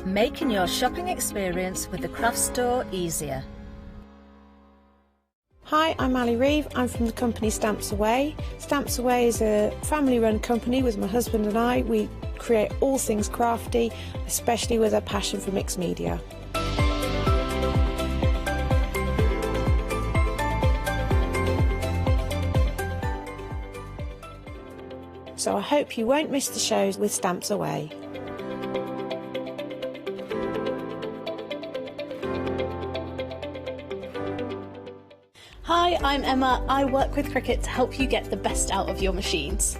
Making your shopping experience with the craft store easier. Hi, I'm Ali Reeve. I'm from the company Stamps Away. Stamps Away is a family-run company with my husband and I. We create all things crafty, especially with a passion for mixed media. So I hope you won't miss the shows with Stamps Away. Hi, I'm Emma. I work with Cricut to help you get the best out of your machines.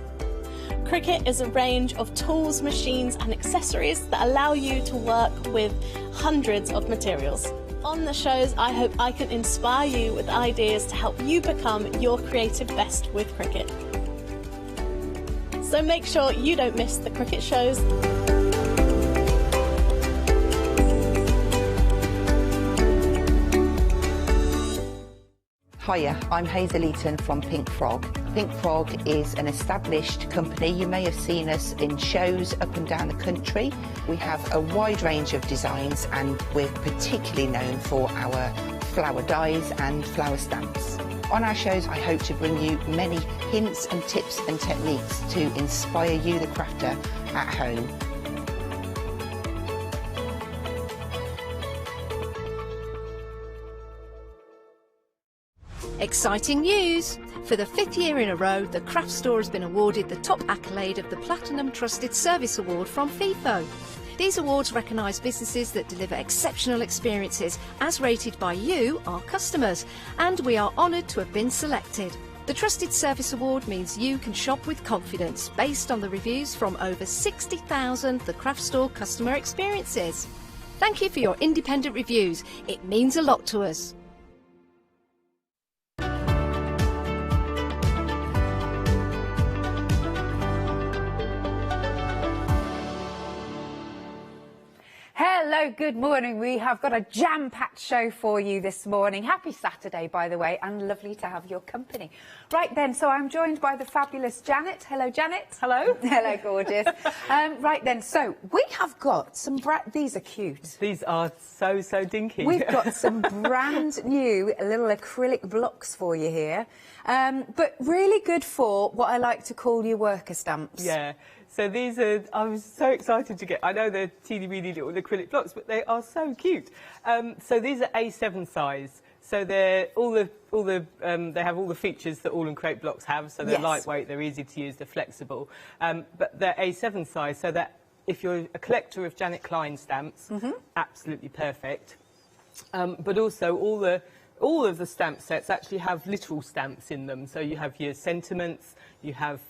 Cricut is a range of tools, machines and accessories that allow you to work with hundreds of materials. On the shows, I hope I can inspire you with ideas to help you become your creative best with Cricut. So make sure you don't miss the Cricut shows. Hiya, I'm Hazel Eaton from Pinkfrog. Pinkfrog is an established company. You may have seen us in shows up and down the country. We have a wide range of designs and we're particularly known for our flower dies and flower stamps. On our shows, I hope to bring you many hints and tips and techniques to inspire you, the crafter, at home. Exciting news! For the 5th year in a row, the craft store has been awarded the top accolade of the Platinum Trusted Service Award from Feefo. These awards recognise businesses that deliver exceptional experiences as rated by you, our customers, and we are honoured to have been selected. The Trusted Service Award means you can shop with confidence based on the reviews from over 60,000 The Craft Store customer experiences. Thank you for your independent reviews. It means a lot to us. Hello, good morning. We have got a jam-packed show for you this morning. Happy Saturday, by the way, and lovely to have your company. Right then, so I'm joined by the fabulous Janet. Hello, Janet. Hello. Hello, gorgeous. Right then, so we have got some, these are cute. These are so dinky. We've got some brand new little acrylic blocks for you here, but really good for what I like to call your worker stamps. Yeah. So these are, I was so excited to get, I know they're teeny-weeny little acrylic blocks, but they are so cute. So these are A7 size. So they're they have all the features that all Create blocks have. So they're lightweight, they're easy to use, they're flexible. But they're A7 size, so that if you're a collector of Janet Klein stamps, absolutely perfect. But also all of the stamp sets actually have literal stamps in them. So you have your sentiments, you have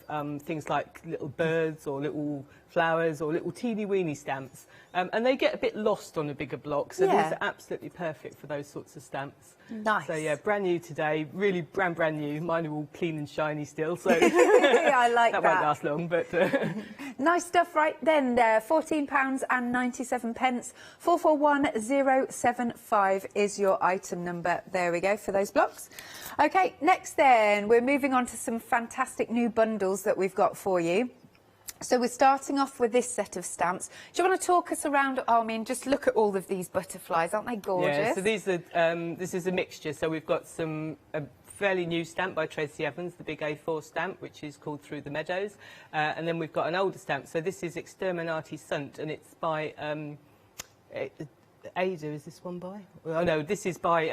things like little birds or little flowers or little teeny-weeny stamps. And they get a bit lost on a bigger block, so these are absolutely perfect for those sorts of stamps. Nice. So yeah, brand new today, really brand new. Mine are all clean and shiny still, so I like that. That won't last long, but nice stuff right then. £14.97. 441075 is your item number. There we go for those blocks. Okay, next then we're moving on to some fantastic new bundles that we've got for you. So we're starting off with this set of stamps. Do you want to talk us around? Oh, I mean, just look at all of these butterflies, aren't they gorgeous? Yeah, so these are, this is a mixture. So we've got a fairly new stamp by Tracy Evans, the big A4 stamp, which is called Through the Meadows. And then we've got an older stamp. So this is Exterminati Sunt, and it's by Ada, is this one by? Oh no, this is by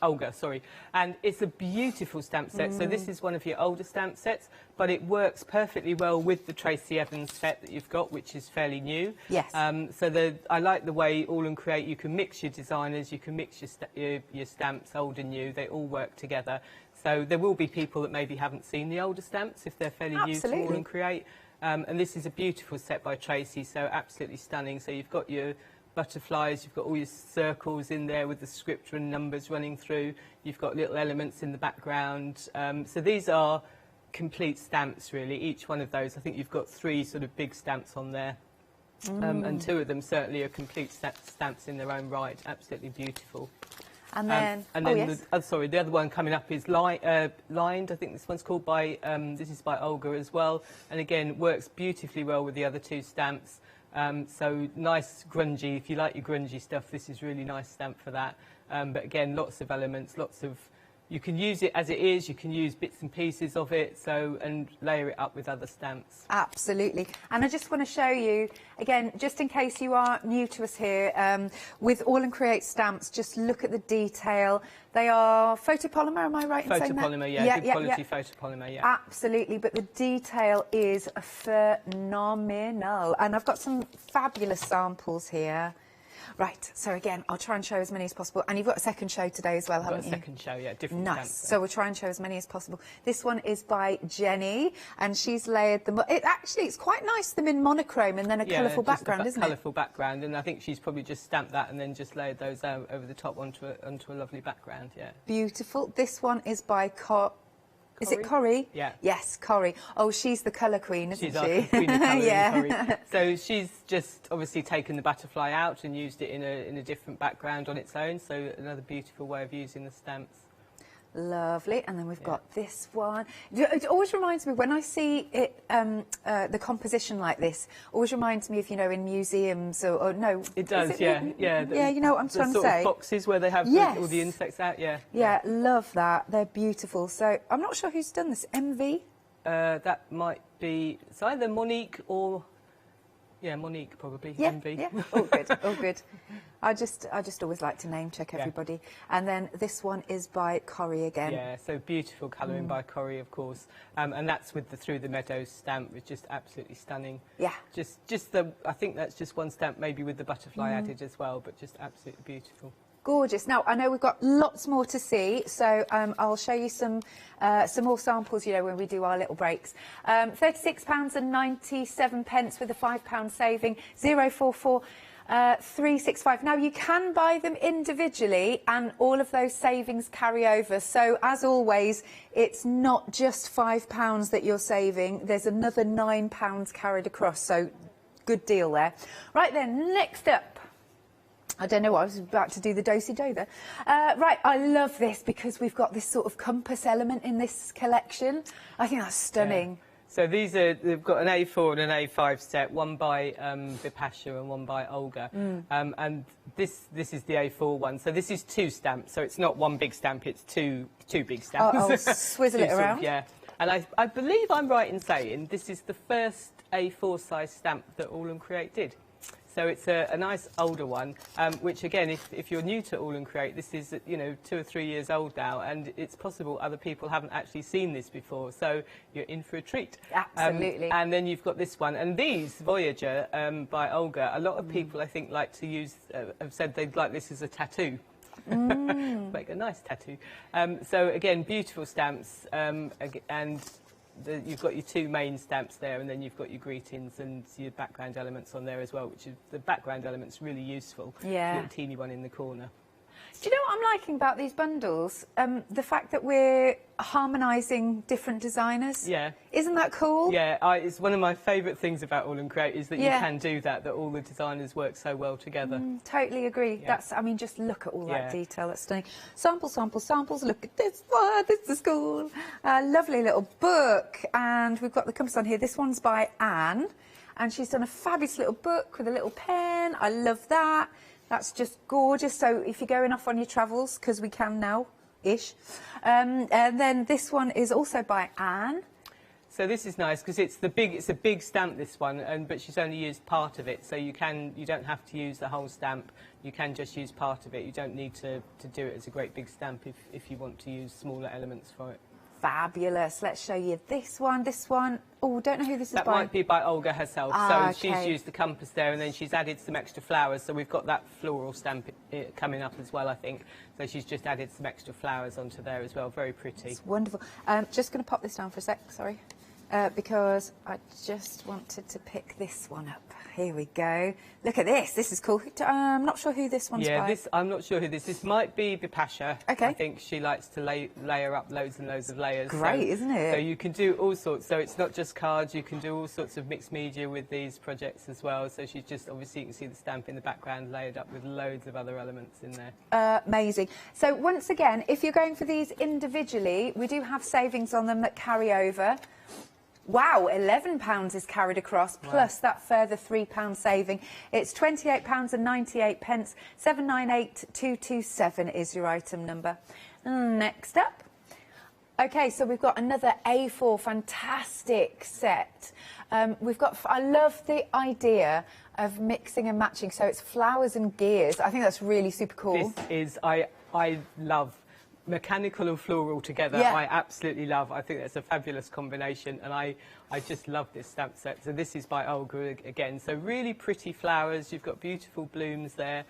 Olga, sorry. And it's a beautiful stamp set. So this is one of your older stamp sets, but it works perfectly well with the Tracy Evans set that you've got, which is fairly new. Yes. So I like the way All Create, you can mix your designers, you can mix your stamps, old and new, they all work together. So there will be people that maybe haven't seen the older stamps if they're fairly new to All Create. And this is a beautiful set by Tracy, so absolutely stunning. So you've got your butterflies, you've got all your circles in there with the script and numbers running through, you've got little elements in the background. So these are complete stamps really, each one of those. I think you've got 3 sort of big stamps on there, and 2 of them certainly are complete stamps in their own right, absolutely beautiful. And then, the other one coming up is Lined. I think this one's called by, this is by Olga as well, and again works beautifully well with the other 2 stamps. So nice grungy. If you like your grungy stuff, this is really nice stamp for that. But again, lots of elements, lots of. You can use it as it is, you can use bits and pieces of it, and layer it up with other stamps. Absolutely. And I just want to show you, again, just in case you are new to us here, with All and Create stamps, just look at the detail. They are photopolymer, am I right in saying that? Photopolymer, yeah, good quality photopolymer, yeah. Absolutely, but the detail is phenomenal. And I've got some fabulous samples here. Right, so again, I'll try and show as many as possible. And you've got a second show today as well, haven't you? Got a second show, yeah, different Nice. stamps. So we'll try and show as many as possible. This one is by Jenny, and she's layered them. It's quite nice, them in monochrome and then a colourful background, isn't it? Colourful background, and I think she's probably just stamped that and then just layered those out over the top onto a lovely background, yeah. Beautiful. This one is by Is it Corrie? Yeah. Yes, Corrie. Oh, she's the colour queen, isn't She's she? our queen of colour, yeah. Corrie. So she's just obviously taken the butterfly out and used it in a different background on its own. So another beautiful way of using the stamps. Lovely. And then we've got this one. It always reminds me, when I see it, the composition like this, always reminds me of, in museums or no. It does, yeah. Yeah, you know what I'm trying to say. The sort of boxes where they have all the insects out, yeah. Yeah, love that. They're beautiful. So I'm not sure who's done this. MV? That might be, it's either Monique or... Yeah, Monique probably. Yeah, MV. yeah. All good, all good. I just always like to name check everybody. Yeah. And then this one is by Corrie again. Yeah, so beautiful colouring by Corrie, of course. And that's with the Through the Meadows stamp, which is just absolutely stunning. Yeah. I think that's just one stamp, maybe with the butterfly added as well, but just absolutely beautiful. Gorgeous. Now, I know we've got lots more to see, so I'll show you some more samples, when we do our little breaks. £36.97 with a £5 saving, 044 365. Now, you can buy them individually, and all of those savings carry over. So, as always, it's not just £5 that you're saving. There's another £9 carried across, so good deal there. Right then, next up. I don't know what I was about to do, the do-si-do there. Right, I love this because we've got this sort of compass element in this collection. I think that's stunning. Yeah. So they've got an A4 and an A5 set, one by Vipasha and one by Olga. And this is the A4 one. So this is two stamps. So it's not one big stamp, it's two big stamps. I'll swizzle it around. Yeah. And I believe I'm right in saying this is the first A4 size stamp that All and Create did. So it's a nice older one, which again, if you're new to All and Create, this is 2 or 3 years old now, and it's possible other people haven't actually seen this before, so you're in for a treat. Absolutely. And then you've got this one, and these Voyager by Olga. A lot of people I think like to use, have said they'd like this as a tattoo. Make a nice tattoo. So again, beautiful stamps, and you've got your two main stamps there, and then you've got your greetings and your background elements on there as well, which is the background element's really useful. Yeah. Little teeny one in the corner. Do you know what I'm liking about these bundles? The fact that we're harmonising different designers. Yeah. Isn't that cool? Yeah, it's one of my favourite things about All and Create is that you can do that all the designers work so well together. Totally agree. Yeah. Just look at all that detail. That's stunning. Samples. Look at this one. This is cool. Lovely little book. And we've got the compass on here. This one's by Anne. And she's done a fabulous little book with a little pen. I love that. That's just gorgeous. So if you're going off on your travels, because we can now-ish. And then this one is also by Anne. So this is nice because it's a big stamp, this one, but she's only used part of it. So you don't have to use the whole stamp. You can just use part of it. You don't need to do it as a great big stamp if you want to use smaller elements for it. Fabulous. Let's show you this one. Oh, don't know who this is by. That might be by Olga herself. So she's used the compass there, and then she's added some extra flowers. So we've got that floral stamp coming up as well, I think. So she's just added some extra flowers onto there as well. Very pretty. It's wonderful. Just going to pop this down for a sec, sorry. Because I just wanted to pick this one up. Here we go. Look at this. This is cool. I'm not sure who this one's by. Yeah, I'm not sure who this might be Vipasha. Okay. I think she likes to layer up loads and loads of layers. Great, isn't it? So you can do all sorts. So it's not just cards. You can do all sorts of mixed media with these projects as well. So she's just, obviously, you can see the stamp in the background layered up with loads of other elements in there. Amazing. So once again, if you're going for these individually, we do have savings on them that carry over. Wow, £11 is carried across, plus that further £3 saving. It's £28.98. 798227 is your item number. Next up. Okay, so we've got another A4 fantastic set. I love the idea of mixing and matching. So it's flowers and gears. I think that's really super cool. This is, I love mechanical and floral together. I absolutely love. I think that's a fabulous combination, and I just love this stamp set. So this is by Olga again. So really pretty flowers. You've got beautiful blooms there,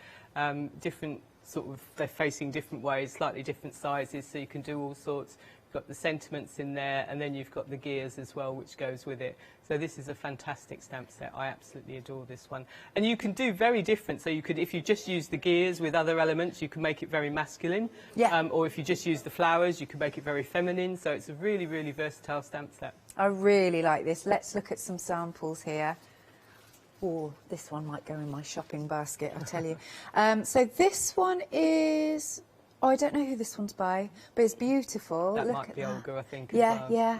different sort of, they're facing different ways, slightly different sizes, so you can do all sorts. You've got the sentiments in there, and then you've got the gears as well, which goes with it. So this is a fantastic stamp set. I absolutely adore this one. And you can do very different. So you could, if you just use the gears with other elements, you can make it very masculine. Or if you just use the flowers, you can make it very feminine. So it's a really, really versatile stamp set. I really like this. Let's look at some samples here. Oh, this one might go in my shopping basket, I tell you. So this one is... Oh, I don't know who this one's by, but it's beautiful. That Look might at be that. Olga, I think. As well.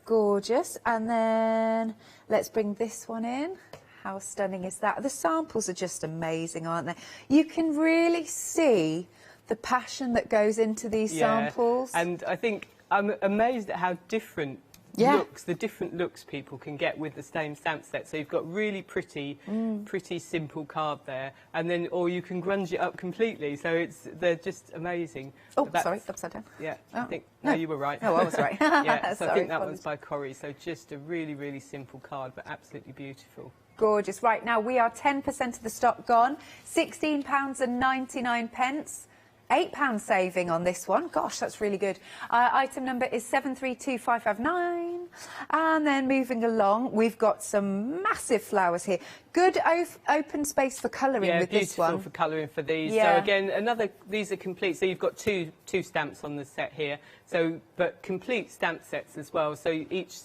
Gorgeous. And then let's bring this one in. How stunning is that? The samples are just amazing, aren't they? You can really see the passion that goes into these samples. And I think I'm amazed at how different the different looks people can get with the same stamp set. So you've got really pretty, pretty simple card there, and then, or you can grunge it up completely. So they're just amazing. Oh, sorry, upside down. Yeah, I think, no, you were right. Oh, I was right. Yeah, so I think that one's by Corrie. So just a really, really simple card, but absolutely beautiful. Gorgeous. Right, now we are 10% of the stock gone. £16.99. £8 saving on this one. Gosh, that's really good. Item number is 732559. And then moving along, we've got some massive flowers here. Good open space for colouring with this one. Yeah, beautiful for colouring for these. So again, these are complete. So you've got two stamps on the set here. So, but complete stamp sets as well. So each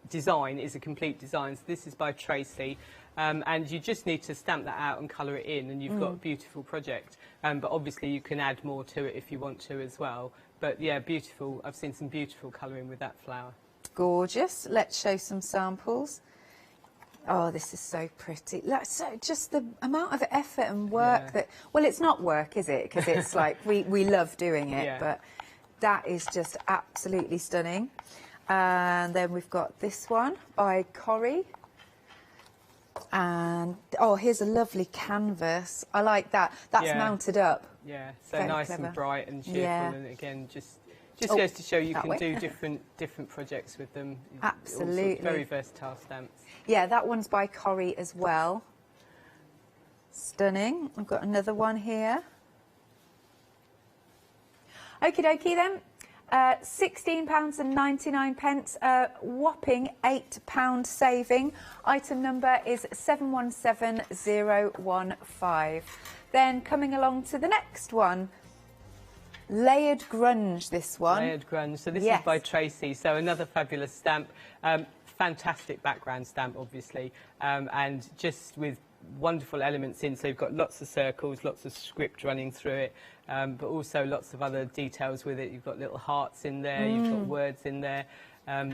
design is a complete design. So this is by Tracy. And you just need to stamp that out and colour it in, and you've got a beautiful project. But obviously you can add more to it if you want to as well. But yeah, beautiful. I've seen some beautiful colouring with that flower. Gorgeous. Let's show some samples. Oh, this is so pretty. So just the amount of effort and work that... Well, it's not work, is it? Because it's like we love doing it, but that is just absolutely stunning. And then we've got this one by Corrie. And oh, here's a lovely canvas. I like that. That's mounted up. Yeah, so very nice clever. And bright and cheerful, and again, just goes to show you can do different projects with them. Absolutely, very versatile stamps. Yeah, that one's by Corrie as well. Stunning. I've got another one here. Okie dokie then. £16.99, whopping £8 saving. Item number is 717015. Then coming along to the next one, layered grunge. This one. Layered grunge. So this is by Tracy. So another fabulous stamp. Fantastic background stamp, obviously, and just with wonderful elements in. So you've got lots of circles, lots of script running through it, but also lots of other details with it. You've got little hearts in there, you've got words in there.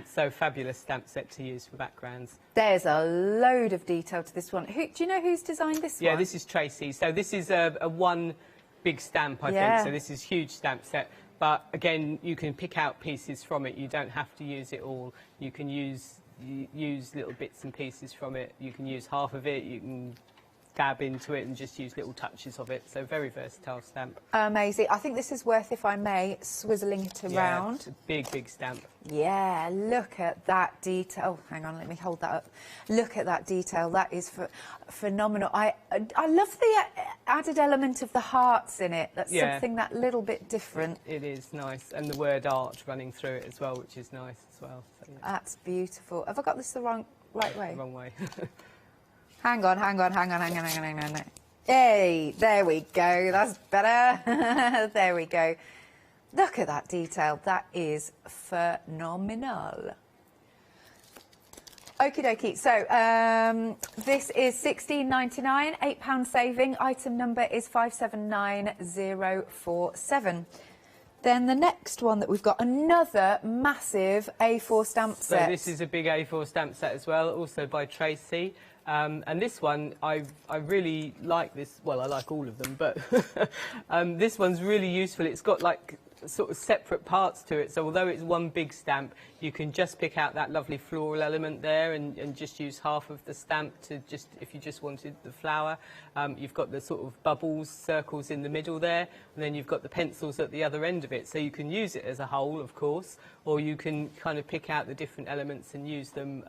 So fabulous stamp set to use for backgrounds. There's a load of detail to this one. Do you know who's designed this one? Yeah, this is Tracy. So this is a one big stamp, I think. So this is huge stamp set. But again, you can pick out pieces from it. You don't have to use it all. You can use little bits and pieces from it. You can use half of it. You can dab into it and just use little touches of it. So very versatile stamp. Amazing. I think this is worth, if I may, swizzling it around. It's a big stamp. Yeah, look at that detail. Oh, hang on, let me hold that up. Look at that detail. That is phenomenal. I love the added element of the hearts in it. That's something that little bit different. It is nice, and the word art running through it as well, which is nice as well. So, That's beautiful. Have I got this the right way? The wrong way. Hang on. Hey, there we go. That's better. There we go. Look at that detail. That is phenomenal. Okie dokie. So this is £16.99, £8 saving. Item number is 579047. Then the next one that we've got, another massive A4 stamp set. So this is a big A4 stamp set as well, also by Tracy. And this one, I really like this. Well, I like all of them, but this one's really useful. It's got like sort of separate parts to it. So although it's one big stamp, you can just pick out that lovely floral element there and just use half of the stamp to just, if you just wanted the flower. You've got the sort of bubbles, circles in the middle there, and then you've got the pencils at the other end of it. So you can use it as a whole, of course, or you can kind of pick out the different elements and use them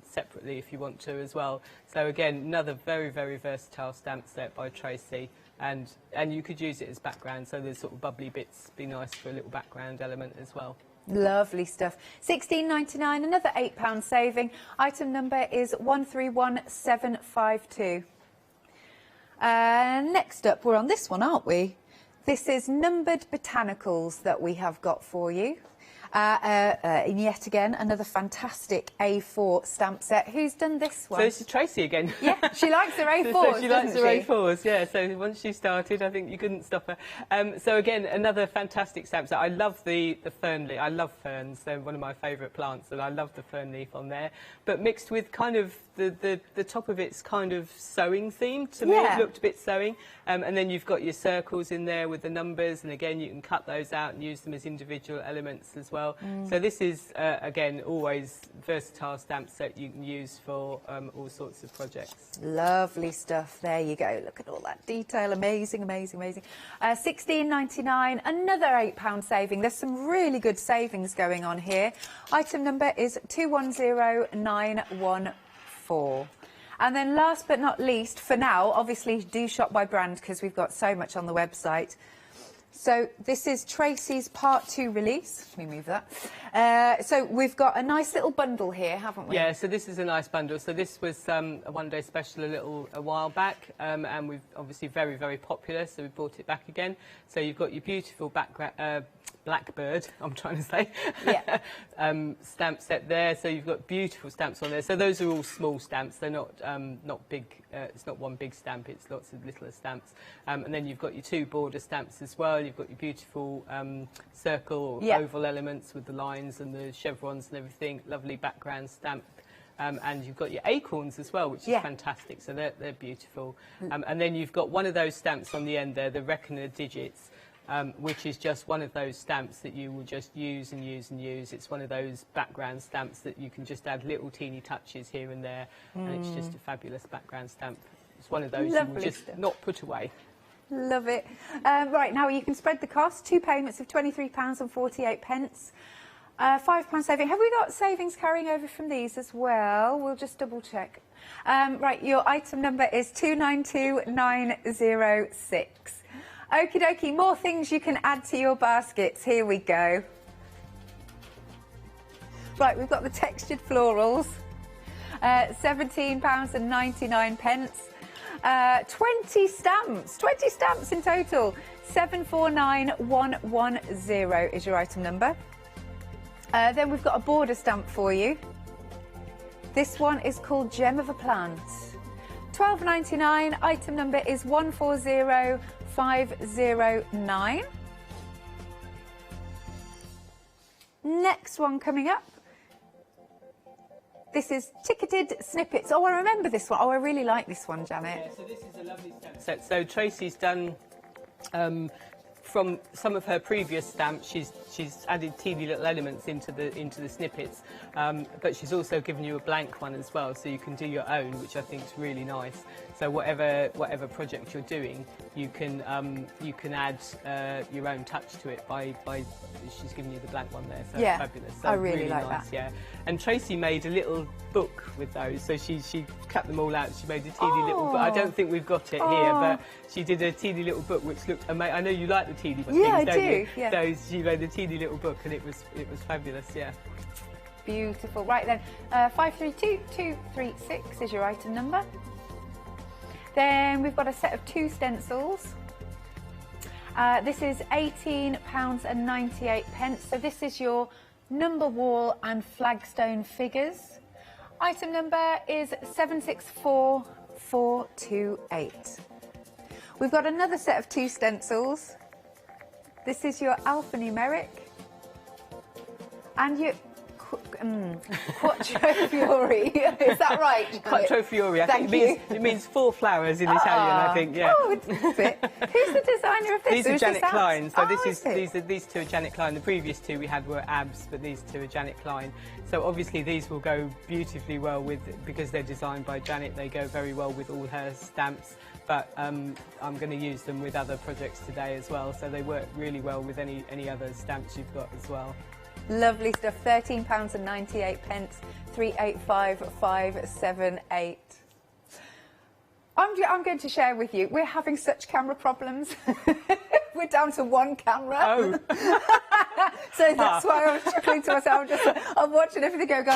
separately if you want to as well. So again, another very, very versatile stamp set by Tracy. And you could use it as background, so the sort of bubbly bits be nice for a little background element as well. Lovely stuff. £16.99, another £8 saving. Item number is 131752. Next up, we're on this one, aren't we? This is numbered botanicals that we have got for you. And yet again, another fantastic A4 stamp set. Who's done this one? So this is Tracy again. Yeah, she likes her A4s, so she likes her A4s, yeah. So once she started, I think you couldn't stop her. So again, another fantastic stamp set. I love the fern leaf. I love ferns. They're one of my favourite plants, and I love the fern leaf on there. But mixed with kind of the top of it's kind of sewing theme to me. It looked a bit sewing. And then you've got your circles in there with the numbers, and again, you can cut those out and use them as individual elements as well. So this is, again, always versatile stamp set you can use for all sorts of projects. Lovely stuff. There you go. Look at all that detail. Amazing, amazing, amazing. £16.99, another £8 saving. There's some really good savings going on here. Item number is 210914. And then last but not least, for now, obviously do shop by brand because we've got so much on the website. So this is Tracy's Part 2 release. Let me move that. So we've got a nice little bundle here, haven't we? Yeah, so this is a nice bundle. So this was a one-day special a while back, and we've obviously very, very popular, so we brought it back again. So you've got your beautiful blackbird, I'm trying to say, stamp set there. So you've got beautiful stamps on there. So those are all small stamps. They're not big. It's not one big stamp. It's lots of littler stamps. And then you've got your two border stamps as well. You've got your beautiful circle or oval elements with the lines and the chevrons and everything. Lovely background stamp. And you've got your acorns as well, which is fantastic. So they're beautiful. And then you've got one of those stamps on the end there, the reckoner digits. Which is just one of those stamps that you will just use and use and use. It's one of those background stamps that you can just add little teeny touches here and there, and it's just a fabulous background stamp. It's one of those you will just not put away. Love it. Right, now you can spread the cost. 2 payments of £23.48. £5 saving. Have we got savings carrying over from these as well? We'll just double check. Right, your item number is 292906. Okie dokie, more things you can add to your baskets. Here we go. Right, we've got the textured florals. £17.99. 20 stamps. 20 stamps in total. 749110 is your item number. Then we've got a border stamp for you. This one is called Gem of a Plant. £12.99. Item number is 140509. Next one coming up. This is ticketed snippets. Oh, I remember this one. Oh, I really like this one, Janet. Yeah, so this is a lovely stamp set. So Tracy's done from some of her previous stamps, she's added teeny little elements into the snippets, but she's also given you a blank one as well, so you can do your own, which I think is really nice. So whatever project you're doing, you can add your own touch to it by she's given you the blank one there. So yeah, fabulous. So I really like nice, that. Yeah. And Tracy made a little book with those, so she cut them all out. She made a teeny little book. I don't think we've got it here, but she did a teeny little book which looked amazing. I know you like the teeny things, I don't do. you? Yeah. So she made a teeny little book, and it was fabulous. Yeah. Beautiful. Right then, 532236 is your item number. Then we've got a set of 2 stencils. This is £18.98. So this is your number wall and flagstone figures. Item number is 764428. We've got another set of 2 stencils. This is your alphanumeric. And your Quattro Fiori. Is that right? Quattro Fiori. I think it means 4 flowers in Italian, I think, yeah. Oh, it's a bit. Who's the designer of this? These are Janet Klein. So these two are Janet Klein. The previous 2 we had were Abs, but these 2 are Janet Klein. So obviously these will go beautifully well with, because they're designed by Janet, they go very well with all her stamps. But I'm going to use them with other projects today as well. So they work really well with any other stamps you've got as well. Lovely stuff. £13.98, 385578. I'm going to share with you, we're having such camera problems. We're down to 1 camera. Oh. So that's why I was chuckling to myself. I'm watching everything going,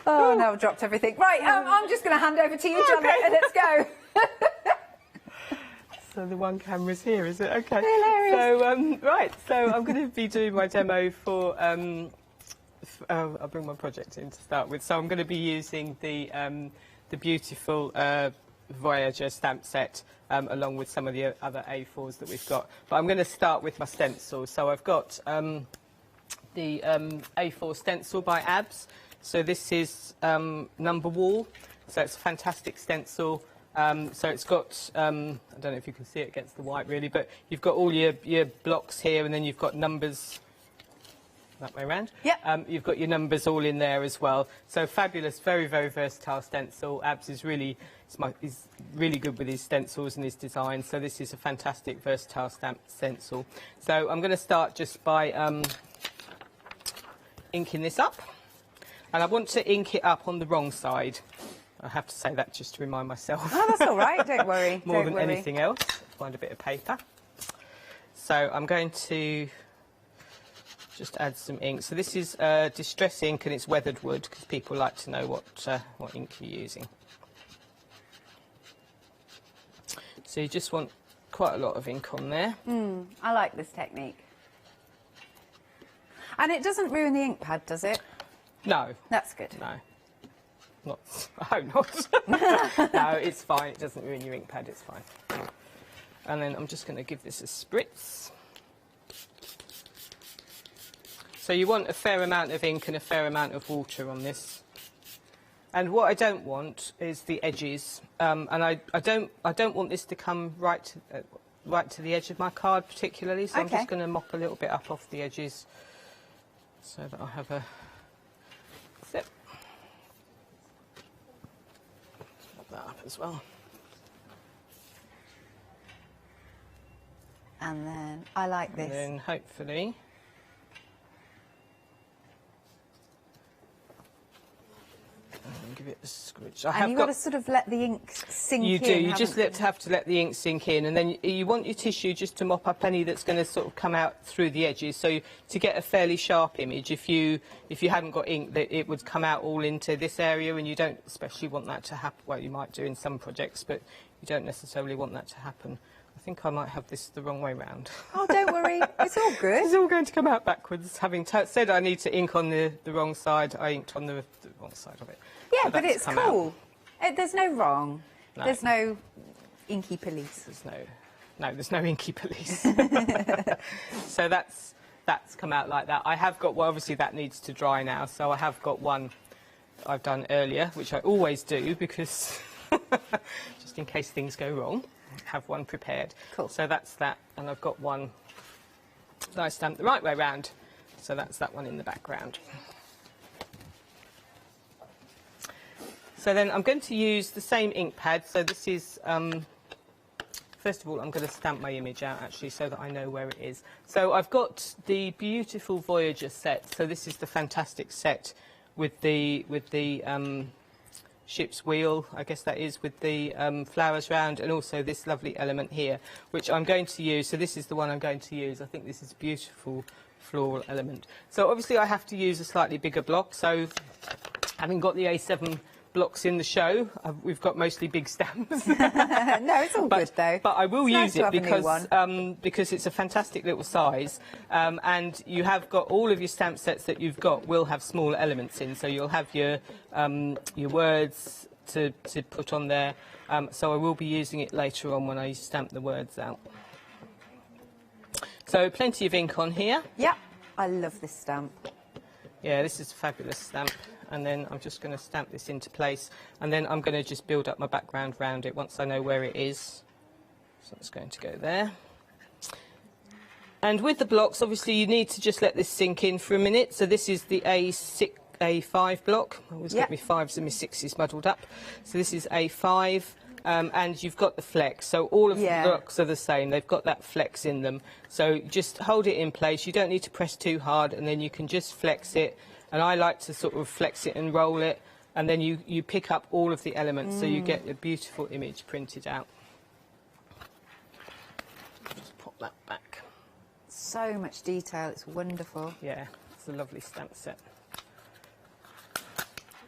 oh no, I've dropped everything. Right, I'm just going to hand over to you, Janet, and let's go. So the 1 camera's here, is it? Okay. Hilarious. So, right, so I'm going to be doing my demo for, I'll bring my project in to start with. So I'm going to be using the beautiful Voyager stamp set along with some of the other A4s that we've got. But I'm going to start with my stencil. So I've got the A4 stencil by Abs. So this is number wall. So it's a fantastic stencil. So it's got, I don't know if you can see it against the white really, but you've got all your blocks here, and then you've got numbers that way around. Yep. You've got your numbers all in there as well. So fabulous, very, very versatile stencil. Abs is really, he's really good with his stencils and his design. So this is a fantastic, versatile stencil. So I'm going to start just by inking this up. And I want to ink it up on the wrong side. I have to say that just to remind myself. Oh, that's all right. Don't worry. More than anything else. Find a bit of paper. So I'm going to just add some ink. So this is distress ink, and it's weathered wood, because people like to know what ink you're using. So you just want quite a lot of ink on there. I like this technique. And it doesn't ruin the ink pad, does it? No. That's good. No. Not, I hope not. No, it's fine. It doesn't ruin your ink pad. It's fine. And then I'm just going to give this a spritz. So you want a fair amount of ink and a fair amount of water on this. And what I don't want is the edges. And I don't want this to come right to the edge of my card particularly. So I'm just going to mop a little bit up off the edges so that I have a zip. That up as well. And then I like this. And then hopefully give it a squidge. And you've got to sort of let the ink sink in. You do. You just have to let the ink sink in, and then you want your tissue just to mop up any that's going to sort of come out through the edges. So to get a fairly sharp image, if you hadn't got ink, that it would come out all into this area, and you don't especially want that to happen. Well, you might do in some projects, but you don't necessarily want that to happen. I think I might have this the wrong way round. Oh, don't worry. It's all good. It's all going to come out backwards. Having said I need to ink on the wrong side, I inked on the wrong side of it. Yeah, but it's cool. There's no wrong. No. There's no inky police. There's no inky police. So that's come out like that. I have got, well, obviously that needs to dry now, so I have got one I've done earlier, which I always do because just in case things go wrong, have one prepared. Cool. So that's that, and I've got one that I stamped the right way round, so that's that one in the background. So then I'm going to use the same ink pad. So this is, first of all, I'm going to stamp my image out actually so that I know where it is. So I've got the beautiful Voyager set. So this is the fantastic set with the ship's wheel, I guess that is, with the flowers round, and also this lovely element here, which I'm going to use. So this is the one I'm going to use. I think this is a beautiful floral element. So obviously I have to use a slightly bigger block. So having got the A7 blocks in the show, we've got mostly big stamps. No, it's all good though. But I will use it because because it's a fantastic little size, and you have got all of your stamp sets that you've got will have small elements in. So you'll have your words to put on there. So I will be using it later on when I stamp the words out. So plenty of ink on here. Yeah, I love this stamp. Yeah, this is a fabulous stamp. And then I'm just going to stamp this into place. And then I'm going to just build up my background around it once I know where it is. So it's going to go there. And with the blocks, obviously, you need to just let this sink in for a minute. So this is the A5 block. I always get my 5s and my 6s muddled up. So this is A5, and you've got the flex. So all of the blocks are the same. They've got that flex in them. So just hold it in place. You don't need to press too hard, and then you can just flex it. And I like to sort of flex it and roll it, and then you pick up all of the elements, so you get a beautiful image printed out. Just pop that back. So much detail, it's wonderful. Yeah, it's a lovely stamp set.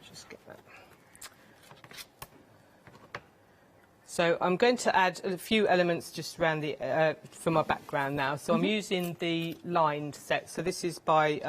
Just get that. So I'm going to add a few elements just around the for my background now. So I'm using the lined set. So this is by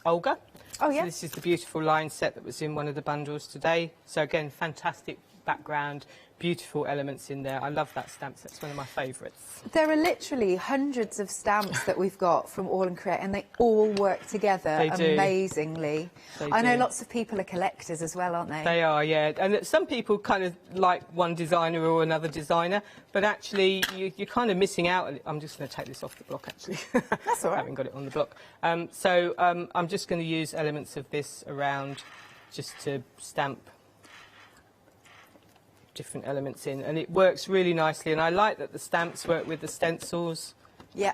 Olga. Oh yeah. So this is the beautiful lined set that was in one of the bundles today. So again, fantastic background, beautiful elements in there. I love that stamp set. It's one of my favourites. There are literally hundreds of stamps that we've got from All and Create, and they all work together amazingly. I know lots of people are collectors as well, aren't they? They are, yeah. And some people kind of like one designer or another designer, but actually you're kind of missing out. I'm just going to take this off the block, actually. That's all right. I haven't got it on the block. So I'm just going to use elements of this around just to stamp different elements in, and it works really nicely, and I like that the stamps work with the stencils. Yeah.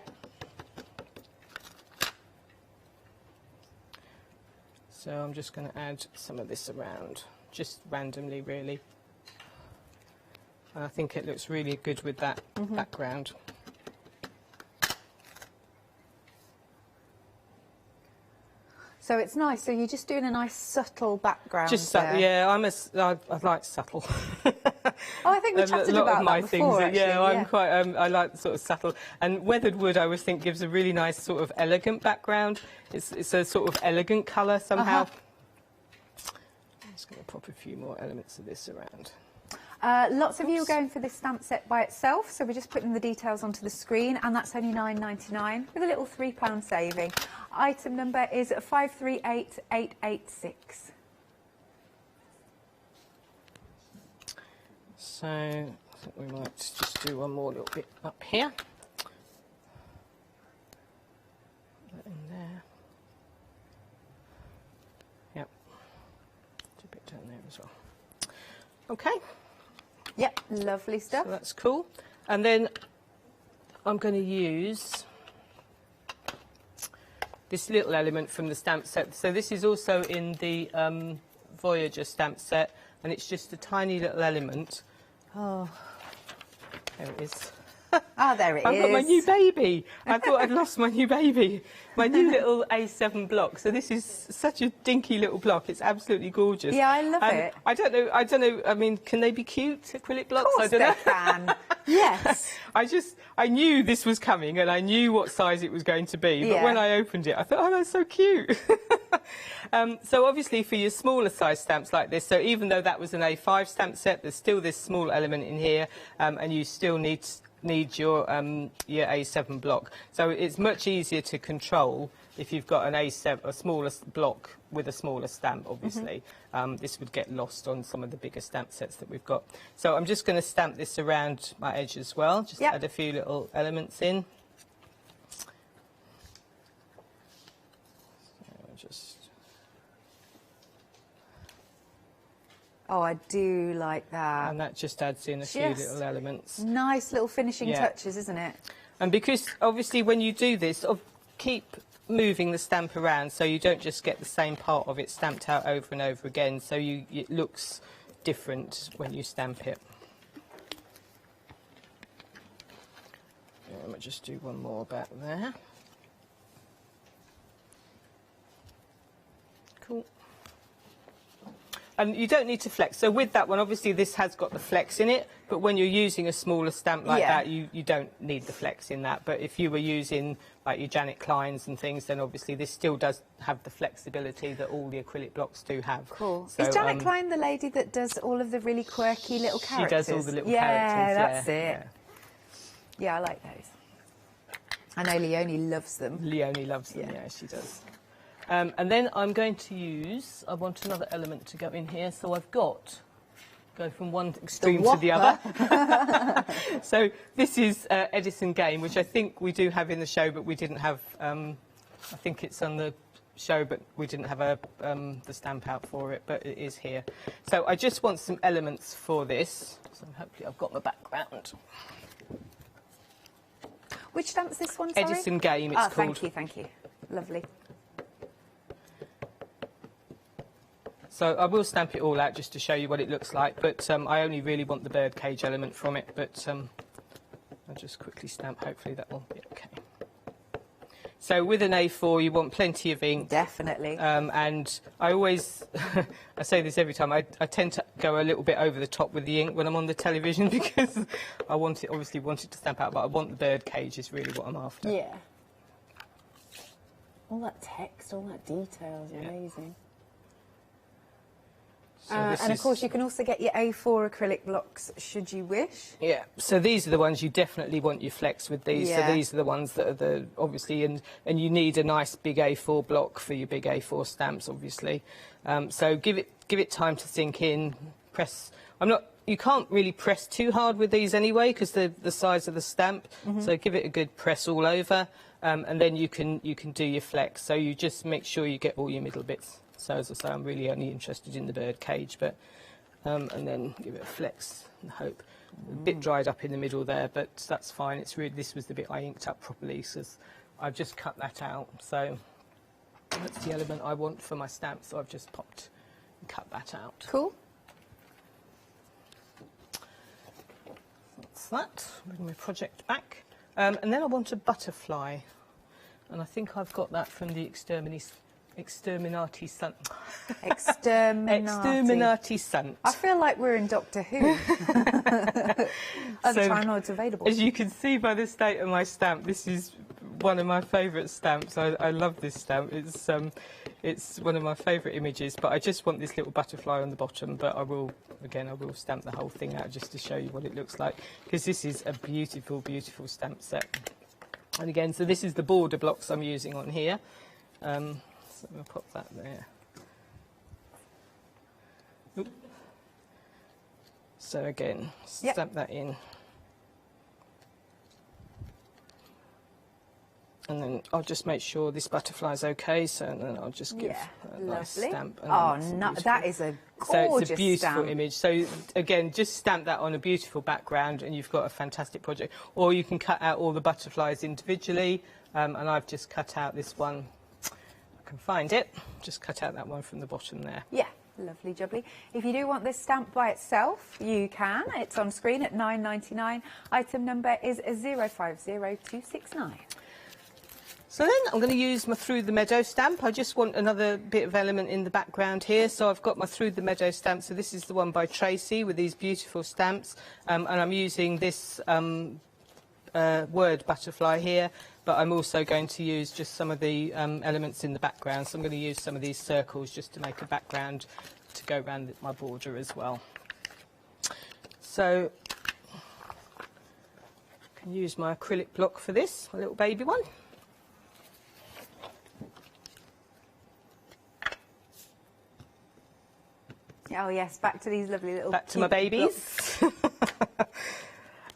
So I'm just going to add some of this around, just randomly really. And I think it looks really good with that background. So it's nice. So you're just doing a nice subtle background. Just there. yeah, I like subtle. Oh, I think we chatted a lot about of my that before, things. actually, I'm quite. I like sort of subtle. And weathered wood, I always think, gives a really nice sort of elegant background. It's a sort of elegant colour somehow. I'm just going to pop a few more elements of this around. Lots of you are going for this stamp set by itself, so we're just putting the details onto the screen, and that's only £9.99 with a little £3 saving. Item number is 538886. So I think we might just do one more little bit up here. Put that in there. Yep. Do a bit down there as well. Okay. Yep, lovely stuff. So that's cool. And then I'm going to use this little element from the stamp set. So this is also in the Voyager stamp set, and it's just a tiny little element. Oh, there it is. Ah, there it is. I've got my new baby. I thought I'd lost my new baby. My new little A7 block. So this is such a dinky little block. It's absolutely gorgeous. Yeah, I love it. I don't know. I mean, can they be cute, acrylic blocks? Of course I don't know. they can. Yes. I knew this was coming, and I knew what size it was going to be. But when I opened it, I thought, oh, that's so cute. So obviously for your smaller size stamps like this, so even though that was an A5 stamp set, there's still this small element in here, and you still need your A7 block. So it's much easier to control if you've got an A7, a smaller block with a smaller stamp, obviously. This would get lost on some of the bigger stamp sets that we've got. So I'm just going to stamp this around my edge as well, just add a few little elements in. So Oh, I do like that. and that just adds in a few little elements. Nice little finishing touches, isn't it? And because obviously when you do this, keep moving the stamp around so you don't just get the same part of it stamped out over and over again, so it looks different when you stamp it. I might just do one more about there. Cool. And you don't need to flex. So with that one, obviously this has got the flex in it, but when you're using a smaller stamp like that, you don't need the flex in that. But if you were using like your Janet Kleins and things, then obviously this still does have the flexibility that all the acrylic blocks do have. Cool. So, is Janet Klein the lady that does all of the really quirky little characters? She does all the little characters. Yeah, that's it. Yeah, I like those. I know Leonie loves them. Leonie loves them, yeah, she does. And then I'm going to use, I want another element to go in here, so I've got, go from one extreme to the other. So this is Edison Game, which I think we do have in the show, but we didn't have, I think it's on the show, but we didn't have the stamp out for it, but it is here. So I just want some elements for this, so hopefully I've got my background. Which stamp's this one, sorry? Edison Game, it's called. Thank you. Lovely. So I will stamp it all out just to show you what it looks like, but I only really want the birdcage element from it, but I'll just quickly stamp, hopefully that will be okay. So with an A4 you want plenty of ink. Definitely. And I always, I say this every time, I tend to go a little bit over the top with the ink when I'm on the television because I want it, obviously want it to stamp out, but I want the birdcage is really what I'm after. Yeah. All that text, all that detail is amazing. So and of course you can also get your A4 acrylic blocks should you wish. Yeah, so these are the ones you definitely want your flex with these. Yeah. So these are the ones that are the, obviously, and you need a nice big A4 block for your big A4 stamps, obviously. So give it time to sink in, press, you can't really press too hard with these anyway because they're the size of the stamp, so give it a good press all over, and then you can do your flex. So you just make sure you get all your middle bits. So as I say, I'm really only interested in the bird cage, but and then give it a flex and hope. A bit dried up in the middle there, but that's fine. It's really, this was the bit I inked up properly, so I've just cut that out. So that's the element I want for my stamp, so I've just popped and cut that out. Cool. That's that. Bring my project back. And then I want a butterfly, and I think I've got that from the Exterminati Sant. Exterminati Sant. I feel like we're in Doctor Who. At the time it's available. As you can see by the state of my stamp, this is one of my favourite stamps. I love this stamp. It's one of my favourite images, but I just want this little butterfly on the bottom, but I will stamp the whole thing out just to show you what it looks like, because this is a beautiful, beautiful stamp set. And again, so this is the border blocks I'm using on here. So we'll pop that there. Oop. So again, stamp that in. And then I'll just make sure this butterfly's okay, so then I'll just give a nice stamp. Oh, no, that is a gorgeous So it's a beautiful stamp. image. So again, just stamp that on a beautiful background and you've got a fantastic project. Or you can cut out all the butterflies individually, and I've just cut out this one. I can find it. Just cut out that one from the bottom there. Yeah. Lovely jubbly. If you do want this stamp by itself, you can. It's on screen at £9.99. Item number is 050269. So then I'm going to use my Through the Meadow stamp. I just want another bit of element in the background here. So I've got my Through the Meadow stamp. So this is the one by Tracy with these beautiful stamps. And I'm using this word butterfly here. But I'm also going to use just some of the elements in the background. So I'm going to use some of these circles just to make a background to go around my border as well. So I can use my acrylic block for this, a little baby one. Oh yes, back to these lovely little. Back to my babies.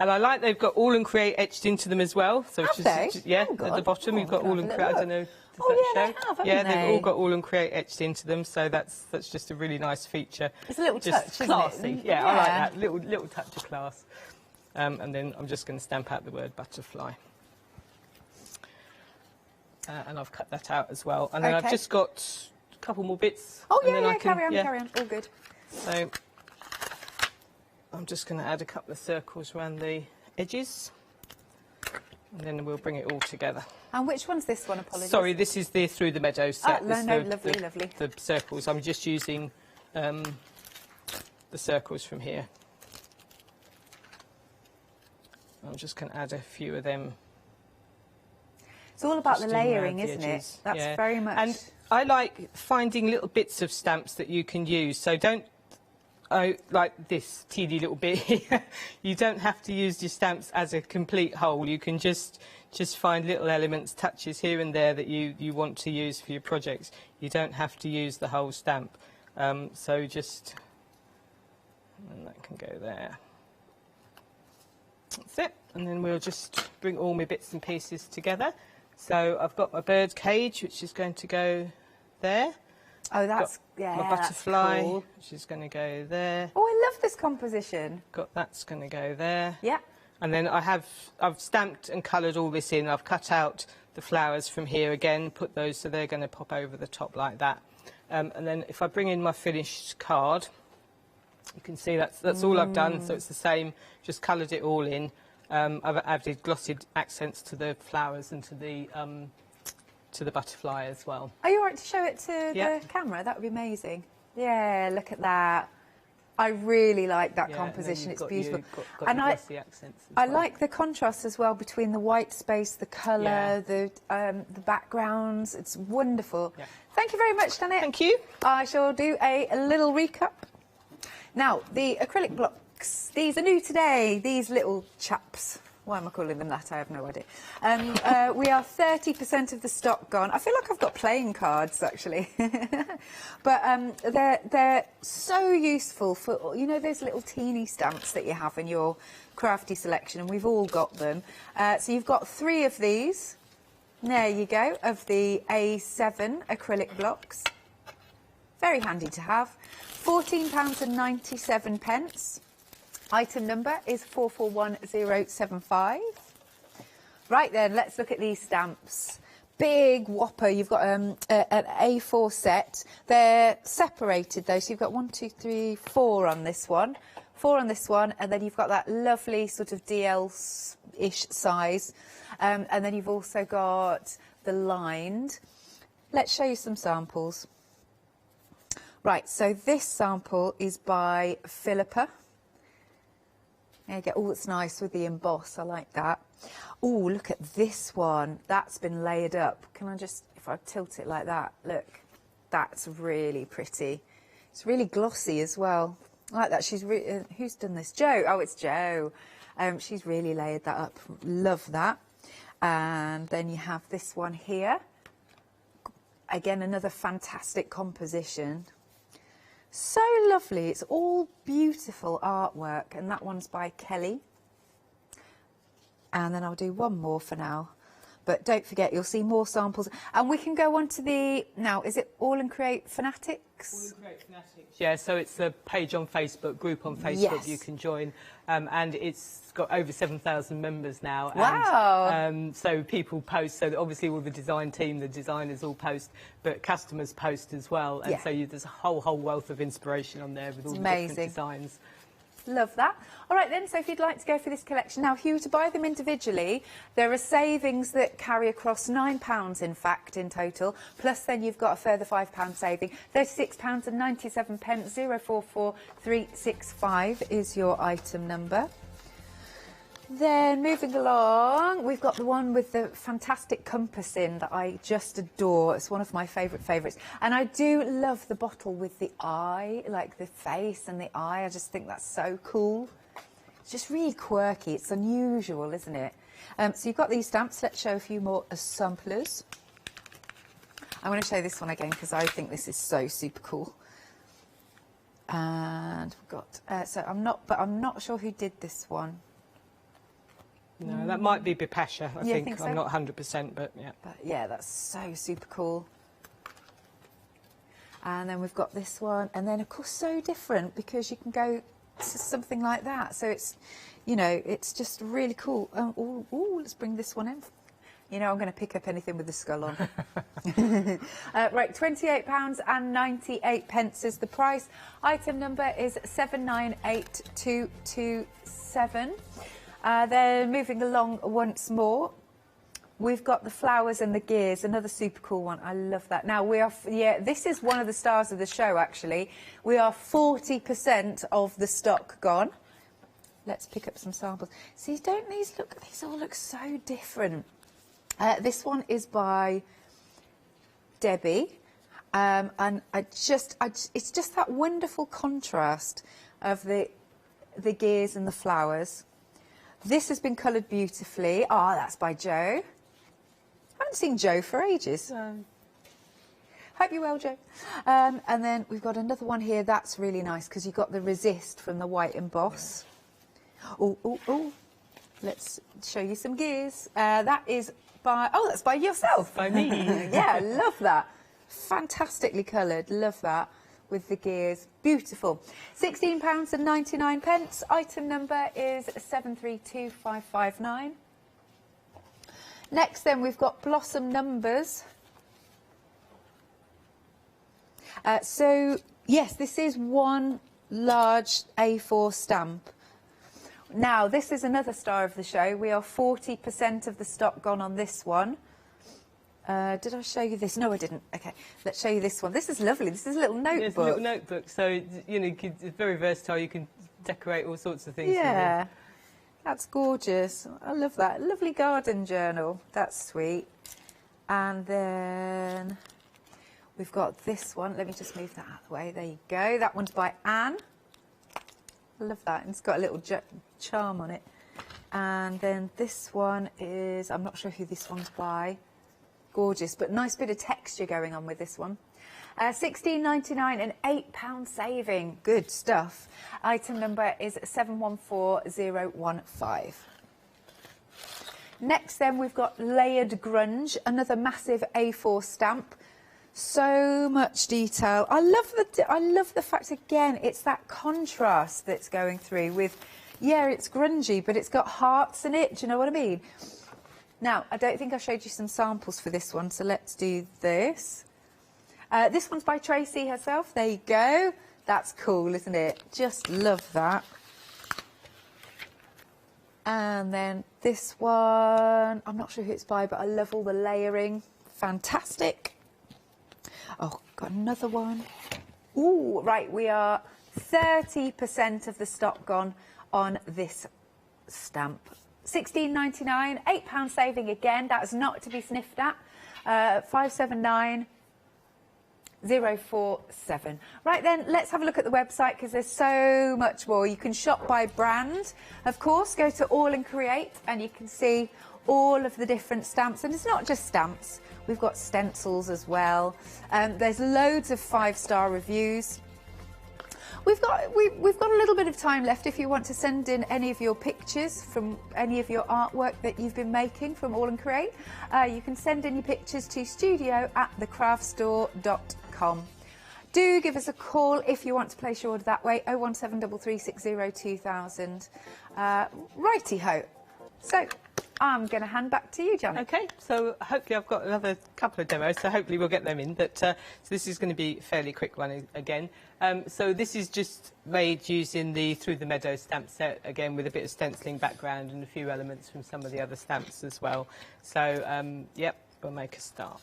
And I like they've got All and Create etched into them as well. So Have they? Yeah, oh, at the bottom you've got All and Create. I don't know. Oh yeah, they have, haven't yeah, they? they've all got All and Create etched into them. So that's just a really nice feature. It's a little just touch, classy. isn't it? Yeah, I like that little touch of class. And then I'm just going to stamp out the word butterfly. And I've cut that out as well. And then I've just got a couple more bits. Oh and then yeah, carry on, all good. So I'm just going to add a couple of circles around the edges, and then we'll bring it all together. And which one's this one? Apologies. Sorry, this is the Through the Meadow set. Lovely. The circles. I'm just using the circles from here. I'm just going to add a few of them. It's all about Just the doing layering, around the isn't it? edges. That's very much. And I like finding little bits of stamps that you can use. So like this teeny little bit here. You don't have to use your stamps as a complete whole. You can just find little elements, touches here and there that you want to use for your projects. You don't have to use the whole stamp. So just, and that can go there. That's it. And then we'll just bring all my bits and pieces together. So I've got my bird cage, which is going to go there. Oh, that's, yeah, my butterfly, that's cool. which is going to go there. Oh, I love this composition. Got that's going to go there. Yeah. And then I've stamped and coloured all this in. I've cut out the flowers from here again, put those so they're going to pop over the top like that. And then if I bring in my finished card, you can see that's all I've done. So it's the same, just coloured it all in. I've added glossed accents to the flowers and to the butterfly as well. Are you all right to show it to the camera? That would be amazing. Yeah, look at that. I really like that composition. It's beautiful. Got and glossy accents as I well. like the contrast as well between the white space, the colour, the backgrounds. It's wonderful. Yeah. Thank you very much, Janet. Thank you. I shall do a little recap. Now, the acrylic blocks. These are new today, these little chaps. Why am I calling them that? I have no idea. We are 30% of the stock gone. I feel like I've got playing cards, actually. But they're so useful for, you know, those little teeny stamps that you have in your crafty selection, and we've all got them. So you've got 3 of these. There you go, of the A7 acrylic blocks. Very handy to have. £14.97. Item number is 441075. Right then, let's look at these stamps. Big whopper. You've got an A4 set. They're separated though, so you've got 1, 2, 3, 4 on this one. 4 on this one, and then you've got that lovely sort of DL-ish size. And then you've also got the lined. Let's show you some samples. Right, so this sample is by Philippa. There you go. Oh, it's nice with the emboss. I like that. Oh, look at this one. That's been layered up. Can I just, if I tilt it like that, look, that's really pretty. It's really glossy as well. I like that. She's who's done this? Jo. Oh, it's Jo. She's really layered that up. Love that. And then you have this one here. Again, another fantastic composition. So lovely. It's all beautiful artwork, and that one's by Kelly. And then I'll do one more for now. But don't forget, you'll see more samples. And we can go on to the... Now, is it All and Create Fanatics? All and Create Fanatics. Yeah, so it's a page on Facebook, group on Facebook Yes. you can join. And it's got over 7,000 members now. Wow. And, so people post, so that obviously all the design team, the designers all post, but customers post as well. And so there's a whole wealth of inspiration on there with all the different designs. Love that. All right then, so if you'd like to go for this collection. Now, if you were to buy them individually, there are savings that carry across £9, in fact, in total. Plus then you've got a further £5 saving. £36.97. 044365 is your item number. Then moving along, we've got the one with the fantastic compass in that I just adore. It's one of my favourites. And I do love the bottle with the eye, like the face and the eye. I just think that's so cool. It's just really quirky. It's unusual, isn't it? So you've got these stamps. Let's show a few more as samplers. I'm going to show this one again because I think this is so super cool. And we've got, I'm not sure who did this one. No, that might be Bipasha, I think. So? I'm not 100%, but yeah. But yeah, that's so super cool. And then we've got this one. And then, of course, so different because you can go to something like that. So it's, you know, it's just really cool. Let's bring this one in. You know, I'm going to pick up anything with the skull on. Right, £28.98 is the price. Item number is 798227. Then moving along once more, we've got the flowers and the gears, another super cool one. I love that. Now, we are, this is one of the stars of the show, actually. We are 40% of the stock gone. Let's pick up some samples. See, don't these all look so different. This one is by Debbie, And it's just that wonderful contrast of the gears and the flowers. This has been coloured beautifully. Oh, that's by Joe. I haven't seen Joe for ages. Hope you're well, Joe. And then we've got another one here. That's really nice because you've got the resist from the white emboss. Oh. Let's show you some gears. That is by... Oh, that's by yourself. By me. Yeah, love that. Fantastically coloured. Love that with the gears. Beautiful. £16.99. Item number is 732559. Next then we've got Blossom Numbers. So, yes, this is one large A4 stamp. Now, this is another star of the show. We are 40% of the stock gone on this one. Did I show you this? No, I didn't. OK, let's show you this one. This is lovely. This is a little notebook. It's a little notebook, so, you know, it's very versatile. You can decorate all sorts of things. Yeah, that's gorgeous. I love that. Lovely garden journal. That's sweet. And then we've got this one. Let me just move that out of the way. There you go. That one's by Anne. I love that. And it's got a little charm on it. And then this one is, I'm not sure who this one's by. Gorgeous, but nice bit of texture going on with this one. £16.99 and £8 saving. Good stuff. Item number is 714015. Next then we've got Layered Grunge, another massive A4 stamp. So much detail. I love the fact, again, it's that contrast that's going through with, yeah, it's grungy, but it's got hearts in it. Do you know what I mean? Now, I don't think I showed you some samples for this one, so let's do this. This one's by Tracy herself. There you go. That's cool, isn't it? Just love that. And then this one, I'm not sure who it's by, but I love all the layering. Fantastic. Oh, got another one. Ooh, right, we are 30% of the stock gone on this stamp. £16.99, £8 saving again. That's not to be sniffed at. 579047. Right then, let's have a look at the website because there's so much more. You can shop by brand. Of course, go to All and Create and you can see all of the different stamps. And it's not just stamps. We've got stencils as well. There's loads of 5-star reviews. We've got a little bit of time left if you want to send in any of your pictures from any of your artwork that you've been making from All and Create. You can send in your pictures to studio@thecraftstore.com. Do give us a call if you want to place your order that way, 01733602000. Righty-ho. So I'm going to hand back to you, Janet. OK, so hopefully I've got another couple of demos, so hopefully we'll get them in. But so this is going to be a fairly quick one again. So this is just made using the Through the Meadows stamp set, again, with a bit of stenciling background and a few elements from some of the other stamps as well. So, yep, we'll make a start.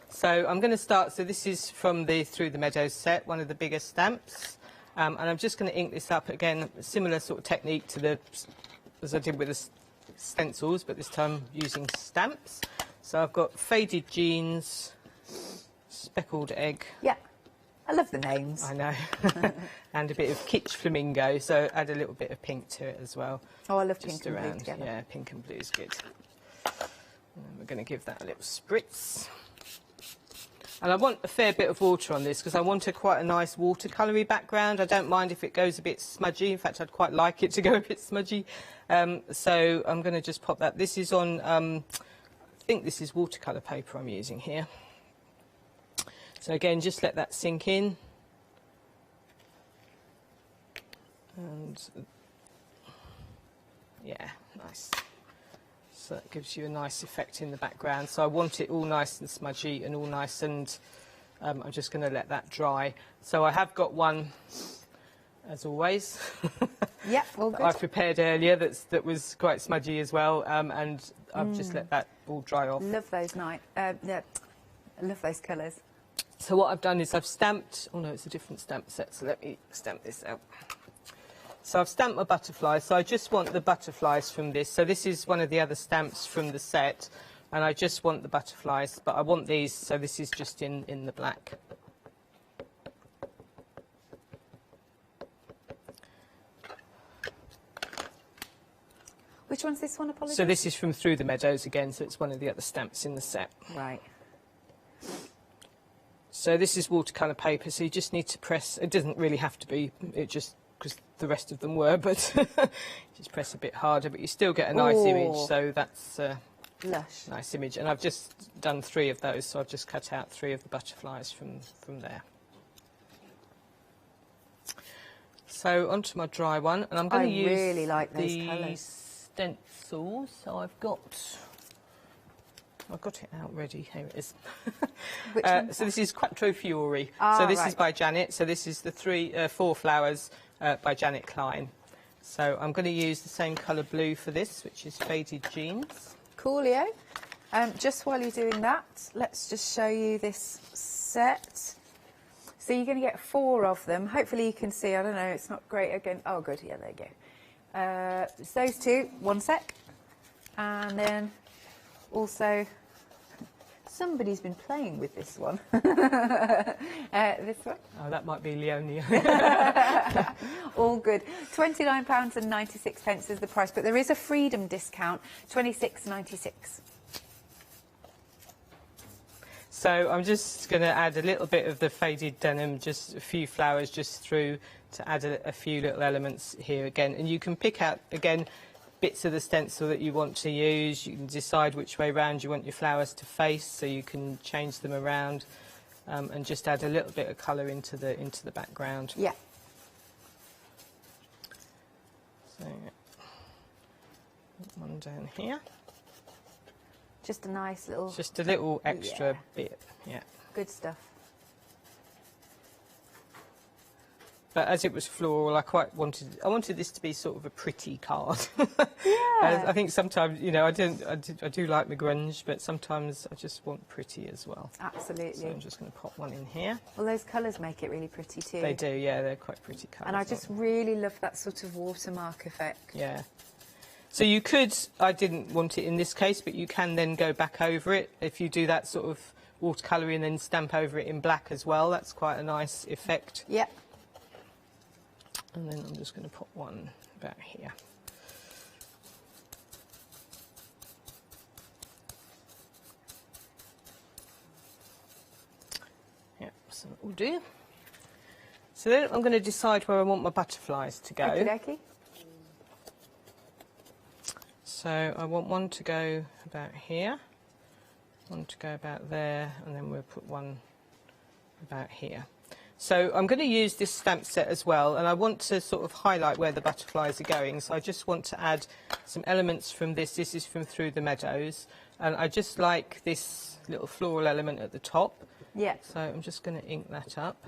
So I'm going to start, so this is from the Through the Meadows set, one of the bigger stamps. And I'm just going to ink this up, again, similar sort of technique to the, as I did with the stencils, but this time using stamps. So I've got Faded Jeans, Speckled Egg. Yeah, I love the names. I know. And a bit of Kitsch Flamingo, so add a little bit of pink to it as well. Oh, I love just pink and around. blue together. Yeah, pink and blue is good. And we're going to give that a little spritz. And I want a fair bit of water on this because I want quite a nice watercolour-y background. I don't mind if it goes a bit smudgy. In fact, I'd quite like it to go a bit smudgy. So I'm going to just pop that. This is on, I think this is watercolour paper I'm using here. So again, just let that sink in. And yeah, nice. So that gives you a nice effect in the background. So I want it all nice and smudgy and all nice, and I'm just going to let that dry. So I have got one, as always, Yep, all good. that I prepared earlier that was quite smudgy as well, and I've just let that all dry off. Love those yeah, I love those colours. So what I've done is I've stamped, oh no, it's a different stamp set, so let me stamp this out. So I've stamped my butterflies, so I just want the butterflies from this. So this is one of the other stamps from the set, and I just want the butterflies, but I want these, so this is just in the black. Which one's this one, apologies? So this is from Through the Meadows again, so it's one of the other stamps in the set. Right. So this is watercolour paper, so you just need to press, it doesn't really have to be, it just, because the rest of them were, but just press a bit harder, but you still get a nice image, so that's a lush. Nice image. And I've just done 3 of those, so I've just cut out 3 of the butterflies from there. So onto my dry one, and I'm going to use really like those the colours. stencils. So I've got it out ready. Here it is. So this is Quattro Fiori. So this is by Janet. So this is the 4 flowers by Janet Klein. So I'm going to use the same colour blue for this, which is Faded Jeans. Coolio. Just while you're doing that, let's just show you this set. So you're going to get 4 of them. Hopefully you can see. I don't know, it's not great again. Oh, good. Yeah, there you go. It's those 2, 1 sec. And then also, somebody's been playing with this one. This one. Oh, that might be Leonie. All good. £29.96 is the price, but there is a freedom discount, £26.96. So I'm just going to add a little bit of the faded denim, just a few flowers just through to add a few little elements here again. And you can pick out, again, bits of the stencil that you want to use. You can decide which way round you want your flowers to face, so you can change them around and just add a little bit of colour into the background. Yeah. So one down here. Just a nice little... Just a little extra bit, yeah. Good stuff. But as it was floral, I wanted this to be sort of a pretty card. Yeah. I think sometimes, you know, I do like my grunge, but sometimes I just want pretty as well. Absolutely. So I'm just going to pop one in here. Well, those colours make it really pretty too. They do, yeah, they're quite pretty colours. And I just really love that sort of watermark effect. Yeah. So you could, I didn't want it in this case, but you can then go back over it. If you do that sort of watercolour and then stamp over it in black as well, that's quite a nice effect. Yeah. And then I'm just going to put one about here. Yep, so that will do. So then I'm going to decide where I want my butterflies to go. Okie-dokie. So I want one to go about here, one to go about there, and then we'll put one about here. So I'm going to use this stamp set as well, and I want to sort of highlight where the butterflies are going. So I just want to add some elements from this. This is from Through the Meadows, and I just like this little floral element at the top. Yeah. So I'm just going to ink that up.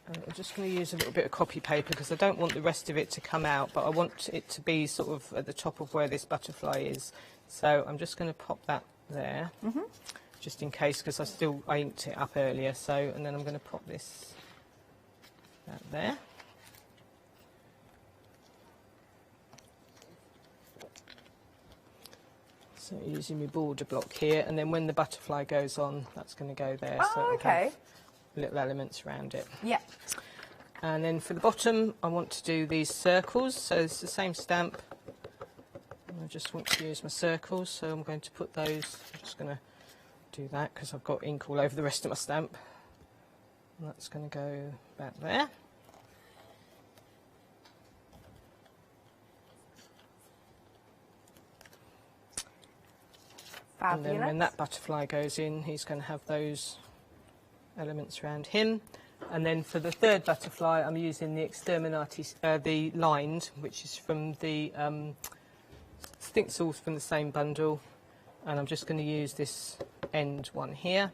And I'm just going to use a little bit of copy paper because I don't want the rest of it to come out, but I want it to be sort of at the top of where this butterfly is. So I'm just going to pop that there. Mm-hmm. Just in case, because I inked it up earlier. So, and then I'm going to pop this out there. So using my border block here, and then when the butterfly goes on, that's going to go there. Oh, so okay. Little elements around it. Yeah. And then for the bottom, I want to do these circles. So it's the same stamp. And I just want to use my circles, so I'm going to put those. I'm just going to do that because I've got ink all over the rest of my stamp. And that's going to go back there. Fabulous. And then when that butterfly goes in, he's going to have those elements around him. And then for the third butterfly, I'm using the Exterminati, the lined, which is from the stencils from the same bundle. And I'm just going to use this end one here.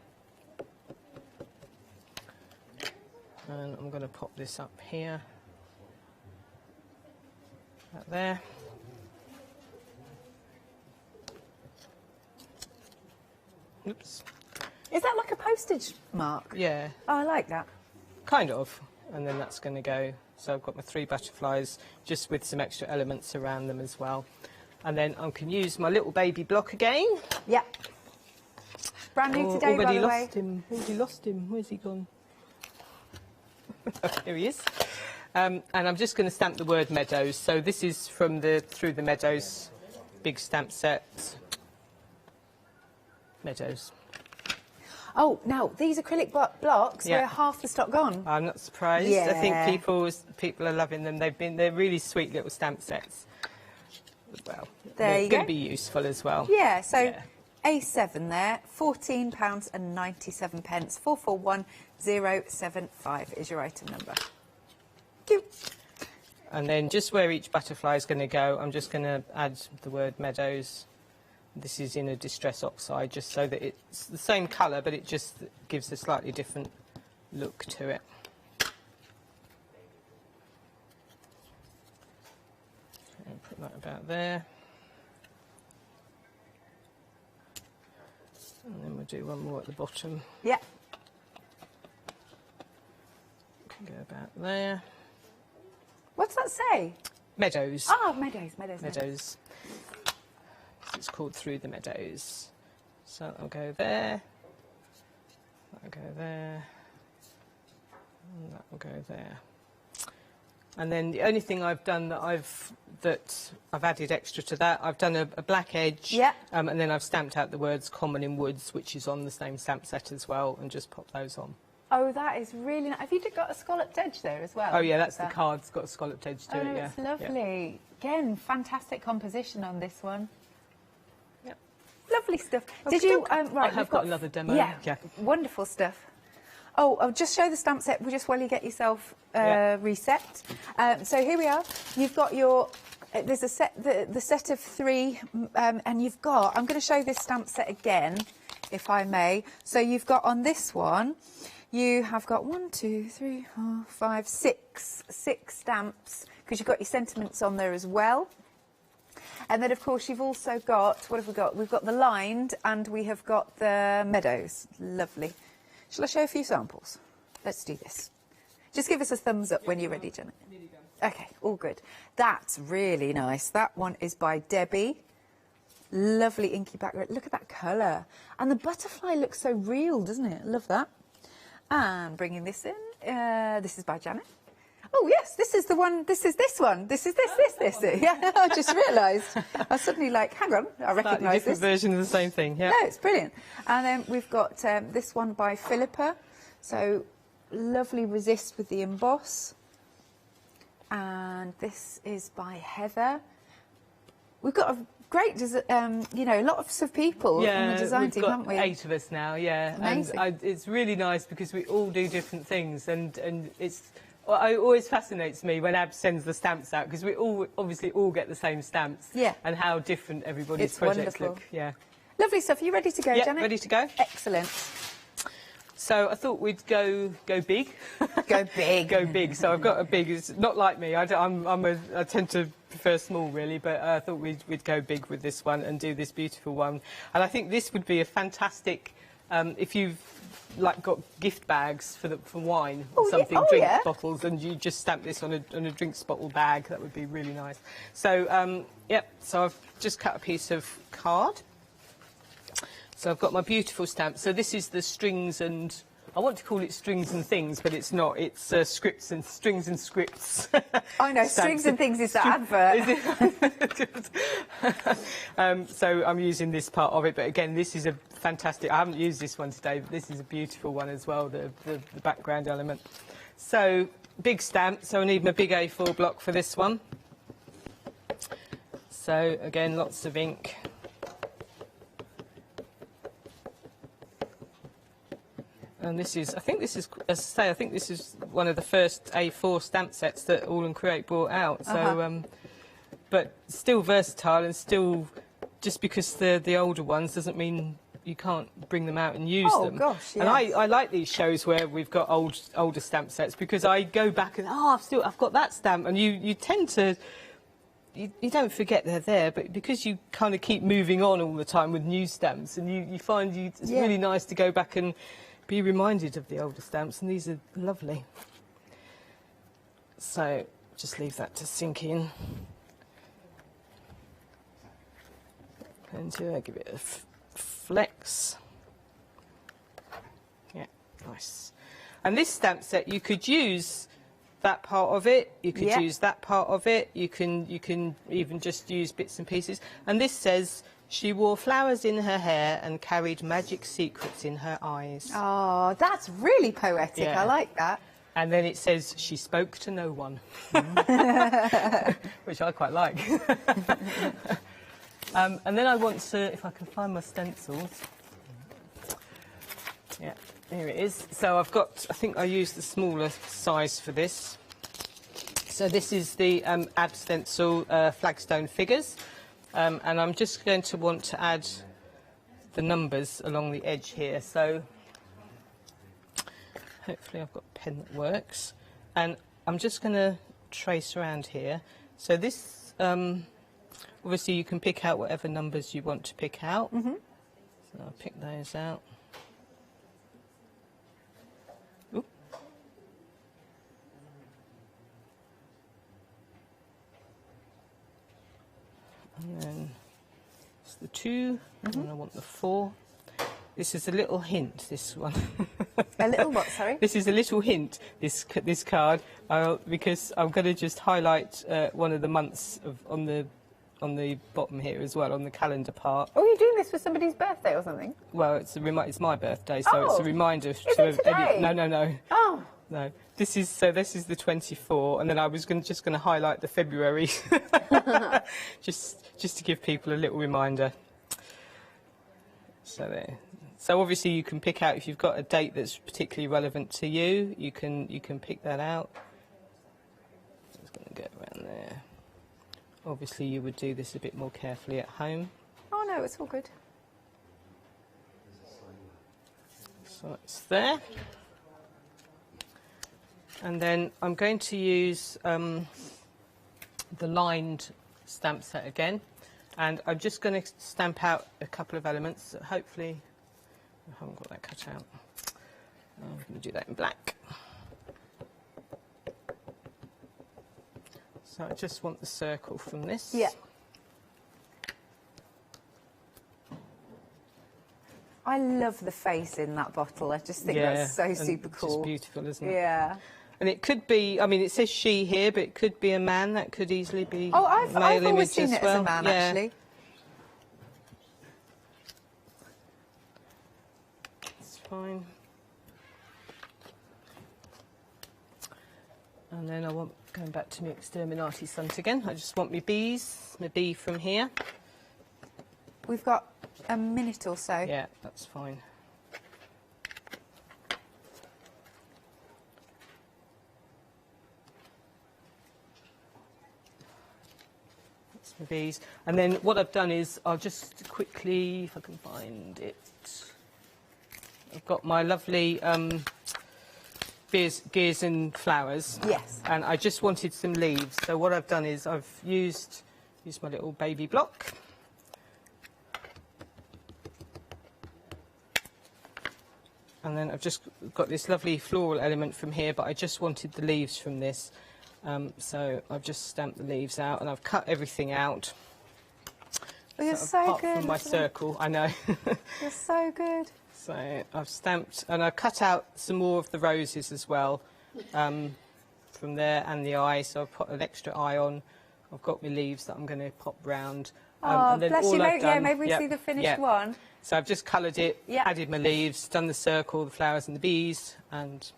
And I'm going to pop this up here. Right there. Oops. Is that like a postage mark? Yeah. Oh, I like that. Kind of. And then that's going to go. So I've got my 3 butterflies just with some extra elements around them as well. And then I can use my little baby block again. Yeah. Brand new today, by the way. Already lost him. Where's he gone? Here he is. And I'm just going to stamp the word Meadows. So this is from the Through the Meadows big stamp set. Meadows. Oh, now these acrylic blocks were half the stock gone. I'm not surprised. Yeah. I think people are loving them. They're really sweet little stamp sets. Well, they're going to be useful as well. Yeah, so A7 there, £14.97. 441075 is your item number. Cute. And then just where each butterfly is going to go, I'm just going to add the word Meadows. This is in a Distress Oxide, just so that it's the same colour, but it just gives a slightly different look to it. And put that about there. And then we'll do one more at the bottom. Yeah. Can go about there. What's that say? Meadows. Oh, Meadows. Meadows. It's called Through the Meadows. So I'll go there. That'll go there. And that will go there. And then the only thing I've done that I've added extra to that, I've done a black edge. Yeah. And then I've stamped out the words Common in Woods, which is on the same stamp set as well, and just pop those on. Oh, that is really nice. Have you got a scalloped edge there as well? Oh yeah, that's the card's got a scalloped edge to it. Yeah, it's lovely. Yeah. Again, fantastic composition on this one. Yep. Lovely stuff. Did you? Right, I've got another demo. Yeah, wonderful stuff. Oh, I'll just show the stamp set just while you get yourself reset. So here we are. You've got your. There's a set, the set of 3, and you've got. I'm going to show this stamp set again, if I may. So you've got on this one. You have got 1, 2, 3, 4, 5, 6 stamps, because you've got your sentiments on there as well. And then, of course, you've also got, what have we got? We've got the lined and we have got the meadows. Lovely. Shall I show a few samples? Let's do this. Just give us a thumbs up when you're ready, Janet. Okay, all good. That's really nice. That one is by Debbie. Lovely inky background. Look at that colour. And the butterfly looks so real, doesn't it? Love that. And bringing this in, this is by Janet. Oh, yes, this is the one, this is this one. This is this. Yeah, I just realised. I was suddenly like, hang on, I recognise this. Different version of the same thing, yeah. No, it's brilliant. And then we've got this one by Philippa. So, lovely resist with the emboss. And this is by Heather. We've got a great, you know, lots of people from the design team, haven't we? We've got 8 of us now, yeah. Amazing. And it's really nice because we all do different things, and it's. Well, it always fascinates me when Ab sends the stamps out, because we all obviously all get the same stamps. Yeah. And how different everybody's projects look. Yeah. Lovely stuff. Are you ready to go, Janet? Ready to go. Excellent. So I thought we'd go big. Go big. Go big. So I've got a big. It's not like me. I tend to prefer small, really, but I thought we'd go big with this one and do this beautiful one. And I think this would be a fantastic if you've got gift bags for wine or something, drink bottles, and you just stamp this on a drinks bottle bag. That would be really nice. So so I've just cut a piece of card. So I've got my beautiful stamp. So this is the strings and, I want to call it strings and things, but it's not. It's scripts and strings and scripts. Oh no, strings and things is the advert. So I'm using this part of it, but again, this is a fantastic. I haven't used this one today, but this is a beautiful one as well. The background element. So big stamp. So I need my big A4 block for this one. So again, lots of ink. And this is, I think this is, as I say, I think this is one of the first A4 stamp sets that All and Create brought out. So, but still versatile, and still, just because they're the older ones doesn't mean you can't bring them out and use them. Oh gosh, yes. And I like these shows where we've got older stamp sets, because I go back and I've got that stamp, and you tend to. You don't forget they're there, but because you kind of keep moving on all the time with new stamps, and you find it's really nice to go back and be reminded of the older stamps, and these are lovely. So just leave that to sink in. going to give it a flex. Yeah, nice. And this stamp set, you could use that part of it, you could use that part of it, you can even just use bits and pieces. And this says, she wore flowers in her hair and carried magic secrets in her eyes. Oh, that's really poetic. Yeah. I like that. And then it says, she spoke to no one, which I quite like. And then I want to, if I can find my stencils. Yeah, here it is. So I've got, I think I used the smaller size for this. So this is the Ad Stencil Flagstone figures. And I'm just going to want to add the numbers along the edge here. So hopefully I've got a pen that works. And I'm just going to trace around here. So this, obviously you can pick out whatever numbers you want to pick out. So I'll pick those out. Ooh. And then it's the 2, and I want the 4. This is a little hint, this one. A little what, sorry? This is a little hint, this card, because I'm going to just highlight one of the months on the bottom here as well, on the calendar part. Oh, you're doing this for somebody's birthday or something? Well, it's my birthday, so it's a reminder. Is it today? No. Oh. No. This is the 24, and then I was just going to highlight the February, just to give people a little reminder. So there. So obviously you can pick out, if you've got a date that's particularly relevant to you, you can pick that out. Just going to go around there. Obviously you would do this a bit more carefully at home. Oh no, it's all good. So it's there. And then I'm going to use the lined stamp set again. And I'm just going to stamp out a couple of elements that hopefully, I haven't got that cut out. I'm going to do that in black. So I just want the circle from this. Yeah. I love the face in that bottle. I just think that's so super cool. It's beautiful, isn't it? Yeah. And it could be, I mean, it says she here, but it could be a man. That could easily be Oh, I've always seen it well. as a man, actually. It's fine. And then I want, going back to my Exterminati Sunt again, I just want my bees, my bee from here. We've got a minute or so. Yeah, that's fine. That's my bees. And then what I've done is, I'll just quickly, if I can find it, I've got my lovely gears and flowers. Yes. And I just wanted some leaves. So what I've done is I've used my little baby block. And then I've just got this lovely floral element from here, but I just wanted the leaves from this. So I've just stamped the leaves out, and I've cut everything out. Oh, you're so apart good. from my circle, I know. You're so good. So I've stamped, and I've cut out some more of the roses as well, from there, and the eye. So I've put an extra eye on. I've got my leaves that I'm going to pop round. Oh, and then bless all you. I've done, Maybe we see the finished one. So I've just coloured it, added my leaves, done the circle, the flowers and the bees, and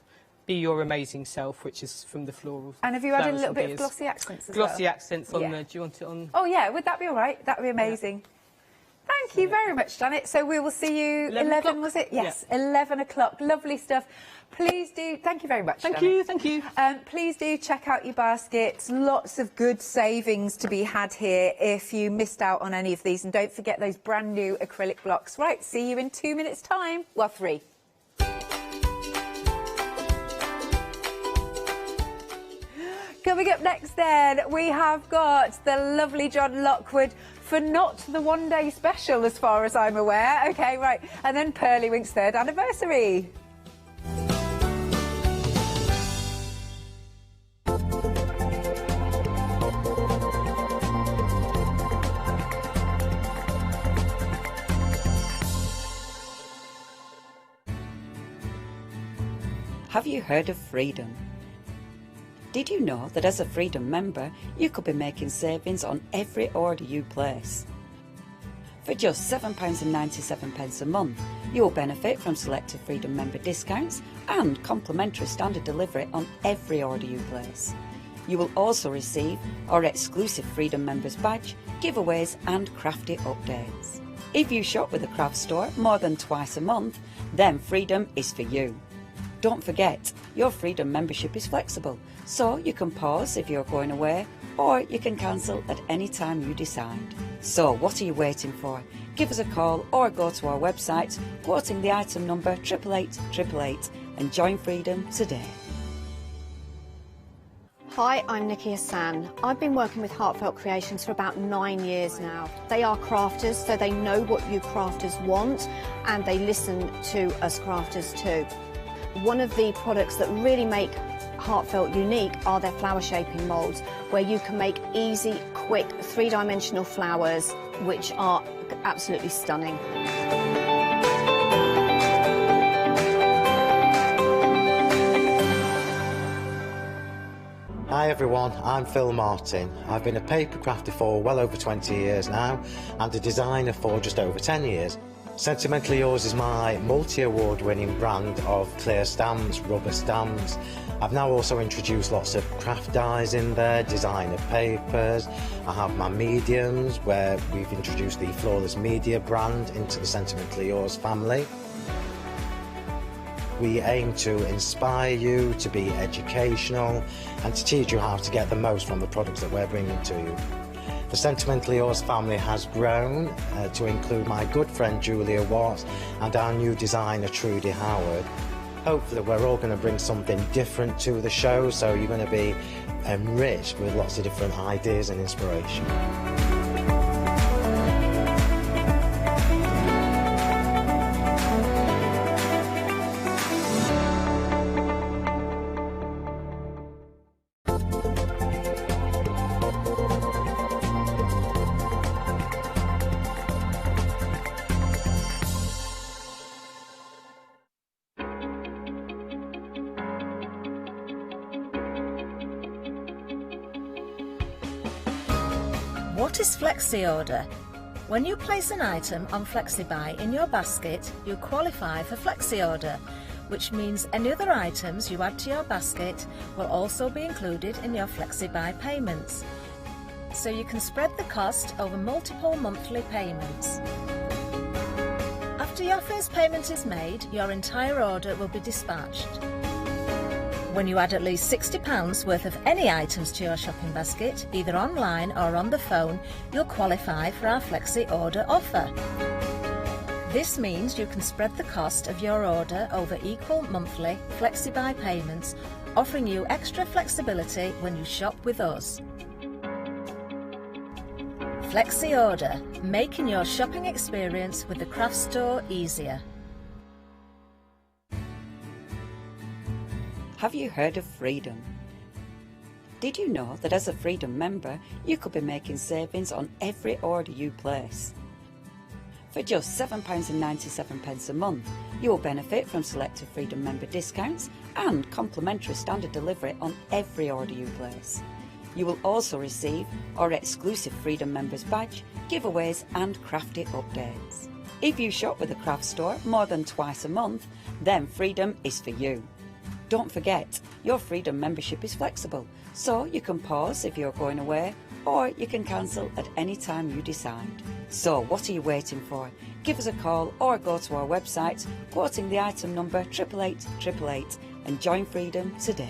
Be Your Amazing Self, which is from the floral. And have you added a little bit of glossy accents as well? Glossy accents on there. Do you want it on? Oh, yeah. Would that be all right? That would be amazing. Thank you very much, Janet. So we will see you 11, was it? Yes, 11 o'clock. Lovely stuff. Please do. Thank you very much, Janet. Thank you. Please do check out your baskets. Lots of good savings to be had here if you missed out on any of these. And don't forget those brand new acrylic blocks. Right, see you in 2 minutes' time. Well, 3. Coming up next then, we have got the lovely John Lockwood for not the one-day special as far as I'm aware. OK, right. And then Pearly Wink's 3rd anniversary. Have you heard of Freedom? Did you know that as a Freedom member, you could be making savings on every order you place? For just £7.97 a month, you'll benefit from selected Freedom member discounts and complimentary standard delivery on every order you place. You will also receive our exclusive Freedom Members badge, giveaways and crafty updates. If you shop with the craft store more than twice a month, then Freedom is for you. Don't forget, your Freedom membership is flexible, so you can pause if you're going away, or you can cancel at any time you decide. So what are you waiting for? Give us a call or go to our website, quoting the item number 88888 and join Freedom today. Hi, I'm Nikki Hassan. I've been working with Heartfelt Creations for about 9 years now. They are crafters, so they know what you crafters want, and they listen to us crafters too. One of the products that really make Heartfelt unique are their flower shaping moulds, where you can make easy, quick, three-dimensional flowers, which are absolutely stunning. Hi everyone, I'm Phil Martin. I've been a paper crafter for well over 20 years now and a designer for just over 10 years. Sentimentally Yours is my multi-award winning brand of clear stamps, rubber stamps. I've now also introduced lots of craft dyes in there, designer papers. I have my mediums where we've introduced the Flawless Media brand into the Sentimentally Yours family. We aim to inspire you, to be educational and to teach you how to get the most from the products that we're bringing to you. The Sentimentally Yours family has grown to include my good friend Julia Watt and our new designer Trudy Howard. Hopefully we're all going to bring something different to the show, so you're going to be enriched with lots of different ideas and inspiration. What is Flexi Order? When you place an item on FlexiBuy in your basket, you qualify for Flexi Order, which means any other items you add to your basket will also be included in your FlexiBuy payments. So you can spread the cost over multiple monthly payments. After your first payment is made, your entire order will be dispatched. When you add at least £60 worth of any items to your shopping basket, either online or on the phone, you'll qualify for our Flexi Order offer. This means you can spread the cost of your order over equal monthly FlexiBuy payments, offering you extra flexibility when you shop with us. Flexi Order, making your shopping experience with the craft store easier. Have you heard of Freedom? Did you know that as a Freedom member, you could be making savings on every order you place? For just £7.97 a month, you'll benefit from selected Freedom member discounts and complimentary standard delivery on every order you place. You will also receive our exclusive Freedom Members badge, giveaways and crafty updates. If you shop with the craft store more than twice a month, then Freedom is for you. Don't forget, your Freedom membership is flexible, so you can pause if you're going away, or you can cancel at any time you decide. So what are you waiting for? Give us a call or go to our website, quoting the item number 88888 and join Freedom today.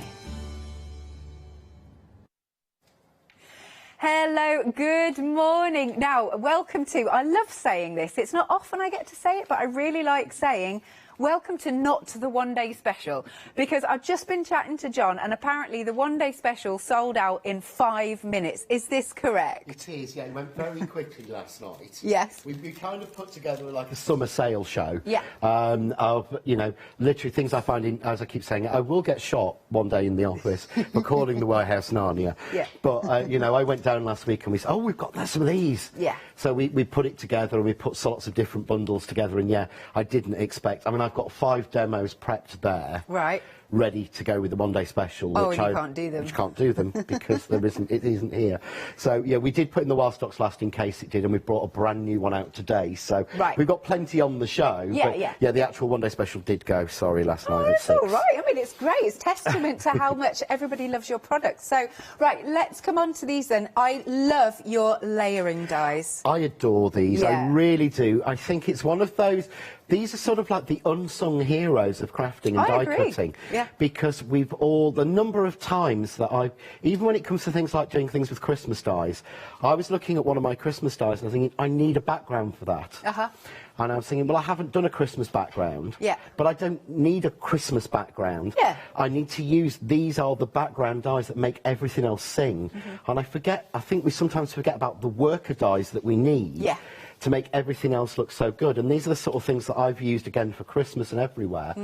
Hello, good morning. Now, welcome to, I love saying this, it's not often I get to say it, but I really like saying, welcome to Not the One Day Special, because I've just been chatting to John and apparently the one day special sold out in 5 minutes. Is this correct? It is, yeah. It went very quickly last night. Yes. We kind of put together like a summer sale show. Yeah. Of, you know, literally things I find, in, as I keep saying, I will get shot one day in the office for calling the White House Narnia. Yeah. But, you know, I went down last week and we said, oh, we've got some of these. Yeah. So we put it together and we put lots of different bundles together and, yeah, I didn't expect, I mean, I've got 5 demos prepped there. Right. ready to go with the one day special. Oh, which and you can't do them. Which can't do them because it isn't here. So yeah, we did put in the while stocks last in case it did, and we brought a brand new one out today. So we've got plenty on the show. Yeah, the actual one day special did go. Sorry, last night. It's all right. I mean, it's great. It's testament to how much everybody loves your product. So right, let's come on to these then. I love your layering dies. I adore these. I really do. I think it's one of those. These are sort of like the unsung heroes of crafting and die cutting. Yeah. Because the number of times that even when it comes to things like doing things with Christmas dies, I was looking at one of my Christmas dies and I was thinking, I need a background for that. And I was thinking, well, I haven't done a Christmas background. But I don't need a Christmas background. I need to use, these are the background dies that make everything else sing. And I think we sometimes forget about the worker dies that we need. To make everything else look so good. And these are the sort of things that I've used again for Christmas and everywhere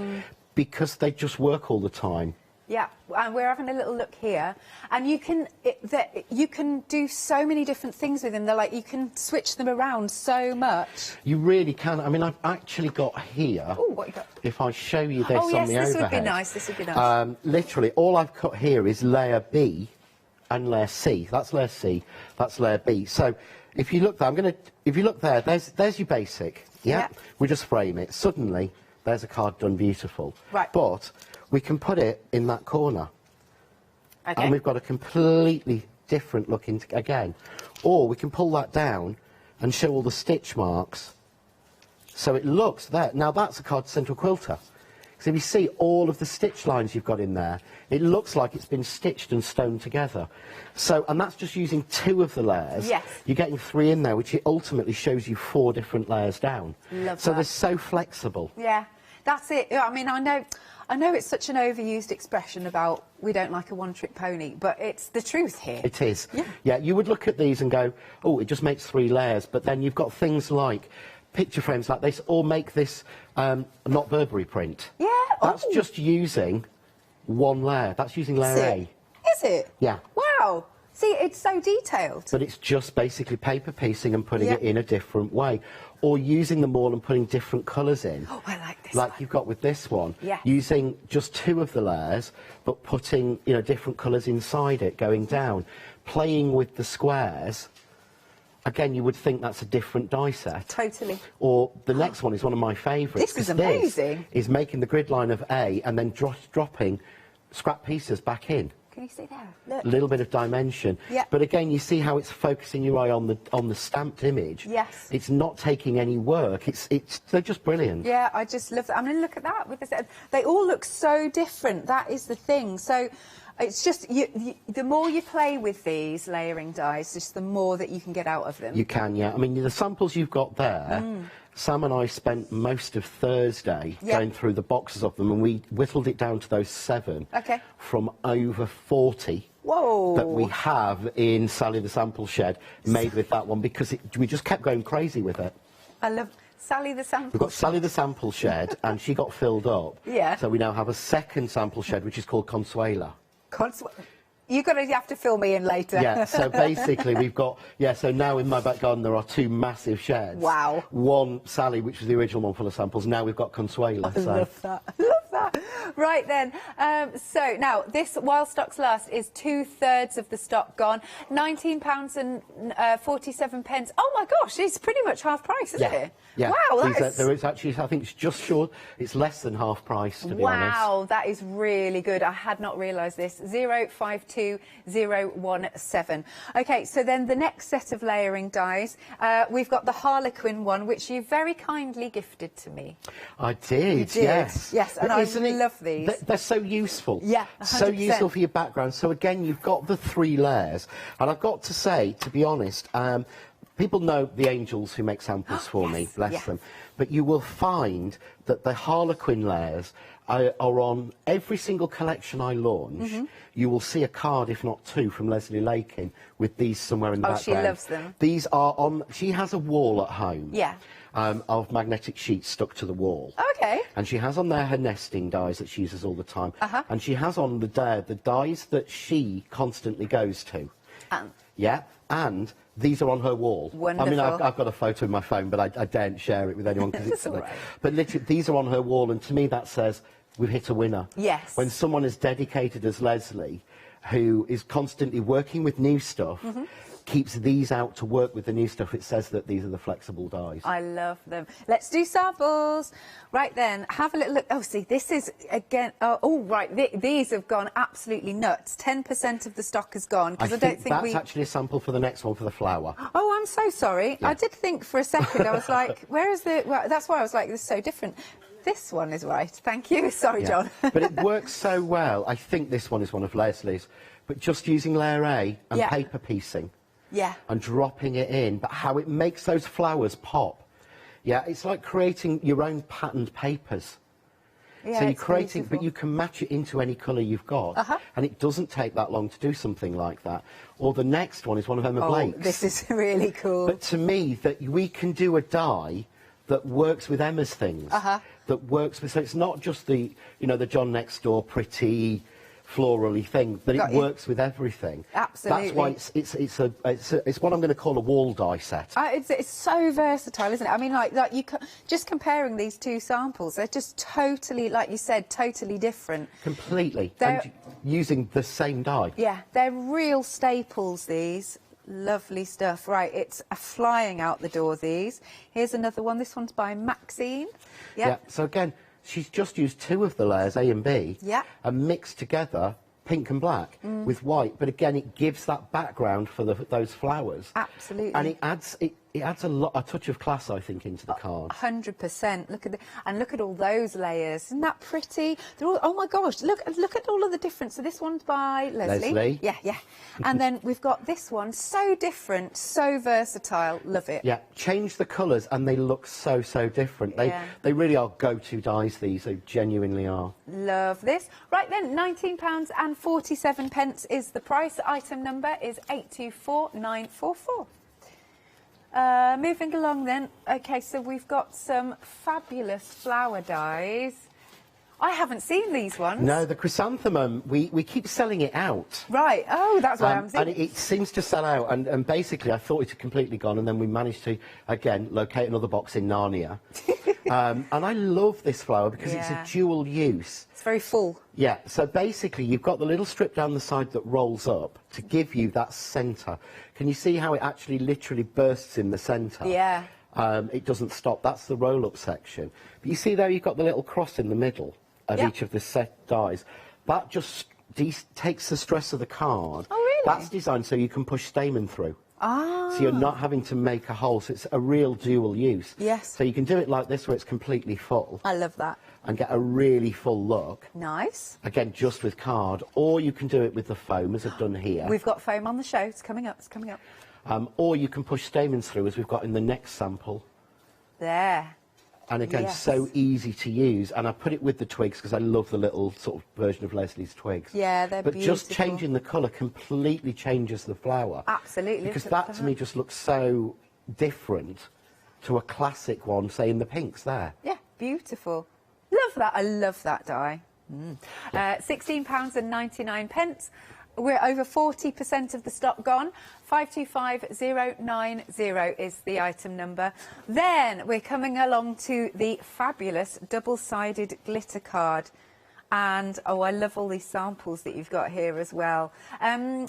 because they just work all the time. Yeah, and we're having a little look here, and you can do so many different things with them. They're like, you can switch them around so much. You really can. I mean, I've actually got here. Oh, what you got? If I show you this on the overhead. this would be nice. This would be nice. Literally, all I've cut here is layer B and layer C. That's layer C. That's layer B. So. If you look there, if you look there, there's your basic. Yeah. We just frame it. Suddenly, there's a card done beautiful. Right. But we can put it in that corner. Okay. And we've got a completely different look again. Or we can pull that down and show all the stitch marks. So it looks there. Now that's a card central quilter. So if you see all of the stitch lines you've got in there, it looks like it's been stitched and sewn together. So, and that's just using 2 of the layers. Yes. You're getting 3 in there, which it ultimately shows you 4 different layers down. Love so that. They're so flexible. Yeah, that's it. I mean, I know it's such an overused expression about we don't like a one-trick pony, but it's the truth here. It is. Yeah, you would look at these and go, oh, it just makes 3 layers, but then you've got things like picture frames like this, or make this not Burberry print. Yeah. That's just using 1 layer. That's using layer A. Is it? Yeah. Wow. See, it's so detailed. But it's just basically paper piecing and putting it in a different way. Or using them all and putting different colours in. Oh, I like this Like you've got with this one. Yeah. Using just 2 of the layers, but putting, different colours inside it, going down. Playing with the squares. Again, you would think that's a different die set. Totally. Or the next one is one of my favourites. This is amazing. This is making the grid line of A and then dropping scrap pieces back in. Can you see there? Look. A little bit of dimension. Yeah. But again, you see how it's focusing your eye on the stamped image. Yes. It's not taking any work. They're just brilliant. Yeah, I just love that. I mean, look at that. With this, they all look so different. That is the thing. So. It's just, the more you play with these layering dies, just the more that you can get out of them. You can, yeah. I mean, the samples you've got there, Sam and I spent most of Thursday going through the boxes of them, and we whittled it down to those 7 from over 40 that we have in Sally the Sample Shed made with that one, because we just kept going crazy with it. I love Sally the Sample We've got Sally the Sample Shed, and she got filled up. Yeah. So we now have a second sample shed, which is called Consuela. You have to fill me in later. Yeah, so basically we've got, so now in my back garden there are 2 massive sheds. Wow. One, Sally, which was the original one full of samples, now we've got Consuela. I love that. I love that. Right then, so now this while stocks last is 2/3 of the stock gone, £19.47. Oh my gosh, it's pretty much half price, isn't it? Yeah. Wow, there is actually, I think it's just short, it's less than half price, to be honest. Wow, that is really good. I had not realised this. 052017. Okay, so then the next set of layering dies, we've got the Harlequin one, which you very kindly gifted to me. I did, you did. Yes. Yes, and I love these. They're so useful. Yeah, 100%. So useful for your background. So again, you've got the 3 layers. And I've got to say, to be honest, people know the angels who make samples for me, bless them. But you will find that the Harlequin layers are on every single collection I launch. You will see a card, if not 2, from Leslie Lakin with these somewhere in the background. Oh, she loves them. These are on... She has a wall at home. Yeah. Of magnetic sheets stuck to the wall. Okay. And she has on there her nesting dies that she uses all the time. And she has on the dies that she constantly goes to. Yeah, and these are on her wall. Wonderful. I mean, I've got a photo in my phone, but I daren't share it with anyone because it's all right. But literally, these are on her wall, and to me that says, we've hit a winner. Yes. When someone as dedicated as Leslie, who is constantly working with new stuff, keeps these out to work with the new stuff, it says that these are the flexible dies. I love them. Let's do samples. Right then, have a little look. Oh, see, this is, again, oh, right, these have gone absolutely nuts. 10% of the stock has gone, because I don't think that's actually a sample for the next one, for the flower. Oh, I'm so sorry. Yeah. I did think for a second, I was like, where is the... Well, that's why I was like, this is so different. This one is right. Thank you. Sorry, John. But it works so well. I think this one is one of Leslie's. But just using layer A and paper piecing. Yeah. And dropping it in, but how it makes those flowers pop. Yeah, it's like creating your own patterned papers. Yeah, so you're it's creating, beautiful. but you can match it into any colour you've got, and it doesn't take that long to do something like that. Or the next one is one of Emma Blake's. This is really cool. But to me, that we can do a die that works with Emma's things, that works with, so it's not just the, you know, the John next door pretty floral-y thing, but it works with everything. Absolutely. That's why it's what I'm going to call a wall die set. It's so versatile, isn't it? I mean, like just comparing these two samples, they're just totally, like you said, totally different. Completely. And using the same die. Yeah, they're real staples, these. Lovely stuff. Right, it's flying out the door, these. Here's another one. This one's by Maxine. Yeah, so again, she's just used two of the layers, A and B, and mixed together pink and black with white. But again, it gives that background for those flowers. Absolutely. And it adds a touch of class, I think, into the card. 100%. Look at all those layers. Isn't that pretty? They're all, oh my gosh! Look at all of the difference. So this one's by Leslie. Yeah. And then we've got this one. So different, so versatile. Love it. Yeah. Change the colours, and they look so different. They really are go-to dyes. These, they genuinely are. Love this. Right then, £19.47 is the price. Item number is 824944. Moving along then. Okay, so we've got some fabulous flower dies. I haven't seen these ones. No, the chrysanthemum, we keep selling it out. Right. Oh, that's why I'm seeing and it seems to sell out, and basically I thought it had completely gone, and then we managed to, again, locate another box in Narnia. And I love this flower because it's a dual use. It's very full. Yeah, so basically you've got the little strip down the side that rolls up to give you that centre. Can you see how it actually literally bursts in the centre? Yeah. It doesn't stop. That's the roll-up section. But you see there you've got the little cross in the middle of each of the set dies. That just takes the stress of the card. Oh, really? That's designed so you can push stamen through. Ah. So you're not having to make a hole, so it's a real dual use. Yes. So you can do it like this where it's completely full. I love that. And get a really full look. Nice. Again, just with card, or you can do it with the foam, as I've done here. We've got foam on the show. It's coming up. It's coming up. Or you can push stamens through, as we've got in the next sample. There. And again, so easy to use. And I put it with the twigs because I love the little sort of version of Leslie's twigs. Yeah, they're beautiful. But just changing the colour completely changes the flower. Absolutely. Because that, to me, just looks so different to a classic one, say, in the pinks there. Yeah, beautiful. Love that. I love that die. £16.99. We're over 40% of the stock gone. 525090 is the item number. Then we're coming along to the fabulous double-sided glitter card. And, oh, I love all these samples that you've got here as well.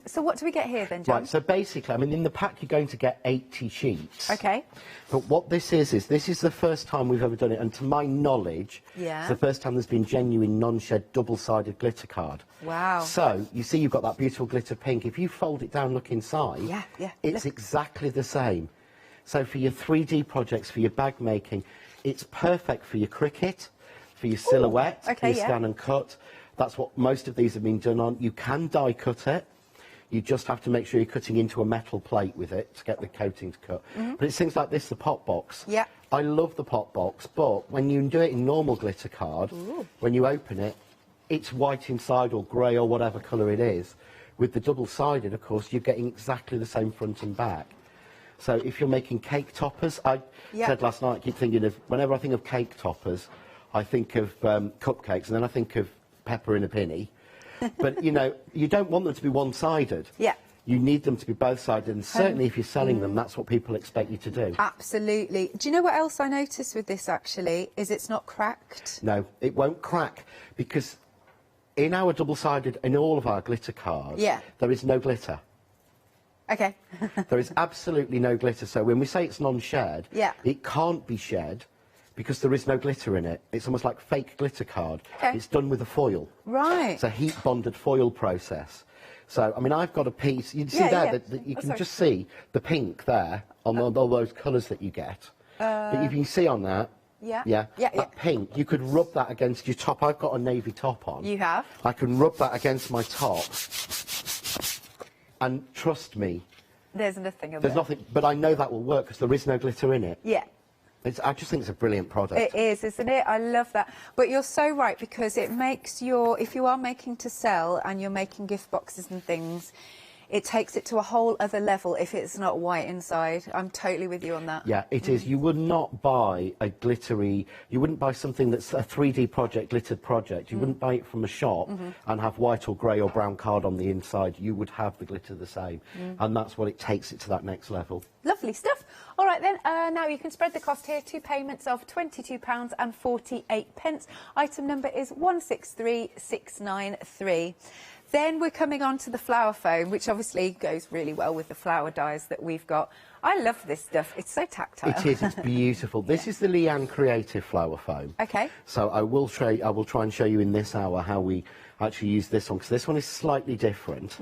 So what do we get here then, John? Right, so basically, I mean, in the pack you're going to get 80 sheets. OK. But what this is the first time we've ever done it, and to my knowledge, it's the first time there's been genuine non-shed double-sided glitter card. Wow. So, you see you've got that beautiful glitter pink. If you fold it down, look inside, it's exactly the same. So for your 3D projects, for your bag making, it's perfect for your cricket, for your silhouette, for your scan and cut. That's what most of these have been done on. You can die cut it. You just have to make sure you're cutting into a metal plate with it to get the coatings cut. But it's things like this, the pot box. Yeah. I love the pot box, but when you do it in normal glitter card, when you open it, it's white inside or grey or whatever colour it is. With the double-sided, of course, you're getting exactly the same front and back. So if you're making cake toppers, I said last night, I keep thinking of, whenever I think of cake toppers, I think of cupcakes, and then I think of pepper in a penny. But, you know, you don't want them to be one-sided. Yeah. You need them to be both-sided, and certainly if you're selling them, that's what people expect you to do. Absolutely. Do you know what else I noticed with this, actually, is it's not cracked? No, it won't crack, because in our double-sided, in all of our glitter cards, there is no glitter. Okay. There is absolutely no glitter, so when we say it's non-shed, it can't be shed, because there is no glitter in it. It's almost like fake glitter card. Okay. It's done with a foil. Right. It's a heat-bonded foil process. So, I mean, I've got a piece, you see that you can just see the pink there on all those colours that you get. But you can see on that, that pink, you could rub that against your top. I've got a navy top on. You have? I can rub that against my top, and trust me, there's nothing in there's nothing, but I know that will work because there is no glitter in it. Yeah. I just think it's a brilliant product. It is, isn't it? I love that. But you're so right, because it makes if you are making to sell and you're making gift boxes and things, it takes it to a whole other level if it's not white inside. I'm totally with you on that. Yeah, it is. You would not buy a glittery, you wouldn't buy something that's a 3D project, glittered project. You wouldn't buy it from a shop and have white or grey or brown card on the inside. You would have the glitter the same. And that's what it takes it to that next level. Lovely stuff. All right then, now you can spread the cost here. 2 payments of £22.48. Item number is 163693. Then we're coming on to the flower foam, which obviously goes really well with the flower dies that we've got. I love this stuff. It's so tactile. It is. It's beautiful. This is the Leanne Creative Flower Foam. Okay. So I will try and show you in this hour how we actually use this one, because this one is slightly different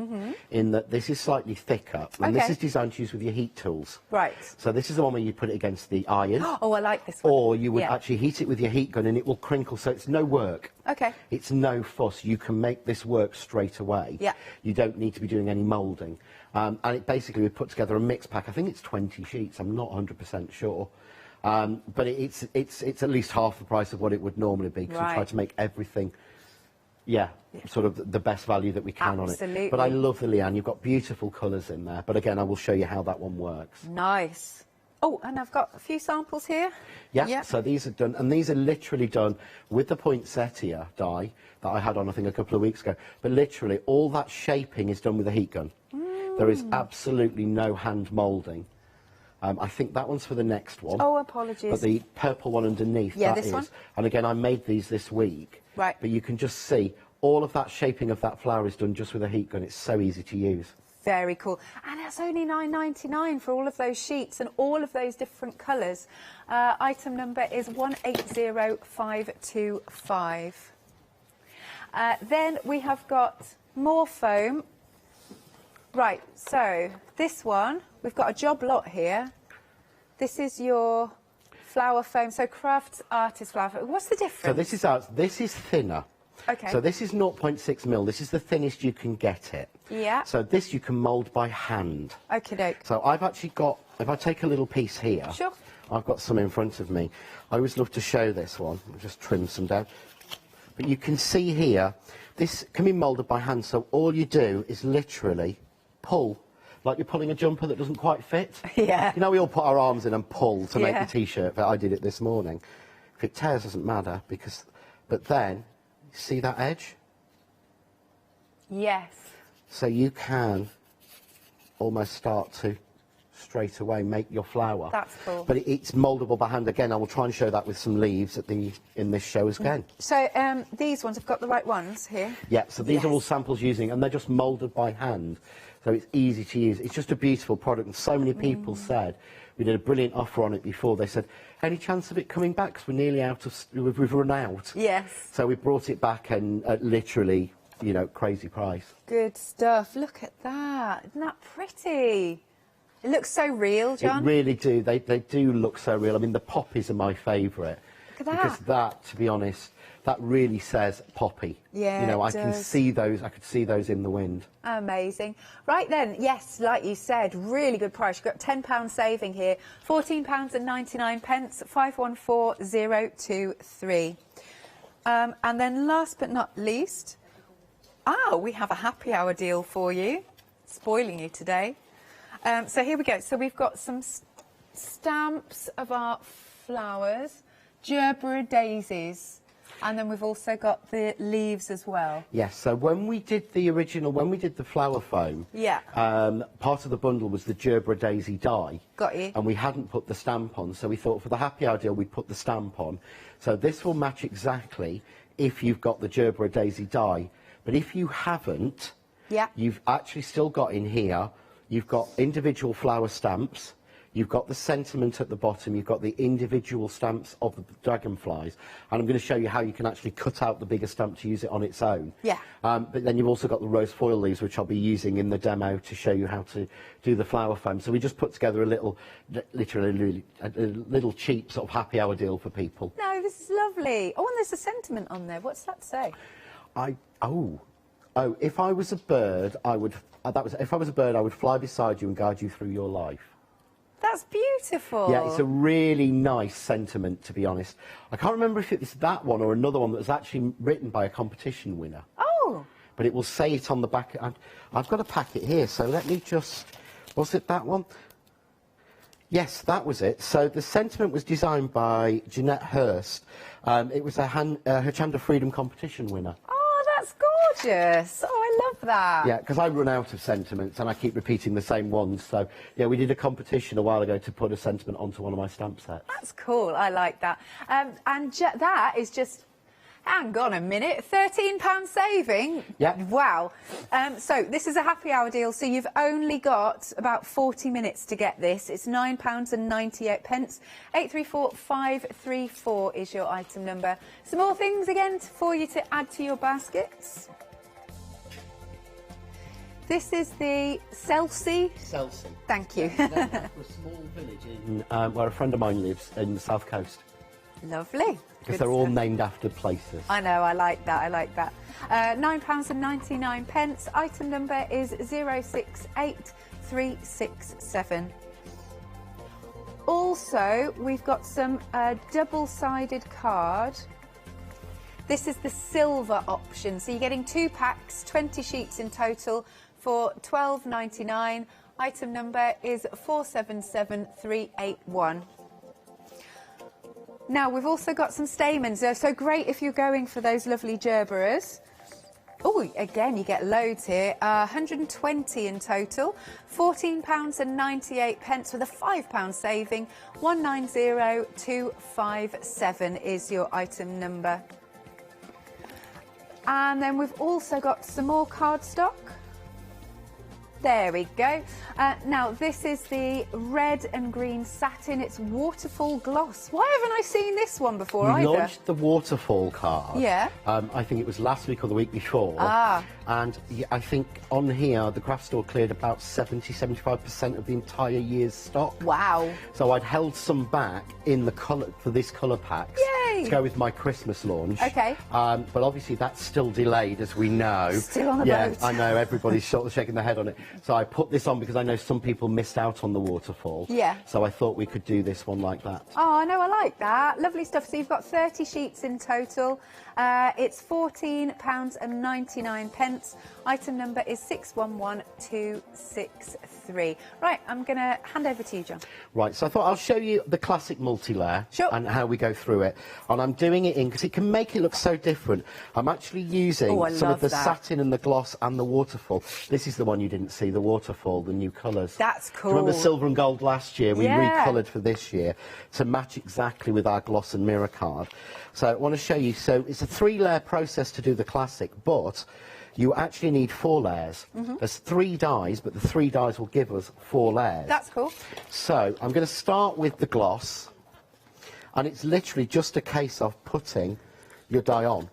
in that this is slightly thicker, and this is designed to use with your heat tools. Right. So this is the one where you put it against the iron. Oh, I like this one. Or you would actually heat it with your heat gun and it will crinkle, so it's no work. Okay. It's no fuss. You can make this work straight away. Yeah. You don't need to be doing any moulding. And it basically, we put together a mix pack. I think it's 20 sheets. I'm not 100% sure. But it's at least half the price of what it would normally be, because we try to make everything sort of the best value that we can on it. But I love the Leanne. You've got beautiful colours in there. But again, I will show you how that one works. Nice. Oh, and I've got a few samples here. Yeah, so these are done, and these are literally done with the poinsettia die that I had on, I think, a couple of weeks ago. But literally, all that shaping is done with a heat gun. There is absolutely no hand moulding. I think that one's for the next one. Oh, apologies. But the purple one underneath, that this is. one. And again, I made these this week. Right. But you can just see all of that shaping of that flower is done just with a heat gun. It's so easy to use. Very cool. And it's only £9.99 for all of those sheets and all of those different colours. Item number is 180525. Then we have got more foam. Right, so this one, we've got a job lot here. This is your flower foam. So Crafts Artist flower foam. What's the difference? So this is ours. This is thinner. Okay. So this is 0.6 mil. This is the thinnest you can get it. Yeah. So this you can mould by hand. Okie doke. So I've actually got, if I take a little piece here. Sure. I've got some in front of me. I always love to show this one. I'll just trim some down. But you can see here, this can be moulded by hand. So all you do is literally pull, like you're pulling a jumper that doesn't quite fit. Yeah. You know, we all put our arms in and pull to make the T-shirt, but I did it this morning. If it tears, doesn't matter, because, but then, see that edge? Yes. So you can almost start to straight away make your flower. That's cool. But it's mouldable by hand. Again, I will try and show that with some leaves in this show again. So these ones have got the right ones here. Yeah, so these are all samples using, and they're just moulded by hand. So it's easy to use. It's just a beautiful product, and so many people said, we did a brilliant offer on it before, they said, any chance of it coming back? Because we're nearly out of, we've run out. Yes. So we brought it back, and at literally, you know, crazy price. Good stuff. Look at that. Isn't that pretty? It looks so real, John. It really do. They do look so real. I mean, the poppies are my favourite. Look at that. Because that, to be honest, that really says poppy. Yeah, you know, it I can does. see those. I could see those in the wind. Amazing. Right then, yes, like you said, really good price. You've got £10 saving here. £14.99, 514023. And then last but not least, we have a happy hour deal for you. Spoiling you today. So here we go. So we've got some stamps of our flowers, gerbera daisies. And then we've also got the leaves as well. Yes, so when we did the original, when we did the flower foam, Yeah. part of the bundle was the Gerbera Daisy die. Got you. And we hadn't put the stamp on, so we thought for the happy hour deal we'd put the stamp on. So this will match exactly if you've got the Gerbera Daisy die. But if you haven't, Yeah. you've actually still got in here, you've got individual flower stamps, you've got the sentiment at the bottom, you've got the individual stamps of the dragonflies, and I'm going to show you how you can actually cut out the bigger stamp to use it on its own. Yeah. But then you've also got the rose foil leaves, which I'll be using in the demo to show you how to do the flower foam. So we just put together a little, literally a little cheap sort of happy hour deal for people. No, this is lovely. Oh, and there's a sentiment on there. What's that say? Oh, if I was a bird, I would. If I was a bird, I would fly beside you and guide you through your life. That's beautiful. Yeah, it's a really nice sentiment, to be honest. I can't remember if it was that one or another one that was actually written by a competition winner. Oh. But it will say it on the back. I've got a packet here, so let me just... Was it that one? Yes, that was it. So the sentiment was designed by Jeanette Hurst. It was a Hochanda Freedom competition winner. Oh, that's gorgeous. Oh, I love that. Yeah, because I run out of sentiments and I keep repeating the same ones. So, yeah, we did a competition a while ago to put a sentiment onto one of my stamp sets. That's cool. I like that. And that is just... Hang on a minute, £13 saving? Yeah. Wow. So this is a happy hour deal, so you've only got about 40 minutes to get this. It's £9.98. 834534 is your item number. Some more things again for you to add to your baskets. This is the Selsey. Selsey. Thank you. They're a small village in, where a friend of mine lives in the south coast. Lovely. Because they're all named after places. I know, I like that, I like that. £9.99. Item number is 068367. Also, we've got some double-sided card. This is the silver option. So you're getting 2 packs, 20 sheets in total for £12.99. Item number is 477381. Now, we've also got some stamens. They're so great if you're going for those lovely gerberas. Oh, again, you get loads here. 120 in total. £14.98 with a £5 saving. 190257 is your item number. And then we've also got some more cardstock. There we go. Now, this is the red and green satin. It's waterfall gloss. Why haven't I seen this one before either? We launched the waterfall card. Yeah. I think it was last week or the week before. Ah. And I think on here, the craft store cleared about 70–75% of the entire year's stock. Wow. So I'd held some back in the colour for this colour packs. Yay! To go with my Christmas launch. Okay. But obviously that's still delayed, as we know. Still on the boat. boat. I know, everybody's sort of shaking their head on it. So I put this on because I know some people missed out on the waterfall. Yeah. So I thought we could do this one like that. Oh, I know, I like that. Lovely stuff. So you've got 30 sheets in total. It's £14.99. Item number is 611263. Right, I'm going to hand over to you, John. Right, so I thought I'll show you the classic multi-layer. Sure. And how we go through it. And I'm doing it in, because it can make it look so different. I'm actually using some of the satin and the gloss and the waterfall. This is the one you didn't see, the waterfall, the new colours. That's cool. Do you remember silver and gold last year? We Yeah. recoloured for this year to match exactly with our gloss and mirror card. So I want to show you, so it's a 3-layer process to do the classic, but you actually need 4 layers. There's 3 dies, but the 3 dies will give us 4 layers. That's cool. So I'm going to start with the gloss, and it's literally just a case of putting your die on.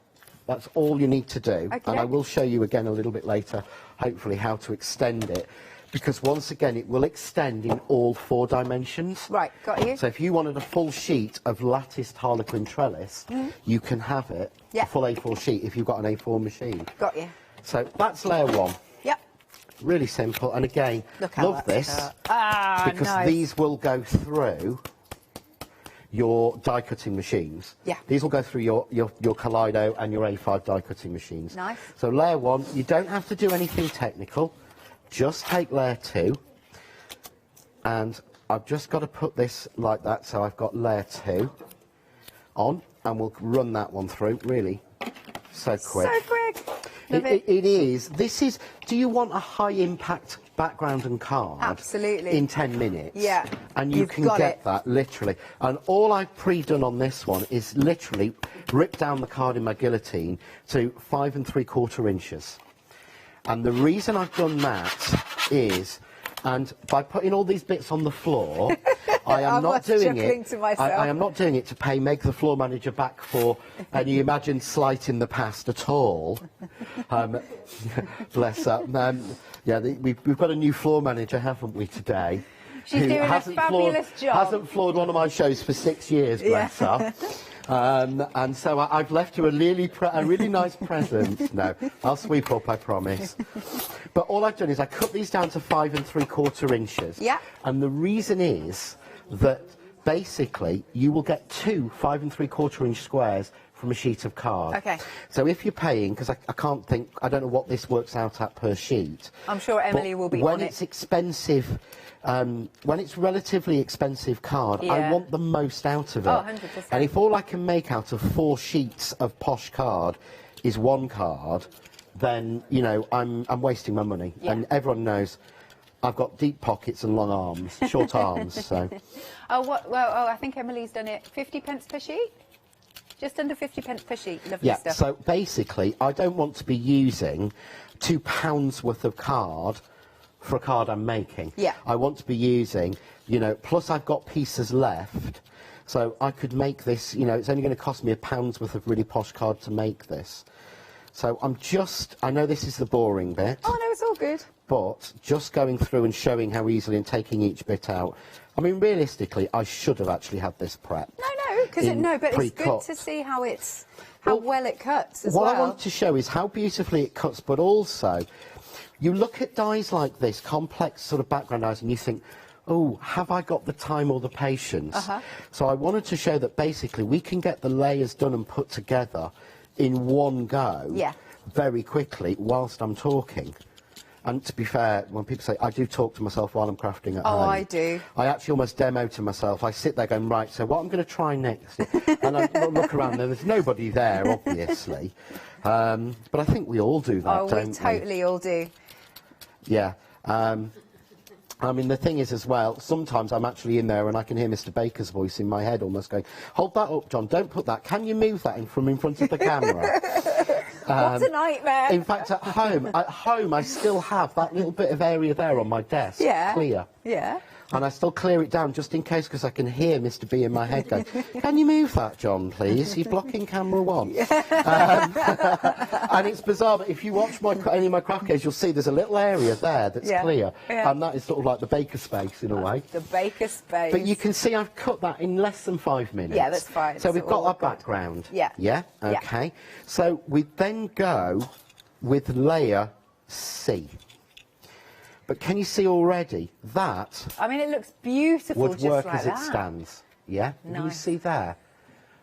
That's all you need to do. Okay. And I will show you again a little bit later, hopefully, how to extend it. Because once again, it will extend in all 4 dimensions. Right, got you. So if you wanted a full sheet of latticed harlequin trellis, you can have it, Yeah. a full A4 sheet, if you've got an A4 machine. Got you. So that's layer 1. Yep. Really simple. And again, Look how love that's this. cut. Ah, because nice. these will go through your die cutting machines. Yeah. These will go through your Kaleido and your A5 die cutting machines. Nice. So layer 1, you don't have to do anything technical. Just take layer 2, and I've just got to put this like that, so I've got layer 2 on, and we'll run that one through, really, so quick. So quick. Love it. It is. This is, do you want a high impact background and card? Absolutely. In 10 minutes? Yeah. And you You've can got get it. that, literally. And all I've pre-done on this one is literally rip down the card in my guillotine to 5 3/4 inches. And the reason I've done that is, and by putting all these bits on the floor, I am not doing it. To myself. I am not doing it to pay Meg the floor manager back for any imagined slight in the past at all. Bless her. Yeah, we've got a new floor manager, haven't we, today? She's doing a fabulous job. Hasn't floored one of my shows for 6 years, bless her. And so I've left her a really nice present. No, I'll sweep up, I promise. But all I've done is I cut these down to 5 3/4 inches. Yeah. And the reason is that basically you will get 2 5 3/4 inch squares from a sheet of card. Okay. So if you're paying, because I don't know what this works out at per sheet. I'm sure Emily will be on it. When it's expensive, when it's relatively expensive card, I Yeah. want the most out of it. Oh, 100%. And if all I can make out of 4 sheets of posh card is 1 card, then, you know, I'm wasting my money. Yeah. And everyone knows I've got deep pockets and long arms, short arms, so. I think Emily's done it 50p per sheet? Just under 50p per sheet. Lovely Yeah, stuff. so basically, I don't want to be using £2 worth of card for a card I'm making. Yeah. I want to be using, you know, plus I've got pieces left, so I could make this, you know, it's only going to cost me £1 worth of really posh card to make this. So I know this is the boring bit. Oh, no, it's all good. But just going through and showing how easily and taking each bit out. I mean, realistically, I should have actually had this prepped. No, because but it's good to see how well it cuts as well. What I want to show is how beautifully it cuts, but also, you look at dies like this, complex sort of background dies, and you think, oh, have I got the time or the patience? So I wanted to show that basically we can get the layers done and put together in one go very quickly whilst I'm talking. And to be fair, when people say, I do talk to myself while I'm crafting at home. Oh, I do. I actually almost demo to myself. I sit there going, right, so what I'm going to try next? And I look around and there's nobody there, obviously. But I think we all do that, don't we? Oh, we totally all do. Yeah. I mean, the thing is as well, sometimes I'm actually in there and I can hear Mr. Baker's voice in my head almost going, hold that up, John, don't put that. Can you move that from in front of the camera? What a nightmare. In fact, at home, I still have that little bit of area there on my desk clear. Yeah. And I still clear it down just in case, because I can hear Mr. B in my head going, can you move that, John, please? You're blocking camera 1. And it's bizarre, but if you watch any of my craft games, you'll see there's a little area there that's clear. Yeah. And that is sort of like the baker space, in a way. The baker space. But you can see I've cut that in less than 5 minutes. Yeah, that's fine. So we've got all our good. background. Yeah. Yeah? Okay. So we then go with layer C. But can you see already that I mean, it looks beautiful would just work like as that. it stands? Yeah? Can you Nice. see there?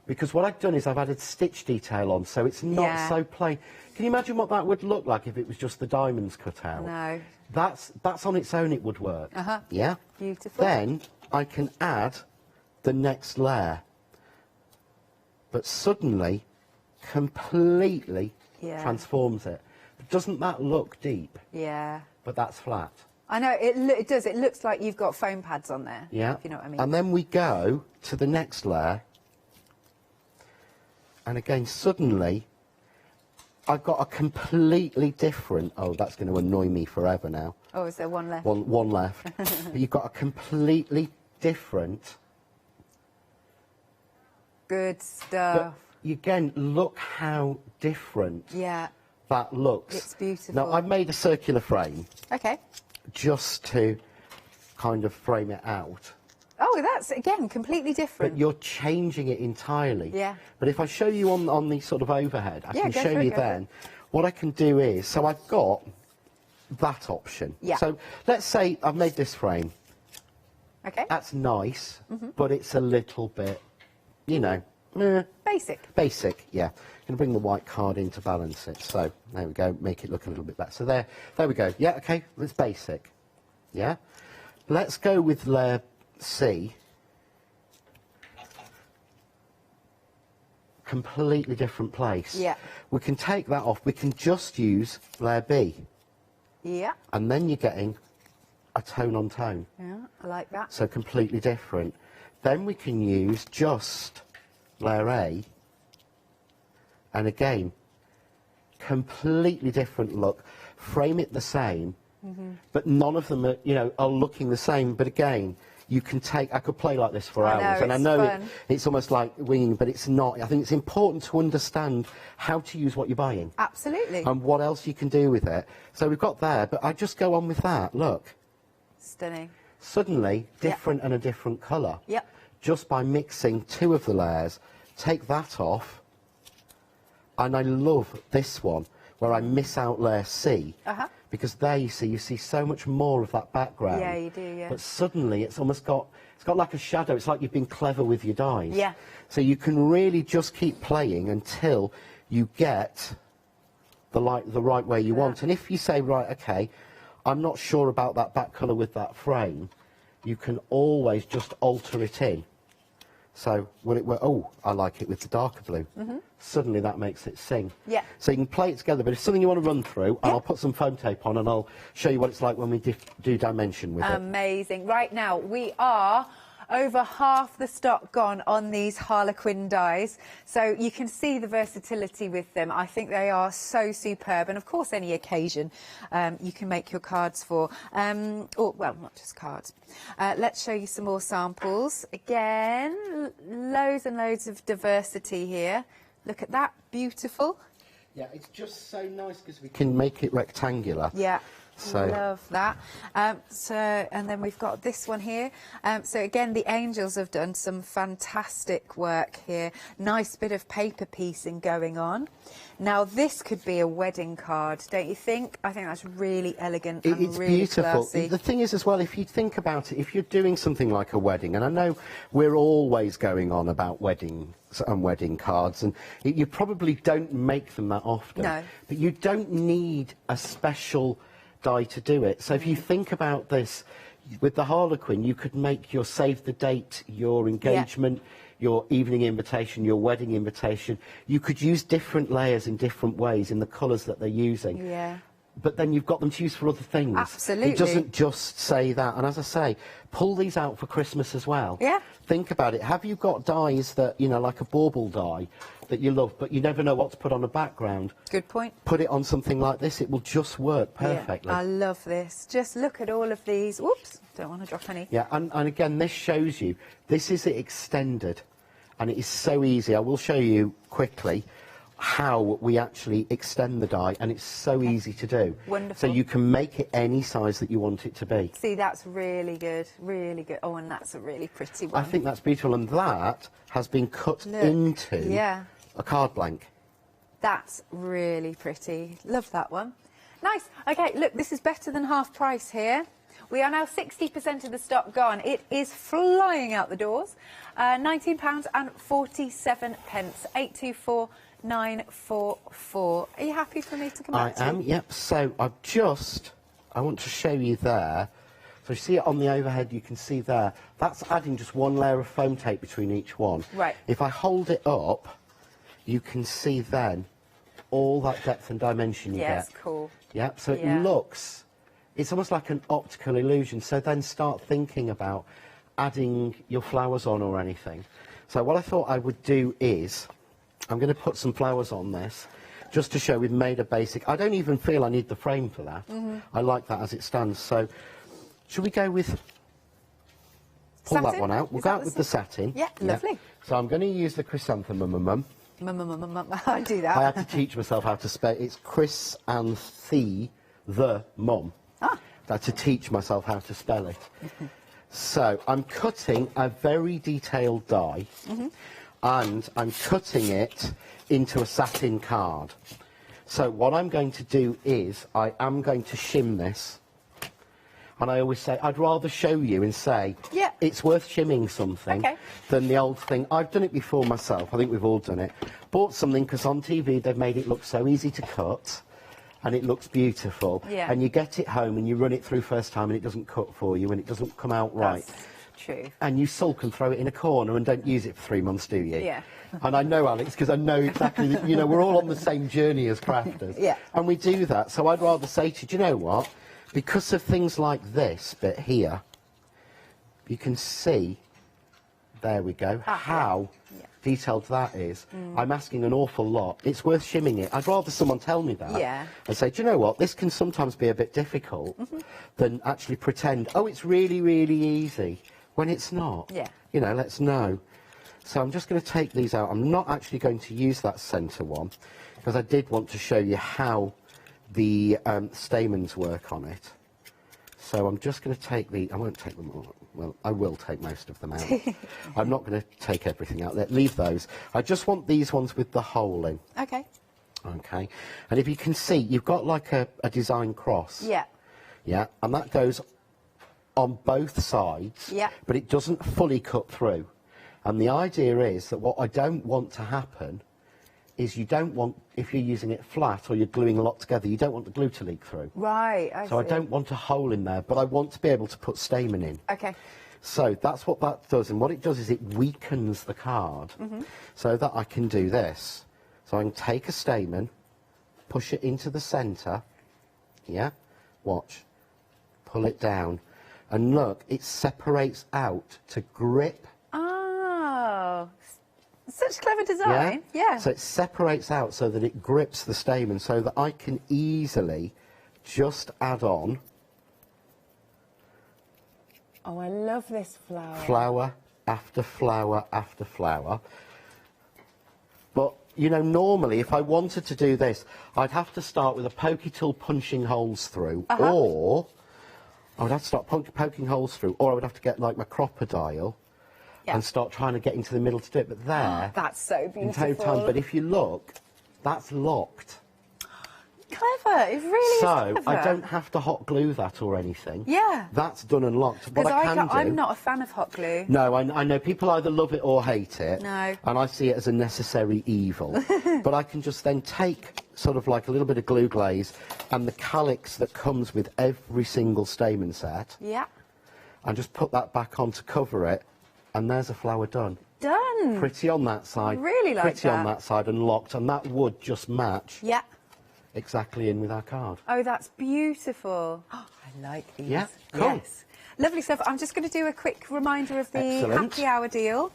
Because what I've done is I've added stitch detail on, so it's not so plain. Can you imagine what that would look like if it was just the diamonds cut out? No. That's on its own, it would work. Yeah? Beautiful. Then I can add the next layer. But suddenly, completely transforms it. Doesn't that look deep? Yeah. But that's flat. I know, it does. It looks like you've got foam pads on there, Yeah. if you know what I mean. And then we go to the next layer. And again, suddenly, I've got a completely different... Oh, that's going to annoy me forever now. Oh, is there one left? One left. But you've got a completely different... Good stuff. But again, look how different that looks. It's beautiful. Now, I've made a circular frame Okay. just to kind of frame it out. Oh, that's, again, completely different. But you're changing it entirely. Yeah. But if I show you on the sort of overhead, I can go show for it, you go for then. What I can do is, so I've got that option. Yeah. So let's say I've made this frame. Okay. That's nice, but it's a little bit, you know, Basic. basic, yeah. I'm going to bring the white card in to balance it. So there we go, make it look a little bit better. So there we go. Yeah, okay, it's basic. Yeah. Let's go with layer C. completely different place. Yeah. We can take that off. We can just use layer B. Yeah. And then you're getting a tone on tone. Yeah, I like that. So completely different. Then we can use just layer A. And again, completely different look. Frame it the same, but none of them are, you know, are looking the same. But again, you can take, I could play like this for hours, and I know it's almost like winging, but it's not. I think it's important to understand how to use what you're buying. Absolutely. And what else you can do with it. So we've got there, but I just go on with that. Look. Stunning. Suddenly, different and a different colour. Yep. Just by mixing two of the layers. Take that off. And I love this one, where I miss out layer C. Because there you see so much more of that background. Yeah, you do, yeah. But suddenly it's almost got, it's got like a shadow. It's like you've been clever with your dyes. Yeah. So you can really just keep playing until you get the right way you want. And if you say, right, okay, I'm not sure about that back colour with that frame, you can always just alter it in. So, oh, I like it with the darker blue. Suddenly that makes it sing. Yeah. So you can play it together, but it's something you want to run through, and I'll put some foam tape on and I'll show you what it's like when we do dimension with it. Amazing. Right now, we are over half the stock gone on these Harlequin dyes. So you can see the versatility with them. I think they are so superb. And of course, any occasion you can make your cards for. Or, well, not just cards. Let's show you some more samples. Again, loads and loads of diversity here. Look at that. Beautiful. Yeah, it's just so nice because we can make it rectangular. Yeah. So. Love that. And then we've got this one here. So again, the Angels have done some fantastic work here. Nice bit of paper piecing going on. Now this could be a wedding card, don't you think? I think that's really elegant and it's really beautiful. classy. The thing is as well, if you think about it, if you're doing something like a wedding, and I know we're always going on about weddings and wedding cards, and you probably don't make them that often. No. But you don't need a special die to do it. So if you think about this, with the Harlequin, you could make your save the date, your engagement, your evening invitation, your wedding invitation. You could use different layers in different ways in the colours that they're using. Yeah. But then you've got them to use for other things. Absolutely. It doesn't just say that. And as I say, pull these out for Christmas as well. Yeah. Think about it. Have you got dyes that, you know, like a bauble dye that you love, but you never know what to put on a background? Good point. Put it on something like this. It will just work perfectly. Yeah, I love this. Just look at all of these. Whoops, don't want to drop any. Yeah, and again, this shows you, this is it extended. And it is so easy. I will show you quickly how we actually extend the die, and it's so easy to do. Wonderful. So you can make it any size that you want it to be. See, that's really good, really good. Oh, and that's a really pretty one. I think that's beautiful, and that has been cut into a card blank. That's really pretty. Love that one. Nice. Okay, look, this is better than half price here. We are now 60% of the stock gone. It is flying out the doors. £19.47, 824944. Are you happy for me to come back to you? I am, yep. So I want to show you there. So you see it on the overhead, you can see there. That's adding just one layer of foam tape between each one. Right. If I hold it up, you can see then all that depth and dimension you get. Yes, cool. Yep, so it looks, it's almost like an optical illusion. So then start thinking about adding your flowers on or anything. So what I thought I would do is, I'm going to put some flowers on this, just to show we've made a basic. I don't even feel I need the frame for that. I like that as it stands. So, should we go with, pull satin? That one out. We'll go out with the satin. Yeah, lovely. So I'm going to use the chrysanthemum. I do that. I had to teach myself how to spell. It's chrysanthemum. I had to teach myself how to spell it. So I'm cutting a very detailed die, and I'm cutting it into a satin card. So what I'm going to do is I am going to shim this. And I always say, I'd rather show you and say, it's worth shimming something than the old thing. I've done it before myself. I think we've all done it. Bought something because on TV they've made it look so easy to cut and it looks beautiful. And you get it home and you run it through first time and it doesn't cut for you and it doesn't come out right. True. And you sulk and throw it in a corner and don't use it for 3 months, do you? Yeah. And I know, Alex, because I know exactly, you know, we're all on the same journey as crafters. Yeah. And we do that. So I'd rather say to you, do you know what? Because of things like this bit here, you can see, there we go, how detailed that is. I'm asking an awful lot. It's worth shimming it. I'd rather someone tell me that and say, do you know what, this can sometimes be a bit difficult than actually pretend, oh, it's really, really easy, when it's not. Yeah. You know, let's know. So I'm just going to take these out. I'm not actually going to use that centre one, because I did want to show you how the stamens work on it. So I'm just going to take I won't take them all. Well, I will take most of them out. I'm not going to take everything out. Leave those. I just want these ones with the hole in. Okay. Okay. And if you can see, you've got like a design cross. Yeah. Yeah. And that goes on both sides. Yeah. But it doesn't fully cut through. And the idea is that what I don't want to happen is you don't want, if you're using it flat or you're gluing a lot together, you don't want the glue to leak through. Right, So I don't want a hole in there, but I want to be able to put stamen in. Okay. So that's what that does, and what it does is it weakens the card so that I can do this. So I can take a stamen, push it into the centre, yeah, watch, pull it down, and look, it separates out to grip. Oh, such clever design. Yeah. So it separates out so that it grips the stamen so that I can easily just add on. Oh, I love this flower. Flower after flower after flower. But, you know, normally if I wanted to do this, I'd have to start with a pokey tool punching holes through, or I would have to start poking holes through, or I would have to get like my crocodile and start trying to get into the middle to do it. But there, that's so beautiful. in time. But if you look, that's locked. Clever, it really is clever. So I don't have to hot glue that or anything. Yeah. That's done and locked. What I can do... I'm not a fan of hot glue. No, I know people either love it or hate it. No. And I see it as a necessary evil. But I can just then take sort of like a little bit of glue glaze and the calyx that comes with every single stamen set. Yeah. And just put that back on to cover it. And there's a flower done. Done. Pretty on that side. Really like Pretty that. on that side and locked. And that would just match. Yeah. Exactly in with our card. Oh, that's beautiful. Oh, I like these. Yeah, cool. Yes. Lovely stuff. I'm just going to do a quick reminder of the happy hour deal.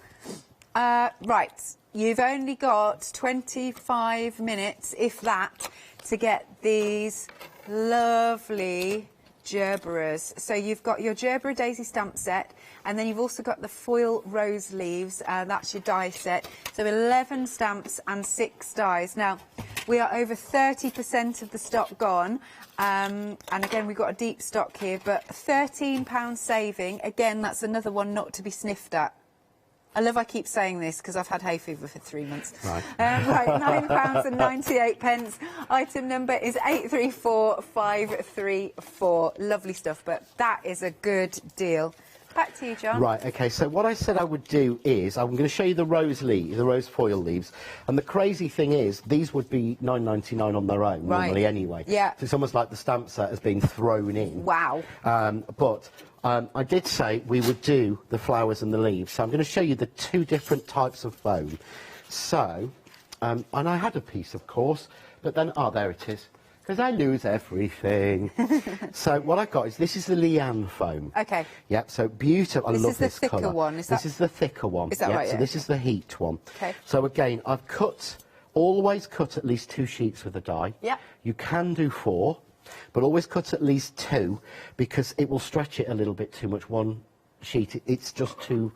Right, you've only got 25 minutes, if that, to get these lovely gerberas. So you've got your gerbera daisy stamp set, and then you've also got the foil rose leaves. That's your die set. So 11 stamps and 6 dies. Now, we are over 30% of the stock gone. And again, we've got a deep stock here, but £13 saving. Again, that's another one not to be sniffed at. I love I keep saying this because I've had hay fever for 3 months. Right. Right, £9.98. Item number is 834534. Lovely stuff, but that is a good deal. Back to you, John. Right, okay, so what I said I would do is, I'm going to show you the rose foil leaves, and the crazy thing is, these would be £9.99 on their own, normally anyway. Yeah. So it's almost like the stamp set has been thrown in. Wow. But I did say we would do the flowers and the leaves, so I'm going to show you the 2 different types of foam. So, and I had a piece, of course, but then, oh, there it is. Because I lose everything. So what I've got is, this is the Leanne foam. Okay. Yep, so beautiful. I love this colour. This is the thicker one, is that? This is the thicker one. Is that right? So this is the heat one. Okay. So again, I've always cut at least 2 sheets with a die. Yeah. You can do 4, but always cut at least 2, because it will stretch it a little bit too much. One sheet, it's just too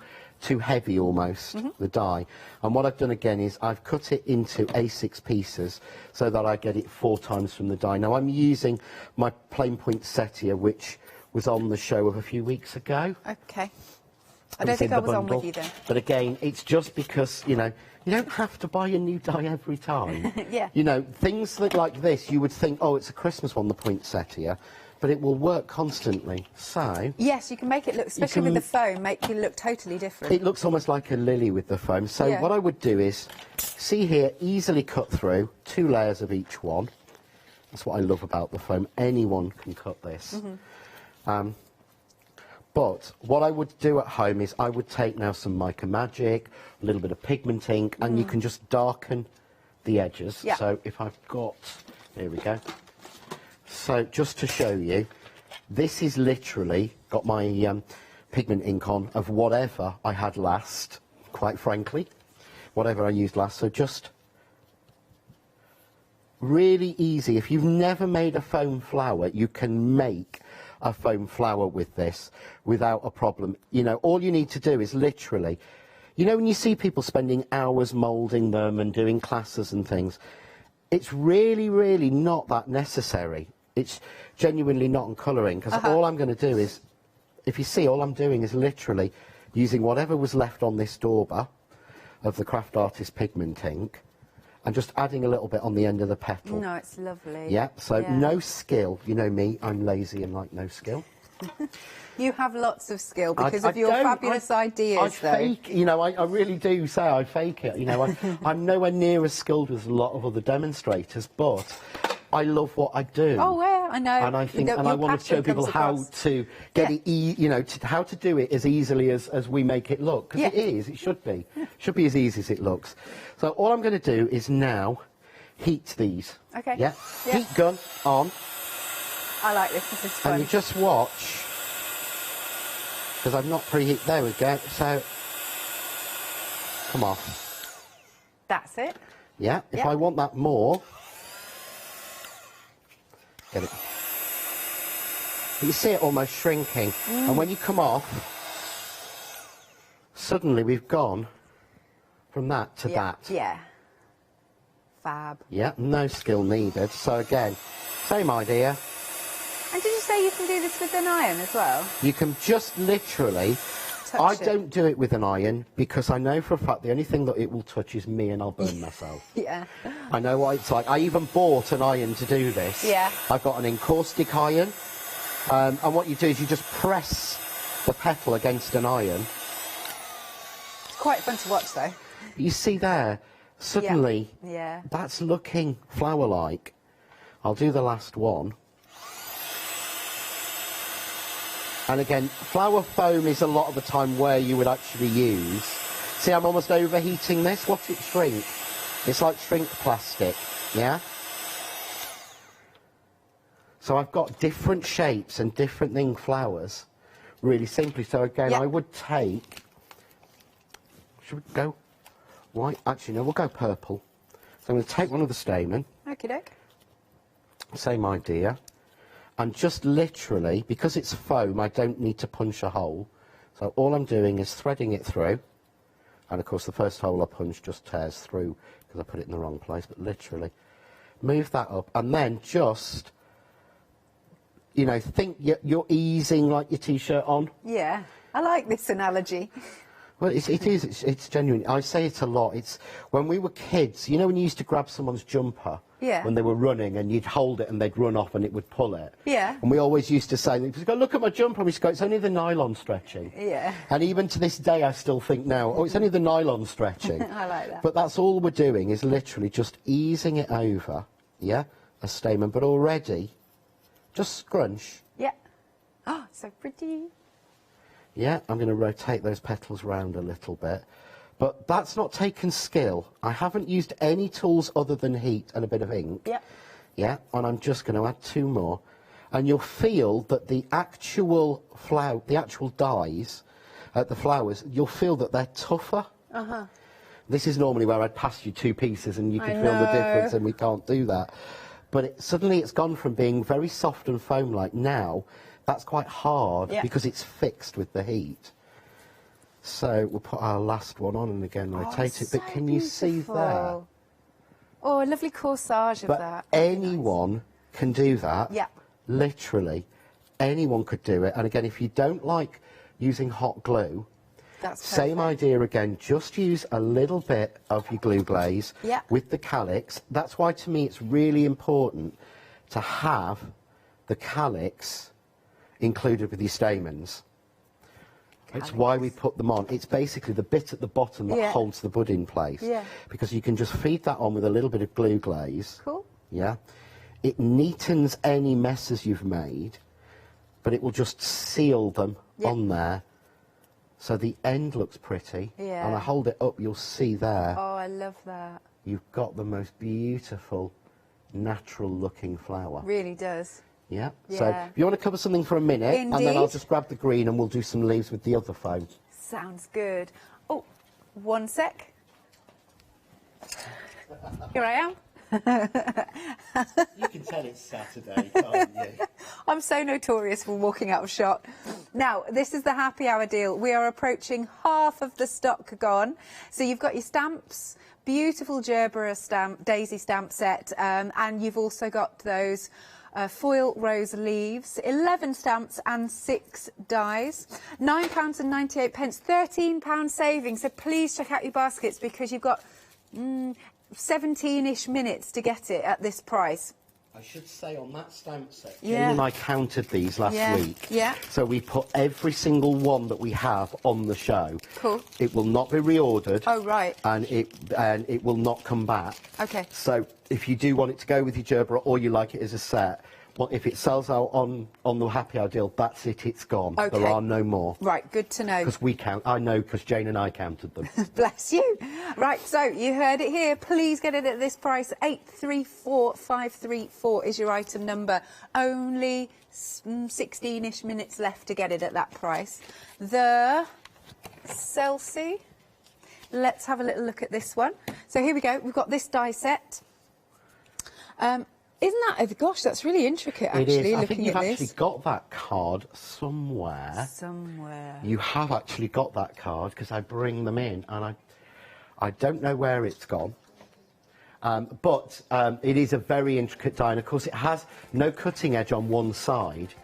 heavy almost, the die. And what I've done again is I've cut it into A6 pieces so that I get it 4 times from the die. Now I'm using my plain point set here, which was on the show of a few weeks ago. Okay. I don't think I was on with you then. But again, it's just because, you know, you don't have to buy a new die every time. Yeah. You know, things like this, you would think, oh, it's a Christmas one, the point set here. But it will work constantly, so... Yes, you can make it look, especially with the foam, make you look totally different. It looks almost like a lily with the foam. So what I would do is, see here, easily cut through, 2 layers of each one. That's what I love about the foam. Anyone can cut this. But what I would do at home is I would take now some Mica Magic, a little bit of pigment ink, and you can just darken the edges. Yeah. So if I've got, there we go. So just to show you, this is literally got my pigment ink on of whatever I had last, quite frankly, whatever I used last. So just really easy. If you've never made a foam flower, you can make a foam flower with this without a problem. You know, all you need to do is literally, you know, when you see people spending hours moulding them and doing classes and things, it's really, really not that necessary. It's genuinely not on colouring, because all I'm going to do is, if you see, all I'm doing is literally using whatever was left on this dauber of the Craft Artist pigment ink and just adding a little bit on the end of the petal. No, it's lovely. Yeah, so no skill. You know me, I'm lazy and like no skill. You have lots of skill because of your fabulous ideas, though. Fake, you know, I really do say I fake it. You know, I'm nowhere near as skilled as a lot of other demonstrators, but I love what I do. Oh, yeah, I know. And I think, and I want to show people how to get it, you know, how to do it as easily as we make it look. Because it is, it should be. Should be as easy as it looks. So all I'm going to do is now heat these. Okay. Yeah. Heat gun on. I like this. This is fun. And you just watch. Because I've not preheat. There we go. So, come off. That's it. Yeah. If I want that more, get it. But you see it almost shrinking. And when you come off, suddenly we've gone from that to that. Yeah. Fab. Yeah, no skill needed. So again, same idea. And did you say you can do this with an iron as well? You can just literally... I don't do it with an iron because I know for a fact the only thing that it will touch is me and I'll burn myself. Yeah. I know what it's like. I even bought an iron to do this. Yeah. I've got an encaustic iron. And what you do is you just press the petal against an iron. It's quite fun to watch, though. You see there, suddenly, Yeah. that's looking flower-like. I'll do the last one. And again, flower foam is a lot of the time where you would actually use. See, I'm almost overheating this. Watch it shrink. It's like shrink plastic, yeah? So I've got different shapes and different thing flowers, really simply. So again, I would take... Should we go white? Actually, no, we'll go purple. So I'm going to take one of the stamen. Okie doke. Same idea. And just literally, because it's foam, I don't need to punch a hole. So all I'm doing is threading it through. And of course the first hole I punch just tears through because I put it in the wrong place. But literally, move that up. And then just, you know, think you're easing like your T-shirt on. Yeah. I like this analogy. Well, it's genuine. I say it a lot. It's when we were kids, you know, when you used to grab someone's jumper when they were running and you'd hold it and they'd run off and it would pull it. Yeah. And we always used to say, go, look at my jumper. And we used to go, it's only the nylon stretching. Yeah. And even to this day, I still think now, oh, it's only the nylon stretching. I like that. But that's all we're doing is literally just easing it over, yeah, a stamen. But already, just scrunch. Yeah. Oh, so pretty. Yeah, I'm going to rotate those petals round a little bit. But that's not taken skill. I haven't used any tools other than heat and a bit of ink. Yeah. Yeah, and I'm just going to add two more. And you'll feel that the actual flower, the actual dyes, the flowers, you'll feel that they're tougher. Uh-huh. This is normally where I'd pass you two pieces and you can feel the difference, and we can't do that. But suddenly it's gone from being very soft and foam-like. Now, that's quite hard because it's fixed with the heat. So we'll put our last one on and again rotate it. But can you see there? Oh, a lovely corsage of that. Anyone can do that. Yeah. Literally, anyone could do it. And again, if you don't like using hot glue, that's same idea again. Just use a little bit of your glue glaze with the calyx. That's why, to me, it's really important to have the calyx included with your stamens. It's why we put them on. It's basically the bit at the bottom that holds the bud in place. Yeah. Because you can just feed that on with a little bit of glue glaze. Cool. Yeah. It neatens any messes you've made. but it will just seal them on there. So the end looks pretty. Yeah. And I hold it up, you'll see there. Oh, I love that. You've got the most beautiful, natural-looking flower. Really does. Yeah. Yeah. So if you want to cover something for a minute, and then I'll just grab the green and we'll do some leaves with the other foam. Sounds good. Oh, one sec. Here I am. You can tell it's Saturday, can't you? I'm so notorious for walking out of shot. Now, this is the happy hour deal. We are approaching half of the stock gone. So you've got your stamps, beautiful Gerbera stamp, daisy stamp set, and you've also got those foil rose leaves, 11 stamps and 6 dies, £9.98, £13 saving. So please check out your baskets because you've got 17-ish minutes to get it at this price. I should say on that stamp set, Yeah. Jane and I counted these last week. Yeah. So we put every single one that we have on the show. Cool. It will not be reordered. Oh, right. And it will not come back. Okay. So if you do want it to go with your Gerbera or you like it as a set, well, if it sells out on the happy hour deal, that's it, it's gone. Okay. There are no more. Right, good to know. Because we count, I know because Jane and I counted them. Bless you. Right, so you heard it here. Please get it at this price. 834534 is your item number. Only 16-ish minutes left to get it at that price. The Celsi. Let's have a little look at this one. So here we go. We've got this die set. Isn't that, oh gosh, that's really intricate, actually, it is. I think looking you've at actually this. got that card somewhere. Somewhere. You have actually got that card because I bring them in and I don't know where it's gone. But it is a very intricate die, and of course it has no cutting edge on one side.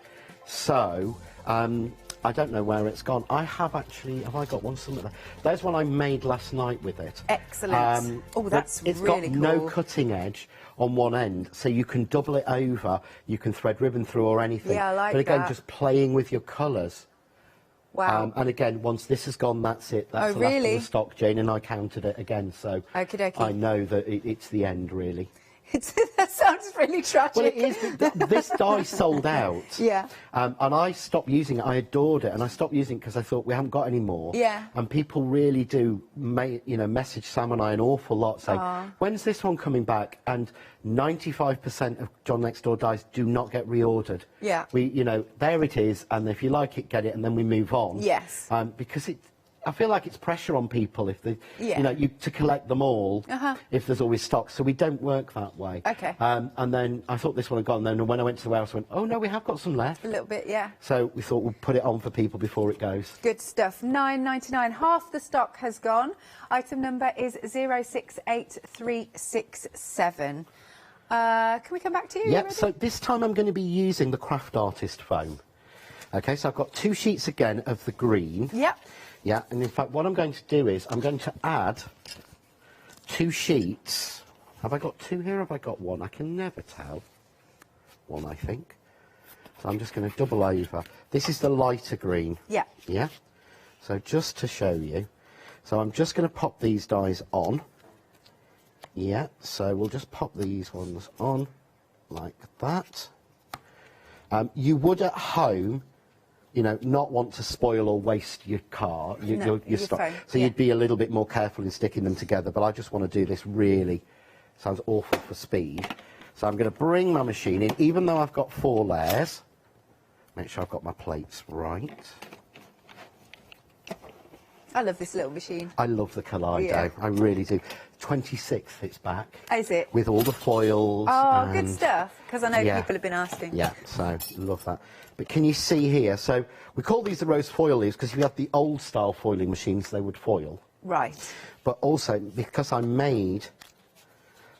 So I don't know where it's gone. I have actually, have I got one somewhere there? There's one I made last night with it. Excellent. Oh, that's it's really got no cutting edge on one end, so you can double it over, you can thread ribbon through or anything. Yeah, I like But again, that. just playing with your colours. Wow. And again, once this is gone, that's it. That's Oh, the last really? of the stock. Jane and I counted it again, so Okie dokie. I know that it's the end, really. That sounds really tragic. Well, it is. This die sold out. Yeah. And I stopped using it. I adored it, and I stopped using it because I thought we haven't got any more. Yeah. And people really do, message Sam and I an awful lot saying, "When's this one coming back?" And 95% of John Next Door dies do not get reordered. Yeah. There it is, and if you like it, get it, and then we move on. Yes. Because I feel like it's pressure on people if they, Yeah. to collect them all if there's always stock. So we don't work that way. Okay. And then I thought this one had gone. Then when I went to the warehouse, I went, oh no, we have got some left. A little bit, yeah. So we thought we'd put it on for people before it goes. Good stuff. £9.99. Half the stock has gone. Item number is 068367. Can we come back to you? Yep. So this time I'm going to be using the Craft Artist foam. Okay. So I've got 2 sheets again of the green. Yep. Yeah, and in fact, what I'm going to do is I'm going to add 2 sheets. Have I got 2 here or have I got 1? I can never tell. 1, I think. So I'm just going to double over. This is the lighter green. Yeah. Yeah? So just to show you. So I'm just going to pop these dies on. Yeah, so we'll just pop these ones on like that. You would at home, not want to spoil or waste your your stock. phone, So yeah. you'd be a little bit more careful in sticking them together, but I just want to do this really, sounds awful for speed. So I'm going to bring my machine in, even though I've got 4 layers. Make sure I've got my plates right. I love this little machine. I love the Kaleido, Yeah. I really do. 26th it's back. Is it? With all the foils. Oh, good and- stuff. Because I know Yeah. people have been asking. Yeah, so love that. But can you see here? So we call these the rose foil leaves because if you had the old style foiling machines, they would foil. Right. But also because I made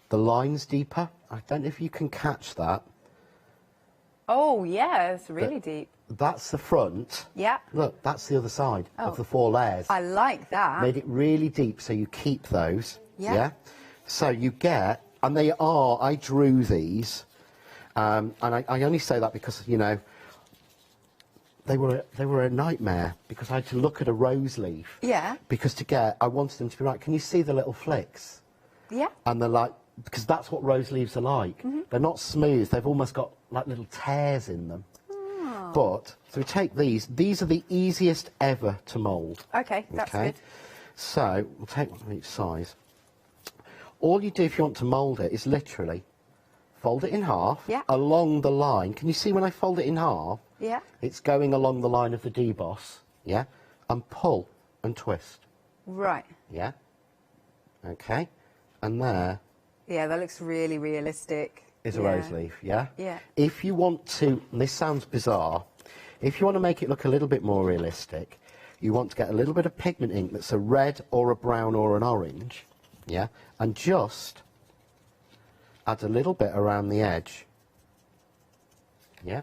the lines deeper. I don't know if you can catch that. Oh, yeah, it's really deep. That's the front. Yeah. Look, that's the other side Oh. of the 4 layers. I like that. Made it really deep so you keep those. Yeah. So you get, and I drew these, and I only say that because, they were a nightmare because I had to look at a rose leaf. Yeah. Because I wanted them to be right. Can you see the little flicks? Yeah. And they're like, because that's what rose leaves are like. They're not smooth. They've almost got like little tears in them. But, so we take these are the easiest ever to mould. Okay, that's good. So, we'll take one of each size. All you do if you want to mould it is literally fold it in half along the line. Can you see when I fold it in half? Yeah. It's going along the line of the deboss, yeah? And pull and twist. Right. Yeah? Okay. And there Yeah, that looks really realistic. is a rose leaf, yeah? Yeah. If you want to, and this sounds bizarre, if you want to make it look a little bit more realistic, you want to get a little bit of pigment ink that's a red or a brown or an orange, yeah? And just add a little bit around the edge, yeah?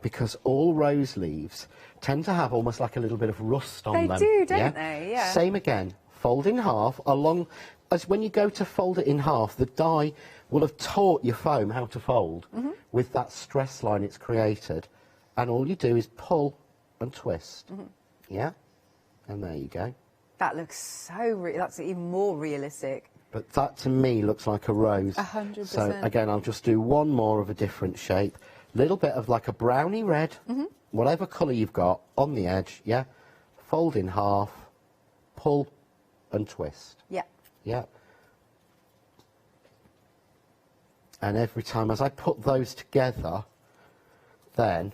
Because all rose leaves tend to have almost like a little bit of rust on them. They do, don't they? Yeah. Same again. Fold in half along, as when you go to fold it in half, the die will have taught your foam how to fold with that stress line it's created. And all you do is pull and twist. Yeah? And there you go. That looks so that's even more realistic. But that to me looks like a rose. 100%. So again, I'll just do one more of a different shape. Little bit of like a browny red, whatever colour you've got on the edge, yeah? Fold in half, pull and twist. Yeah. Yeah. And every time as I put those together, then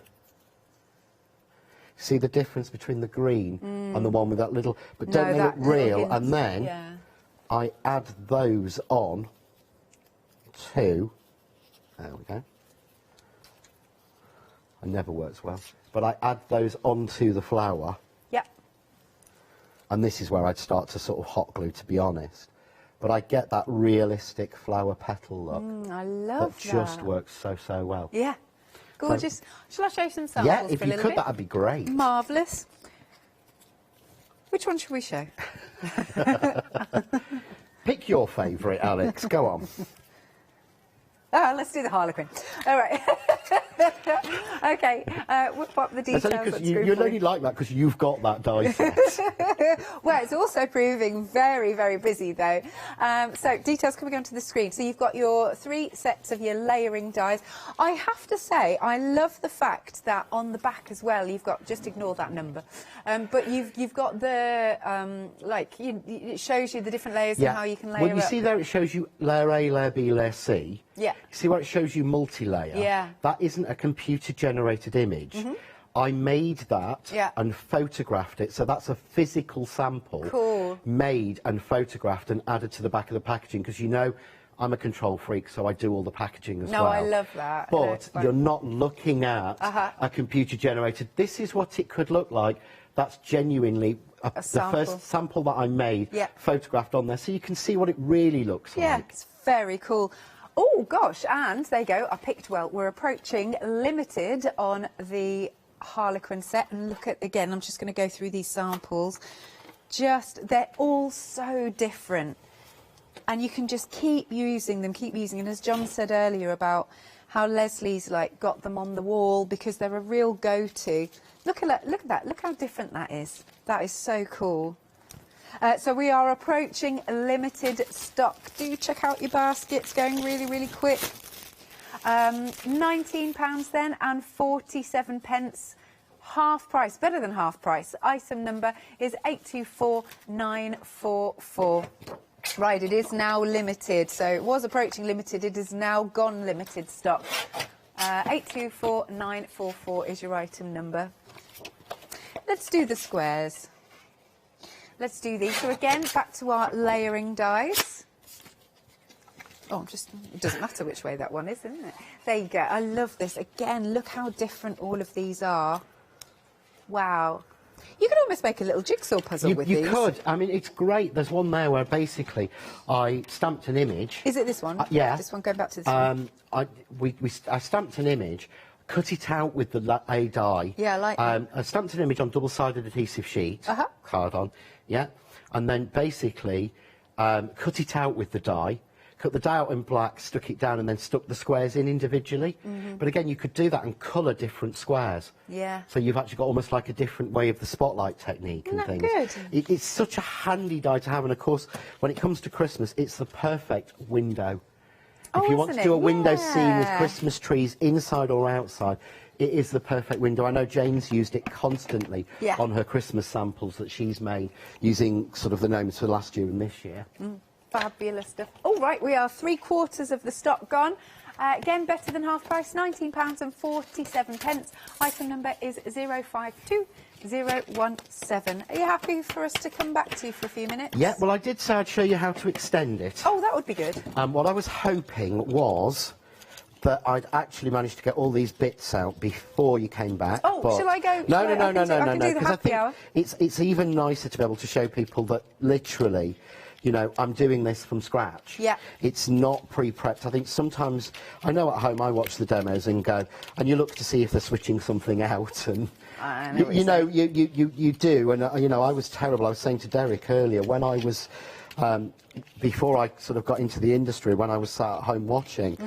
see the difference between the green and the one with that little, but don't they look real? And then I add those on to, there we go. It never works well, but I add those onto the flower. Yep. And this is where I'd start to sort of hot glue, to be honest. But I get that realistic flower petal look. I love that. That just works so, so well. Yeah. Gorgeous. So, shall I show you some samples yeah, if for a you little could, bit? that'd be great. Marvellous. Which one should we show? Pick your favourite, Alex. Go on. Let's do the Harlequin. All right. Okay, whip up the details. That's only you'll only like that because you've got that die set. Well, it's also proving very, very busy though. So details coming onto the screen. So you've got your 3 sets of your layering dies. I have to say, I love the fact that on the back as well, you've got, just ignore that number, but you've got the it shows you the different layers and how you can layer. Well, you see there, it shows you layer A, layer B, layer C. Yeah. You see where it shows you multi-layer? Yeah. That isn't a computer-generated image. I made that and photographed it, so that's a physical sample made and photographed and added to the back of the packaging, because you know I'm a control freak, so I do all the packaging as well. No, I love that. But you're not looking at a computer-generated. This is what it could look like. That's genuinely the first sample that I made, photographed on there, so you can see what it really looks like. Yeah, it's very cool. Oh, gosh, and there you go. I picked well. We're approaching limited on the Harlequin set. And look at, again, I'm just going to go through these samples. They're all so different. And you can just keep using them, And as John said earlier about how Leslie's, got them on the wall because they're a real go-to. Look at that. Look how different that is. That is so cool. So we are approaching limited stock. Do check out your baskets, going really, really quick. £19 then and 47 pence. Half price, better than half price. Item number is 824944. Right, it is now limited. So it was approaching limited. It is now gone limited stock. 824944 is your item number. Let's do the squares. Let's do these. So again, back to our layering dies. Oh, it doesn't matter which way that one is, isn't it? There you go. I love this. Again, look how different all of these are. Wow. You could almost make a little jigsaw puzzle with these. You could. I mean, it's great. There's one there where basically I stamped an image. Is it this one? Yeah. This one, going back to this one. I stamped an image, cut it out with the A die. Yeah, I like that. I stamped an image on double-sided adhesive sheet, card on, yeah, and then basically cut it out with the die, cut the die out in black, stuck it down, and then stuck the squares in individually. But again, you could do that and colour different squares. Yeah. So you've actually got almost like a different way of the spotlight technique and things. Good? It's such a handy die to have, and of course, when it comes to Christmas, it's the perfect window. If you want to do a window scene with Christmas trees inside or outside, it is the perfect window. I know Jane's used it constantly Yeah. on her Christmas samples that she's made, using sort of the gnomes for last year and this year. Fabulous stuff. All right, we are 3/4 of the stock gone. Again, better than half price, £19.47. Item number is 052017. Are you happy for us to come back to you for a few minutes? Yeah, well, I did say I'd show you how to extend it. Oh, that would be good. What I was hoping was that I'd actually managed to get all these bits out before you came back. Oh, but shall I go? No, I can do the because I happy think hour. it's even nicer to be able to show people that literally, you know, I'm doing this from scratch. Yeah. It's not pre-prepped. I think sometimes, I know at home I watch the demos and go, and you look to see if they're switching something out, and I know you, what you you're know, you do, and you know, I was terrible. I was saying to Derek earlier, when I was, before I sort of got into the industry, when I was sat at home watching,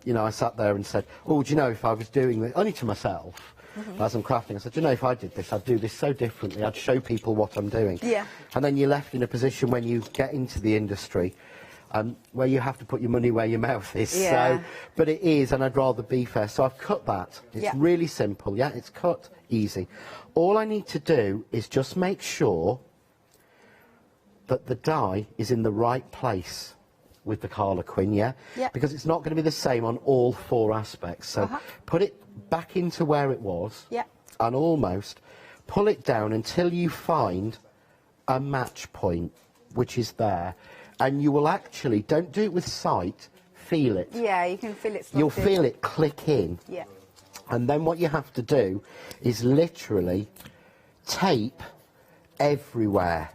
you know, I sat there and said, oh, do you know, if I was doing this, only to myself, as I'm crafting, I said, you know, if I did this, I'd do this so differently. I'd show people what I'm doing. Yeah. And then you're left in a position when you get into the industry where you have to put your money where your mouth is. Yeah. So, but it is, and I'd rather be fair. So I've cut that. It's Yeah. really simple. Yeah, it's cut easy. All I need to do is just make sure that the die is in the right place with the Harlequin, yeah? Yeah. Because it's not going to be the same on all 4 aspects. So put it back into where it was, Yeah. and almost pull it down until you find a match point, which is there. And you will actually, don't do it with sight, feel it. Yeah, you can feel it. You'll feel it click in. Yeah. And then what you have to do is literally tape everywhere.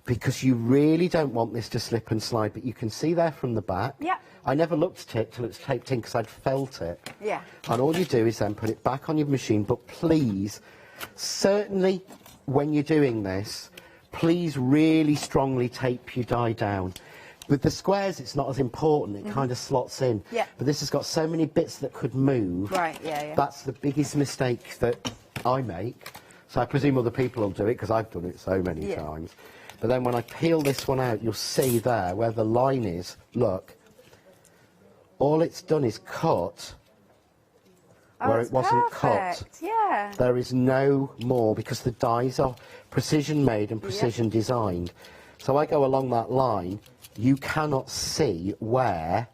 Because you really don't want this to slip and slide, but you can see there from the back. Yeah. I never looked at it till it's taped in because I'd felt it. Yeah. And all you do is then put it back on your machine, but please, certainly when you're doing this, please really strongly tape your die down. With the squares, it's not as important. It kind of slots in. Yeah. But this has got so many bits that could move. Right, yeah. That's the biggest mistake that I make. So I presume other people will do it because I've done it so many times. But then when I peel this one out, you'll see there where the line is, look, all it's done is cut where it wasn't cut. Yeah. There is no more, because the dies are precision made and precision designed. So I go along that line, you cannot see where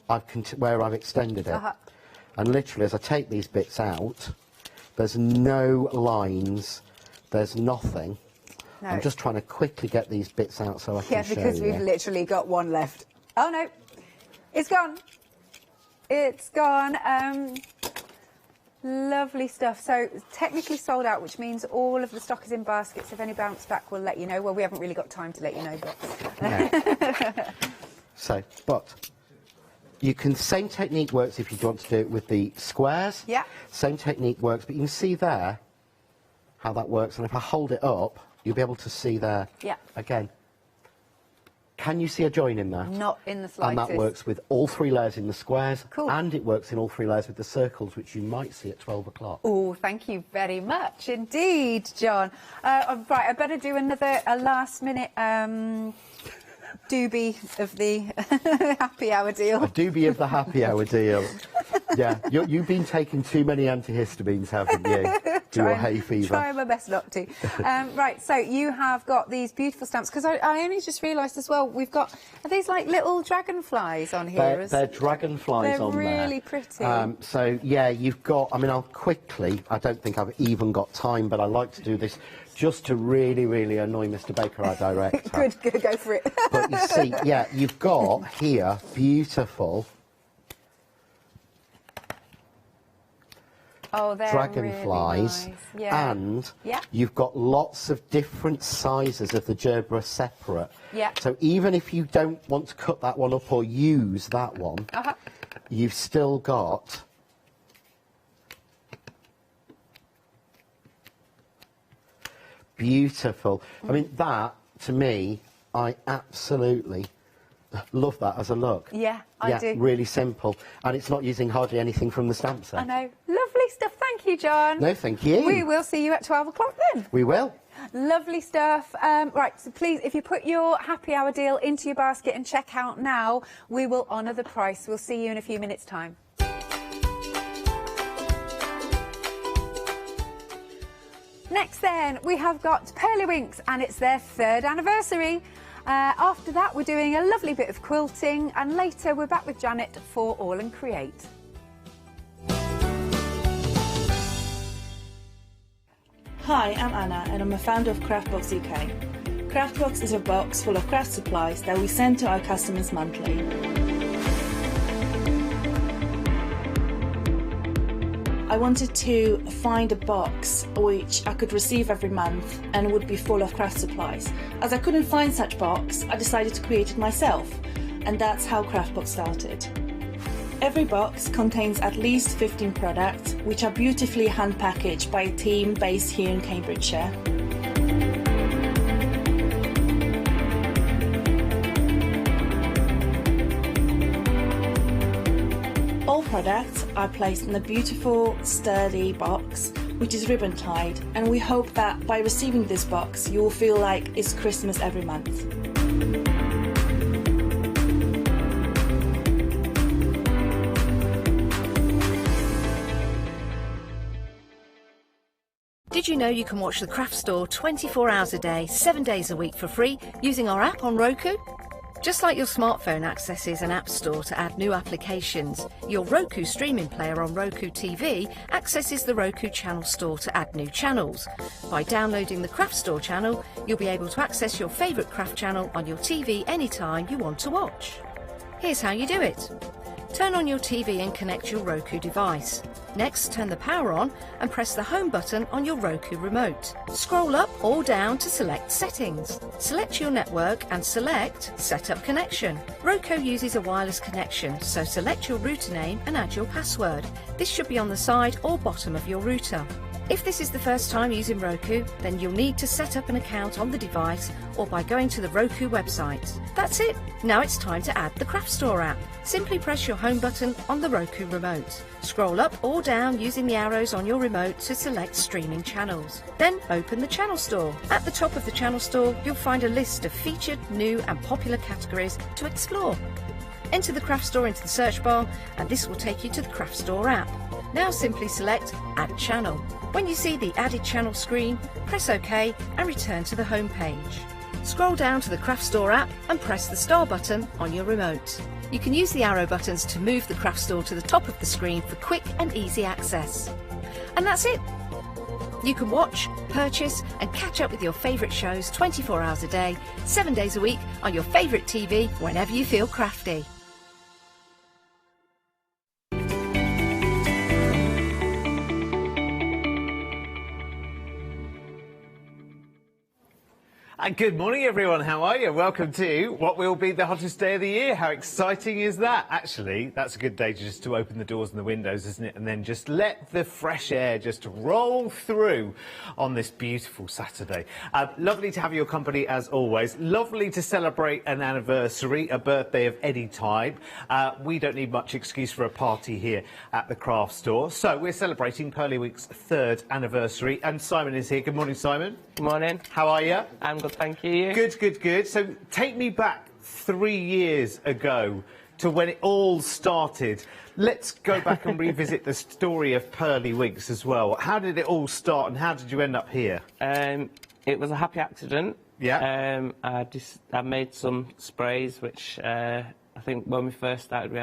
I've extended it. And literally, as I take these bits out, there's no lines, there's nothing. No. I'm just trying to quickly get these bits out so I can show you. Yeah, because we've literally got one left. Oh, no. It's gone. It's gone. Lovely stuff. So, technically sold out, which means all of the stock is in baskets. If any bounce back, we'll let you know. Well, we haven't really got time to let you know, but... No. So, but you can, same technique works if you want to do it with the squares. Yeah. Same technique works, but you can see there how that works. And if I hold it up, you'll be able to see there. Yeah. Again. Can you see a join in that? Not in the slightest. And that works with all 3 layers in the squares. Cool. And it works in all 3 layers with the circles, which you might see at 12 o'clock. Oh, thank you very much indeed, John. Right, I better do a last-minute doobie of the happy hour deal. A doobie of the happy hour deal. Yeah, you've been taking too many antihistamines, haven't you? To your hay fever. Try my best not to. Right, so you have got these beautiful stamps, because I only just realised as well, we've got, are these like little dragonflies on here? They're dragonflies on there. They're really pretty. So, yeah, you've got, I mean, I'll quickly, I don't think I've even got time, but I like to do this just to really, really annoy Mr. Baker, our director. Good, go for it. But you see, yeah, you've got here beautiful dragonflies, really nice. Yeah. and you've got lots of different sizes of the gerbera separate. Yeah. So even if you don't want to cut that one up or use that one, you've still got beautiful. I mean, that, to me, I absolutely love that as a look. Yeah, I do. Really simple. And it's not using hardly anything from the stamp set. I know. Lovely stuff. Thank you, John. No, thank you. We will see you at 12 o'clock then. We will. Lovely stuff. Right, so please, if you put your happy hour deal into your basket and check out now, we will honour the price. We'll see you in a few minutes' time. Next then, we have got Pearlywinks, and it's their 3rd anniversary. After that, we're doing a lovely bit of quilting, and later we're back with Janet for All and Create. Hi, I'm Anna and I'm a founder of Craftbox UK. Craftbox is a box full of craft supplies that we send to our customers monthly. I wanted to find a box which I could receive every month and would be full of craft supplies. As I couldn't find such box, I decided to create it myself, and that's how Craftbox started. Every box contains at least 15 products, which are beautifully hand-packaged by a team based here in Cambridgeshire. All products are placed in a beautiful, sturdy box, which is ribbon-tied, and we hope that by receiving this box, you will feel like it's Christmas every month. Did you know you can watch the craft store 24 hours a day, 7 days a week for free using our app on Roku? Just like your smartphone accesses an app store to add new applications, your Roku streaming player on Roku TV accesses the Roku channel store to add new channels. By downloading the craft store channel, you'll be able to access your favourite craft channel on your TV anytime you want to watch. Here's how you do it. Turn on your TV and connect your Roku device. Next, turn the power on and press the home button on your Roku remote. Scroll up or down to select Settings. Select your network and select Set up Connection. Roku uses a wireless connection, so select your router name and add your password. This should be on the side or bottom of your router. If this is the first time using Roku, then you'll need to set up an account on the device or by going to the Roku website. That's it. Now it's time to add the Craft Store app. Simply press your home button on the Roku remote. Scroll up or down using the arrows on your remote to select streaming channels. Then open the Channel Store. At the top of the Channel Store, you'll find a list of featured, new and popular categories to explore. Enter the Craft Store into the search bar and this will take you to the Craft Store app. Now simply select Add Channel. When you see the Added Channel screen, press OK and return to the home page. Scroll down to the Craft Store app and press the star button on your remote. You can use the arrow buttons to move the Craft Store to the top of the screen for quick and easy access. And that's it! You can watch, purchase and catch up with your favourite shows 24 hours a day, 7 days a week on your favourite TV whenever you feel crafty. And good morning, everyone. How are you? Welcome to what will be the hottest day of the year. How exciting is that? Actually, that's a good day just to open the doors and the windows, isn't it? And then just let the fresh air just roll through on this beautiful Saturday. Lovely to have your company as always. Lovely to celebrate an anniversary, a birthday of any type. We don't need much excuse for a party here at the craft store. So we're celebrating Pearlywink's 3rd anniversary. And Simon is here. Good morning, Simon. Good morning. How are you? I'm good, thank you. Good, good, good. So take me back 3 years ago to when it all started. Let's go back and revisit the story of Pearlywinks as well. How did it all start and how did you end up here? It was a happy accident. Yeah. I made some sprays, which I think when we first started we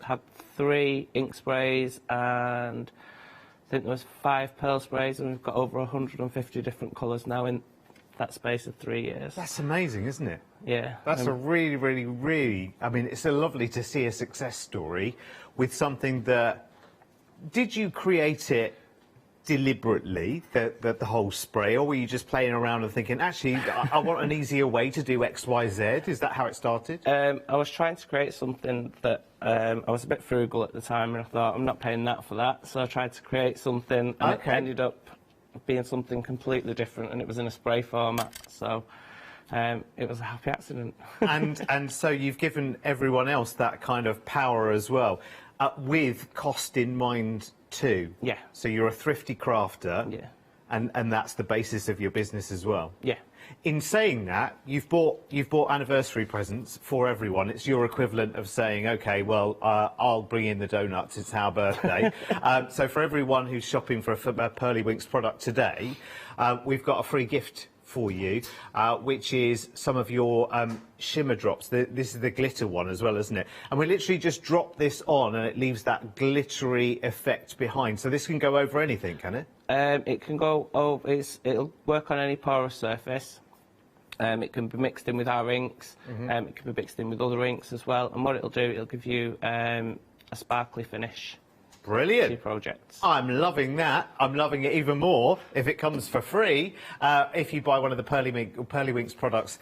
had 3 ink sprays and I think there was 5 pearl sprays, and we've got over 150 different colours now in that space of 3 years. That's amazing, isn't it? Yeah. That's a really, really, really... I mean, it's so lovely to see a success story with something that... Did you create it deliberately, the whole spray, or were you just playing around and thinking, actually, I want an easier way to do X, Y, Z? Is that how it started? I was trying to create something that... I was a bit frugal at the time, and I thought, I'm not paying that for that, so I tried to create something, and it ended up being something completely different, and it was in a spray format, so it was a happy accident. and so you've given everyone else that kind of power as well, with cost in mind too. Yeah. So you're a thrifty crafter. Yeah. and that's the basis of your business as well. Yeah. In saying that, you've bought anniversary presents for everyone. It's your equivalent of saying, okay, well, I'll bring in the donuts. It's our birthday. So for everyone who's shopping for a Pearly Winks product today, we've got a free gift for you, which is some of your shimmer drops. This is the glitter one as well, isn't it? And we literally just drop this on and it leaves that glittery effect behind. So this can go over anything, can it? It can go over, it'll work on any porous surface. It can be mixed in with our inks. It can be mixed in with other inks as well. And what it'll do, it'll give you a sparkly finish. Brilliant. To your projects. I'm loving that. I'm loving it even more if it comes for free, if you buy one of the Pearly Winks products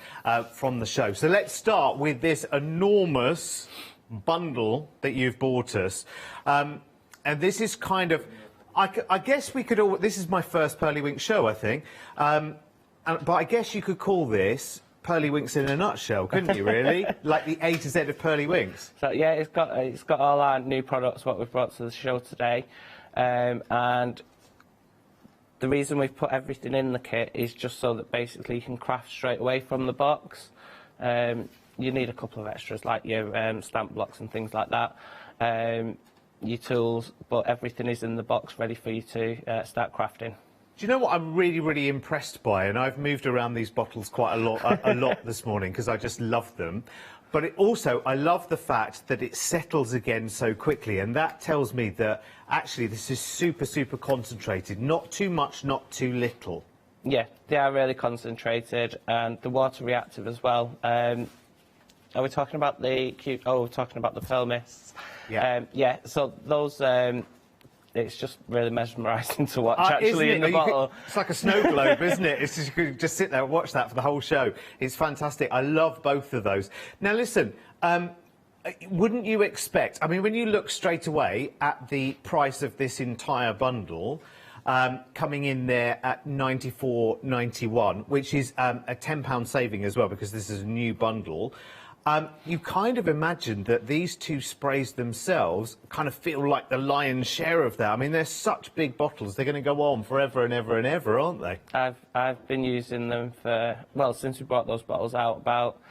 from the show. So let's start with this enormous bundle that you've bought us. And this is kind of, I guess we could all, this is my first Pearly Winks show, I think. But I guess you could call this Pearly Winks in a nutshell, couldn't you, really? Like the A to Z of Pearly Winks. So, yeah, it's got all our new products, what we've brought to the show today. And the reason we've put everything in the kit is just so that basically you can craft straight away from the box. You need a couple of extras, like your stamp blocks and things like that. Your tools, but everything is in the box ready for you to start crafting. Do you know what I'm really, really impressed by? And I've moved around these bottles quite a lot this morning because I just love them. But it also, I love the fact that it settles again so quickly. And that tells me that actually this is super, super concentrated. Not too much, not too little. Yeah, they are really concentrated and the water reactive as well. Are we talking about the cute? Oh, we're talking about the pearl mists. Yeah. Yeah, so those... it's just really mesmerising to watch, actually, in the bottle. It's like a snow globe, isn't it? It's just, you could just sit there and watch that for the whole show. It's fantastic. I love both of those. Now, listen, wouldn't you expect... I mean, when you look straight away at the price of this entire bundle, coming in there at $94.91, which is a £10 saving as well, because this is a new bundle... you kind of imagine that these two sprays themselves kind of feel like the lion's share of that. I mean, they're such big bottles. They're going to go on forever and ever and ever, aren't they? I've been using them for, well, since we brought those bottles out about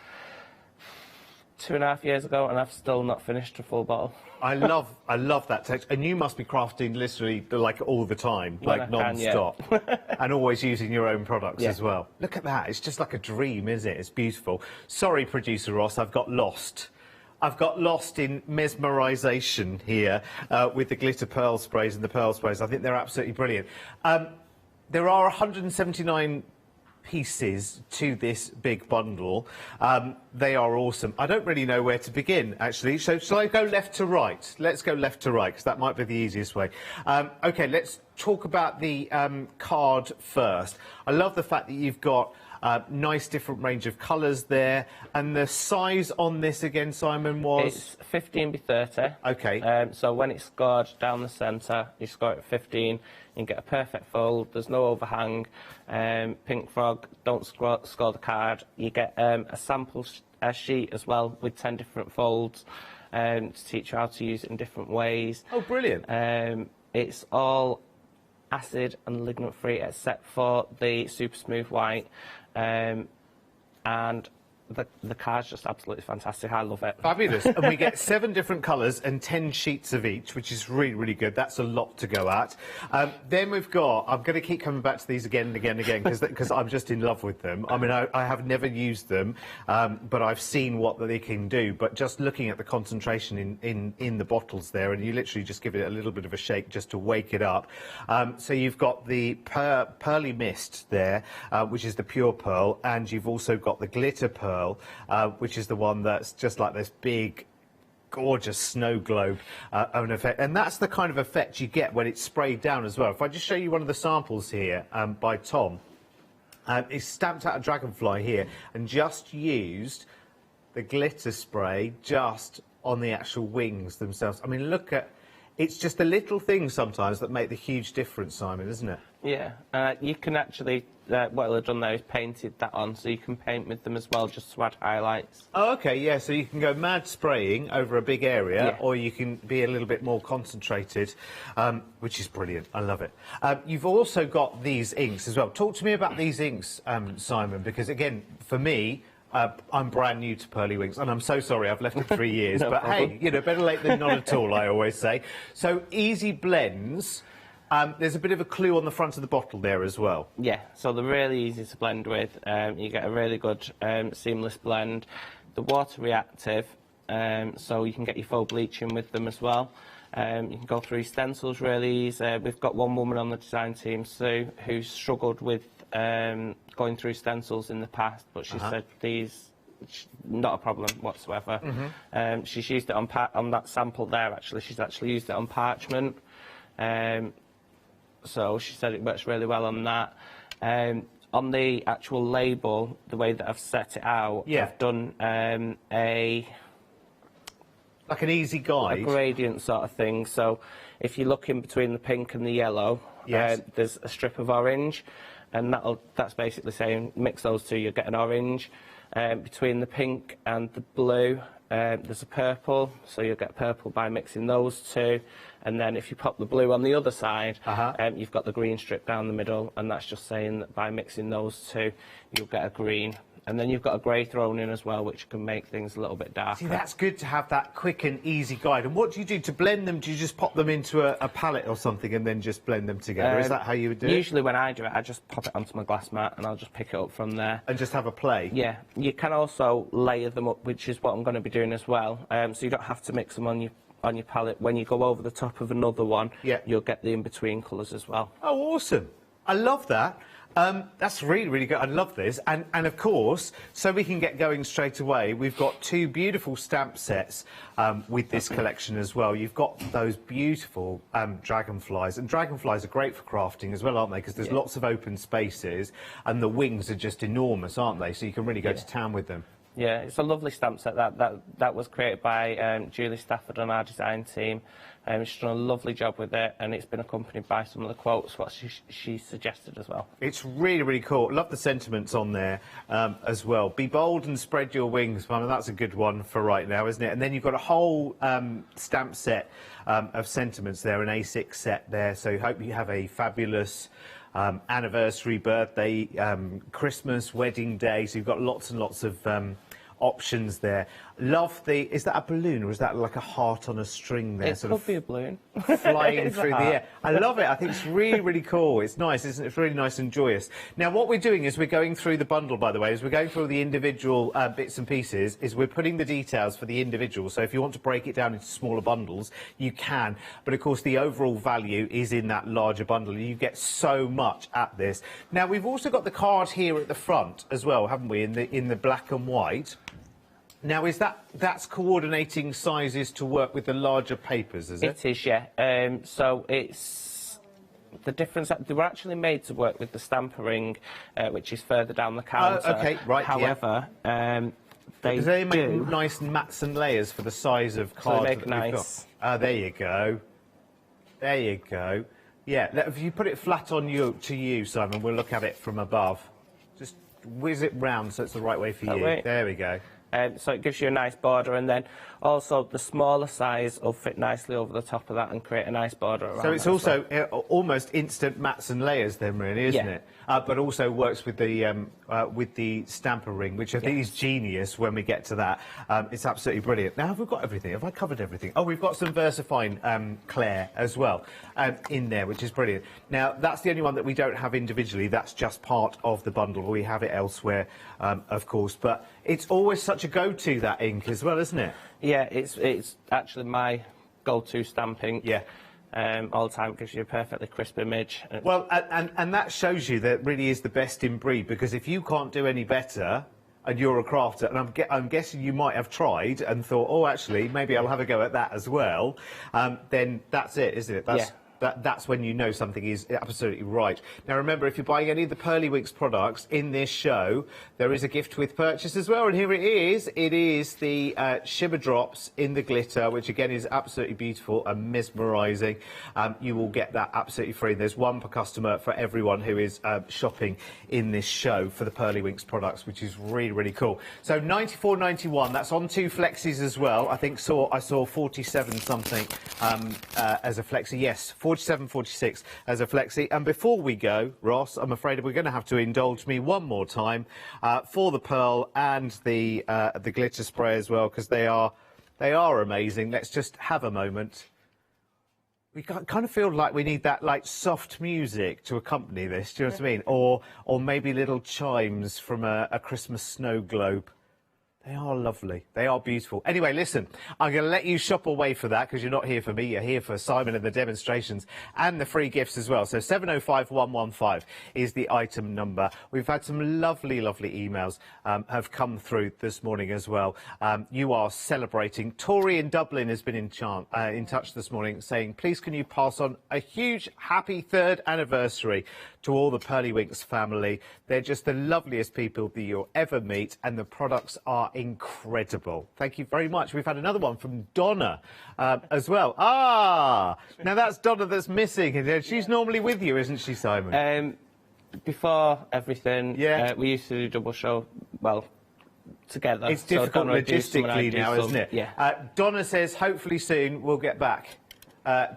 2.5 years ago, and I've still not finished a full bottle. I love that text. And you must be crafting literally like all the time, like non-stop. And always using your own products as well. Look at that. It's just like a dream, isn't it? It's beautiful. Sorry, producer Ross, I've got lost. I've got lost in mesmerisation here with the glitter pearl sprays and the pearl sprays. I think they're absolutely brilliant. There are 179 pieces to this big bundle. They are awesome. I don't really know where to begin, actually. So shall I go left to right? Let's go left to right, because that might be the easiest way. OK, let's talk about the card first. I love the fact that you've got nice different range of colours there. And the size on this again, Simon, was? It's 15 by 30. OK. So when it's scored down the centre, you score it at 15. You can get a perfect fold. There's no overhang. Pinkfrog, don't score the card. You get a sample sheet as well with 10 different folds to teach you how to use it in different ways. Oh, brilliant. It's all acid and ligament free except for the super smooth white. And the card's just absolutely fantastic. I love it. Fabulous. And we get 7 different colours and 10 sheets of each, which is really, really good. That's a lot to go at. Then we've got... I'm going to keep coming back to these again and again and again because I'm just in love with them. I mean, I have never used them, but I've seen what they can do. But just looking at the concentration in the bottles there, and you literally just give it a little bit of a shake just to wake it up. So you've got the pearly mist there, which is the pure pearl, and you've also got the glitter pearl, which is the one that's just like this big, gorgeous snow globe effect. And that's the kind of effect you get when it's sprayed down as well. If I just show you one of the samples here by Tom, it's stamped out a dragonfly here and just used the glitter spray just on the actual wings themselves. I mean, look at... It's just the little things sometimes that make the huge difference, Simon, isn't it? Yeah, you can actually what he'll have done there is painted that on, so you can paint with them as well, just to add highlights. Oh, okay, yeah, so you can go mad spraying over a big area, or you can be a little bit more concentrated, which is brilliant. I love it. You've also got these inks as well. Talk to me about these inks, Simon, because, again, for me, I'm brand new to Pearly Winks, and I'm so sorry, I've left it 3 years, No but problem. hey, you know, better late than not at all, I always say. So, easy blends. There's a bit of a clue on the front of the bottle there as well. Yeah, so they're really easy to blend with. You get a really good seamless blend. The water reactive, so you can get your faux bleaching with them as well. You can go through stencils really easy. We've got one woman on the design team, Sue, who's struggled with going through stencils in the past, but she said these, not a problem whatsoever. She's used it on that sample there, actually. She's actually used it on parchment. So she said it works really well on that. On the actual label, the way that I've set it out, I've done like an easy guide, a gradient sort of thing. So if you look in between the pink and the yellow, there's a strip of orange, and that's basically saying mix those two, you'll get an orange. Between the pink and the blue, there's a purple, so you'll get purple by mixing those two. And then if you pop the blue on the other side, you've got the green strip down the middle, and that's just saying that by mixing those two, you'll get a green. And then you've got a grey thrown in as well, which can make things a little bit darker. See, that's good to have that quick and easy guide. And what do you do to blend them? Do you just pop them into a palette or something and then just blend them together? Is that how you would do it? Usually when I do it, I just pop it onto my glass mat and I'll just pick it up from there. And just have a play? Yeah. You can also layer them up, which is what I'm going to be doing as well. So you don't have to mix them on your palette. When you go over the top of another one, you'll get the in-between colours as well. Oh, awesome. I love that. That's really, really good. I love this. And of course, so we can get going straight away, we've got two beautiful stamp sets with this collection as well. You've got those beautiful dragonflies. And dragonflies are great for crafting as well, aren't they? Because there's lots of open spaces and the wings are just enormous, aren't they? So you can really go to town with them. Yeah, it's a lovely stamp set. That was created by Julie Stafford on our design team. She's done a lovely job with it, and it's been accompanied by some of the quotes, what she suggested as well. It's really, really cool. Love the sentiments on there as well. Be bold and spread your wings. I mean, that's a good one for right now, isn't it? And then you've got a whole stamp set of sentiments there, an A6 set there. So hope you have a fabulous anniversary, birthday, Christmas, wedding day. So you've got lots and lots of options there. Love the... Is that a balloon or is that like a heart on a string there? It could be a balloon. Flying through the air. I love it. I think it's really, really cool. It's nice, isn't it? It's really nice and joyous. Now, what we're doing is we're going through the bundle, by the way, as we're going through the individual bits and pieces, is we're putting the details for the individual. So if you want to break it down into smaller bundles, you can. But, of course, the overall value is in that larger bundle. You get so much at this. Now, we've also got the card here at the front as well, haven't we, in the black and white. Now, that's coordinating sizes to work with the larger papers, is it? It is, yeah. So it's the difference. They were actually made to work with the stampering, which is further down the counter. OK, right. However, they make nice mats and layers for the size of cards. So they make nice. There you go. There you go. Yeah. If you put it flat on to you, Simon, we'll look at it from above. Just whiz it round so it's the right way for you. Way. There we go. So it gives you a nice border, and then also the smaller size will fit nicely over the top of that and create a nice border around. So it's also almost instant mats and layers then, really, isn't it? But also works with the stamper ring, which I think is genius when we get to that. It's absolutely brilliant. Now, have we got everything? Have I covered everything? Oh, we've got some VersaFine Claire as well in there, which is brilliant. Now, that's the only one that we don't have individually. That's just part of the bundle. We have it elsewhere, of course. But it's always such a go-to, that ink, as well, isn't it? Yeah, it's actually my go-to stamping. Yeah. All the time. It gives you a perfectly crisp image. Well, and that shows you that really is the best in breed, because if you can't do any better and you're a crafter, and I'm guessing you might have tried and thought, oh, actually, maybe I'll have a go at that as well, then that's it, isn't it? that's when you know something is absolutely right. Now remember, if you're buying any of the Pearlywinks products in this show, there is a gift with purchase as well, and here it is. It is the shimmer drops in the glitter, which again is absolutely beautiful and mesmerising. You will get that absolutely free. There's one per customer for everyone who is shopping in this show for the Pearlywinks products, which is really, really cool. So £94.91, that's on 2 flexis as well. I think I saw 47 something as a flexi. Yes, 47.46 as a flexi. And before we go, Ross, I'm afraid we're going to have to indulge me one more time for the pearl and the glitter spray as well, because they are amazing. Let's just have a moment. We kind of feel like we need that like soft music to accompany this. Do you know what I mean? Or maybe little chimes from a Christmas snow globe. They are lovely. They are beautiful. Anyway, listen, I'm going to let you shop away for that, because you're not here for me. You're here for Simon and the demonstrations and the free gifts as well. So 705115 is the item number. We've had some lovely, lovely emails have come through this morning as well. You are celebrating. Tori in Dublin has been in touch this morning saying, please can you pass on a huge happy 3rd anniversary to all the Pearlywinks family. They're just the loveliest people that you'll ever meet, and the products are incredible. Thank you very much. We've had another one from Donna as well. Now that's Donna that's missing. She's normally with you, isn't she, Simon? Before everything, we used to do double show, well, together. It's difficult logistically now, isn't it? Yeah. Donna says, hopefully soon we'll get back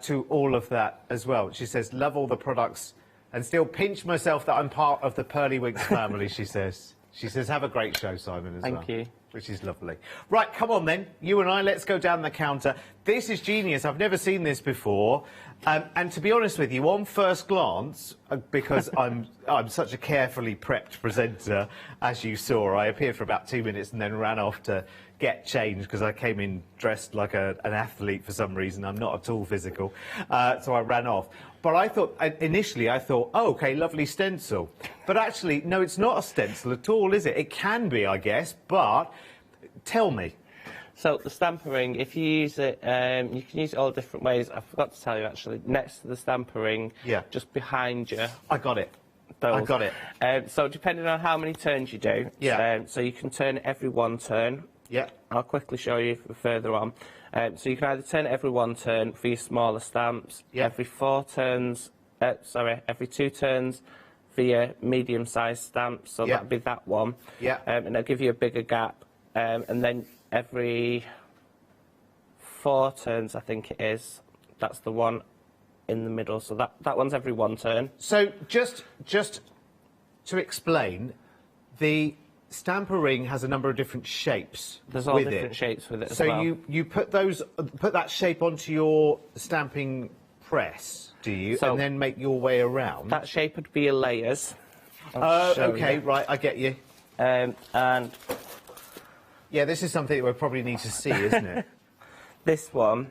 to all of that as well. She says, love all the products and still pinch myself that I'm part of the Pearlywinks family, she says. She says, have a great show, Simon, as well. Thank you. Which is lovely. Right, come on then. You and I, let's go down the counter. This is genius. I've never seen this before. And to be honest with you, on first glance, because I'm such a carefully prepped presenter, as you saw, I appeared for about 2 minutes and then ran off to get changed because I came in dressed like an athlete for some reason. I'm not at all physical. So I ran off. But I thought, initially, I thought, oh, OK, lovely stencil. But actually, no, it's not a stencil at all, is it? It can be, I guess, but tell me. So the stamper ring, if you use it, you can use it all different ways. I forgot to tell you, actually, next to the stamper ring, just behind you. I got it. I got it. So depending on how many turns you do, so you can turn it every 1 turn. Yeah. I'll quickly show you further on. So you can either turn it every 1 turn for your smaller stamps, every 4 turns, every 2 turns for your medium-sized stamps, so that'd be that one. And it'll give you a bigger gap. And then every 4 turns, I think it is, that's the one in the middle. So that one's every 1 turn. So just to explain, the stamper ring has a number of different shapes. There's all different shapes with it as well. So you put that shape onto your stamping press, do you, and then make your way around? That shape would be your layers. OK, right, I get you. And yeah, this is something that we probably need to see, isn't it? This one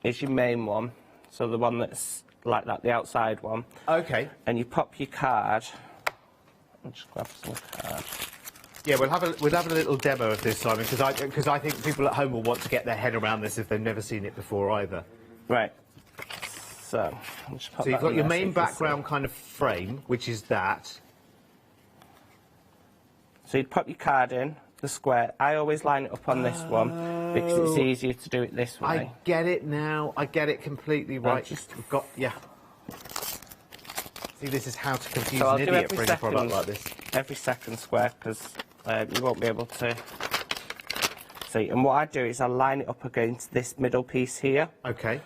is your main one, so the one that's like that, the outside one. OK. And you pop your card. I'll just grab some card. Yeah, we'll have a little demo of this, Simon, because I think people at home will want to get their head around this if they've never seen it before either. Right. So, I'll just pop so you've got your main background kind of frame, which is that. So you'd pop your card in, the square. I always line it up on this one because it's easier to do it this way. I get it now. I get it completely right. See, this is how to confuse an idiot for a product like this. Every second square, because you won't be able to see. And what I do is I line it up against this middle piece here. OK.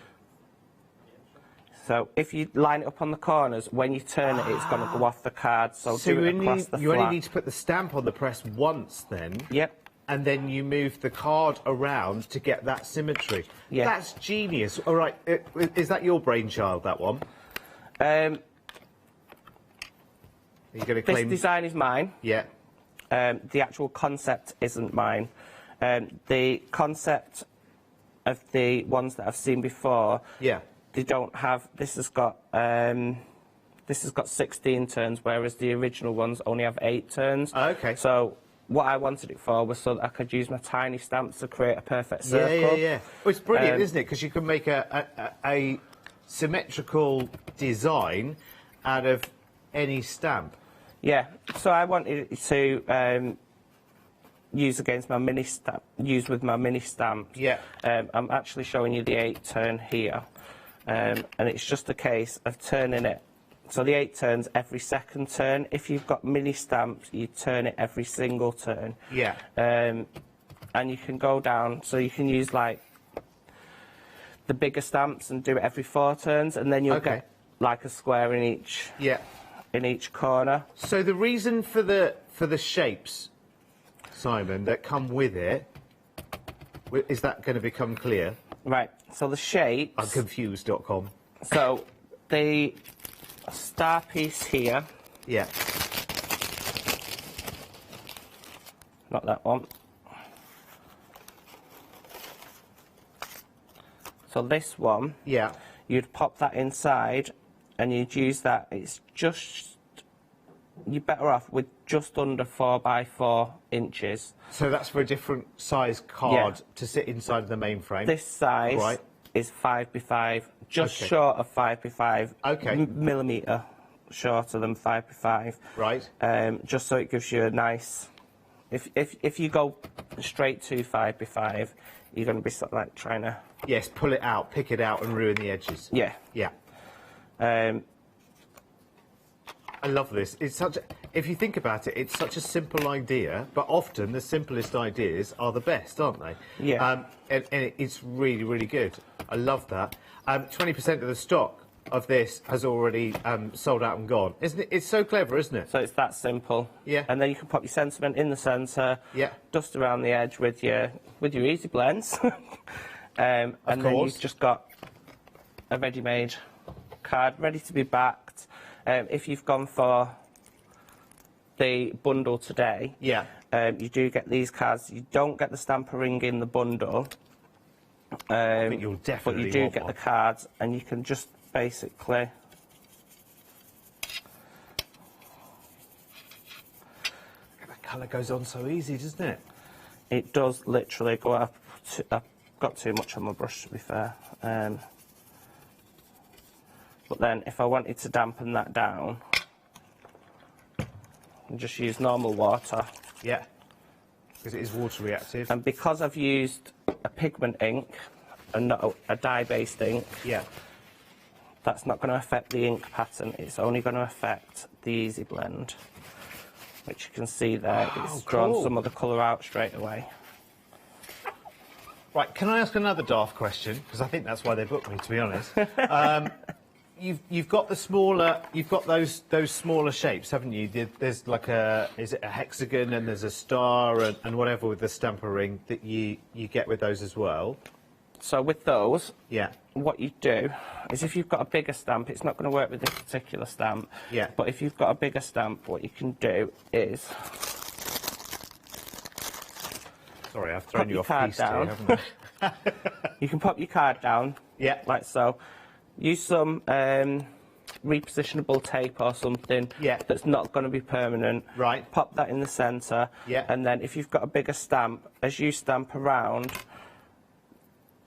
So if you line it up on the corners, when you turn it, it's going to go off the card. So do it across the flat. You only need to put the stamp on the press once then. Yep. And then you move the card around to get that symmetry. Yeah. That's genius. All right, is that your brainchild, that one? Are you going to claim... This design is mine. Yeah. The actual concept isn't mine. The concept of the ones that I've seen before, they don't have... This has got 16 turns, whereas the original ones only have 8 turns. OK. So what I wanted it for was so that I could use my tiny stamps to create a perfect circle. Yeah. Well, it's brilliant, isn't it? Because you can make a symmetrical design out of any stamp. Yeah, so I wanted it to use with my mini stamps. Yeah. I'm actually showing you the 8 turn here, and it's just a case of turning it. So the 8 turns every second turn. If you've got mini stamps, you turn it every single turn. Yeah. And you can go down, so you can use like the bigger stamps and do it every 4 turns, and then you'll get like a square in each. Yeah. In each corner. So the reason for the shapes, Simon, that come with it, is that going to become clear? Right. So the shapes. I'm confused.com. So the star piece here. Yeah. Not that one. So this one. Yeah. You'd pop that inside, and you'd use that. It's just, you're better off with just under 4x4 inches. So that's for a different size card to sit inside the main frame. This size is 5x5, just short of 5x5. Millimetre shorter than 5x5. Right. Just so it gives you a nice. If you go straight to 5x5, you're going to be sort of like trying to. Yes, pull it out, pick it out, and ruin the edges. Yeah. Yeah. I love this. It's such. If you think about it, it's such a simple idea, but often the simplest ideas are the best, aren't they? Yeah. And it's really, really good. I love that. 20% of the stock of this has already sold out and gone. Isn't it? It's so clever, isn't it? So it's that simple. Yeah. And then you can pop your sentiment in the centre. Yeah. Dust around the edge with your easy blends. And then you've just got a ready-made card ready to be backed. If you've gone for the bundle today, you do get these cards. You don't get the stamper ring in the bundle, I think you'll definitely but you do want get one. the cards, and you can just basically that colour goes on so easy, doesn't it? It does literally go up. I've got too much on my brush, to be fair. But then if I wanted to dampen that down, I just use normal water. Yeah, because it is water reactive. And because I've used a pigment ink and not a dye-based ink, that's not going to affect the ink pattern. It's only going to affect the easy blend, which you can see there. It's drawn some of the colour out straight away. Right, can I ask another daft question? Because I think that's why they booked me, to be honest. You've got the smaller, you've got those smaller shapes, haven't you? There's like is it a hexagon, and there's a star and whatever with the stamper ring that you get with those as well. So with those, what you do is if you've got a bigger stamp, it's not going to work with this particular stamp. Yeah. But if you've got a bigger stamp, what you can do is. Sorry, I've thrown you off piece down. Haven't I? You can pop your card down. Yeah. Like so. Use some repositionable tape or something that's not going to be permanent. Right. Pop that in the centre. Yeah. And then if you've got a bigger stamp, as you stamp around,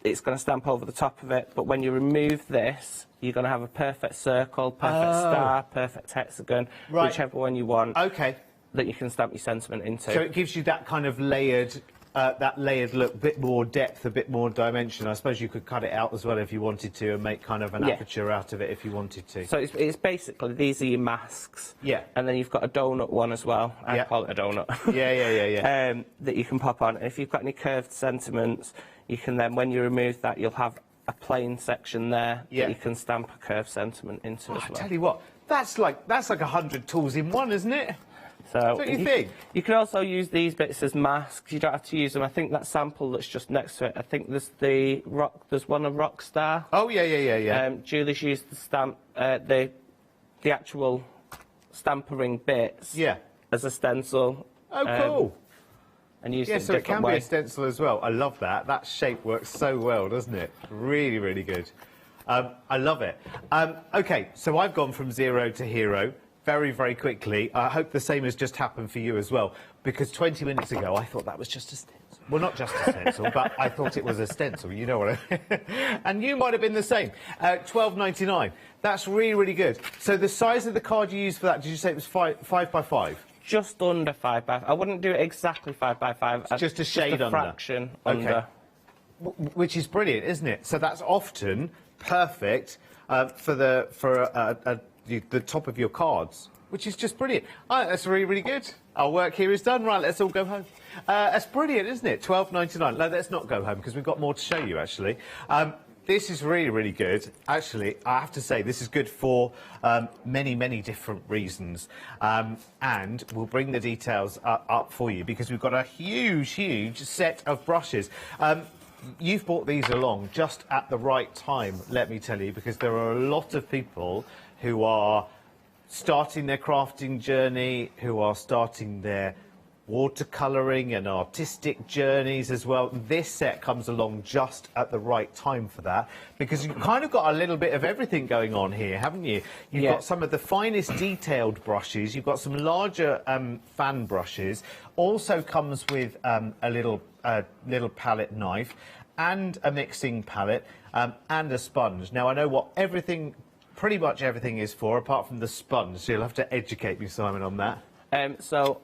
it's going to stamp over the top of it. But when you remove this, you're going to have a perfect circle, perfect star, perfect hexagon, whichever one you want. Okay. That you can stamp your sentiment into. So it gives you that kind of layered look, a bit more depth, a bit more dimension. I suppose you could cut it out as well if you wanted to, and make kind of an aperture out of it if you wanted to. So it's basically, these are your masks. Yeah. And then you've got a donut one as well. I call it a donut. Yeah. That you can pop on. And if you've got any curved sentiments, you can then, when you remove that, you'll have a plain section there that you can stamp a curved sentiment into as well. I tell you what, that's like 100 tools in one, isn't it? So don't you think? You can also use these bits as masks. You don't have to use them. I think that sample that's just next to it, I think there's there's one of Rockstar. Oh yeah. Julie's used the stamp, the actual stamper ring bits. Yeah. As a stencil. Oh, cool. And use it so it can be a stencil as well. I love that. That shape works so well, doesn't it? Really, really good. I love it. Okay, so I've gone from zero to hero very, very quickly. I hope the same has just happened for you as well. because 20 minutes ago I thought that was just a stencil. Well, not just a stencil, but I thought it was a stencil, you know what I mean? And you might have been the same. £12.99. That's really, really good. So the size of the card you used for that, did you say it was 5 by 5? Just under 5 by 5. I wouldn't do it exactly 5 by 5. It's just a shade just a under. fraction Okay. under. Which is brilliant, isn't it? So that's often perfect for the top of your cards, which is just brilliant. That's really, really good. Our work here is done. Right, let's all go home. That's brilliant, isn't it? £12.99. No, let's not go home because we've got more to show you, actually. This is really, really good. Actually, I have to say, this is good for many, many different reasons. And we'll bring the details up for you because we've got a huge, huge set of brushes. You've brought these along just at the right time, let me tell you, because there are a lot of people who are starting their crafting journey, who are starting their watercolouring and artistic journeys as well. This set comes along just at the right time for that, because you've kind of got a little bit of everything going on here, haven't you? You've got some of the finest detailed brushes, you've got some larger fan brushes, also comes with a little palette knife and a mixing palette and a sponge. Now, I know what pretty much everything is for, apart from the sponge, so you'll have to educate me, Simon, on that. So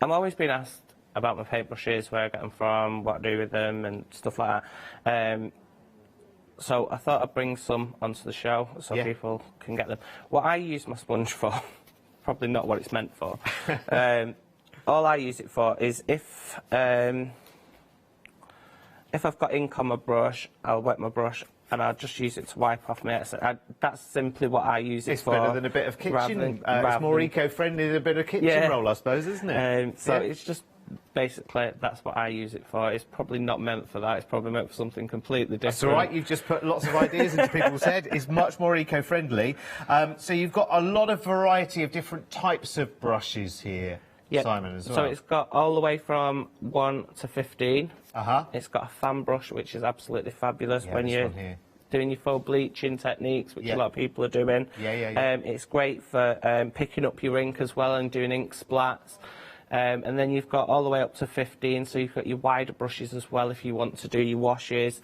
I'm always being asked about my paintbrushes, where I get them from, what I do with them and stuff like that. So I thought I'd bring some onto the show so people can get them. What I use my sponge for, probably not what it's meant for. All I use it for is if I've got ink on my brush, I'll wet my brush and I'll just use it to wipe off my excess. That's simply what I use it for. It's better than a bit of kitchen. It's more eco-friendly than a bit of kitchen roll, I suppose, isn't it? So it's just basically that's what I use it for. It's probably not meant for that. It's probably meant for something completely different. That's all right. You've just put lots of ideas into people's head. It's much more eco-friendly. So you've got a lot of variety of different types of brushes here, Simon, as well. So it's got all the way from 1 to 15. It's got a fan brush, which is absolutely fabulous when you're doing your faux bleaching techniques, which a lot of people are doing. It's great for picking up your ink as well and doing ink splats. And then you've got all the way up to 15, so you've got your wider brushes as well if you want to do your washes,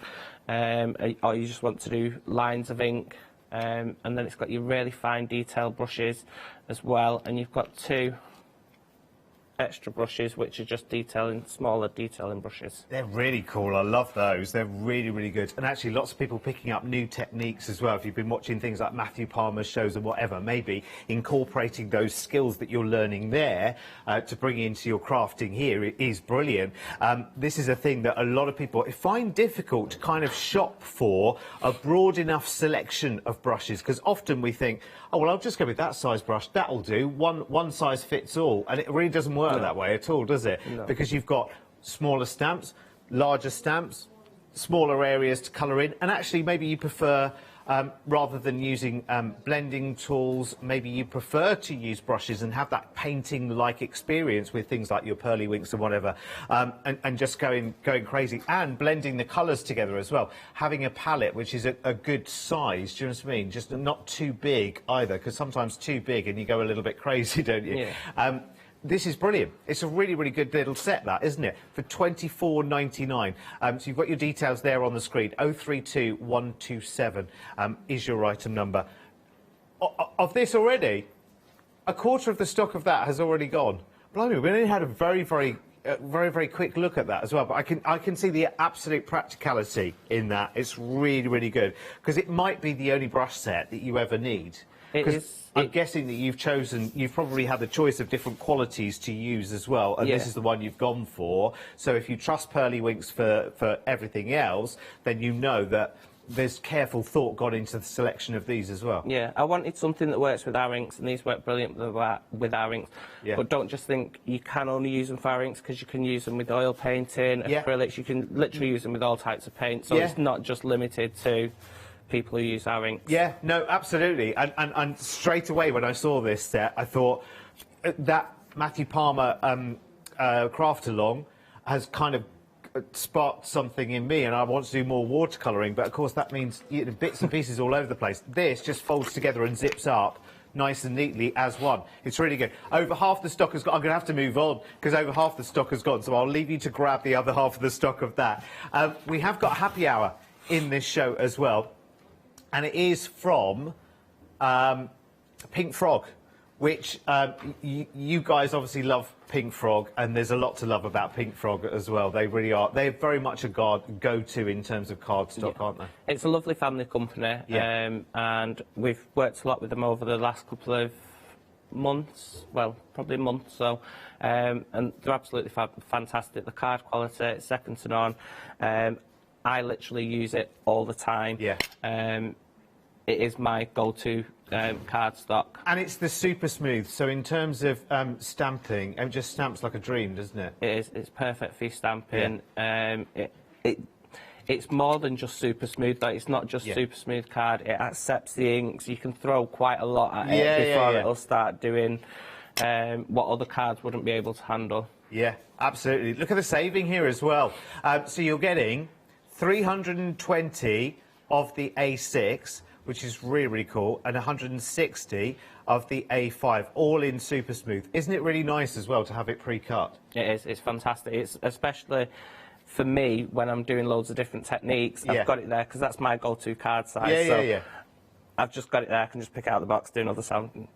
or you just want to do lines of ink. And then it's got your really fine detail brushes as well, and you've got 2 extra brushes which are just smaller detailing brushes. They're really cool. I love those. They're really, really good. And actually lots of people picking up new techniques as well. If you've been watching things like Matthew Palmer's shows and whatever, maybe incorporating those skills that you're learning there to bring into your crafting here is brilliant. This is a thing that a lot of people find difficult to kind of shop for a broad enough selection of brushes, because often we think, oh, well, I'll just go with that size brush. That'll do. One size fits all. And it really doesn't work that way at all, does it? No. Because you've got smaller stamps, larger stamps, smaller areas to colour in, and actually maybe you prefer, rather than using blending tools, maybe you prefer to use brushes and have that painting-like experience with things like your pearly winks and whatever, and just going crazy, and blending the colours together as well. Having a palette which is a good size, do you know what I mean? Just not too big either, because sometimes too big and you go a little bit crazy, don't you? This is brilliant. It's a really, really good little set, that, isn't it? For £24.99. So you've got your details there on the screen. 032127 is your item number. Of this already, a quarter of the stock of that has already gone. Blimey, we only had a very, very quick look at that as well. But I can see the absolute practicality in that. It's really, really good, because it might be the only brush set that you ever need. I'm guessing that you've probably had the choice of different qualities to use as well, and this is the one you've gone for. So if you trust Pearly Winks for everything else, then you know that there's careful thought gone into the selection of these as well. Yeah, I wanted something that works with our inks, and these work brilliant with our inks. But don't just think you can only use them for our inks, because you can use them with oil painting, acrylics, you can literally use them with all types of paint, so it's not just limited to people who use our inks. Yeah, no, absolutely. And straight away when I saw this set, I thought that Matthew Palmer craft along has kind of sparked something in me, and I want to do more watercolouring, but of course that means bits and pieces all over the place. This just folds together and zips up nice and neatly as one. It's really good. Over half the stock has gone. I'm going to have to move on because over half the stock has gone, so I'll leave you to grab the other half of the stock of that. We have got a happy hour in this show as well, and it is from Pinkfrog, which you guys obviously love Pinkfrog, and there's a lot to love about Pinkfrog as well. They really are. They're very much a go-to in terms of cardstock, aren't they? It's a lovely family company, and we've worked a lot with them over the last couple of months, well, probably a month or so, and they're absolutely fantastic. The card quality, it's second to none. I literally use it all the time. Yeah. It is my go-to cardstock. And it's the super smooth, so in terms of stamping, it just stamps like a dream, doesn't it? It is. It's perfect for your stamping. It's more than just super smooth, though. It's not just super smooth card. It accepts the inks. You can throw quite a lot at it before it'll start doing what other cards wouldn't be able to handle. Yeah, absolutely. Look at the saving here as well. So you're getting 320 of the A6, which is really, really cool, and 160 of the A5, all in super smooth. Isn't it really nice as well to have it pre-cut? It is. It's fantastic. It's especially for me when I'm doing loads of different techniques. I've got it there because that's my go-to card size. I've just got it there. I can just pick it out of the box, do another sound,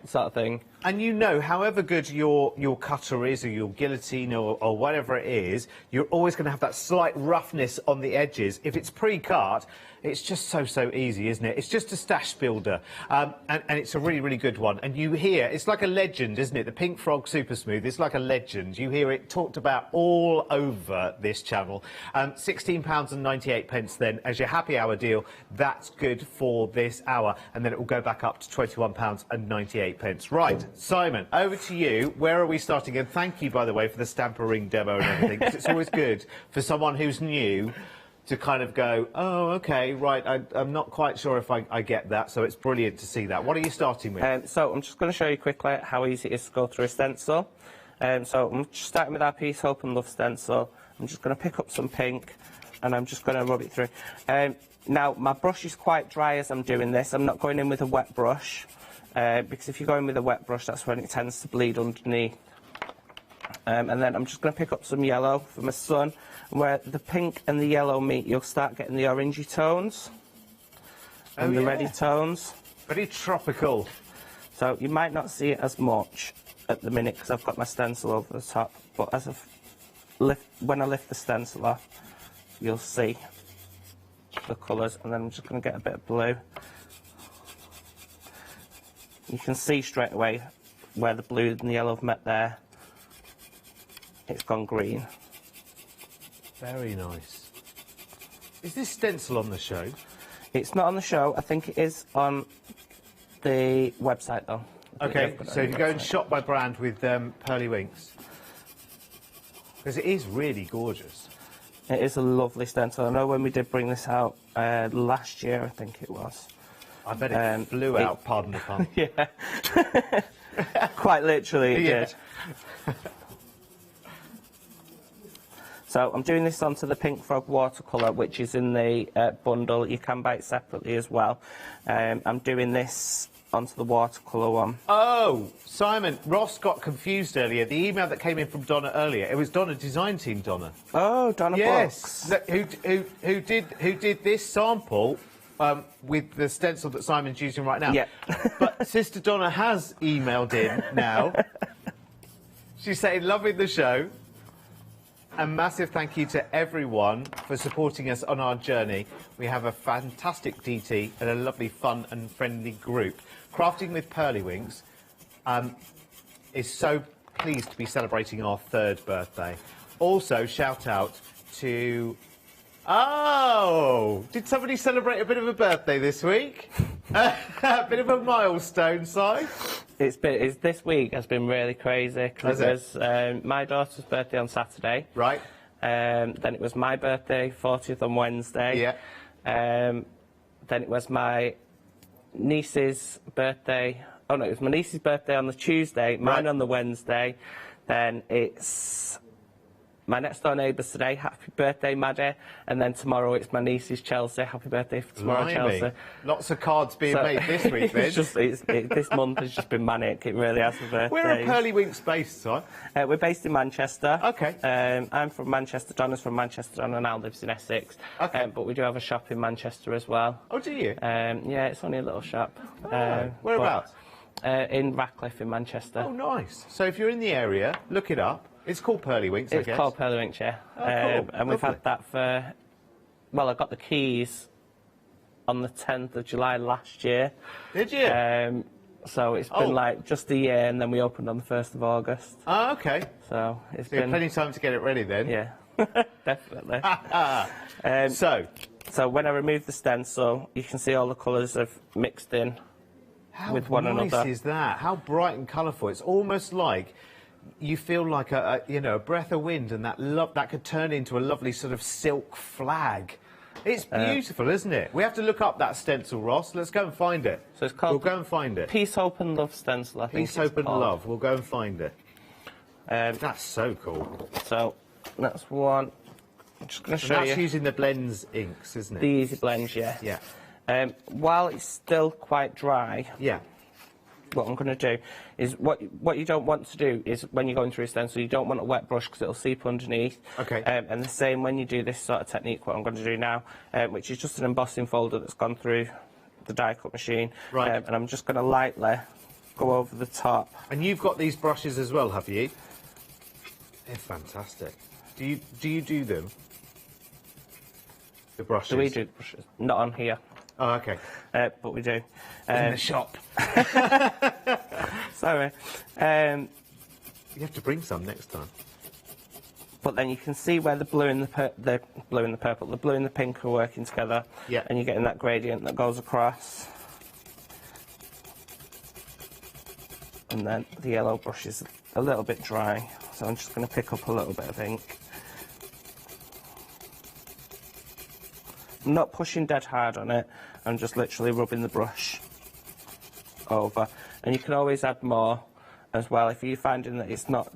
sort of thing. And you know, however good your cutter is, or your guillotine, or whatever it is, you're always going to have that slight roughness on the edges. If it's pre-cut, it's just so easy, isn't it? It's just a stash builder, and it's a really, really good one. And you hear, it's like a legend, isn't it? The Pinkfrog Super Smooth, it's like a legend. You hear it talked about all over this channel. £16.98 then, as your happy hour deal. That's good for this hour, and then it will go back up to £21.98. Right, Simon, over to you. Where are we starting? And thank you, by the way, for the stamper ring demo and everything, because it's always good for someone who's new to kind of go, oh, OK, right, I'm not quite sure if I get that, so it's brilliant to see that. What are you starting with? So I'm just going to show you quickly how easy it is to go through a stencil. So I'm just starting with our Peace, Hope and Love stencil. I'm just going to pick up some pink, and I'm just going to rub it through. Now, my brush is quite dry as I'm doing this. I'm not going in with a wet brush, because if you go in with a wet brush, that's when it tends to bleed underneath. And then I'm just going to pick up some yellow for my son. Where the pink and the yellow meet, you'll start getting the orangey tones and the reddy tones. Very tropical. So you might not see it as much at the minute because I've got my stencil over the top, but as when I lift the stencil off, you'll see the colours. And then I'm just going to get a bit of blue. You can see straight away where the blue and the yellow have met there. It's gone green. Very nice. Is this stencil on the show? It's not on the show. I think it is on the website, though. OK, so if you go and shop my brand with Pearly Winks, because it is really gorgeous. It is a lovely stencil. I know when we did bring this out last year, I think it was. I bet it flew out, pardon the pun. Yeah. Quite literally, it did. So I'm doing this onto the Pinkfrog watercolour, which is in the bundle. You can buy it separately as well. I'm doing this onto the watercolour one. Oh, Simon, Ross got confused earlier. The email that came in from Donna earlier, it was Donna Design Team, Donna. Oh, Donna Yes, who did this sample with the stencil that Simon's using right now. Yeah. But Sister Donna has emailed in now. She's saying, loving the show. A massive thank you to everyone for supporting us on our journey. We have a fantastic DT and a lovely, fun and friendly group. Crafting with Pearly Winks is so pleased to be celebrating our 3rd birthday. Also, shout out to... Oh! Did somebody celebrate a bit of a birthday this week? A bit of a milestone, Si? This week has been really crazy because it was my daughter's birthday on Saturday. Right. Then it was my birthday, 40th on Wednesday. Yeah. Then it was my niece's birthday. Oh no, it was my niece's birthday on the Tuesday, mine on the Wednesday. Then it's my next door neighbours today, happy birthday, Maddie. And then tomorrow it's my niece's Chelsea, happy birthday for tomorrow, Blimey. Chelsea. Lots of cards being made this week, then. This month has just been manic, it really has. Where are Pearlywinks based, Si? We're based in Manchester. Okay. I'm from Manchester, Donna's from Manchester, Donna now lives in Essex. Okay. But we do have a shop in Manchester as well. Oh, do you? Yeah, it's only a little shop. Whereabouts? In Ratcliffe in Manchester. Oh, nice. So if you're in the area, look it up. It's called Pearlywinks, I guess. It's called Pearlywinks, yeah. Oh, cool. And we've had that for... Well, I got the keys on the 10th of July last year. Did you? So it's been like just a year, and then we opened on the 1st of August. Oh, okay. So it's been... been... plenty of time to get it ready then. Yeah, definitely. So when I remove the stencil, you can see all the colours have mixed in with one another. How nice is that? How bright and colourful. It's almost like you feel like a breath of wind, and that could turn into a lovely sort of silk flag. It's beautiful, isn't it? We have to look up that stencil, Ross. Let's go and find it. So it's called... We'll go and find it. Peace, Hope and Love stencil, I think. Peace, Hope and Love. We'll go and find it. That's so cool. So that's one. I'm just going to show you. That's using the blends inks, isn't it? The Easy Blends, yeah. Yeah. While it's still quite dry, yeah, what I'm going to do is what you don't want to do is when you're going through a stencil, you don't want a wet brush because it'll seep underneath. Okay. And the same when you do this sort of technique, what I'm going to do now, which is just an embossing folder that's gone through the die cut machine. Right. And I'm just going to lightly go over the top. And you've got these brushes as well, have you? They're fantastic. Do you do them? The brushes? Do we do the brushes? Not on here. Oh, okay. But we do. In the shop. Sorry. You have to bring some next time. But then you can see where the blue and the blue and the purple, the blue and the pink are working together. Yeah. And you're getting that gradient that goes across. And then the yellow brush is a little bit dry, so I'm just going to pick up a little bit of ink. I'm not pushing dead hard on it, I'm just literally rubbing the brush over. And you can always add more as well. If you're finding that it's not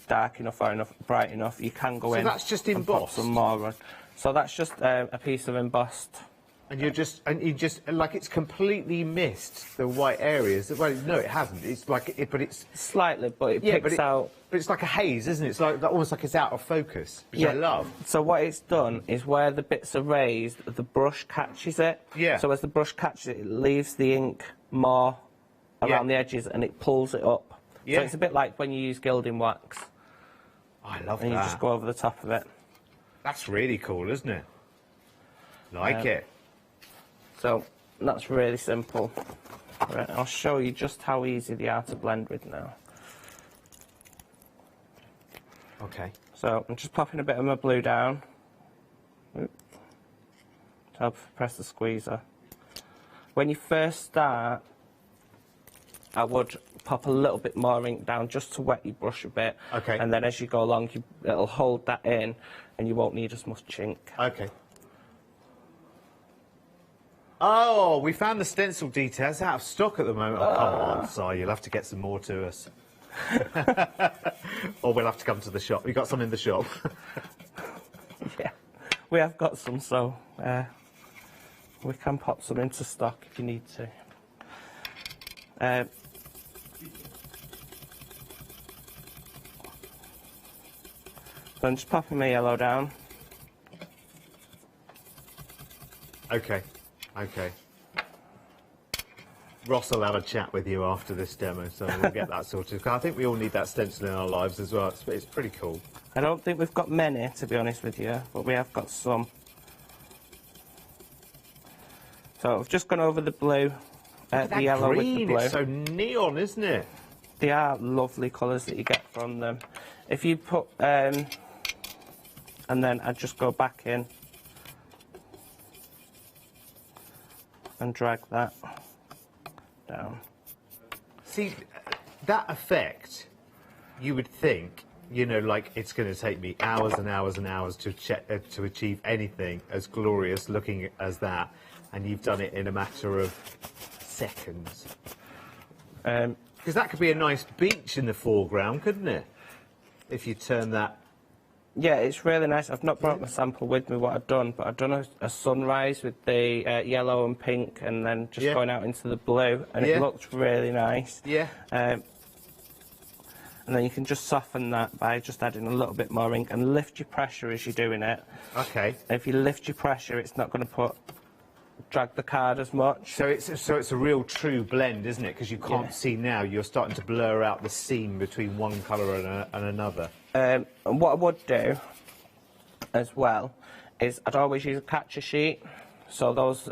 dark enough or bright enough, you can go in. So that's just and pop embossed? some more on. So that's just a piece of embossed. And you just like it's completely missed the white areas. Well, no, it hasn't. It's like but it's slightly, but it picks out. But it's like a haze, isn't it? It's like almost like it's out of focus, which I love. So what it's done is where the bits are raised, the brush catches it. Yeah. So as the brush catches it, it leaves the ink more around the edges, and it pulls it up. Yeah. So it's a bit like when you use gilding wax. I love and that. And you just go over the top of it. That's really cool, isn't it? Like it. So that's really simple. Right, I'll show you just how easy they are to blend with now. Okay. So I'm just popping a bit of my blue down. To help press the squeezer. When you first start, I would pop a little bit more ink down just to wet your brush a bit. Okay. And then as you go along, it'll hold that in, and you won't need as much ink. Okay. Oh, we found the stencil details out of stock at the moment. Oh, come on, Si, you'll have to get some more to us. Or we'll have to come to the shop. You got some in the shop? Yeah, we have got some, so we can pop some into stock if you need to. So I'm just popping my yellow down. Okay. Okay. Ross will have a chat with you after this demo, so we'll get that sorted. I think we all need that stencil in our lives as well. It's pretty cool. I don't think we've got many, to be honest with you, but we have got some. So I've just gone over the blue, the yellow with the blue. It's so neon, isn't it? They are lovely colours that you get from them. If you put, and then I just go back in and drag that down. See, that effect, you would think, you know, like it's going to take me hours and hours and hours to achieve anything as glorious looking as that, and you've done it in a matter of seconds. Because that could be a nice beach in the foreground, couldn't it? If you turn that Yeah, it's really nice. I've not brought my sample with me, what I've done, but I've done a sunrise with the yellow and pink, and then just going out into the blue, and it looks really nice. Yeah. And then you can just soften that by just adding a little bit more ink and lift your pressure as you're doing it. Okay. If you lift your pressure, it's not going to drag the card as much. So it's a real true blend, isn't it? Because you can't see now. You're starting to blur out the seam between one colour and another. And what I would do as well is I'd always use a catcher sheet. So those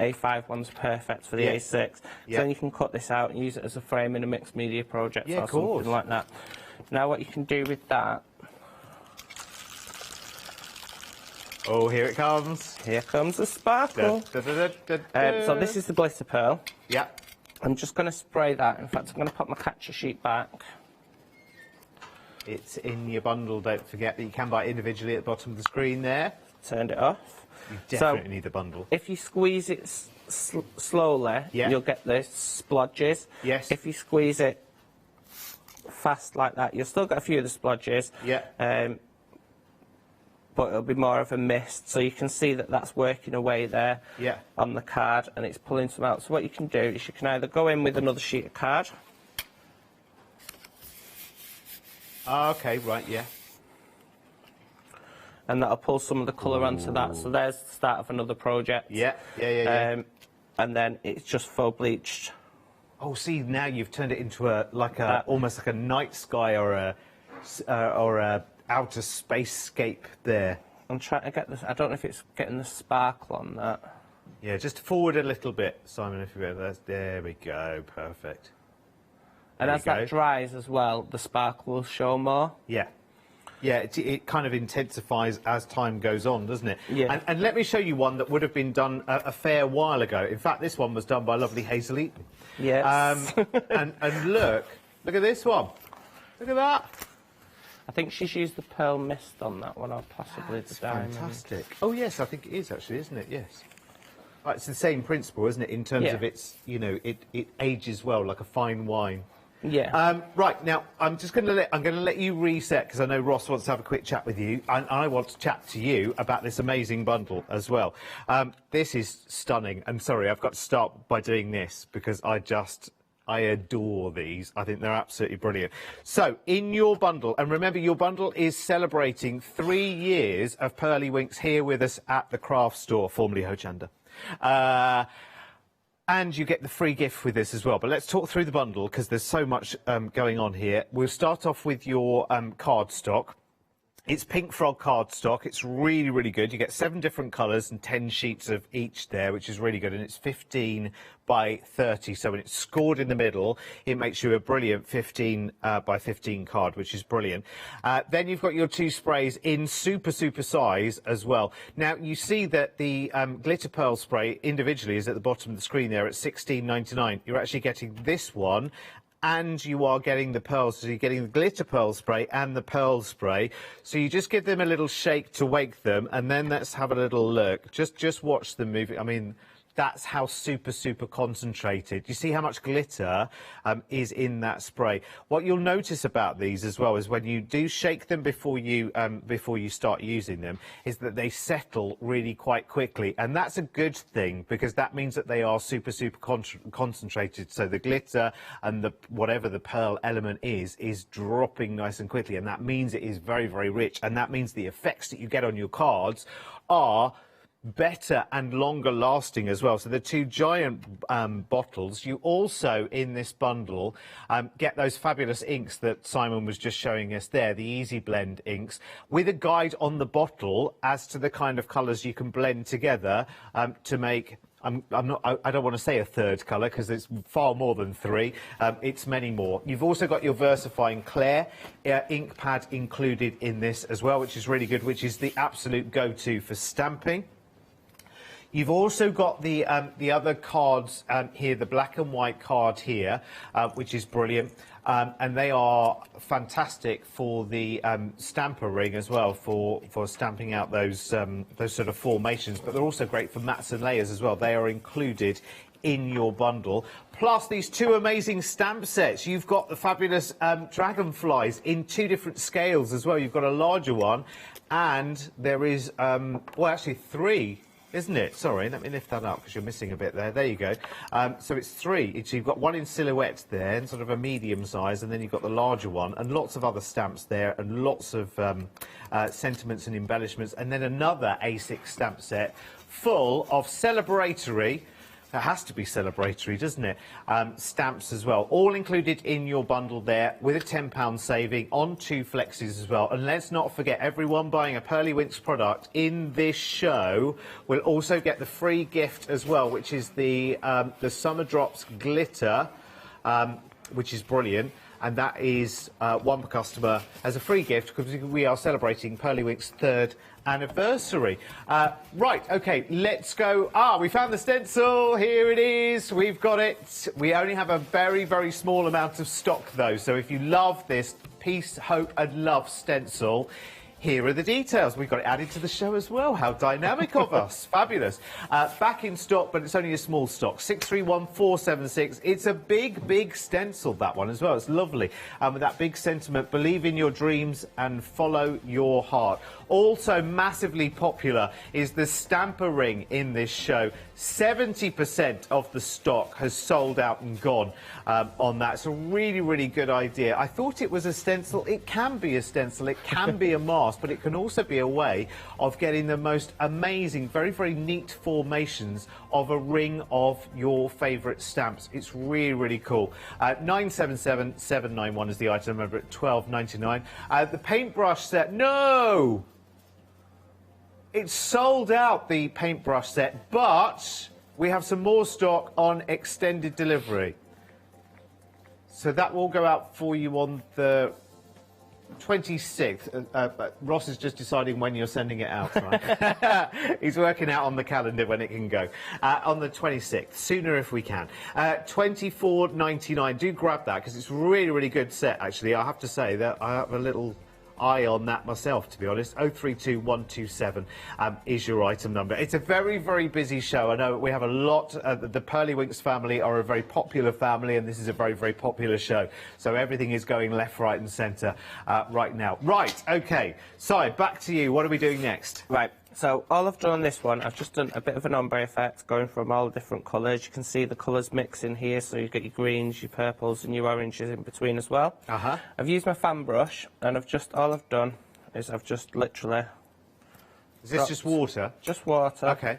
A5 one's perfect for the A6. So then you can cut this out and use it as a frame in a mixed media project or something like that. Now what you can do with that... Oh, here it comes. Here comes the sparkle. So this is the glitter pearl. Yeah. I'm just going to spray that. In fact, I'm going to put my catcher sheet back. It's in your bundle. Don't forget that you can buy it individually at the bottom of the screen there. Turned it off. You definitely need the bundle. If you squeeze it slowly, you'll get the splodges. Yes. If you squeeze it fast like that, you'll still get a few of the splodges. Yeah. But it'll be more of a mist, so you can see that that's working away there on the card, and it's pulling some out. So what you can do is you can either go in with another sheet of card. Okay, right, yeah. And that'll pull some of the colour onto that. So there's the start of another project. Yeah. And then it's just faux bleached. Oh, see, now you've turned it into almost like a night sky or a outer space-scape there. I'm trying to get this. I don't know if it's getting the sparkle on that. Yeah, just forward a little bit, Simon, if you go. There we go, perfect. And as that dries as well, the sparkle will show more. Yeah. Yeah, it kind of intensifies as time goes on, doesn't it? Yeah. And let me show you one that would have been done a fair while ago. In fact, this one was done by lovely Hazel Eaton. Yes. And look at this one. Look at that. I think she's used the pearl mist on that one, or possibly the diamond. Fantastic. Oh, yes, I think it is, actually, isn't it? Yes. Right, it's the same principle, isn't it, in terms of its, it ages well, like a fine wine. Yeah. Right, now, I'm going to let you reset, because I know Ross wants to have a quick chat with you, and I want to chat to you about this amazing bundle as well. This is stunning, and sorry, I've got to start by doing this, because I adore these. I think they're absolutely brilliant. So, in your bundle, and remember, your bundle is celebrating 3 years of Pearly Winks here with us at the craft store, formerly Hochanda. And you get the free gift with this as well. But let's talk through the bundle, because there's so much going on here. We'll start off with your cardstock. It's Pinkfrog cardstock. It's really, really good. You get 7 different colours and 10 sheets of each there, which is really good. And it's 15 by 30. So when it's scored in the middle, it makes you a brilliant 15 by 15 card, which is brilliant. Then you've got your 2 sprays in super, super size as well. Now, you see that the glitter pearl spray individually is at the bottom of the screen there at £16.99. You're actually getting this one, and you are getting the pearls, so you're getting the glitter pearl spray and the pearl spray. So you just give them a little shake to wake them, and then let's have a little look. Just watch them move. I mean, that's how super, super concentrated. You see how much glitter is in that spray. What you'll notice about these as well is when you do shake them before you start using them, is that they settle really quite quickly. And that's a good thing, because that means that they are super, super concentrated. So the glitter and whatever the pearl element is dropping nice and quickly. And that means it is very, very rich. And that means the effects that you get on your cards are better and longer lasting as well. So the 2 giant bottles. You also, in this bundle, get those fabulous inks that Simon was just showing us there, the Easy Blend inks, with a guide on the bottle as to the kind of colours you can blend together to make... I don't want to say a 3rd colour, because it's far more than 3. It's many more. You've also got your VersaFine Clair ink pad included in this as well, which is really good, which is the absolute go-to for stamping. You've also got the other cards here, the black and white card here, which is brilliant. And they are fantastic for the stamper ring as well, for stamping out those sort of formations. But they're also great for mats and layers as well. They are included in your bundle. Plus these 2 amazing stamp sets. You've got the fabulous dragonflies in 2 different scales as well. You've got a larger one, and there is, well, actually 3. Isn't it? Sorry, let me lift that up because you're missing a bit there. There you go. So it's 3. So you've got one in silhouette there, and sort of a medium size, and then you've got the larger one, and lots of other stamps there, and lots of sentiments and embellishments, and then another A6 stamp set full of celebratory. It has to be celebratory, doesn't it? Stamps as well, all included in your bundle there, with a £10 saving on 2 flexis as well. And let's not forget, everyone buying a Pearly Winks product in this show will also get the free gift as well, which is the Summer Drops glitter, which is brilliant. And that is 1 per customer as a free gift, because we are celebrating Pearly Winks' 3rd anniversary. Right, OK, let's go. We found the stencil. Here it is. We've got it. We only have a very, very small amount of stock, though. So if you love this Peace, Hope and Love stencil, here are the details. We've got it added to the show as well. How dynamic of us. Fabulous. Back in stock, but it's only a small stock. 631476. It's a big, big stencil, that one as well. It's lovely. With that big sentiment, believe in your dreams and follow your heart. Also massively popular is the stamper ring in this show. 70% of the stock has sold out and gone on that. It's a really, really good idea. I thought it was a stencil. It can be a stencil. It can be a mask, but it can also be a way of getting the most amazing, very, very neat formations of a ring of your favourite stamps. It's really, really cool. 977791 is the item number at £12.99. The paintbrush set, no! It's sold out, the paintbrush set, but we have some more stock on extended delivery. So that will go out for you on the 26th. Ross is just deciding when you're sending it out, right? He's working out on the calendar when it can go. On the 26th, sooner if we can. £24.99. Do grab that, because it's a really, really good set, actually. I have to say that I have a little eye on that myself, to be honest. 032127 is your item number. It's a very, very busy show. I know we have a lot. The Pearly Winks family are a very popular family, and this is a very, very popular show. So everything is going left, right and centre right now. Right, OK. Si, back to you. What are we doing next? Right. So all I've done on this one, I've just done a bit of an ombre effect, going from all the different colours. You can see the colours mixing here, so you get your greens, your purples and your oranges in between as well. I've used my fan brush, and all I've done is I've just literally... Is this just water? Just water. OK.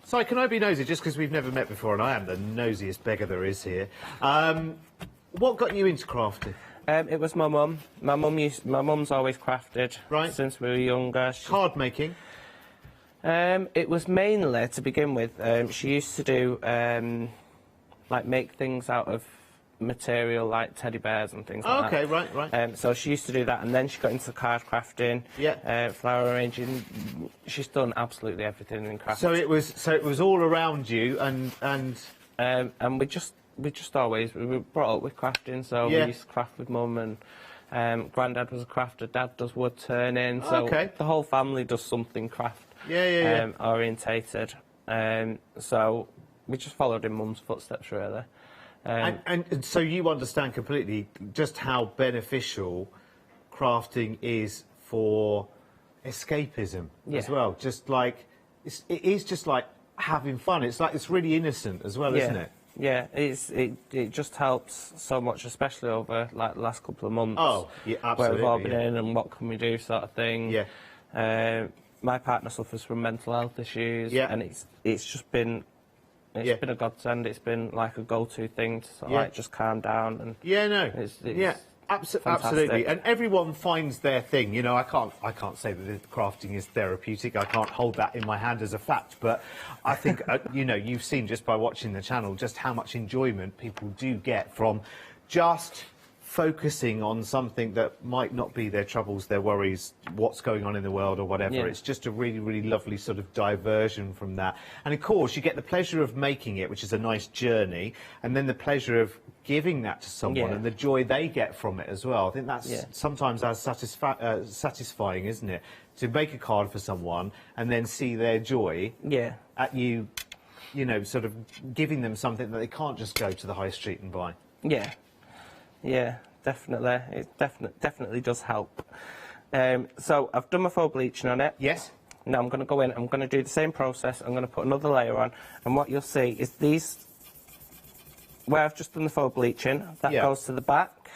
Sorry, can I be nosy, just because we've never met before, and I am the nosiest beggar there is here. What got you into crafting? It was my mum. My mum's always crafted since we were younger. Card making? It was mainly, to begin with, she used to do, like, make things out of material like teddy bears and things like that. OK, right. So she used to do that, and then she got into card crafting, flower arranging. She's done absolutely everything in craft. So it was all around you, and we were brought up with crafting, so we used to craft with mum, and Grandad was a crafter, Dad does wood turning, so the whole family does something craft orientated. So we just followed in Mum's footsteps, really. And so you understand completely just how beneficial crafting is for escapism as well. Just like it is just like having fun. It's like it's really innocent as well, isn't it? Yeah, it just helps so much, especially over like the last couple of months. Oh, yeah, absolutely. Where we've all been in and what can we do, sort of thing. Yeah. My partner suffers from mental health issues, and it's just been been a godsend. It's been like a go-to thing to sort of like just calm down and. Yeah, no. It's Absolutely, and everyone finds their thing. You know, I can't say that the crafting is therapeutic. I can't hold that in my hand as a fact, but I think you know, you've seen just by watching the channel just how much enjoyment people do get from just focusing on something that might not be their troubles, their worries, what's going on in the world or whatever. It's just a really, really lovely sort of diversion from that. And of course, you get the pleasure of making it, which is a nice journey, and then the pleasure of giving that to someone and the joy they get from it as well. I think that's sometimes as satisfying, isn't it? To make a card for someone and then see their joy at you you know, sort of giving them something that they can't just go to the high street and buy. Yeah, yeah, definitely. It definitely does help. So I've done my faux bleaching on it. Yes. Now I'm going to go in, I'm going to do the same process, I'm going to put another layer on, and what you'll see is these, where I've just done the faux bleaching, that goes to the back.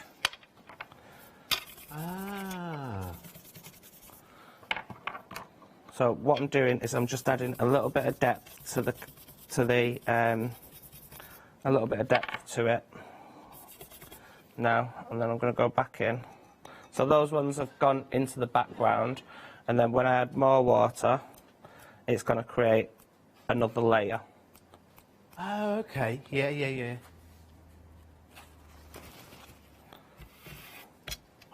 Ah. So what I'm doing is I'm just adding a little bit of depth to a little bit of depth to it now, and then I'm going to go back in. So those ones have gone into the background, and then when I add more water, it's going to create another layer. Oh, okay. Yeah, yeah, yeah.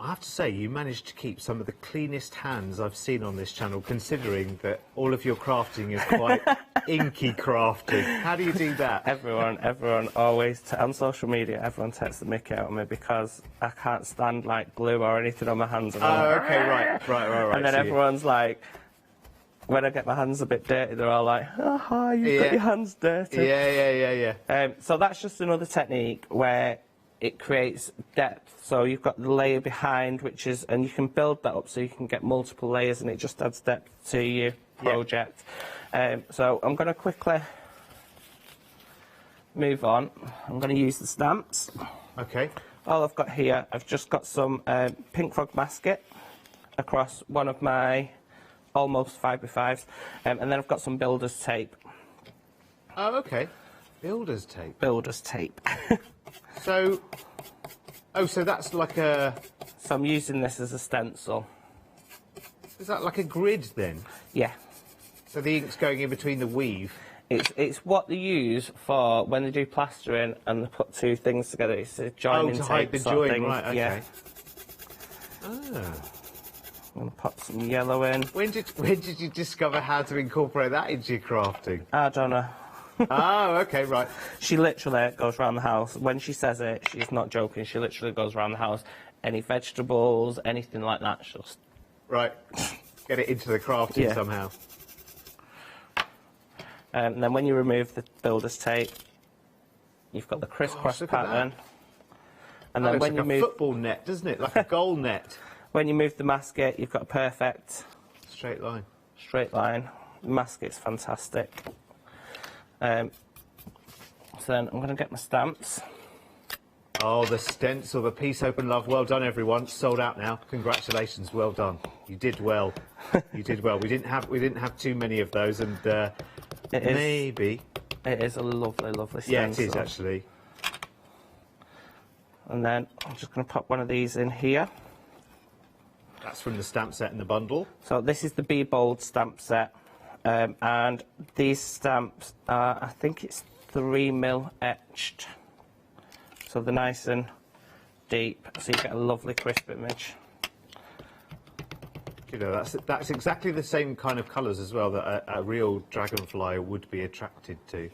I have to say, you managed to keep some of the cleanest hands I've seen on this channel, considering that all of your crafting is quite inky crafting. How do you do that? Everyone always, on social media, everyone takes the mickey out of me because I can't stand, like, glue or anything on my hands. Oh, okay, right. And then everyone's like, when I get my hands a bit dirty, they're all like, oh, you've got your hands dirty. Yeah. So that's just another technique where it creates depth. So you've got the layer behind, which is, and you can build that up so you can get multiple layers, and it just adds depth to your project. So I'm going to quickly move on. I'm going to use the stamps. Okay. All I've got here, I've just got some Pinkfrog masket across one of my almost 5x5s, and then I've got some builder's tape. Oh, okay. Builder's tape. Builder's tape. So that's like a... So I'm using this as a stencil. Is that like a grid then? Yeah. So the ink's going in between the weave? It's what they use for when they do plastering and they put two things together. It's a joining tape. To hide the join, right, okay. Yeah. Ah. I'm going to pop some yellow in. When did you discover how to incorporate that into your crafting? I don't know. Oh, okay, right. She literally goes around the house. When she says it, she's not joking. She literally goes around the house. Any vegetables, anything like that, she'll... Right. Get it into the crafting somehow. And then when you remove the builder's tape, you've got the crisscross pattern. And then when you move... a football net, doesn't it? Like a goal net. When you move the masket, you've got a perfect... Straight line. Straight line. The masket's fantastic. So then I'm going to get my stamps. Oh, the stencil, the Peace, Hope and Love. Well done, everyone. Sold out now. Congratulations. Well done. You did well. You did well. We didn't have too many of those, and maybe it is a lovely, lovely stencil. Yeah, it is actually. And then I'm just going to pop one of these in here. That's from the stamp set in the bundle. So this is the Be Bold stamp set. And these stamps are, I think it's 3mm etched. So they're nice and deep, so you get a lovely crisp image. You know, that's exactly the same kind of colours as well that a real dragonfly would be attracted to.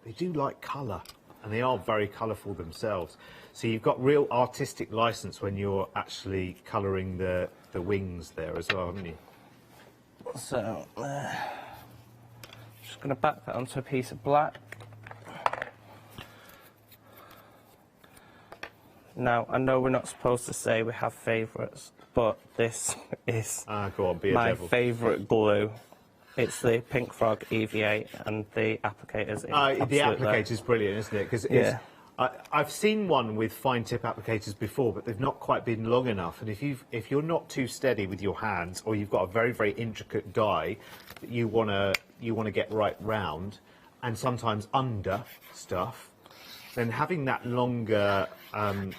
They do like colour, and they are very colourful themselves. So you've got real artistic licence when you're actually colouring the wings there as well, haven't you? So, just going to back that onto a piece of black. Now, I know we're not supposed to say we have favourites, but this is go on, be a my devil. favourite glue. It's the Pinkfrog EVA, and the applicator's the applicator's brilliant, isn't it? Because I've seen one with fine tip applicators before, but they've not quite been long enough. And if you're not too steady with your hands, or you've got a very, very intricate die that you wanna get right round, and sometimes under stuff, then having that longer end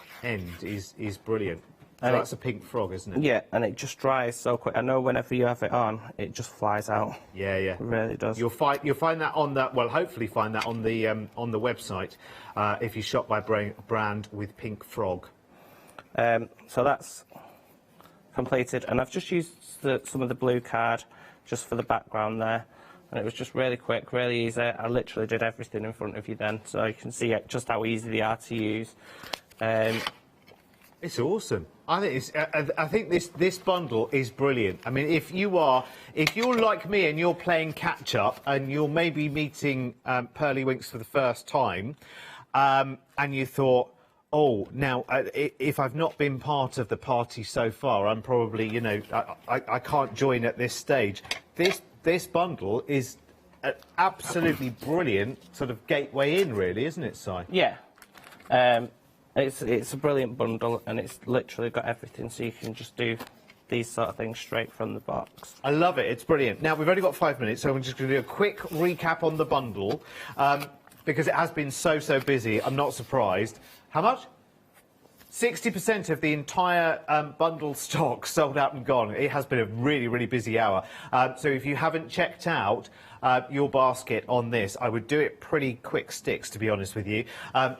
is brilliant. So that's a Pinkfrog, isn't it? Yeah, and it just dries so quick. I know whenever you have it on, it just flies out. Yeah. It really does. You'll find that on that. Well, hopefully find that on the website if you shop by brand with Pinkfrog. So that's completed, and I've just used some of the blue card just for the background there, and it was just really quick, really easy. I literally did everything in front of you then, so you can see just how easy they are to use. It's awesome. I think this bundle is brilliant. I mean, if you're like me and you're playing catch up and you're maybe meeting Pearlywinks for the first time, and you thought, oh, now if I've not been part of the party so far, I'm probably, you know, I can't join at this stage. This bundle is an absolutely brilliant sort of gateway in, really, isn't it, Si? Yeah. It's a brilliant bundle, and it's literally got everything, so you can just do these sort of things straight from the box. I love it. It's brilliant. Now, we've only got 5 minutes, so I'm just going to do a quick recap on the bundle, because it has been so busy. I'm not surprised. How much? 60% of the entire bundle stock sold out and gone. It has been a really busy hour. So if you haven't checked out your basket on this, I would do it pretty quick sticks, to be honest with you.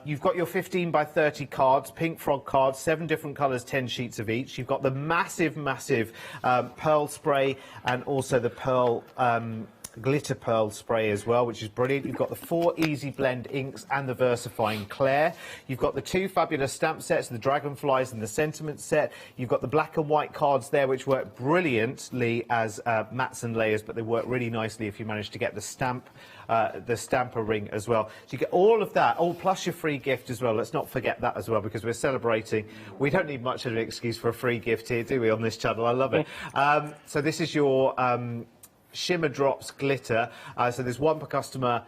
You've got your 15 by 30 cards, Pinkfrog cards, 7 different colours, 10 sheets of each. You've got the massive pearl spray and also the pearl glitter pearl spray as well, which is brilliant. You've got the 4 easy blend inks and the VersaFine Claire. You've got the 2 fabulous stamp sets, the dragonflies and the sentiment set. You've got the black and white cards there, which work brilliantly as mats and layers, but they work really nicely if you manage to get the stamper ring as well. So you get all of that, plus your free gift as well. Let's not forget that as well, because we're celebrating. We don't need much of an excuse for a free gift here, do we, on this channel? I love it. So this is your Shimmer Drops glitter. So there's 1 per customer,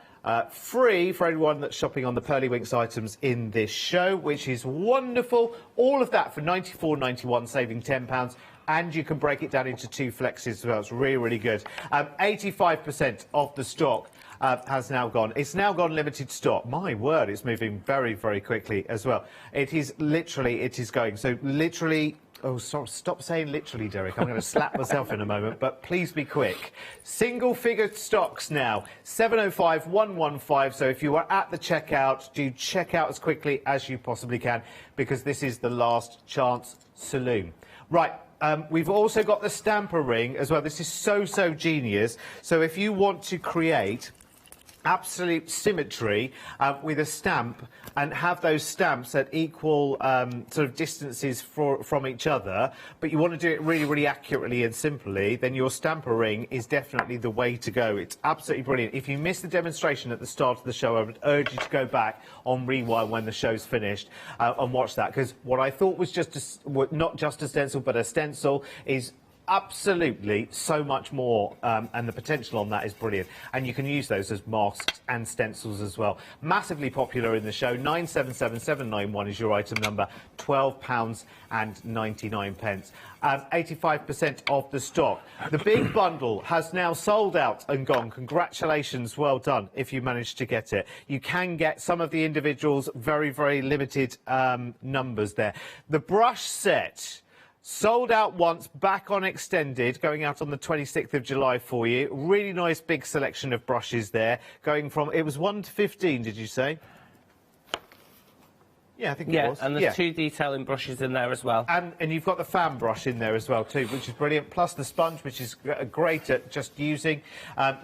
free for anyone that's shopping on the Pearlywinks items in this show, which is wonderful. All of that for £94.91, saving £10. And you can break it down into 2 flexes as well. It's really good. 85% of the stock has now gone. It's now gone limited stock. My word, it's moving very quickly as well. It is going. So literally... Oh, sorry, stop saying literally, Derek. I'm going to slap myself in a moment, but please be quick. Single-figure stocks now, 705 115. So if you are at the checkout, do check out as quickly as you possibly can, because this is the last chance saloon. Right. We've also got the stamper ring as well. This is so genius. So if you want to create absolute symmetry with a stamp and have those stamps at equal sort of distances from each other, but you want to do it really accurately and simply, then your stamper ring is definitely the way to go. It's absolutely brilliant. If you missed the demonstration at the start of the show, I would urge you to go back on rewind when the show's finished and watch that, because what I thought was not just a stencil but a stencil is absolutely so much more, and the potential on that is brilliant. And you can use those as masks and stencils as well. Massively popular in the show. 977791 is your item number. £12.99. 85% of the stock. The big bundle has now sold out and gone. Congratulations, well done if you managed to get it. You can get some of the individuals, very limited numbers there. The brush set sold out once, back on extended, going out on the 26th of July for you. Really nice big selection of brushes there, going from, it was 1 to 15, did you say? Yeah, I think it was. And there's 2 detailing brushes in there as well. And you've got the fan brush in there as well too, which is brilliant. Plus the sponge, which is great at just using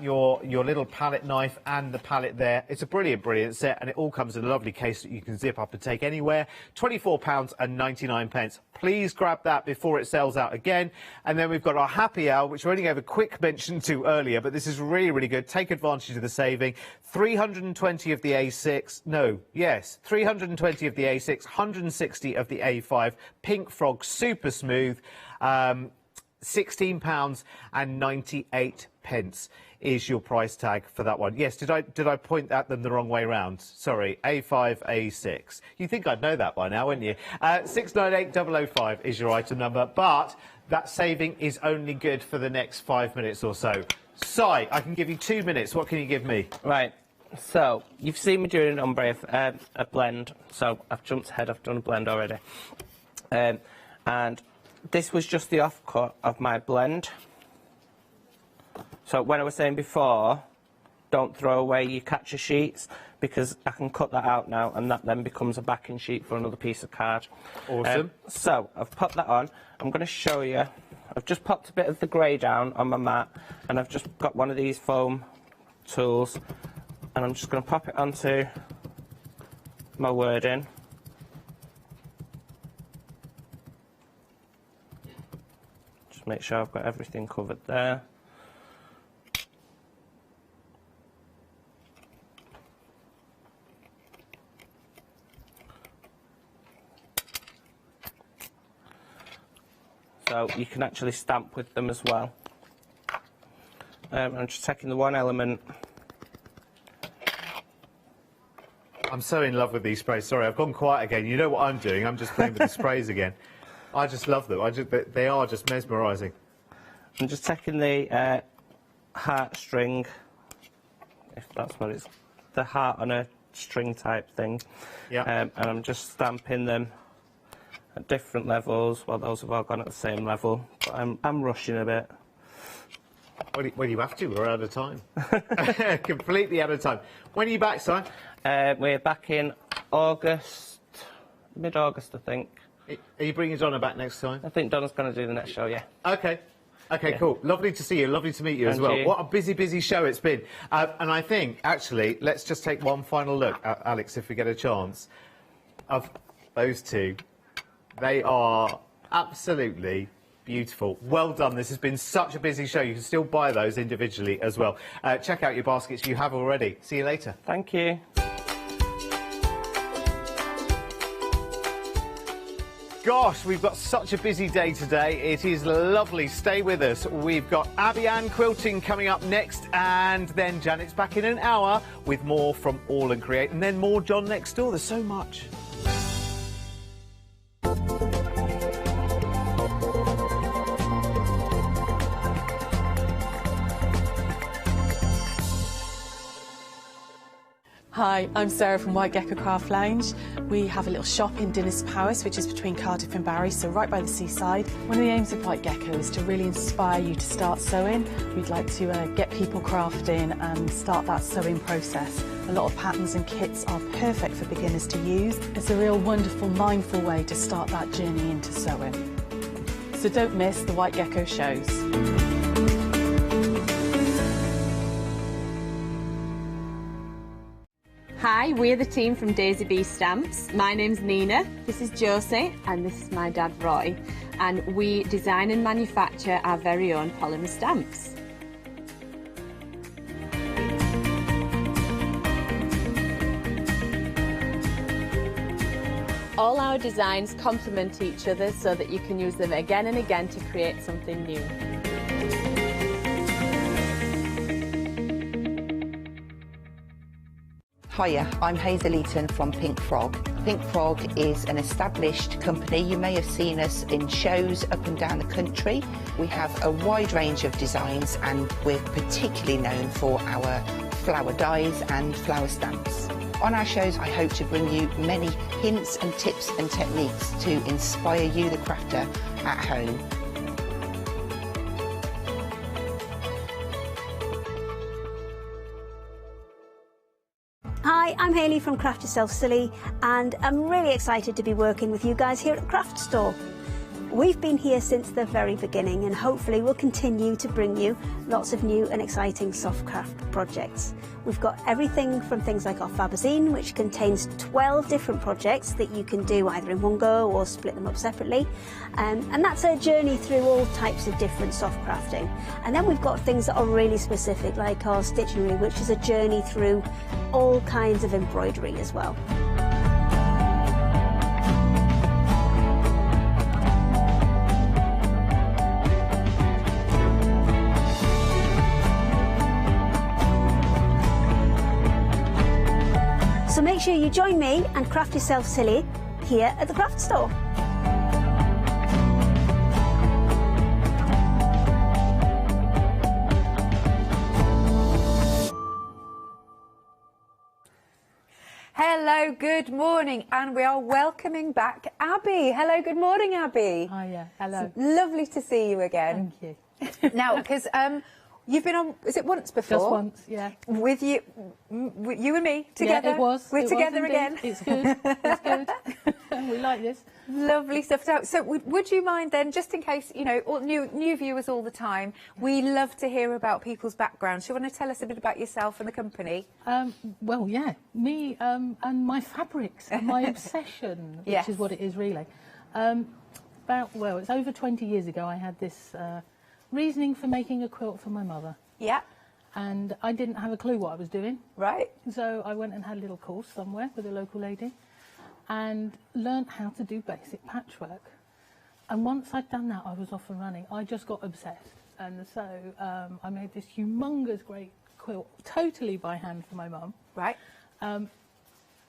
your little palette knife and the palette there. It's a brilliant set, and it all comes in a lovely case that you can zip up and take anywhere. £24.99. Please grab that before it sells out again. And then we've got our happy hour, which we only gave a quick mention to earlier, but this is really good. Take advantage of the saving. 320 of the A6. No, yes, 320 of the A6, 160 of the A5. Pinkfrog Super Smooth. £16.98 is your price tag for that one. Yes, did I point at them the wrong way round? Sorry, A5, A6. You think I'd know that by now, wouldn't you? 698005 is your item number, but that saving is only good for the next 5 minutes or so. Si, I can give you 2 minutes. What can you give me? Right. So, you've seen me doing an ombre, a blend. So, I've jumped ahead. I've done a blend already. And this was just the offcut of my blend. So, when I was saying before, don't throw away your catcher sheets, because I can cut that out now, and that then becomes a backing sheet for another piece of card. Awesome. So, I've popped that on. I'm going to show you. I've just popped a bit of the grey down on my mat, and I've just got one of these foam tools, and I'm just going to pop it onto my wording. Just make sure I've got everything covered there. So you can actually stamp with them as well. I'm just taking the one element. I'm so in love with these sprays. Sorry, I've gone quiet again. You know what I'm doing? I'm just playing with the sprays again. I just love them. They are just mesmerising. I'm just taking the heart string, if that's what it's, the heart on a string type thing. Yeah. And I'm just stamping them at different levels. Well, those have all gone at the same level, but I'm rushing a bit. Well, you have to. We're out of time. Completely out of time. When are you back, Si? We're back in August, mid-August, I think. Are you bringing Donna back next time? I think Donna's going to do the next show, yeah. Okay. Okay, Yeah. cool. Lovely to see you. Lovely to meet you as And well. you. What a busy, busy show it's been. And I think, actually, let's just take one final look, Alex, if we get a chance, of those two. They are absolutely beautiful. Well done. This has been such a busy show. You can still buy those individually as well. Check out your baskets if you have already. See you later. Thank you. Gosh, we've got such a busy day today. It is lovely. Stay with us. We've got Abby Ann Quilting coming up next, and then Janet's back in an hour with more from All and Create, and then more John Next Door. There's so much. Hi, I'm Sarah from White Gecko Craft Lounge. We have a little shop in Dinas Powys, which is between Cardiff and Barry, so right by the seaside. One of the aims of White Gecko is to really inspire you to start sewing. We'd like to get people crafting and start that sewing process. A lot of patterns and kits are perfect for beginners to use. It's a real wonderful, mindful way to start that journey into sewing. So don't miss the White Gecko shows. Hi, we're the team from Daisy Bee Stamps. My name's Nina, this is Josie, and this is my dad Roy. And we design and manufacture our very own polymer stamps. All our designs complement each other so that you can use them again and again to create something new. Hiya, I'm Hazel Eaton from Pinkfrog. Pinkfrog is an established company. You may have seen us in shows up and down the country. We have a wide range of designs, and we're particularly known for our flower dies and flower stamps. On our shows, I hope to bring you many hints and tips and techniques to inspire you, the crafter, at home. Hi, I'm Hayley from Craft Yourself Silly, and I'm really excited to be working with you guys here at the Craft Store. We've been here since the very beginning, and hopefully we'll continue to bring you lots of new and exciting soft craft projects. We've got everything from things like our Fabazine, which contains 12 different projects that you can do either in one go or split them up separately. And that's a journey through all types of different soft crafting. And then we've got things that are really specific, like our Stitchery, which is a journey through all kinds of embroidery as well. So make sure you join me and Craft Yourself Silly here at the Craft Store. Hello, good morning, and we are welcoming back Abby. Hello, good morning, Abby. Hiya, hello. It's lovely to see you again. Thank you. Now, because you've been on, is it once before? Just once, yeah. With you and me together? Yeah, it was. We're it together was again. It's good. It's good. We like this. Lovely stuff. So would you mind then, just in case, you know, all new viewers all the time, we love to hear about people's backgrounds. Do you want to tell us a bit about yourself and the company? Well, yeah, me and my fabrics and my obsession, which Yes. is what it is really. well, it's over 20 years ago, I had this reasoning for making a quilt for my mother. Yeah. And I didn't have a clue what I was doing. Right. So I went and had a little course somewhere with a local lady and learnt how to do basic patchwork. And once I'd done that, I was off and running. I just got obsessed. And so I made this humongous great quilt, totally by hand for my mum. Right. And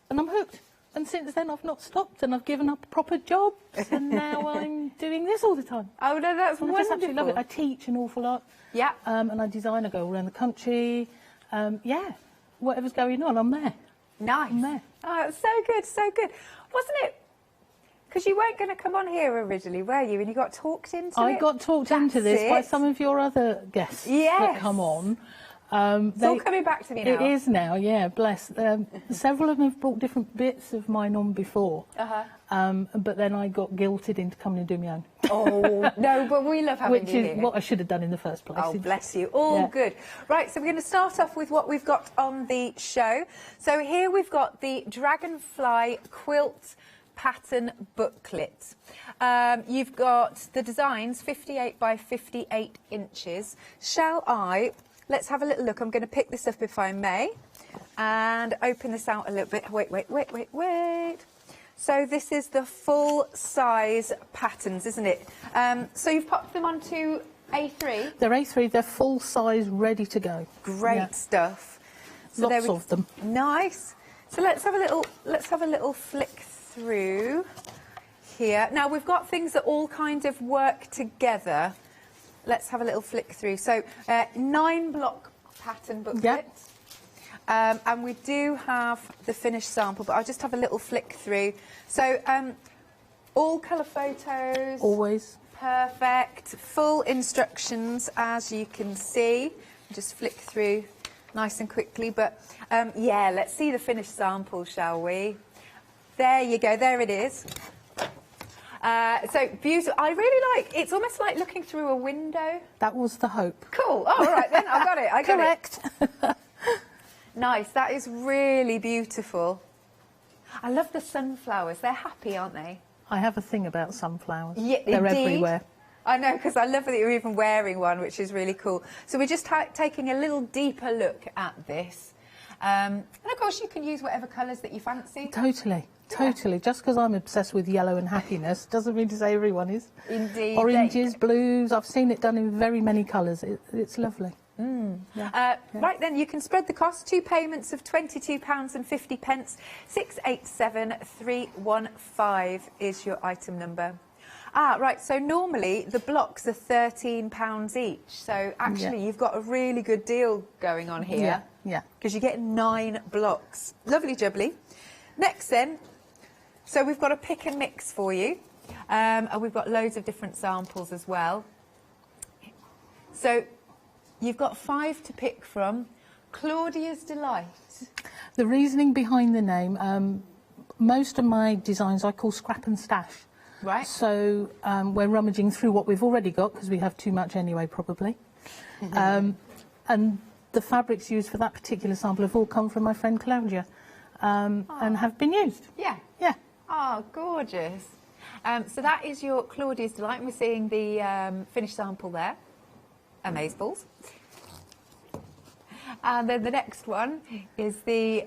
I'm hooked. And since then, I've not stopped, and I've given up proper jobs, and now I'm doing this all the time. Oh, no, that's and wonderful. I just absolutely love it. I teach an awful lot. Yeah. And I design. I go all around the country. Yeah, whatever's going on, I'm there. Nice. I'm there. Oh, it's so good, so good. Wasn't it? Because you weren't going to come on here originally, were you? And you got talked into it? I got talked into this by some of your other guests that come on. It's all coming back to me now. It is now, yeah, bless. Several of them have brought different bits of mine on before. But then I got guilted into coming and doing my own. Oh, no, but we love having Which you is here. what I should have done in the first place. Oh, bless you. All Yeah. good. Right, so we're going to start off with what we've got on the show. So here we've got the Dragonfly Quilt Pattern Booklet. You've got the designs 58 by 58 inches. Let's have a little look. I'm going to pick this up if I may and open this out a little bit. Wait. So this is the full size patterns, isn't it? So you've popped them onto A3? They're A3, they're full size, ready to go. Great stuff. So Lots of them. Nice. So let's have a little flick through here. Now we've got things that all kind of work together. Let's have a little flick through. So 9-block pattern booklet. Yep. And we do have the finished sample, but I'll just have a little flick through. So all colour photos. Always. Perfect. Full instructions, as you can see. Just flick through nice and quickly. But yeah, let's see the finished sample, shall we? There you go. There it is. So beautiful. I really like. It's almost like looking through a window. That was the hope. Cool. Oh, all right then. I got it. I got Correct. it. Nice. That is really beautiful. I love the sunflowers. They're happy, aren't they? I have a thing about sunflowers. Yeah, they're indeed. everywhere. I know, because I love that you're even wearing one, which is really cool. So we're just taking a little deeper look at this. And of course, you can use whatever colours that you fancy. Totally. Totally. Just because I'm obsessed with yellow and happiness doesn't mean to say everyone is. Indeed. Oranges, blues. I've seen it done in very many colours. It's lovely. Right then, you can spread the cost. 2 payments of £22.50. 687315 is your item number. Right, so normally the blocks are £13 each. So actually you've got a really good deal going on here. Yeah. Because you get 9 blocks. Lovely jubbly. Next then, so we've got a pick and mix for you. And we've got loads of different samples as well. So you've got 5 to pick from. Claudia's Delight. The reasoning behind the name, most of my designs I call scrap and stash. Right. So we're rummaging through what we've already got, because we have too much anyway, probably. And the fabrics used for that particular sample have all come from my friend Claudia and have been used. Yeah. Yeah. Oh, gorgeous. So that is your Claudia's Delight. We're seeing the finished sample there. Amazeballs. And then the next one is the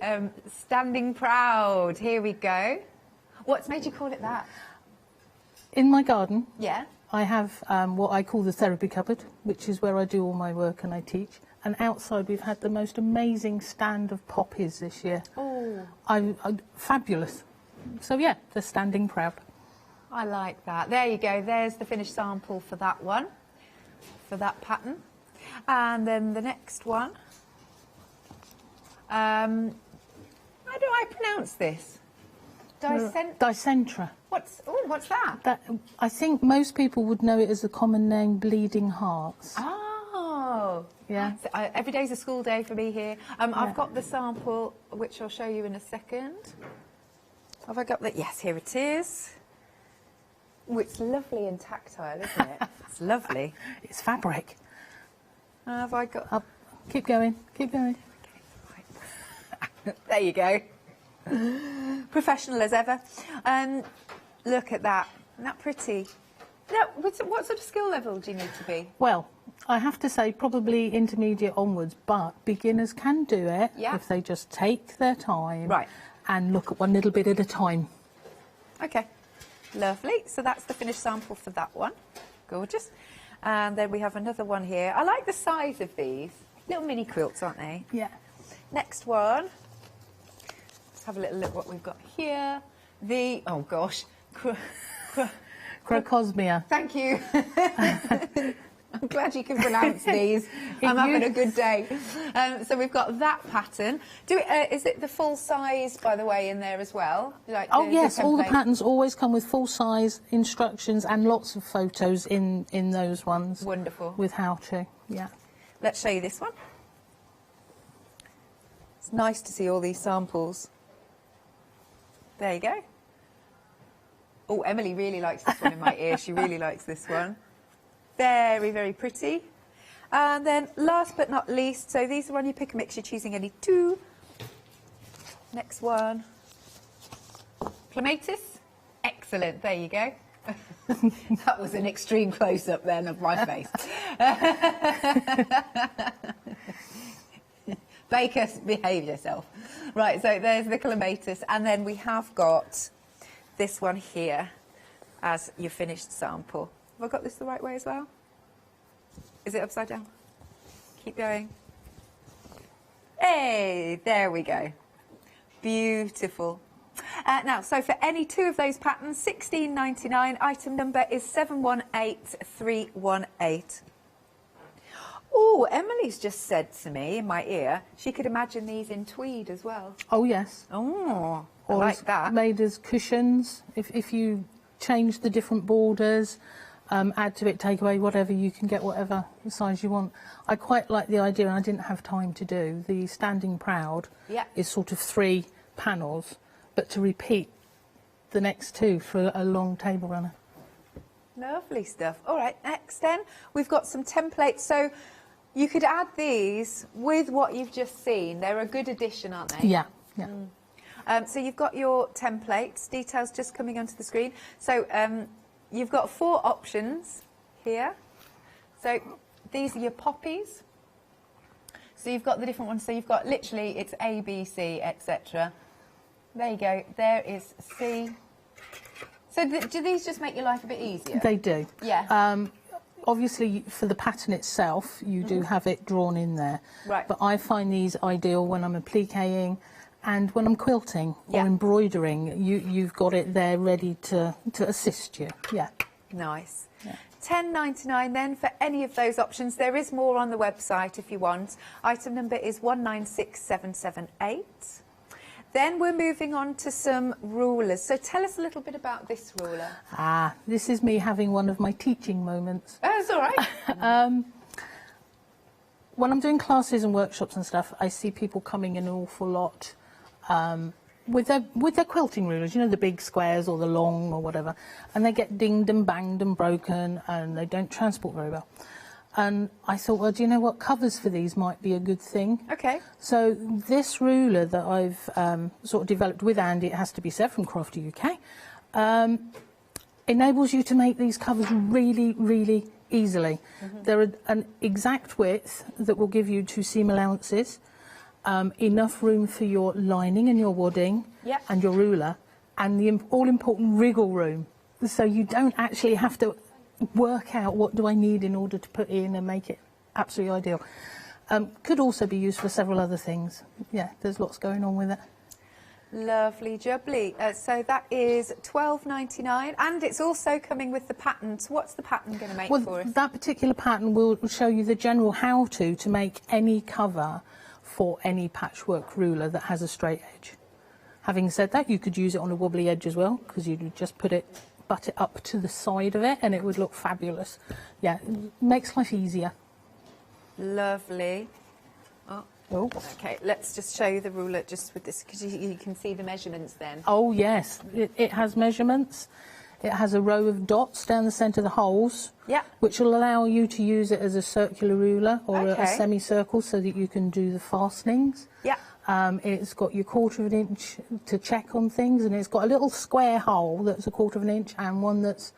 Standing Proud. Here we go. What's made you call it that? In my garden, Yeah. I have what I call the therapy cupboard, which is where I do all my work and I teach. And outside we've had the most amazing stand of poppies this year. Oh. I'm fabulous. So yeah, the Standing Proud. I like that. There you go. There's the finished sample for that one, for that pattern. And then the next one. How do I pronounce this? Dicentra. What's that? I think most people would know it as the common name Bleeding Hearts. Oh. Yeah. So, every day's a school day for me here. I've got the sample, which I'll show you in a second. Have I got that? Yes, here it is. Oh, it's lovely and tactile, isn't it? It's lovely. It's fabric. Have I got... Keep going, keep going. There you go. Professional as ever. Look at that. Isn't that pretty? Now, what sort of skill level do you need to be? Well, I have to say probably intermediate onwards, but beginners can do it if they just take their time and look at one little bit at a time. Okay, lovely. So that's the finished sample for that one. Gorgeous. And then we have another one here. I like the size of these. Little mini quilts, aren't they? Yeah. Next one. Let's have a little look what we've got here. The, oh gosh, Crocosmia. Thank you. I'm glad you can pronounce these. I'm having a good day. So we've got that pattern. Is it the full size, by the way, in there as well? Like Yes, all the template? patterns always come with full size instructions and lots of photos in those ones. Wonderful. With how to, yeah. Let's show you this one. It's nice to see all these samples. There you go. Oh, Emily really likes this one in my ear. She really likes this one. Very, very pretty. And then last but not least, so these are on your pick and mix. You're choosing any two. Next one. Clematis. Excellent. There you go. That was an extreme close-up then of my face. Baker, behave yourself. Right, so there's the clematis. And then we have got this one here as your finished sample. Have I got this the right way as well? Is it upside down? Keep going. Hey, there we go. Beautiful. Now, so for any two of those patterns, £16.99. Item number is 718318. Oh, Emily's just said to me in my ear, she could imagine these in tweed as well. Oh, yes. Oh, I Or like that. made as cushions. If you change the different borders, add to it, take away whatever, you can get whatever size you want. I quite like the idea, and I didn't have time to do, the Standing Proud is sort of 3 panels, but to repeat the next 2 for a long table runner. Lovely stuff. All right, next then, we've got some templates. So you could add these with what you've just seen. They're a good addition, aren't they? Yeah, yeah. So you've got your templates, details just coming onto the screen. So you've got 4 options here. So these are your poppies. So you've got the different ones. So you've got literally, it's A, B, C, etc. There you go. There is C. So do these just make your life a bit easier? They do. Yeah. Obviously, for the pattern itself, you do have it drawn in there. Right. But I find these ideal when I'm appliquing and when I'm quilting or embroidering. You've got it there ready to assist you. Yeah. Nice. Yeah. £10.99 then for any of those options. There is more on the website if you want. Item number is 196778. Then we're moving on to some rulers. So tell us a little bit about this ruler. This is me having one of my teaching moments. That's all right. When I'm doing classes and workshops and stuff, I see people coming in an awful lot with their quilting rulers, you know, the big squares or the long or whatever, and they get dinged and banged and broken and they don't transport very well. And I thought, well, do you know what, covers for these might be a good thing. Okay. So this ruler that I've sort of developed with Andy, it has to be said, from Crafty UK, enables you to make these covers really, really easily. They're an exact width that will give you 2 seam allowances, enough room for your lining and your wadding and your ruler, and the all-important wriggle room, so you don't actually have to work out what do I need in order to put in and make it absolutely ideal. Could also be used for several other things. Yeah, there's lots going on with it. Lovely jubbly. So that is £12.99, and it's also coming with the pattern. So what's the pattern going to make for us? That particular pattern will show you the general how-to to make any cover for any patchwork ruler that has a straight edge. Having said that, you could use it on a wobbly edge as well, because you'd just butt it up to the side of it and it would look fabulous. Yeah, it makes life easier. Lovely. Oh. Okay, let's just show you the ruler just with this, because you can see the measurements then. Oh yes, it has measurements. It has a row of dots down the centre of the holes, which will allow you to use it as a circular ruler or a semicircle, so that you can do the fastenings. It's got your 1/4 of an inch to check on things, and it's got a little square hole that's a 1/4 of an inch and one that's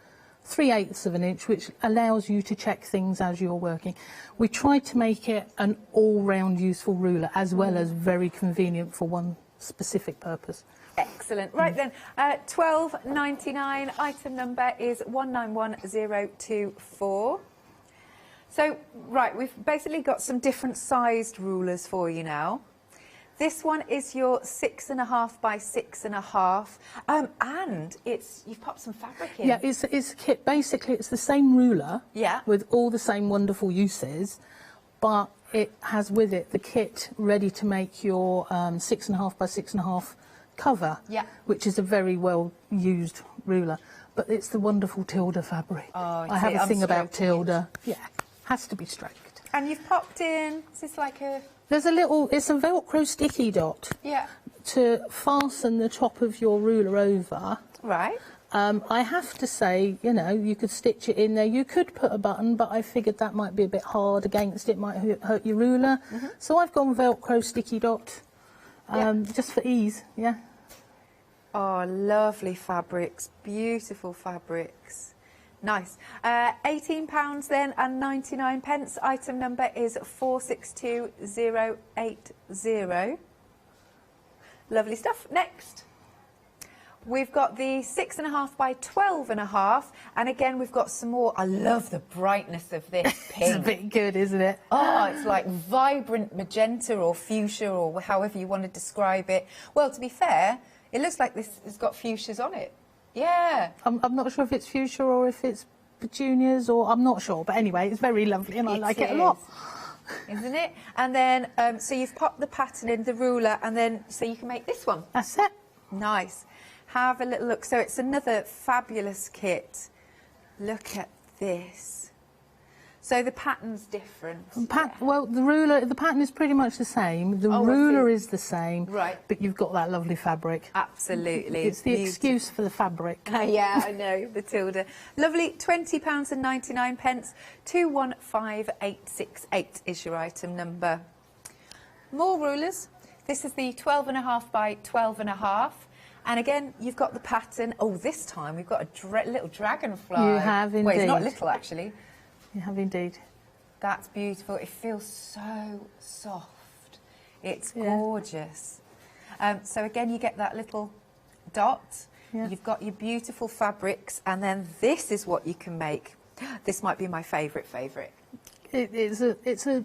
3/8 of an inch, which allows you to check things as you're working. We tried to make it an all-round useful ruler, as well as very convenient for one specific purpose. Excellent. Right then, £12.99. Item number is 191024. So, right, we've basically got some different sized rulers for you now. This one is your 6.5 by 6.5, and you've popped some fabric in. Yeah, it's a kit. Basically, it's the same ruler, yeah, with all the same wonderful uses, but it has with it the kit ready to make your 6.5 by 6.5 cover, yeah, which is a very well used ruler. But it's the wonderful Tilda fabric. Oh, I have a thing about Tilda. Yeah, has to be stroked. And you've popped in. Is this like a? There's a little. It's a Velcro sticky dot. Yeah. To fasten the top of your ruler over. Right. I have to say, you know, you could stitch it in there. You could put a button, but I figured that might be a bit hard against it, might hurt your ruler. Mm-hmm. So I've gone Velcro sticky dot, just for ease, yeah. Oh, lovely fabrics, beautiful fabrics. Nice. £18 then and 99 pence. Item number is 462080. Lovely stuff. Next. We've got the 6.5 by 12.5, and again we've got some more. I love the brightness of this pink. It's a bit good, isn't it? Oh, it's like vibrant magenta or fuchsia or however you want to describe it. Well, to be fair, it looks like this has got fuchsias on it. Yeah. I'm not sure if it's fuchsia or if it's petunias, or I'm not sure, but anyway, it's very lovely and I like it a lot. Isn't it? And then, so you've popped the pattern in the ruler, and then, so you can make this one. That's it. Nice. Have a little look. So it's another fabulous kit. Look at this. So the pattern's different. Well, the pattern is pretty much the same. The ruler is the same. Right. But you've got that lovely fabric. Absolutely. It's the excuse for the fabric. Yeah, I know, the Tilda. Lovely, £20 and 99 pence. 215868 is your item number. More rulers. This is the 12.5 by 12.5. And again, you've got the pattern. Oh, this time we've got a little dragonfly. You have indeed. Well, it's not little, actually. You have indeed. That's beautiful. It feels so soft. It's gorgeous. So again, you get that little dot. Yeah. You've got your beautiful fabrics, and then this is what you can make. This might be my favourite. It's a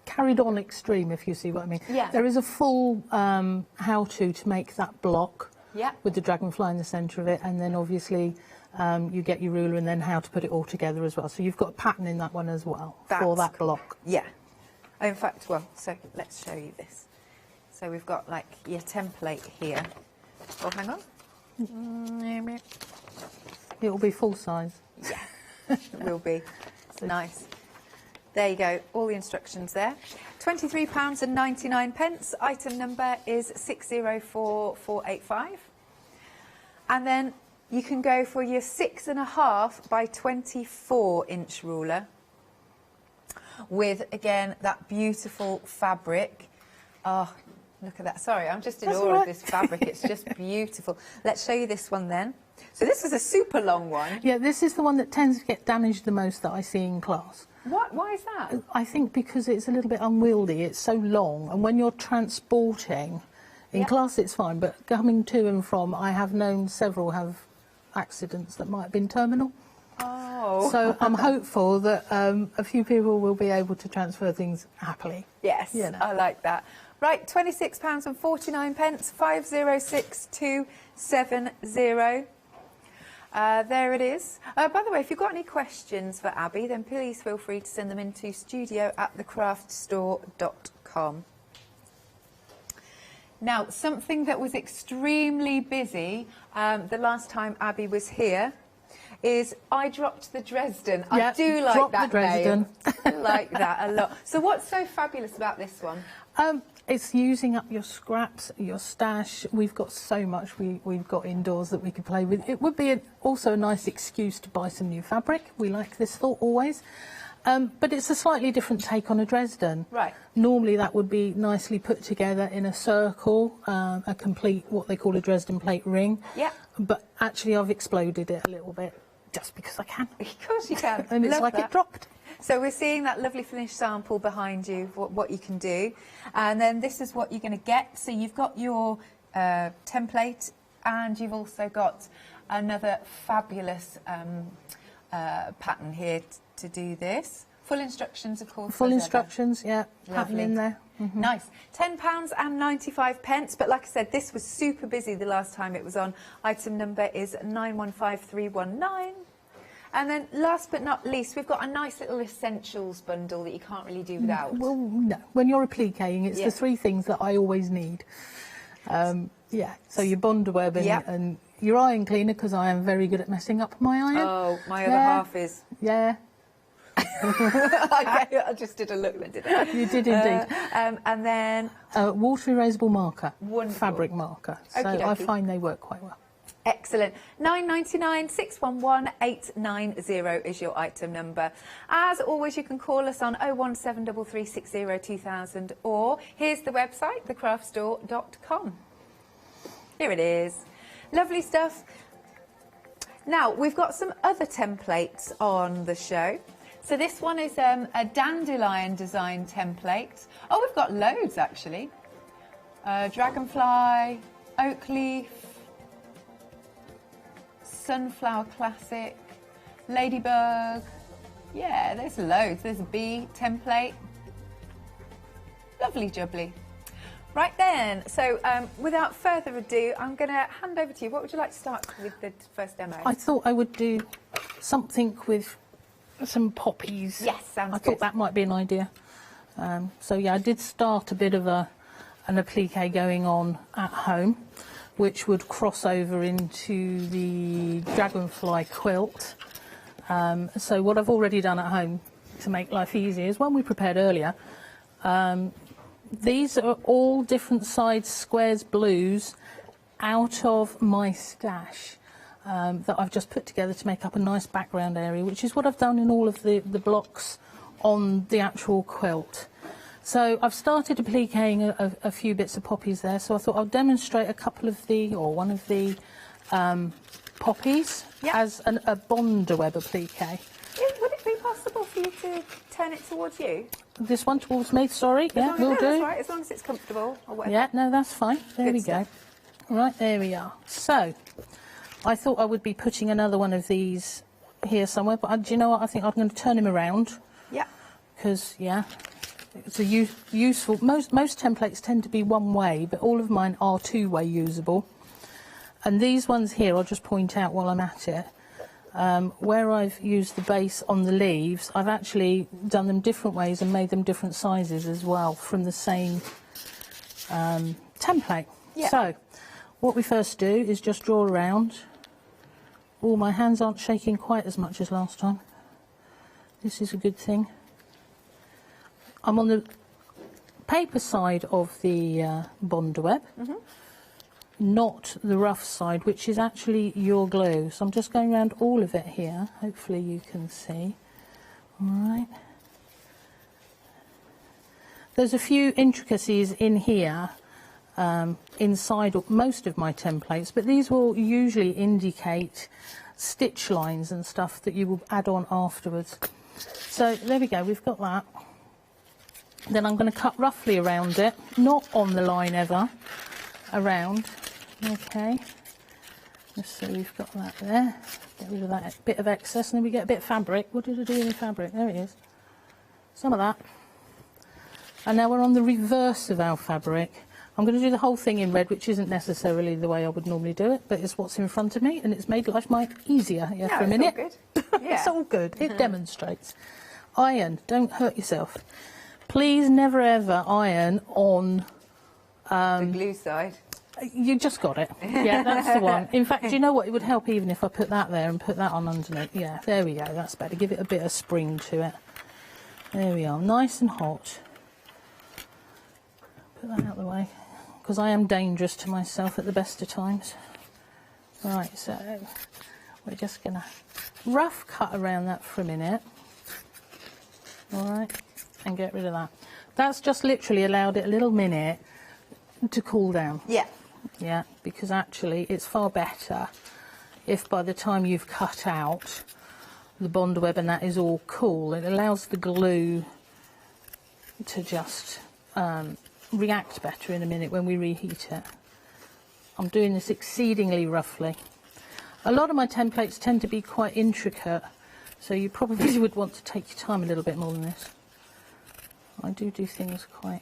carried on extreme, if you see what I mean. Yeah. There is a full how-to to make that block. Yeah. With the dragonfly in the centre of it, and then obviously you get your ruler and then how to put it all together as well. So you've got a pattern in that one as well for that block. Yeah. In fact, well, so let's show you this. So we've got like your template here. Oh, hang on. It will be full size. Yeah, it will be. Nice. There you go, all the instructions there. £23 and 99 pence. Item number is 604485. And then you can go for your 6.5 by 24 inch ruler with, again, that beautiful fabric. Oh, look at that. Sorry, I'm just in awe of this fabric. It's just beautiful. Let's show you this one then. So this is a super long one. Yeah, this is the one that tends to get damaged the most that I see in class. What? Why is that? I think because it's a little bit unwieldy. It's so long, and when you're transporting, in class it's fine, but coming to and from, I have known several have accidents that might have been terminal. Oh. So I'm hopeful that a few people will be able to transfer things happily. Yes, You know. I like that. Right, £26 and 49 pence, 506270. There it is. By the way, if you've got any questions for Abby, then please feel free to send them into studio@thecraftstore.com. Now, something that was extremely busy the last time Abby was here is I dropped the Dresden. I do like that name. I like that a lot. So what's so fabulous about this one? It's using up your scraps, your stash. We've got so much we've got indoors that we could play with. It would be also a nice excuse to buy some new fabric. We like this thought always. But it's a slightly different take on a Dresden. Right. Normally that would be nicely put together in a circle, a complete, what they call a Dresden plate ring. Yeah. But actually I've exploded it a little bit just because I can. Of course you can. And it's Love like that. it dropped. So we're seeing that lovely finished sample behind you, what you can do. And then this is what you're going to get. So you've got your template, and you've also got another fabulous pattern here to do this. Full instructions, of course. Full instructions, yeah. Pattern Lovely. in there. Nice. £10.95. But like I said, this was super busy the last time it was on. Item number is 915319. And then last but not least, we've got a nice little essentials bundle that you can't really do without. Well, no. When you're appliquing, it's Yeah. the three things that I always need. Yeah, so your bondweb and, Yep. and your iron cleaner, because I am very good at messing up my iron. Oh, my other half is. Yeah. Okay, I just did a look then, didn't I? You did indeed. And then... water erasable marker. Wonderful. Fabric marker. So Okie I dokie. find they work quite well. Excellent. 999 611 890 is your item number. As always, you can call us on 01733602000, or here's the website, thecraftstore.com. Here it is. Lovely stuff. Now, we've got some other templates on the show. So this one is a dandelion design template. Oh, we've got loads, actually. Dragonfly, oak leaf, sunflower classic, ladybug. Yeah, there's loads. There's a bee template. Lovely jubbly. Right then, so without further ado, I'm going to hand over to you. What would you like to start with the first demo? I thought I would do something with some poppies. Yes, sounds I good. thought that might be an idea. So yeah, I did start a bit of an applique going on at home, which would cross over into the dragonfly quilt. So what I've already done at home to make life easier is one we prepared earlier. These are all different size squares blues out of my stash that I've just put together to make up a nice background area, which is what I've done in all of the blocks on the actual quilt. So I've started appliquing a few bits of poppies there, so I thought I'll demonstrate a couple of the, or one of the poppies as a bondweb applique. Would it be possible for you to turn it towards you? This one towards me, sorry. Yeah, will That's do. right, as long as it's comfortable or whatever. Yeah, no, that's fine. There Good we stuff. go. Right, there we are. So, I thought I would be putting another one of these here somewhere, but do you know what? I think I'm going to turn him around. Yeah. Because, yeah, it's a useful... Most templates tend to be one way, but all of mine are two-way usable. And these ones here, I'll just point out while I'm at it, where I've used the base on the leaves, I've actually done them different ways and made them different sizes as well from the same template. Yeah. So, what we first do is just draw around. Oh, my hands aren't shaking quite as much as last time. This is a good thing. I'm on the paper side of the bondweb. Not the rough side, which is actually your glue. So I'm just going around all of it here. Hopefully you can see. All right. There's a few intricacies in here inside most of my templates, but these will usually indicate stitch lines and stuff that you will add on afterwards. So there we go, we've got that. Then I'm going to cut roughly around it, not on the line ever, around. Okay, just so we've got that there. Get rid of that bit of excess, and then we get a bit of fabric. What did I do with the fabric? There it is. Some of that. And now we're on the reverse of our fabric. I'm going to do the whole thing in red, which isn't necessarily the way I would normally do it, but it's what's in front of me, and it's made life easier here for a minute. It's all good. Yeah. It's all good. It demonstrates. Iron. Don't hurt yourself. Please never ever iron on... the glue side. You just got it. Yeah, that's the one. In fact, do you know what? It would help even if I put that there and put that on underneath. Yeah, there we go. That's better. Give it a bit of spring to it. There we are. Nice and hot. Put that out of the way, because I am dangerous to myself at the best of times. Right, so we're just going to rough cut around that for a minute. All right, and get rid of that. That's just literally allowed it a little minute to cool down. Yeah. Yeah, because actually it's far better if by the time you've cut out the bond web and that is all cool, it allows the glue to just react better in a minute when we reheat it. I'm doing this exceedingly roughly. A lot of my templates tend to be quite intricate, so you probably would want to take your time a little bit more than this. I do things quite...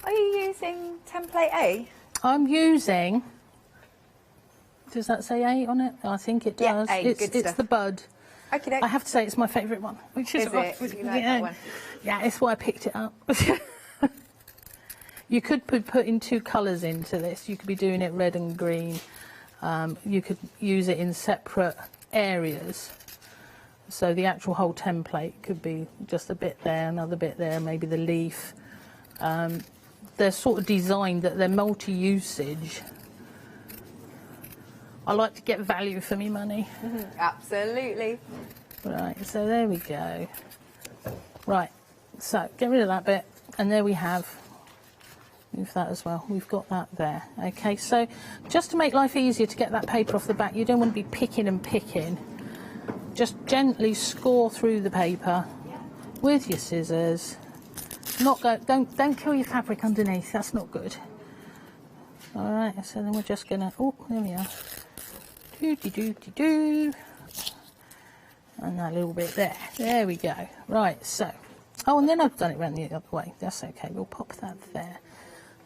Are you using template A? I'm using... Does that say A on it? I think it does. Yeah, A, it's the bud. Okay. I have to say it's my favourite one. Which is it? You like that one? Yeah, it's why I picked it up. You could be putting 2 colours into this. You could be doing it red and green. You could use it in separate areas. So the actual whole template could be just a bit there, another bit there, maybe the leaf. They're sort of designed that they're multi-usage. I like to get value for me money. Absolutely. Right, so there we go. Right, so get rid of that bit, and there we have. Move that as well. We've got that there. Okay, so just to make life easier to get that paper off the back, you don't want to be picking and picking. Just gently score through the paper with your scissors. Don't kill your fabric underneath. That's not good. All right, so then we're just gonna. Oh, there we are. Do. And that little bit there. There we go. Right, so. Oh, and then I've done it around the other way. That's okay. We'll pop that there.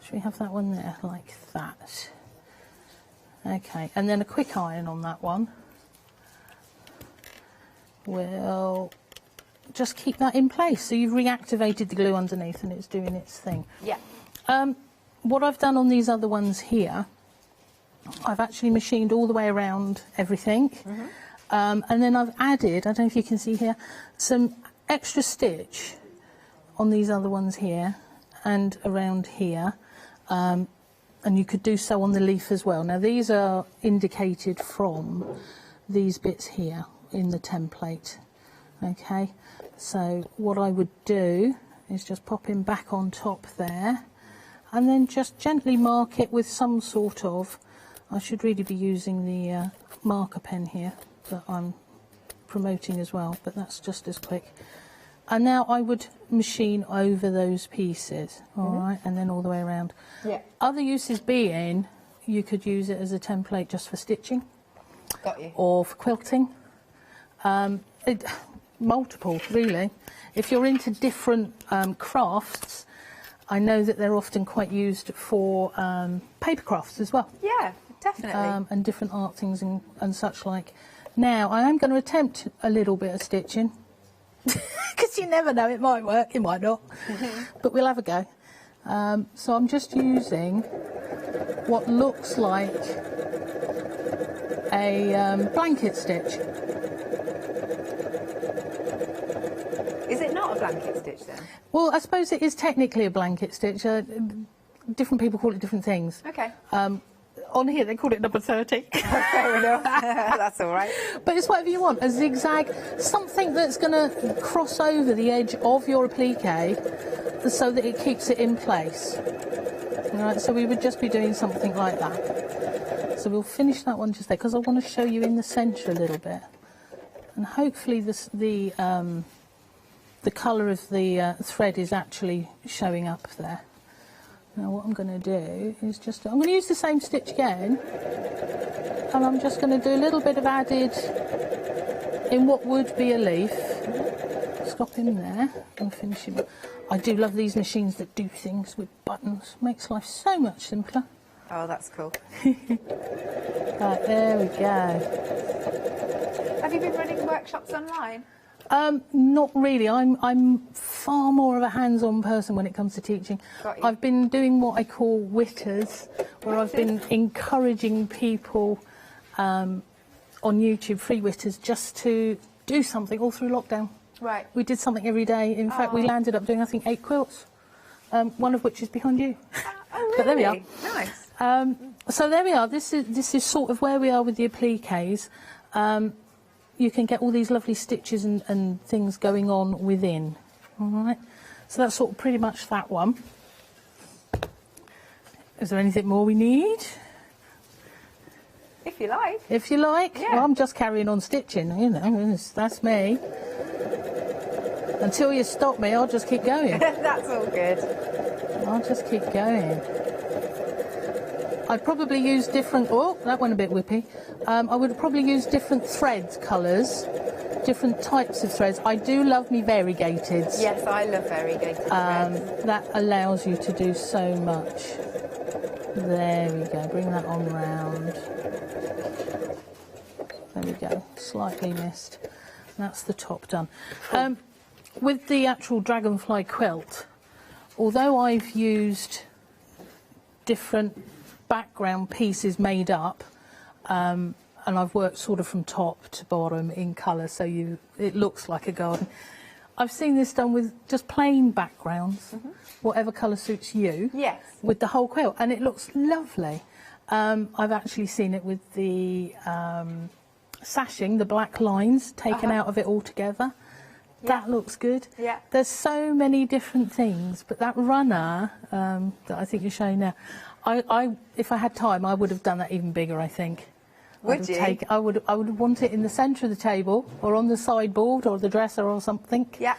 Should we have that one there like that? Okay, and then a quick iron on that one. We'll just keep that in place. So you've reactivated the glue underneath and it's doing its thing. Yeah. What I've done on these other ones here, I've actually machined all the way around everything. And then I've added, I don't know if you can see here, some extra stitch on these other ones here and around here. And you could do so on the leaf as well. Now these are indicated from these bits here in the template. Okay, so what I would do is just pop him back on top there and then just gently mark it with some sort of, I should really be using the marker pen here that I'm promoting as well, but that's just as quick. And now I would machine over those pieces, all right, and then all the way around. Yeah. Other uses being, you could use it as a template just for stitching. Got you. Or for quilting. Multiple, really. If you're into different crafts, I know that they're often quite used for paper crafts as well. Yeah, definitely. And different art things and such like. Now, I am going to attempt a little bit of stitching. Because you never know, it might work, it might not. But we'll have a go. So I'm just using what looks like a blanket stitch. Is it not a blanket stitch then? Well, I suppose it is technically a blanket stitch. Different people call it different things. Okay. On here they call it number 30. Fair enough. That's all right. But it's whatever you want. A zigzag, something that's going to cross over the edge of your applique so that it keeps it in place. All right, so we would just be doing something like that. So we'll finish that one just there because I want to show you in the centre a little bit. And hopefully the colour of the thread is actually showing up there. Now what I'm going to do is just, I'm going to use the same stitch again, and I'm just going to do a little bit of added in what would be a leaf. Stop him there and finish him. I do love these machines that do things with buttons. Makes life so much simpler. Oh, that's cool. Right, there we go. Have you been running workshops online? Not really. I'm far more of a hands-on person when it comes to teaching. I've been doing what I call witters, where I've been encouraging people on YouTube, free witters, just to do something all through lockdown. Right. We did something every day. In fact, we landed up doing, I think, 8 quilts, one of which is behind you. Oh, really? But there we are. Nice. So there we are. This is sort of where we are with the appliques. You can get all these lovely stitches and things going on within. All right, so that's sort of pretty much that one. Is there anything more we need? If you like. If you like. Yeah. Well, I'm just carrying on stitching, you know, that's me. Until you stop me, I'll just keep going. That's all good. I'll just keep going. I'd probably use different... Oh, that went a bit whippy. I would probably use different thread colours, different types of threads. I do love me variegated. Yes, I love variegated threads. That allows you to do so much. There we go. Bring that on round. There we go. Slightly missed. That's the top done. Cool. With the actual dragonfly quilt, although I've used different background pieces made up, and I've worked sort of from top to bottom in colour, so it looks like a garden. I've seen this done with just plain backgrounds, whatever colour suits you. Yes. With the whole quilt, and it looks lovely. I've actually seen it with the sashing, the black lines taken out of it altogether. That looks good. Yeah. There's so many different things, but that runner that I think you're showing now, if I had time, I would have done that even bigger, I think. Would you? I would want it in the centre of the table, or on the sideboard, or the dresser, or something. Yeah.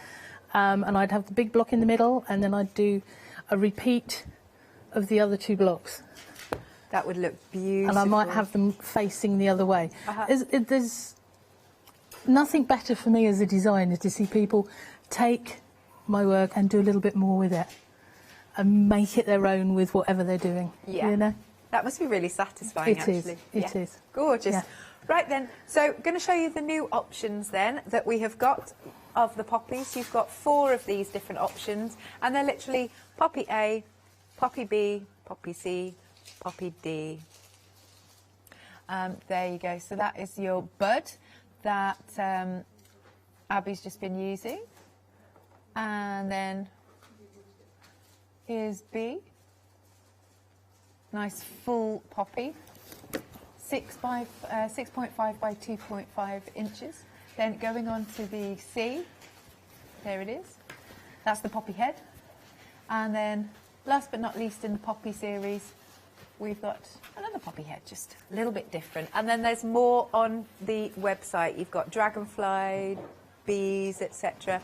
And I'd have the big block in the middle, and then I'd do a repeat of the other two blocks. That would look beautiful. And I might have them facing the other way. There's nothing better for me as a designer to see people take my work and do a little bit more with it and make it their own with whatever they're doing. Yeah. You know? That must be really satisfying, actually. It is. Gorgeous. Yeah. Right then, so going to show you the new options then that we have got of the poppies. You've got 4 of these different options, and they're literally poppy A, poppy B, poppy C, poppy D. There you go. So that is your bud that Abby's just been using. And then here's B. Nice full poppy. 6.5 by 2.5 inches. Then going on to the C. There it is. That's the poppy head. And then last but not least in the poppy series, we've got another poppy head, just a little bit different. And then there's more on the website. You've got dragonfly, bees, etc.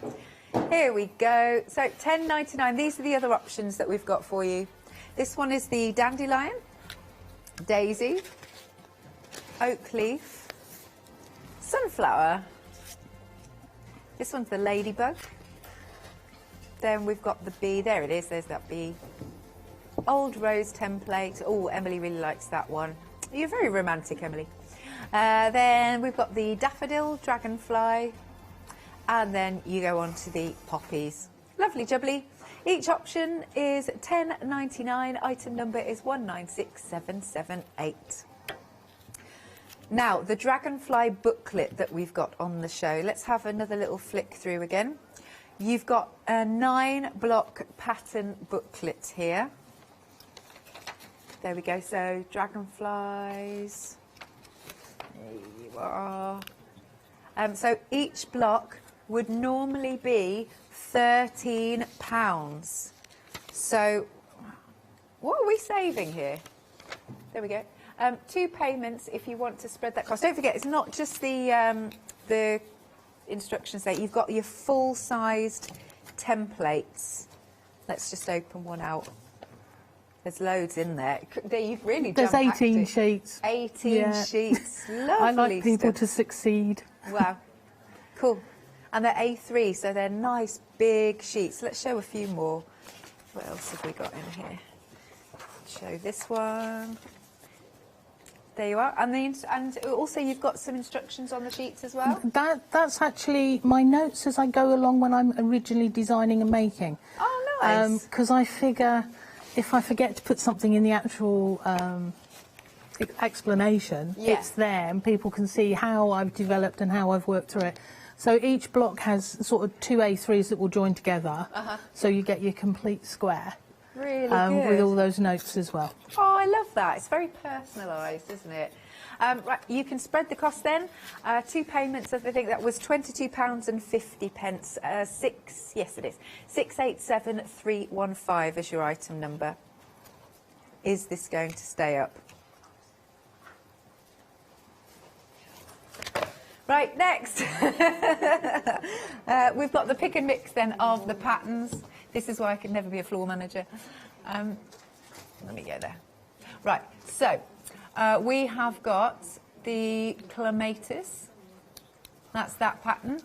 Here we go. So $10.99. These are the other options that we've got for you. This one is the dandelion, daisy, oak leaf, sunflower. This one's the ladybug. Then we've got the bee. There it is. There's that bee. Old rose template. Oh, Emily really likes that one. You're very romantic, Emily. Then we've got the daffodil, dragonfly, and then you go on to the poppies. Lovely jubbly. Each option is $10.99. Item number is 196778. Now, the dragonfly booklet that we've got on the show. Let's have another little flick through again. You've got a 9-block pattern booklet here. There we go. So, dragonflies. There you are. So, each block would normally be £13. So, what are we saving here? There we go. 2 payments if you want to spread that cost. Don't forget, it's not just the instructions there. You've got your full-sized templates. Let's just open one out. There's loads in there. You've really There's 18 sheets. 18 sheets. Lovely I like people stuff. to succeed. Wow. Cool. And they're A3, so they're nice big sheets. Let's show a few more. What else have we got in here? Show this one. There you are. And also you've got some instructions on the sheets as well? That's actually my notes as I go along when I'm originally designing and making. Oh, nice. Because I figure if I forget to put something in the actual explanation, it's there and people can see how I've developed and how I've worked through it. So each block has sort of 2 A3s that will join together, so you get your complete square. Really good. With all those notes as well. Oh, I love that. It's very personalised, isn't it? Right, you can spread the cost then. 2 payments of, I think that was £22.50. Yes, it is. 687315 is your item number. Is this going to stay up? Right, next. We've got the pick and mix then of the patterns. This is why I can never be a floor manager. Let me go there. Right, so we have got the clematis. That's that pattern.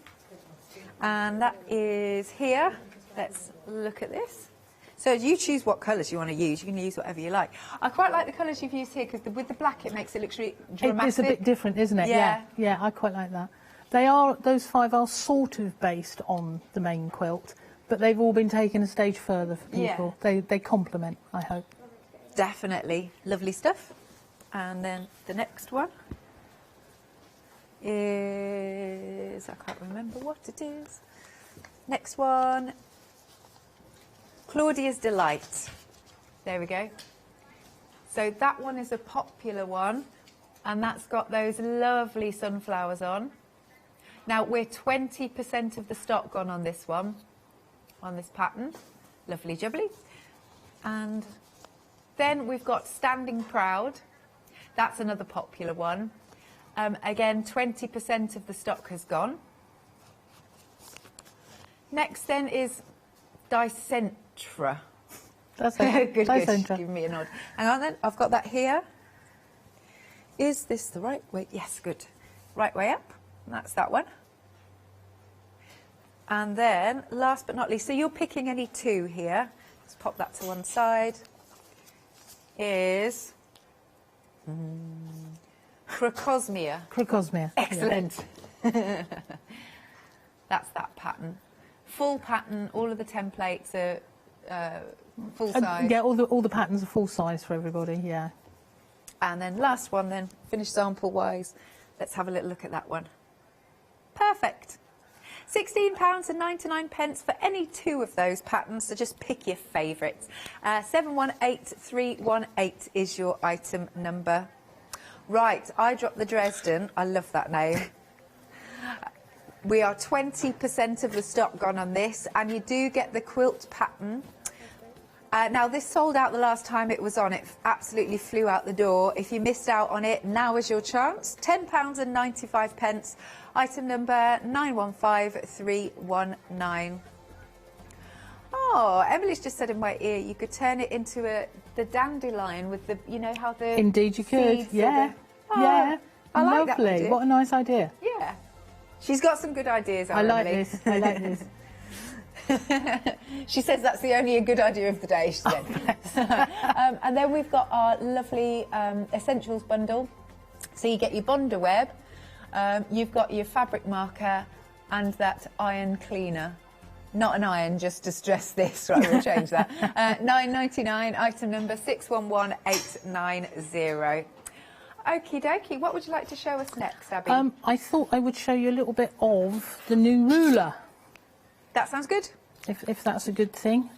And that is here. Let's look at this. So you choose what colours you want to use. You can use whatever you like. I quite like the colours you've used here because with the black it makes it look really dramatic. It's a bit different, isn't it? Yeah. Yeah, I quite like that. Those 5 are sort of based on the main quilt, but they've all been taken a stage further for people. Yeah. They complement, I hope. Definitely. Lovely stuff. And then the next one is, I can't remember what it is. Next one, Claudia's Delight. There we go. So that one is a popular one, and that's got those lovely sunflowers on. Now we're 20% of the stock gone on this one, on this pattern. Lovely jubbly. And then we've got Standing Proud. That's another popular one. Again, 20% of the stock has gone. Next then is Dicentra. That's okay. Good, good. Give me a nod. Hang on then, I've got that here. Is this the right way? Yes, good. Right way up. And that's that one. And then, last but not least, so you're picking any 2 here. Let's pop that to one side. Is Crocosmia. Crocosmia. Excellent. Yeah. That's that pattern. Full pattern, all of the templates are full size. Yeah, all the patterns are full size for everybody, yeah. And then last one then, finished sample wise. Let's have a little look at that one. Perfect. £16.99 for any 2 of those patterns, so just pick your favourites. 718318 is your item number. Right, I dropped the Dresden. I love that name. We are 20% of the stock gone on this, and you do get the quilt pattern. Now, this sold out the last time it was on. It absolutely flew out the door. If you missed out on it, now is your chance. £10.95. Item number 915319. Oh, Emily's just said in my ear, you could turn it into the dandelion with the, you know how the Indeed you could, yeah. Yeah, I like lovely. That what a nice idea. Yeah. She's got some good ideas, I like Emily. this, I like this. She says that's the only good idea of the day, she said. And then we've got our lovely essentials bundle. So you get your Bonder web, you've got your fabric marker, and that iron cleaner. Not an iron, just to stress this. Right, we'll change that. £9.99, item number 611890. Okie dokie. What would you like to show us next, Abby? I thought I would show you a little bit of the new ruler. That sounds good. If that's a good thing.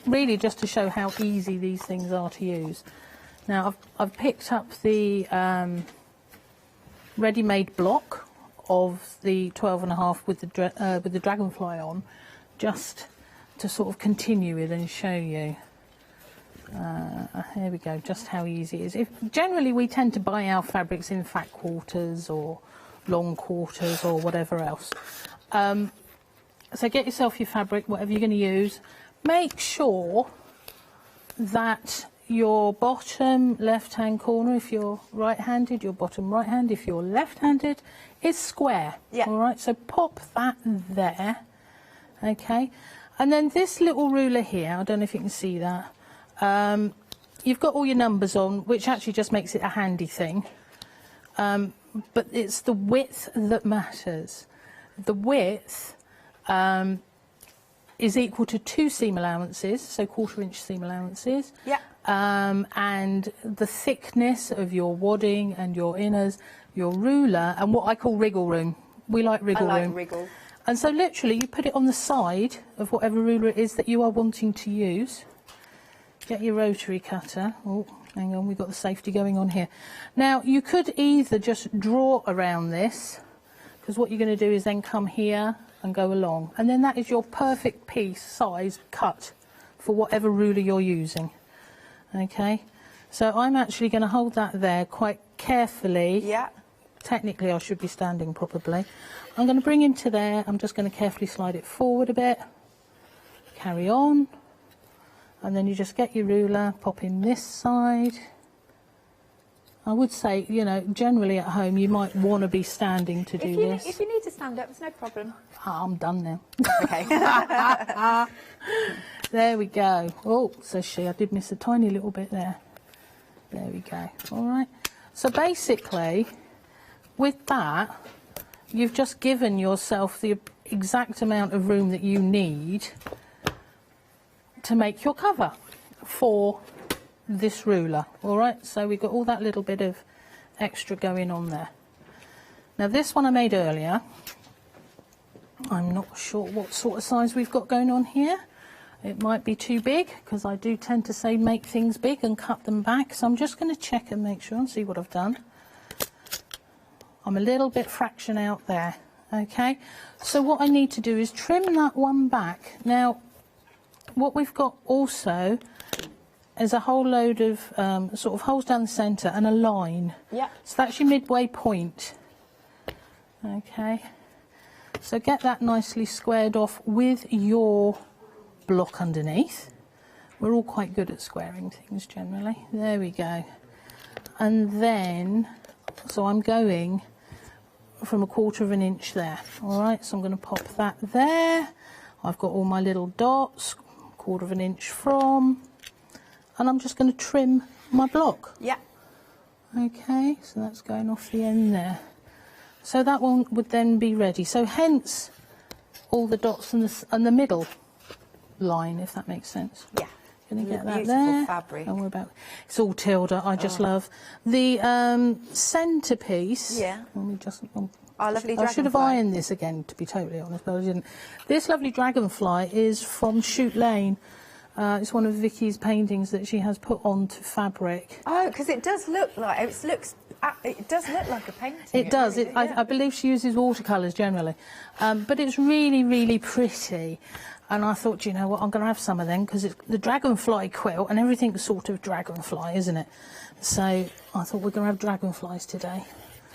Really just to show how easy these things are to use. Now, I've picked up the ready-made block of the 12.5 with the dragonfly on, just to sort of continue it and show you. Here we go, just how easy it is. Generally, we tend to buy our fabrics in fat quarters or long quarters or whatever else. So get yourself your fabric, whatever you're going to use. Make sure that your bottom left-hand corner, if you're right-handed, your bottom right-hand, if you're left-handed, is square. Yeah. All right, so pop that there. Okay. And then this little ruler here, I don't know if you can see that. You've got all your numbers on, which actually just makes it a handy thing. But it's the width that matters. The width is equal to 2 seam allowances, so 1/4 inch seam allowances. Yeah. And the thickness of your wadding and your inners, your ruler, and what I call wriggle room. We like wriggle room. I like wriggle. And so literally you put it on the side of whatever ruler it is that you are wanting to use. Get your rotary cutter. Oh, hang on, we've got the safety going on here. Now, you could either just draw around this, because what you're going to do is then come here and go along. And then that is your perfect piece size cut for whatever ruler you're using. Okay, so I'm actually going to hold that there quite carefully. Yeah. technically I should be standing probably. I'm going to bring him to there. I'm just going to carefully slide it forward a bit. Carry on. And then you just get your ruler, pop in this side. I would say, you know, generally at home you might want to be standing to do this. If you need to stand up, it's no problem. I'm done now. Okay. There we go. Oh, says she, I did miss a tiny little bit there. There we go. All right. So basically, with that, you've just given yourself the exact amount of room that you need to make your cover for this ruler. All right, so we've got all that little bit of extra going on there. Now this one I made earlier, I'm not sure what sort of size we've got going on here. It might be too big, because I do tend to say make things big and cut them back, so I'm just going to check and make sure and see what I've done. I'm a little bit fraction out there. Okay, so what I need to do is trim that one back. Now what we've got also is a whole load of sort of holes down the centre and a line. Yeah. So that's your midway point. Okay. So get that nicely squared off with your block underneath. We're all quite good at squaring things generally. There we go. And then, so I'm going from 1/4 of an inch there. All right, so I'm going to pop that there. I've got all my little dots, 1/4 of an inch from, and I'm just going to trim my block. Yeah. Okay, so that's going off the end there. So that one would then be ready. So hence all the dots and the middle line, if that makes sense. Yeah. Going to get that Beautiful there. fabric. And we're about. It's all Tilda. I just love the centerpiece. Yeah. Let me just. Our lovely I should have dragonfly. ironed this again, to be totally honest, but I didn't. This lovely dragonfly is from Shoot Lane. It's one of Vicky's paintings that she has put onto fabric. Oh, because it does look like it does look like a painting. It does. Really, I believe she uses watercolours generally, but it's really, really pretty. And I thought, you know what, I'm going to have some of them because it's the dragonfly quilt and everything's sort of dragonfly, isn't it? So I thought we're going to have dragonflies today.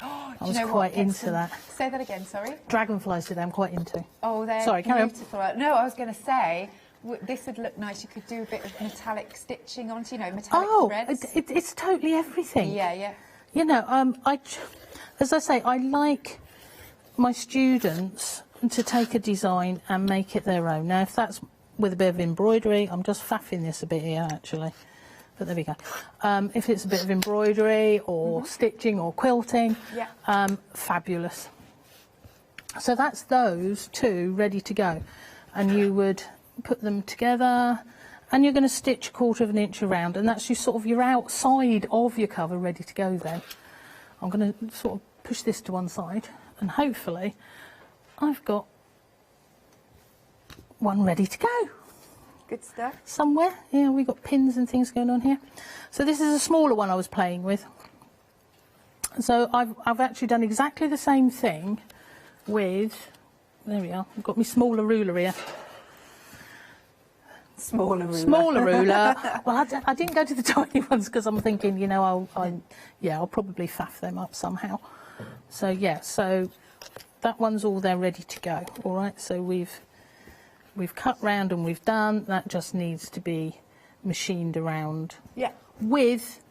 I was quite into that. Say that again, sorry. Dragonflies today, I'm quite into. Oh, they're Sorry, carry on. beautiful. No, I was going to say, this would look nice. You could do a bit of metallic stitching onto, you know, metallic threads. It's totally everything. Yeah, yeah. You know, as I say, I like my students to take a design and make it their own. Now, if that's with a bit of embroidery, I'm just faffing this a bit here, actually. But there we go. If it's a bit of embroidery or stitching or quilting, fabulous. So that's those two ready to go. And you would put them together and you're going to stitch 1/4 of an inch around, and that's your sort of your outside of your cover ready to go then. I'm going to sort of push this to one side and hopefully I've got one ready to go. Good stuff. Somewhere, yeah, we've got pins and things going on here. So this is a smaller one I was playing with. So I've actually done exactly the same thing with, there we are, I've got my smaller ruler here. Smaller ruler. Smaller ruler. Well, I didn't go to the tiny ones because I'm thinking, you know, I'll probably faff them up somehow. So yeah, so that one's all there ready to go. All right, so we've cut round and we've done. That just needs to be machined around. Yeah. With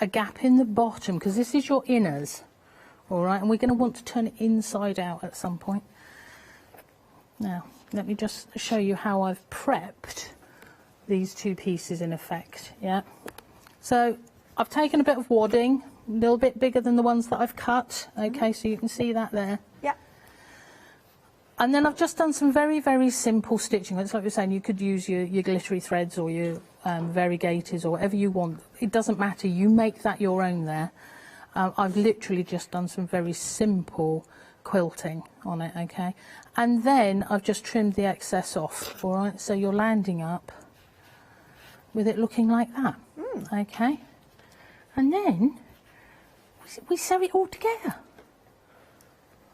a gap in the bottom because this is your inners. All right, and we're going to want to turn it inside out at some point. Now, let me just show you how I've prepped these two pieces in effect. Yeah. So I've taken a bit of wadding, a little bit bigger than the ones that I've cut. Okay, so you can see that there. Yeah. And then I've just done some very, very simple stitching. It's like we're saying, you could use your glittery threads or your variegators or whatever you want. It doesn't matter. You make that your own there. I've literally just done some very simple quilting on it, okay? And then I've just trimmed the excess off, all right? So you're landing up with it looking like that, okay? And then we sew it all together,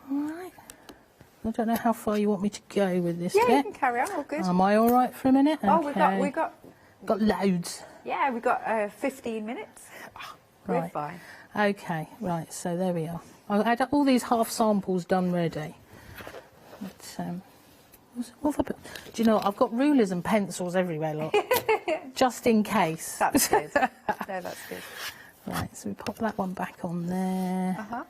all right? I don't know how far you want me to go with this Yeah, bit. you can carry on, all good. Am I all right for a minute? Oh, okay. we've got loads. Yeah, we've got 15 minutes. We're Right. fine. Okay, right, so there we are. I had all these half samples done ready. But, what have I put? Do you know what? I've got rulers and pencils everywhere, look. Just in case. That's good. No, that's good. Right, so we pop that one back on there. Uh-huh.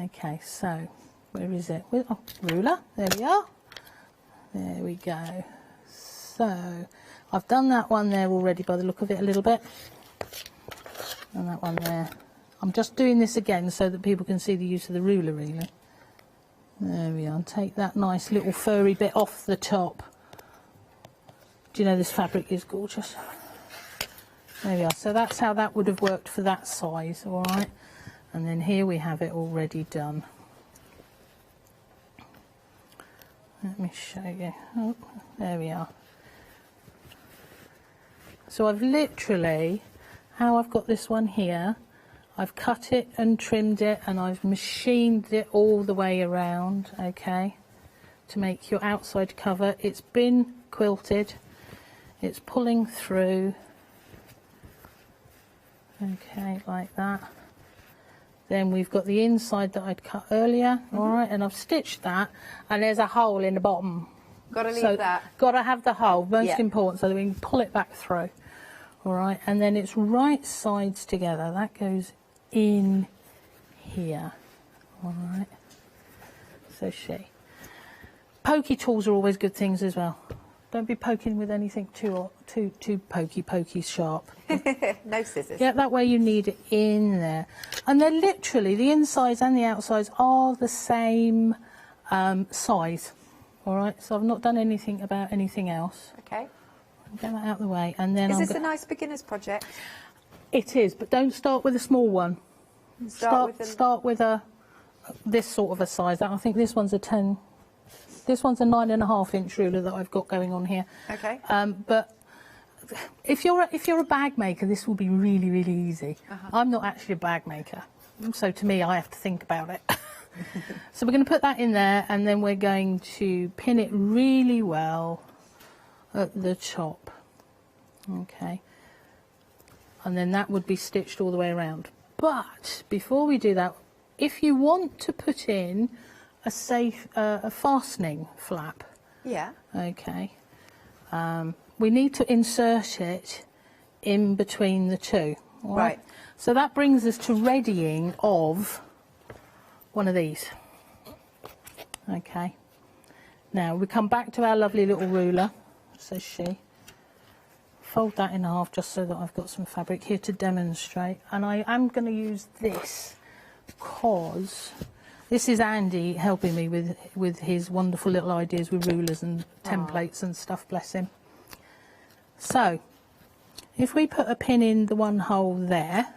Okay, so where is it? Oh, ruler. There we are. There we go. So I've done that one there already by the look of it a little bit. And that one there. I'm just doing this again so that people can see the use of the ruler, really. There we are. Take that nice little furry bit off the top. Do you know this fabric is gorgeous? There we are. So that's how that would have worked for that size, all right? And then here we have it already done. Let me show you. Oh, there we are. So I've literally, how I've got this one here, I've cut it and trimmed it and I've machined it all the way around, okay, to make your outside cover. It's been quilted, it's pulling through, okay, like that. Then we've got the inside that I'd cut earlier, all right, and I've stitched that, and there's a hole in the bottom. Got to leave that. Got to have the hole, most important, so that we can pull it back through, all right, and then it's right sides together. That goes in here, all right. So pokey tools are always good things as well. Don't be poking with anything too pokey sharp. No scissors. Yeah, that way you need it in there. And they're literally, the insides and the outsides are the same size. All right, so I've not done anything about anything else. Okay. Get that out of the way, and then Is this a nice beginner's project? It is, but don't start with a small one. Start with this sort of a size. I think this one's a 10. This one's a 9.5 inch ruler that I've got going on here. Okay. But if you're a bag maker, this will be really, really easy. I'm not actually a bag maker, so to me, I have to think about it. So we're going to put that in there, and then we're going to pin it really well at the top. Okay. And then that would be stitched all the way around. But before we do that, if you want to put in a fastening flap, okay, we need to insert it in between the two. All right. So that brings us to readying of one of these. Okay. Now we come back to our lovely little ruler, says she. Fold that in half just so that I've got some fabric here to demonstrate. And I am going to use this because this is Andy helping me with his wonderful little ideas with rulers and templates and stuff, bless him. So if we put a pin in the one hole there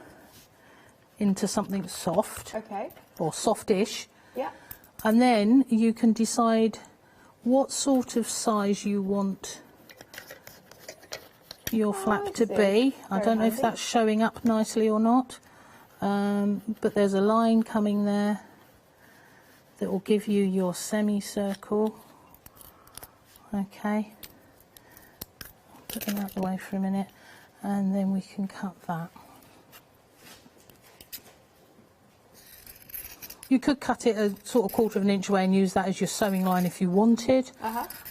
into something soft, or softish, and then you can decide what sort of size you want your flap to be. I don't know if that's showing up nicely or not, but there's a line coming there that will give you your semicircle. Okay, put them out of the way for a minute, and then we can cut that. You could cut it a sort of 1/4 inch away and use that as your sewing line if you wanted.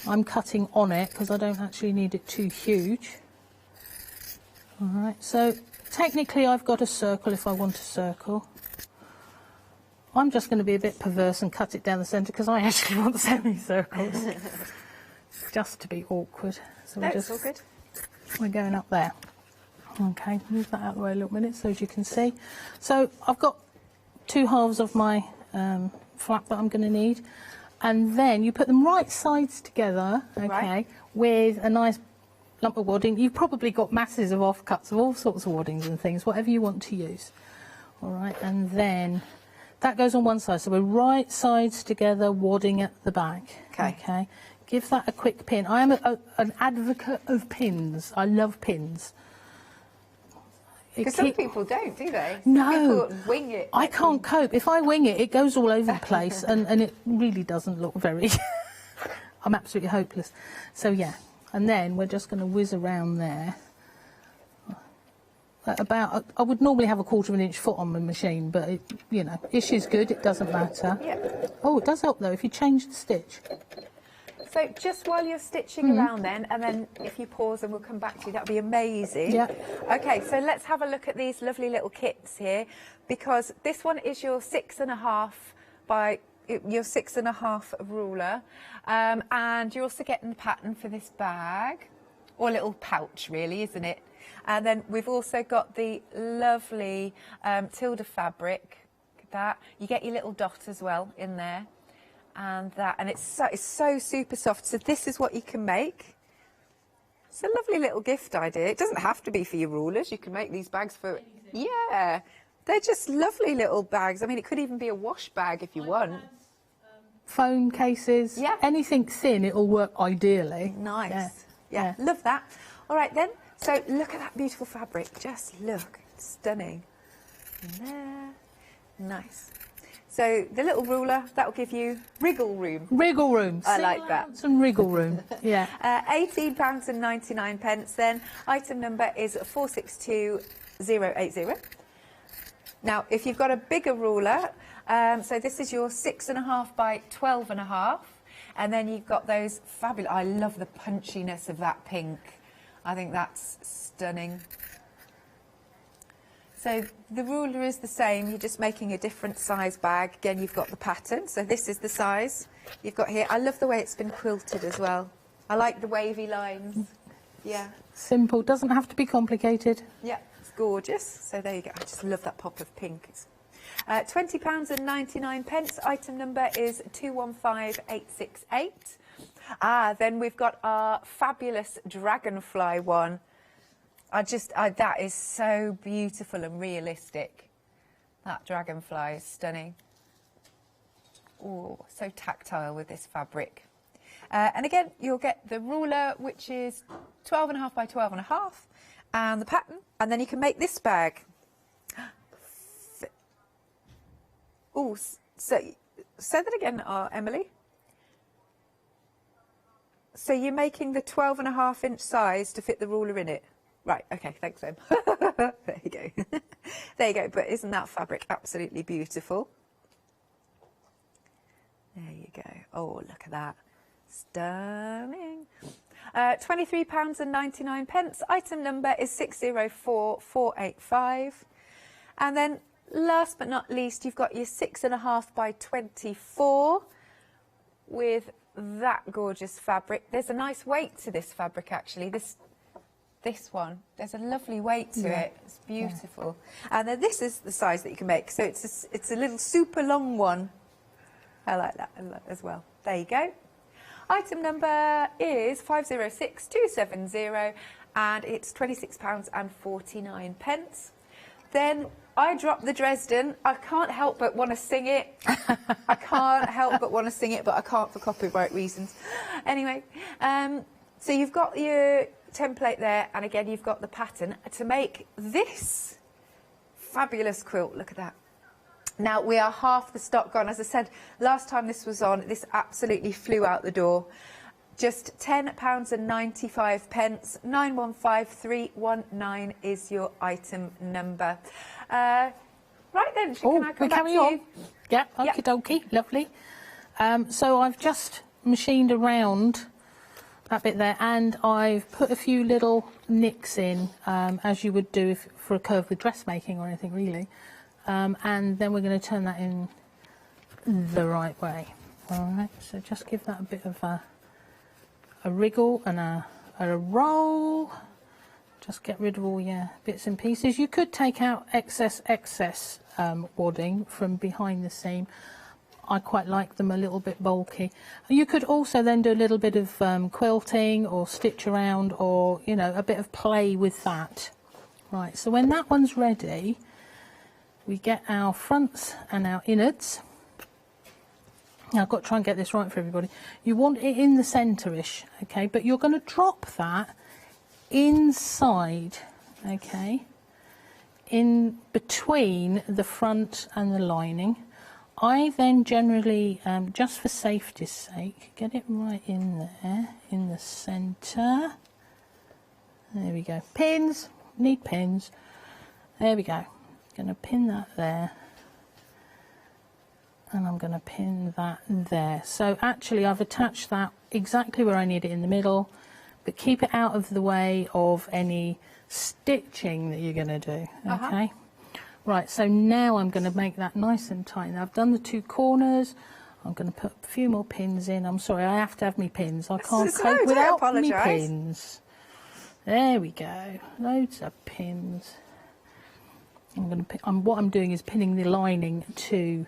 I'm cutting on it because I don't actually need it too huge. All right, so technically I've got a circle if I want a circle. I'm just going to be a bit perverse and cut it down the centre because I actually want semicircles. Just to be awkward. So no, it's all good. We're going up there. Okay, move that out of the way a little minute so as you can see. So I've got 2 halves of my flap that I'm going to need, and then you put them right sides together, okay, with a nice lump of wadding. You've probably got masses of offcuts of all sorts of waddings and things, whatever you want to use. All right, and then that goes on one side, so we're right sides together, wadding at the back. Okay. Give that a quick pin. I am an advocate of pins. I love pins. Because some people don't, do they? No. People wing it. I can't cope. If I wing it, it goes all over the place, and it really doesn't look very... I'm absolutely hopeless. So, yeah. And then we're just going to whiz around there. about, I would normally have a 1/4 inch foot on my machine, but it, you know, ish is good, it doesn't matter. Yeah. Oh, it does help though if you change the stitch. So just while you're stitching around then, and then if you pause and we'll come back to you, that'd be amazing. Yeah. Okay, so let's have a look at these lovely little kits here, because this one is your 6.5 by your 6.5 ruler, and you're also getting the pattern for this bag, or little pouch really, isn't it? And then we've also got the lovely Tilda fabric. Look at that. You get your little dot as well in there. And that, and it's so super soft. So this is what you can make. It's a lovely little gift idea. It doesn't have to be for your rulers. You can make these bags for, yeah, they're just lovely little bags. I mean, it could even be a wash bag if you want. Phone cases, yeah, anything thin, it'll work ideally. Nice. Yeah, love that. All right then. So look at that beautiful fabric. Just look, it's stunning. And there, nice. So the little ruler, that will give you wriggle room. Wriggle room. I like that. Some wriggle room, yeah. £18.99 then. Item number is 462080. Now, if you've got a bigger ruler, so this is your 6.5 by 12.5, and then you've got those fabulous, I love the punchiness of that pink. I think that's stunning. So the ruler is the same, you're just making a different size bag. Again, you've got the pattern, so this is the size you've got here. I love the way it's been quilted as well. I like the wavy lines. Yeah. Simple, doesn't have to be complicated. Yeah, it's gorgeous. So there you go. I just love that pop of pink. It's £20.99. Item number is 215868. Then we've got our fabulous dragonfly one. That is so beautiful and realistic. That dragonfly is stunning. Oh, so tactile with this fabric. And again, you'll get the ruler, which is 12.5 by 12.5, and the pattern, and then you can make this bag. Oh, say that again, Emily. So you're making the 12.5 inch size to fit the ruler in it. Right, okay, thanks, Em. There you go. There you go, but isn't that fabric absolutely beautiful? There you go. Oh, look at that. Stunning. £23.99. Item number is 604485. And then, last but not least, you've got your 6.5 by 24 with that gorgeous fabric. There's a nice weight to this fabric, actually. This one, there's a lovely weight to it. It's beautiful. Yeah. And then this is the size that you can make. So it's a little super long one. I like that as well. There you go. Item number is 506270, and it's £26.49. Then I dropped the Dresden. I can't help but want to sing it. I can't help but want to sing it, but I can't for copyright reasons. Anyway, so you've got your template there, and again you've got the pattern to make this fabulous quilt. Look at that. Now we are half the stock gone. As I said last time this was on, this absolutely flew out the door. Just £10.95. 915319 is your item number. Right then, can I come back to you? Yeah, okie dokie, lovely. So I've just machined around that bit there, and I've put a few little nicks in, as you would do for a curve with dressmaking or anything really. And then we're going to turn that in the right way. All right, so just give that a bit of a wriggle and a roll. Just get rid of all your bits and pieces. You could take out excess wadding from behind the seam. I quite like them a little bit bulky. You could also then do a little bit of quilting or stitch around, or, you know, a bit of play with that. Right, so when that one's ready, we get our fronts and our innards. Now, I've got to try and get this right for everybody. You want it in the centre-ish, okay, but you're going to drop that inside, okay, in between the front and the lining. I then generally, just for safety's sake, get it right in there, in the centre. There we go. Pins, need pins. There we go. Going to pin that there. And I'm going to pin that there. So actually I've attached that exactly where I need it in the middle, but keep it out of the way of any stitching that you're going to do, okay? Right, so now I'm going to make that nice and tight. Now I've done the 2 corners. I'm going to put a few more pins in. I'm sorry, I have to have me pins. I can't cope without me pins. There we go. Loads of pins. I'm going to what I'm doing is pinning the lining to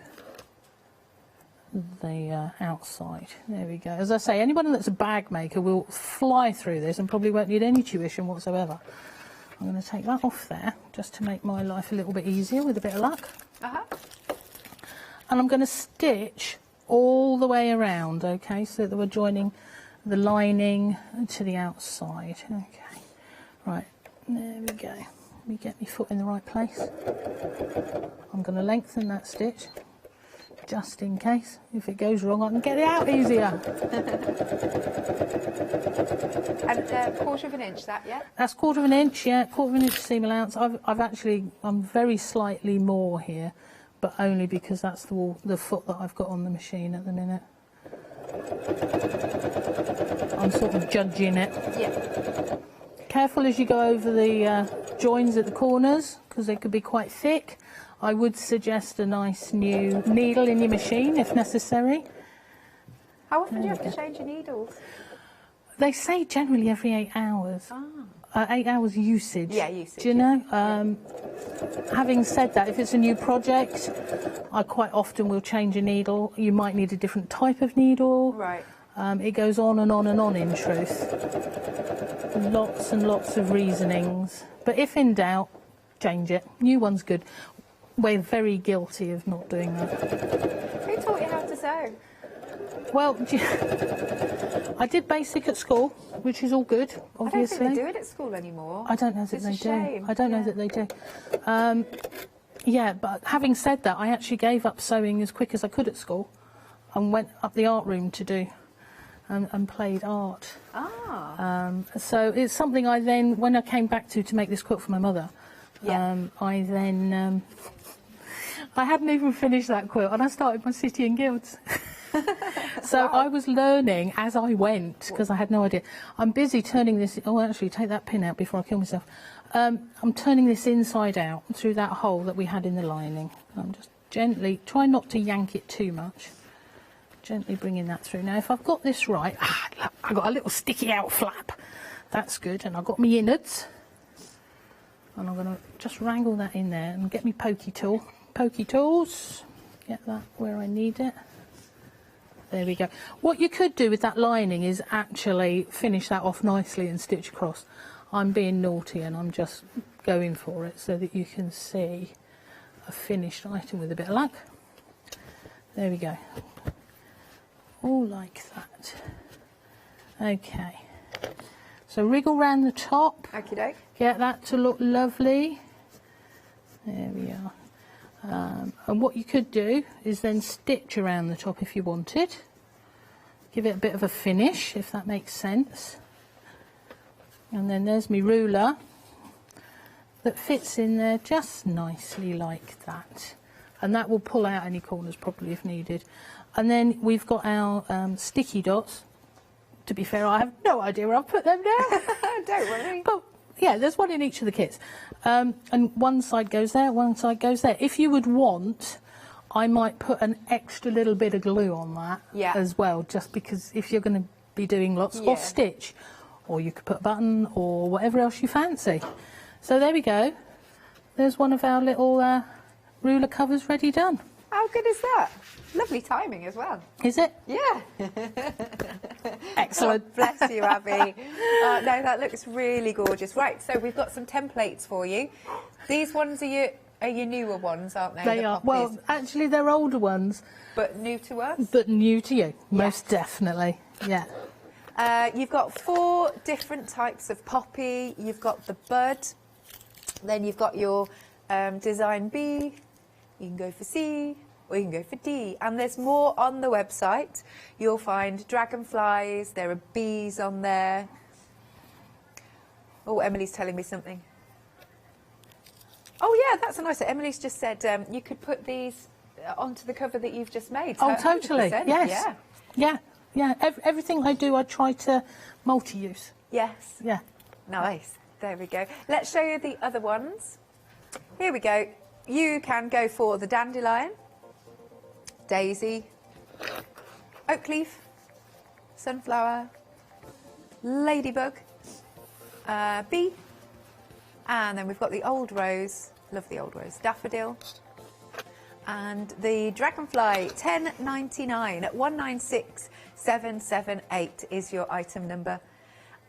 the outside. There we go. As I say, anyone that's a bag maker will fly through this and probably won't need any tuition whatsoever. I'm going to take that off there just to make my life a little bit easier with a bit of luck. And I'm going to stitch all the way around, okay, so that we're joining the lining to the outside. Okay, right, there we go. Let me get my foot in the right place. I'm going to lengthen that stitch just in case. If it goes wrong, I can get it out easier. And 1/4 of an inch, that, yeah? That's 1/4 of an inch, yeah, 1/4 of an inch seam allowance. I'm very slightly more here, but only because that's the foot that I've got on the machine at the minute. I'm sort of judging it. Yeah. Careful as you go over the joins at the corners, because they could be quite thick. I would suggest a nice new needle in your machine if necessary. How often do you have to change your needles? They say generally every 8 hours. 8 hours usage. Yeah, usage. Do you know? Having said that, if it's a new project, I quite often will change a needle. You might need a different type of needle. Right. It goes on and on and on, in truth. Lots and lots of reasonings. But if in doubt, change it. New one's good. We're very guilty of not doing that. Who taught you how to sew? Well, I did basic at school, which is all good, obviously. I don't think they do it at school anymore. I don't know that It's they a shame. do. I don't know that they do. Yeah, but having said that, I actually gave up sewing as quick as I could at school and went up the art room to do and played art. So it's something I then, when I came back to make this quilt for my mother, I then... I hadn't even finished that quilt and I started my City and Guilds. So I was learning as I went because I had no idea. I'm busy turning this... Oh, actually, take that pin out before I kill myself. I'm turning this inside out through that hole that we had in the lining. I'm just gently... Try not to yank it too much. Gently bringing that through. Now, if I've got this right... look, I've got a little sticky out flap. That's good. And I've got my innards. And I'm going to just wrangle that in there and get me pokey tool. Pokey tools. Get that where I need it. There we go. What you could do with that lining is actually finish that off nicely and stitch across. I'm being naughty and I'm just going for it so that you can see a finished item with a bit of luck. There we go. All like that. Okay. So wriggle round the top. Okie doke. Get that to look lovely. There we are. And what you could do is then stitch around the top if you wanted. Give it a bit of a finish, if that makes sense. And then there's my ruler that fits in there just nicely like that. And that will pull out any corners properly if needed. And then we've got our sticky dots. To be fair, I have no idea where I've put them now. Don't worry. But yeah, there's one in each of the kits. And one side goes there, one side goes there. If you would want, I might put an extra little bit of glue on that as well, just because if you're going to be doing lots of stitch, or you could put a button or whatever else you fancy. So there we go. There's one of our little ruler covers ready done. How good is that? Lovely timing as well. Is it? Yeah. Excellent. God bless you, Abby. No, that looks really gorgeous. Right, so we've got some templates for you. These ones are your newer ones, aren't they? They are. Well, actually, they're older ones. But new to us? But new to you, most definitely. Yeah. You've got 4 different types of poppy. You've got the bud. Then you've got your design B. You can go for C. Or you can go for D. And there's more on the website. You'll find dragonflies, there are bees on there. Oh, Emily's telling me something. Oh yeah, that's a nice one. Emily's just said you could put these onto the cover that you've just made. Oh, totally. 100%. Yes. Yeah. Everything I do, I try to multi-use. Yes. Yeah. Nice. There we go. Let's show you the other ones. Here we go. You can go for the dandelion, daisy, oak leaf, sunflower, ladybug, bee, and then we've got the old rose, love the old rose, daffodil, and the dragonfly, $10.99 at 196778 is your item number.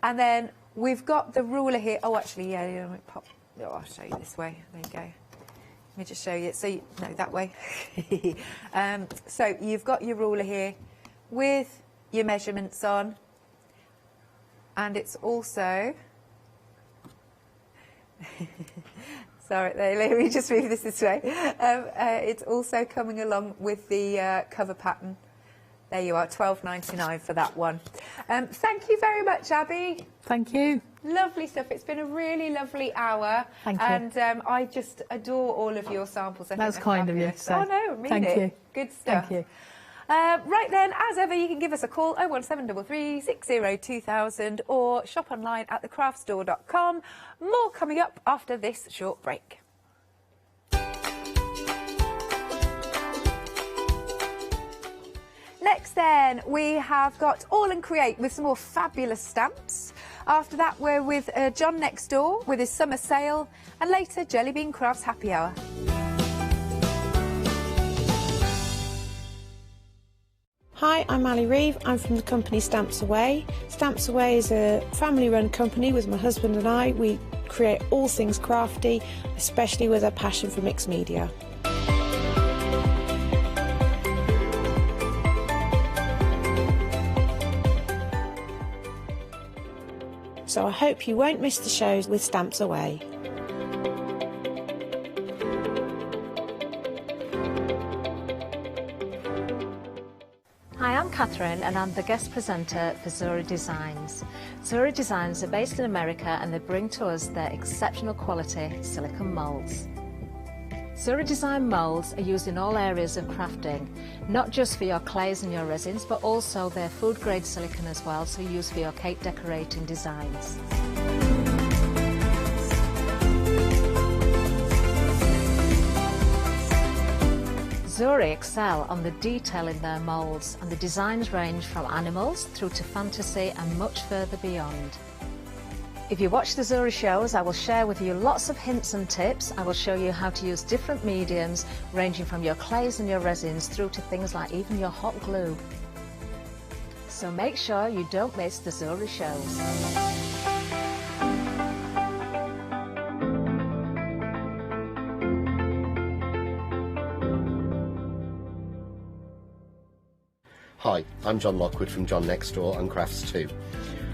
And then we've got the ruler here. Oh, actually, yeah, pop. Oh, I'll show you this way. There you go. Let me just show you. So, no, that way. So you've got your ruler here with your measurements on. And it's also... Sorry, let me just move this way. It's also coming along with the cover pattern. There you are, $12.99 for that one. Thank you very much, Abby. Thank you. Lovely stuff. It's been a really lovely hour. Thank you. And I just adore all of your samples. That's kind of you. So. Oh, no, I mean Thank you. Good stuff. Thank you. Right then, as ever, you can give us a call, 01733 60 2000, or shop online at thecraftstore.com. More coming up after this short break. Next then, we have got All and Create with some more fabulous stamps. After that, we're with John next door with his summer sale, and later, Jellybean Crafts Happy Hour. Hi, I'm Ali Reeve. I'm from the company Stamps Away. Stamps Away is a family-run company with my husband and I. We create all things crafty, especially with a passion for mixed media. So I hope you won't miss the shows with Stamps Away. Hi, I'm Catherine and I'm the guest presenter for Zuri Designs. Zuri Designs are based in America and they bring to us their exceptional quality silicone moulds. Zuri Design moulds are used in all areas of crafting, not just for your clays and your resins, but also their food grade silicone as well, so used for your cake decorating designs. Zuri excel on the detail in their moulds, and the designs range from animals through to fantasy and much further beyond. If you watch the Zuri shows, I will share with you lots of hints and tips. I will show you how to use different mediums, ranging from your clays and your resins through to things like even your hot glue. So make sure you don't miss the Zuri shows. Hi, I'm John Lockwood from John Next Door and Crafts 2.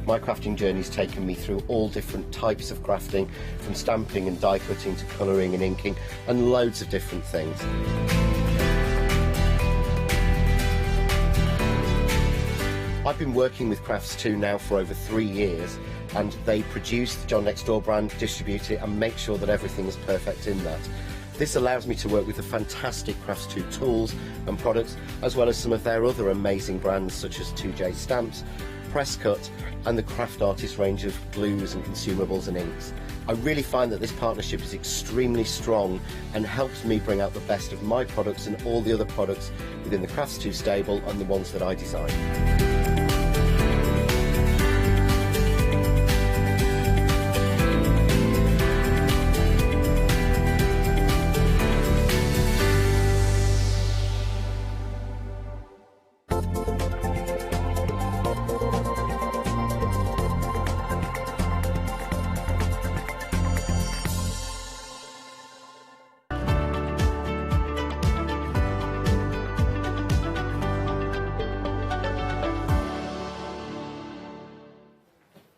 My crafting journey's taken me through all different types of crafting, from stamping and die cutting to colouring and inking, and loads of different things. I've been working with Crafts 2 now for over 3 years, and they produce the John Next Door brand, distribute it, and make sure that everything is perfect in that. This allows me to work with the fantastic Crafts 2 tools and products, as well as some of their other amazing brands such as 2J Stamps, Press Cut, and the Craft Artist range of glues and consumables and inks. I really find that this partnership is extremely strong and helps me bring out the best of my products and all the other products within the Crafts 2 stable and the ones that I design.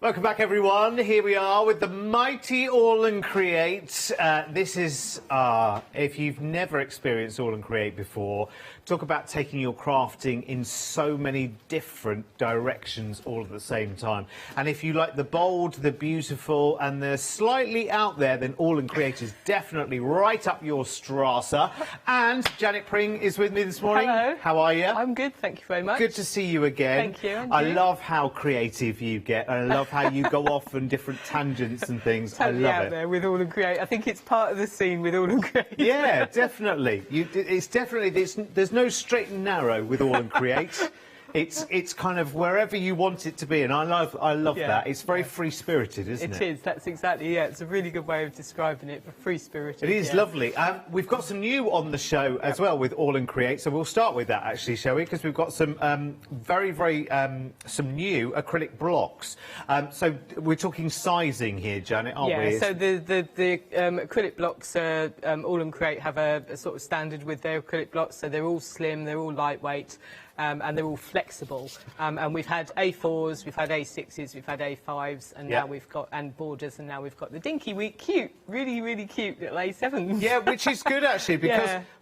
Welcome back, everyone. Here we are with the mighty All and Create. This is, if you've never experienced All and Create before, talk about taking your crafting in so many different directions all at the same time. And if you like the bold, the beautiful, and the slightly out there, then All and Create is definitely right up your strata. And Janet Pring is with me this morning. Hello. How are you? I'm good, thank you very much. Good to see you again. Thank you. And I you? love how creative you get. I love how you go off on different tangents and things. Totally I love out it. there with All and Create. I think it's part of the scene with All and Create. Yeah, definitely. It's definitely there's no straight and narrow with All and Create. It's kind of wherever you want it to be, and I love that. It's very free-spirited, isn't it? It is. That's exactly, yeah. It's a really good way of describing it, but free-spirited. It is lovely. We've got some new on the show as well with All and Create, so we'll start with that actually, shall we? Because we've got some some new acrylic blocks. So we're talking sizing here, Janet, aren't we? Yeah. So the acrylic blocks, All and Create have a sort of standard with their acrylic blocks. So they're all slim, they're all lightweight. And they're all flexible. And we've had A4s, we've had A6s, we've had A5s, and now we've got borders, and now we've got the dinky, really cute little A7s. Yeah, which is good actually,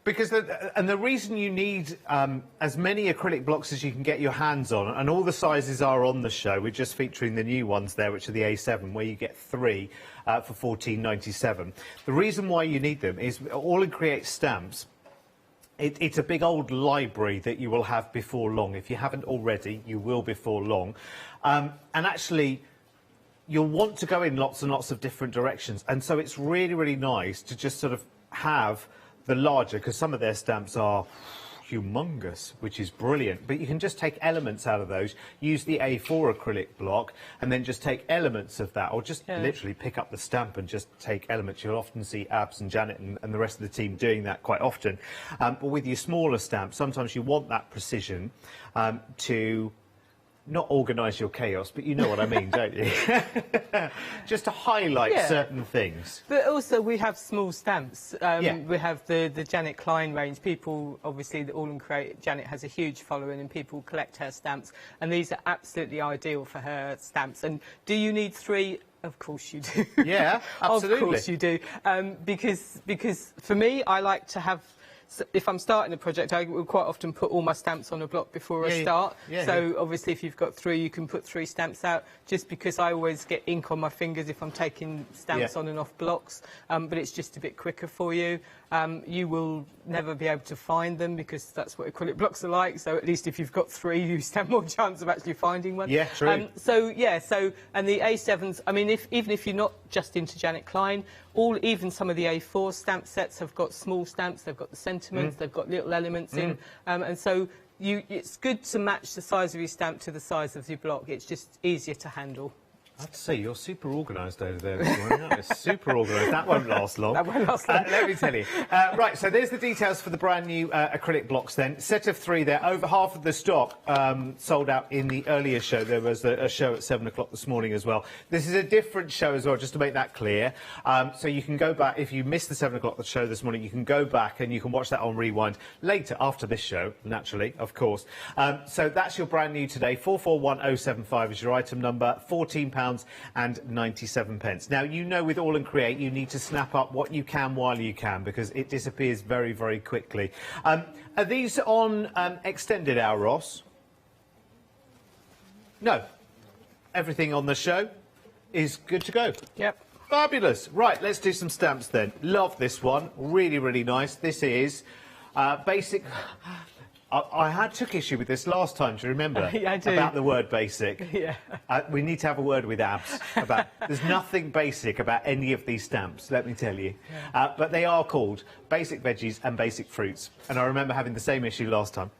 because the reason you need as many acrylic blocks as you can get your hands on, and all the sizes are on the show. We're just featuring the new ones there, which are the A7, where you get 3 for $14.97. The reason why you need them is All and Create stamps. It's a big old library that you will have before long. If you haven't already, you will before long. And actually, you'll want to go in lots and lots of different directions. And so it's really, really nice to just sort of have the larger, because some of their stamps are humongous, which is brilliant. But you can just take elements out of those, use the A4 acrylic block, and then just take elements of that, or just literally pick up the stamp and just take elements. You'll often see Abs and Janet and the rest of the team doing that quite often. But with your smaller stamps, sometimes you want that precision to not organise your chaos, but you know what I mean, don't you? Just to highlight certain things. But also we have small stamps. We have the Janet Klein range. People, obviously, the All and Create, Janet has a huge following and people collect her stamps. And these are absolutely ideal for her stamps. And do you need 3? Of course you do. Yeah, absolutely. Of course you do. Because for me, I like to have... So if I'm starting a project, I will quite often put all my stamps on a block before I start. So obviously, if you've got 3, you can put 3 stamps out. Just because I always get ink on my fingers if I'm taking stamps on and off blocks, but it's just a bit quicker for you. You will never be able to find them because that's what acrylic blocks are like. So at least if you've got 3, you stand more chance of actually finding one. Yeah, true. And the A7s. I mean, even if you're not just into Janet Klein, even some of the A4 stamp sets have got small stamps. They've got the sentiments. They've got little elements in, and so it's good to match the size of your stamp to the size of your block. It's just easier to handle. I have to say, you're super organised over there this morning. That is super organised. That won't last long. That won't last long. Let me tell you. Right, so there's the details for the brand new acrylic blocks then. Set of 3 there. Over half of the stock sold out in the earlier show. There was a show at 7 o'clock this morning as well. This is a different show as well, just to make that clear. So you can go back, if you missed the 7 o'clock show this morning, you can go back and you can watch that on Rewind later after this show, naturally, of course. So that's your brand new today. 441075 is your item number. £14.97. Now, you know with All and Create, you need to snap up what you can while you can, because it disappears very, very quickly. Are these on extended hour, Ross? No. Everything on the show is good to go. Yep. Fabulous. Right, let's do some stamps then. Love this one. Really, really nice. This is basic... I took issue with this last time, do you remember? Yeah, I do. About the word basic. Yeah. We need to have a word with Abs about... There's nothing basic about any of these stamps, let me tell you. Yeah. But they are called basic veggies and basic fruits. And I remember having the same issue last time.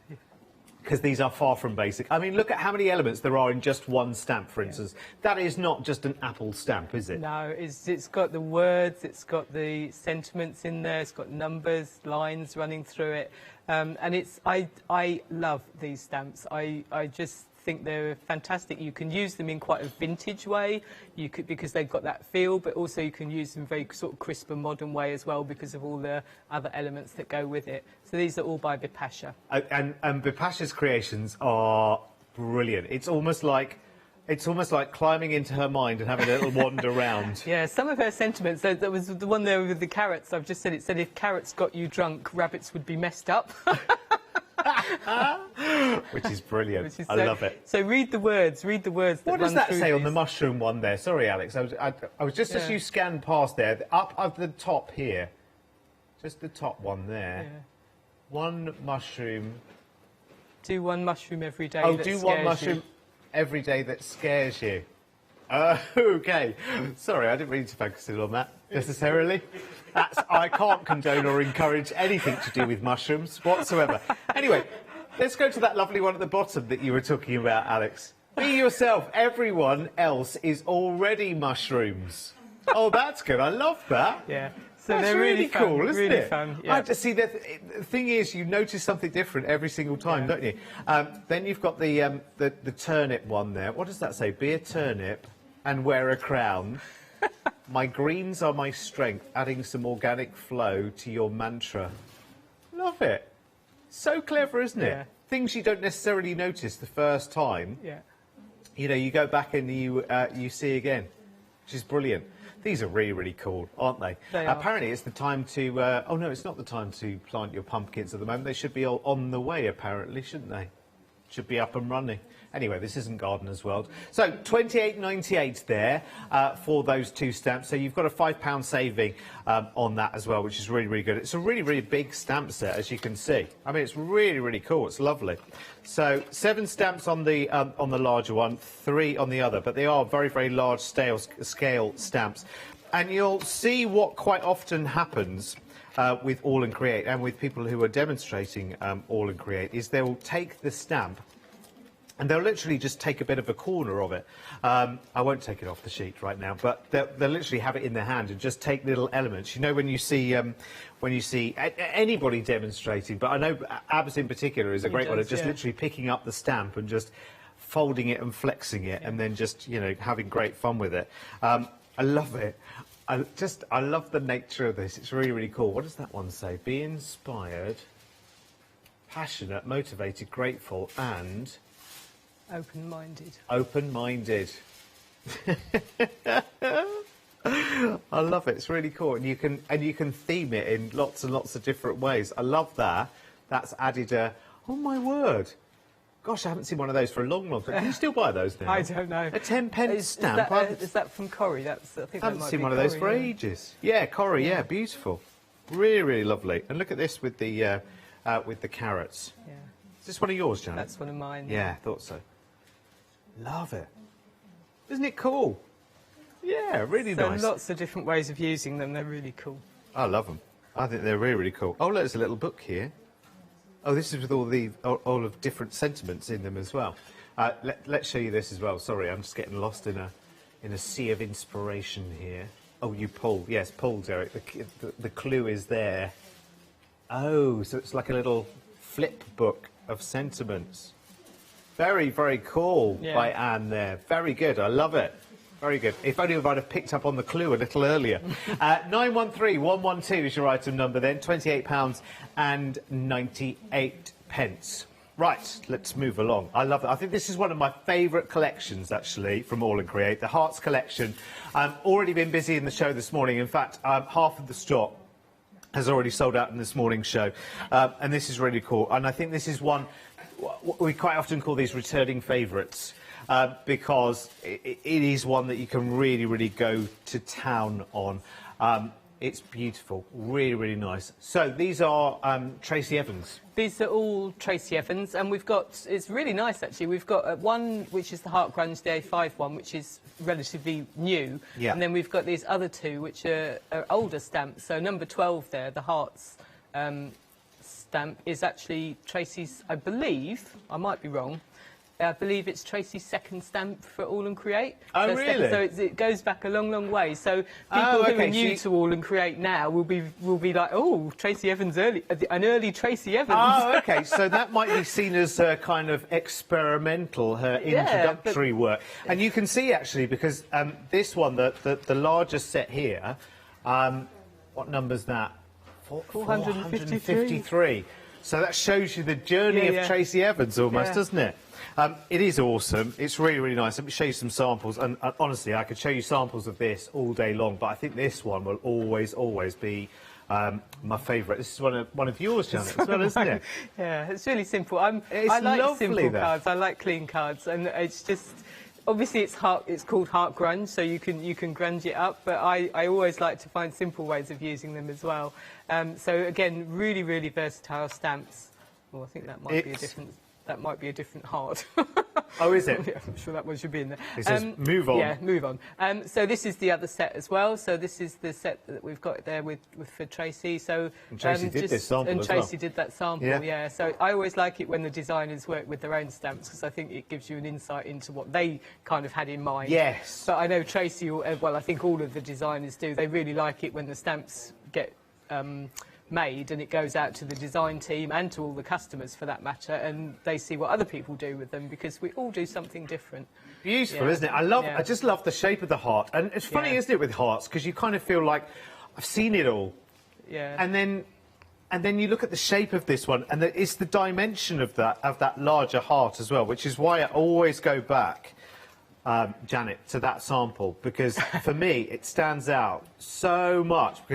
Because these are far from basic. I mean, look at how many elements there are in just one stamp, for instance. That is not just an apple stamp, is it? No, it's got the words, it's got the sentiments in there, it's got numbers, lines running through it. And I love these stamps. I just think they're fantastic. You can use them in quite a vintage way, because they've got that feel, but also you can use them in a very sort of crisp and modern way as well because of all the other elements that go with it. So these are all by Bipasha. And Bipasha's creations are brilliant. It's almost like It's almost like climbing into her mind and having a little wander around. Yeah, some of her sentiments, there was the one there with the carrots, I've just said, it said if carrots got you drunk, rabbits would be messed up. Which is brilliant. I so, love it. So read the words, What does that say on the mushroom one there? Sorry, Alex, I was just as you scanned past there, up at the top here, just the top one there, one mushroom. Do one mushroom every day. Oh, do one mushroom every day that scares you. OK. Sorry, I didn't mean to focus in on that necessarily. I can't condone or encourage anything to do with mushrooms whatsoever. Anyway, let's go to that lovely one at the bottom that you were talking about, Alex. Be yourself. Everyone else is already mushrooms. Oh, that's good. I love that. Yeah. So that's they're really cool, fun, isn't really it? fun. Yeah. I just see the thing is, you notice something different every single time, don't you? Then you've got the turnip one there. What does that say? Be a turnip and wear a crown. My greens are my strength, adding some organic flow to your mantra. Love it. So clever, isn't it? Yeah. Things you don't necessarily notice the first time. Yeah. You know, you go back and you see again, which is brilliant. These are really, really cool, aren't they? They are. Apparently, it's the time to... oh, no, it's not the time to plant your pumpkins at the moment. They should be all on the way, apparently, shouldn't they? Should be up and running. Anyway, this isn't Gardener's World. So, £28.98 there for those two stamps. So you've got a £5 saving on that as well, which is really, really good. It's a really, really big stamp set, as you can see. I mean, it's really, really cool. It's lovely. So 7 stamps on the larger one, 3 on the other, but they are very, very large scale stamps. And you'll see what quite often happens with All and Create and with people who are demonstrating All and Create is they'll take the stamp and they'll literally just take a bit of a corner of it. I won't take it off the sheet right now, but they'll literally have it in their hand and just take little elements. You know, when you see anybody demonstrating, but I know Abs in particular is a great one of just literally picking up the stamp and just folding it and flexing it and then just, you know, having great fun with it. I love it. I love the nature of this. It's really, really cool. What does that one say? Be inspired, passionate, motivated, grateful, and... open-minded. Open-minded. I love it. It's really cool, and you can theme it in lots and lots of different ways. I love that. That's added a... oh my word! Gosh, I haven't seen one of those for a long, long time. Can you still buy those now? I don't know. A 10p stamp. Is that from Corrie? I haven't seen one of those for ages. Yeah, Corrie. Yeah, beautiful. Really, really lovely. And look at this with the carrots. Yeah. Is this one of yours, Janet? That's one of mine. Yeah, I thought so. Love it. Isn't it cool? Yeah, really nice. So lots of different ways of using them. They're really cool. I love them. I think they're really, really cool. Oh, look, there's a little book here. Oh, this is with all of different sentiments in them as well. Let's show you this as well. Sorry, I'm just getting lost in a sea of inspiration here. Oh, you pull. Yes, pull, Derek. The clue is there. Oh, so it's like a little flip book of sentiments. Very, very cool by Anne there. Very good. I love it. Very good. If only I'd have picked up on the clue a little earlier. 913112 is your item number then. £28.98. Right, let's move along. I love it. I think this is one of my favourite collections, actually, from All and Create. The Hearts collection. Already been busy in the show this morning. In fact, half of the stock has already sold out in this morning's show. And this is really cool. And I think this is one... we quite often call these returning favourites. Because it is one that you can really, really go to town on. It's beautiful, really, really nice. So these are Tracy Evans. These are all Tracy Evans, and we've got, it's really nice actually, we've got one which is the Heart Grunge, the A5 one, which is relatively new, and then we've got these other two which are older stamps. So number 12 there, the Hearts stamp, is actually Tracy's, I believe, I might be wrong, I believe it's Tracy's second stamp for All and Create. Oh, so really? So it goes back a long, long way. So people who are new to All and Create now will be like, oh, Tracy Evans an early Tracy Evans. Oh, OK. So that might be seen as her kind of experimental, her introductory work. And you can see, actually, because this one, the largest set here, what number's that? 453. So that shows you the journey of Tracy Evans almost, doesn't it? It is awesome. It's really, really nice. Let me show you some samples. And honestly, I could show you samples of this all day long, but I think this one will always, always be my favourite. This is one of yours, Janet, as well, isn't it? Yeah, it's really simple. I like lovely, simple cards. I like clean cards, and it's just obviously it's called heart grunge, so you can grunge it up. But I always like to find simple ways of using them as well. So again, really, really versatile stamps. Well, I think that might be a different. That might be a different heart. Oh, is it? Yeah, I'm sure that one should be in there. It says move on. Yeah, move on. So this is the other set as well. So this is the set that we've got there for Tracy. So and Tracy did this sample and as Tracy well. did that sample. Yeah. So I always like it when the designers work with their own stamps because I think it gives you an insight into what they kind of had in mind. Yes. But I know Tracy. Well, I think all of the designers do. They really like it when the stamps get made and it goes out to the design team and to all the customers for that matter, and they see what other people do with them because we all do something different. Beautiful, isn't it? I just love the shape of the heart, and it's funny, isn't it, with hearts, because you kind of feel like I've seen it all. Yeah. And then you look at the shape of this one, and it's the dimension of that larger heart as well, which is why I always go back, Janet, to that sample, because for me it stands out so much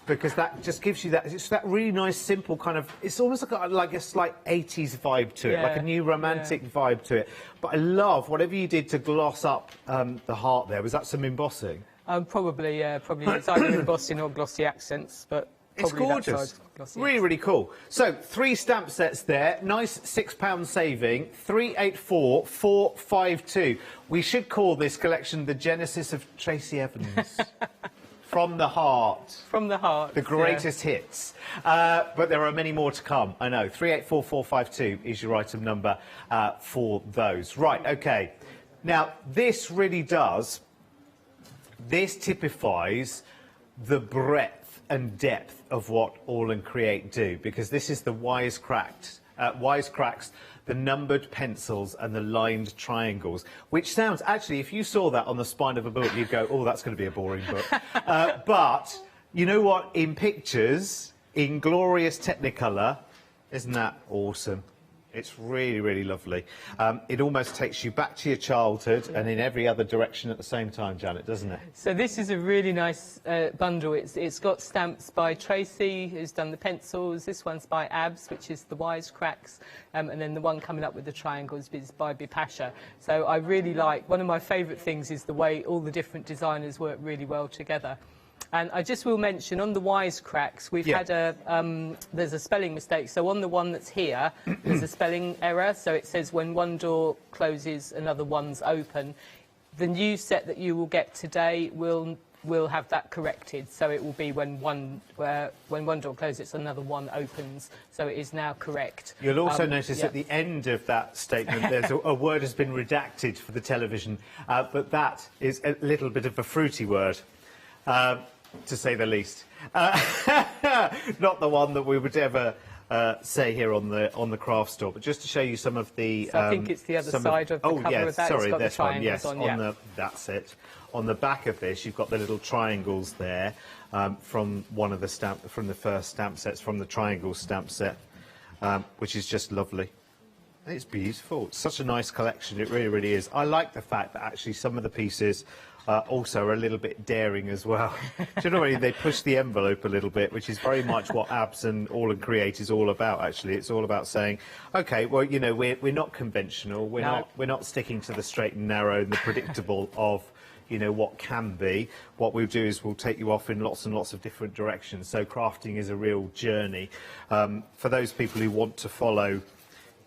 because that just gives you it's that really nice, simple kind of. It's almost like a slight 80s vibe to it, like a new romantic vibe to it. But I love whatever you did to gloss up the heart there. Was that some embossing? Probably it's either embossing or glossy accents, but it's gorgeous. Really, really cool. So 3 stamp sets there. Nice £6 saving. 384452. We should call this collection the Genesis of Tracy Evans. From the heart. From the heart. The greatest hits. But there are many more to come, I know. 384452 is your item number for those. Right, OK. Now, this really does, this typifies the breadth and depth of what All and Create do, because this is the wisecracks, the numbered pencils and the lined triangles, which sounds, actually, if you saw that on the spine of a book, you'd go, oh, that's going to be a boring book. But you know what? In pictures, in glorious Technicolor, isn't that awesome? It's really, really lovely. It almost takes you back to your childhood and in every other direction at the same time, Janet, doesn't it? So this is a really nice bundle. It's got stamps by Tracy, who's done the pencils. This one's by Abs, which is the wisecracks. And then the one coming up with the triangles is by Bipasha. So I really like, one of my favourite things is the way all the different designers work really well together. And I just will mention, on the wisecracks, we've had there's a spelling mistake. So on the one that's here, there's a spelling error. So it says when one door closes, another one's open. The new set that you will get today will have that corrected. So it will be when one door closes, another one opens. So it is now correct. You'll also notice at the end of that statement, there's a word has been redacted for the television, but that is a little bit of a fruity word. To say the least, not the one that we would ever say here on the craft store, but just to show you some of the. So I think it's the other side of the cover of that. Sorry, it's got this the one. Yes, on, that's it. On the back of this, you've got the little triangles there from one of the the first stamp sets, from the triangle stamp set, which is just lovely. And it's beautiful. It's such a nice collection. It really, really is. I like the fact that actually some of the pieces. Also are a little bit daring as well. Do you know what I mean? They push the envelope a little bit, which is very much what Abs and All and Create is all about, actually. It's all about saying, OK, well, you know, we're not conventional. We're not sticking to the straight and narrow and the predictable of, you know, what can be. What we'll do is we'll take you off in lots and lots of different directions. So crafting is a real journey. For those people who want to follow,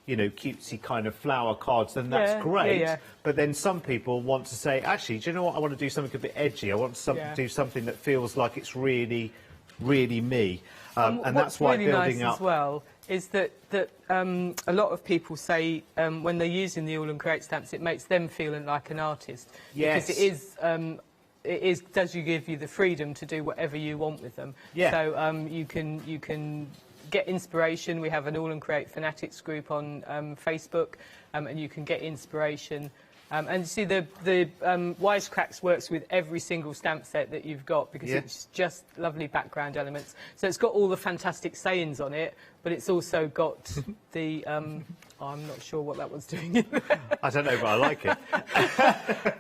you know, cutesy kind of flower cards, then that's great. But then some people want to say, actually, do you know what? I want to do something a bit edgy. I want to do something that feels like it's really, really me. And that's why really building nice up. As well is that a lot of people say when they're using the All and Create stamps, it makes them feel like an artist. Yes. Because it does give you the freedom to do whatever you want with them. Yeah. So you can get inspiration. We have an All and Create Fanatics group on Facebook, and you can get inspiration And you see the Wisecracks works with every single stamp set that you've got because it's just lovely background elements. So it's got all the fantastic sayings on it, but it's also got the... I'm not sure what that was doing in there. I don't know, but I like it.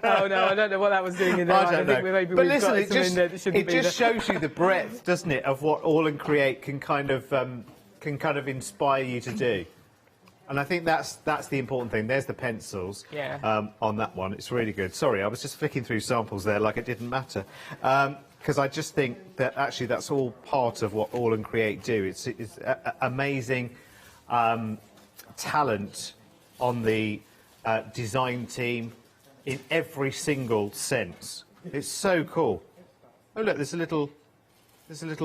Oh, no, I don't know what that was doing in there. I don't know. Maybe But we've listen, got it some in there that just, shouldn't it be just there. shows you the breadth, doesn't it, of what All and Create can kind of inspire you to do. And I think that's the important thing. There's the pencils on that one. It's really good. Sorry, I was just flicking through samples there like it didn't matter. Because I just think that actually that's all part of what All and Create do. It's amazing talent on the design team in every single sense. It's so cool. Oh look, there's a little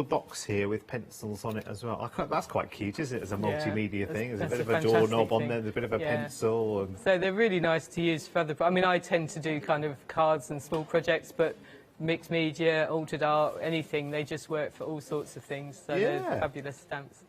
box here with pencils on it as well. That's quite cute, isn't it, as a multimedia thing? There's a bit of a doorknob on there, there's a bit of a pencil. And... So they're really nice to use for other... I mean, I tend to do kind of cards and small projects, but mixed media, altered art, anything, they just work for all sorts of things. So they're fabulous stamps.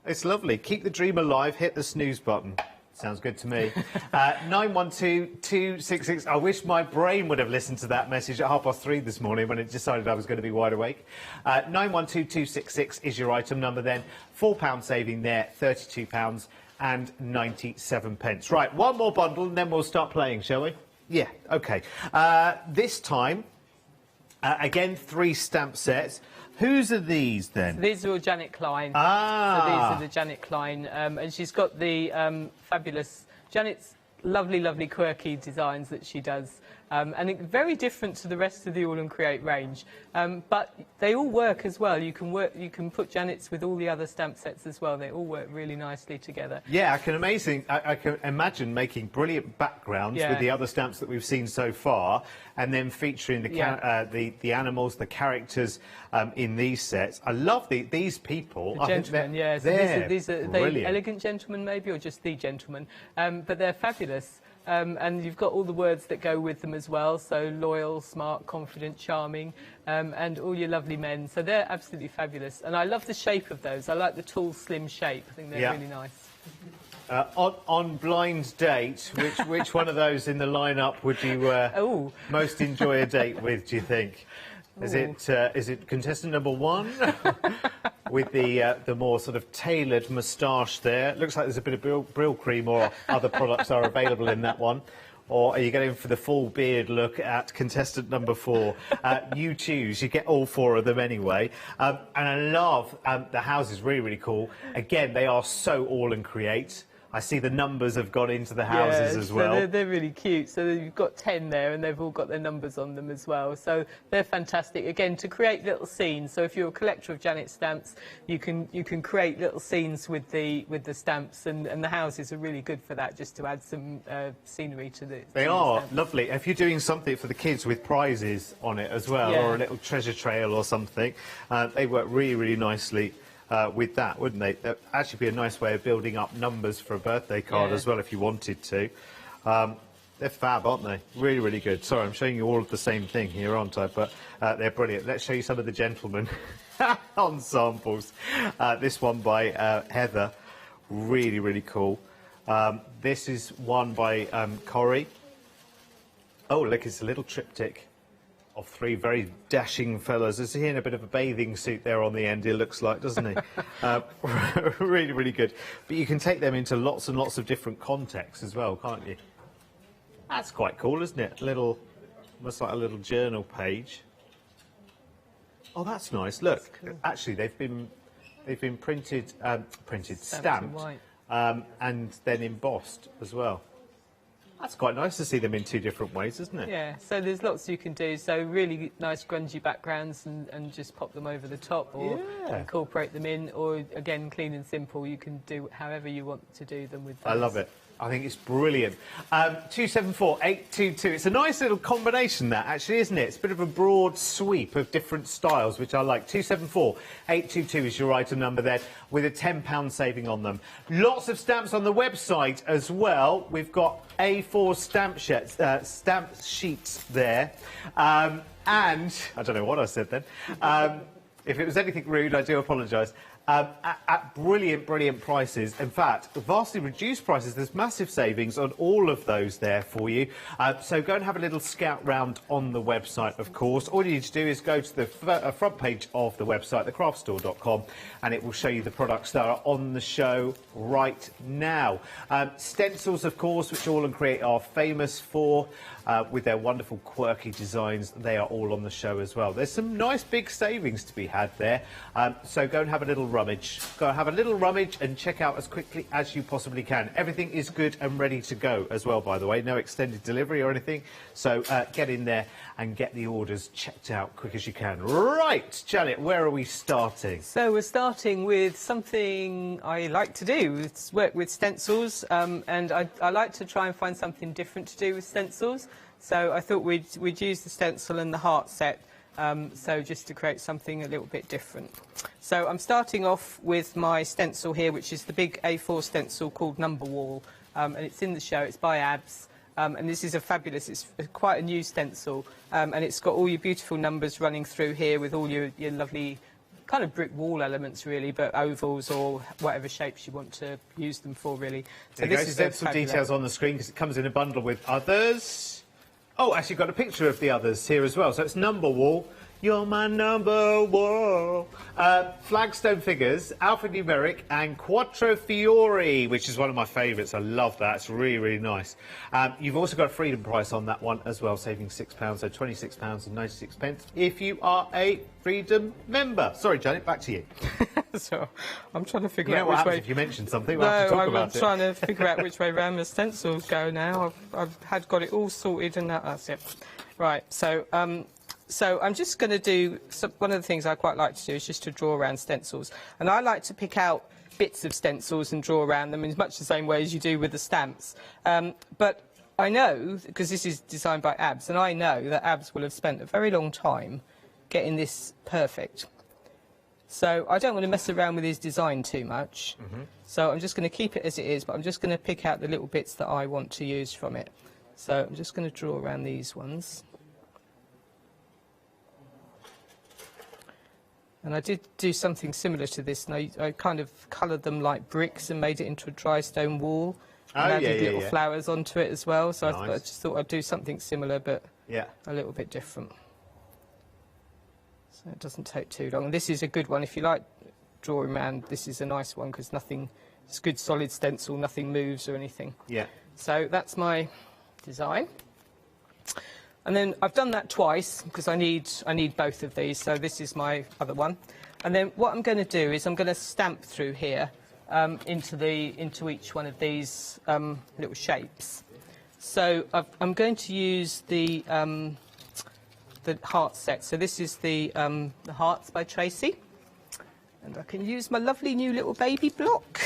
It's lovely. Keep the dream alive, hit the snooze button. Sounds good to me. 912-266. I wish my brain would have listened to that message at 3:30 this morning when it decided I was going to be wide awake. 912-266 is your item number then. £4 saving there, £32.97. Right, one more bundle and then we'll start playing, shall we? Yeah, OK. This time, again, 3 stamp sets. Whose are these, then? So these are all Janet Klein. Ah! So these are the Janet Klein. And she's got the fabulous... Janet's lovely, lovely, quirky designs that she does. And very different to the rest of the All and Create range. But they all work as well. You can put Janet's with all the other stamp sets as well. They all work really nicely together. Yeah, I can imagine making brilliant backgrounds with the other stamps that we've seen so far, and then featuring the animals, the characters in these sets. I love these people. The gentlemen, they're So these are brilliant. elegant gentlemen, maybe, or just the gentlemen. But they're fabulous. And you've got all the words that go with them as well, so loyal, smart, confident, charming, and all your lovely men. So they're absolutely fabulous. And I love the shape of those. I like the tall, slim shape. I think they're really nice. On blind date, which one of those in the lineup would you most enjoy a date with, do you think? Is it contestant number 1 with the more sort of tailored moustache there? Looks like there's a bit of Brill cream or other products are available in that one. Or are you going for the full beard look at contestant number 4? You choose. You get all 4 of them anyway. And I love the houses. Really, really cool. Again, they are so All and Create. I see the numbers have gone into the houses as well. So they're really cute. So you've got 10 there, and they've all got their numbers on them as well. So they're fantastic. Again, to create little scenes. So if you're a collector of Janet stamps, you can create little scenes with the stamps, and the houses are really good for that, just to add some scenery to the. They are lovely. If you're doing something for the kids with prizes on it as well, or a little treasure trail or something, they work really, really nicely. With that, wouldn't they? That'd actually be a nice way of building up numbers for a birthday card as well, if you wanted to. They're fab, aren't they? Really, really good. Sorry, I'm showing you all of the same thing here, aren't I? But they're brilliant. Let's show you some of the gentlemen on samples. This one by Heather. Really, really cool. This is one by Corrie. Oh, look, it's a little triptych of 3 very dashing fellas. Is he in a bit of a bathing suit there on the end, he looks like, doesn't he? Really, really good. But you can take them into lots and lots of different contexts as well, can't you? That's quite cool, isn't it? Almost like a little journal page. Oh, that's nice. Look, actually, they've been printed, stamped, and then embossed as well. That's quite nice to see them in 2 different ways, isn't it? Yeah, so there's lots you can do. So really nice grungy backgrounds and just pop them over the top, or incorporate them in, or again, clean and simple. You can do however you want to do them with those. I love it. I think it's brilliant. 274-822. It's a nice little combination, that, actually, isn't it? It's a bit of a broad sweep of different styles, which I like. 274-822 is your item number there, with a £10 saving on them. Lots of stamps on the website as well. We've got A4 stamp sheets there. And I don't know what I said then. If it was anything rude, I do apologise. at brilliant, brilliant prices. In fact, vastly reduced prices. There's massive savings on all of those there for you. So go and have a little scout round on the website, of course. All you need to do is go to the front page of the website, thecraftstore.com, and it will show you the products that are on the show right now. Stencils, of course, which All and Create are famous for, with their wonderful quirky designs. They are all on the show as well. There's some nice big savings to be had there. So go and have a little rummage. Go and have a little rummage and check out as quickly as you possibly can. Everything is good and ready to go as well, by the way. No extended delivery or anything. So get in there and get the orders checked out quick as you can. Right, Janet, where are we starting? So we're starting with something I like to do. It's work with stencils, and I like to try and find something different to do with stencils. So I thought we'd use the stencil and the heart set, so just to create something a little bit different. So I'm starting off with my stencil here, which is the big A4 stencil called Number Wall, and it's in the show. It's by Abs, and this is a fabulous, it's quite a new stencil, and it's got all your beautiful numbers running through here with all your lovely kind of brick wall elements, really, but ovals or whatever shapes you want to use them for, really. So there you go, stencil details on the screen because it comes in a bundle with others. Oh, actually got a picture of the others here as well. So it's Number Wall. You're my number wall. Flagstone figures, alphanumeric, and Quattro Fiori, which is one of my favourites. I love that. It's really, really nice. You've also got a freedom price on that one as well, saving £6, so £26.96 if you are a Freedom member. Sorry, Janet, back to you. So I'm trying to figure out out what which happens way. If you mention something, we'll have to talk about it. I'm trying to figure out which way round the stencils go now. I've got it all sorted, and that's it. Right. So so I'm just going to do one of the things I quite like to do is just to draw around stencils, and I like to pick out bits of stencils and draw around them in much the same way as you do with the stamps. But I know, because this is designed by Abs, and I know that Abs will have spent a very long time getting this perfect. So I don't want to mess around with his design too much. So I'm just going to keep it as it is, but I'm just going to pick out the little bits that I want to use from it. So I'm just going to draw around these ones. And I did do something similar to this, and I kind of coloured them like bricks and made it into a dry stone wall. And added little flowers onto it as well. So I just thought I'd do something similar, but a little bit different. So it doesn't take too long. And this is a good one. If you like drawing around, this is a nice one because it's a good solid stencil, nothing moves or anything. Yeah. So that's my design. And then I've done that twice because I need both of these. So this is my other one. And then what I'm going to do is I'm going to stamp through here into each one of these little shapes. So I'm going to use the heart set. So this is the Hearts by Tracy. And I can use my lovely new little baby block.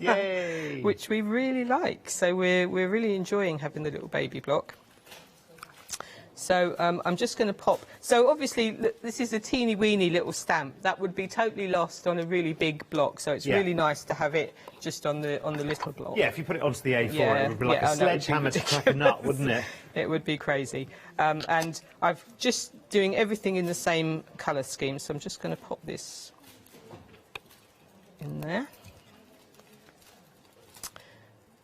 Yay! Which we really like. So we're really enjoying having the little baby block. So I'm just going to pop. So obviously this is a teeny weeny little stamp that would be totally lost on a really big block. So it's really nice to have it just on the little block. Yeah, if you put it onto the A4, it would be like a sledgehammer to crack a nut, wouldn't it? It would be crazy. And I've just doing everything in the same colour scheme. So I'm just going to pop this in there.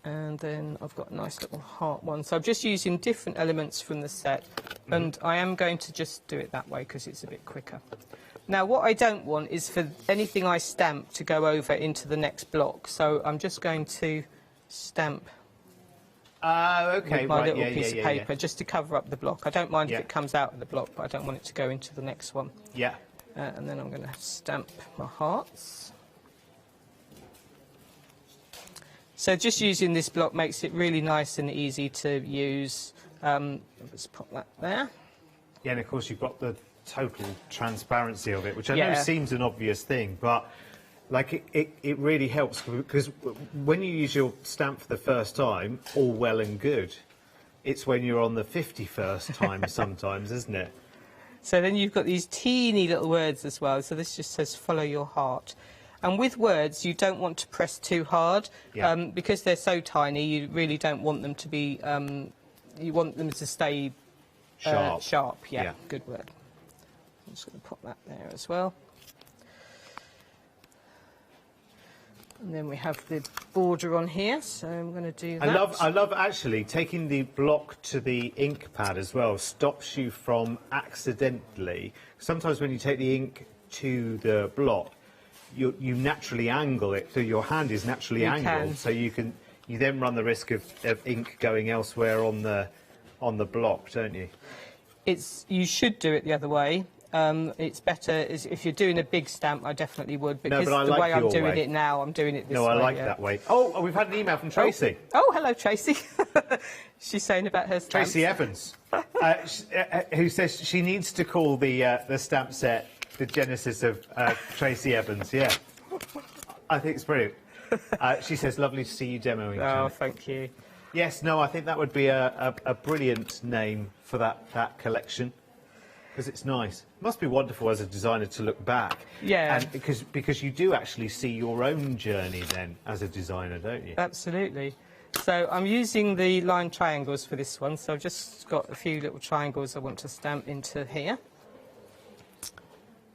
And then I've got a nice little heart one. So I'm just using different elements from the set. And I am going to just do it that way because it's a bit quicker. Now, what I don't want is for anything I stamp to go over into the next block. So I'm just going to stamp with my little piece of paper just to cover up the block. I don't mind if it comes out of the block, but I don't want it to go into the next one. Yeah. And then I'm going to stamp my hearts. So just using this block makes it really nice and easy to use. Let's pop that there. Yeah, and of course you've got the total transparency of it, which I know seems an obvious thing, but like it really helps because when you use your stamp for the first time, all well and good. It's when you're on the 51st time sometimes, isn't it? So then you've got these teeny little words as well. So this just says follow your heart. And with words, you don't want to press too hard because they're so tiny. You really don't want them to be. You want them to stay sharp. Sharp, yeah. Good word. I'm just going to pop that there as well. And then we have the border on here, so I'm going to do that. I love actually taking the block to the ink pad as well. Stops you from accidentally. Sometimes when you take the ink to the block, you naturally angle it, so your hand is naturally angled, so you then run the risk of ink going elsewhere on the block, don't you? You should do it the other way. It's better if you're doing a big stamp. I definitely would, because the way I'm doing it now, I'm doing it this way. No, I like that way. Oh, we've had an email from Tracy. Oh, hello, Tracy. She's saying about her stamps. Tracy Evans, who says she needs to call the stamp set the genesis of Tracy Evans. Yeah, I think it's brilliant. She says, lovely to see you demoing. Oh, thank you. Yes, no, I think that would be a brilliant name for that collection. Because it's nice. It must be wonderful as a designer to look back. Yeah. And because you do actually see your own journey then as a designer, don't you? Absolutely. So I'm using the line triangles for this one. So I've just got a few little triangles I want to stamp into here.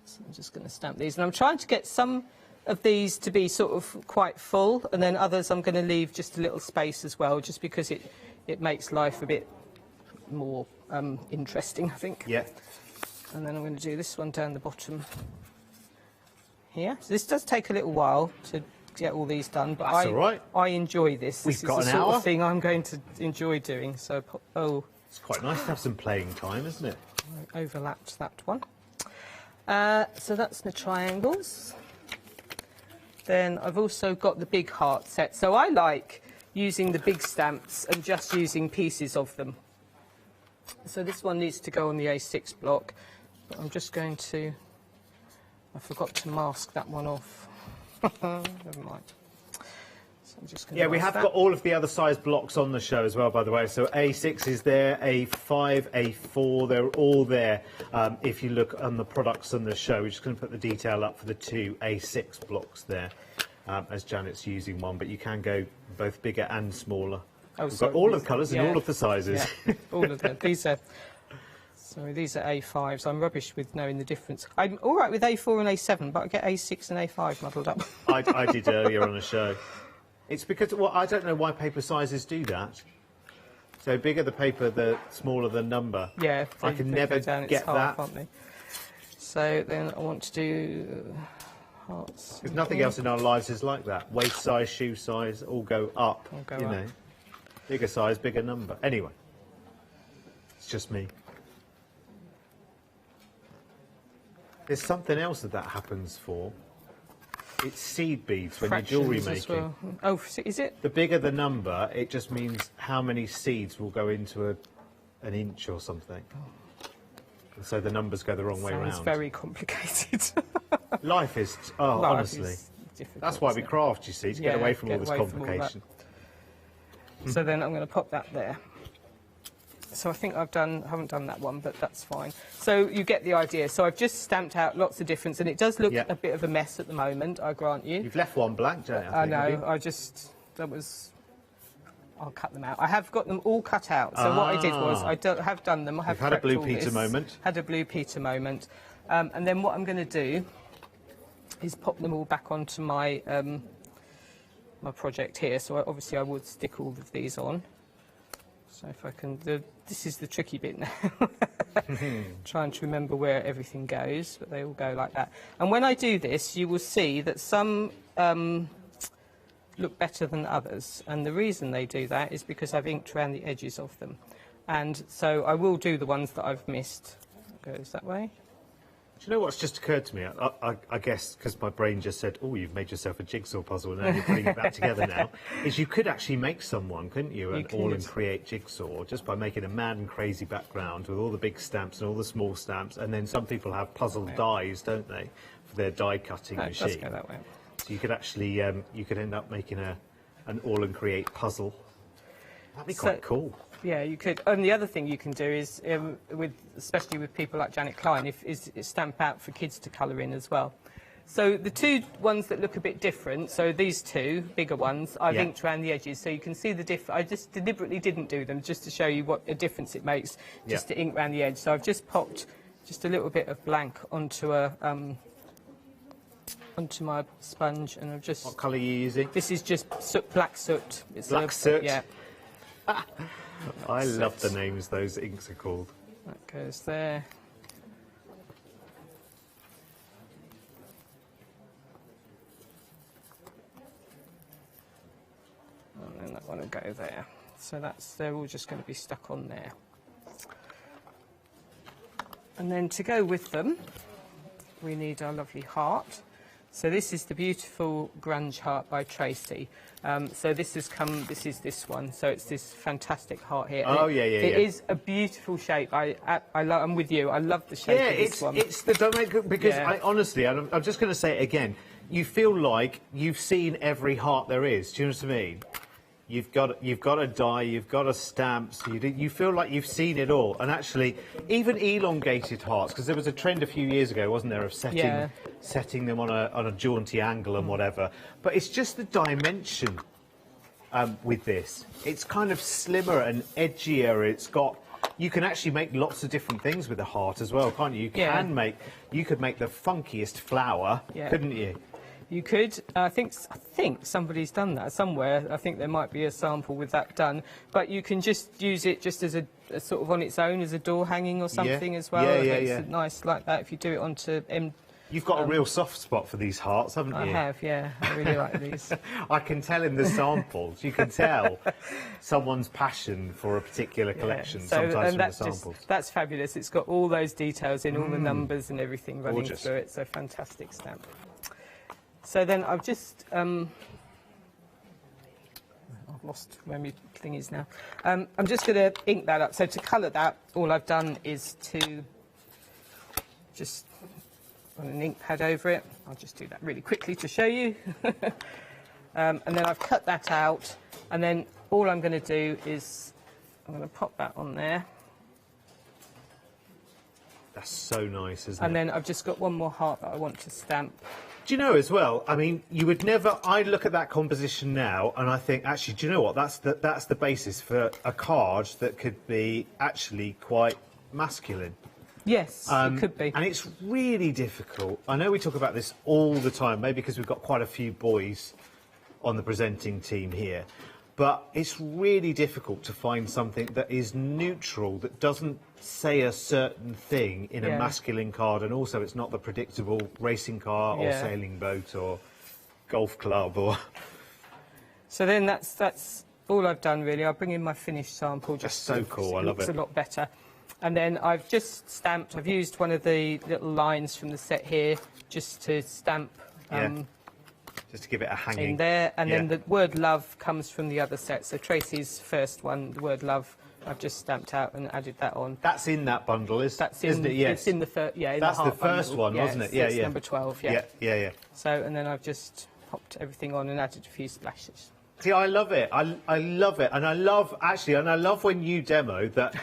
So I'm just going to stamp these. And I'm trying to get some of these to be sort of quite full, and then others I'm going to leave just a little space as well, just because it makes life a bit more interesting, I think. Yeah. And then I'm going to do this one down the bottom here. So this does take a little while to get all these done, but That's all right. I enjoy this. We've this got is the an sort hour. of thing I'm going to enjoy doing. So, it's quite nice to have some playing time, isn't it? I overlapped that one. So that's the triangles. Then I've also got the big heart set. So I like using the big stamps and just using pieces of them. So this one needs to go on the A6 block. But I'm just going to... I forgot to mask that one off. Never mind. So I'm just going to we have got all of the other size blocks on the show as well, by the way. So A6 is there, A5, A4, they're all there. If you look on the products on the show, we're just going to put the detail up for the two A6 blocks there, as Janet's using one. But you can go both bigger and smaller. We've got all of the colours and all of the sizes. Yeah, all of them. These are A5s. I'm rubbish with knowing the difference. I'm all right with A4 and A7, but I get A6 and A5 muddled up. I did earlier on the show. It's because, well, I don't know why paper sizes do that. So bigger the paper, the smaller the number. Yeah, I can never get that. Aren't they? So then I want to do hearts. Because nothing else in our lives is like that. Waist size, shoe size, all go up. You know, bigger size, bigger number. Anyway, it's just me. There's something else that happens for. It's seed beads when you're jewellery making. Well. Oh, is it? The bigger the number, it just means how many seeds will go into an inch or something. And so the numbers go the wrong way around. Sounds very complicated. Life is, honestly. That's why we craft, you see, to get away from all this complication. So then I'm going to pop that there. So I think I haven't done that one, but that's fine. So you get the idea. So I've just stamped out lots of difference, and it does look a bit of a mess at the moment, I grant you. You've left one blank, Janet, I think, know, I'll cut them out. I have got them all cut out. So what I did was, have done them. I have had a Blue Peter moment. Had a Blue Peter moment. And then what I'm going to do is pop them all back onto my my project here. So obviously I would stick all of these on. So if I can, this is the tricky bit now. Trying to remember where everything goes, but they all go like that. And when I do this, you will see that some look better than others. And the reason they do that is because I've inked around the edges of them. And so I will do the ones that I've missed. It goes that way. Do you know what's just occurred to me? I guess because my brain just said, oh, you've made yourself a jigsaw puzzle and now you're putting it back together now, is you could actually make someone, couldn't you, an all-and-create jigsaw just by making a mad and crazy background with all the big stamps and all the small stamps, and then some people have puzzle dies, don't they, for their die-cutting machine. It does go that way. So you could actually, you could end up making an all-and-create puzzle. That'd be quite cool. Yeah, you could. And the other thing you can do is, especially with people like Janet Klein, is stamp out for kids to colour in as well. So the two ones that look a bit different, so these two bigger ones, I've inked around the edges, so you can see the difference. I just deliberately didn't do them just to show you what a difference it makes, just to ink around the edge. So I've just popped just a little bit of blank onto a onto my sponge, and I've just... What colour are you using? This is just black soot. It's black soot? Yeah. I love the names those inks are called. That goes there. And then that one will go there. So they're all just going to be stuck on there. And then to go with them, we need our lovely heart. So this is the beautiful grunge heart by Tracy. So this is this one. So it's this fantastic heart here. Oh, It is a beautiful shape. I'm with you. I love the shape of this one. It's the because I honestly, I'm just going to say it again. You feel like you've seen every heart there is. Do you know what I mean? You've got a die, you've got a stamp, so you feel like you've seen it all. And actually, even elongated hearts, because there was a trend a few years ago, wasn't there, of setting them on a jaunty angle and whatever. But it's just the dimension with this. It's kind of slimmer and edgier. You can actually make lots of different things with a heart as well, can't you? You could make the funkiest flower, couldn't you? You could. I think somebody's done that somewhere. I think there might be a sample with that done. But you can just use it just as a sort of on its own as a door hanging or something as well. It's nice like that if you do it onto... You've got a real soft spot for these hearts, haven't you? I have, yeah. I really like these. I can tell in the samples. You can tell someone's passion for a particular collection sometimes from the samples. That's fabulous. It's got all those details in, all the numbers and everything running through it. So fantastic stamp. So then I've just... I've lost where my thing is now. I'm just going to ink that up. So to colour that, all I've done is to just put an ink pad over it. I'll just do that really quickly to show you. And then I've cut that out. And then all I'm going to do is I'm going to pop that on there. That's so nice, isn't it? And then I've just got one more heart that I want to stamp. Do you know as well, I mean, you would never... I look at that composition now and I think, actually, do you know what? That's the basis for a card that could be actually quite masculine. Yes, it could be. And it's really difficult. I know we talk about this all the time, maybe because we've got quite a few boys on the presenting team here. But it's really difficult to find something that is neutral, that doesn't say a certain thing in a masculine card, and also it's not the predictable racing car or sailing boat or golf club or... So then that's all I've done, really. I'll bring in my finished sample. That's so cool, I love it. It's a lot better. And then I've just stamped, I've used one of the little lines from the set here just to stamp... just to give it a hanging. In there, and then the word love comes from the other set. So Tracy's first one, the word love, I've just stamped out and added that on. That's in that bundle, isn't it? Yes. It's in the first, That's the first one, wasn't it? It's number 12, yeah. So, and then I've just popped everything on and added a few splashes. See, I love it. I love it, and I love when you demo that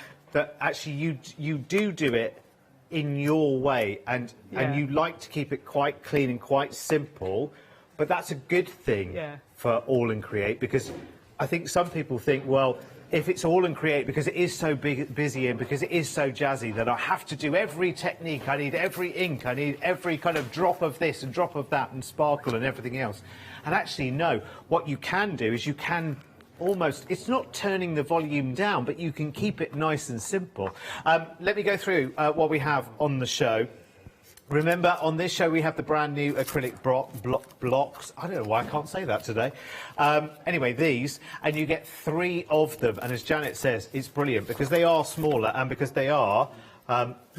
actually you do it in your way, and you like to keep it quite clean and quite simple. But that's a good thing for All and Create, because I think some people think, well, if it's All and Create, because it is so busy and because it is so jazzy, that I have to do every technique, I need every ink, I need every kind of drop of this and drop of that and sparkle and everything else. And actually, no, what you can do is you can almost, it's not turning the volume down, but you can keep it nice and simple. Let me go through what we have on the show. Remember, on this show we have the brand new acrylic blocks. I don't know why I can't say that today. Anyway, these, and you get 3 of them. And as Janet says, it's brilliant because they are smaller and because they are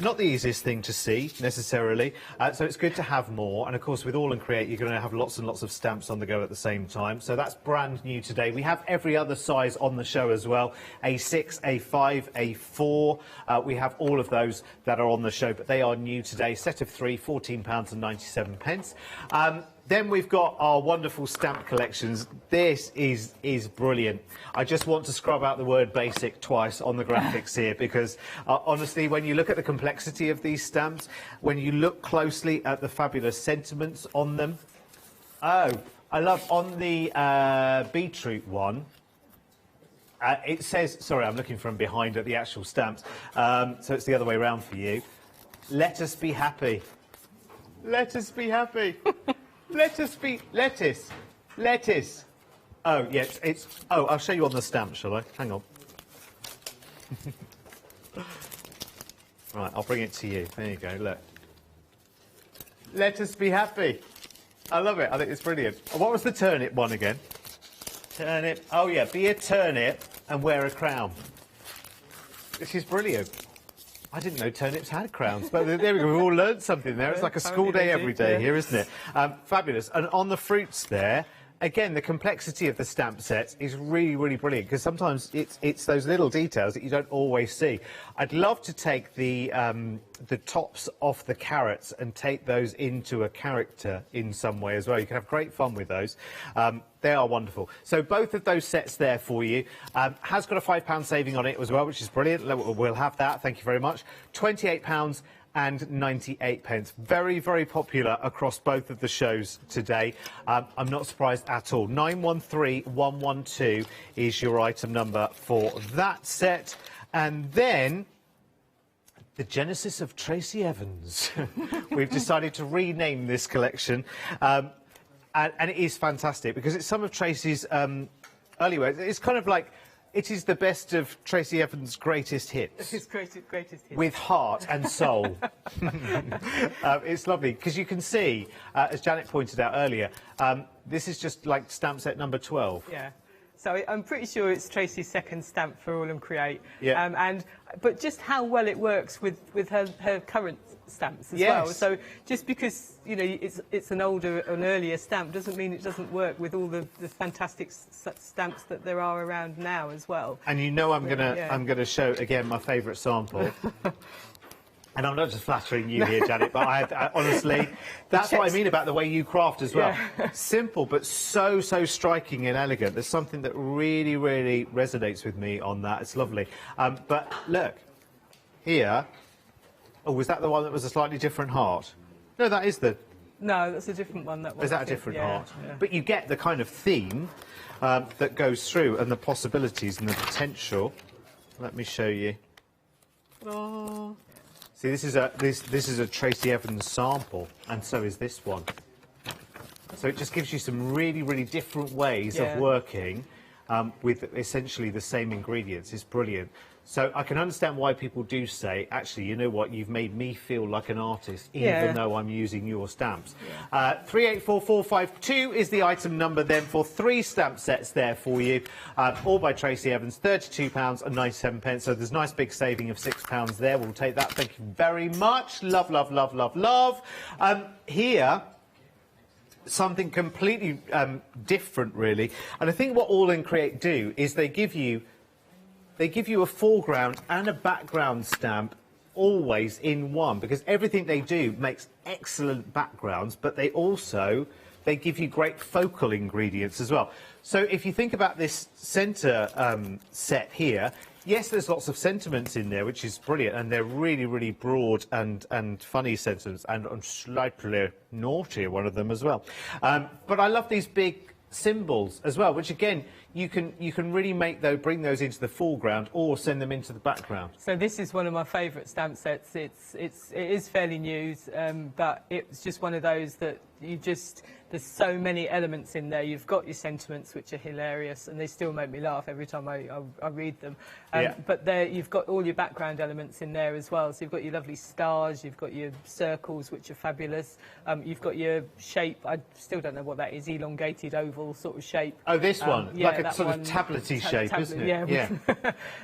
not the easiest thing to see, necessarily. So it's good to have more. And, of course, with All and Create, you're going to have lots and lots of stamps on the go at the same time. So that's brand new today. We have every other size on the show as well. A6, A5, A4. We have all of those that are on the show, but they are new today. Set of 3, £14.97. Then we've got our wonderful stamp collections. This is brilliant. I just want to scrub out the word basic twice on the graphics here because, honestly, when you look at the complexity of these stamps, when you look closely at the fabulous sentiments on them... Oh, I love on the beetroot one, it says... Sorry, I'm looking from behind at the actual stamps, so it's the other way around for you. Let us be happy. Let us be happy. lettuce. Oh, yes, oh, I'll show you on the stamp, shall I? Hang on. Right, I'll bring it to you. There you go, look. Let us be happy. I love it. I think it's brilliant. What was the turnip one again? Turnip. Oh, yeah, be a turnip and wear a crown. This is brilliant. I didn't know turnips had crowns, but there we go. We've all learned something there. It's like a school day every day here, isn't it? Fabulous. And on the fruits there, again, the complexity of the stamp set is really, really brilliant, because sometimes it's those little details that you don't always see. I'd love to take the tops off the carrots and take those into a character in some way as well. You can have great fun with those. They are wonderful. So both of those sets there for you. Has got a £5 saving on it as well, which is brilliant. We'll have that. Thank you very much. £28 and 98 pence. Very, very popular across both of the shows today. I'm not surprised at all. 913112 is your item number for that set. And then the genesis of Tracy Evans. We've decided to rename this collection. And it is fantastic because it's some of Tracy's early work. It's kind of like, it is the best of Tracy Evans' greatest hits. His greatest hits. With heart and soul. It's lovely, because you can see, as Janet pointed out earlier, this is just like stamp set number 12. Yeah. So I'm pretty sure it's Tracy's second stamp for All and Create. Yeah. But just how well it works with her current stamps as well. So just because, you know, it's an earlier stamp doesn't mean it doesn't work with all the fantastic stamps that there are around now as well. And you know I'm gonna show again my favourite sample. And I'm not just flattering you here, Janet, but I honestly, that's what I mean about the way you craft as well. Yeah. Simple, but so striking and elegant. There's something that really, really resonates with me on that. It's lovely. But look, here. Oh, was that the one that was a slightly different heart? No, that is the... No, that's a different one. That one. Is that a different heart? Yeah. But you get the kind of theme that goes through, and the possibilities and the potential. Let me show you. Oh. See, this is a Tracy Evans sample, and so is this one. So it just gives you some really, really different ways of working with essentially the same ingredients. It's brilliant. So I can understand why people do say, actually, you know what, you've made me feel like an artist, even though I'm using your stamps. 384452 is the item number then for 3 stamp sets there for you, all by Tracy Evans, £32 and 97 pence. So there's a nice big saving of £6 there. We'll take that. Thank you very much. Love, love, love, love, love. Here, something completely different, really. And I think what All and Create do is they give you a foreground and a background stamp always in one, because everything they do makes excellent backgrounds, but they give you great focal ingredients as well. So if you think about this centre set here, yes, there's lots of sentiments in there, which is brilliant, and they're really, really broad and funny sentiments, and slightly naughty, one of them as well. But I love these big symbols as well, which again you can really bring those into the foreground or send them into the background. So this is one of my favourite stamp sets. It is fairly new, but it's just one of those that there's so many elements in there. You've got your sentiments, which are hilarious, and they still make me laugh every time I read them. But you've got all your background elements in there as well. So you've got your lovely stars, you've got your circles, which are fabulous. You've got your shape. I still don't know what that is. Elongated oval sort of shape. Oh, this one, like a sort of tablety shape, isn't it? Yeah.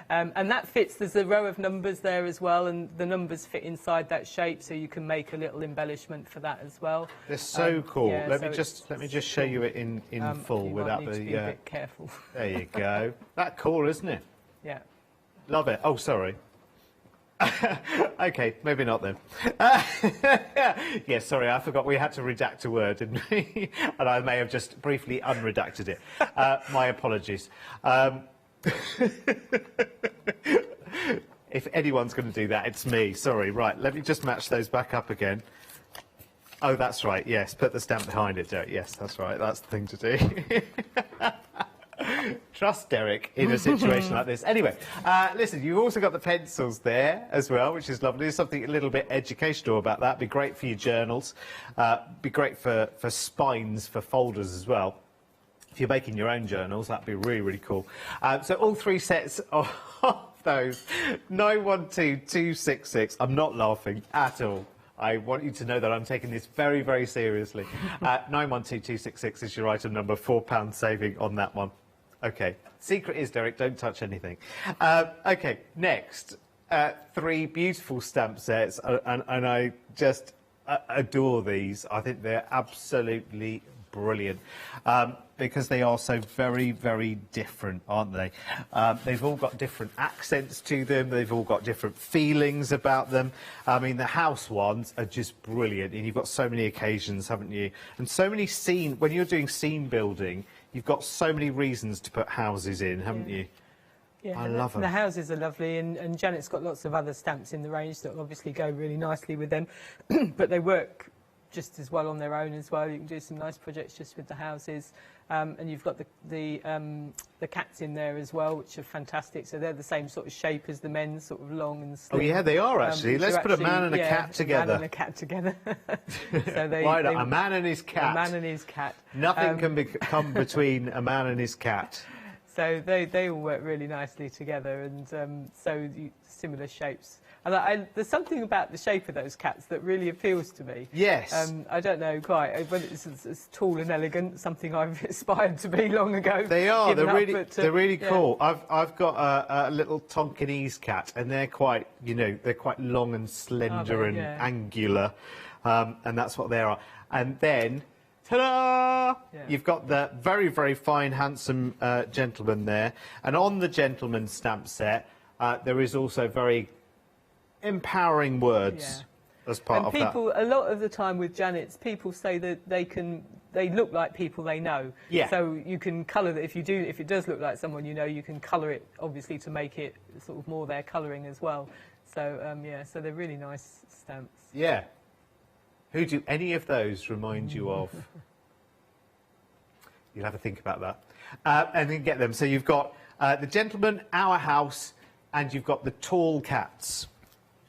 And that fits. There's a row of numbers there as well, and the numbers fit inside that shape, so you can make a little embellishment for that as well. They're so cool. Let me just show you it in full without the. Be a bit careful. There you go. That's cool, isn't it? Yeah. Love it. Oh, sorry. Okay, maybe not then. Yeah, sorry, I forgot we had to redact a word, didn't we? And I may have just briefly unredacted it. My apologies. If anyone's going to do that, it's me. Sorry. Right, let me just match those back up again. Oh, that's right, yes. Put the stamp behind it, Derek. Yes, that's right. That's the thing to do. trust Derek in a situation like this. Anyway, listen, you've also got the pencils there as well, which is lovely. There's something a little bit educational about that. Be great for your journals. Be great for spines, for folders as well. If you're making your own journals, that'd be really, really cool. So all 3 sets of those, 912266. I'm not laughing at all. I want you to know that I'm taking this very, very seriously. 912266 is your item number, £4 saving on that one. OK. Secret is, Derek, don't touch anything. OK, next, 3 beautiful stamp sets, and I just adore these. I think they're absolutely brilliant because they are so very, very different, aren't they? They've all got different accents to them. They've all got different feelings about them. I mean, the house ones are just brilliant, and you've got so many occasions, haven't you? And so many when you're doing scene building, you've got so many reasons to put houses in, haven't you? Yeah, I love them. The houses are lovely, and Janet's got lots of other stamps in the range that obviously go really nicely with them, but they work just as well on their own as well. You can do some nice projects just with the houses, and you've got the cats in there as well, which are fantastic. So they're the same sort of shape as the men's, sort of long and slim. Oh yeah, they are actually. Let's put a man and a cat together. A man and a cat together. So Why not? A man and his cat. A man and his cat. Nothing can come between a man and his cat. So they all work really nicely together, and similar shapes. And there's something about the shape of those cats that really appeals to me. Yes. I don't know quite whether it's tall and elegant, something I've aspired to be long ago. They are. They're really yeah. cool. I've got a little Tonkinese cat, and they're quite long and slender and angular, and that's what they are. And then, ta-da! Yeah. You've got the very, very fine, handsome gentleman there, and on the gentleman stamp set, there is also very empowering words as part of that. A lot of the time with Janet's, people say that they look like people they know. Yeah. So you can colour it if it does look like someone you know, you can colour it obviously to make it sort of more their colouring as well. So so they're really nice stamps. Yeah. Who do any of those remind you of? You'll have to think about that, and then get them. So you've got the gentleman, our house, and you've got the tall cats.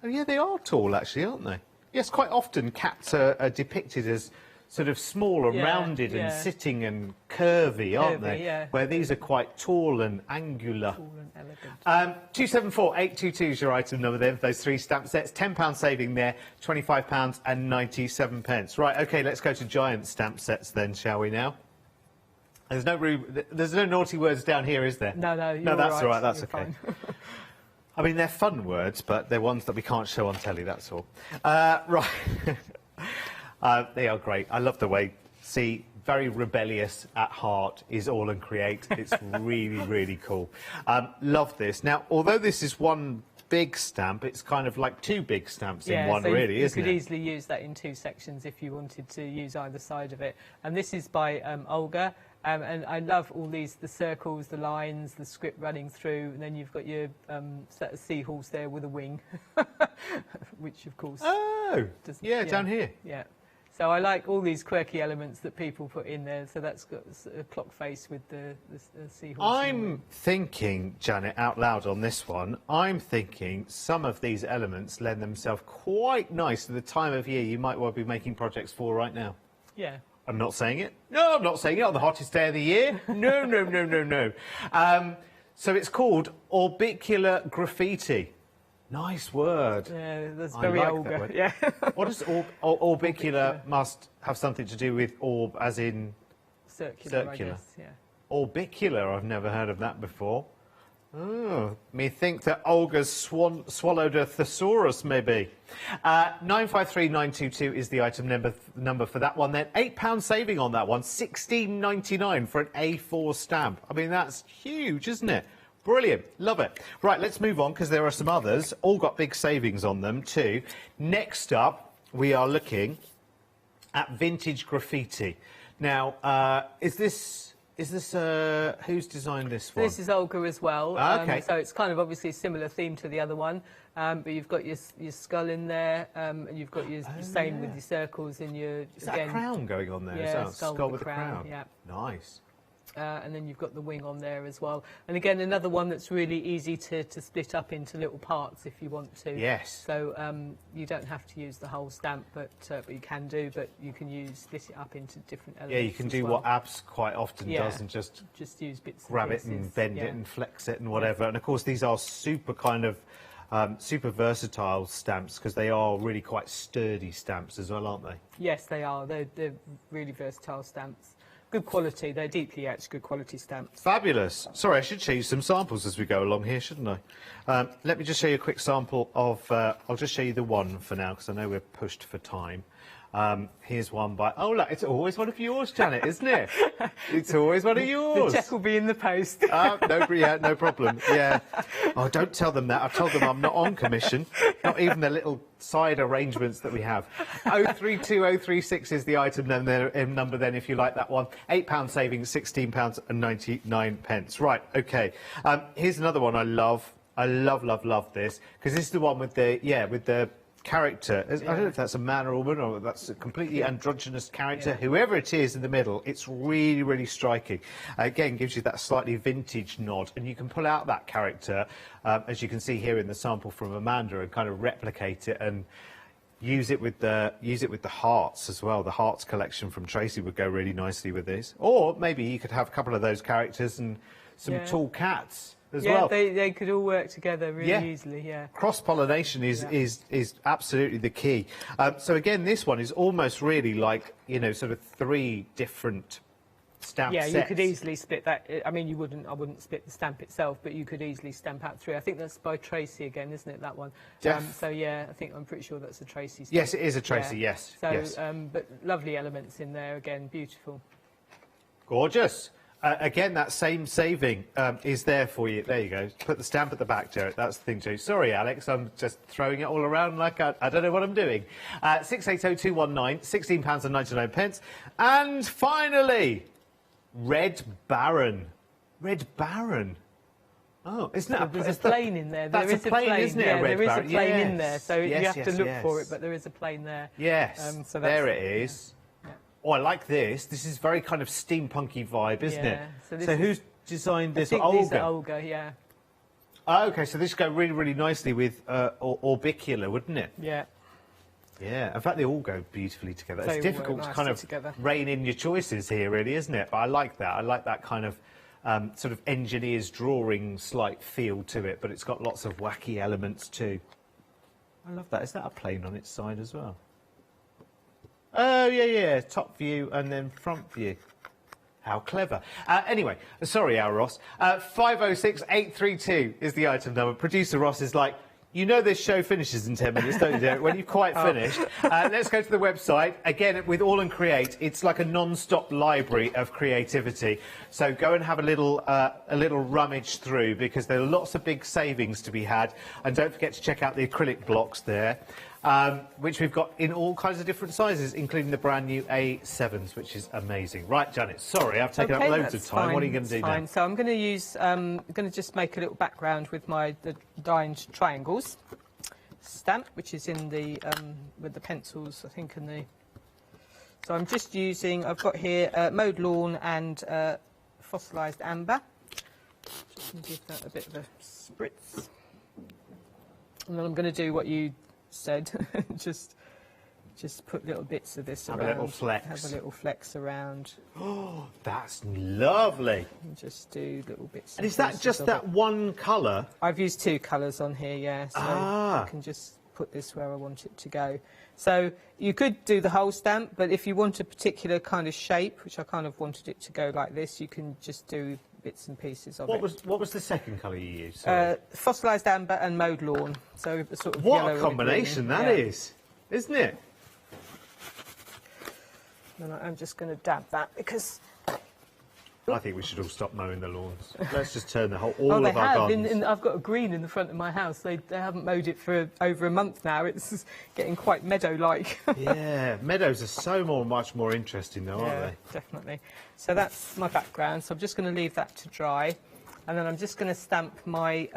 Oh, yeah, they are tall, actually, aren't they? Yes, quite often cats are depicted as sort of small and rounded and sitting and curvy, aren't they? Yeah. Where these are quite tall and angular. Tall and elegant. 274822 is your item number there for those 3 stamp sets. £10 saving there, £25 and 97 pence. Right, OK, let's go to giant stamp sets then, shall we now? There's no naughty words down here, is there? No, that's all right, that's you're OK. fine. I mean, they're fun words, but they're ones that we can't show on telly, that's all. Right. They are great. I love the way, very rebellious at heart is all and create. It's really, really cool. Love this. Now, although this is one big stamp, it's kind of like 2 big stamps in one, so really, isn't it? You could easily use that in 2 sections if you wanted to use either side of it. And this is by Olga. And I love all the circles, the lines, the script running through, and then you've got your set of seahorse there with a wing, which of course... Oh, down here. Yeah. So I like all these quirky elements that people put in there. So that's got a clock face with the seahorse. I'm thinking, Janet, out loud on this one, I'm thinking some of these elements lend themselves quite nice to the time of year you might well be making projects for right now. Yeah. I'm not saying it. No, I'm not saying it on the hottest day of the year. No. So it's called orbicular graffiti. Nice word. Yeah, that's very Olga. Yeah. What does orbicular must have something to do with orb, as in circular? I guess, yeah. Orbicular, I've never heard of that before. Oh, me think that Olga's swallowed a thesaurus, maybe. 953922 is the item number for that one. Then £8 saving on that one, $16.99 for an A4 stamp. I mean, that's huge, isn't it? Brilliant, love it. Right, let's move on because there are some others. All got big savings on them too. Next up, we are looking at vintage graffiti. Now, is this who's designed this one? This is Olga as well. Okay. So it's kind of obviously a similar theme to the other one, but you've got your skull in there, and you've got your same with your circles and your. Is that a crown going on there? Yeah, skull with a crown. Yeah. Nice. and then you've got the wing on there as well. And again, another one that's really easy to split up into little parts if you want to. Yes. So you don't have to use the whole stamp, but you can do. But you can split it up into different elements. Yeah, you can do what Abs quite often does, and just use bits. Grab it and bend it and flex it and whatever. And of course, these are super kind of super versatile stamps because they are really quite sturdy stamps as well, aren't they? Yes, they are. They're really versatile stamps. Good quality. They're deeply etched, good quality stamps. Fabulous. Sorry, I should show you some samples as we go along here, shouldn't I? Let me just show you a quick sample of... I'll just show you the one for now, because I know we're pushed for time. Here's one by... Oh, look, it's always one of yours, Janet, isn't it? It's always one of yours. The cheque will be in the post. No problem. Yeah. Oh, don't tell them that. I've told them I'm not on commission. Not even the little side arrangements that we have. 032036 is the item number then, if you like that one. £8 savings, £16.99. Right, OK. Here's another one I love. I love this, because this is the one with the character. I don't know if that's a man or a woman, or that's a completely androgynous character. Whoever it is in the middle, it's really, really striking. Again, gives you that slightly vintage nod, and you can pull out that character, as you can see here in the sample from Amanda, and kind of replicate it and use it with the hearts as well. The hearts collection from Tracy would go really nicely with this. Or maybe you could have a couple of those characters and some tall cats. As well. They could all work together really easily, Cross-pollination is absolutely the key. So again, this one is almost really like, you know, sort of 3 different stamp sets. Yeah, you could easily split that. I mean, I wouldn't split the stamp itself, but you could easily stamp out 3. I think that's by Tracy again, isn't it, that one? So yeah, I'm pretty sure that's a Tracy stamp. Yes, it is a Tracy, yes. So, yes. But lovely elements in there, again, beautiful. Gorgeous. Again, that same saving is there for you. There you go. Put the stamp at the back, Jared. That's the thing, too. Sorry, Alex. I'm just throwing it all around like I don't know what I'm doing. 680219, £16.99. And finally, Red Baron. Red Baron. Oh, isn't that there's a plane in there? That's a plane, isn't it? Yeah, there is a Baron? plane in there, so you Yes, have to look for it, but there is a plane there. Yes, so there it is. Oh, I like this. This is very kind of steampunky vibe, isn't it? So who's designed this? I think these are Olga, yeah. Oh, OK, so this would go really, really nicely with Orbicular, wouldn't it? Yeah. Yeah, in fact, they all go beautifully together. It's difficult to kind of together. rein in your choices here, really, isn't it? But I like that. I like that kind of sort of engineer's drawing slight feel to it, but it's got lots of wacky elements too. I love that. Is that a plane on its side as well? Oh, yeah, top view and then front view. How clever. Anyway, sorry, Al Ross. 506832 is the item number. Producer Ross is like, you know this show finishes in 10 minutes, don't you, Derek? When you've quite finished. Let's go to the website. Again, with All and Create, it's like a non-stop library of creativity. So go and have a little rummage through, because there are lots of big savings to be had. And don't forget to check out the acrylic blocks there. Which we've got in all kinds of different sizes, including the brand new A7s, which is amazing. Right, Janet, sorry, I've taken up loads of time. What are you going to do now? So I'm going to use, just make a little background with the dined triangles stamp, which is in the, with the pencils, I think, in the... So I'm just using, I've got here mowed lawn and fossilised amber. Just going to give that a bit of a spritz. And then I'm going to do what you said, just put little bits of this around. Have a little flex. Have a little flex around. Oh, that's lovely. And just do little bits. And is that just that one colour? I've used 2 colours on here, yeah. So I can just put this where I want it to go. So you could do the whole stamp, but if you want a particular kind of shape, which I kind of wanted it to go like this, you can just do bits and pieces of it. What was the second colour you used? Fossilised amber and mowed lawn. So a sort of what yellow a combination that is, isn't it? And I'm just going to dab that because... I think we should all stop mowing the lawns. Let's just turn all of our gardens. I've got a green in the front of my house. They haven't mowed it for over a month now. It's getting quite meadow-like. Yeah, meadows are much more interesting though, aren't they? Definitely. So that's my background. So I'm just going to leave that to dry. And then I'm just going to stamp my...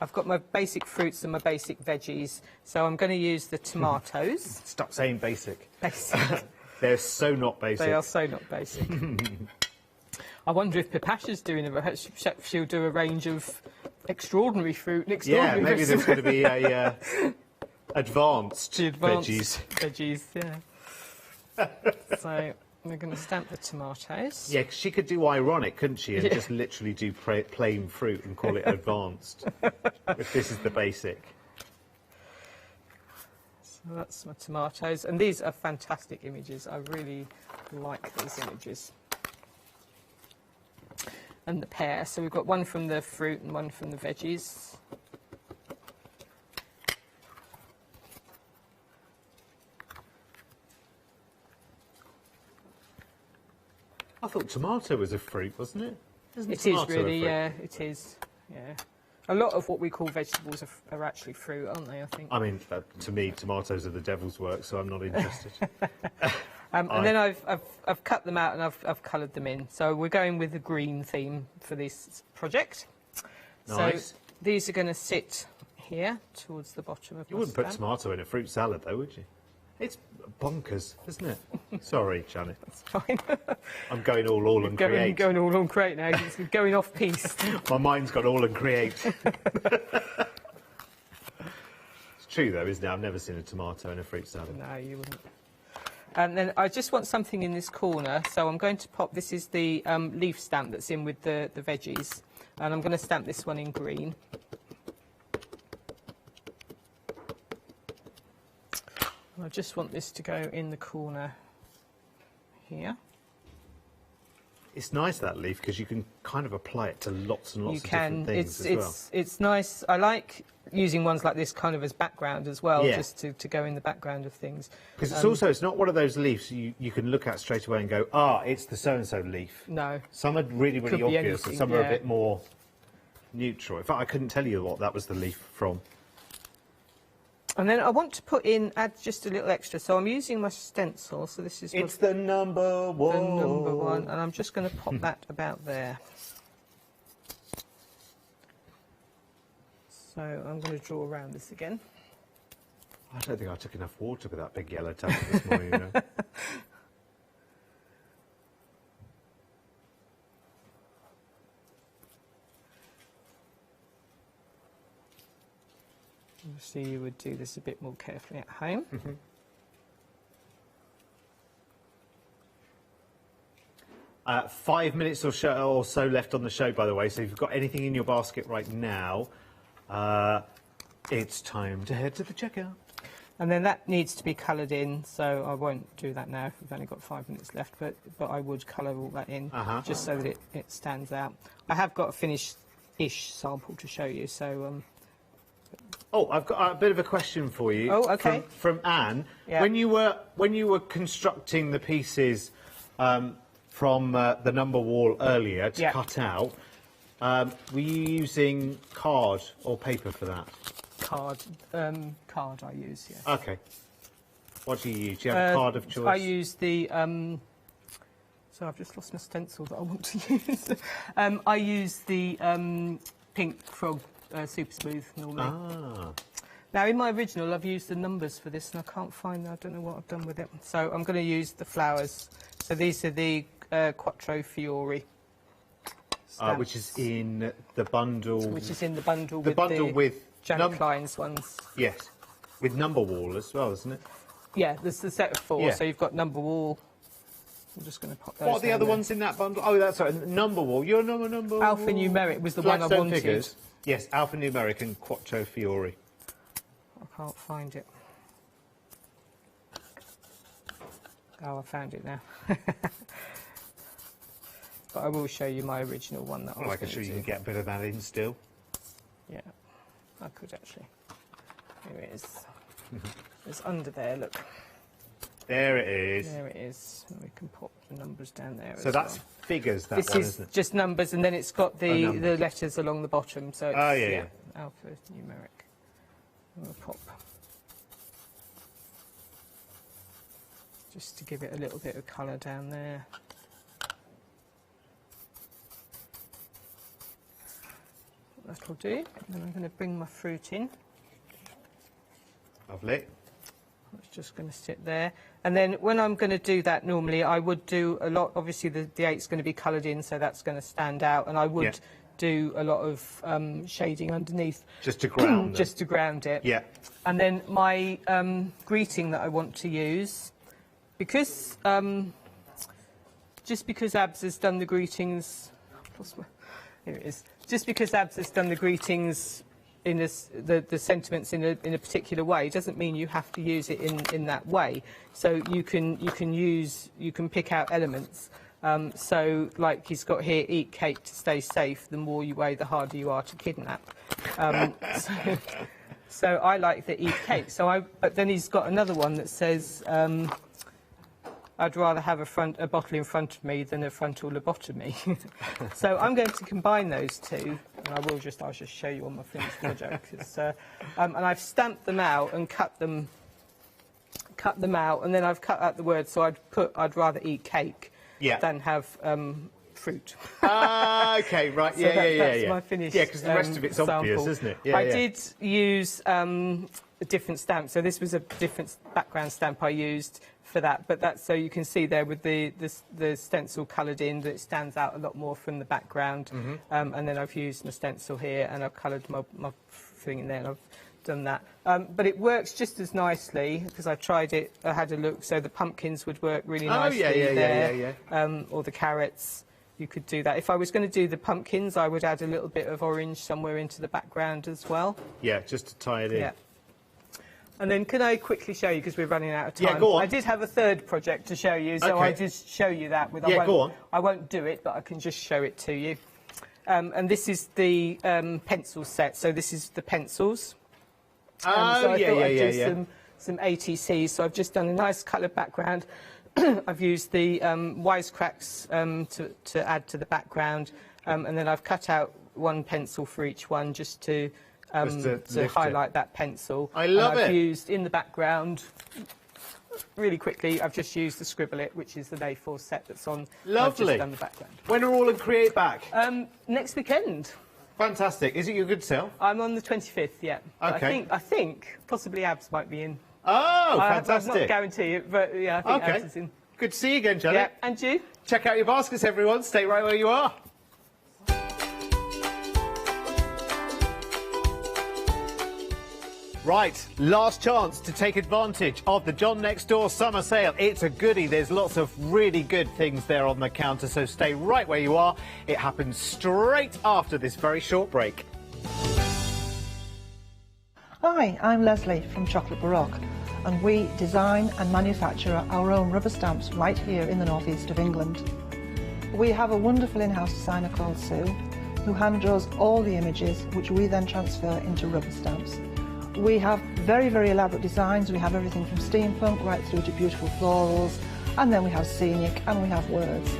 I've got my basic fruits and my basic veggies. So I'm going to use the tomatoes. Stop saying basic. Basic. They're so not basic. They are so not basic. I wonder if Pipasha's doing she'll do a range of extraordinary fruit and Yeah, extraordinary maybe there's going to be a advanced veggies. Veggies, yeah. So we're going to stamp the tomatoes. Yeah, 'cause she could do ironic, couldn't she, and just literally do plain fruit and call it advanced, if this is the basic. So that's my tomatoes, and these are fantastic images. I really like these images. And the pear, so we've got one from the fruit and one from the veggies. I thought tomato was a fruit, wasn't it? It is really, yeah, it is, yeah. A lot of what we call vegetables are actually fruit, aren't they, I think? I mean, to me, tomatoes are the devil's work, so I'm not interested. And then I've cut them out and I've coloured them in. So we're going with the green theme for this project. Nice. So these are going to sit here towards the bottom of You my wouldn't put stamp. tomato in a fruit salad, though, would you? It's bonkers, isn't it? Sorry, Janet. It's fine. I'm going all and create. Going all on create now. It's going off piece. My mind's got all and create. It's true, though, isn't it? I've never seen a tomato in a fruit salad. No, you wouldn't. And then I just want something in this corner, so I'm going to pop, this is the leaf stamp that's in with the veggies, and I'm going to stamp this one in green. And I just want this to go in the corner here. It's nice, that leaf, because you can kind of apply it to lots and lots of different things as well. It's nice. I like using ones like this kind of as background as well, Yeah. just to go in the background of things. Because it's also, it's not one of those leaves you can look at straight away and go, ah, it's the so-and-so leaf. No. Some are really, really Could be obvious, and anything, some are a yeah. bit more neutral. In fact, I couldn't tell you what that was the leaf from. And then I want to add just a little extra. So I'm using my stencil. So this is It's the number one. The number one, and I'm just going to pop that about there. So I'm going to draw around this again. I don't think I took enough water with that big yellow towel this morning, you know. Obviously, you would do this a bit more carefully at home. Mm-hmm. 5 minutes or so left on the show, by the way, so if you've got anything in your basket right now, it's time to head to the checkout. And then that needs to be coloured in, so I won't do that now. We've only got 5 minutes left, but I would colour all that in, just so that it stands out. I have got a finished-ish sample to show you, so... Oh, I've got a bit of a question for you. Oh, okay. From Anne. Yeah. When you were constructing the pieces from the number wall earlier to cut out, were you using card or paper for that? Card I use, yes. Okay. What do you use? Do you have a card of choice? I use the... so I've just lost my stencil that I want to use. I use the Pinkfrog Super Smooth normally. Ah. Now, in my original, I've used the numbers for this, and I can't find them. I don't know what I've done with it. So I'm going to use the flowers. So these are the Quattro Fiori stamps. Which is in the bundle. Which is in the bundle with Janet Klein's ones. Yes, with number wall as well, isn't it? Yeah, there's the set of 4. Yeah. So you've got number wall. I'm just going to pop those. What are the other ones in that bundle? Oh, that's right. Number wall. Your number. Alphanumeric was the one I Flagstone wanted. Figures. Yes, alphanumeric and Quattro Fiori. I can't find it. Oh, I found it now. But I will show you my original one that I was I can show you going can get a bit of that in still. Yeah, I could actually. Here it is. It's under there, look. There it is. There it is. And we can pop the numbers down there. So as that's well. figures, that this one, is isn't it? just numbers, and then it's got the numbers. letters along the bottom. So it's, yeah. alphanumeric. We'll pop. Just to give it a little bit of colour down there. That'll do. And then I'm going to bring my fruit in. Lovely. It's just going to sit there. And then when I'm going to do that, normally I would do a lot. Obviously, the 8's going to be coloured in, so that's going to stand out. And I would do a lot of shading underneath. Just to ground Just to ground it. Yeah. And then my greeting that I want to use, because just because Abs has done the greetings, here it is. Just because Abs has done the greetings in this, the sentiments in a particular way doesn't mean you have to use it in that way. So you can pick out elements. So like he's got here, eat cake to stay safe. The more you weigh, the harder you are to kidnap. So I like the eat cake. But then he's got another one that says, I'd rather have a bottle in front of me than a frontal lobotomy. So I'm going to combine those two, and I'll just show you on my finished project. And I've stamped them out and cut them out, and then I've cut out the words. So I'd rather eat cake than have fruit. Okay, right, So that's my finished because the rest of it's sample. obvious, isn't it? I did use a different stamp, so this was a different background stamp I used for that, but that's so you can see there with the stencil coloured in that it stands out a lot more from the background. And then I've used my stencil here and I've coloured my thing in there, and I've done that. But it works just as nicely because I tried it, I had a look, so the pumpkins would work really nicely there. Or the carrots. You could do that. If I was going to do the pumpkins, I would add a little bit of orange somewhere into the background as well. Yeah, just to tie it in. Yeah. And then can I quickly show you, because we're running out of time? Yeah, go on. I did have a third project to show you, so I just show you that. Go on. I won't do it, but I can just show it to you. And this is the pencil set. So this is the pencils. So I thought I'd do some ATCs. So I've just done a nice coloured background. I've used the wisecracks to add to the background, and then I've cut out one pencil for each one just to highlight that pencil. I love it. I've used in the background, really quickly, I've just used the Scribble It, which is the A4 set that's on. Lovely. I've just done the background. When are all of Create back? Next weekend. Fantastic. Is it your good self? I'm on the 25th, yeah. Okay. I think possibly Abs might be in. Oh, fantastic. I not guarantee it, but yeah, I think Abs is in. Good to see you again, Janet. Yeah, and you. Check out your baskets, everyone. Stay right where you are. Right, last chance to take advantage of the John Next Door summer sale. It's a goodie. There's lots of really good things there on the counter, so stay right where you are. It happens straight after this very short break. Hi, I'm Leslie from Chocolate Baroque, and we design and manufacture our own rubber stamps right here in the northeast of England. We have a wonderful in-house designer called Sue, who hand draws all the images, which we then transfer into rubber stamps. We have very, very elaborate designs. We have everything from steampunk right through to beautiful florals, and then we have scenic and we have words.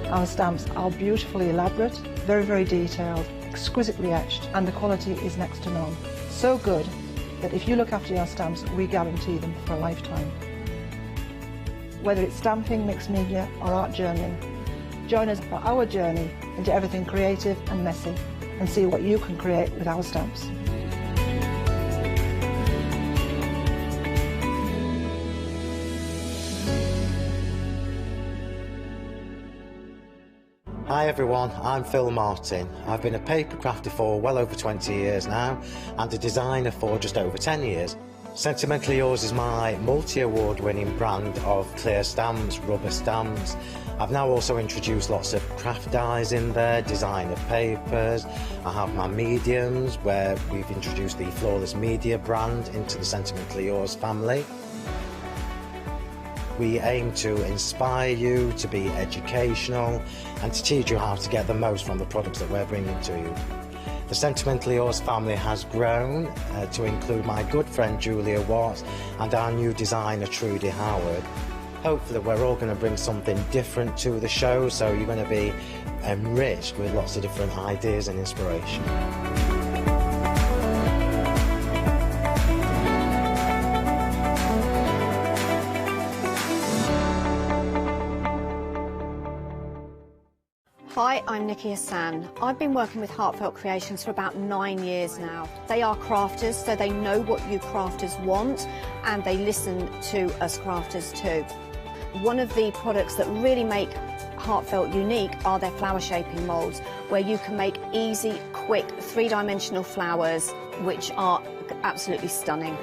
Our stamps are beautifully elaborate, very, very detailed, exquisitely etched, and the quality is next to none. So good that if you look after your stamps, we guarantee them for a lifetime. Whether it's stamping, mixed media, or art journaling, join us for our journey into everything creative and messy, and see what you can create with our stamps. Hi everyone, I'm Phil Martin. I've been a paper crafter for well over 20 years now, and a designer for just over 10 years. Sentimentally Yours is my multi-award winning brand of clear stamps, rubber stamps. I've now also introduced lots of craft dyes in there, designer papers. I have my mediums, where we've introduced the Flawless Media brand into the Sentimentally Yours family. We aim to inspire you, to be educational, and to teach you how to get the most from the products that we're bringing to you. The Sentimentally Yours family has grown to include my good friend Julia Watts and our new designer Trudy Howard. Hopefully we're all going to bring something different to the show, so you're going to be enriched with lots of different ideas and inspiration. Hi, I'm Nikki Hassan. I've been working with Heartfelt Creations for about 9 years now. They are crafters, so they know what you crafters want, and they listen to us crafters too. One of the products that really make Heartfelt unique are their flower shaping moulds, where you can make easy, quick, three-dimensional flowers, which are absolutely stunning.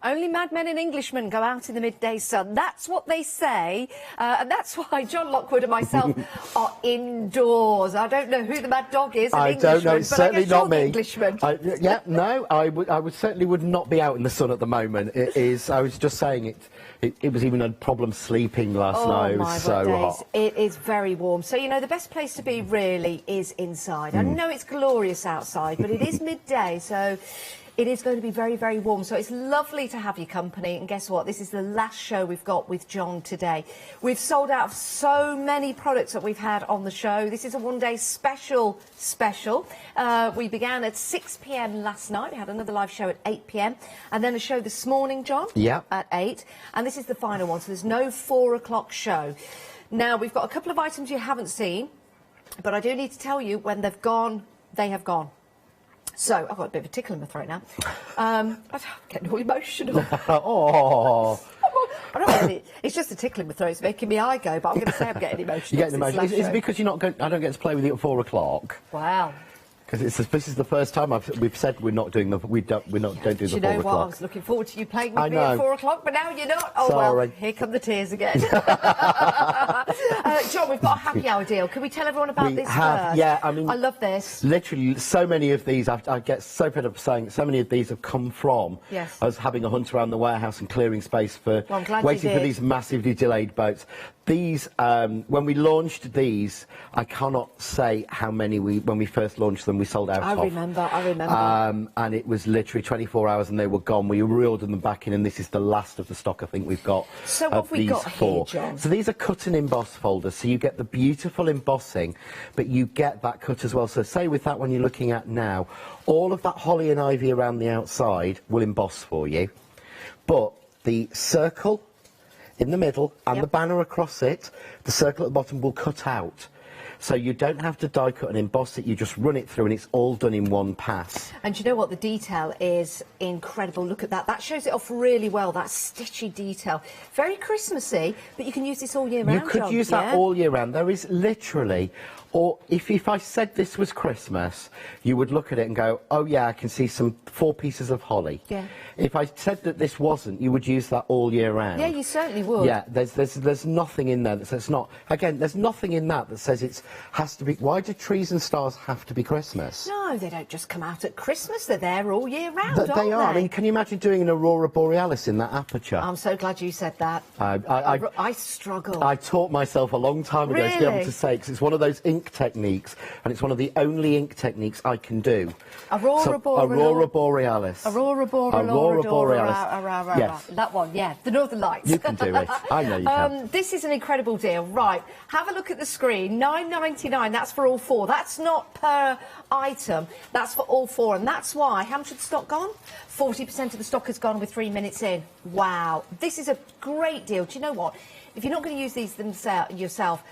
Only madmen and Englishmen go out in the midday sun. That's what they say, and that's why John Lockwood and myself are indoors. I don't know who the mad dog is. I don't know. It's certainly not me. Englishman. Yeah, no, I certainly would not be out in the sun at the moment. It is. I was just saying it was even a problem sleeping last night. It was so hot. It is very warm. So, you know, the best place to be really is inside. I know it's glorious outside, but it is midday, so it is going to be very, very warm. So it's lovely to have your company. And guess what? This is the last show we've got with John today. We've sold out of so many products that we've had on the show. This is a one-day special. We began at 6 p.m. last night. We had another live show at 8 p.m. and then a show this morning, John, at 8. And this is the final one. So there's no 4 o'clock show. Now, we've got a couple of items you haven't seen, but I do need to tell you, when they've gone, they have gone. So, I've got a bit of a tickle in my throat now. I'm getting all emotional. Oh. I don't really, it's just a tickle in my throat. It's making me eye go, but I'm going to say I'm getting emotional. You're getting emotional. Is it because you're not going, I don't get to play with you at 4 o'clock? Wow. Because this is the first time we've said we're not doing the don't do the 4 o'clock. Do you know what? I was looking forward to you playing with me at 4 o'clock, but now you're not. Oh Sorry. Well, here come the tears again. John, we've got a happy hour deal. Can we tell everyone about this first? Yeah, I mean, I love this. Literally, so many of these, I get so fed up saying, so many of these have come from us having a hunt around the warehouse and clearing space for waiting for these massively delayed boats. These, when we launched these, I cannot say how many when we first launched them, we sold out of. I remember. And it was literally 24 hours and they were gone. We reeled them back in, and this is the last of the stock I think we've got. So what have we got here, John? So these are cut and emboss folders, so you get the beautiful embossing, but you get that cut as well. So say with that one you're looking at now, all of that holly and ivy around the outside will emboss for you, but the circle in the middle and the banner across it, the circle at the bottom will cut out. So you don't have to die cut and emboss it, you just run it through and it's all done in one pass. And you know what? The detail is incredible. Look at that. That shows it off really well, that stitchy detail. Very Christmassy, but you can use this all year round, You could use that all year round. There is literally, or if I said this was Christmas, you would look at it and go, oh yeah, I can see 4 pieces of holly. Yeah. If I said that this wasn't, you would use that all year round. Yeah, you certainly would. Yeah, there's nothing in there that says it's not. Again, there's nothing in that says it has to be. Why do trees and stars have to be Christmas? No, they don't just come out at Christmas. They're there all year round, aren't they? I mean, can you imagine doing an aurora borealis in that aperture? I'm so glad you said that. I struggle. I taught myself a long time ago to be able to say, because it's one of those ink techniques, and it's one of the only ink techniques I can do. Aurora borealis. Aurora borealis. Yes. That one, yeah. The Northern Lights. You can do it. I know you can. This is an incredible deal. Right. Have a look at the screen. £9.99. That's for all 4. That's not per item. That's for all 4. And that's why. How much of the stock gone? 40% of the stock has gone with 3 minutes in. Wow. This is a great deal. Do you know what? If you're not going to use these yourself,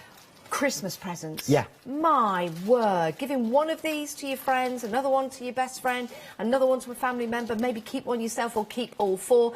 Christmas presents. Yeah. My word. Giving one of these to your friends, another one to your best friend, another one to a family member, maybe keep one yourself or keep all 4.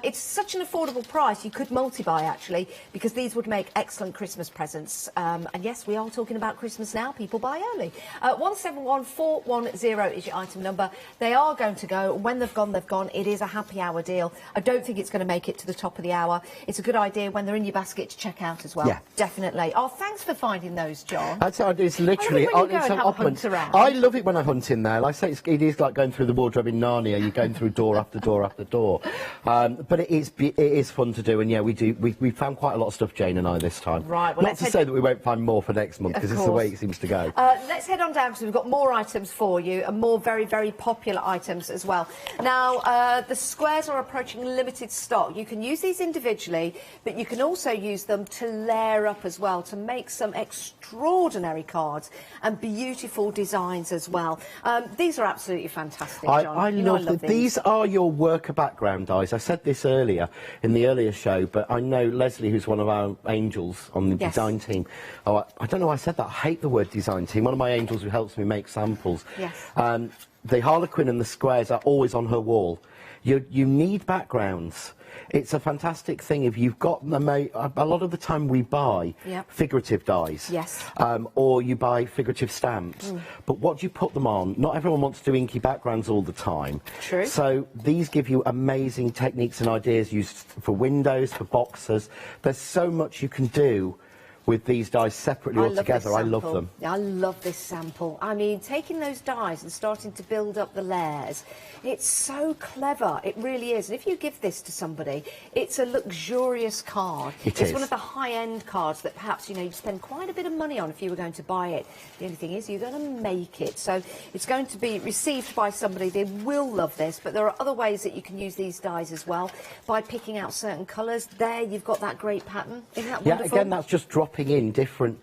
It's such an affordable price. You could multi-buy, actually, because these would make excellent Christmas presents. And yes, we are talking about Christmas now. People buy early. 171410 is your item number. They are going to go. When they've gone, they've gone. It is a happy hour deal. I don't think it's going to make it to the top of the hour. It's a good idea when they're in your basket to check out as well. Yeah. Definitely. Oh, thanks for for finding those, John. That's how it is, literally. I love it when you go it's and an have a oddment. hunt around. I love it when I hunt in there. Like I say, it is like going through the wardrobe in Narnia. You're going through door after door after door. But it is fun to do, and yeah, we found quite a lot of stuff, Jane and I, this time. Right, well, not to say that we won't find more for next month, because it's the way it seems to go. Let's head on down, because we've got more items for you, and more very, very popular items as well. Now, the squares are approaching limited stock. You can use these individually, but you can also use them to layer up as well, to make some extraordinary cards and beautiful designs as well. These are absolutely fantastic, John. I love them. These are your worker background dies. I said this earlier, in the earlier show, but I know Leslie, who's one of our angels on the design team. Oh, I don't know why I said that. I hate the word design team. One of my angels who helps me make samples. Yes. The Harlequin and the squares are always on her wall. You need backgrounds. It's a fantastic thing. If you've got a lot of the time we buy figurative dies, or you buy figurative stamps. But what do you put them on? Not everyone wants to do inky backgrounds all the time. True. So these give you amazing techniques and ideas used for windows, for boxes. There's so much you can do with these dies separately or together. I love them. I love this sample. I mean, taking those dies and starting to build up the layers, it's so clever. It really is. And if you give this to somebody, it's a luxurious card. It's one of the high-end cards that perhaps, you know, you spend quite a bit of money on if you were going to buy it. The only thing is, you're going to make it. So it's going to be received by somebody. They will love this, but there are other ways that you can use these dies as well, by picking out certain colours. There, you've got that great pattern. Isn't that wonderful? Yeah, again, that's just dropping in different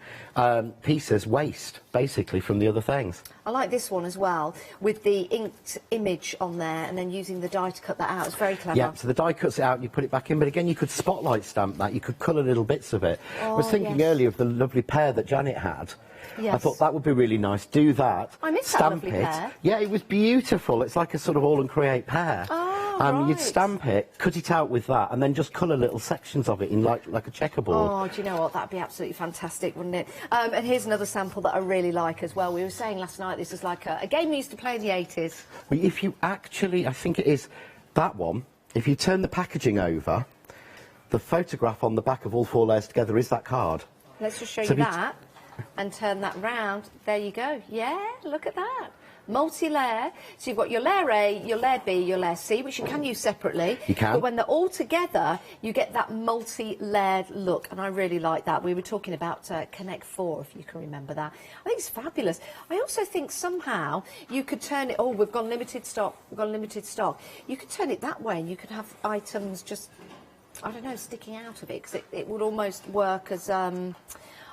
pieces, waste, basically, from the other things. I like this one as well, with the inked image on there, and then using the die to cut that out. It's very clever. Yeah, so the die cuts it out and you put it back in, but again, you could spotlight stamp that. You could colour little bits of it. I was thinking earlier of the lovely pear that Janet had. Yes. I thought that would be really nice. Do that. I missed that stamp lovely it. pear. Yeah, it was beautiful. It's like a sort of all and create pear. Right. You'd stamp it, cut it out with that, and then just colour little sections of it in like a checkerboard. Oh, do you know what? That'd be absolutely fantastic, wouldn't it? And here's another sample that I really like as well. We were saying last night this is like a game we used to play in the 80s. Well, if you actually, I think it is that one, if you turn the packaging over, the photograph on the back of all 4 layers together is that card. Let's just show you that and turn that round. There you go. Yeah, look at that. Multi-layer. So you've got your layer A, your layer B, your layer C, which you can use separately. You can. But when they're all together, you get that multi-layered look, and I really like that. We were talking about Connect 4, if you can remember that. I think it's fabulous. I also think somehow you could turn it, oh, we've got limited stock, You could turn it that way, and you could have items just, I don't know, sticking out of it, because it would almost work as...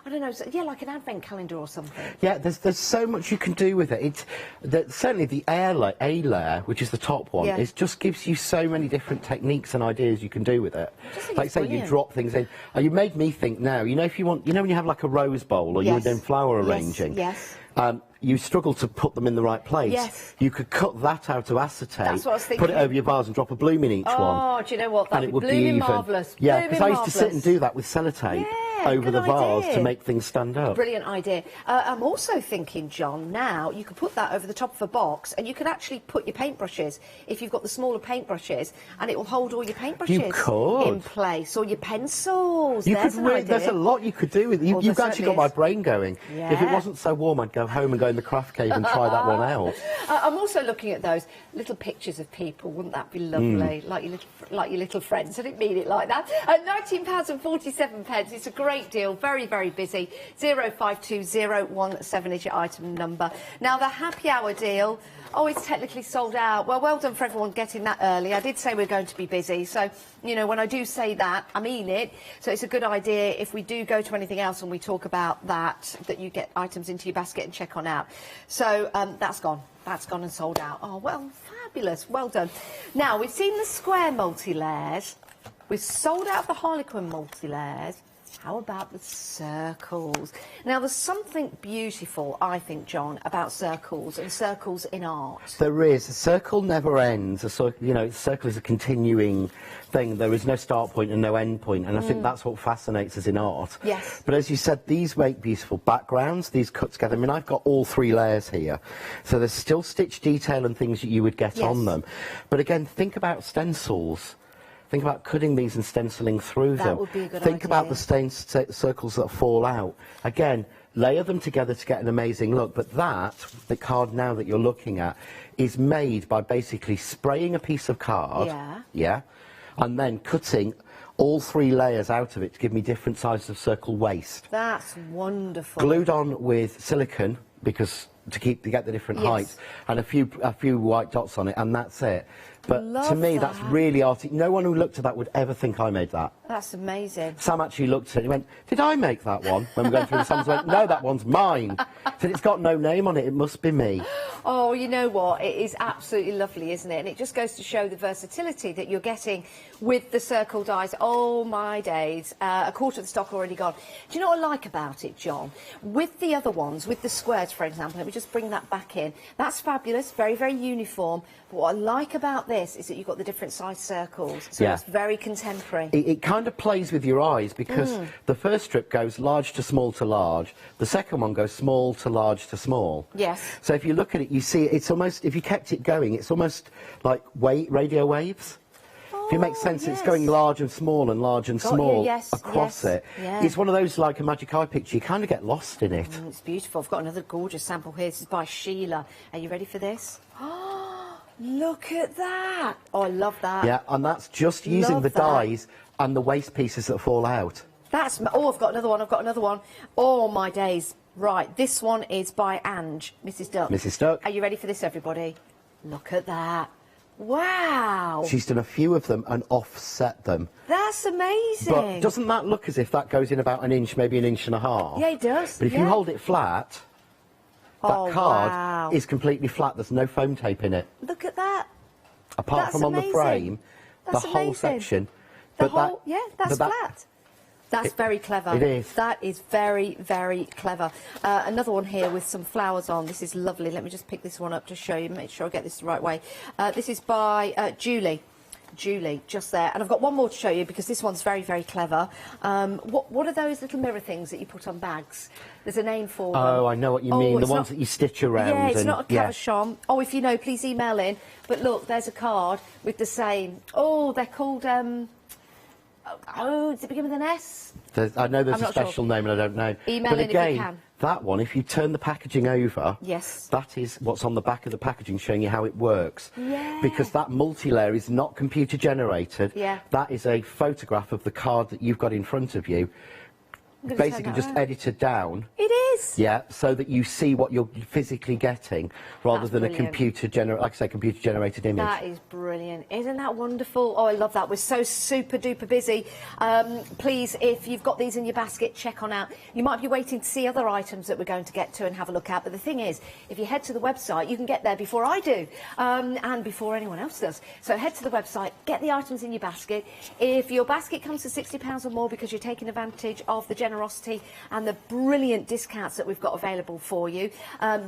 I don't know, yeah, like an advent calendar or something. Yeah, there's so much you can do with it. Certainly the A layer, which is the top one, it just gives you so many different techniques and ideas you can do with it. Like say you drop things in. Oh, you made me think now. You know, if you want, you know, when you have like a rose bowl or you're doing flower arranging. Yes. You struggle to put them in the right place. Yes. You could cut that out of acetate, That's what I was thinking. put it over your vase and drop a bloom in each one. Oh, do you know what? That'd and it would be blooming even. marvellous. Yeah, because I used to sit and do that with sellotape over the vase to make things stand up. Brilliant idea. I'm also thinking, John, now you could put that over the top of a box, and you could actually put your paintbrushes, if you've got the smaller paintbrushes, and it will hold all your paintbrushes in place, or your pencils. There's a lot you could do with it. You've actually got my brain going. Yeah. If it wasn't so warm, I'd go home and go in the craft cave and try that one out. I'm also looking at those little pictures of people. Wouldn't that be lovely? Like your little friends. I didn't mean it like that. At £19.47, it's a great deal. Very, very busy. 052017 is your item number. Now, the happy hour deal. Oh, it's technically sold out. Well done for everyone getting that early. I did say we're going to be busy, so, you know, when I do say that, I mean it. So it's a good idea if we do go to anything else and we talk about that you get items into your basket and check on out. So that's gone. That's gone and sold out. Oh, well, fabulous. Well done. Now, we've seen the square multi-layers. We've sold out the Harlequin multi-layers. How about the circles? Now, there's something beautiful, I think, John, about circles and circles in art. There is. A circle never ends. A circle is a continuing thing. There is no start point and no end point, and I think that's what fascinates us in art. Yes. But as you said, these make beautiful backgrounds. These cut together. I mean, I've got all 3 layers here, so there's still stitch detail and things that you would get on them. But again, think about stencils. Think about cutting these and stenciling through them. That would be a good Think about idea. the stain circles that fall out. Again, layer them together to get an amazing look, but the card now that you're looking at, is made by basically spraying a piece of card, and then cutting all 3 layers out of it to give me different sizes of circle waist. That's wonderful. Glued on with silicone, because to get the different heights, and a few white dots on it, and that's it. But to me, that's really arty. No one who looked at that would ever think I made that. That's amazing. Sam actually looked at it and he went, "Did I make that one?" When we were going through the Sam's went, "No, that one's mine." Said, "It's got no name on it, it must be me." Oh, you know what? It is absolutely lovely, isn't it? And it just goes to show the versatility that you're getting with the circle dies. Oh, my days. A quarter of the stock already gone. Do you know what I like about it, John? With the other ones, with the squares, for example, let me just bring that back in. That's fabulous, very, very uniform. But what I like about this is that you've got the different size circles. So it's very contemporary. It kind of plays with your eyes, because the first strip goes large to small to large. The second one goes small to large to small. Yes. So if you look at it, you see it's almost, if you kept it going, it's almost like radio waves. If it makes sense, it's going large and small and large and small across it. Yeah. It's one of those, like a magic eye picture, you kind of get lost in it. It's beautiful. I've got another gorgeous sample here. This is by Sheila. Are you ready for this? Look at that. Oh, I love that. Yeah, and that's just using the dies and the waste pieces that fall out. That's... Oh, I've got another one. Oh, my days. Right, this one is by Ange, Mrs. Duck. Mrs. Duck. Are you ready for this, everybody? Look at that. Wow. She's done a few of them and offset them. That's amazing. But doesn't that look as if that goes in about an inch, maybe an inch and a half? Yeah, it does. But if you hold it flat, that card is completely flat. There's no foam tape in it. Look at that. Apart from on the frame, the whole section. That's flat. That's very clever. It is. That is very, very clever. Another one here with some flowers on. This is lovely. Let me just pick this one up to show you, make sure I get this the right way. This is by Julie. Julie, just there. And I've got one more to show you, because this one's very, very clever. What are those little mirror things that you put on bags? There's a name for them. Oh, I know what you mean. The ones that you stitch around. Yeah, it's not a cabochon. Oh, if you know, please email in. But look, there's a card with the same. Oh, they're called... Oh, does it begin with an S? I know there's a special name and I don't know. Email but in again, if you can. That one, if you turn the packaging over, that is what's on the back of the packaging, showing you how it works. Yeah. Because that multi-layer is not computer generated. Yeah. That is a photograph of the card that you've got in front of you. Basically just edited down. It is. Yeah, so that you see what you're physically getting, rather than a computer generated image. That is brilliant. Isn't that wonderful? Oh, I love that. We're so super duper busy. Please, if you've got these in your basket, check on out. You might be waiting to see other items that we're going to get to and have a look at. But the thing is, if you head to the website, you can get there before I do, and before anyone else does. So head to the website, get the items in your basket. If your basket comes to £60 or more because you're taking advantage of the generosity and the brilliant discounts that we've got available for you,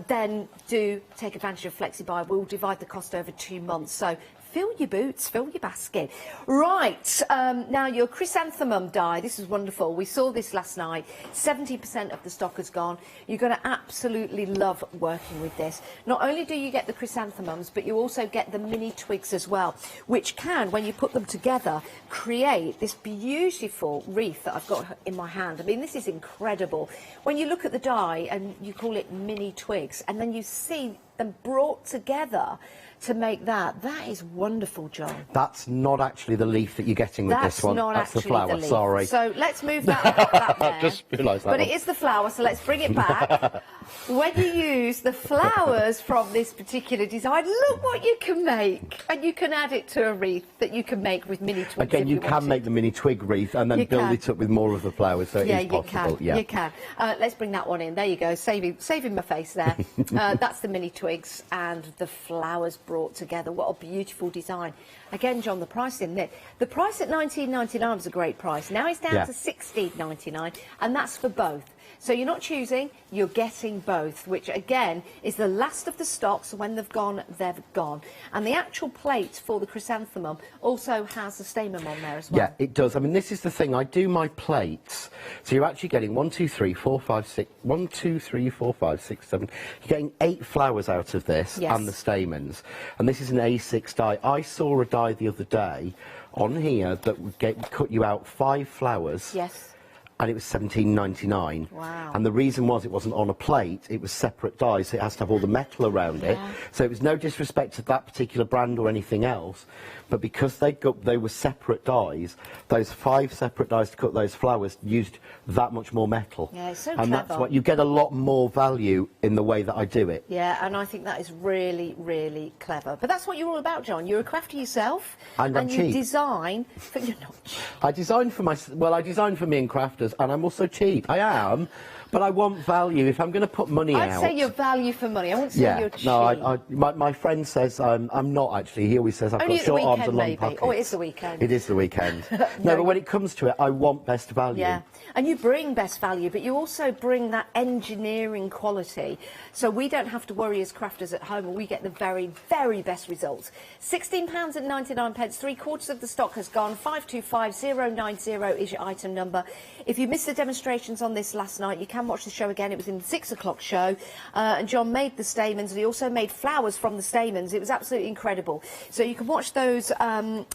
then do take advantage of FlexiBuy. We'll divide the cost over 2 months. So fill your boots, fill your basket. Right, now your chrysanthemum die. This is wonderful. We saw this last night. 70% of the stock has gone. You're going to absolutely love working with this. Not only do you get the chrysanthemums, but you also get the mini twigs as well, which can, when you put them together, create this beautiful wreath that I've got in my hand. I mean, this is incredible. When you look at the die and you call it mini twigs, and then you see them brought together to make that is wonderful, John. That's not actually the leaf that you're getting with this one. That's the flower, leaf. sorry. So let's move that there. I just realised that But one. it is the flower, so let's bring it back. When you use the flowers from this particular design, look what you can make. And you can add it to a wreath that you can make with mini twigs. Again, you can make the mini twig wreath and then build it up with more of the flowers, so it is possible. Yeah, you can. Let's bring that one in. There you go, saving my face there. That's the mini twigs and the flowers brought together. What a beautiful design. Again, John, the price in there. The price at £19.99 was a great price. Now it's down to £16.99, and that's for both. So you're not choosing, you're getting both, which again is the last of the stock, so when they've gone, they've gone. And the actual plate for the chrysanthemum also has the stamen on there as well. Yeah, it does. I mean, this is the thing. I do my plates, so you're actually getting 1, 2, 3, 4, 5, 6, 1, 2, 3, 4, 5, 6, 7. You're getting 8 flowers out of this and the stamens. And this is an A6 die. I saw a die the other day on here that would cut you out 5 flowers. Yes. And it was £17.99. Wow. And the reason was it wasn't on a plate, it was separate dies, so it has to have all the metal around it. So it was no disrespect to that particular brand or anything else, but because they were separate dies, those 5 separate dies to cut those flowers used that much more metal. Yeah, it's so and clever. that's what you get a lot more value in the way that I do it. Yeah, and I think that is really, really clever. But that's what you're all about, John. You're a crafter yourself, And I'm you cheap. design. But you're not cheap. I design for I design for me and crafters, and I'm also cheap. I am, but I want value. If I'm going to put money out... I'd say you're value for money. I wouldn't say you're cheap. No, my friend says I'm not actually. He always says I've Only got short arms and long maybe. pockets. Oh, it is the weekend. It is the weekend. No, but when it comes to it, I want best value. Yeah, and you bring best value, but you also bring that engineering quality. So we don't have to worry as crafters at home, and we get the very, very best results. £16.99, 3/4 of the stock has gone. 525090 is your item number. If you missed the demonstrations on this last night, you can watch the show again. It was in the 6 o'clock show, and John made the stamens, and he also made flowers from the stamens. It was absolutely incredible. So you can watch those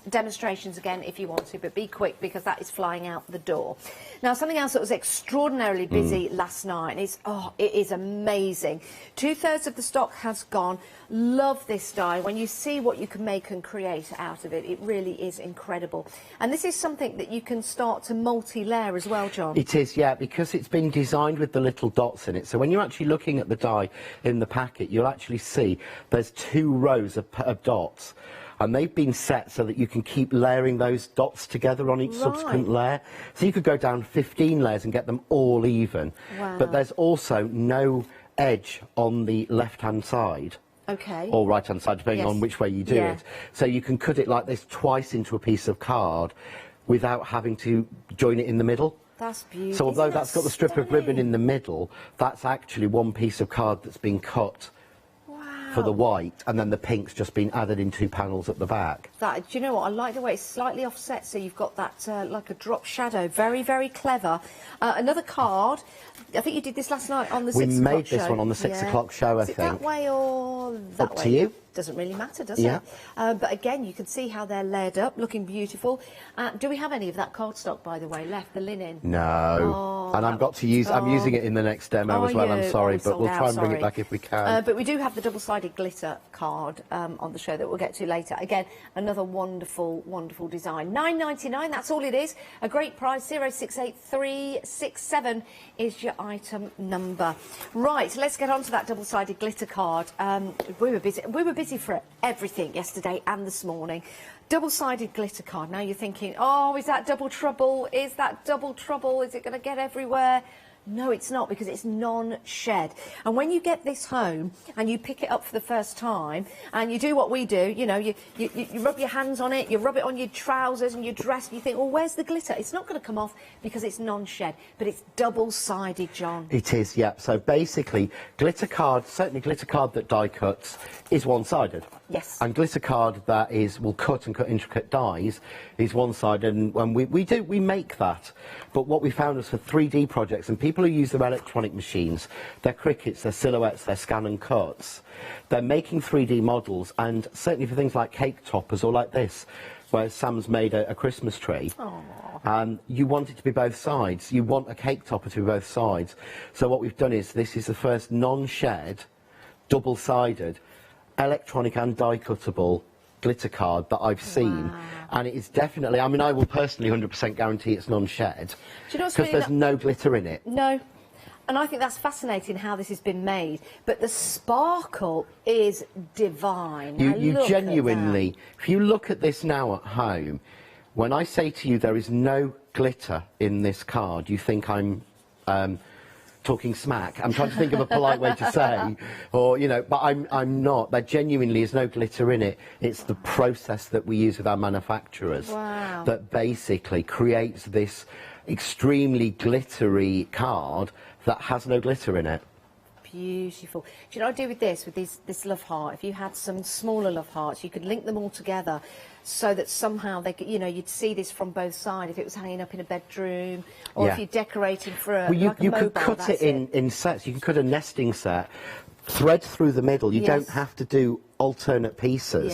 demonstrations again if you want to, but be quick because that is flying out the door. Now, something else that was extraordinarily busy last night is, it is amazing. 2/3 of the stock has gone. Love this die. When you see what you can make and create out of it, it really is incredible. And this is something that you can start to multi-layer as well, John. It is, yeah, because it's been designed with the little dots in it. So when you're actually looking at the die in the packet, you'll actually see there's 2 rows of dots. And they've been set so that you can keep layering those dots together on each subsequent layer. So you could go down 15 layers and get them all even. Wow. But there's also no edge on the left-hand side. Okay. Or right-hand side, depending on which way you do it. So you can cut it like this twice into a piece of card without having to join it in the middle. That's beautiful. So although that's got the strip of ribbon in the middle, that's actually one piece of card that's been cut for the white, and then the pink's just been added in 2 panels at the back. Do you know what? I like the way it's slightly offset, so you've got that like a drop shadow. Very, very clever. Another card. I think you did this last night on the 6 o'clock show. We made this one on the 6 o'clock show, I think. Is it that way or that way? Up to you. Doesn't really matter, does it? But again, you can see how they're layered up, looking beautiful. Do we have any of that cardstock, by the way, left? The linen? No. And I've got to use. I'm using it in the next demo as well. I'm sorry, but we'll try and bring it back if we can. But we do have the double-sided glitter card on the show that we'll get to later. Again, another wonderful, wonderful design. £9.99. That's all it is. A great price. 068367 is your item number. Right. Let's get on to that double-sided glitter card. We were busy. We were busy for everything yesterday and this morning. Double-sided glitter card. Now you're thinking, oh, is that double trouble? Is that double trouble? Is it going to get everywhere? No, it's not, because it's non-shed. And when you get this home and you pick it up for the first time and you do what we do, you know, you rub your hands on it, you rub it on your trousers and your dress, and you think, well, where's the glitter? It's not going to come off because it's non-shed, but it's double-sided, John. It is, yeah. So basically, glitter card, certainly glitter card that die cuts, is one-sided. Yes. And glitter card that will cut intricate dies is one-sided, and we make that. But what we found was for 3D projects, and people who use their electronic machines, their Cricuts, their Silhouettes, their scan and cuts, they're making 3D models, and certainly for things like cake toppers or like this, where Sam's made a Christmas tree. You want it to be both sides. You want a cake topper to be both sides. So what we've done is, this is the first non-shed, double-sided, electronic and die-cuttable glitter card that I've seen. And it is definitely, I mean, I will personally 100% guarantee it's non-shed, because there's no glitter in it. No. And I think that's fascinating how this has been made. But the sparkle is divine. You genuinely, if you look at this now at home, when I say to you there is no glitter in this card, you think I'm talking smack. I'm trying to think of a polite way to say, or, you know, but I'm not. There genuinely is no glitter in it. It's the process that we use with our manufacturers that basically creates this extremely glittery card that has no glitter in it. Beautiful. Do you know what I do with this, this love heart? If you had some smaller love hearts, you could link them all together so that somehow they could, you know, you'd see this from both sides if it was hanging up in a bedroom, or if you're decorating for a, well, you, like a you mobile, could cut it in sets. You can cut a nesting set, thread through the middle. You don't have to do alternate pieces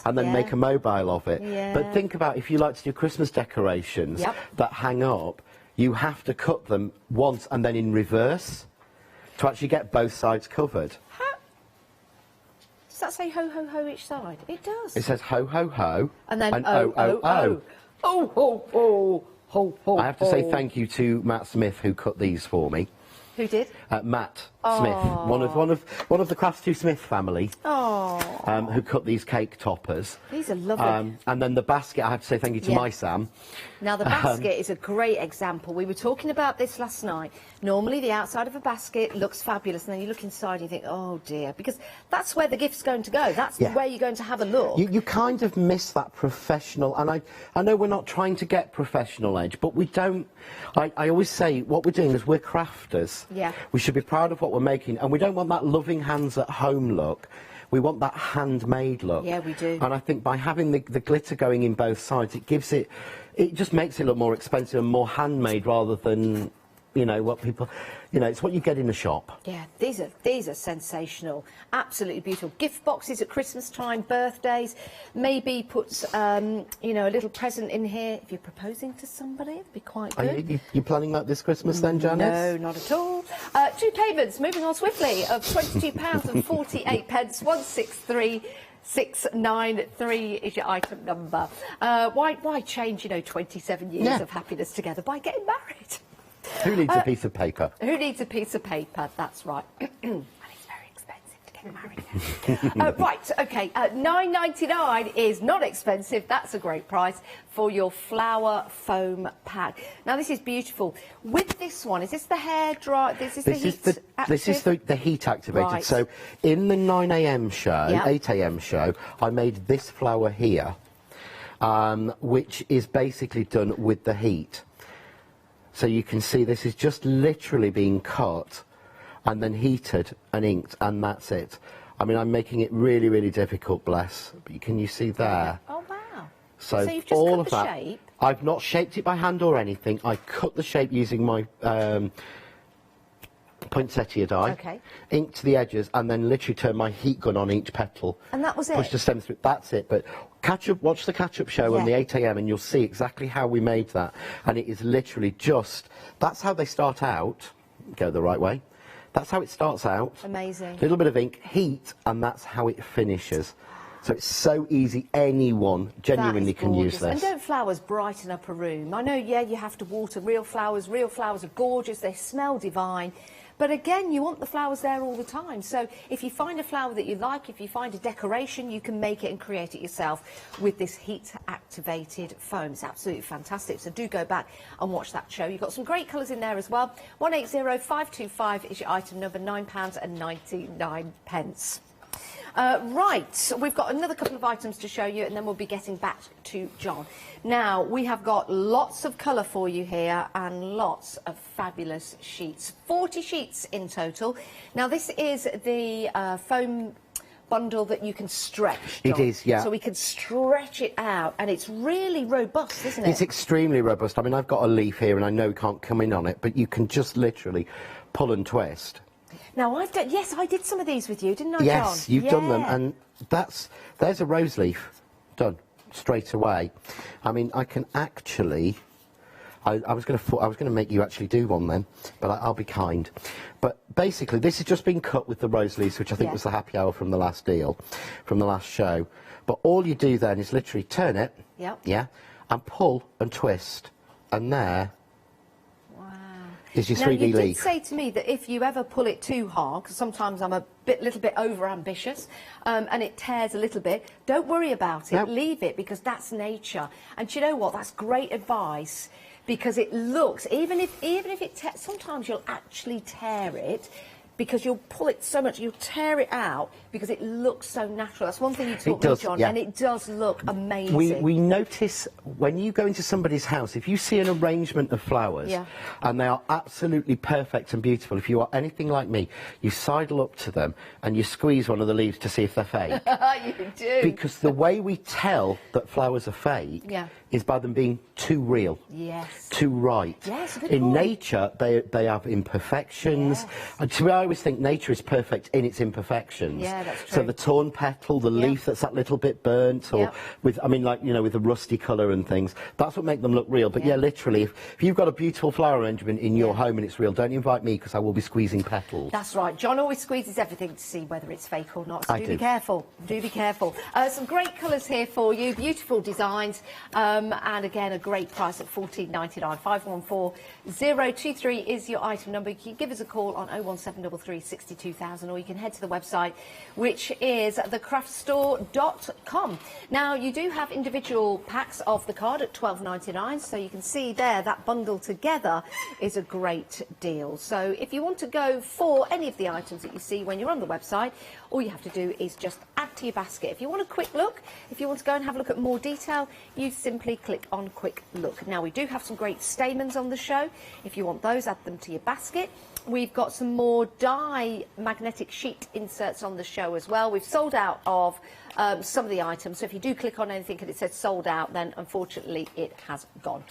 and then make a mobile of it. But think about if you like to do Christmas decorations that hang up, you have to cut them once and then in reverse to actually get both sides covered. Does that say ho, ho, ho each side? It does. It says ho, ho, ho, and then oh, oh, oh. Oh, ho, ho, ho, ho. I have to say thank you to Matt Smith who cut these for me. Who did? Matt Smith, one of the Crafts 2 Smith family, who cut these cake toppers. These are lovely. And then the basket, I have to say thank you to my Sam. Now the basket is a great example. We were talking about this last night. Normally the outside of a basket looks fabulous, and then you look inside and you think, oh dear, because that's where the gift's going to go. That's where you're going to have a look. You kind of miss that professional, and I know we're not trying to get professional edge, but we don't. I always say what we're doing is we're crafters. We should be proud of what we're making, and we don't want that loving hands at home look. We want that handmade look. Yeah, we do. And I think by having the glitter going in both sides, it gives it, it just makes it look more expensive and more handmade rather than, you know, what people, you know, it's what you get in the shop. Yeah, these are sensational, absolutely beautiful. Gift boxes at Christmas time, birthdays, maybe put, you know, a little present in here. If you're proposing to somebody, it'd be quite good. Are you planning that this Christmas then, Janet? No, not at all. Two payments, moving on swiftly, of £22.48, 163. 693 is your item number. Why change, you know, 27 years of happiness together by getting married? Who needs a piece of paper? Who needs a piece of paper? That's right. And it's very expensive to get married. Right, okay. $9.99 is not expensive. That's a great price for your flower foam pad. Now this is beautiful. With this one, is this the hair dry? This is the heat activated. Right. So in the 9 a.m. show, 8 a.m. show, I made this flower here, which is basically done with the heat. So you can see this is just literally being cut and then heated and inked, and that's it. I mean, I'm making it really, really difficult, bless. But can you see there? Oh, wow. So you've just all cut of the that. shape? I've not shaped it by hand or anything. I cut the shape using my poinsettia die, inked the edges, and then literally turned my heat gun on each petal. And that was it? Pushed the stem through. That's it. But watch the catch-up show on the 8 a.m. and you'll see exactly how we made that. And it is literally just, that's how they start out. Go the right way. That's how it starts out. Amazing. A little bit of ink, heat, and that's how it finishes. So it's so easy, anyone genuinely can use this. And don't flowers brighten up a room? I know, you have to water real flowers. Real flowers are gorgeous, they smell divine. But again, you want the flowers there all the time. So if you find a flower that you like, if you find a decoration, you can make it and create it yourself with this heat-activated foam. It's absolutely fantastic. So do go back and watch that show. You've got some great colours in there as well. 180525 is your item number, £9.99. Right, we've got another couple of items to show you, and then we'll be getting back to John. Now, we have got lots of colour for you here and lots of fabulous sheets. 40 sheets in total. Now, this is the foam bundle that you can stretch, John. It is, yeah. So we can stretch it out, and it's really robust, isn't it? It's extremely robust. I mean, I've got a leaf here, and I know we can't come in on it, but you can just literally pull and twist. Now, I did some of these with you, didn't I, John? Yes, you've done them, and there's a rose leaf done straight away. I mean, I can actually, I was going to make you actually do one then, but I'll be kind. But basically, this has just been cut with the rose leaves, which I think was the happy hour from the last deal, from the last show. But all you do then is literally turn it, and pull and twist, and there. Is your 3D leaf. You did say to me that if you ever pull it too hard, because sometimes I'm a little bit over-ambitious, and it tears a little bit, don't worry about it. Leave it, because that's nature. And do you know what? That's great advice because it looks, even if it, sometimes you'll actually tear it, because you'll pull it so much, you'll tear it out because it looks so natural. That's one thing you taught me, John, and it does look amazing. We notice when you go into somebody's house, if you see an arrangement of flowers, and they are absolutely perfect and beautiful, if you are anything like me, you sidle up to them and you squeeze one of the leaves to see if they're fake. You do. Because the way we tell that flowers are fake is by them being too real. Yes. Too right. Yes, good in point. nature, they have imperfections. And to me, I always think nature is perfect in its imperfections. Yeah, that's true. So the torn petal, the leaf that's that little bit burnt, or with, I mean, like, you know, with a rusty colour and things, that's what makes them look real. But yeah, literally, if you've got a beautiful flower arrangement in your home and it's real, don't invite me, because I will be squeezing petals. That's right. John always squeezes everything to see whether it's fake or not, so I do do. be careful. Do be careful. Some great colours here for you, beautiful designs, and again, a great price at $14.99. 514023 is your item number. You can give us a call on 01733 62000, or you can head to the website, which is thecraftstore.com. Now, you do have individual packs of the card at $12.99, so you can see there that bundle together is a great deal. So if you want to go for any of the items that you see when you're on the website, all you have to do is just add to your basket. If you want a quick look, if you want to go and have a look at more detail, you simply click on quick look. Now, we do have some great stamens on the show. If you want those, add them to your basket. We've got some more dye magnetic sheet inserts on the show as well. We've sold out of some of the items, so if you do click on anything and it says sold out, then unfortunately it has gone.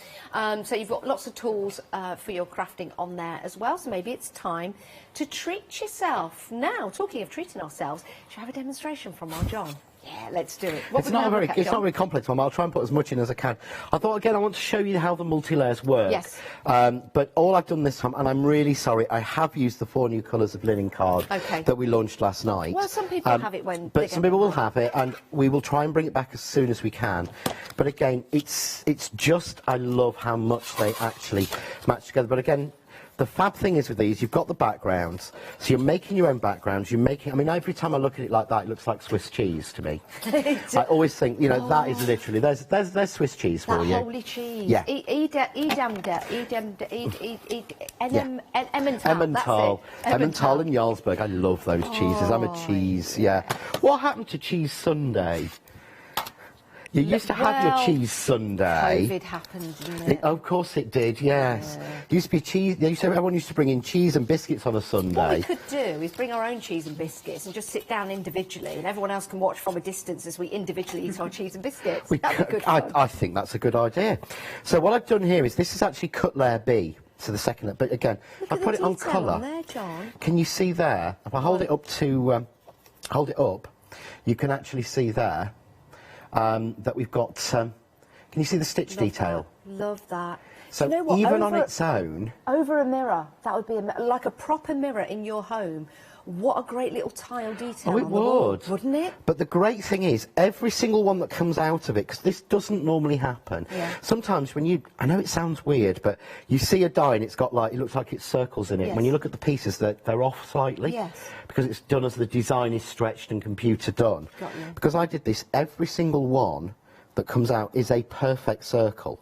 So you've got lots of tools for your crafting on there as well, so maybe it's time to treat yourself. Now, talking of treating ourselves, should I have a demonstration from our John? Yeah, let's do it. It's not a very complex one. I'll try and put as much in as I can. I thought, again, I want to show you how the multi-layers work. Yes. But all I've done this time, and I'm really sorry, I have used the 4 new colours of linen card that we launched last night. Well, some people have it when... But some people will have it, and we will try and bring it back as soon as we can. But again, it's just, I love how much they actually match together. But again, the fab thing is with these, you've got the backgrounds, so you're making your own backgrounds, you're making, I mean, every time I look at it like that, it looks like Swiss cheese to me. I always think, you know, that is literally, there's Swiss cheese for you. That holy cheese. Yeah. Emmental. Emmental and Jarlsberg, I love those cheeses, I'm a cheese, What happened to Cheese Sunday? You used to have your cheese Sunday. COVID happened, didn't it? Of course it did, yes. Used to be cheese. Everyone used to bring in cheese and biscuits on a Sunday. What we could do is bring our own cheese and biscuits and just sit down individually, and everyone else can watch from a distance as we individually eat our cheese and biscuits. That'd be good fun. I think that's a good idea. So what I've done here is, this is actually cut layer B. So the second layer, but again, I put it on colour. There, John. Can you see there? If I hold it up to, hold it up, you can actually see there. That we've got, can you see the stitch detail? Love that. So you know what? even on its own... Over a mirror, that would be like a proper mirror in your home. What a great little tile detail. Oh, it on the wall, wouldn't it? But the great thing is, every single one that comes out of it, because this doesn't normally happen. Sometimes when you, I know it sounds weird, but you see a die and it's got like, it looks like it's circles in it. When you look at the pieces, they're off slightly. Because it's done as the design is stretched and computer done. Got you. Because I did this, every single one that comes out is a perfect circle.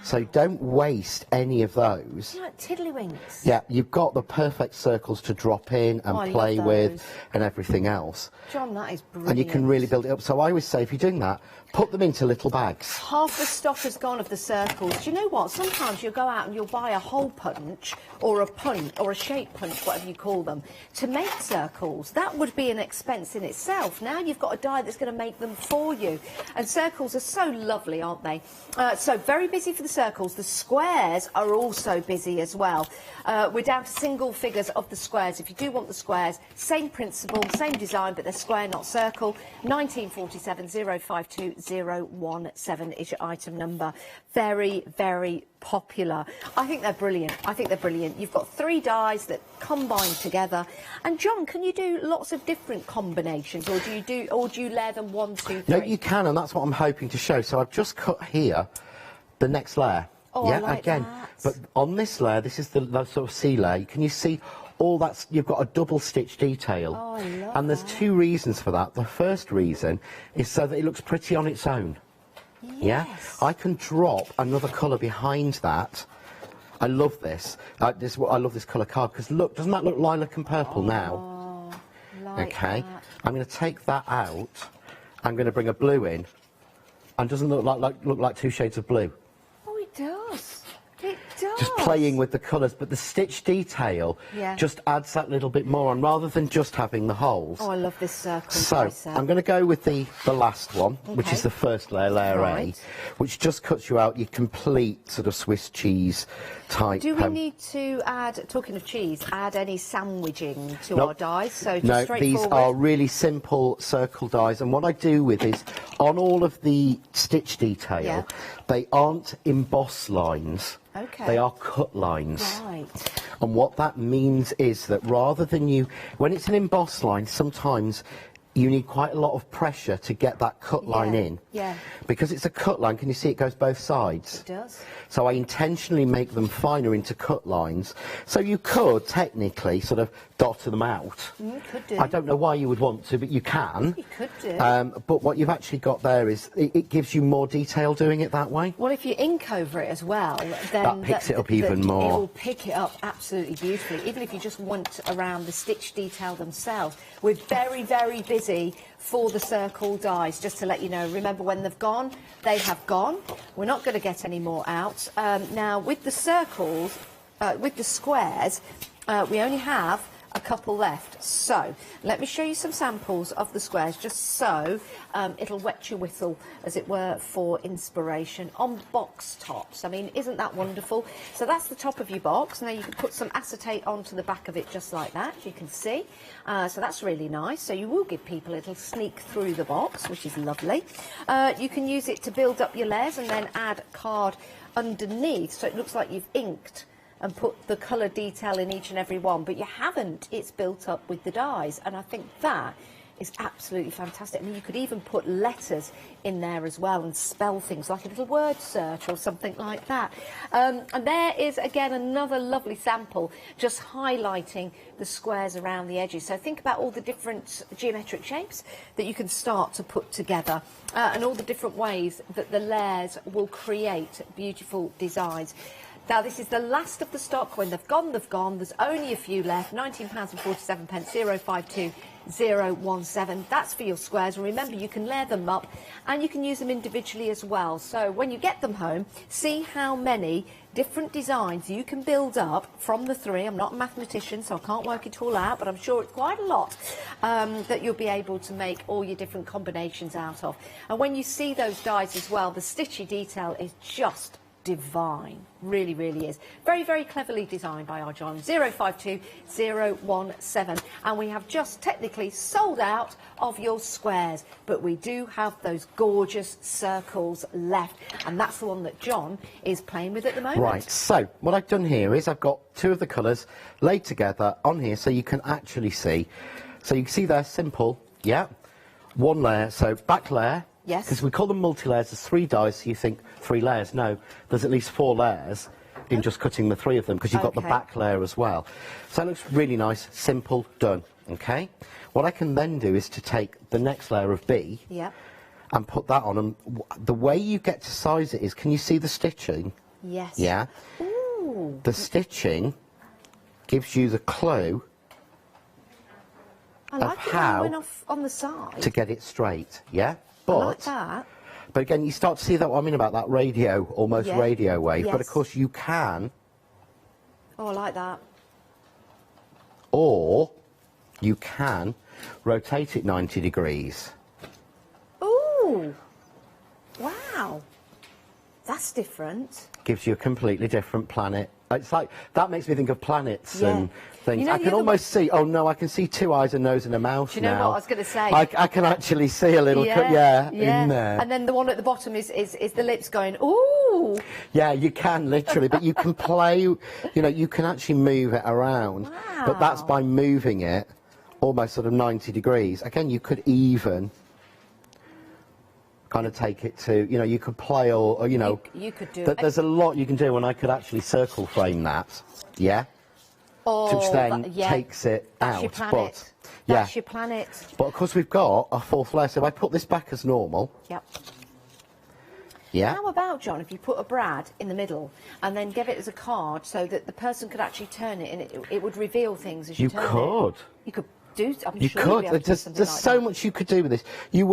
So don't waste any of those. You like tiddlywinks. Yeah, you've got the perfect circles to drop in and play with and everything else. John, that is brilliant. And you can really build it up. So I always say, if you're doing that, put them into little bags. Half the stock has gone of the circles. Do you know what? Sometimes you'll go out and you'll buy a hole punch or a punch or a shape punch, whatever you call them, to make circles. That would be an expense in itself. Now you've got a die that's going to make them for you. And circles are so lovely, aren't they? So very busy for the circles. The squares are also busy as well. We're down to single figures of the squares. If you do want the squares, same principle, same design, but they're square, not circle. 1947 052 017 is your item number. Very, very popular. I think they're brilliant. I think they're brilliant. You've got 3 dies that combine together. And John, can you do lots of different combinations, or do you layer them 1, 2, 3? No, you can, and that's what I'm hoping to show. So I've just cut here the next layer. Oh, I like that. But on this layer, this is the sort of C layer. Can you see all that's, you've got a double stitch detail. Oh, I love and there's 2 reasons for that. The first reason is so that it looks pretty on its own. Yeah, I can drop another colour behind that. I love this. I love this colour card because look, doesn't that look lilac and purple now? Like okay, that. I'm going to take that out. I'm going to bring a blue in, and doesn't look like two shades of blue. Oh, it does. It does. Just playing with the colours, but the stitch detail just adds that little bit more on, rather than just having the holes. Oh, I love this circle. So I'm going to go with the last one, which is the first layer, layer A, which just cuts you out your complete sort of Swiss cheese type. Do we need to add, talking of cheese, add any sandwiching to our dies? So just no, these are really simple circle dies, and what I do with is on all of the stitch detail, they aren't emboss lines. Okay. They are cut lines. Right. And what that means is that rather than when it's an emboss line, sometimes you need quite a lot of pressure to get that cut line in. Yeah. Because it's a cut line, can you see it goes both sides? It does. So I intentionally make them finer into cut lines. So you could technically sort of dot them out. You could do. I don't know why you would want to, but you can. You could do. But what you've actually got there is it gives you more detail doing it that way. Well, if you ink over it as well, then that picks it up even more. It will pick it up absolutely beautifully. Even if you just want around the stitch detail themselves. We're very, very busy for the circle dies, just to let you know. Remember, when they've gone, they have gone. We're not going to get any more out. Now, with the circles, with the squares, we only have a couple left. So let me show you some samples of the squares, just so it'll wet your whistle, as it were, for inspiration on box tops. I mean, isn't that wonderful? So that's the top of your box. Now you can put some acetate onto the back of it, just like that, you can see. So that's really nice. So you will give people a little sneak through the box, which is lovely. You can use it to build up your layers and then add card underneath, so it looks like you've inked and put the colour detail in each and every one, but you haven't. It's built up with the dies, and I think that is absolutely fantastic. I mean, you could even put letters in there as well and spell things, like a little word search or something like that. And there is, again, another lovely sample, just highlighting the squares around the edges. So think about all the different geometric shapes that you can start to put together, and all the different ways that the layers will create beautiful designs. Now, this is the last of the stock. When they've gone, they've gone. There's only a few left. £19.47, 052017. That's for your squares. And remember, you can layer them up and you can use them individually as well. So when you get them home, see how many different designs you can build up from the three. I'm not a mathematician, so I can't work it all out, but I'm sure it's quite a lot that you'll be able to make all your different combinations out of. And when you see those dies as well, the stitchy detail is just divine. Really, really is. Very, very cleverly designed by our John. 052017. And we have just technically sold out of your squares, but we do have those gorgeous circles left, and that's the one that John is playing with at the moment. Right, so what I've done here is I've got two of the colours laid together on here, so you can actually see. So you can see they're simple, yeah. One layer, so back layer. Yes. Because we call them multi-layers. There's 3 dies, so you think 3 layers. No, there's at least 4 layers in just cutting the 3 of them, because you've got the back layer as well. So that looks really nice, simple, done, okay? What I can then do is to take the next layer of B and put that on. And the way you get to size it is, can you see the stitching? Yes. Yeah. Ooh. The stitching gives you the clue of how went off on the side to get it straight, yeah? But, I like that. But again, you start to see that what I mean about that radio, almost radio wave. Yes. But of course you can, Oh, I like that. or you can rotate it 90 degrees. Ooh. Wow. That's different. Gives you a completely different planet. It's like, that makes me think of planets and things. You know, I can almost see, oh no, I can see 2 eyes, a nose and a mouth Do you know now. what I was going to say? I can actually see a little, in there. And then the one at the bottom is the lips going, ooh. Yeah, you can, literally, but you can play, you know, you can actually move it around. Wow. But that's by moving it almost sort of 90 degrees. Again, you could even kind of take it to, you know, you could play or you know. You could do it. There's a lot you can do, and I could actually circle frame that, which then takes it That's out. your planet. But, That's your planet. But of course we've got a 4th layer, so if I put this back as normal, Yeah. How about, John, if you put a brad in the middle and then give it as a card so that the person could actually turn it and it would reveal things as you turn it? You could. You could do. I'm You sure could. you'd be able to do There's something like so that. much you could do with this. You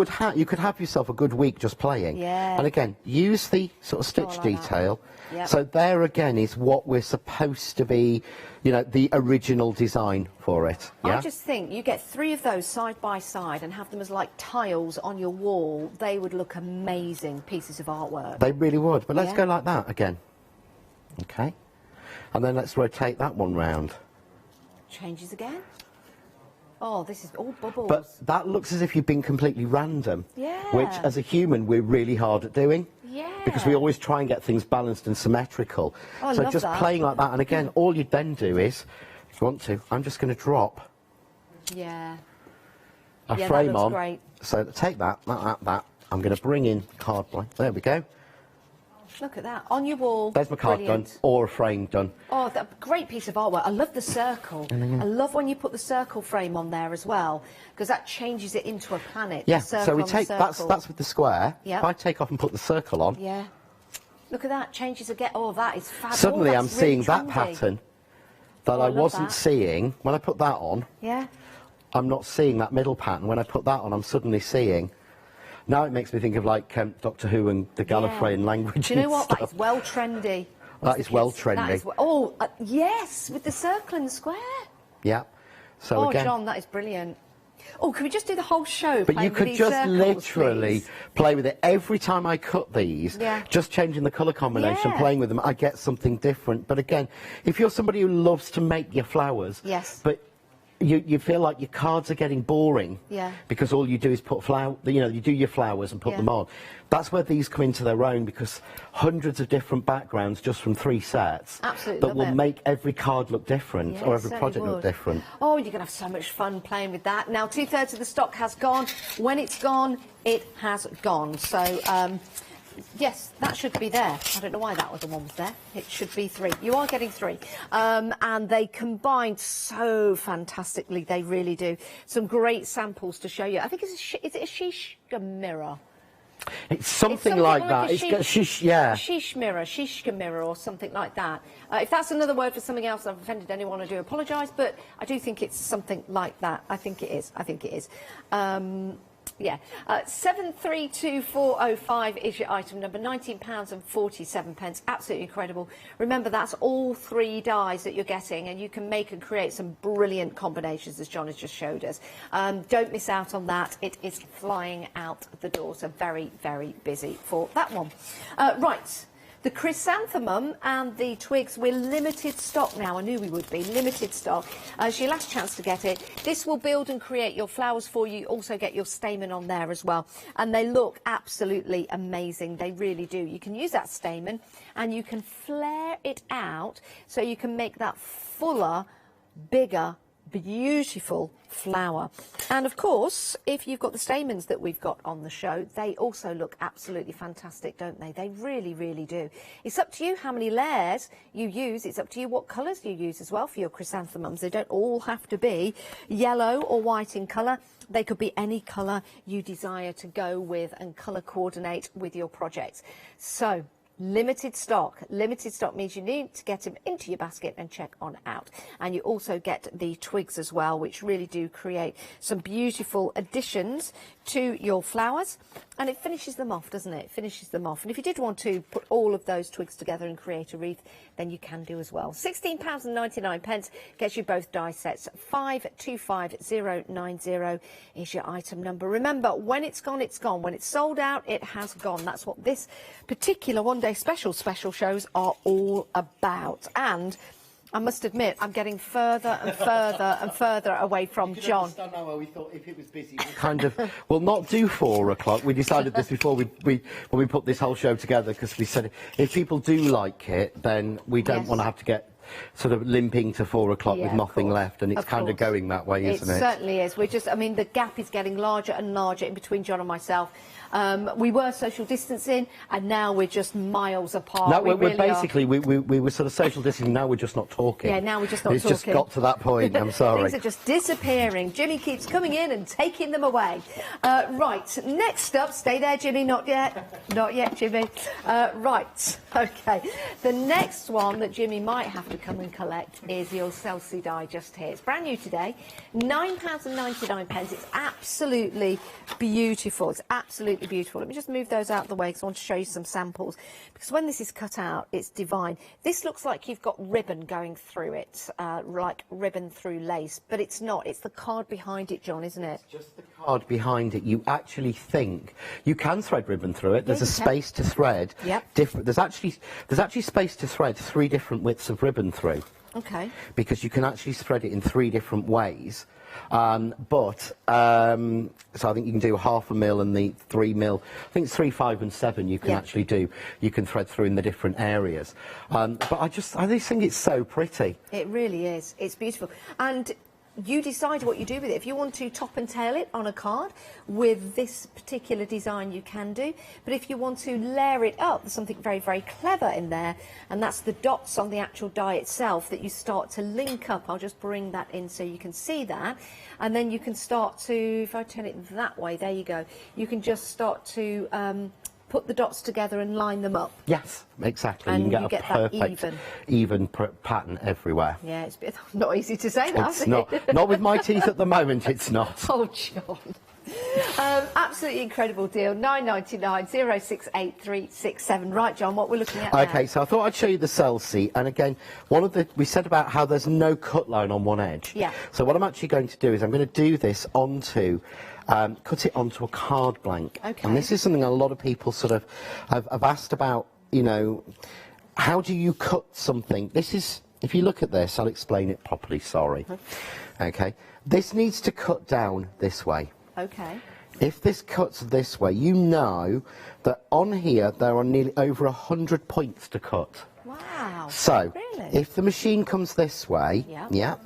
could have yourself a good week just playing. Yeah. And again, use the sort of stitch like that. detail. Yep. So there again is what we're supposed to be, you know, the original design for it. Yeah. I just think you get 3 of those side by side and have them as like tiles on your wall. They would look amazing pieces of artwork. They really would. But let's Yeah. go like that again. Okay. And then let's rotate that one round. Changes again. Oh, this is all bubbles. But that looks as if you've been completely random. Yeah. Which, as a human, we're really hard at doing. Yeah. Because we always try and get things balanced and symmetrical. Oh, I so love just that. playing like that, and again, all you'd then do is, if you want to, I'm just going to drop Yeah. a Yeah, frame that looks on. great. So take that. I'm going to bring in cardboard. There we go. Look at that. On your wall. There's my card Brilliant. done, or a frame done. Oh, that great piece of artwork. I love the circle. I love when you put the circle frame on there as well, because that changes it into a planet. Yeah, The circle so we on the take, that's circle. with the square. Yep. If I take off and put the circle on, Yeah. Look at that. Changes again. Oh, that is fabulous. suddenly oh, I'm that's really seeing that trendy. pattern that Oh, I I love wasn't that. seeing. When I put that on, Yeah. I'm not seeing that middle pattern. When I put that on, I'm suddenly seeing. Now it makes me think of like Doctor Who and the Gallifreyan language. Do you know and what? That stuff. is well trendy. That is well That trendy. is, oh, yes, with the circle and the square. Yeah. So oh, again, John, that is brilliant. Oh, can we just do the whole show? but playing you with could these just circles, literally please? play with it every time I cut these. Yeah. Just changing the colour combination, Yeah. playing with them, I get something different. But again, if you're somebody who loves to make your flowers, Yes. but you feel like your cards are getting boring, Yeah. because all you do is put you do your flowers and put Yeah. them on. That's where these come into their own, because hundreds of different backgrounds just from 3 sets Absolutely that love will it. make every card look different, Yeah, or it every certainly project look would. different. Oh, you're going to have so much fun playing with that. Now, 2/3 of the stock has gone. When it's gone, it has gone. So, yes, that should be there. I don't know why that other one was there. It should be 3. You are getting 3. And they combined so fantastically. They really do. Some great samples to show you. I think is it a shishka mirror? It's something like that. a It's got shish, yeah. Shish mirror, shishka mirror, or something like that. If that's another word for something else, I've offended anyone, I do apologise, but I do think it's something like that. I think it is. I think it is. Yeah, 732405 is your item number, £19.47. Absolutely incredible. Remember, that's all 3 dies that you're getting, and you can make and create some brilliant combinations, as John has just showed us. Don't miss out on that. It is flying out the door, so very, very busy for that one. Right. The chrysanthemum and the twigs, we're limited stock now. I knew we would be. Limited stock. It's your last chance to get it. This will build and create your flowers for you. Also get your stamen on there as well. And they look absolutely amazing. They really do. You can use that stamen and you can flare it out so you can make that fuller, bigger, beautiful flower. And of course, if you've got the stamens that we've got on the show, they also look absolutely fantastic, don't they? They really, really do. It's up to you how many layers you use. It's up to you what colours you use as well for your chrysanthemums. They don't all have to be yellow or white in colour. They could be any colour you desire to go with and colour coordinate with your projects. So, limited stock. Limited stock means you need to get them into your basket and check on out. And you also get the twigs as well, which really do create some beautiful additions to your flowers. And it finishes them off, doesn't it? It finishes them off. And if you did want to put all of those twigs together and create a wreath, then you can do as well. £16.99 gets you both die sets. 525090 is your item number. Remember, when it's gone, it's gone. When it's sold out, it has gone. That's what this particular one-day special shows are all about. And I must admit, I'm getting further and further and further away from John. Understand now why we thought if it was busy, kind of, we'll not do 4 o'clock. We decided this before when we put this whole show together, because we said if people do like it, then we don't want to have to get sort of limping to 4 o'clock Yeah, with of nothing course. left, and it's Of kind of course. going that way, isn't it? It certainly is. We're just, I mean, the gap is getting larger and larger in between John and myself. We were social distancing, and now we're just miles apart. No, we we're really basically, we were sort of social distancing, now we're just not talking. Yeah, now we're just not it's talking. It's just got to that point, I'm sorry. Things are just disappearing. Jimmy keeps coming in and taking them away. Right, next up, stay there, Jimmy, not yet. Not yet, Jimmy. Right, OK. The next one that Jimmy might have to come and collect is your Chelsea die just here. It's brand new today, £9.99. It's absolutely beautiful. It's absolutely beautiful. Let me just move those out of the way because I want to show you some samples. Because when this is cut out, it's divine. This looks like you've got ribbon going through it, like ribbon through lace, but it's not. It's the card behind it, John, isn't it? It's just the card behind it. You actually think you can thread ribbon through it. There's a space to thread. Yep. There's actually space to thread 3 different widths of ribbon through. Okay. Because you can actually thread it in 3 different ways. So I think you can do 0.5 mil and the 3 mil. I think it's 3, 5 and 7 you can actually do. You can thread through in the different areas. But I just think it's so pretty. It really is. It's beautiful. And you decide what you do with it. If you want to top and tail it on a card with this particular design, you can do. But if you want to layer it up, there's something very, very clever in there, and that's the dots on the actual die itself that you start to link up. I'll just bring that in so you can see that. And then you can start to, if I turn it that way, there you go. You can just start to put the dots together and line them up. Yes, exactly. And you can you get get a that perfect, even pattern everywhere. Yeah, it's not easy to say that, It's is not. it? Not with my teeth at the moment, it's not. Oh, John. Absolutely incredible deal. £9.99, 068367. Right, John, what we're looking at Okay, now. so I thought I'd show you the Chelsea, and again, we said about how there's no cut line on one edge. Yeah. So what I'm actually going to do is I'm going to do this onto, cut it onto a card blank. Okay. And this is something a lot of people sort of have asked about, you know, how do you cut something? This is, if you look at this, I'll explain it properly, sorry. Okay, this needs to cut down this way. Okay. If this cuts this way, you know that on here there are nearly over 100 points to cut. Wow. So, really? if the machine comes this way, Yeah.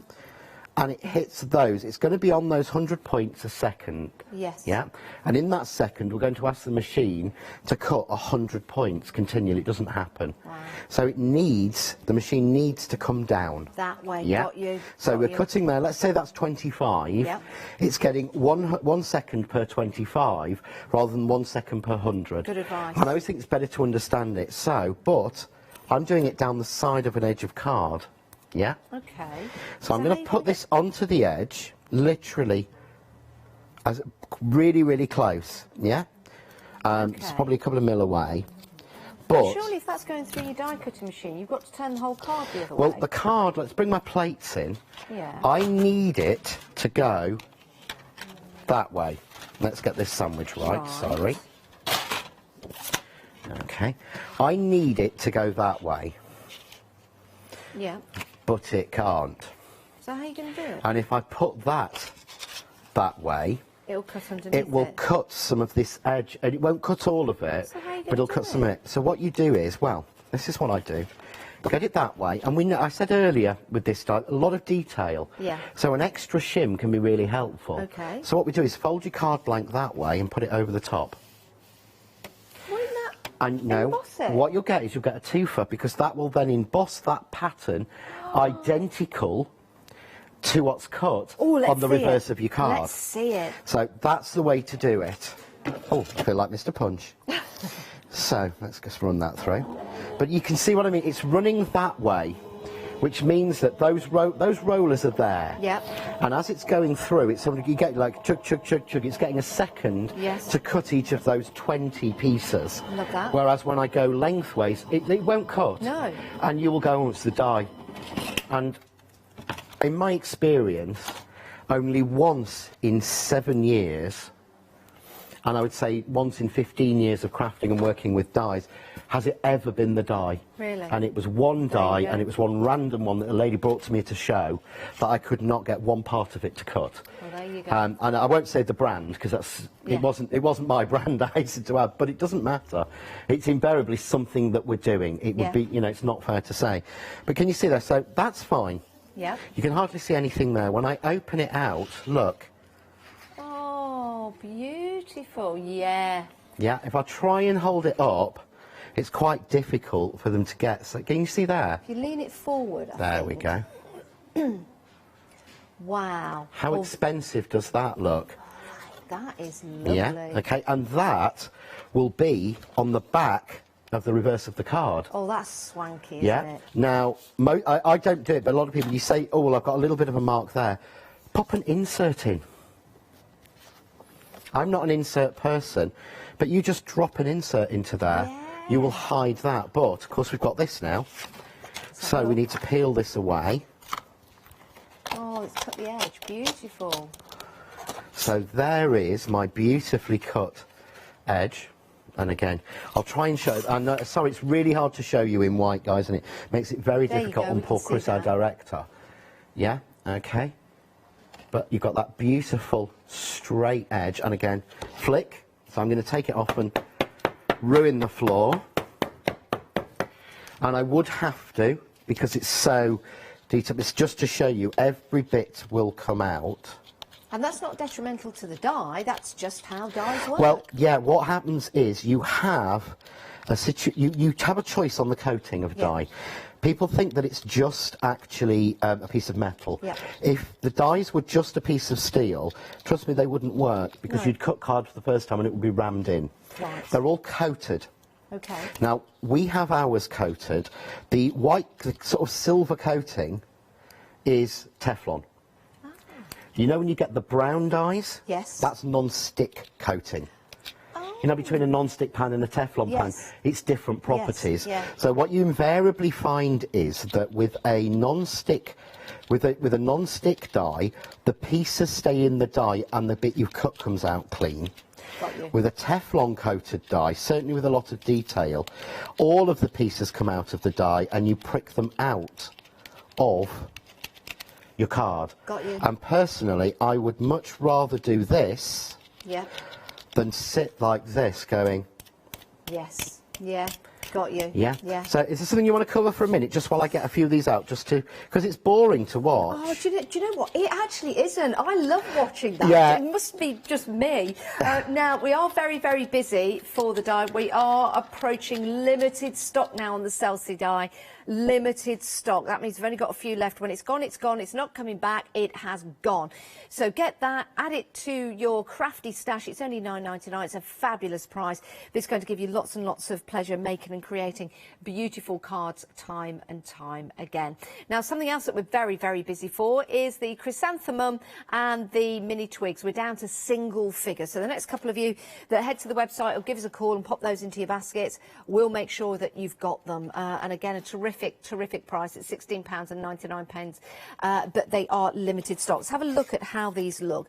and it hits those, it's going to be on those 100 points a second. Yes. Yeah, and in that second, we're going to ask the machine to cut 100 points continually. It doesn't happen. Wow. So the machine needs to come down. That way, Yeah. got you. So got we're you. cutting there. Let's say that's 25. Yep. It's getting 1 second per 25 rather than 1 second per 100. Good advice. And I always think it's better to understand it. So, but I'm doing it down the side of an edge of card. Yeah. Okay. So I'm going to put this onto the edge, literally, as really, really close. Yeah. It's probably a couple of mil away. But surely if that's going through your die cutting machine, you've got to turn the whole card the other well, way. the card. Let's bring my plates in. Yeah. I need it to go that way. Let's get this sandwich right. Sorry. Okay. I need it to go that way. Yeah. But it can't. So how are you going to do it? And if I put that way, It'll cut underneath it will cut some of this edge, and it won't cut all of it, So how are you but gonna it'll do cut some of it. So what you do is, well, this is what I do. Get it that way, and we know, I said earlier with this style, a lot of detail. Yeah. So an extra shim can be really helpful. Okay. So what we do is fold your card blank that way and put it over the top. Wouldn't that And no, emboss it? what you'll get is you'll get a twofer, because that will then emboss that pattern identical to what's cut on the reverse of your card. Let's see it. So that's the way to do it. Oh, I feel like Mr. Punch. So let's just run that through. But you can see what I mean. It's running that way, which means that those rollers are there. Yep. And as it's going through, it's something you get like chug, chug, chug, chug. It's getting a second to cut each of those 20 pieces. Love that. Whereas when I go lengthways, it won't cut. No. And you will go, oh, it's the die. And in my experience, only once in 7 years and I would say once in 15 years of crafting and working with dyes, has it ever been the dye. Really? And it was one dye, and it was one random one that a lady brought to me to show, that I could not get one part of it to cut. Well, there you go. And I won't say the brand, because it wasn't my brand, I hasten to add, but it doesn't matter. It's invariably something that we're doing. It would be, you know, it's not fair to say. But can you see that? So that's fine. Yeah. You can hardly see anything there. When I open it out, look. Oh, beautiful, yeah. Yeah, if I try and hold it up, it's quite difficult for them to get. So can you see there? If you lean it forward, There we go. Wow. How expensive does that look? That is lovely. Yeah, okay, and that will be on the back of the reverse of the card. Oh, that's swanky, Yeah. isn't it? Now, I don't do it, but a lot of people, you say, oh, well, I've got a little bit of a mark there. Pop an insert in. I'm not an insert person, but you just drop an insert into there. Yeah. You will hide that. But, of course, we've got this now. So we need to peel this away. Oh, it's cut the edge. Beautiful. So there is my beautifully cut edge. And again, I'll try and show it. I know, sorry, it's really hard to show you in white, guys, and it makes it very difficult on poor Chris, our director. Yeah, okay. But you've got that beautiful straight edge, and again, flick. So I'm going to take it off and ruin the floor. And I would have to, because it's so detailed. It's just to show you, every bit will come out. And that's not detrimental to the dye, that's just how dyes work. Well, yeah, what happens is you have you have a choice on the coating of dye. People think that it's just actually a piece of metal. Yeah. If the dyes were just a piece of steel, trust me, they wouldn't work, because you'd cut card for the first time and it would be rammed in. Right. They're all coated. Okay. Now, we have ours coated. The white, the sort of silver coating is Teflon. You know when you get the brown dyes? Yes. That's non-stick coating. You know, between a non-stick pan and a Teflon pan, it's different properties. Yes, yeah. So what you invariably find is that with a non-stick, with a non-stick dye, the pieces stay in the dye and the bit you cut comes out clean. Got you. With a Teflon coated dye, certainly with a lot of detail, all of the pieces come out of the dye and you prick them out of your card. Got you. And personally, I would much rather do this than sit like this going... Yes, yeah, got you. Yeah? Yeah. So is there something you want to cover for a minute, just while I get a few of these out, just to... Because it's boring to watch. Oh, do you know what? It actually isn't. I love watching that. Yeah. It must be just me. Now, we are very, very busy for the dye. We are approaching limited stock now on the Celsi dye. Limited stock. That means we've only got a few left. When it's gone, it's gone. It's not coming back. It has gone. So get that, add it to your crafty stash. It's only £9.99. It's a fabulous price. But it's going to give you lots and lots of pleasure making and creating beautiful cards time and time again. Now, something else that we're very, very busy for is the chrysanthemum and the mini twigs. We're down to single figures. So the next couple of you that head to the website or give us a call and pop those into your baskets, we'll make sure that you've got them. And again, a terrific price at £16.99, but they are limited stocks. Have a look at how these look.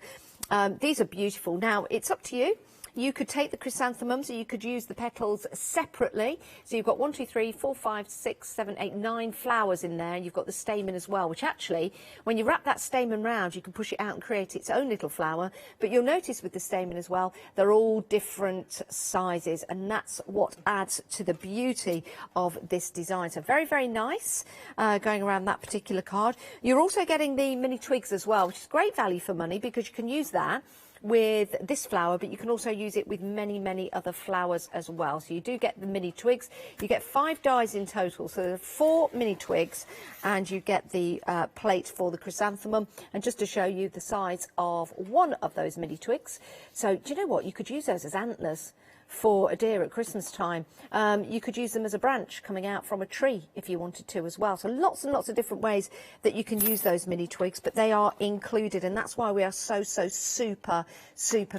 These are beautiful. Now, it's up to you. You could take the chrysanthemums, or you could use the petals separately. So you've got 1, 2, 3, 4, 5, 6, 7, 8, 9 flowers in there. You've got the stamen as well, which actually, when you wrap that stamen round, you can push it out and create its own little flower. But you'll notice with the stamen as well, they're all different sizes, and that's what adds to the beauty of this design. So very, very nice going around that particular card. You're also getting the mini twigs as well, which is great value for money, because you can use that with this flower, but you can also use it with many other flowers as well. So you do get the mini twigs. You get 5 dies in total, so there are 4 mini twigs, and you get the plate for the chrysanthemum. And just to show you the size of one of those mini twigs, so do you know what, you could use those as antlers for a deer at Christmas time. You could use them as a branch coming out from a tree if you wanted to as well. So lots and lots of different ways that you can use those mini twigs, but they are included, and that's why we are so super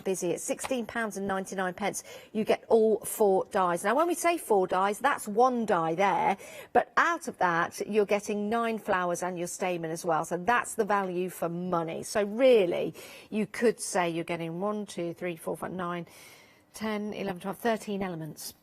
busy. At £16.99 you get all 4 dies. Now when we say 4 dies, that's 1 die there, but out of that you're getting 9 flowers and your stamen as well. So that's the value for money. So really you could say you're getting 1, 2, 3, 4, 5, 9, 10, 11, 12, 13 elements.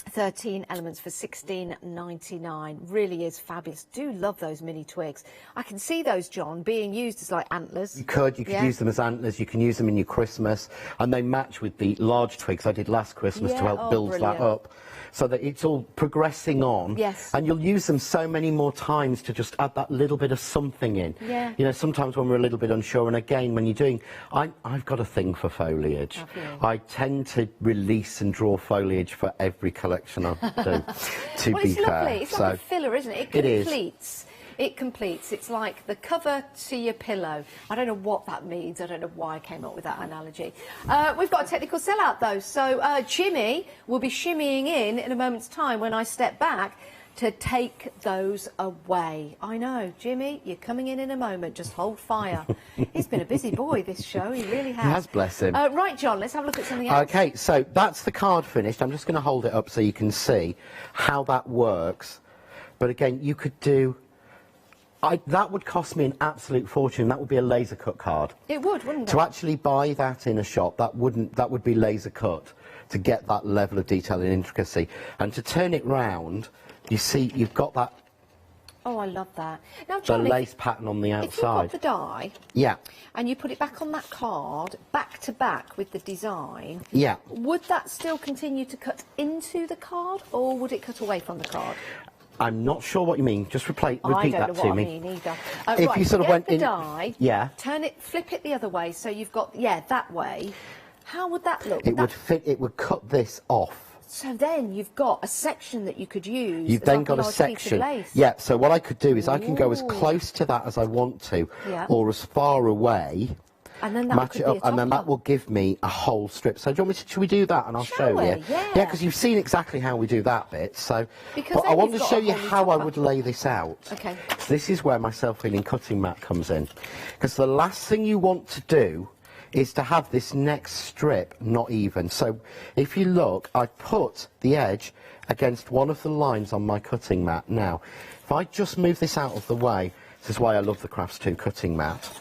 13 elements for £16.99. Really is fabulous. Do love those mini twigs. I can see those, John, being used as like antlers. You could use them as antlers, you can use them in your Christmas, and they match with the large twigs I did last Christmas to help build that up. So that it's all progressing on. Yes. And you'll use them so many more times to just add that little bit of something in. Yeah. You know, sometimes when we're a little bit unsure, and again, when you're doing... I've got a thing for foliage. I tend to release and draw foliage for every collection I do, to well, be it's fair. lovely. It's like a filler, isn't it? It completes. It completes. It's like the cover to your pillow. I don't know what that means. I don't know why I came up with that analogy. We've got a technical sellout, though. So Jimmy will be shimmying in a moment's time when I step back to take those away. I know, Jimmy, you're coming in a moment. Just hold fire. He's been a busy boy, this show. He really has. He has, bless him. Right, John, let's have a look at something else. OK, so that's the card finished. I'm just going to hold it up so you can see how that works. But again, you could do... that would cost me an absolute fortune. That would be a laser cut card. It would, wouldn't it? To actually buy that in a shop, that would be laser cut to get that level of detail and intricacy. And to turn it round, you see, you've got that. Oh, I love that. Now, The John, lace pattern on the outside. If you've got the die, yeah, and you put it back on that card, back to back with the design, yeah, would that still continue to cut into the card, or would it cut away from the card? I'm not sure what you mean. Just repeat that to me. I don't know what I mean either. If right, you sort of went the in, die, yeah, turn it, flip it the other way, so you've got that way. How would that look? It would fit. It would cut this off. So then you've got a section that you could use. You've then got a section. Yeah. So what I could do is I can go as close to that as I want to, or as far away. And then that match it up, and then that will give me a whole strip. So, do you want me to, should we do that, and I'll show you? Yeah, because you've seen exactly how we do that bit. So, but I want to show you how I would lay this out. Okay. So this is where my self-healing cutting mat comes in, because the last thing you want to do is to have this next strip not even. So, if you look, I put the edge against one of the lines on my cutting mat. Now, if I just move this out of the way, this is why I love the Crafts 2 cutting mat.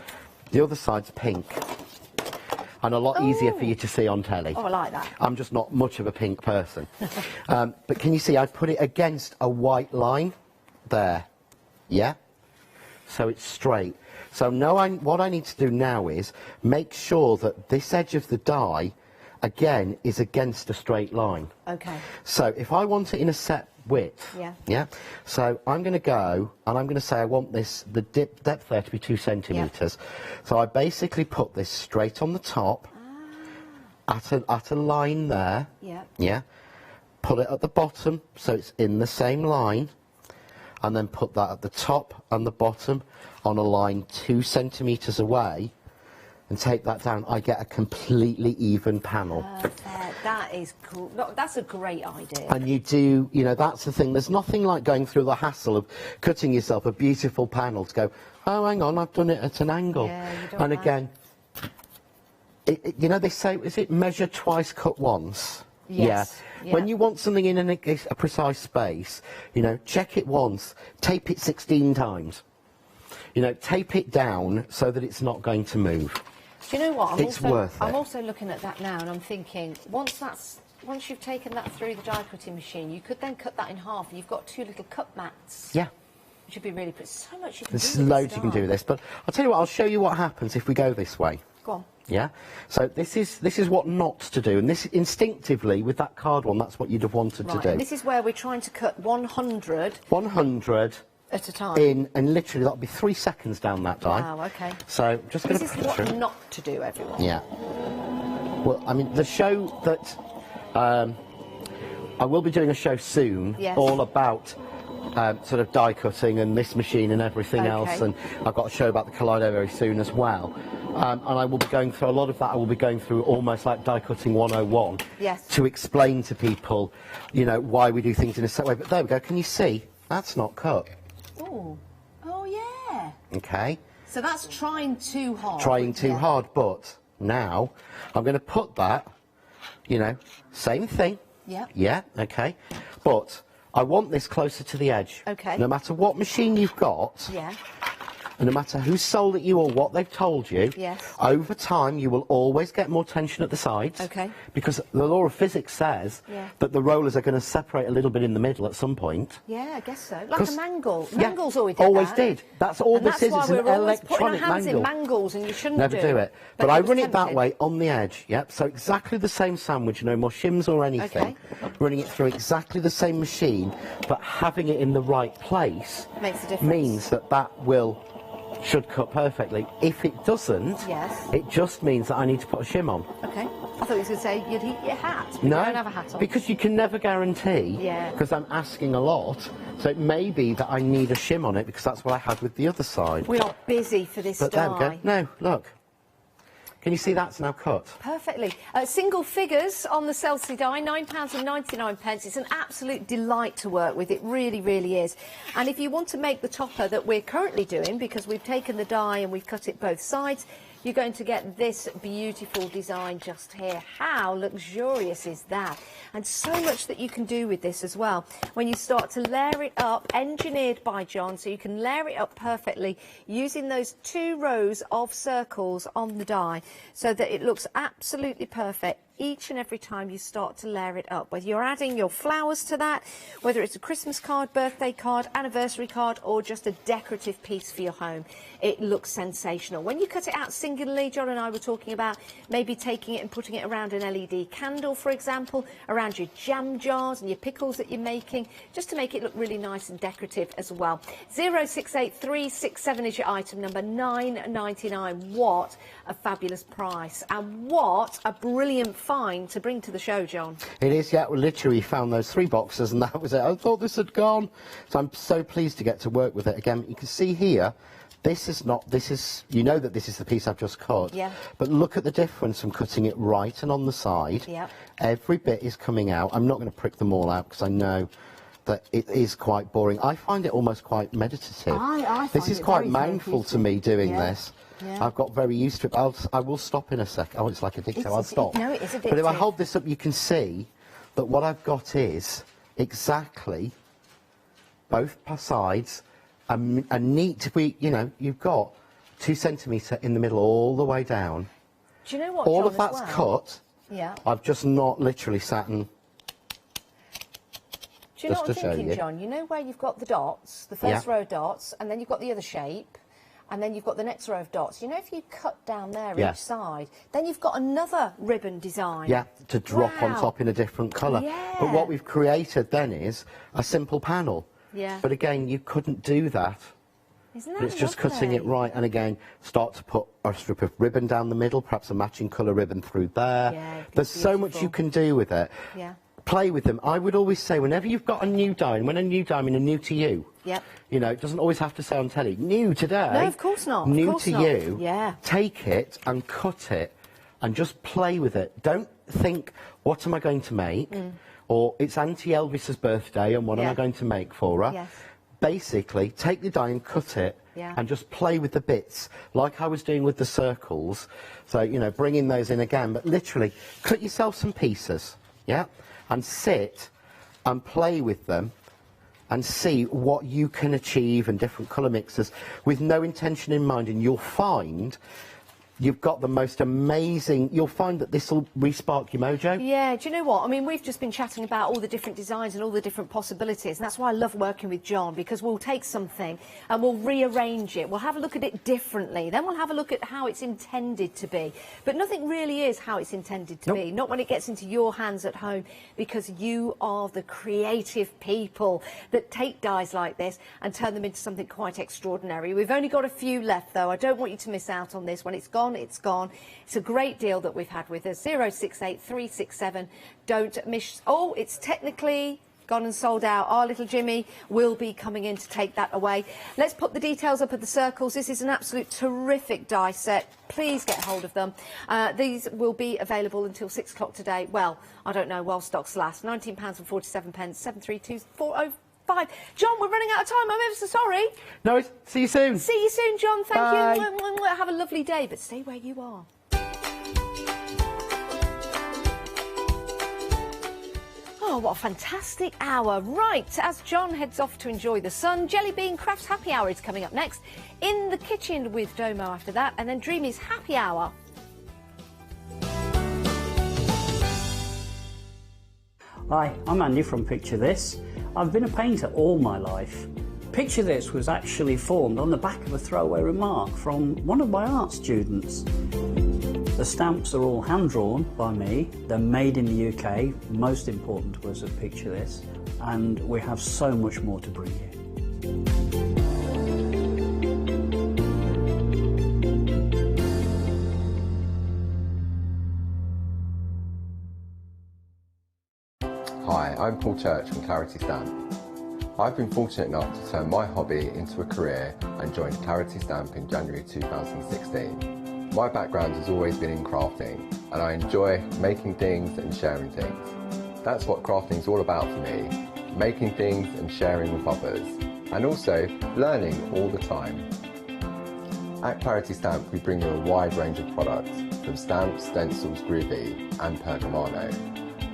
The other side's pink, and a lot easier for you to see on telly. Oh, I like that. I'm just not much of a pink person. But can you see I put it against a white line there? Yeah? So it's straight. So what I need to do now is make sure that this edge of the die, again, is against a straight line. Okay. So if I want it in a set width, yeah. So I'm going to go and I'm going to say I want the depth there to be 2 centimetres. So I basically put this straight on the top at a line there. Yeah. Put it at the bottom so it's in the same line, and then put that at the top and the bottom on a line 2 centimetres away, and take that down. I get a completely even panel. That is cool. No, that's a great idea. And you do, that's the thing. There's nothing like going through the hassle of cutting yourself a beautiful panel to go, oh, hang on, I've done it at an angle. And again, they say, is it measure twice, cut once? Yes. Yeah. When you want something in a precise space, check it once, tape it 16 times. Tape it down so that it's not going to move. Do you know what? I'm also looking at that now, and I'm thinking, once you've taken that through the die cutting machine, you could then cut that in half, and you've got 2 little cut mats. Yeah. Which would be really pretty. So much you can There's do with loads you can do with this, but I'll tell you what, I'll show you what happens if we go this way. Go on. Yeah. So this is what not to do, and this instinctively with that card one, that's what you'd have wanted to do. And this is where we're trying to cut 100. 100. At a time. And literally that'll be 3 seconds down that die. Wow, okay. So just going to This is what not to do, everyone. Yeah. Well, I mean, the show that I will be doing a show soon, all about sort of die cutting and this machine and everything else, and I've got a show about the Kaleido very soon as well. And I will be going through a lot of that. I will be going through almost like die cutting 101 to explain to people, why we do things in a certain way. But there we go. Can you see? That's not cut. Oh, yeah. Okay. So that's trying too hard. Trying too hard, but now I'm going to put that, same thing. Yeah. Yeah, okay. But I want this closer to the edge. Okay. No matter what machine you've got, And no matter who's sold at you or what they've told you, Yes. over time you will always get more tension at the sides. Okay. Because the law of physics says Yeah. that the rollers are going to separate a little bit in the middle at some point. Yeah, I guess so. Like a 'Cause- mangle. Yeah, Mangles always did always that. did. That's all And this is. That's It's why an we're always putting our electronic hands in mangle. mangles, and you shouldn't Never do it. But it I was run it that tempting. way on the edge, yep. So exactly the same sandwich, no more shims or anything. Okay. Running it through exactly the same machine, but having it in the right place Makes a difference. means that should cut perfectly. If it doesn't, Yes. it just means that I need to put a shim on. Okay. I thought you were going to say you'd heat your hat. But No, you don't have a hat on. because you can never guarantee, Yeah. because I'm asking a lot, so it may be that I need a shim on it, because that's what I had with the other side. We are busy for this But there we go. die. No, look. Can you see that's now cut? Perfectly. Single figures on the Celsi die, £9.99. It's an absolute delight to work with. It really, really is. And if you want to make the topper that we're currently doing, because we've taken the die and we've cut it both sides, you're going to get this beautiful design just here. How luxurious is that? And so much that you can do with this as well. When you start to layer it up, engineered by John, so you can layer it up perfectly using those 2 rows of circles on the die so that it looks absolutely perfect each and every time you start to layer it up. Whether you're adding your flowers to that, whether it's a Christmas card, birthday card, anniversary card, or just a decorative piece for your home, it looks sensational. When you cut it out singularly, John and I were talking about maybe taking it and putting it around an LED candle, for example, around your jam jars and your pickles that you're making, just to make it look really nice and decorative as well. 068367 is your item number, £9.99. What a fabulous price, and what a brilliant find to bring to the show, John. It is, yeah. We literally found those 3 boxes and that was it. I thought this had gone. So I'm so pleased to get to work with it again. You can see here, you know that this is the piece I've just cut. Yeah. But look at the difference from cutting it right and on the side. Yeah. Every bit is coming out. I'm not going to prick them all out because I know that it is quite boring. I find it almost quite meditative. I This find is it quite very mindful to me doing Yeah. this. Yeah. I've got very used to it. I will stop in a sec. Oh, it's like addictive. I'll stop. No, it is But if I addictive. hold this up, you can see that what I've got is exactly both sides a neat. You've got 2 centimetre in the middle all the way down. Do you know what, All John, of that's as well? cut. Yeah. I've just not literally sat and. Do you know Just what to I'm show thinking, you. John? You know where you've got the dots, the first Yeah. row of dots, and then you've got the other shape, and then you've got the next row of dots. You know, if you cut down there Yeah. each side, then you've got another ribbon design. Yeah, to drop on Wow. top in a different colour. Yeah. But what we've created then is a simple panel. Yeah. But again, you couldn't do that. Isn't But that it's just cutting it lovely? right, and again, start to put a strip of ribbon down the middle, perhaps a matching colour ribbon through there. Yeah, it'd be There's so much beautiful. you can do with it. Yeah. Play with them. I would always say, whenever you've got a new die, and when a new die, I mean a new to you. Yep. You know, it doesn't always have to say on telly, new today. No, of course not. Of New course to not. you. Yeah. Take it and cut it and just play with it. Don't think, what am I going to make? Or it's Auntie Elvis's birthday and what am Yeah. I going to make for her? Yes. Basically, take the die and cut it. Yeah. And just play with the bits, like I was doing with the circles. So, you know, bringing those in again, but literally, cut yourself some pieces, yeah? And sit and play with them and see what you can achieve in different colour mixes with no intention in mind, and you'll find you've got the most amazing. You'll find that this will re-spark your mojo. Yeah, do you know what? I mean, we've just been chatting about all the different designs and all the different possibilities, and that's why I love working with John, because we'll take something and we'll rearrange it. We'll have a look at it differently. Then we'll have a look at how it's intended to be. But nothing really is how it's intended to be, not when it gets into your hands at home, because you are the creative people that take dies like this and turn them into something quite extraordinary. We've only got a few left, though. I don't want you to miss out on this. When it's gone, it's gone. It's a great deal that we've had with us. 068367. Don't miss. Oh, it's technically gone and sold out. Our little Jimmy will be coming in to take that away. Let's put the details up of the circles. This is an absolute terrific die set. Please get hold of them. These will be available until 6 o'clock today. Well, I don't know, while stocks last. £19.47, 732405. John, we're running out of time. I'm ever so sorry. No, see you soon. See you soon, John. Thank Bye. you. Have a lovely day, but stay where you are. Oh, Oh, what a fantastic hour. Right, as John heads off to enjoy the sun, Jelly Bean Crafts Happy Hour is coming up next. In the kitchen with Domo after that, and then Dreamy's Happy Hour. Hi, I'm Andy from Picture This. I've been a painter all my life. Picture This was actually formed on the back of a throwaway remark from one of my art students. The stamps are all hand-drawn by me, they're made in the UK, most important was at Picture This, and we have so much more to bring you. Hi, I'm Paul Church from Clarity Stamp. I've been fortunate enough to turn my hobby into a career and joined Clarity Stamp in January 2016. My background has always been in crafting, and I enjoy making things and sharing things. That's what crafting is all about for me, making things and sharing with others, and also learning all the time. At Clarity Stamp we bring you a wide range of products, from stamps, stencils, groovy and pergamano.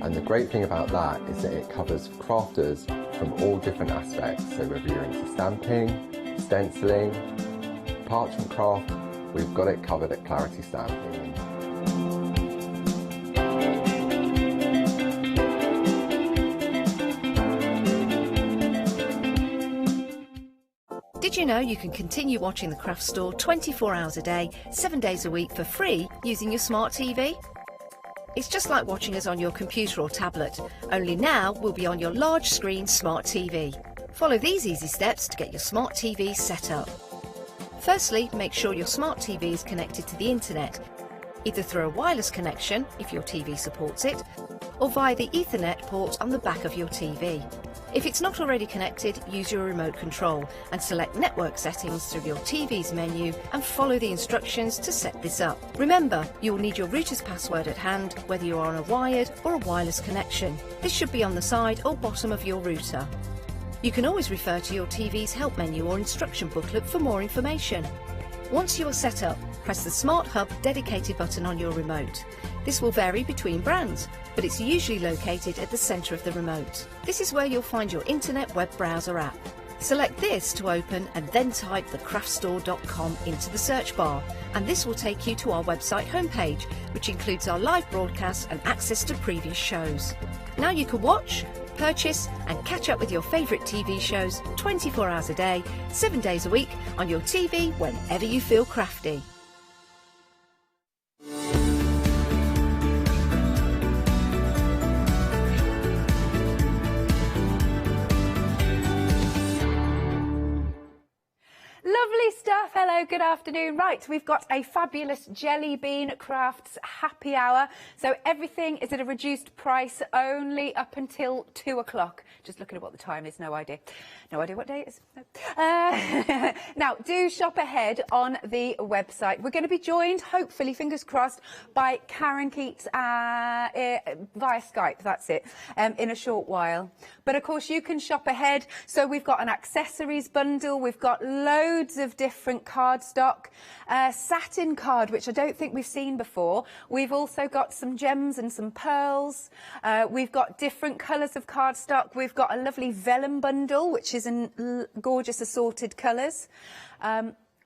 And the great thing about that is that it covers crafters from all different aspects, so whether you're into stamping, stenciling, parchment craft, we've got it covered at Clarity Stamp. Did you know you can continue watching the Craft Store 24 hours a day, 7 days a week for free using your smart TV? It's just like watching us on your computer or tablet, only now we'll be on your large screen smart TV. Follow these easy steps to get your smart TV set up. Firstly, make sure your smart TV is connected to the internet, either through a wireless connection, if your TV supports it, or via the Ethernet port on the back of your TV. If it's not already connected, use your remote control and select network settings through your TV's menu and follow the instructions to set this up. Remember, you will need your router's password at hand, whether you're on a wired or a wireless connection. This should be on the side or bottom of your router. You can always refer to your TV's help menu or instruction booklet for more information. Once you are set up, press the Smart Hub dedicated button on your remote. This will vary between brands, but it's usually located at the centre of the remote. This is where you'll find your internet web browser app. Select this to open and then type thecraftstore.com into the search bar, and this will take you to our website homepage, which includes our live broadcasts and access to previous shows. Now you can watch, purchase and catch up with your favourite TV shows 24 hours a day, 7 days a week on your TV whenever you feel crafty. Lovely stuff. Hello, good afternoon. Right, we've got a fabulous Jelly Bean Crafts happy hour. So everything is at a reduced price only up until 2 o'clock. Just looking at what the time is, no idea. No idea what day it is. No. Now, do shop ahead on the website. We're going to be joined, hopefully, fingers crossed, by Karen Keats via Skype, that's it, in a short while. But of course, you can shop ahead. So we've got an accessories bundle. We've got loads of different cardstock, satin card, which I don't think we've seen before. We've also got some gems and some pearls. We've got different colours of cardstock. We've got a lovely vellum bundle, which is in gorgeous assorted colours.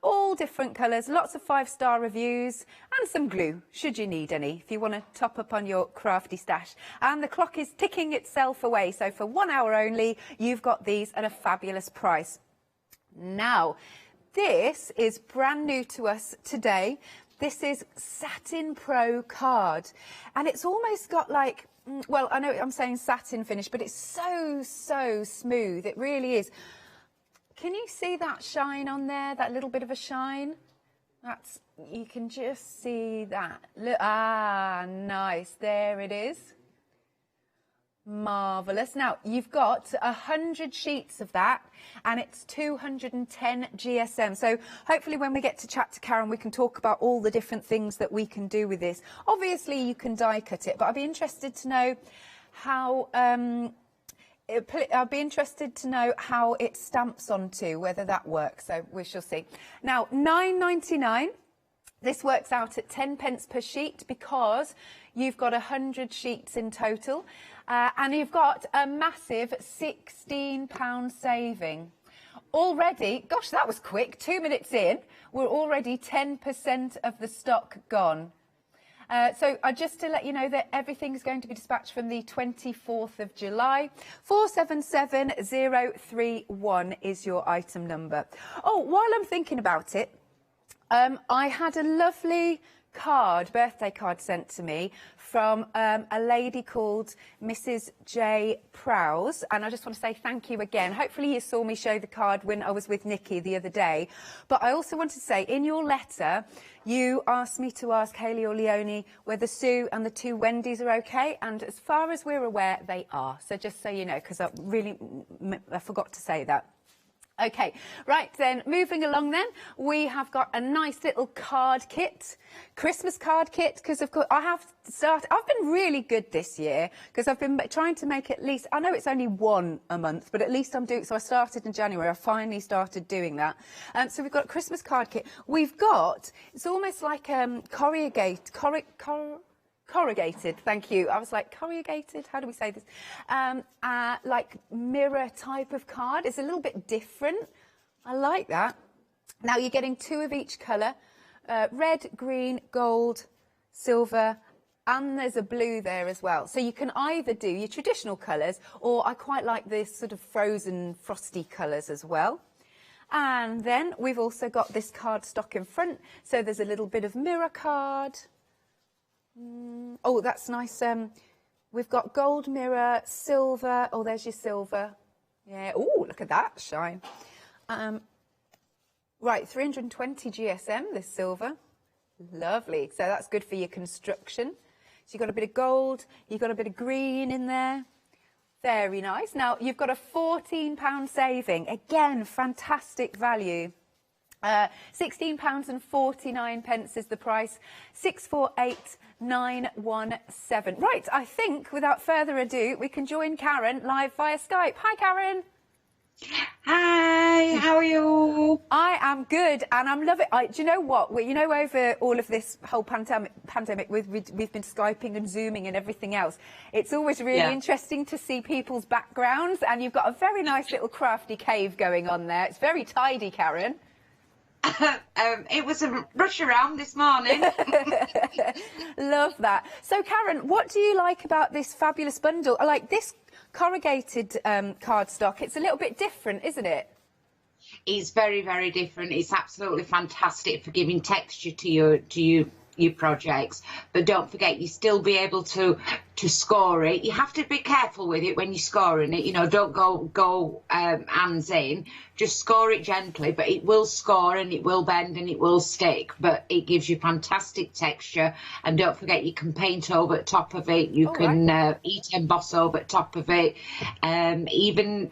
All different colours, lots of 5-star reviews and some glue, should you need any, if you want to top up on your crafty stash. And the clock is ticking itself away, so for 1 hour only, you've got these at a fabulous price. Now, this is brand new to us today. This is Satin Pro card, and it's almost got like, well, I know I'm saying satin finish, but it's so smooth. It really is. Can you see that shine on there? That little bit of a shine? That's, you can just see that. Look, nice. There it is. Marvellous. Now, you've got 100 sheets of that, and it's 210 GSM. So hopefully when we get to chat to Karen, we can talk about all the different things that we can do with this. Obviously, you can die cut it, but I'd be interested to know how... I'd be interested to know how it stamps onto, whether that works. So we shall see. Now, £9.99 This works out at 10p per sheet because you've got 100 sheets in total, and you've got a massive £16 saving. Already, gosh, that was quick, 2 minutes in, we're already 10% of the stock gone. So just to let you know that everything's going to be dispatched from the 24th of July. 477031 is your item number. Oh, while I'm thinking about it, I had a lovely birthday card sent to me from a lady called Mrs. J. Prowse, and I just want to say thank you again. Hopefully you saw me show the card when I was with Nikki the other day, but I also want to say in your letter you asked me to ask Hayley or Leonie whether Sue and the 2 Wendy's are okay, and as far as we're aware they are, so just so you know, because I forgot to say that. Okay, right then, moving along then, we have got a nice little card kit, Christmas card kit, because of course I've been really good this year, because I've been trying to make at least, I know it's only one a month, but at least I'm doing, so I started in January, I finally started doing that. So we've got a Christmas card kit. We've got, it's almost like corrugated, thank you. I was like, corrugated, how do we say this? Like mirror type of card. It's a little bit different. I like that. Now you're getting 2 of each colour, red, green, gold, silver, and there's a blue there as well. So you can either do your traditional colours, or I quite like this sort of frozen, frosty colours as well. And then we've also got this card stock in front. So there's a little bit of mirror card. Oh, that's nice. We've got gold mirror, silver. Oh, there's your silver. Yeah. Oh, look at that shine. Right, 320 GSM, this silver. Lovely. So that's good for your construction. So you've got a bit of gold, you've got a bit of green in there. Very nice. Now, you've got a £14 saving. Again, fantastic value. £16.49 is the price. 648917. Right, I think without further ado, we can join Karen live via Skype. Hi, Karen. Hi, how are you? I am good, and I'm loving it. Do you know what? Over all of this whole pandemic, we've been Skyping and Zooming and everything else. It's always really interesting to see people's backgrounds, and you've got a very nice little crafty cave going on there. It's very tidy, Karen. It was a rush around this morning. Love that. So, Karen, what do you like about this fabulous bundle? I like this corrugated cardstock. It's a little bit different, isn't it? It's very, very different. It's absolutely fantastic for giving texture to your projects, but don't forget you still be able to score it. You have to be careful with it when you're scoring it, don't go hands in, just score it gently, but it will score and it will bend and it will stick, but it gives you fantastic texture. And don't forget you can paint over the top of it, you can heat emboss over the top of it. Even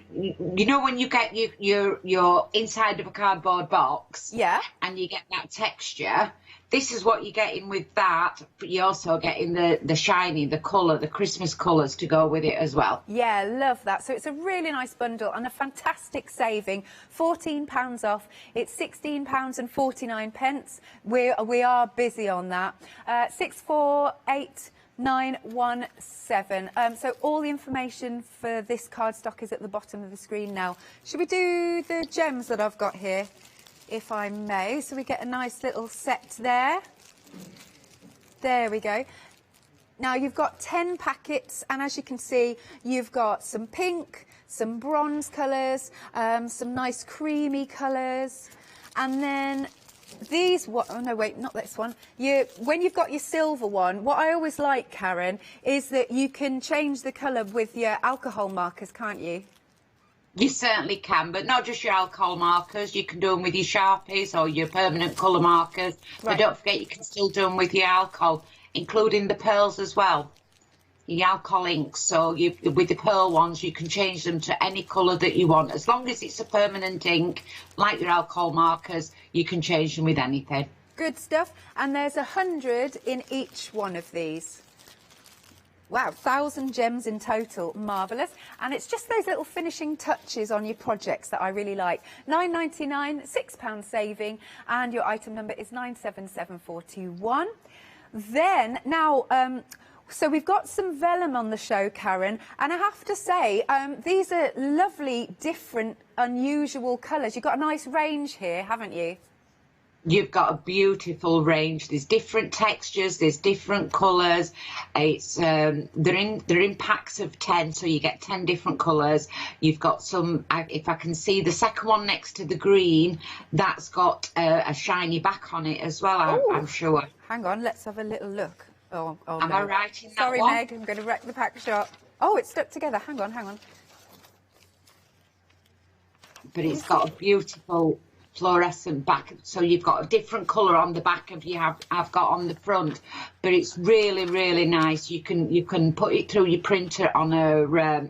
when you get your inside of a cardboard box, and you get that texture, this is what you're getting with that, but you're also getting the shiny, the colour, the Christmas colours to go with it as well. Yeah, love that. So it's a really nice bundle and a fantastic saving. £14 off. It's £16.49. We are busy on that. 648917. So all the information for this cardstock is at the bottom of the screen now. Should we do the gems that I've got here, if I may? So we get a nice little set there. There we go. Now you've got 10 packets, and as you can see, you've got some pink, some bronze colours, some nice creamy colours, and then these, oh no, wait, not this one. When you've got your silver one, what I always like, Karen, is that you can change the colour with your alcohol markers, can't you? You certainly can, but not just your alcohol markers. You can do them with your Sharpies or your permanent colour markers. But don't forget, you can still do them with your alcohol, including the pearls as well. Your alcohol inks. So with the pearl ones, you can change them to any colour that you want. As long as it's a permanent ink, like your alcohol markers, you can change them with anything. Good stuff. And there's 100 in each one of these. Wow, 1,000 gems in total, marvellous. And it's just those little finishing touches on your projects that I really like. £9.99, £6 saving, and your item number is 977421. Then, now, so we've got some vellum on the show, Karen, and I have to say, these are lovely, different, unusual colours. You've got a nice range here, haven't you? You've got a beautiful range. There's different textures, there's different colours. It's they're in packs of 10, so you get 10 different colours. You've got some, if I can see the second one next to the green, that's got a shiny back on it as well, I'm sure. Hang on, let's have a little look. Oh, Am no. I right in that Sorry, one? Meg, I'm going to wreck the pack shop. Oh, it's stuck together. Hang on, hang on. But it's got a beautiful fluorescent back, so you've got a different colour on the back of I've got on the front, but it's really, really nice. You can put it through your printer on a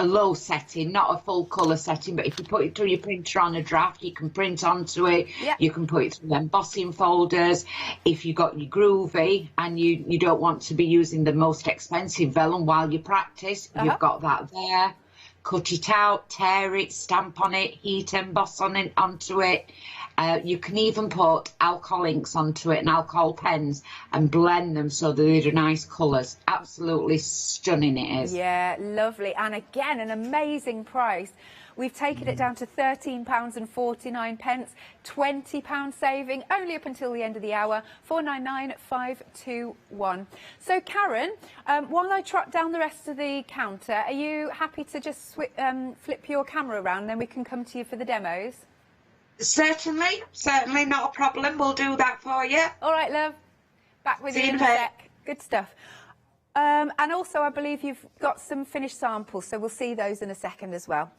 low setting, not a full colour setting, but if you put it through your printer on a draft, you can print onto it. You can put it through embossing folders. If you've got your groovy and you don't want to be using the most expensive vellum while you practice, you've got that there. Cut it out, tear it, stamp on it, heat emboss onto it. You can even put alcohol inks onto it and alcohol pens and blend them so that they're nice colours. Absolutely stunning it is. Yeah, lovely. And again, an amazing price. We've taken it down to £13.49, £20 saving, only up until the end of the hour, 499521. So, Karen, while I trot down the rest of the counter, are you happy to just flip your camera around, then we can come to you for the demos? Certainly, not a problem. We'll do that for you. All right, love. Back with you in a bit. sec. Good stuff. And also, I believe you've got some finished samples, so we'll see those in a second as well.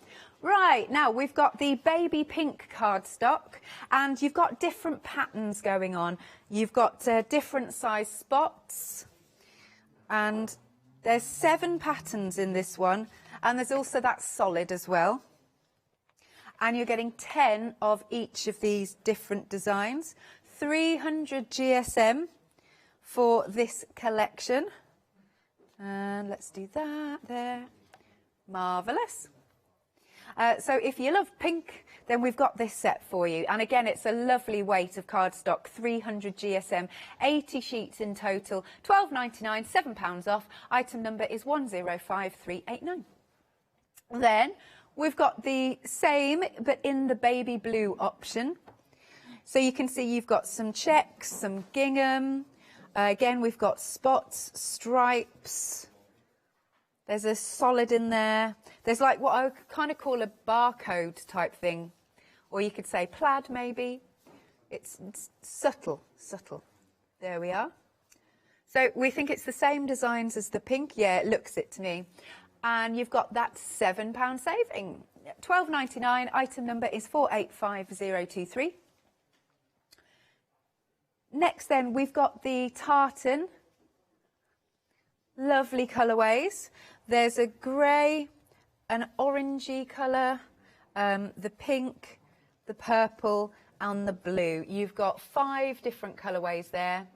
Right, now we've got the baby pink cardstock, and you've got different patterns going on. You've got different size spots, and there's 7 patterns in this one, and there's also that solid as well. And you're getting 10 of each of these different designs. 300 GSM for this collection. And let's do that there. Marvellous. So if you love pink, then we've got this set for you. And again, it's a lovely weight of cardstock, 300 GSM, 80 sheets in total, £12.99, £7 off. Item number is 105389. Then we've got the same, but in the baby blue option. So you can see you've got some checks, some gingham. Again, we've got spots, stripes. There's a solid in there. There's like what I would kind of call a barcode type thing. Or you could say plaid, maybe. It's subtle, subtle. There we are. So we think it's the same designs as the pink. Yeah, it looks it to me. And you've got that £7 saving. £12.99. Item number is 485023. Next then, we've got the tartan. Lovely colourways. There's a grey, an orangey colour, the pink, the purple and the blue. You've got 5 different colourways there.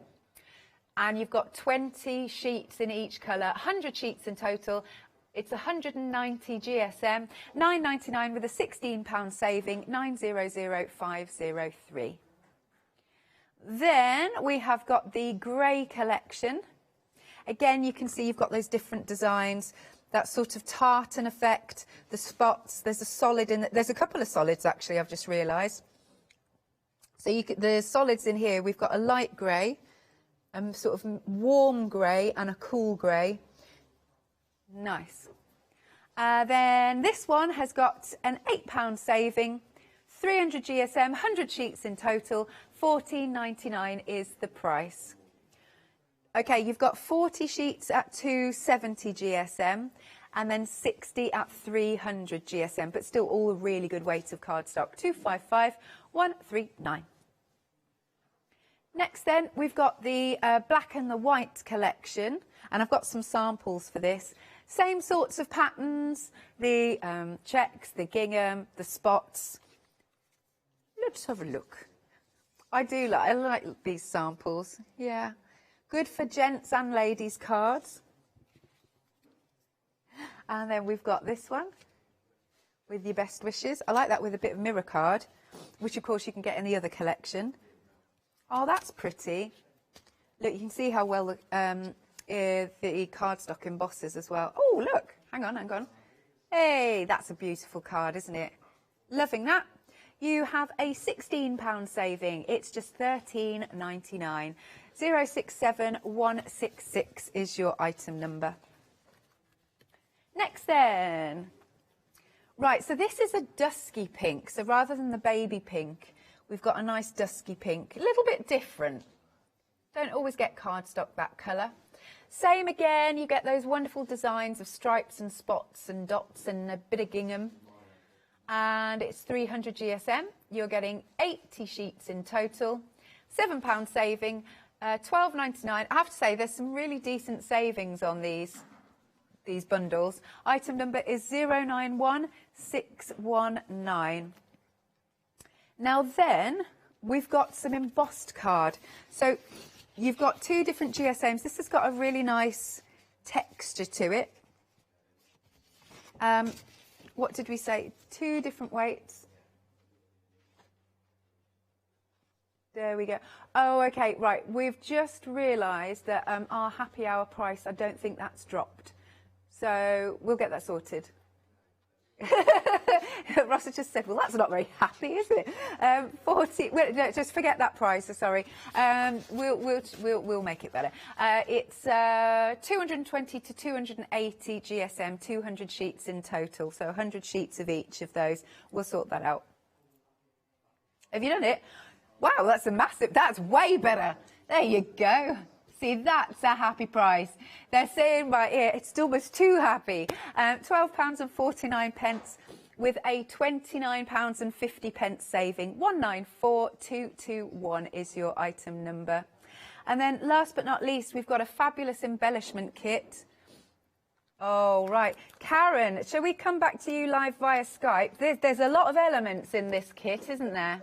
And you've got 20 sheets in each colour, 100 sheets in total. It's 190 GSM, £9.99 with a £16 saving, 900503. Then we have got the grey collection. Again, you can see you've got those different designs, that sort of tartan effect, the spots. There's a solid in. There's a couple of solids actually. I've just realised. So the solids in here. We've got a light grey, sort of warm grey, and a cool grey. Nice. Then this one has got an £8 saving, 300 GSM, 100 sheets in total, £14.99 is the price. Okay, you've got 40 sheets at 270 GSM and then 60 at 300 GSM, but still all a really good weight of cardstock, 255139. Next then, we've got the black and the white collection, and I've got some samples for this. Same sorts of patterns, the checks, the gingham, the spots. Let's have a look. I like these samples, yeah. Good for gents and ladies cards. And then we've got this one with your best wishes. I like that with a bit of mirror card, which of course you can get in the other collection. Oh, that's pretty. Look, you can see how well the cardstock embosses as well. Oh, look, hang on. Hey, that's a beautiful card, isn't it? Loving that. You have a £16 saving. It's just $13.99. 067166 is your item number. Next then. Right, so this is a dusky pink. So rather than the baby pink, we've got a nice dusky pink. A little bit different. Don't always get cardstock that colour. Same again, you get those wonderful designs of stripes and spots and dots and a bit of gingham. And it's 300 GSM. You're getting 80 sheets in total. £7 saving, $12.99. I have to say, there's some really decent savings on these bundles. Item number is 091619. Now then, we've got some embossed card. So you've got two different GSMs. This has got a really nice texture to it. What did we say? Two different weights. There we go. Oh, okay, right. We've just realised that our happy hour price, I don't think that's dropped. So we'll get that sorted. Ross has just said, well, that's not very happy, is it? 40. Well, no, just forget that price. Sorry. We'll make it better. It's 220 to 280 GSM, 200 sheets in total. So 100 sheets of each of those. We'll sort that out. Have you done it? Wow, that's a massive. That's way better. There you go. See, that's a happy price. They're saying right here, it's almost too happy. £12.49 with a £29.50 saving. 194221 is your item number. And then last but not least, we've got a fabulous embellishment kit. Oh, right. Karen, shall we come back to you live via Skype? There's a lot of elements in this kit, isn't there?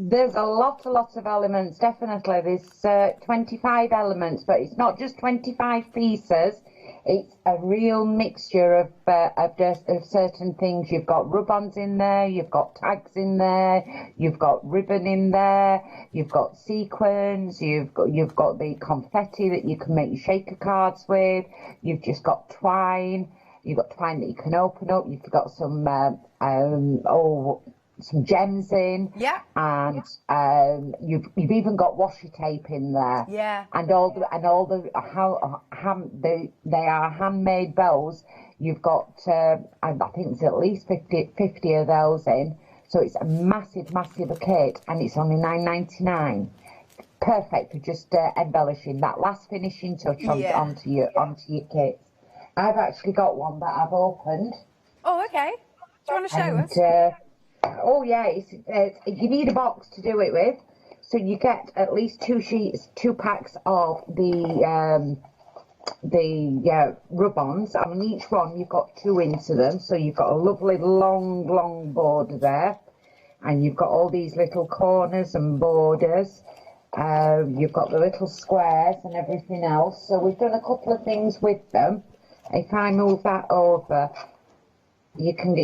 There's a lot of elements, definitely. There's 25 elements, but it's not just 25 pieces. It's a real mixture of certain things. You've got rub-ons in there, you've got tags in there, you've got ribbon in there, you've got sequins, you've got the confetti that you can make your shaker cards with. You've just got twine. You've got twine that you can open up. You've got some some gems in, and you've even got washi tape in there, and they are handmade bows. You've got I think there's at least 50 of those in, so it's a massive kit, and it's only $9.99. Perfect for just embellishing that last finishing touch onto your kit. I've actually got one that I've opened. Oh, okay. Do you want to show us? Oh yeah, you need a box to do it with, so you get at least two packs of the rub-ons, and on each one you've got 2 into them, so you've got a lovely long border there, and you've got all these little corners and borders. You've got the little squares and everything else, so we've done a couple of things with them. If I move that over, you can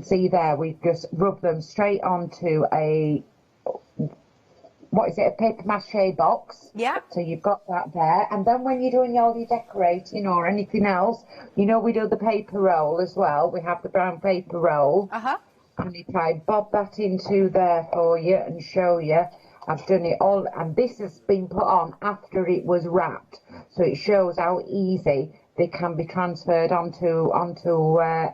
see there, we've just rubbed them straight onto a paper mache box. Yeah. So you've got that there, and then when you're doing all your decorating or anything else, we do the paper roll as well. We have the brown paper roll. And if I bob that into there for you and show you, I've done it all, and this has been put on after it was wrapped, so it shows how easy they can be transferred onto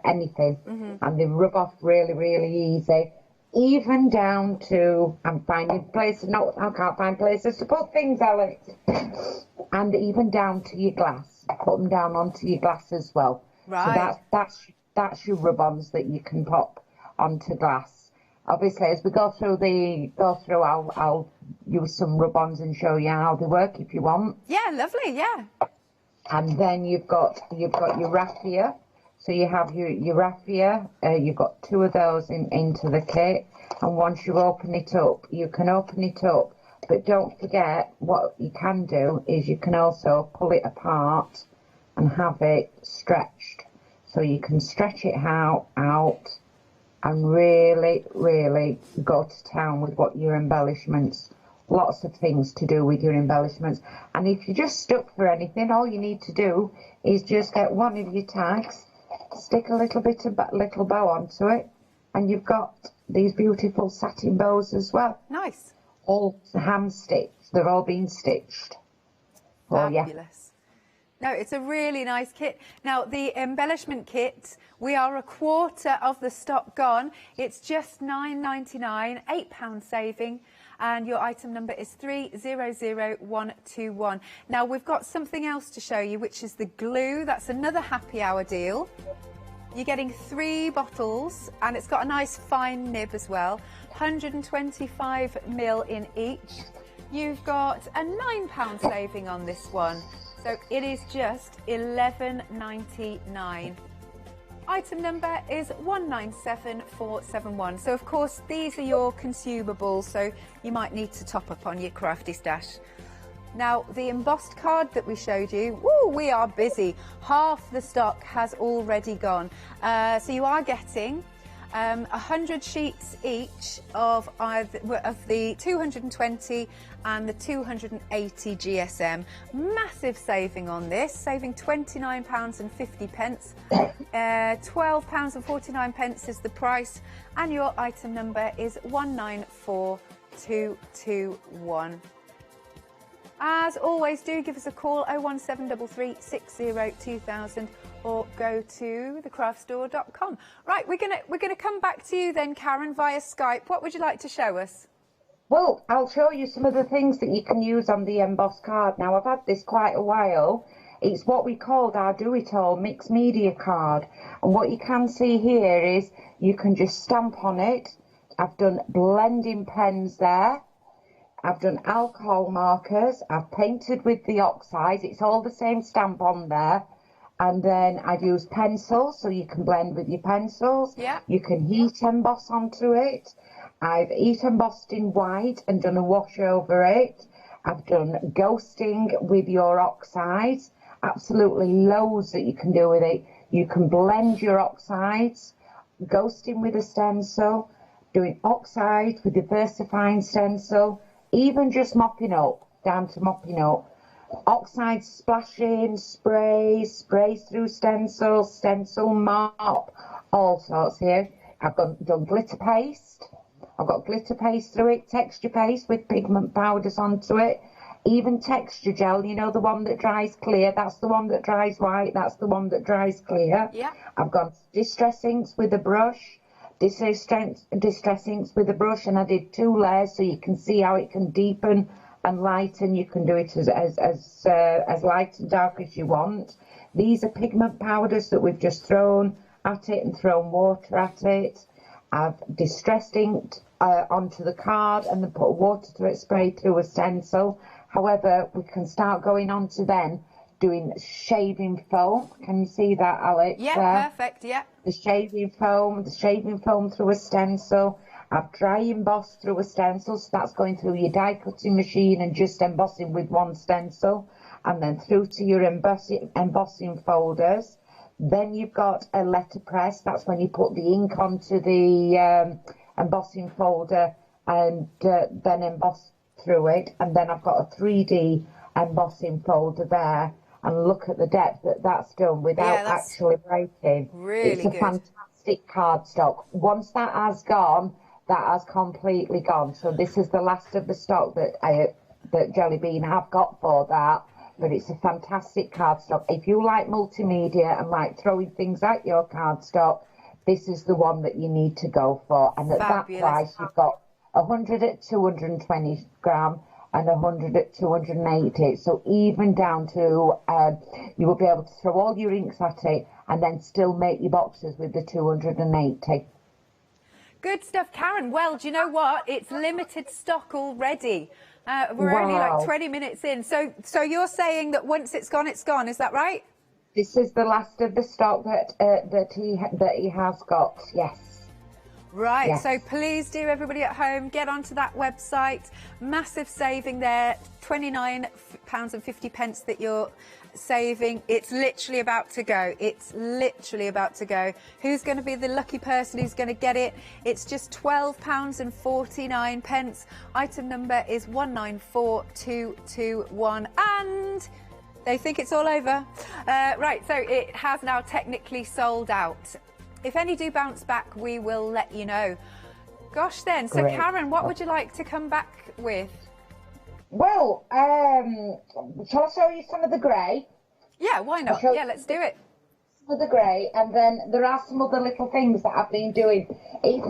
anything, and they rub off really easy, even down to I can't find places to put things, Alex, and even down to your glass. Put them down onto your glass as well. Right. So that's your rub-ons that you can pop onto glass. Obviously, as we go through, I'll use some rub-ons and show you how they work if you want. Yeah, lovely. Yeah. And then you've got your raffia. So you have your raffia. You've got 2 of those into the kit. And once you open it up, you can open it up. But don't forget, what you can do is you can also pull it apart and have it stretched. so you can stretch it out and really, really go to town with what your embellishments. Lots of things to do with your embellishments. And if you're just stuck for anything, all you need to do is just get one of your tags, stick a little bit of little bow onto it, and you've got these beautiful satin bows as well. Nice. All hand stitched. They're all being stitched. Fabulous. No, it's a really nice kit. Now, the embellishment kit, we are a quarter of the stock gone. It's just £9.99, £8 saving, and your item number is 300121. Now, we've got something else to show you, which is the glue. That's another happy hour deal. You're getting 3 bottles, and it's got a nice fine nib as well, 125ml in each. You've got a £9 saving on this one. So it is just £11.99. Item number is 197471. So of course these are your consumables, so you might need to top up on your crafty stash. Now the embossed card that we showed you, woo, we are busy. Half the stock has already gone. So you are getting 100 sheets each of the 220 and the 280 GSM. Massive saving on this, saving £29.50. £12.49 is the price, and your item number is 194221. As always, do give us a call 01733 60 2000 or go to thecraftstore.com. Right, we're gonna come back to you then, Karen, via Skype. What would you like to show us? Well, I'll show you some of the things that you can use on the embossed card. Now, I've had this quite a while. It's what we called our do-it-all mixed media card. And what you can see here is you can just stamp on it. I've done blending pens there. I've done alcohol markers. I've painted with the oxides. It's all the same stamp on there. And then I've used pencils, so you can blend with your pencils. Yeah. You can heat emboss onto it. I've heat embossed in white and done a wash over it. I've done ghosting with your oxides. Absolutely loads that you can do with it. You can blend your oxides, ghosting with a stencil, doing oxides with a versifying stencil, even just mopping up, down to mopping up. Oxide splashing, sprays through stencil, stencil mop, all sorts here. I've done glitter paste. I've got glitter paste through it, texture paste with pigment powders onto it. Even texture gel, you know, the one that dries clear, that's the one that dries white, that's the one that dries clear. Yeah. I've got distress inks with a brush, distress inks with a brush, and I did 2 layers so you can see how it can deepen and lighten. You can do it as light and dark as you want. These are pigment powders that we've just thrown at it and thrown water at it. I've distress inked onto the card and then put water through it, sprayed through a stencil. However, we can start going on to then doing shaving foam. Can you see that, Alex? Yeah, perfect, yeah. The shaving foam through a stencil. I've dry embossed through a stencil, so that's going through your die cutting machine and just embossing with one stencil, and then through to your embossing folders. Then you've got a letterpress. That's when you put the ink onto the embossing folder and then emboss through it. And then I've got a 3D embossing folder there. And look at the depth that that's done without actually breaking. Really it's a fantastic cardstock. Once that has gone, that has completely gone. So this is the last of the stock that Jelly Bean have got for that. But it's a fantastic cardstock. If you like multimedia and like throwing things at your cardstock, this is the one that you need to go for. And at that price, you've got 100 at 220 gram and 100 at 280. So even down to, you will be able to throw all your inks at it and then still make your boxes with the 280. Good stuff, Karen. Well, do you know what? It's limited stock already. We're only like 20 minutes in. So you're saying that once it's gone, is that right? This is the last of the stock that he has got, yes. Right, Yes. so please do, everybody at home, get onto that website. Massive saving there, £29.50 that you're saving. It's literally about to go. It's literally about to go. Who's going to be the lucky person who's going to get it? It's just £12.49. Item number is 194221, and they think it's all over. Right, so it has now technically sold out. If any do bounce back, we will let you know. Gosh then, so Great. Karen, what would you like to come back with? Well, shall I show you some of the grey? Yeah, why not? Yeah, let's do it. Some of the grey, and then there are some other little things that I've been doing.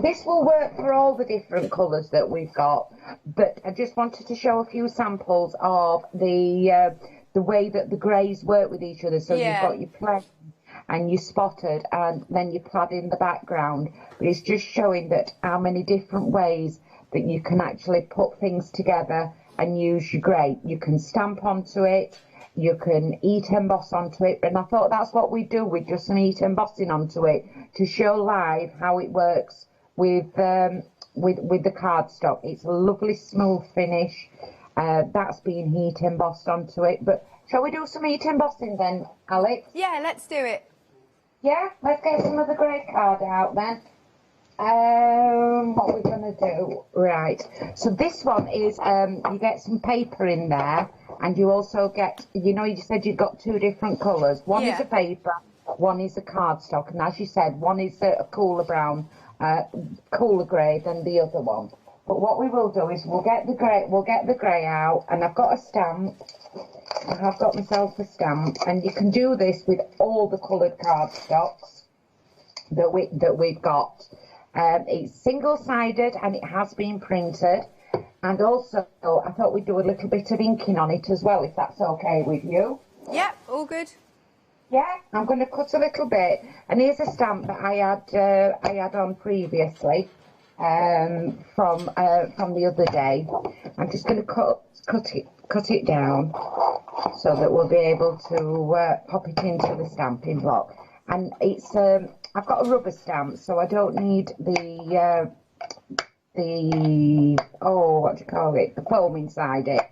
This will work for all the different colours that we've got, but I just wanted to show a few samples of the way that the greys work with each other. So Yeah. you've got your plain and you spotted, and then you plaid in the background. But it's just showing that how many different ways that you can actually put things together and use your grey. You can stamp onto it, you can heat emboss onto it, and I thought that's what we do with just some heat embossing onto it to show live how it works with the cardstock. It's a lovely smooth finish. That's been heat embossed onto it. But shall we do some heat embossing then, Alex? Yeah, let's do it. Yeah, let's get some of the grey card out then. What we're going to do, right, so this one is, you get some paper in there, and you also get, you know, you said you've got two different colours. One is a paper, one is a cardstock, and as you said, one is a cooler brown, cooler grey than the other one. But what we will do is we'll get the grey out, and I've got a stamp. I have got myself a stamp, and you can do this with all the coloured cardstocks that we've got. It's single-sided and it has been printed, and also I thought we'd do a little bit of inking on it as well, if that's okay with you. Yeah, all good. Yeah, I'm going to cut a little bit, and here's a stamp that I had on previously from the other day. I'm just going to cut it down so that we'll be able to pop it into the stamping block. And it's I've got a rubber stamp, so I don't need the what do you call it, the foam inside it.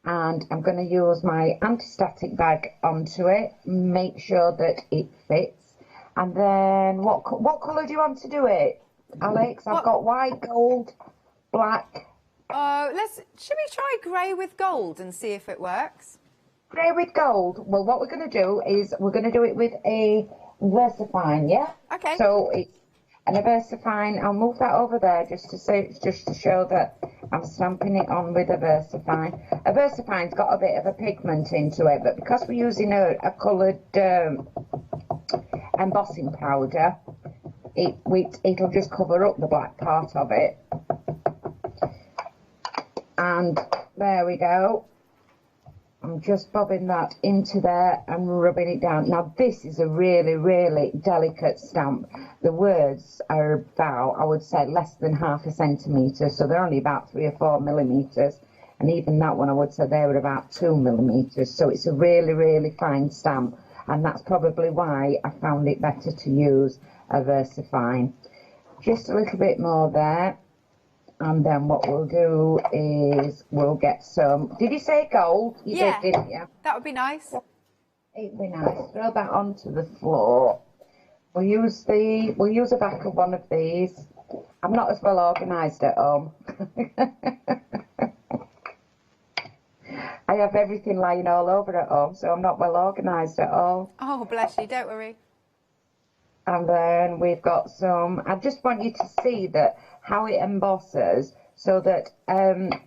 And I'm going to use my anti-static bag onto it, make sure that it fits. And then what colour do you want to do it, Alex? I've got white, gold, black. Should we try grey with gold and see if it works? Grey with gold. Well, what we're going to do is we're going to do it with a VersaFine, yeah? Okay. So it's a VersaFine. I'll move that over there just to show that I'm stamping it on with a VersaFine. A VersaFine's got a bit of a pigment into it, but because we're using a coloured embossing powder, it'll just cover up the black part of it. And there we go. I'm just bobbing that into there and rubbing it down. Now this is a really, really delicate stamp. The words are about, I would say, less than ½ centimetre, so they're only about 3 or 4 millimetres. And even that one, I would say they were about 2 millimetres. So it's a really, really fine stamp, and that's probably why I found it better to use a VersaFine. Just a little bit more there. And then what we'll do is we'll get some, did you say gold? You did, didn't you? That would be nice. It'd be nice. Throw that onto the floor. We'll use the back of one of these. I'm not as well organised at home. I have everything lying all over at home, so I'm not well organised at all. Oh, bless you, don't worry. And then we've got some, I just want you to see that how it embosses, so that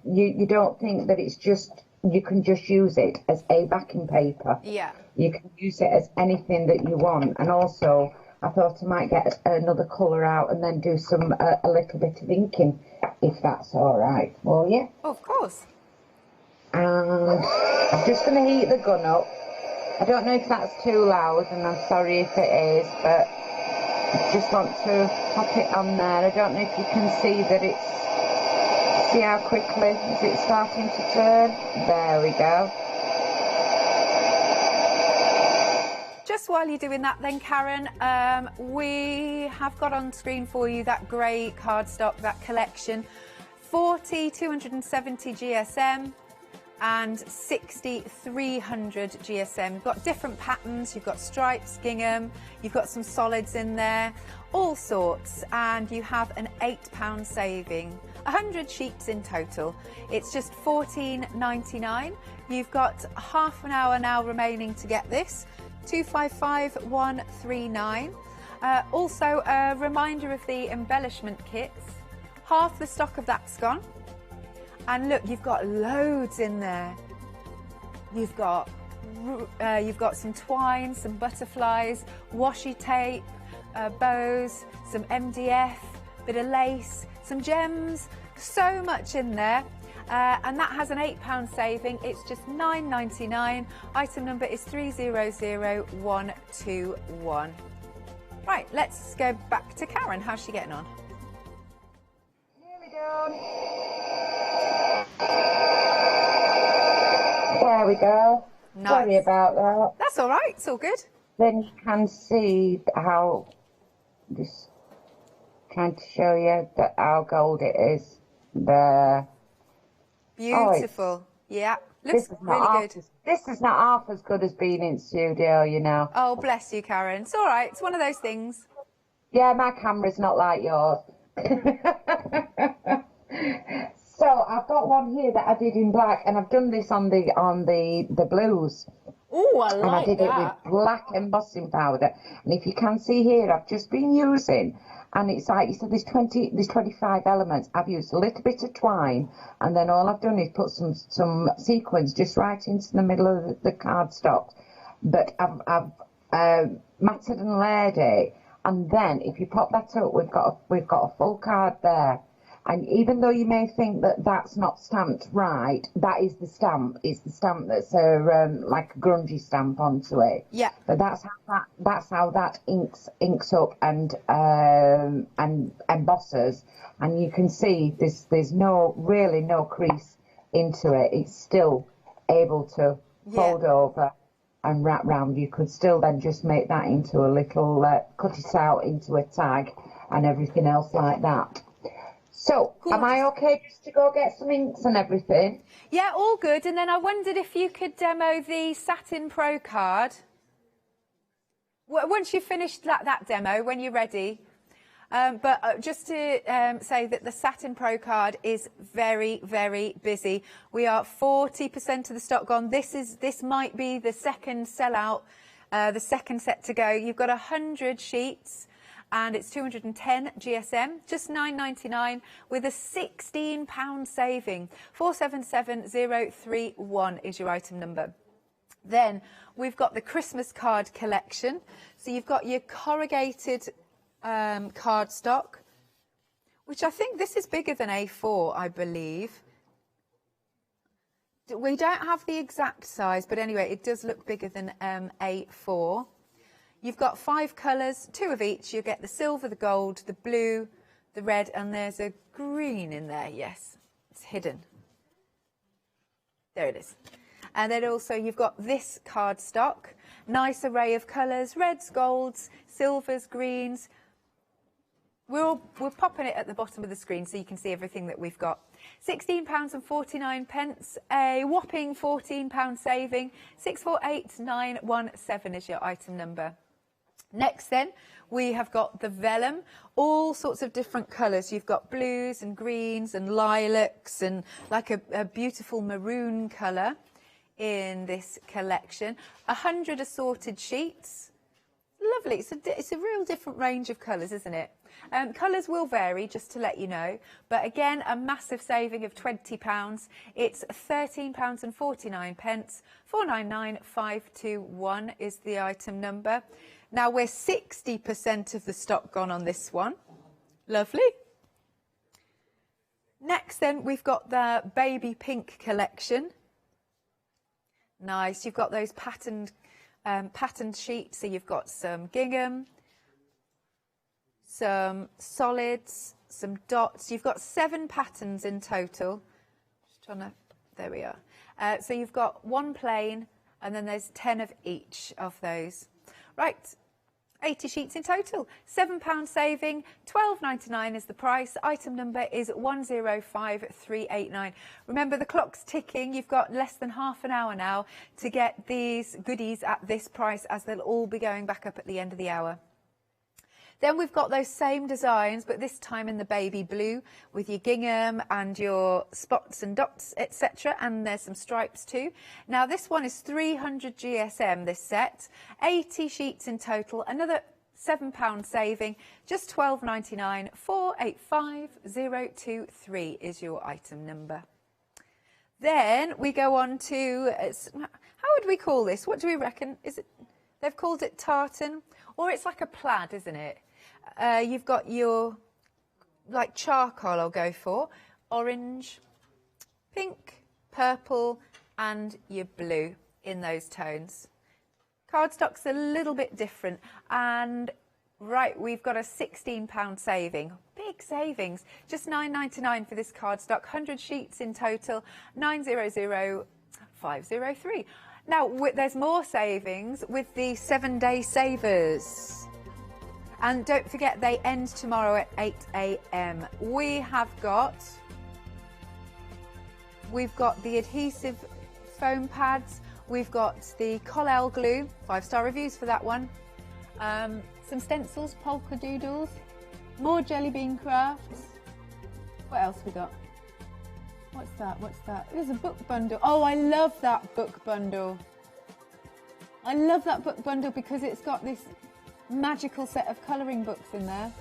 you don't think that it's just, you can just use it as a backing paper. Yeah. You can use it as anything that you want. And also, I thought I might get another colour out and then do some a little bit of inking, if that's all right for you. Oh, of course. And I'm just going to heat the gun up. I don't know if that's too loud, and I'm sorry if it is, but I just want to pop it on there. I don't know if you can see that it's, see how quickly is it starting to turn? There we go. just while you're doing that then, Karen, we have got on screen for you that grey cardstock, that collection. 40 270 GSM and 60 300 GSM. You've got different patterns, you've got stripes, gingham, you've got some solids in there, all sorts, and you have an £8 saving. 100 sheets in total. It's just $14.99. You've got half an hour now remaining to get this. 255139. Also a reminder of the embellishment kits. Half the stock of that's gone. And look, you've got loads in there. You've got some twine, some butterflies, washi tape, bows, some MDF, bit of lace, some gems, so much in there. And that has an £8 saving. It's just $9.99. Item number is 300121. Right, let's go back to Karen. How's she getting on? There we go. Nice. Sorry about that. That's all right. It's all good. Then you can see how, just trying to show you that how gold it is there. Beautiful. Yeah. Looks really good. This is not half as good as being in studio, you know. Oh, bless you, Karen. It's all right. It's one of those things. Yeah, my camera's not like yours. So I've got one here that I did in black, and I've done this on the blues. Oh, I like that. And I did it with black embossing powder. And if you can see here, I've just been using, and it's like you said, there's 25 elements. I've used a little bit of twine, and then all I've done is put some sequins just right into the middle of the cardstock. But I've matted and layered it, and then if you pop that up, we've got a full card there. And even though you may think that that's not stamped right, that is the stamp. It's the stamp that's like a grungy stamp onto it. Yeah. But that's how that inks up and embosses. And you can see there's really no crease into it. It's still able to fold over and wrap round. You could still then just make that into a little, cut it out into a tag and everything else like that. So, am I okay just to go get some inks and everything? Yeah, all good. And then I wondered if you could demo the Satin Pro card. Once you've finished that demo, when you're ready. But just to say that the Satin Pro card is very, very busy. We are 40% of the stock gone. This might be the second sellout, the second set to go. You've got 100 sheets. And it's 210 GSM, just $9.99 with a £16 saving. 477031 is your item number. Then we've got the Christmas card collection. So you've got your corrugated cardstock, which I think this is bigger than A4, I believe. We don't have the exact size, but anyway, it does look bigger than A4. You've got 5 colours, 2 of each. You get the silver, the gold, the blue, the red, and there's a green in there. Yes, it's hidden. There it is. And then also you've got this cardstock. Nice array of colours, reds, golds, silvers, greens. We're popping it at the bottom of the screen so you can see everything that we've got. £16.49, a whopping £14 saving. 648917 is your item number. Next then, we have got the vellum, all sorts of different colours. You've got blues and greens and lilacs and like a beautiful maroon colour in this collection. 100 assorted sheets. Lovely. It's a real different range of colours, isn't it? Colours will vary, just to let you know. But again, a massive saving of £20. It's £13.49. 499521 is the item number. Now we're 60% of the stock gone on this one. Lovely. Next then, we've got the baby pink collection. Nice. You've got those patterned sheets. So you've got some gingham, some solids, some dots. You've got 7 patterns in total. Just trying to, there we are. So you've got 1 plain, and then there's 10 of each of those. Right, 80 sheets in total, £7 saving, £12.99 is the price. Item number is 105389. Remember, the clock's ticking. You've got less than half an hour now to get these goodies at this price, as they'll all be going back up at the end of the hour. Then we've got those same designs, but this time in the baby blue with your gingham and your spots and dots, etc. And there's some stripes too. Now this one is 300 GSM, this set, 80 sheets in total, another £7 saving, just £12.99, 485023 is your item number. Then we go on to, how would we call this? What do we reckon? Is it, they've called it tartan, or it's like a plaid, isn't it? You've got your, like, charcoal I'll go for, orange, pink, purple, and your blue in those tones. Cardstock's a little bit different, and right, we've got a £16 saving. Big savings, just £9.99 for this cardstock, 100 sheets in total, 900503. Now, there's more savings with the 7-day savers. And don't forget, they end tomorrow at 8 AM. We've got the adhesive foam pads. We've got the Collel glue, 5-star reviews for that one. Some stencils, polka doodles, more jelly bean crafts. What else we got? What's that? What's that? There's a book bundle. Oh, I love that book bundle. I love that book bundle because it's got this magical set of colouring books in there.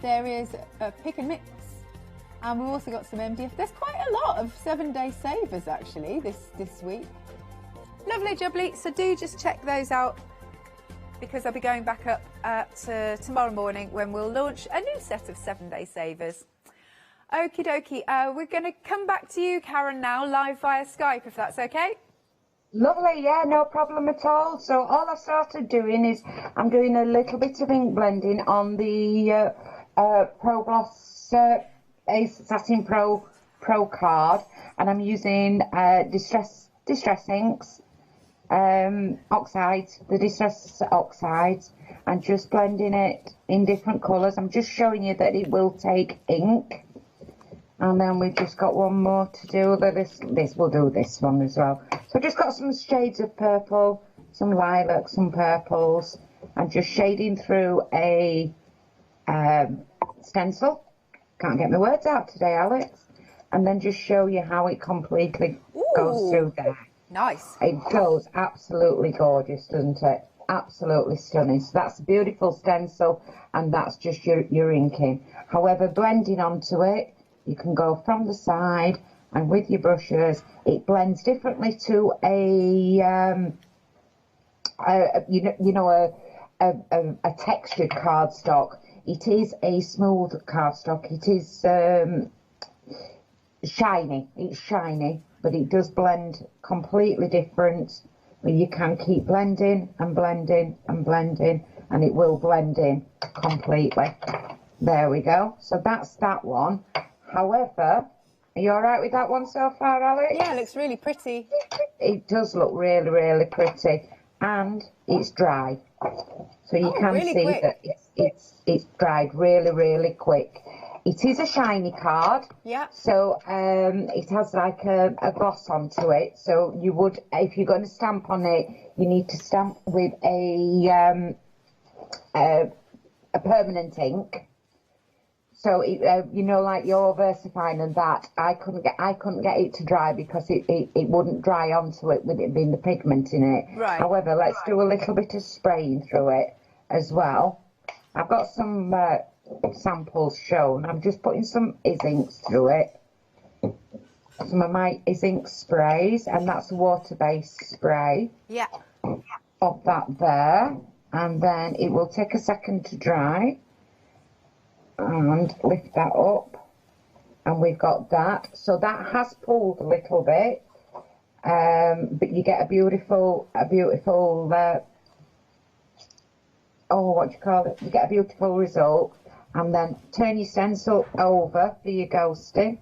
There is a pick and mix, and we've also got some MDF. There's quite a lot of 7-day savers actually this week. Lovely jubbly, so do just check those out, because I'll be going back up tomorrow morning when we'll launch a new set of 7-day savers. Okie dokie, we're going to come back to you, Karen, now live via Skype, if that's okay. Lovely, yeah, no problem at all. So all I started doing is I'm doing a little bit of ink blending on the Pro Gloss Ace Satin Pro card, and I'm using distress inks, oxides, the distress oxides, and just blending it in different colours. I'm just showing you that it will take ink. And then we've just got one more to do. This will do this one as well. So I've just got some shades of purple, some lilac, some purples, and just shading through a stencil. Can't get my words out today, Alex. And then just show you how it completely goes through there. Nice. It goes absolutely gorgeous, doesn't it? Absolutely stunning. So that's a beautiful stencil, and that's just your inking. However, blending onto it, you can go from the side, and with your brushes, it blends differently to a textured cardstock. It is a smooth cardstock. It is shiny. It's shiny, but it does blend completely different. You can keep blending and blending and blending, and it will blend in completely. There we go. So that's that one. However, are you all right with that one so far, Alex? Yeah, it looks really pretty. It does look really, really pretty, and it's dry. So you can really see quick. that it's dried really, really quick. It is a shiny card. Yeah. So it has like a gloss onto it. So you would, if you're going to stamp on it, you need to stamp with a permanent ink. So you know, like your VersaFine and that, I couldn't get it to dry because it wouldn't dry onto it with it being the pigment in it. Right. However, let's do a little bit of spraying through it as well. I've got some samples shown. I'm just putting some Is-Inks through it. Some of my Is-Ink sprays, and that's a water-based spray. Yeah. Of that there, and then it will take a second to dry. And lift that up, and we've got that. So that has pulled a little bit, but you get a beautiful what do you call it? You get a beautiful result. And then turn your stencil over for your ghosting.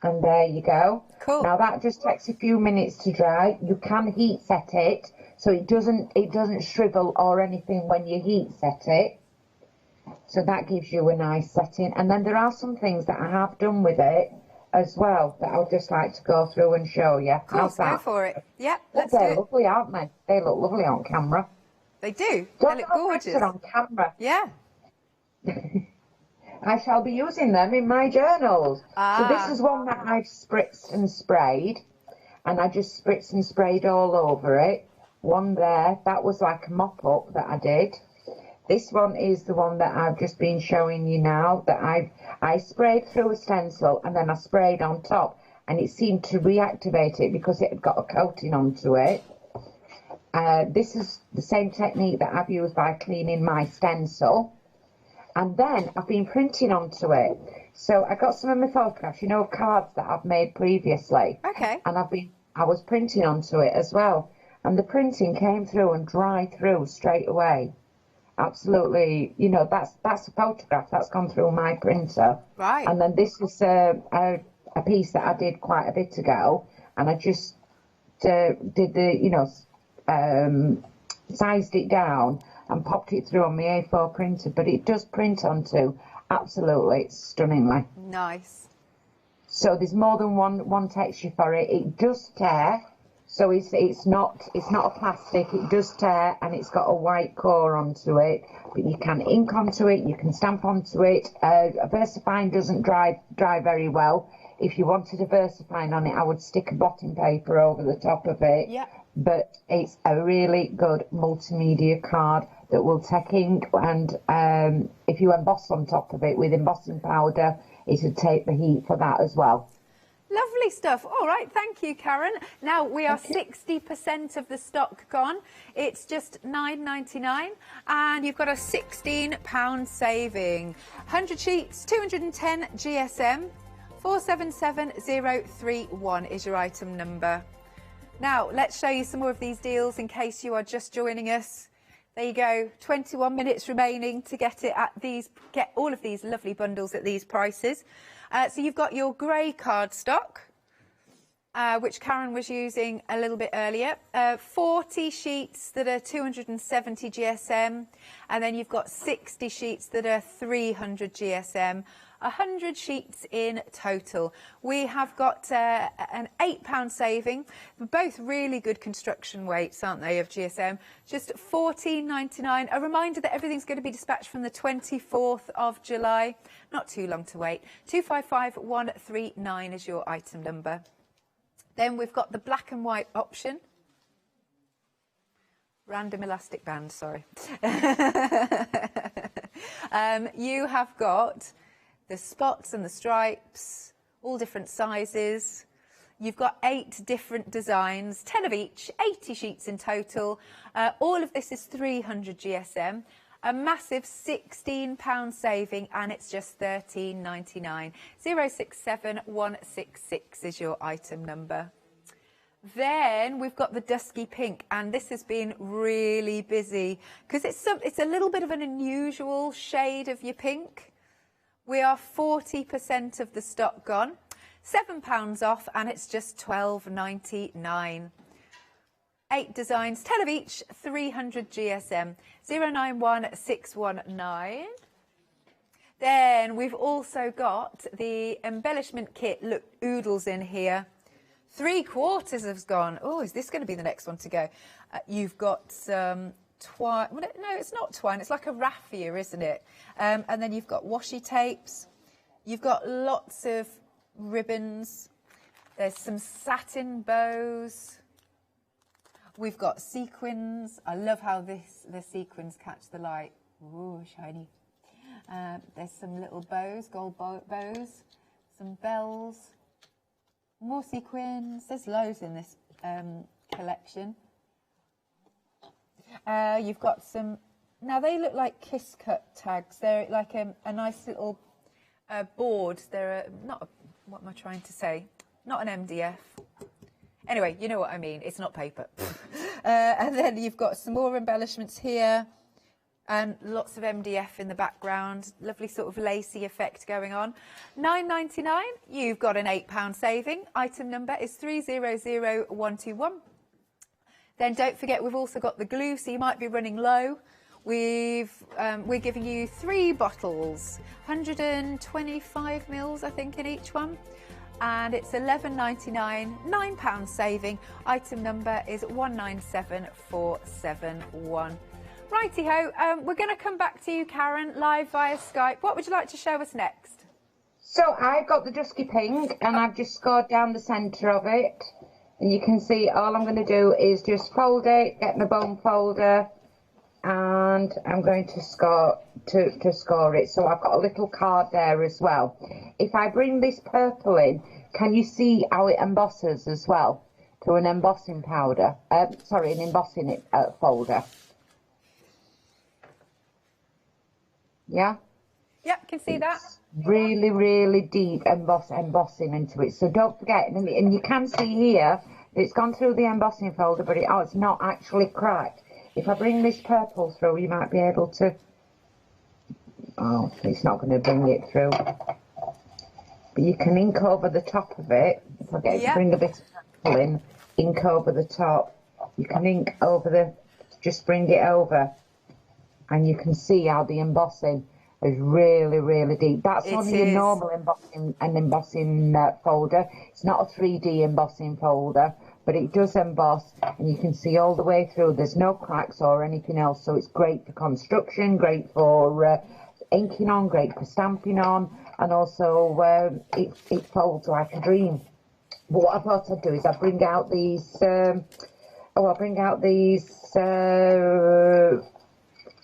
And there you go. Cool. Now that just takes a few minutes to dry. You can heat set it, so it doesn't shrivel or anything when you heat set it. So that gives you a nice setting. And then there are some things that I have done with it as well that I'll just like to go through and show you. Of course, go for it. Yep, let's do They're it. lovely, aren't they? They look lovely on camera. They do. Don't They look know gorgeous. better on camera. Yeah. I shall be using them in my journals. Ah. So this is one that I've spritzed and sprayed, and I just spritzed and sprayed all over it. One there, that was like a mop-up that I did. This one is the one that I've just been showing you now, that I sprayed through a stencil and then I sprayed on top, and it seemed to reactivate it because it had got a coating onto it. This is the same technique that I've used by cleaning my stencil. And then I've been printing onto it. So I got some of my photographs, you know, of cards that I've made previously. Okay. And I was printing onto it as well. And the printing came through and dried through straight away. Absolutely, you know, that's a photograph that's gone through my printer. Right. And then this was a piece that I did quite a bit ago. And I just did the, you know, sized it down and popped it through on my A4 printer, but it does print onto absolutely stunningly. Nice. So there's more than one texture for it. It does tear, so it's not a plastic. It does tear, and it's got a white core onto it. But you can ink onto it, you can stamp onto it. Versifying doesn't dry very well. If you wanted a versifying on it, I would stick a blotting paper over the top of it. Yeah. But it's a really good multimedia card that will take ink, and if you emboss on top of it with embossing powder, it'll take the heat for that as well. Lovely stuff. All right, thank you, Karen. Now we are 60% of the stock gone. It's just £9.99, and you've got a £16 saving. 100 sheets, 210 GSM, 477031 is your item number. Now, let's show you some more of these deals in case you are just joining us. There you go, 21 minutes remaining to get all of these lovely bundles at these prices. So you've got your grey cardstock, which Karen was using a little bit earlier. 40 sheets that are 270 GSM, and then you've got 60 sheets that are 300 GSM. 100 sheets in total. We have got an £8 saving. Both really good construction weights, aren't they, of GSM? Just £14.99. A reminder that everything's going to be dispatched from the 24th of July. Not too long to wait. 255139 is your item number. Then we've got the black and white option. Random elastic band, sorry. You have got the spots and the stripes, all different sizes. You've got 8 different designs, 10 of each, 80 sheets in total. All of this is 300 GSM, a massive £16 saving, and it's just £13.99. 067166 is your item number. Then we've got the dusky pink, and this has been really busy because it's a little bit of an unusual shade of your pink. We are 40% of the stock gone, £7 off, and it's just £12.99. 8 designs, 10 of each, 300 GSM, 091619. Then we've also got the embellishment kit. Look, oodles in here. 3/4 has gone. Oh, is this going to be the next one to go? You've got some twine. Well, no, it's not twine. It's like a raffia, isn't it? And then you've got washi tapes. You've got lots of ribbons. There's some satin bows. We've got sequins. I love how the sequins catch the light. Ooh, shiny. There's some little bows, gold bows, some bells, more sequins. There's loads in this collection. You've got some, now they look like kiss cut tags. They're like a nice little board. They're what am I trying to say? Not an MDF. Anyway, you know what I mean. It's not paper. And then you've got some more embellishments here. And lots of MDF in the background, lovely sort of lacy effect going on. £9.99, you've got an £8 saving. Item number is 300121. Then don't forget, we've also got the glue, so you might be running low. We're giving you 3 bottles, 125 mils, I think, in each one. And it's £11.99, £9 saving. Item number is 197471. Righty-ho, we're going to come back to you, Karen, live via Skype. What would you like to show us next? So I've got the dusky pink, and I've just scored down the centre of it. And you can see all I'm going to do is just fold it, get my bone folder, and I'm going to score it. So I've got a little card there as well. If I bring this purple in, can you see how it embosses as well? To an embossing powder, an embossing folder. Yeah? Yep, can see that. Really, really deep embossing into it. So don't forget, and you can see here, it's gone through the embossing folder, but it's not actually cracked. If I bring this purple through, you might be able to... Oh, it's not going to bring it through. But you can ink over the top of it. If I get to bring a bit of purple in, ink over the top. You can ink over just bring it over. And you can see how the embossing is really, really deep. That's only a normal embossing folder. It's not a 3D embossing folder, but it does emboss, and you can see all the way through. There's no cracks or anything else, so it's great for construction, great for inking on, great for stamping on, and also it folds like a dream. But what I thought I'd do is I'd bring out these.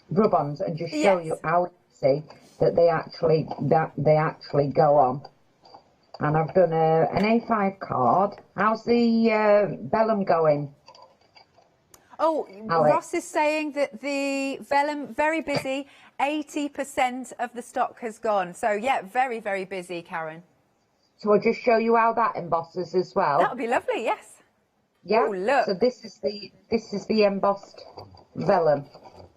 Rub-ons and just show you how easy that they actually go on. And I've done an A5 card. How's the vellum going? Oh, Alex? Ross is saying that the vellum, very busy, 80% of the stock has gone. So yeah, very, very busy, Karen. So I'll just show you how that embosses as well. That would be lovely, yes. Yeah. Oh, look. So this is the embossed vellum.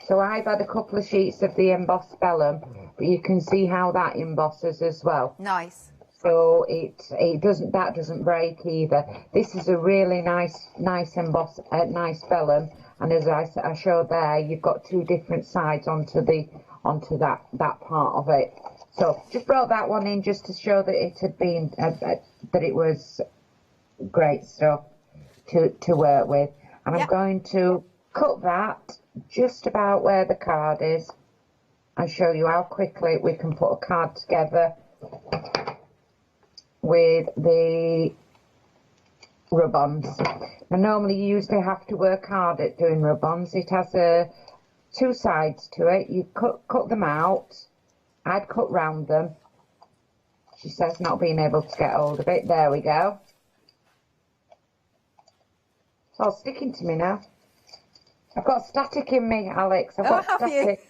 So I've had a couple of sheets of the embossed vellum, but you can see how that embosses as well. Nice. So that doesn't break either. This is a really nice vellum, and as I showed there, you've got 2 different sides onto that part of it. So just brought that one in just to show that it had been that it was great stuff to work with, and I'm going to cut that just about where the card is and show you how quickly we can put a card together with the rub-ons. Now normally you usually have to work hard at doing rub-ons. It has 2 sides to it. You cut them out. I'd cut round them. She says not being able to get hold of it. There we go. It's all sticking to me now. I've got static in me, Alex. I've got static.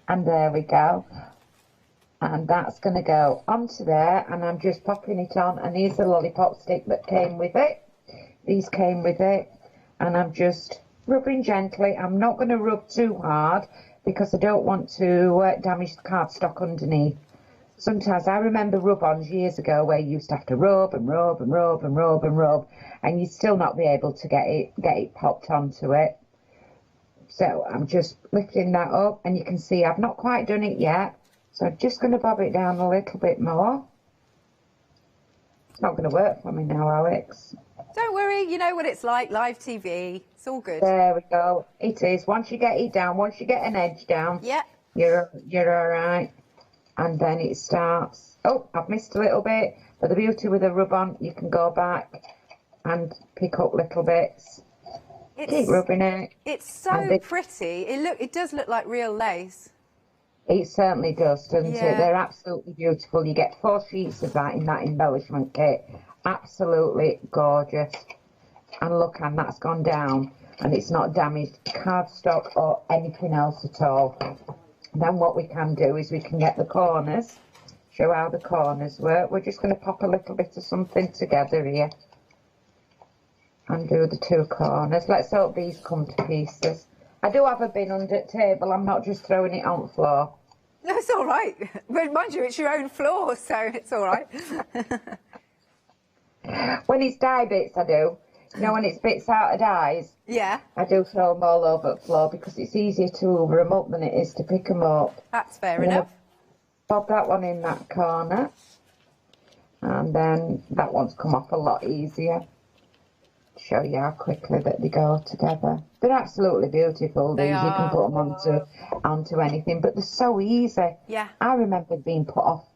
And there we go. And that's going to go onto there, and I'm just popping it on. And here's the lollipop stick that came with it. These came with it. And I'm just rubbing gently. I'm not going to rub too hard because I don't want to damage the cardstock underneath. Sometimes I remember rub-ons years ago where you used to have to rub and rub and rub and rub and rub, and you'd still not be able to get it popped onto it. So I'm just lifting that up, and you can see I've not quite done it yet. So I'm just going to bob it down a little bit more. It's not going to work for me now, Alex. Don't worry, you know what it's like, live TV. It's all good. There we go. It is. Once you get it down, once you get an edge down, you're all right. And then it starts. Oh, I've missed a little bit. But the beauty with a rub-on, you can go back and pick up little bits. Keep rubbing it. It's so pretty. It does look like real lace. It certainly does, doesn't it? They're absolutely beautiful. You get 4 sheets of that in that embellishment kit. Absolutely gorgeous. And look, and that's gone down, and it's not damaged cardstock or anything else at all. Then what we can do is we can get the corners, show how the corners work. We're just going to pop a little bit of something together here and do the 2 corners. Let's hope these come to pieces. I do have a bin under the table. I'm not just throwing it on the floor. No, it's all right. But mind you, it's your own floor, so it's all right. When it's dye bits, I do. You know, when it's bits out of dyes, Yeah, I do throw them all over the floor because it's easier to hoover them up than it is to pick them up. that's fair I'm gonna enough. Bob that one in that corner. And then that one's come off a lot easier. Show you how quickly that they go together. They're absolutely beautiful. They These you can are. put them onto anything, but they're so easy. Yeah. I remember being put off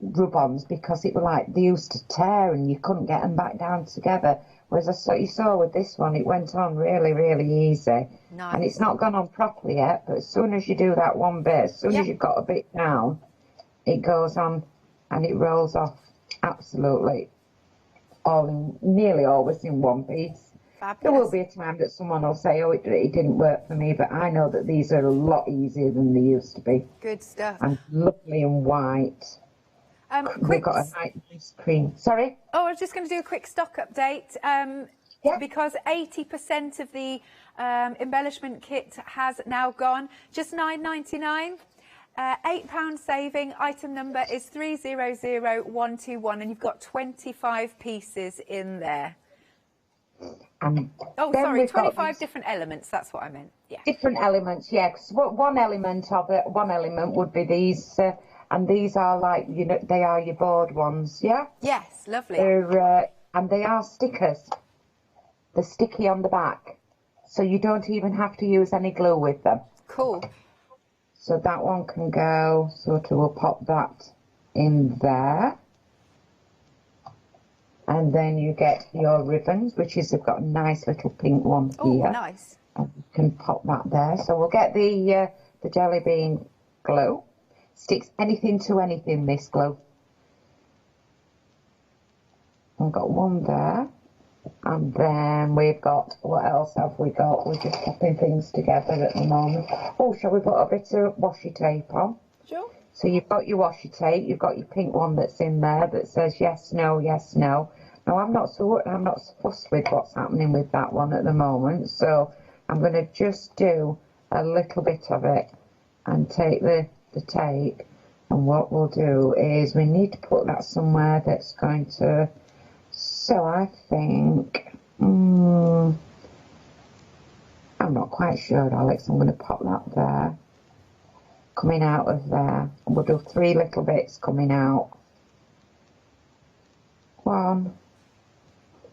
rub-ons because it was like they used to tear and you couldn't get them back down together. Whereas you saw with this one, it went on really, really easy. Nice. And it's not gone on properly yet, but as soon as you do that one bit, as soon as you've got a bit down, it goes on and it rolls off absolutely nearly always in one piece. Fabulous. There will be a time that someone will say, oh, it didn't work for me, but I know that these are a lot easier than they used to be. Good stuff. And lovely and white. We've got a nice cream. Sorry? Oh, I was just going to do a quick stock update. Because 80% of the embellishment kit has now gone. Just $9.99. £8 saving. Item number is 300121, and you've got 25 pieces in there. Oh, sorry, 25 different elements. That's what I meant. Yeah. Different elements, yeah. 'Cause one element would be these, and these are like, you know, they are your board ones, yeah. Yes, lovely. They're and they are stickers. They're sticky on the back, so you don't even have to use any glue with them. Cool. So that one can go, so we'll pop that in there. And then you get your ribbons, which is, they've got a nice little pink one here. Oh, nice. And you can pop that there. So we'll get the jelly bean glue. Sticks anything to anything, this glue. I've got one there. And then we've got, what else have we got? We're just popping things together at the moment. Oh, shall we put a bit of washi tape on? Sure. So you've got your washi tape, you've got your pink one that's in there that says yes, no, yes, no. Now I'm not so fussed with what's happening with that one at the moment, so I'm going to just do a little bit of it and take the tape, and what we'll do is we need to put that somewhere that's going to. So I think, I'm not quite sure, Alex. I'm going to pop that there, coming out of there. And we'll do 3 little bits coming out. 1.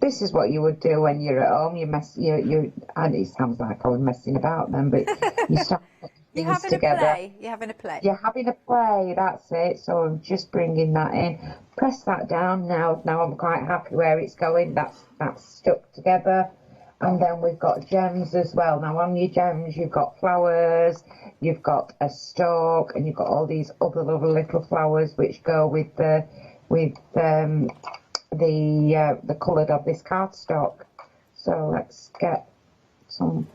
This is what you would do when you're at home. And it sounds like I was messing about then, but you start putting things together. You're having a play. You're having a play, that's it. So I'm just bringing that in. Press that down now. Now I'm quite happy where it's going. That's stuck together. And then we've got gems as well. Now on your gems, you've got flowers, you've got a stalk, and you've got all these other lovely little flowers which go with the coloured of this cardstock. So let's get some.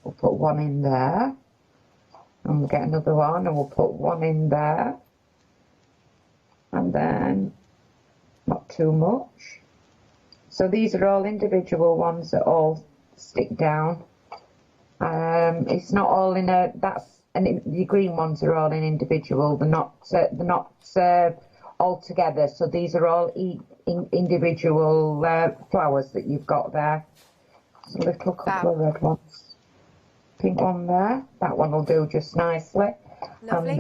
We'll put one in there. And we'll get another one, and we'll put one in there. And then, not too much. So these are all individual ones that all stick down. It's not all in a, the green ones are all in individual. They're not all together. So these are all individual flowers that you've got there. There's a little couple of red ones. Pink one there. That one will do just nicely. Lovely. And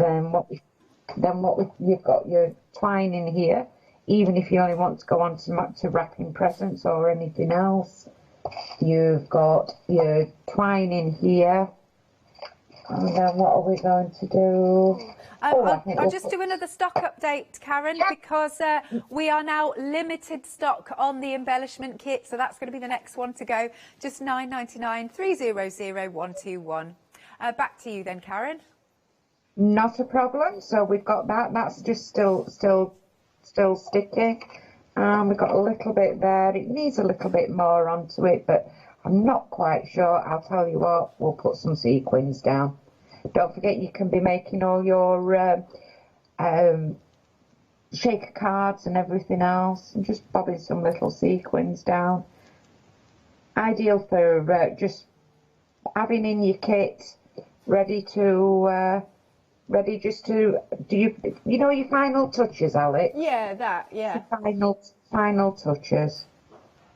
then you've got your twine in here. Even if you only want to go on to wrapping presents or anything else, you've got your twine in here. And then what are we going to do? I'll just do another stock update, Karen, because we are now limited stock on the embellishment kit, so that's going to be the next one to go. Just $9.99, 300121. Back to you then, Karen. Not a problem. So we've got that. That's just still sticky. We've got a little bit there. It needs a little bit more onto it, but I'm not quite sure. I'll tell you what, we'll put some sequins down. Don't forget you can be making all your shaker cards and everything else, and just bobbing some little sequins down. Ideal for just having in your kit, ready just to do you know your final touches, Alex? Yeah, that, yeah. Final touches.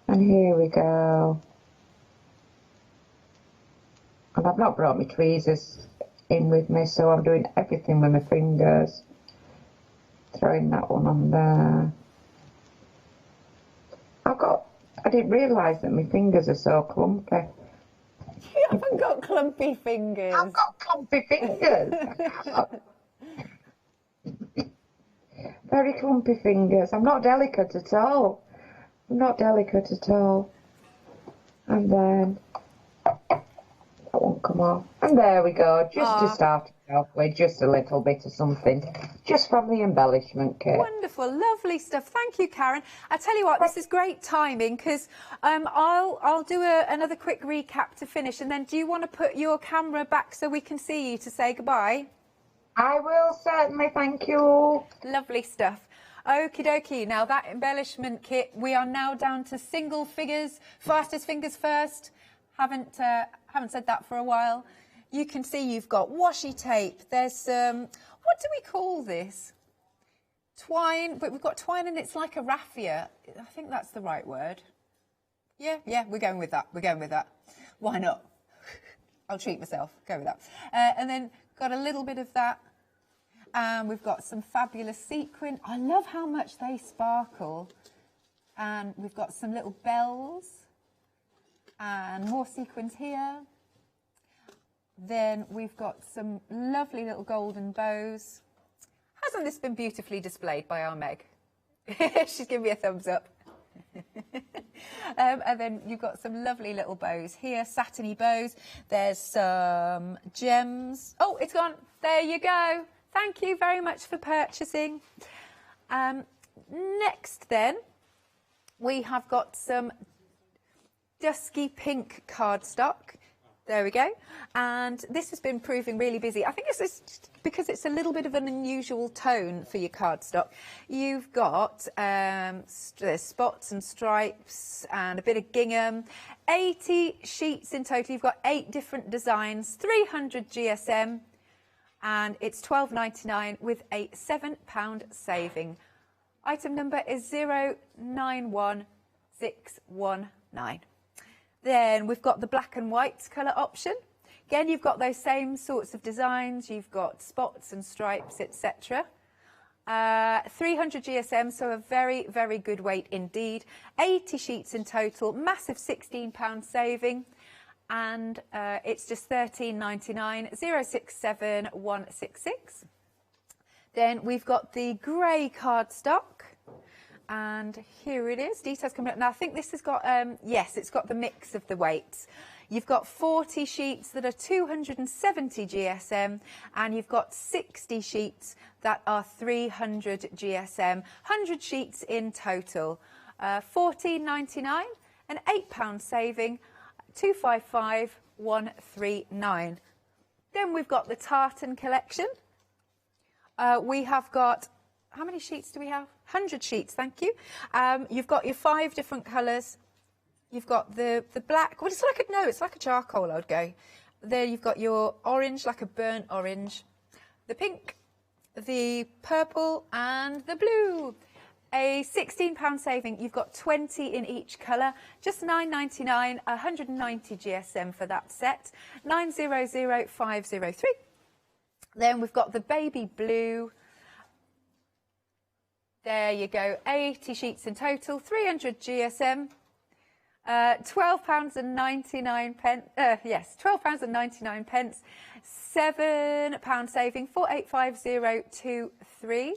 And here we go. And I've not brought my tweezers in with me, so I'm doing everything with my fingers. Throwing that one on there. I didn't realise that my fingers are so clumpy. You haven't got clumpy fingers. I've got clumpy fingers. Very clumpy fingers. I'm not delicate at all. I'm not delicate at all. And then that won't come off. And there we go. Just to start it off with, just a little bit of something, just from the embellishment kit. Wonderful, lovely stuff. Thank you, Karen. I tell you what, this is great timing because I'll do another quick recap to finish, and then do you want to put your camera back so we can see you to say goodbye? I will certainly, thank you. Lovely stuff. Okie dokie. Now that embellishment kit, we are now down to single figures, fastest fingers first. Haven't said that for a while. You can see you've got washi tape. There's what do we call this? Twine, but we've got twine and it's like a raffia. I think that's the right word. Yeah, we're going with that. We're going with that. Why not? I'll treat myself. Go with that. And then got a little bit of that. And we've got some fabulous sequin. I love how much they sparkle. And we've got some little bells. And more sequins here. Then we've got some lovely little golden bows. Hasn't this been beautifully displayed by our Meg? She's giving me a thumbs up. And then you've got some lovely little bows here, satiny bows. There's some gems. Oh, it's gone. There you go. Thank you very much for purchasing. Next then, we have got some dusky pink cardstock. There we go. And this has been proving really busy. I think it's just because it's a little bit of an unusual tone for your cardstock. You've got there's spots and stripes and a bit of gingham. 80 sheets in total. You've got 8 different designs, 300 GSM, and it's £12.99 with a £7 saving. Item number is 091619. Then we've got the black and white colour option. Again, you've got those same sorts of designs. You've got spots and stripes, etc. 300 GSM, so a very, very good weight indeed. 80 sheets in total, massive £16 saving. And it's just £13.99, 067166. Then we've got the grey cardstock. And here it is, details coming up. Now, I think this has got, yes, it's got the mix of the weights. You've got 40 sheets that are 270 GSM, and you've got 60 sheets that are 300 GSM. 100 sheets in total. £14.99, an £8 saving, 255139. Then we've got the tartan collection. We have got, how many sheets do we have? 100 sheets, thank you. You've got your 5 different colours. You've got the black. Well, it's like it's like a charcoal, I'd go. There you've got your orange, like a burnt orange. The pink, the purple and the blue. A £16 saving. You've got 20 in each colour. Just £9.99, 190 GSM for that set. 900503. Then we've got the baby blue. There you go, 80 sheets in total, 300 GSM, £12.99. Yes, £12.99. £7 saving, 485023.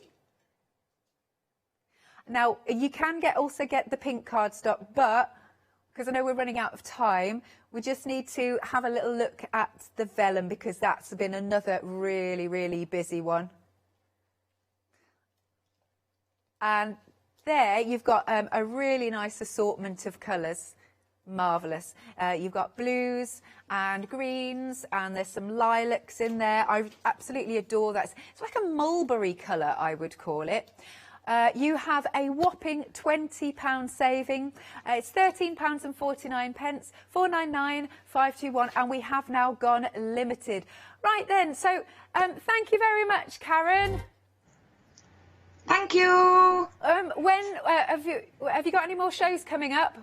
Now you can also get the pink cardstock, but because I know we're running out of time, we just need to have a little look at the vellum because that's been another really, really busy one. And there you've got a really nice assortment of colours. Marvellous. You've got blues and greens, and there's some lilacs in there. I absolutely adore that. It's like a mulberry colour, I would call it. you have a whopping £20 saving. It's £13.49, 499 521, and we have now gone limited. Right then, so thank you very much, Karen. Thank you. When have you got any more shows coming up?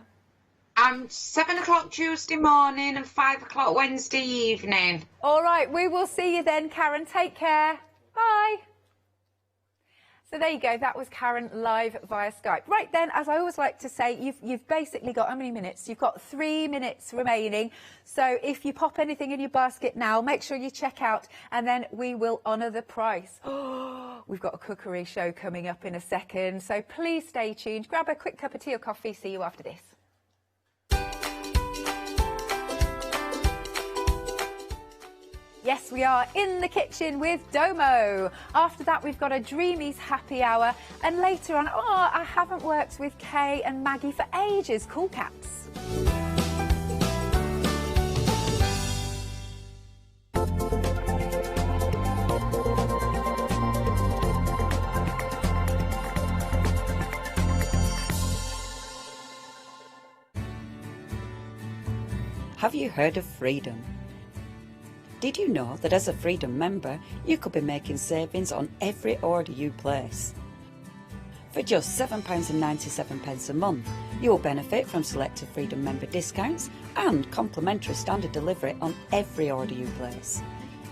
7 o'clock Tuesday morning and 5 o'clock Wednesday evening. All right, we will see you then, Karen. Take care. Bye. So there you go, that was Karen live via Skype. Right then, as I always like to say, you've basically got how many minutes? You've got 3 minutes remaining. So if you pop anything in your basket now, make sure you check out and then we will honour the price. We've got a cookery show coming up in a second, so please stay tuned. Grab a quick cup of tea or coffee. See you after this. Yes, we are in the kitchen with Domo. After that, we've got a Dreamies happy hour. And later on, I haven't worked with Kay and Maggie for ages. Cool cats. Have you heard of Freedom? Did you know that as a Freedom member, you could be making savings on every order you place? For just £7.97 a month, you'll benefit from selected Freedom member discounts and complimentary standard delivery on every order you place.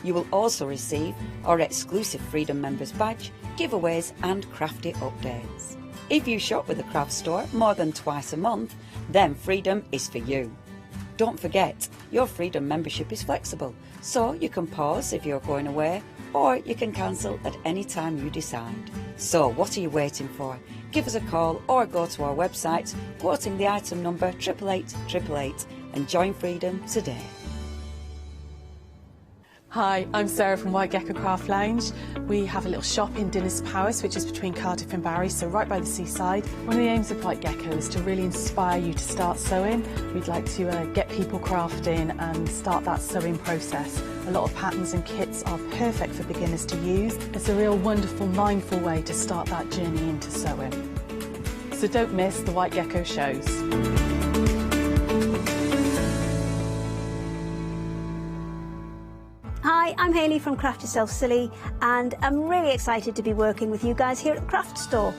You will also receive our exclusive Freedom members badge, giveaways and crafty updates. If you shop with the craft store more than twice a month, then Freedom is for you. Don't forget, your Freedom membership is flexible, so you can pause if you're going away, or you can cancel at any time you decide. So what are you waiting for? Give us a call or go to our website, quoting the item number 88888 and join Freedom today. Hi, I'm Sarah from White Gecko Craft Lounge. We have a little shop in Dinas Powys, which is between Cardiff and Barry, so right by the seaside. One of the aims of White Gecko is to really inspire you to start sewing. We'd like to get people crafting and start that sewing process. A lot of patterns and kits are perfect for beginners to use. It's a real wonderful, mindful way to start that journey into sewing. So don't miss the White Gecko shows. Hi, I'm Hayley from Craft Yourself Silly, and I'm really excited to be working with you guys here at the Craft Store.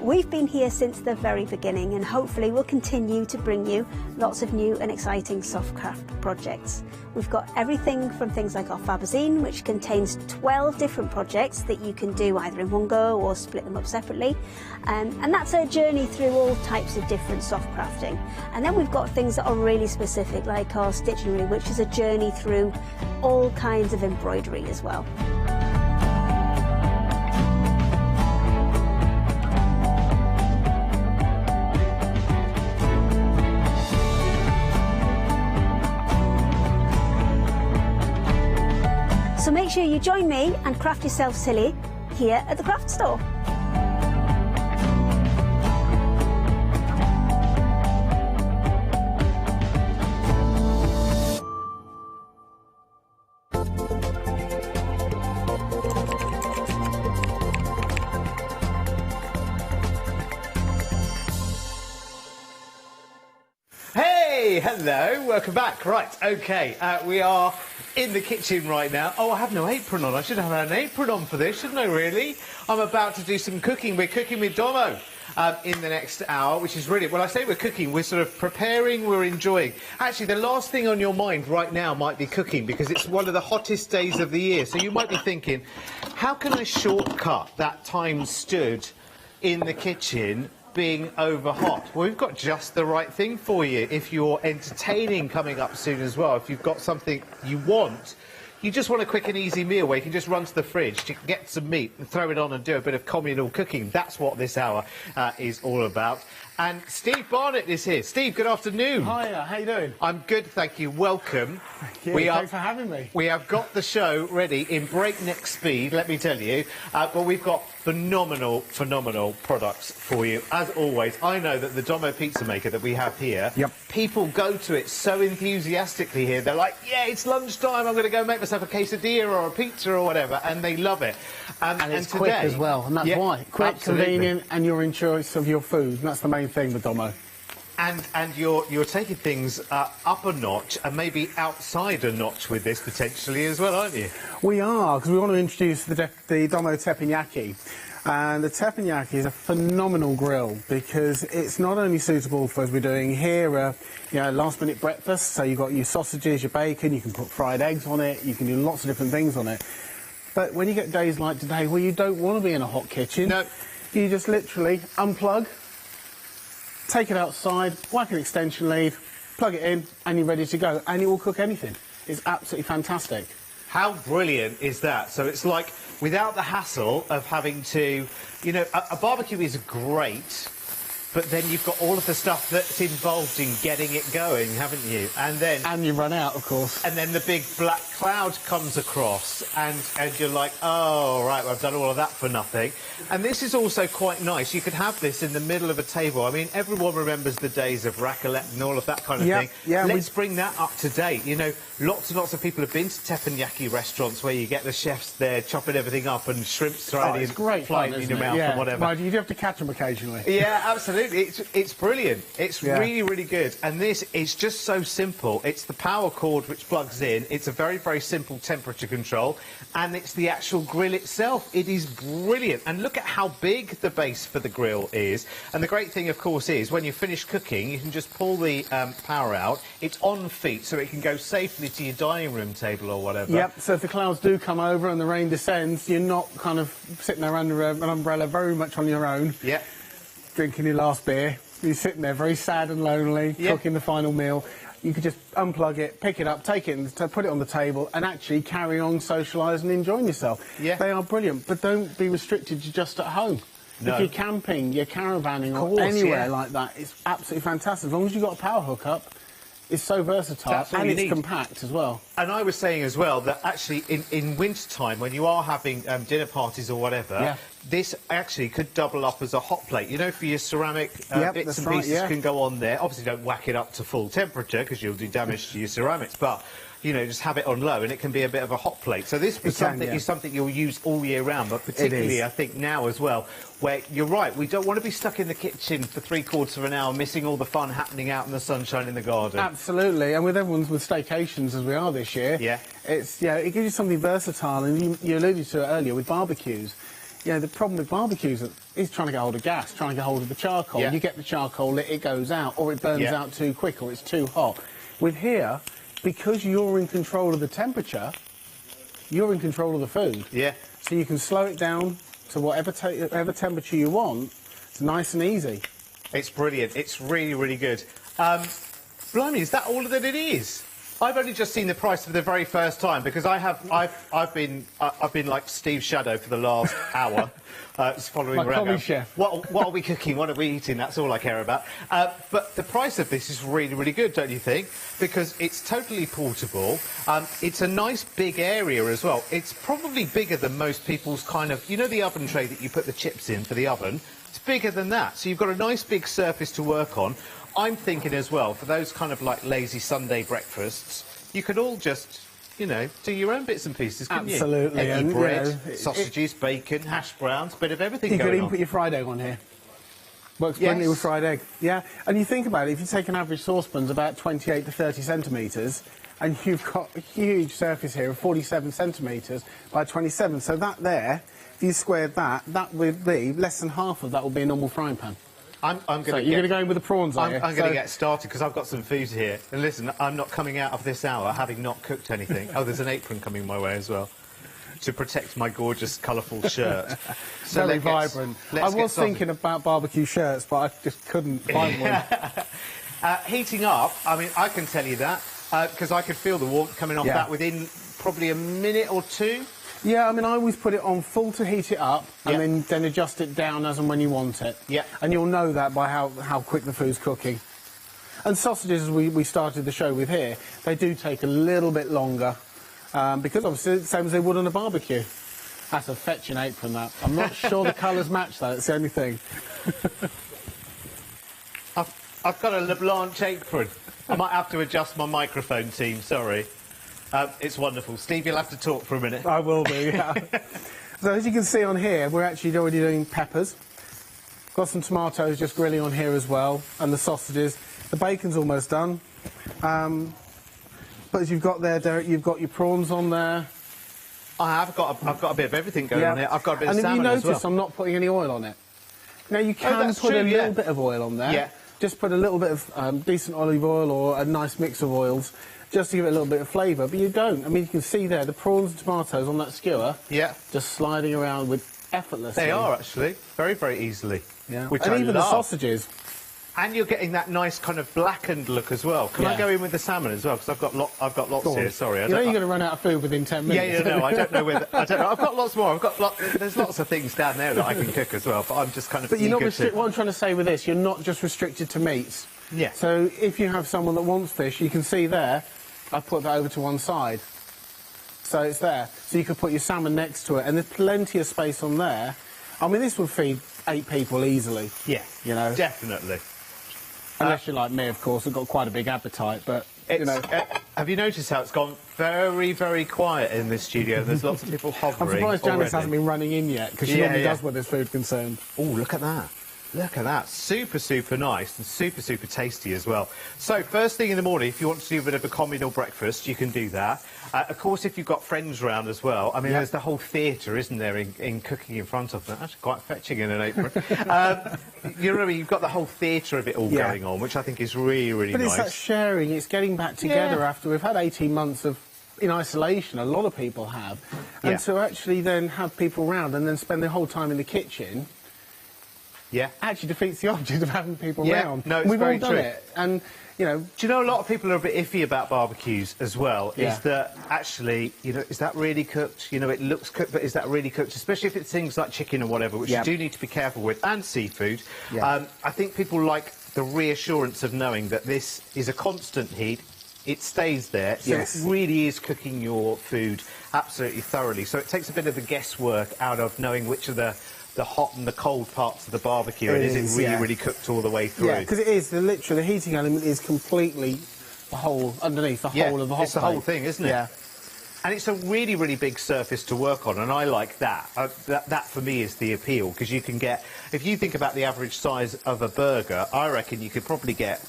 We've been here since the very beginning, and hopefully we'll continue to bring you lots of new and exciting soft craft projects. We've got everything from things like our Fabazine, which contains 12 different projects that you can do either in one go or split them up separately. And that's a journey through all types of different soft crafting. And then we've got things that are really specific, like our Stitchery, which is a journey through all kinds of embroidery as well. So make sure you join me and Craft Yourself Silly here at the Craft Store. Hey, hello, welcome back. Right, okay, we are in the kitchen right now. Oh, I have no apron on. I should have had an apron on for this, shouldn't I, really? I'm about to do some cooking. We're cooking with Domo in the next hour, which is really... When I say we're cooking, we're sort of preparing, we're enjoying. Actually, the last thing on your mind right now might be cooking, because it's one of the hottest days of the year. So you might be thinking, how can I shortcut that time stood in the kitchen being over hot? Well, we've got just the right thing for you if you're entertaining coming up soon as well. If you've got something you want, you just want a quick and easy meal where you can just run to the fridge, you can get some meat and throw it on and do a bit of communal cooking. That's what this hour is all about. And Steve Barnett is here. Steve, good afternoon. Hiya, how you doing? I'm good, thank you. Welcome. Thank you. Thanks for having me. We have got the show ready in breakneck speed, let me tell you. But we've got phenomenal products for you. As always, I know that the Domo pizza maker that we have here, people go to it so enthusiastically here. They're like, yeah, it's lunchtime, I'm going to go make myself a quesadilla or a pizza or whatever, and they love it. And it's quick as well, and that's why. Quick, convenient, and you're in choice of your food. And that's the main thing with Domo. And you're taking things up a notch and maybe outside a notch with this potentially as well, aren't you? We are, because we want to introduce the Domo teppanyaki. And the teppanyaki is a phenomenal grill because it's not only suitable for, as we're doing here, you know, last-minute breakfast. So you've got your sausages, your bacon, you can put fried eggs on it, you can do lots of different things on it. But when you get days like today where you don't want to be in a hot kitchen, you just literally unplug, take it outside, whack an extension lead, plug it in, and you're ready to go. And it will cook anything. It's absolutely fantastic. How brilliant is that? So it's like, without the hassle of having to, you know, a barbecue is great, but then you've got all of the stuff that's involved in getting it going, haven't you? And then... And you run out, of course. And then the big black cloud comes across, and you're like, oh, right, well, I've done all of that for nothing. And this is also quite nice. You could have this in the middle of a table. I mean, everyone remembers the days of raclette and all of that kind of thing. Yeah, let's bring that up to date. You know, lots and lots of people have been to teppanyaki restaurants where you get the chefs there chopping everything up and shrimps thrown in, flying in your mouth and whatever. Right, you do have to catch them occasionally. Yeah, absolutely. It's brilliant. It's really, really good. And this is just so simple. It's the power cord which plugs in. It's a very, very simple temperature control. And it's the actual grill itself. It is brilliant. And look at how big the base for the grill is. And the great thing, of course, is when you finish cooking, you can just pull the power out. It's on feet, so it can go safely to your dining room table or whatever. Yep, so if the clouds do come over and the rain descends, you're not kind of sitting there under an umbrella very much on your own. Yeah. Drinking your last beer. You're sitting there very sad and lonely, cooking the final meal. You could just unplug it, pick it up, take it and put it on the table and actually carry on socialising and enjoying yourself. Yeah. They are brilliant, but don't be restricted to just at home. No. If you're camping, you're caravanning or anywhere like that, it's absolutely fantastic. As long as you've got a power hookup, it's so versatile and it's compact as well. And I was saying as well that actually in winter time, when you are having dinner parties or whatever, this actually could double up as a hot plate. You know, for your ceramic bits and pieces can go on there. Obviously, don't whack it up to full temperature because you'll do damage to your ceramics, but you know, just have it on low and it can be a bit of a hot plate. So this is something you'll use all year round, but particularly I think now as well, where you're right, we don't want to be stuck in the kitchen for 3/4 of an hour missing all the fun happening out in the sunshine in the garden. Absolutely, and with everyone's with staycations as we are this year, it's it gives you something versatile, and you alluded to it earlier with barbecues. You know, the problem with barbecues is trying to get hold of gas, trying to get hold of the charcoal. You get the charcoal lit, it goes out, or it burns out too quick, or it's too hot. With here, because you're in control of the temperature, you're in control of the food. Yeah. So you can slow it down to whatever temperature you want. It's nice and easy. It's brilliant. It's really, really good. Blimey, is that all that it is? I've only just seen the price for the very first time because I've been like Steve's shadow for the last hour, just following around. Going, chef. What are we cooking? What are we eating? That's all I care about. But the price of this is really, really good, don't you think? Because it's totally portable. It's a nice big area as well. It's probably bigger than most people's kind of, you know, the oven tray that you put the chips in for the oven. It's bigger than that. So you've got a nice big surface to work on. I'm thinking as well, for those kind of like lazy Sunday breakfasts, you could all just, you know, do your own bits and pieces, couldn't you? Absolutely. Eggy bread, sausages, bacon, hash browns, bit of everything going on. You could even put your fried egg on here. Works brilliantly with fried egg. Yeah, and you think about it, if you take an average saucepan's about 28 to 30 centimetres, and you've got a huge surface here of 47 centimetres by 27, so that there, if you squared that, that would be, less than half of that would be a normal frying pan. You're going to go in with the prawns, are you? I'm going to get started because I've got some food here. And listen, I'm not coming out of this hour having not cooked anything. Oh, there's an apron coming my way as well to protect my gorgeous, colourful shirt. So very vibrant. I was thinking about barbecue shirts, but I just couldn't find one. Heating up, I mean, I can tell you that because I could feel the warmth coming off that within probably a minute or two. Yeah, I mean, I always put it on full to heat it up, and then adjust it down as and when you want it. Yeah. And you'll know that by how quick the food's cooking. And sausages, as we started the show with here, they do take a little bit longer, because obviously it's the same as they would on a barbecue. That's a fetching apron, that. I'm not sure the colours match that, it's the only thing. I've got a LeBlanc apron. I might have to adjust my microphone, team, sorry. It's wonderful. Steve, you'll have to talk for a minute. I will do, yeah. So as you can see on here, we're actually already doing peppers. Got some tomatoes just grilling on here as well, and the sausages. The bacon's almost done. But as you've got there, Derek, you've got your prawns on there. I've got a bit of everything going on here. I've got a bit of salmon as well. And if you notice, I'm not putting any oil on it. Now, you can put a little bit of oil on there. Yeah. Just put a little bit of decent olive oil or a nice mix of oils, just to give it a little bit of flavour, but you don't. I mean, you can see there, the prawns and tomatoes on that skewer, just sliding around with effortlessly. They are, actually, very, very easily. Yeah. Which and I even love. the sausages. And you're getting that nice kind of blackened look as well. Can I go in with the salmon as well? Because I've got lots here. Sorry, You know you're going to run out of food within 10 minutes. Yeah, no, I don't know whether. I don't know. I've got lots more. There's lots of things down there that I can cook as well. But I'm just kind of. But you're not what I'm trying to say with this, you're not just restricted to meats. Yeah. So if you have someone that wants fish, you can see there, I put that over to one side. So it's there. So you could put your salmon next to it, and there's plenty of space on there. I mean, this would feed 8 people easily. Yeah. You know. Definitely. Unless you're like me, of course, I've got quite a big appetite, but, you know... have you noticed how it's gone very, very quiet in this studio? There's lots of people hovering. I'm surprised Janice hasn't been running in yet, because she normally does when there's food concerned. Oh, look at that. Look at that. Super, super nice and super, super tasty as well. So, first thing in the morning, if you want to do a bit of a communal breakfast, you can do that. Of course, if you've got friends around as well, I mean, there's the whole theatre, isn't there, in cooking in front of them. That's quite fetching in an apron. You know, you've got the whole theatre of it all going on, which I think is really, really nice. But it's that sharing, it's getting back together after we've had 18 months of in isolation, a lot of people have, and to actually then have people round and then spend the whole time in the kitchen... actually defeats the object of having people round. No, it's We've very all done true. it, and you know. Do you know a lot of people are a bit iffy about barbecues as well? Is that actually, you know, is that really cooked? You know, it looks cooked, but is that really cooked? Especially if it's things like chicken or whatever, which you do need to be careful with, and seafood. I think people like the reassurance of knowing that this is a constant heat. It stays there, so it really is cooking your food absolutely thoroughly. So it takes a bit of the guesswork out of knowing which of the hot and the cold parts of the barbecue, and is it really, really cooked all the way through? Yeah, because it is, literally, the heating element is completely the whole, underneath the whole of the hot it's the plate. whole thing, isn't it? Yeah. And it's a really, really big surface to work on, and I like that. That, for me, is the appeal, because you can get... If you think about the average size of a burger, I reckon you could probably get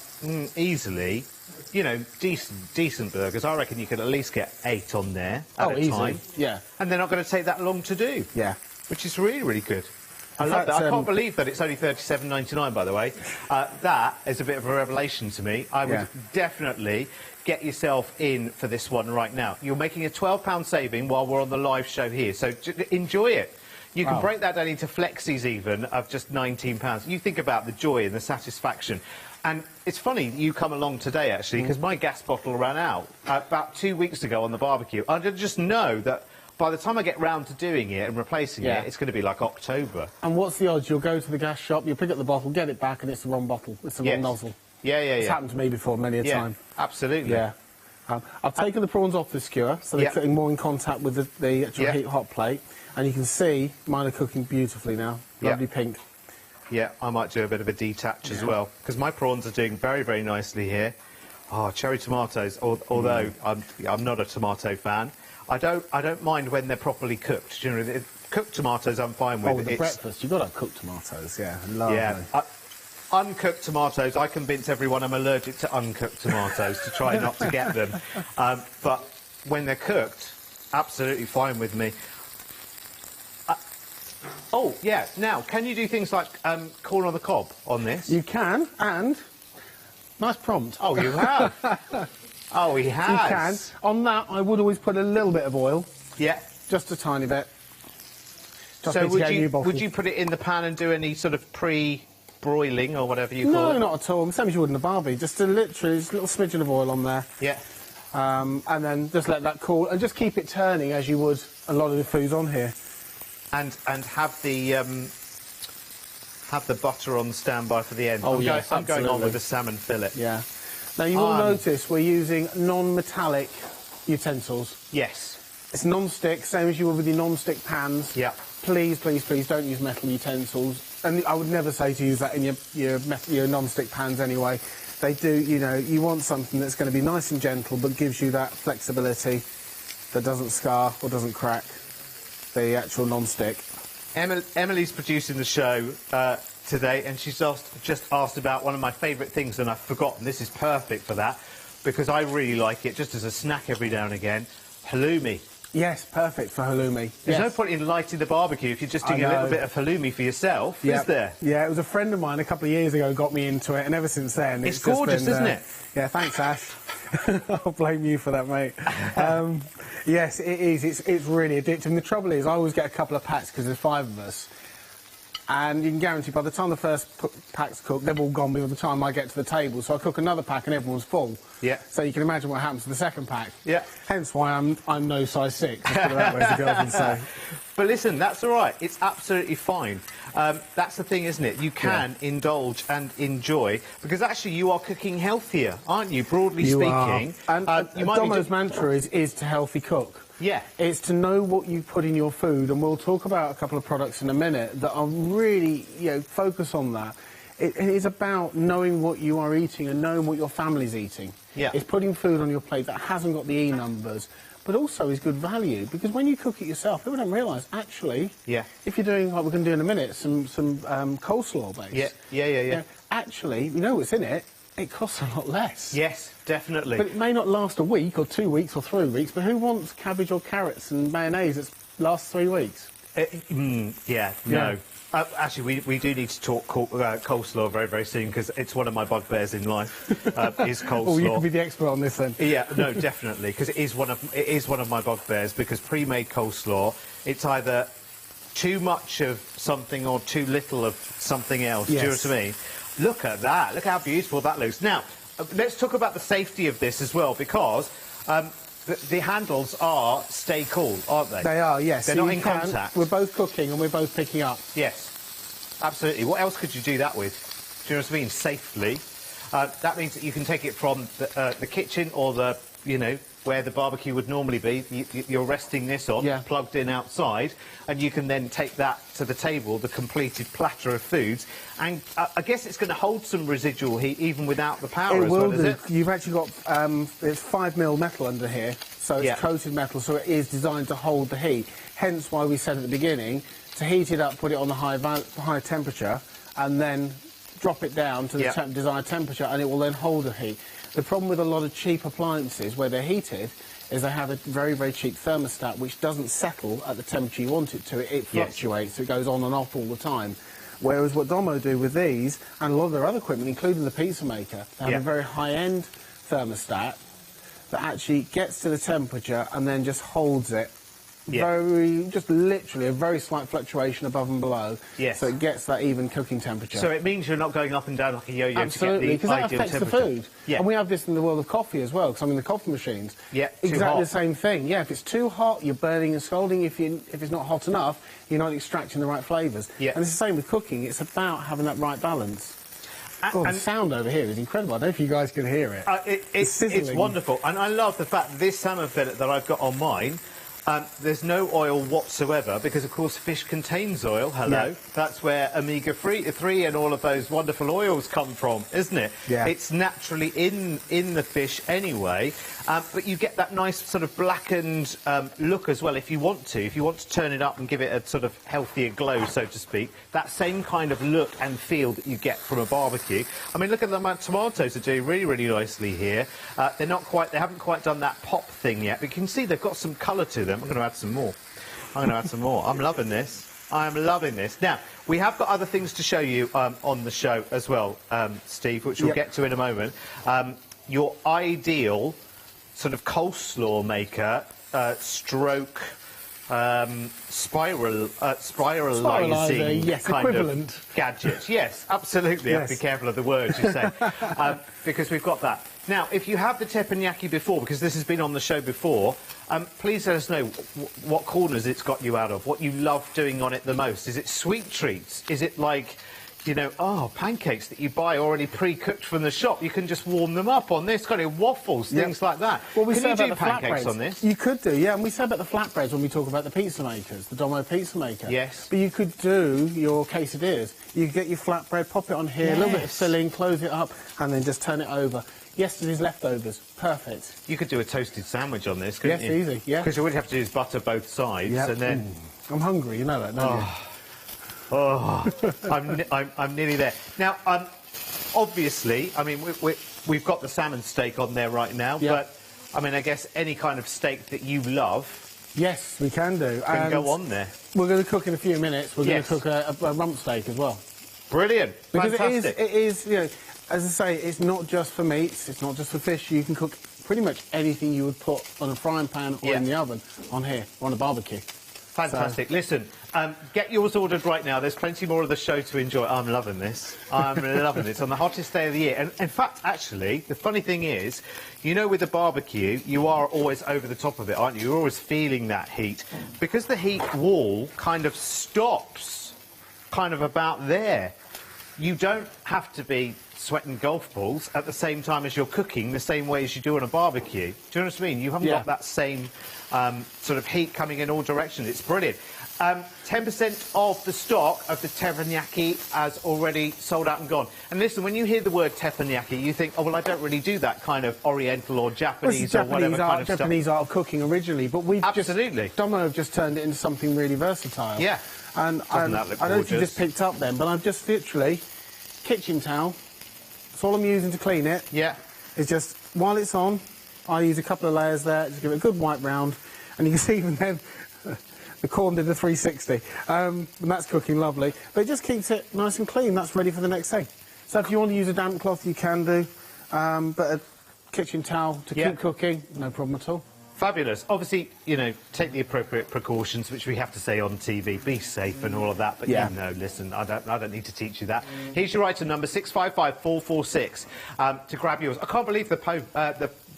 easily... You know, decent burgers. I reckon you could at least get 8 on there at a time. Yeah. And they're not going to take that long to do. Yeah. Which is really, really good. I love that. I can't believe that it's only $37.99, by the way. That is a bit of a revelation to me. I would definitely get yourself in for this one right now. You're making a £12 saving while we're on the live show here, so enjoy it. You can break that down into flexis even of just £19. You think about the joy and the satisfaction. And it's funny you come along today, actually, because my gas bottle ran out about 2 weeks ago on the barbecue. I just know that by the time I get round to doing it and replacing it, it's going to be like October. And what's the odds? You'll go to the gas shop, you'll pick up the bottle, get it back, and it's the wrong bottle. It's the wrong nozzle. It's happened to me before many a time. Absolutely. Yeah. I've taken the prawns off the skewer, so they're getting more in contact with the actual heat hot plate. And you can see mine are cooking beautifully now. Lovely pink. Yeah, I might do a bit of a detach as well, because my prawns are doing very, very nicely here. Oh, cherry tomatoes, although I'm not a tomato fan. I don't mind when they're properly cooked. Generally, cooked tomatoes I'm fine with. Oh, the breakfast, you've got to have cooked tomatoes, lovely. Yeah, uncooked tomatoes, I convince everyone I'm allergic to uncooked tomatoes to try not to get them. But when they're cooked, absolutely fine with me. Oh, yeah. Now, can you do things like corn on the cob on this? You can, and nice prompt. Oh, you have? Oh, he has. You can. On that, I would always put a little bit of oil. Yeah. Just a tiny bit. So would you put it in the pan and do any sort of pre-broiling or whatever you call it? No, not at all. Same as you would in a barbie. Just a little smidgen of oil on there. Yeah. And then just let that cool, and just keep it turning as you would a lot of the foods on here. And have the butter on standby for the end. Oh, I'm going on with the salmon fillet. Yeah. Now, you will notice we're using non-metallic utensils. Yes. It's non-stick, same as you would with your non-stick pans. Yeah. Please, please, please don't use metal utensils. And I would never say to use that in your non-stick pans anyway. They do, you know, you want something that's going to be nice and gentle but gives you that flexibility that doesn't scar or doesn't crack the actual non-stick. Emily's producing the show today, and she's just asked about one of my favourite things, and I've forgotten. This is perfect for that, because I really like it just as a snack every now and again. Halloumi. Yes, perfect for halloumi. There's no point in lighting the barbecue if you're just doing a little bit of halloumi for yourself, is there? Yeah, it was a friend of mine a couple of years ago got me into it, and ever since then... It's gorgeous, isn't it? Yeah, thanks, Ash. I'll blame you for that, mate. Yes, it is. It's really addictive. And the trouble is, I always get a couple of packs because there's 5 of us. And you can guarantee by the time the first pack's cooked, they've all gone by the time I get to the table. So I cook another pack and everyone's full. Yeah. So you can imagine what happens to the second pack. Yeah. Hence why I'm no size 6. Let's put it that way, as the girls would say. But listen, that's all right. It's absolutely fine. That's the thing, isn't it? You can indulge and enjoy, because actually you are cooking healthier, aren't you, broadly speaking? And Domo's mantra is to healthy cook. Yeah. It's to know what you put in your food, and we'll talk about a couple of products in a minute that are really, you know, focus on that. It is about knowing what you are eating and knowing what your family's eating. Yeah. It's putting food on your plate that hasn't got the E numbers, but also is good value, because when you cook it yourself, people don't realise, actually, if you're doing, like we're going to do in a minute, some coleslaw base. Yeah. Actually, you know what's in it, it costs a lot less. Yes, definitely. But it may not last a week or 2 weeks or 3 weeks, but who wants cabbage or carrots and mayonnaise that lasts 3 weeks? No. Actually, we do need to talk coleslaw very, very soon, because it's one of my bugbears in life, is coleslaw. Oh, you can be the expert on this then. Yeah, no, definitely, because it is one of my bugbears, because pre-made coleslaw, it's either too much of something or too little of something else. Yes. Do you know what I mean? Look at that. Look how beautiful that looks. Now, let's talk about the safety of this as well, because the handles are stay cool, aren't they? They are, yes. They're not in contact. We're both cooking and we're both picking up. Yes, absolutely. What else could you do that with? Do you know what I mean? Safely. That means that you can take it from the kitchen or the, you know, where the barbecue would normally be. You're resting this on, plugged in outside, and you can then take that to the table, the completed platter of foods. And I guess it's going to hold some residual heat even without the power as well, is it? You've actually got, it's 5mm metal under here, so it's coated metal, so it is designed to hold the heat. Hence why we said at the beginning to heat it up, put it on the high temperature, and then drop it down to the desired temperature, and it will then hold the heat. The problem with a lot of cheap appliances where they're heated is they have a very, very cheap thermostat which doesn't settle at the temperature you want it to. It fluctuates, it goes on and off all the time. Whereas what Domo do with these, and a lot of their other equipment, including the pizza maker, they have a very high-end thermostat that actually gets to the temperature and then just holds it. Just literally a very slight fluctuation above and below, so it gets that even cooking temperature. So it means you're not going up and down like a yo-yo Absolutely, to get the ideal because that affects temperature. the food. And we have this in the world of coffee as well, because I'm in the coffee machines. Exactly the same thing. Yeah, if it's too hot, you're burning and scalding. If it's not hot enough, you're not extracting the right flavours. And it's the same with cooking. It's about having that right balance. The sound over here is incredible. I don't know if you guys can hear it. It's wonderful. And I love the fact that this salmon fillet that I've got on mine, there's no oil whatsoever, because of course fish contains oil. That's where omega-3 and all of those wonderful oils come from, isn't it? It's naturally in the fish anyway, but you get that nice sort of blackened look as well if you want to turn it up and give it a sort of healthier glow, so to speak. That same kind of look and feel that you get from a barbecue. I mean, look at the amount of tomatoes are doing really, really nicely here. They haven't quite done that pop thing yet, but you can see they've got some colour to them. I'm going to add some more. I'm loving this. I'm loving this. Now, we have got other things to show you on the show as well, Steve, which we'll get to in a moment. Your ideal sort of coleslaw maker stroke spiralising kind of gadget. Yes, absolutely. I have to be careful of the words you say. Because we've got that. Now, if you have the teppanyaki before, because this has been on the show before, please let us know what corners it's got you out of, what you love doing on it the most. Is it sweet treats? Is it like, you know, pancakes that you buy already pre-cooked from the shop? You can just warm them up on this, kind of waffles, things like that. Well, we can say you about do the pancakes flatbreads on this? You could do, yeah, and we say about the flatbreads when we talk about the pizza makers, the Domo pizza maker. Yes. But you could do your quesadillas. You could get your flatbread, pop it on here, a little bit of filling, close it up, and then just turn it over. Yesterday's leftovers, perfect. You could do a toasted sandwich on this, couldn't you? Yes, easy, yeah. Because all you have to do is butter both sides, and then... I'm hungry, you know that, don't you? I'm nearly there. Now, obviously, I mean, we've got the salmon steak on there right now, but, I mean, I guess any kind of steak that you love... Yes, we can do. Can go on there. We're going to cook in a few minutes. We're going to cook a rump steak as well. Brilliant. Because fantastic. it is, you know, as I say, it's not just for meats, it's not just for fish. You can cook pretty much anything you would put on a frying pan or in the oven on here, or on a barbecue. Fantastic. So. Listen, get yours ordered right now. There's plenty more of the show to enjoy. I'm loving this. I'm loving this. On the hottest day of the year. And in fact, actually, the funny thing is, you know, with the barbecue, you are always over the top of it, aren't you? You're always feeling that heat. Because the heat wall kind of stops kind of about there. You don't have to be sweating golf balls at the same time as you're cooking, the same way as you do on a barbecue. Do you know what I mean? You haven't got that same sort of heat coming in all directions. It's brilliant. 10% of the stock of the teppanyaki has already sold out and gone. And listen, when you hear the word teppanyaki, you think, oh, well, I don't really do that kind of Oriental or Japanese or whatever kind of stuff. Japanese art of cooking originally, but we've Domo have just turned it into something really versatile. Yeah. And I don't know if you just picked up then, but I've just literally, kitchen towel, that's all I'm using to clean it. Yeah. It's just, while it's on, I use a couple of layers there, just give it a good white round, and you can see even then, the corn did a 360, and that's cooking lovely. But it just keeps it nice and clean, that's ready for the next thing. So if you want to use a damp cloth, you can do, but a kitchen towel to keep cooking, no problem at all. Fabulous. Obviously, you know, take the appropriate precautions, which we have to say on TV. Be safe and all of that. But you know, listen, I don't need to teach you that. Here's your item number 655446 to grab yours. I can't believe the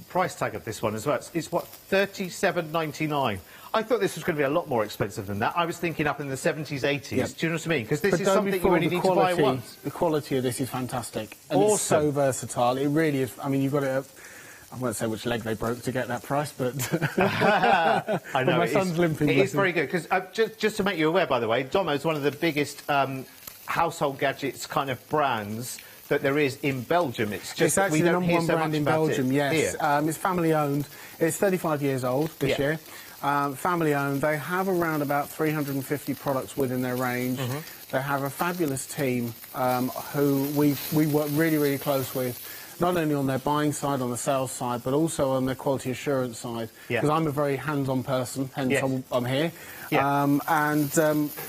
price tag of this one as well. It's what, £37.99. I thought this was going to be a lot more expensive than that. I was thinking up in the 70s, 80s. Yep. Do you know what I mean? Because this is something you really need to buy once. The quality of this is fantastic. And it's so versatile. It really is. I mean, you've got it. I won't say which leg they broke to get that price, but I know my son's limping. It is very good because just to make you aware, by the way, Domo is one of the biggest household gadgets kind of brands that there is in Belgium. It's just actually we don't the hear #1 so brand much in about Belgium. it Yes, here. it's family owned. It's 35 years old this year. Family owned. They have around about 350 products within their range. They have a fabulous team who we work really close with. Not only on their buying side, on the sales side, but also on their quality assurance side. Because I'm a very hands-on person, hence I'm here.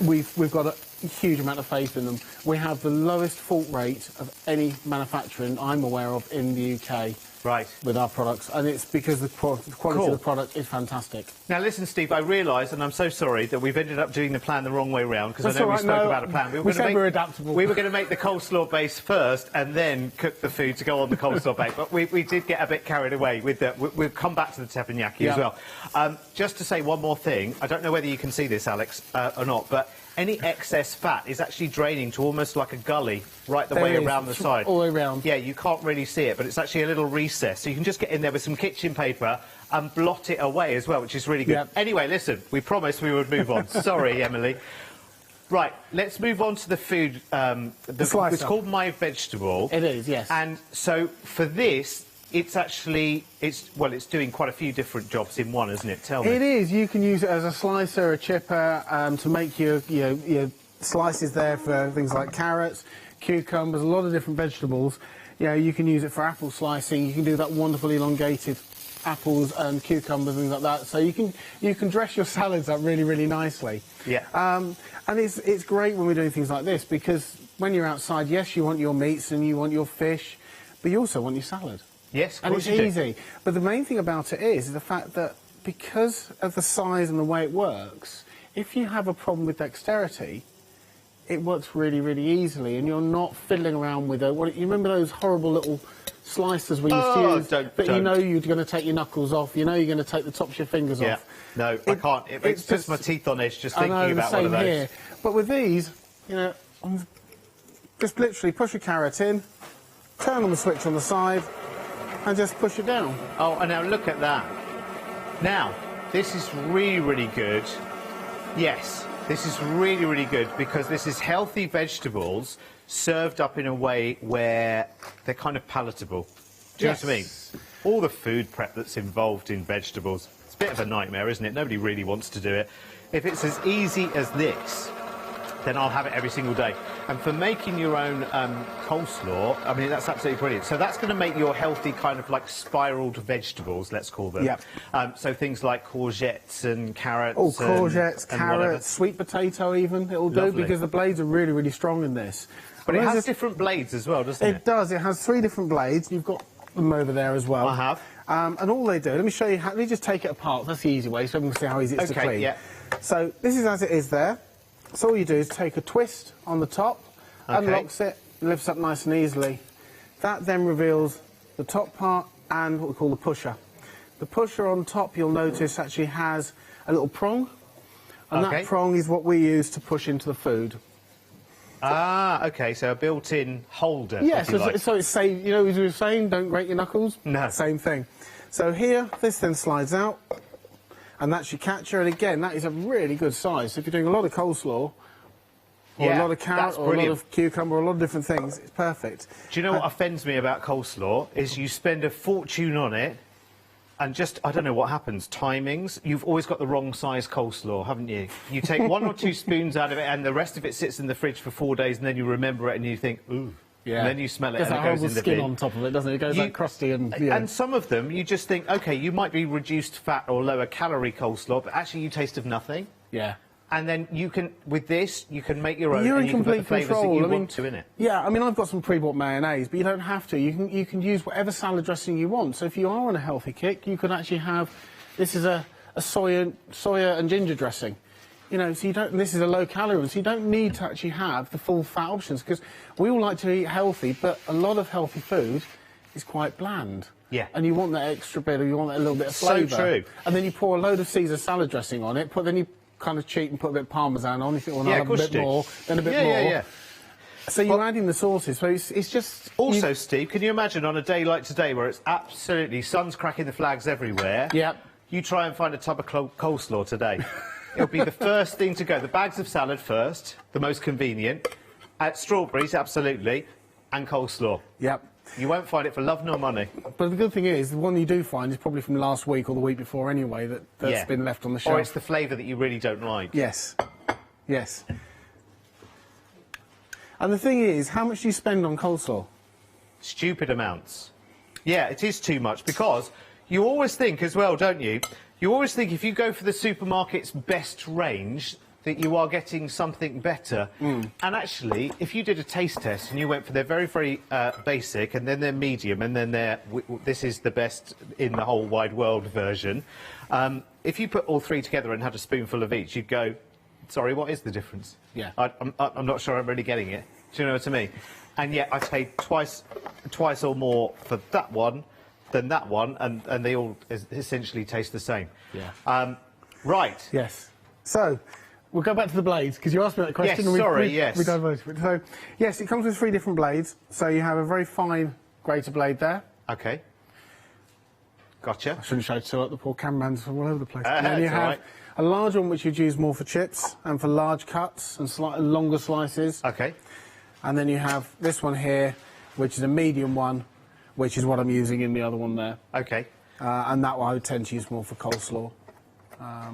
We've got a huge amount of faith in them. We have the lowest fault rate of any manufacturing I'm aware of in the UK. Right. With our products, and it's because the quality of the product is fantastic. Now, listen, Steve, I realise, and I'm so sorry, that we've ended up doing the plan the wrong way round, because I know we spoke about a plan. We said we're adaptable. We were going to make the coleslaw base first, and then cook the food to go on the coleslaw base, but we did get a bit carried away with the... We'll come back to the teppanyaki as well. Just to say one more thing, I don't know whether you can see this, Alex, or not, but any excess fat is actually draining to almost like a gully right the way around the side. All the way around. Yeah, you can't really see it, but it's actually a little recess. So you can just get in there with some kitchen paper and blot it away as well, which is really good. Yep. Anyway, listen, we promised we would move on. Sorry, Emily. Right, let's move on to the food. The slicer. It's called My Vegetable. It is, yes. And so for this, it's actually, it's doing quite a few different jobs in one, isn't it? Tell me. It is. You can use it as a slicer, a chipper, to make your slices there for things like carrots, cucumbers, a lot of different vegetables. You know, you can use it for apple slicing. You can do that wonderful elongated apples and cucumbers and things like that. So you can dress your salads up really nicely. Yeah. And it's great when we're doing things like this, because when you're outside, yes, you want your meats and you want your fish, but you also want your salad. Yes, and it's easy. But the main thing about it is the fact that because of the size and the way it works, if you have a problem with dexterity, it works really easily, and you're not fiddling around with it. You remember those horrible little slicers we used to use, don't. you know you're going to take your knuckles off, you know you're going to take the tops of your fingers off. No, I can't. It puts my teeth on edge just thinking about one of those. Here. But with these, you know, just literally push a carrot in, turn on the switch on the side, and just push it down. Oh, and now look at that. Now, this is really, really good. Yes, this is really, really good because this is healthy vegetables served up in a way where they're kind of palatable. Do you know what I mean? All the food prep that's involved in vegetables, it's a bit of a nightmare, isn't it? Nobody really wants to do it. If it's as easy as this, then I'll have it every single day. And for making your own coleslaw, I mean, that's absolutely brilliant. So that's going to make your healthy kind of like spiraled vegetables, let's call them. So things like courgettes and carrots. Oh, courgettes, carrots, sweet potato even, it'll do, because the blades are really, really strong in this. But it has different blades as well, doesn't it? It does. It has 3 different blades. You've got them over there as well. I have. And all they do, let me show you how, let me just take it apart. That's the easy way, so we can see how easy it is to clean. Yeah. So this is as it is there. So all you do is take a twist on the top, unlocks it, lifts up nice and easily. That then reveals the top part and what we call the pusher. The pusher on top, you'll notice, actually has a little prong, and that prong is what we use to push into the food. Ah, OK, so a built-in holder. Yeah, so it's safe. You know, as we were saying, don't grate your knuckles. No. Same thing. So here, this then slides out, and that's your catcher. And again, that is a really good size. So if you're doing a lot of coleslaw, or a lot of carrot, or a lot of cucumber, or a lot of different things, it's perfect. Do you know what offends me about coleslaw is you spend a fortune on it, and just, I don't know what happens, timings. You've always got the wrong size coleslaw, haven't you? You take 1 or 2 spoons out of it, and the rest of it sits in the fridge for 4 days, and then you remember it, and you think, ooh. Yeah. And then you smell it, and it goes in the skin bin. on top of it, doesn't it? It goes like crusty and... Yeah. And some of them, you just think, OK, you might be reduced fat or lower calorie coleslaw, but actually you taste of nothing. Yeah. And then you can, with this, you can make your own, You're and in you can put complete the flavours control. that you want to in it. Yeah, I mean, I've got some pre-bought mayonnaise, but you don't have to. You can use whatever salad dressing you want. So if you are on a healthy kick, you could actually have... This is a soya and ginger dressing. You know, so you don't... This is a low-calorie one, so you don't need to actually have the full fat options, because we all like to eat healthy, but a lot of healthy food is quite bland. Yeah. And you want that extra bit, or you want that little bit of flavour. So true. And then you pour a load of Caesar salad dressing on it, then you kind of cheat and put a bit of Parmesan on. You think, well, I'll have a bit more, then a bit more. Yeah. So you're adding the sauces, so it's just... Also, Steve, can you imagine on a day like today where it's absolutely sun's cracking the flags everywhere? Yep. You try and find a tub of coleslaw today. It'll be the first thing to go. The bags of salad first, the most convenient. Strawberries, absolutely, and coleslaw. Yep. You won't find it for love nor money. But the good thing is, the one you do find is probably from last week or the week before anyway, that's been left on the shelf. Or it's the flavour that you really don't like. Yes. Yes. And the thing is, how much do you spend on coleslaw? Stupid amounts. Yeah, it is too much, because you always think as well, don't you? You always think if you go for the supermarket's best range, that you are getting something better. And actually, if you did a taste test and you went for their very, very basic, and then their medium, and then their this is the best in the whole wide world version, if you put all 3 together and had a spoonful of each, you'd go, sorry, what is the difference? Yeah. I'm not sure I'm really getting it. Do you know what I mean? And yet I paid twice or more for that one than that one, and they all essentially taste the same. Yeah. Right. Yes. So, we'll go back to the blades, because you asked me that question. Yes, we diverted it. So, yes, it comes with 3 different blades. So you have a very fine grater blade there. OK. Gotcha. I shouldn't show 2 up, the poor cameraman's all over the place. And then you have right. a large one, which you'd use more for chips and for large cuts and slightly longer slices. OK. And then you have this one here, which is a medium one, which is what I'm using in the other one there. OK. And that one I would tend to use more for coleslaw.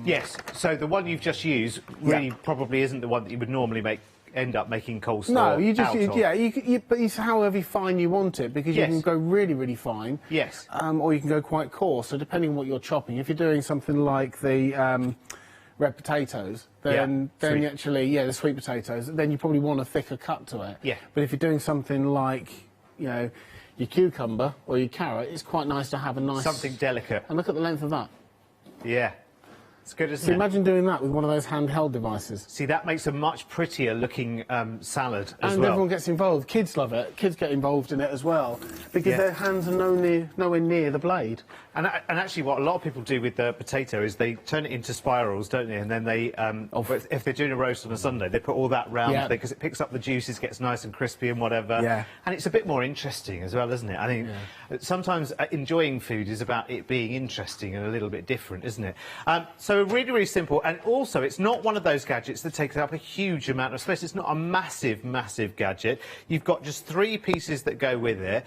Yes, so the one you've just used really probably isn't the one that you would normally end up making coleslaw. No, you just out of. but it's however fine you want it, because you can go really, really fine. Yes. Or you can go quite coarse. So depending on what you're chopping, if you're doing something like the red potatoes, then actually, the sweet potatoes, then you probably want a thicker cut to it. Yeah. But if you're doing something like, you know, your cucumber or your carrot, it's quite nice to have a nice... Something delicate. And look at the length of that. Yeah. It's good, isn't So it? imagine doing that with one of those handheld devices. See, that makes a much prettier looking salad as And well. everyone gets involved. Kids love it. Kids get involved in it as well because their hands are nowhere near the blade. And actually, what a lot of people do with the potato is they turn it into spirals, don't they? And then they, if they're doing a roast on a Sunday, they put all that round because it picks up the juices, gets nice and crispy and whatever. Yeah. And it's a bit more interesting as well, isn't it? I think sometimes enjoying food is about it being interesting and a little bit different, isn't it? So really, really simple. And also, it's not one of those gadgets that takes up a huge amount of space. It's not a massive, massive gadget. You've got just 3 pieces that go with it.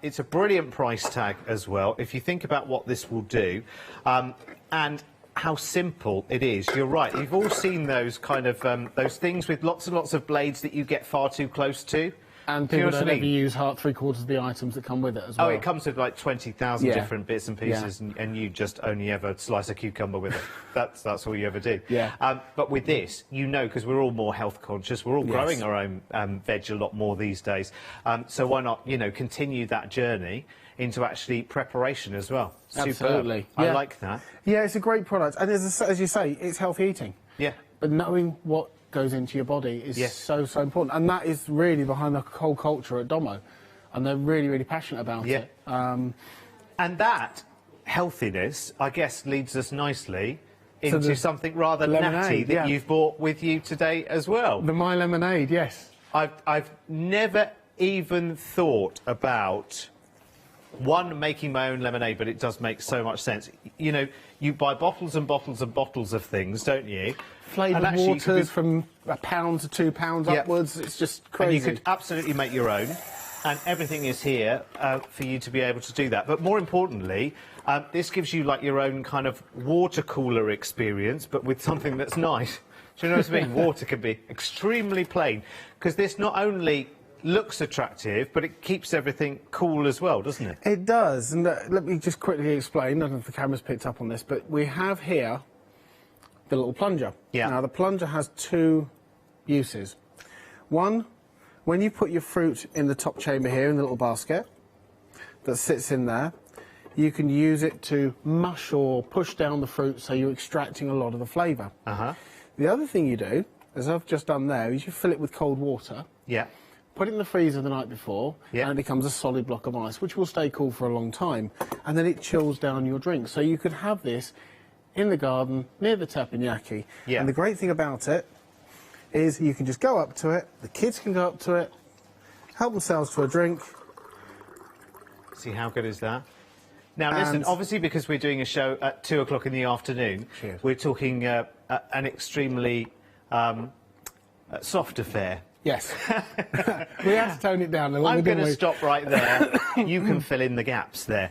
It's a brilliant price tag as well. If you think about what this will do, and how simple it is. You're right. You've all seen those kind of those things with lots and lots of blades that you get far too close to. And Do you people know what don't I ever mean? use 3/4 of the items that come with it as well. Oh, it comes with like 20,000 Yeah. different bits and pieces, and you just only ever slice a cucumber with it. That's all you ever do. Yeah. But with this, you know, because we're all more health conscious, we're all Yes. growing our own veg a lot more these days. So why not, you know, continue that journey into actually preparation as well? Superb. Absolutely. I Yeah. like that. Yeah, it's a great product. And as you say, it's healthy eating. Yeah. But knowing what goes into your body is so important. And that is really behind the whole culture at Domo. And they're really, really passionate about it. And that healthiness, I guess, leads us nicely To into the something rather lemonade, natty that yeah. you've brought with you today as well. The My Lemonade, yes. I've never even thought about making my own lemonade, but it does make so much sense. You know, you buy bottles and bottles and bottles of things, don't you? Flavoured And actually you could waters from £1 to £2 upwards. It's just crazy. And you could absolutely make your own, and everything is here for you to be able to do that. But more importantly, this gives you like your own kind of water cooler experience, but with something that's nice. Do you know what I mean? Water can be extremely plain, because this not only looks attractive, but it keeps everything cool as well, doesn't it? It does. And let me just quickly explain. I don't know if the camera's picked up on this, but we have here the little plunger. Yeah. Now, the plunger has 2 uses. One, when you put your fruit in the top chamber here in the little basket that sits in there, you can use it to mush or push down the fruit, so you're extracting a lot of the flavour. The other thing you do, as I've just done there, is you fill it with cold water. Yeah. Put it in the freezer the night before, and it becomes a solid block of ice, which will stay cool for a long time. And then it chills down your drink. So you could have this in the garden, near the teppanyaki. Yeah. And the great thing about it is you can just go up to it, the kids can go up to it, help themselves to a drink. See, how good is that? Now, listen, obviously, because we're doing a show at 2 o'clock in the afternoon, we're talking an extremely soft affair. Yes. We have to tone it down a little bit. I'm going to didn't we? stop right there. You can fill in the gaps there.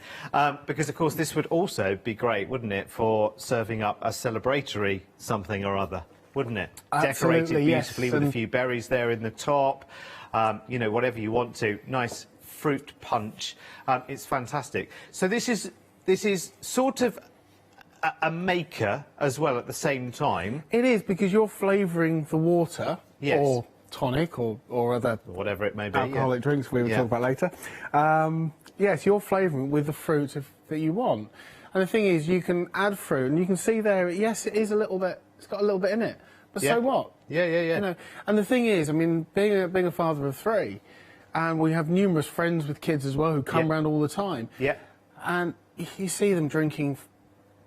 Because, of course, this would also be great, wouldn't it, for serving up a celebratory something or other, wouldn't it? Absolutely, Decorated yes, beautifully with a and- few berries there in the top. You know, whatever you want to. Nice fruit punch. It's fantastic. So this is sort of a maker as well at the same time. It is, because you're flavouring the water, Yes. or tonic, or other whatever it may be, alcoholic drinks we will talk about later. Yes, you're flavouring with the fruit that you want. And the thing is, you can add fruit, and you can see there, yes, it is a little bit, it's got a little bit in it. But Yeah. so what? Yeah. You know, and the thing is, I mean, being a father of 3, and we have numerous friends with kids as well who come round all the time. Yeah. And you see them drinking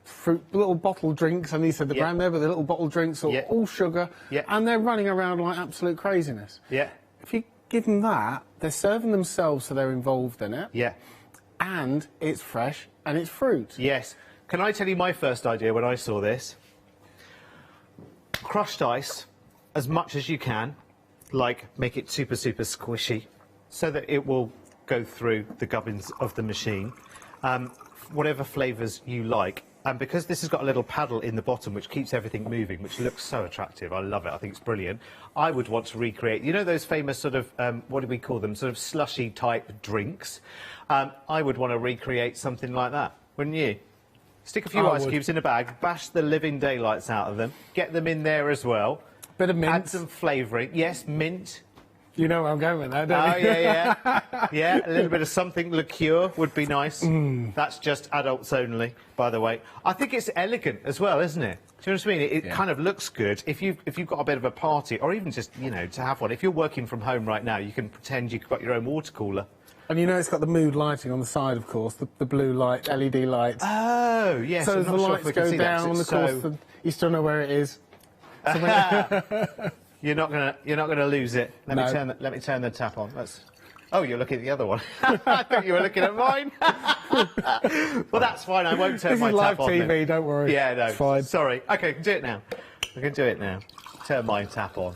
fruit, little bottle drinks, and he said the brand there, but the little bottle drinks, all sugar, and they're running around like absolute craziness. Yeah. If you give them that, they're serving themselves, so they're involved in it. Yeah. And it's fresh, and it's fruit. Yes. Can I tell you my first idea when I saw this? Crushed ice, as much as you can, like make it super, super squishy, so that it will go through the gubbins of the machine. Whatever flavours you like. And because this has got a little paddle in the bottom which keeps everything moving, which looks so attractive, I love it, I think it's brilliant, I would want to recreate, you know those famous sort of, what do we call them, sort of slushy type drinks? I would want to recreate something like that, wouldn't you? Stick a few ice cubes in a bag, bash the living daylights out of them, get them in there as well. Bit of mint. Add some flavouring. Yes, mint. You know where I'm going with that, don't you? Oh, yeah. Yeah, a little bit of something liqueur would be nice. That's just adults only, by the way. I think it's elegant as well, isn't it? Do you know what I mean? It kind of looks good. If you've got a bit of a party, or even just, you know, to have one. If you're working from home right now, you can pretend you've got your own water cooler. And you know it's got the mood lighting on the side, of course, the blue light, LED light. Oh, yes. So as the lights go down, of course, you still know where it is. You're not gonna lose it. Let me turn the tap on. Oh, you're looking at the other one. I thought you were looking at mine. Well, that's fine. I won't turn my tap on. This is live TV. Then. Don't worry. Yeah, no. It's fine. Sorry. Okay, I can do it now. I can do it now. Turn my tap on.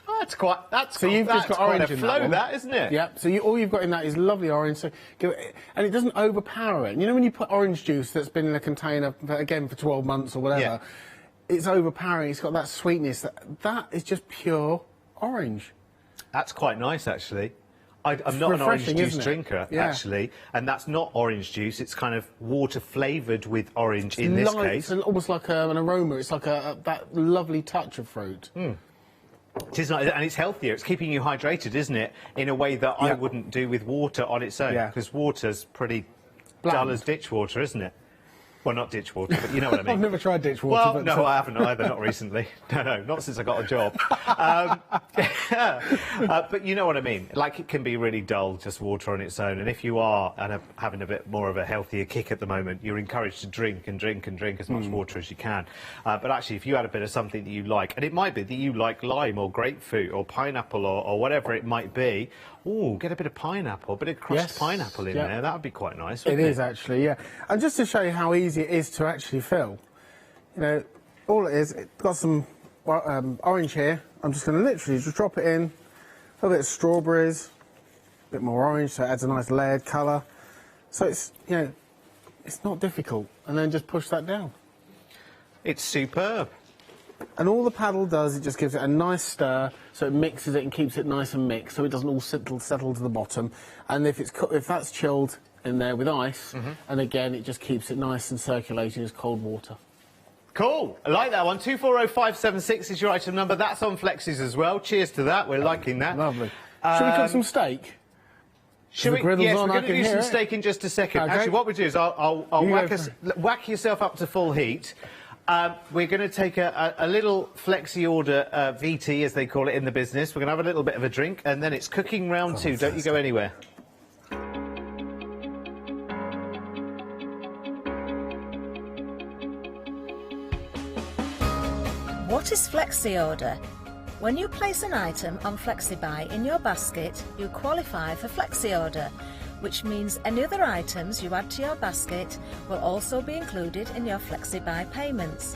Oh, that's you've just got orange in flow, that, isn't it? Yep. So all you've got in that is lovely orange. So and it doesn't overpower it. You know when you put orange juice that's been in a container for 12 months or whatever. Yeah. It's overpowering. It's got that sweetness. That is just pure orange. That's quite nice, actually. I'm not an orange juice drinker, actually, and that's not orange juice. It's kind of water flavoured with orange in this case. It's almost like an aroma. It's like that lovely touch of fruit. It is nice, and it's healthier. It's keeping you hydrated, isn't it? In a way that I wouldn't do with water on its own, because water's pretty dull as ditch water, isn't it? Well, not ditch water, but you know what I mean. I've never tried ditch water. Well, no, I haven't either, not recently. No, not since I got a job. But you know what I mean. Like, it can be really dull, just water on its own. And if you are having a bit more of a healthier kick at the moment, you're encouraged to drink and drink and drink as much water as you can. But actually, if you had a bit of something that you like, and it might be that you like lime or grapefruit or pineapple or whatever it might be, get a bit of pineapple, a bit of crushed pineapple in there. That would be quite nice, wouldn't it? It is, actually, yeah. And just to show you how easy it is to actually fill, you know, all it is, it's got some orange here. I'm just going to literally just drop it in, a little bit of strawberries, a bit more orange, so it adds a nice layered colour. So it's, you know, it's not difficult. And then just push that down. It's superb. And all the paddle does, it just gives it a nice stir, so it mixes it and keeps it nice and mixed, so it doesn't all settle to the bottom. And if that's chilled in there with ice, and again, it just keeps it nice and circulating as cold water. Cool. I like that one. 240576 is your item number. That's on Flexes as well. Cheers to that. We're liking that. Lovely. Should we cook some steak? Should we? Yes, we're going to do some steak in just a second. Okay. Actually, what we do is I'll whack yourself up to full heat. We're going to take a little flexi order VT, as they call it in the business. We're going to have a little bit of a drink, and then it's cooking round 2. Don't you go anywhere. What is flexi order? When you place an item on FlexiBuy in your basket, you qualify for flexi order, which means any other items you add to your basket will also be included in your FlexiBuy payments.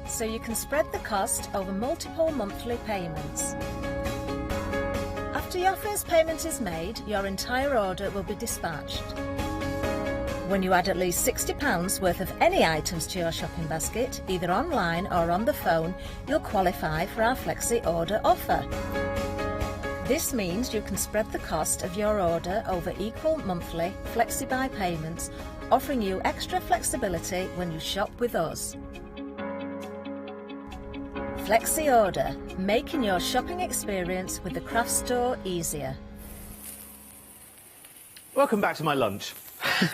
So you can spread the cost over multiple monthly payments. After your first payment is made, your entire order will be dispatched. When you add at least £60 worth of any items to your shopping basket, either online or on the phone, you'll qualify for our flexi order offer. This means you can spread the cost of your order over equal monthly FlexiBuy payments, offering you extra flexibility when you shop with us. Flexi Order, making your shopping experience with the craft store easier. Welcome back to my lunch. Isn't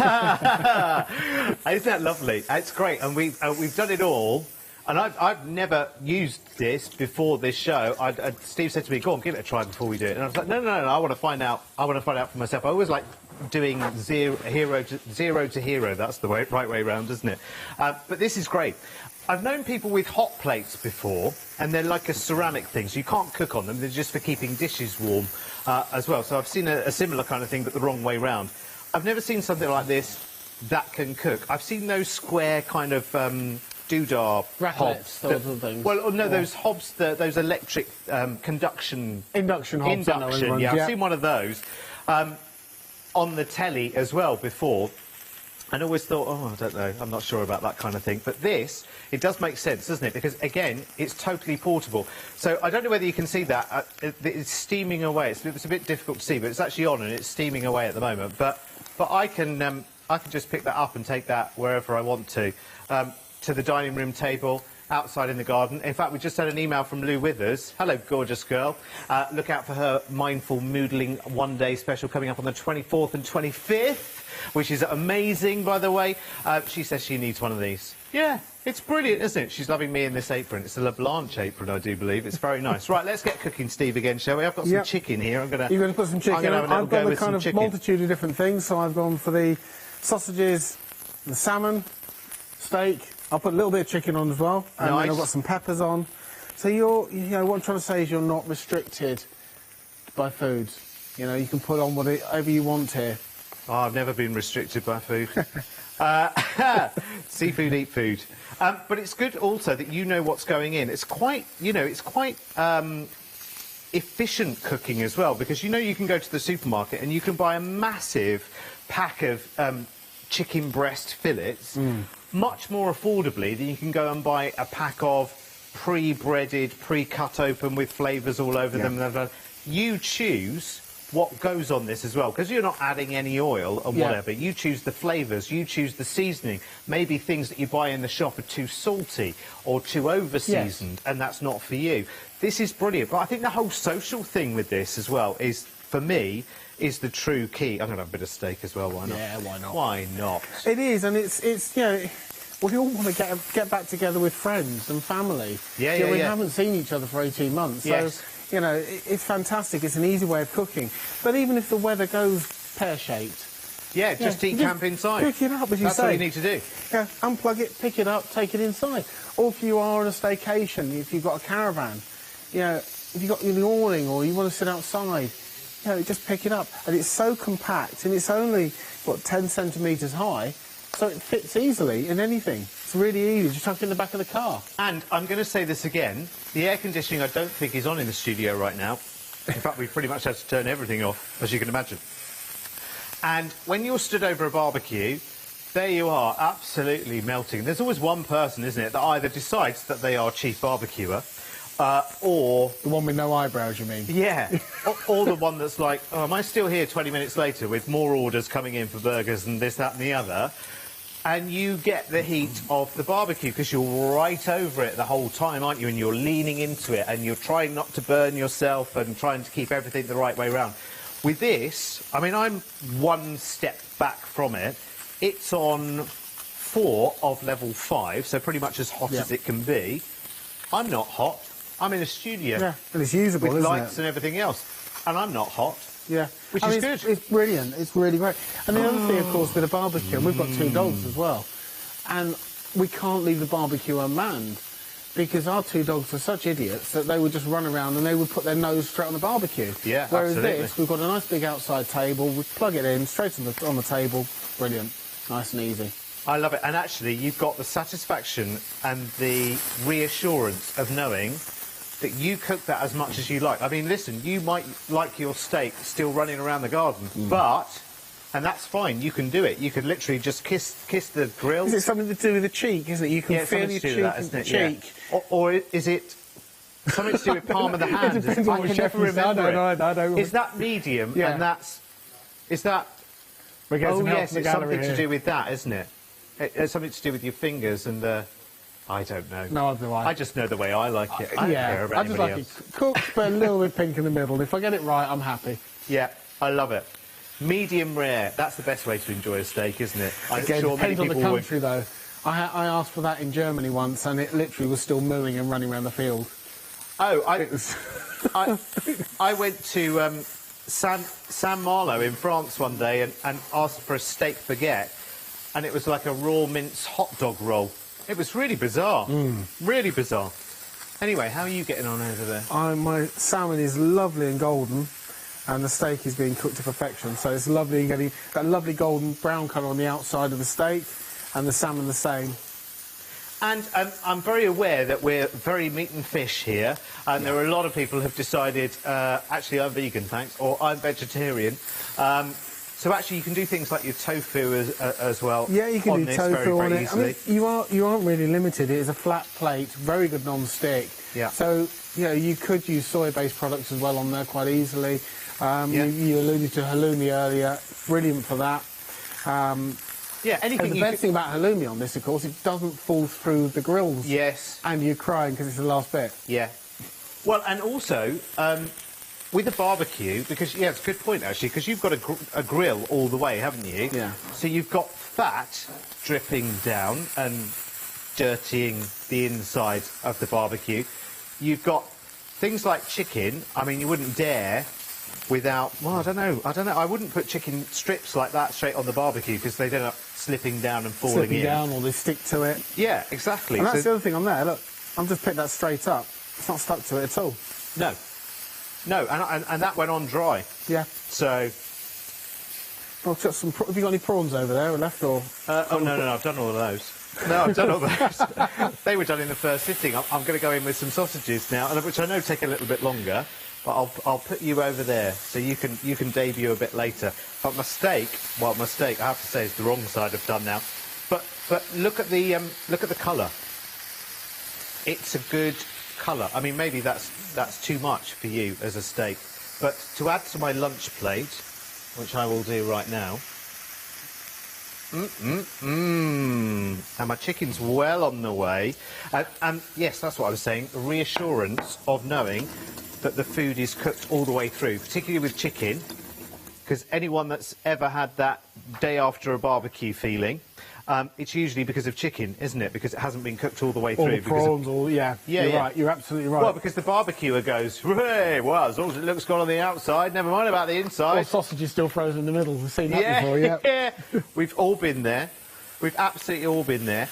that lovely? It's great, and we've done it all. And I've never used this before this show. Steve said to me, "Go on, give it a try before we do it." And I was like, "No, I want to find out. I want to find out for myself." I always like doing zero to hero. That's the right way around, isn't it? But this is great. I've known people with hot plates before, and they're like a ceramic thing, so you can't cook on them. They're just for keeping dishes warm as well. So I've seen a similar kind of thing, but the wrong way round. I've never seen something like this that can cook. I've seen those square kind of doodah hobs. Well, no, those hobs, those electric induction hobs. Yeah, I've seen one of those on the telly as well before. And I always thought, oh, I don't know, I'm not sure about that kind of thing. But this, it does make sense, doesn't it? Because, again, it's totally portable. So I don't know whether you can see that. It's steaming away. It's a bit difficult to see, but it's actually on and it's steaming away at the moment. But I can just pick that up and take that wherever I want to the dining room table. outside in the garden. In fact, we just had an email from Lou Withers. Hello, gorgeous girl. Look out for her Mindful Moodling one-day special coming up on the 24th and 25th, which is amazing, by the way. She says she needs one of these. Yeah, it's brilliant, isn't it? She's loving me in this apron. It's a La Blanche apron, I do believe. It's very nice. Right, let's get cooking, Steve, again, shall we? I've got some chicken here. You're going to put some chicken in? I've got a kind of multitude of different things, so I've gone for the sausages, the salmon, steak. I'll put a little bit of chicken on as well, and then I've got some peppers on. So you know, what I'm trying to say is you're not restricted by foods. You know, you can put on whatever you want here. Oh, I've never been restricted by food. Seafood, eat food. But it's good also that you know what's going in. It's quite, you know, it's quite efficient cooking as well, because you know you can go to the supermarket and you can buy a massive pack of chicken breast fillets much more affordably than you can go and buy a pack of pre-breaded, pre-cut open with flavours all over them. You choose what goes on this as well, because you're not adding any oil and whatever. You choose the flavours, you choose the seasoning. Maybe things that you buy in the shop are too salty or too over-seasoned, and that's not for you. This is brilliant, but I think the whole social thing with this as well is, for me, is the true key. I'm going to have a bit of steak as well, why not? Yeah, why not? Why not? It is, and it's you know, we all want to get back together with friends and family. We haven't seen each other for 18 months, so, you know, it's fantastic. It's an easy way of cooking. But even if the weather goes pear-shaped... Yeah, just eat camp inside. Pick it up, as you say. That's all you need to do. Yeah, unplug it, pick it up, take it inside. Or if you are on a staycation, if you've got a caravan, you know, if you've got your awning or you want to sit outside, you know, just pick it up. And it's so compact, and it's only, what, 10 centimetres high, so it fits easily in anything. It's really easy. Just tuck it in the back of the car. And I'm going to say this again. The air conditioning, I don't think, is on in the studio right now. In fact, we've pretty much had to turn everything off, as you can imagine. And when you're stood over a barbecue, there you are, absolutely melting. There's always one person, isn't it, that either decides that they are chief barbecuer, or... The one with no eyebrows, you mean? Yeah. or the one that's like, oh, am I still here 20 minutes later with more orders coming in for burgers and this, that and the other? And you get the heat of the barbecue because you're right over it the whole time, aren't you? And you're leaning into it and you're trying not to burn yourself and trying to keep everything the right way around. With this, I mean, I'm one step back from it. It's on 4 of level 5, so pretty much as hot as it can be. I'm not hot. I'm in a studio. Yeah, and it's usable, with isn't lights and everything else. And I'm not hot. Yeah. Which is good. It's brilliant. It's really great. And the other thing, of course, with a barbecue, and we've got 2 dogs as well, and we can't leave the barbecue unmanned because our 2 dogs are such idiots that they would just run around and they would put their nose straight on the barbecue. Yeah, Whereas absolutely. this, we've got a nice big outside table, we plug it in, straight on the table, brilliant, nice and easy. I love it. And actually, you've got the satisfaction and the reassurance of knowing that you cook that as much as you like. I mean, listen, you might like your steak still running around the garden, but, and that's fine, you can do it. You could literally just kiss the grill. Is it something to do with the cheek, isn't it? You can feel your cheek. Or is it something to do with palm of the hand? It depends on what chef you say. I don't know. Is that medium? And that's... Is that... We're getting some help yes, from the it's gallery something here. to do with that, isn't it? It's something to do with your fingers and the... I don't know. No, do I. I just know the way I like it. I don't care about I just like else. it cooked, but a little bit pink in the middle. If I get it right, I'm happy. Yeah, I love it. Medium rare. That's the best way to enjoy a steak, isn't it? I'm Again, sure many depends on the people country, though. I asked for that in Germany once, and it literally was still mooing and running around the field. Oh, I went to San Marlo in France one day and asked for a steak baguette, and it was like a raw mince hot dog roll. It was really bizarre. Really bizarre. Anyway, how are you getting on over there? My salmon is lovely and golden, and the steak is being cooked to perfection. So it's lovely and getting that lovely golden brown colour on the outside of the steak, and the salmon the same. And I'm very aware that we're very meat and fish here, and there are a lot of people who have decided, actually, I'm vegan, thanks, or I'm vegetarian. So actually, you can do things like your tofu as well. Yeah, you can do tofu on it. Easily. I mean, you aren't really limited. It is a flat plate, very good non-stick. Yeah. So you could use soy-based products as well on there quite easily. You alluded to halloumi earlier. Brilliant for that. Yeah, anything. And the best thing about halloumi on this, of course, it doesn't fall through the grills. Yes. And you're crying because it's the last bit. Yeah. Well, and also, with the barbecue, because, yeah, it's a good point, actually, because you've got a grill all the way, haven't you? Yeah. So you've got fat dripping down and dirtying the inside of the barbecue. You've got things like chicken. I mean, you wouldn't dare without... Well, I don't know. I wouldn't put chicken strips like that straight on the barbecue because they'd end up slipping down and falling Slipping in. down, or they stick to it. Yeah, exactly. And that's the other thing on there. Look, I've just picked that straight up. It's not stuck to it at all. No. No, and that went on dry. Yeah. So... Well, have you got any prawns over there or left, or...? Oh, no, I've done all of those. No, I've done all those. They were done in the first sitting. I'm going to go in with some sausages now, which I know take a little bit longer, but I'll put you over there so you can debut a bit later. But my steak, I have to say, is the wrong side I've done now. But look at the colour. It's a good colour. I mean, maybe that's too much for you as a steak, but to add to my lunch plate, which I will do right now. And my chicken's well on the way. And yes, that's what I was saying, the reassurance of knowing that the food is cooked all the way through, particularly with chicken, because anyone that's ever had that day after a barbecue feeling, it's usually because of chicken, isn't it? Because it hasn't been cooked all the way through. Or the prawns, you're right, you're absolutely right. Well, because the barbecuer goes, hey, well, as long as it looks good on the outside, never mind about the inside. Or sausage is still frozen in the middle. We've seen that before, yeah. Yeah, we've all been there. We've absolutely all been there.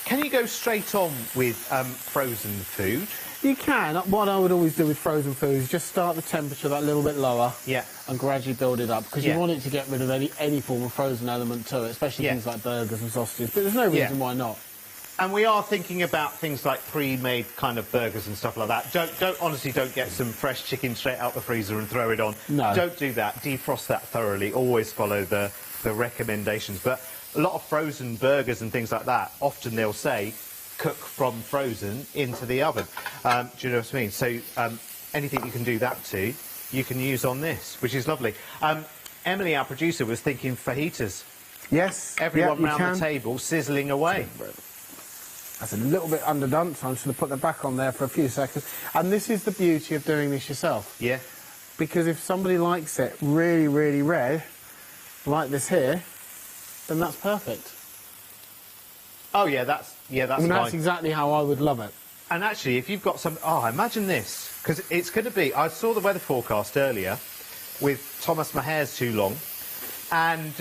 Can you go straight on with frozen food? You can. What I would always do with frozen food is just start the temperature that little bit lower, and gradually build it up, because you want it to get rid of any form of frozen element to it, especially things like burgers and sausages. But there's no reason why not. And we are thinking about things like pre-made kind of burgers and stuff like that. Honestly, don't get some fresh chicken straight out the freezer and throw it on. No. Don't do that. Defrost that thoroughly. Always follow the recommendations. But a lot of frozen burgers and things like that, often they'll say, cook from frozen into the oven. Do you know what I mean? So anything you can do that to, you can use on this, which is lovely. Emily, our producer, was thinking fajitas. Yes. Everyone round the table sizzling away. That's a little bit underdone, so I'm just going to put that back on there for a few seconds. And this is the beauty of doing this yourself. Yeah. Because if somebody likes it really, really red, like this here, then that's perfect. Oh, yeah, that's I mean, that's exactly how I would love it. And actually, if you've got some... Oh, imagine this. Because it's going to be... I saw the weather forecast earlier with Thomas Maher's Too Long. And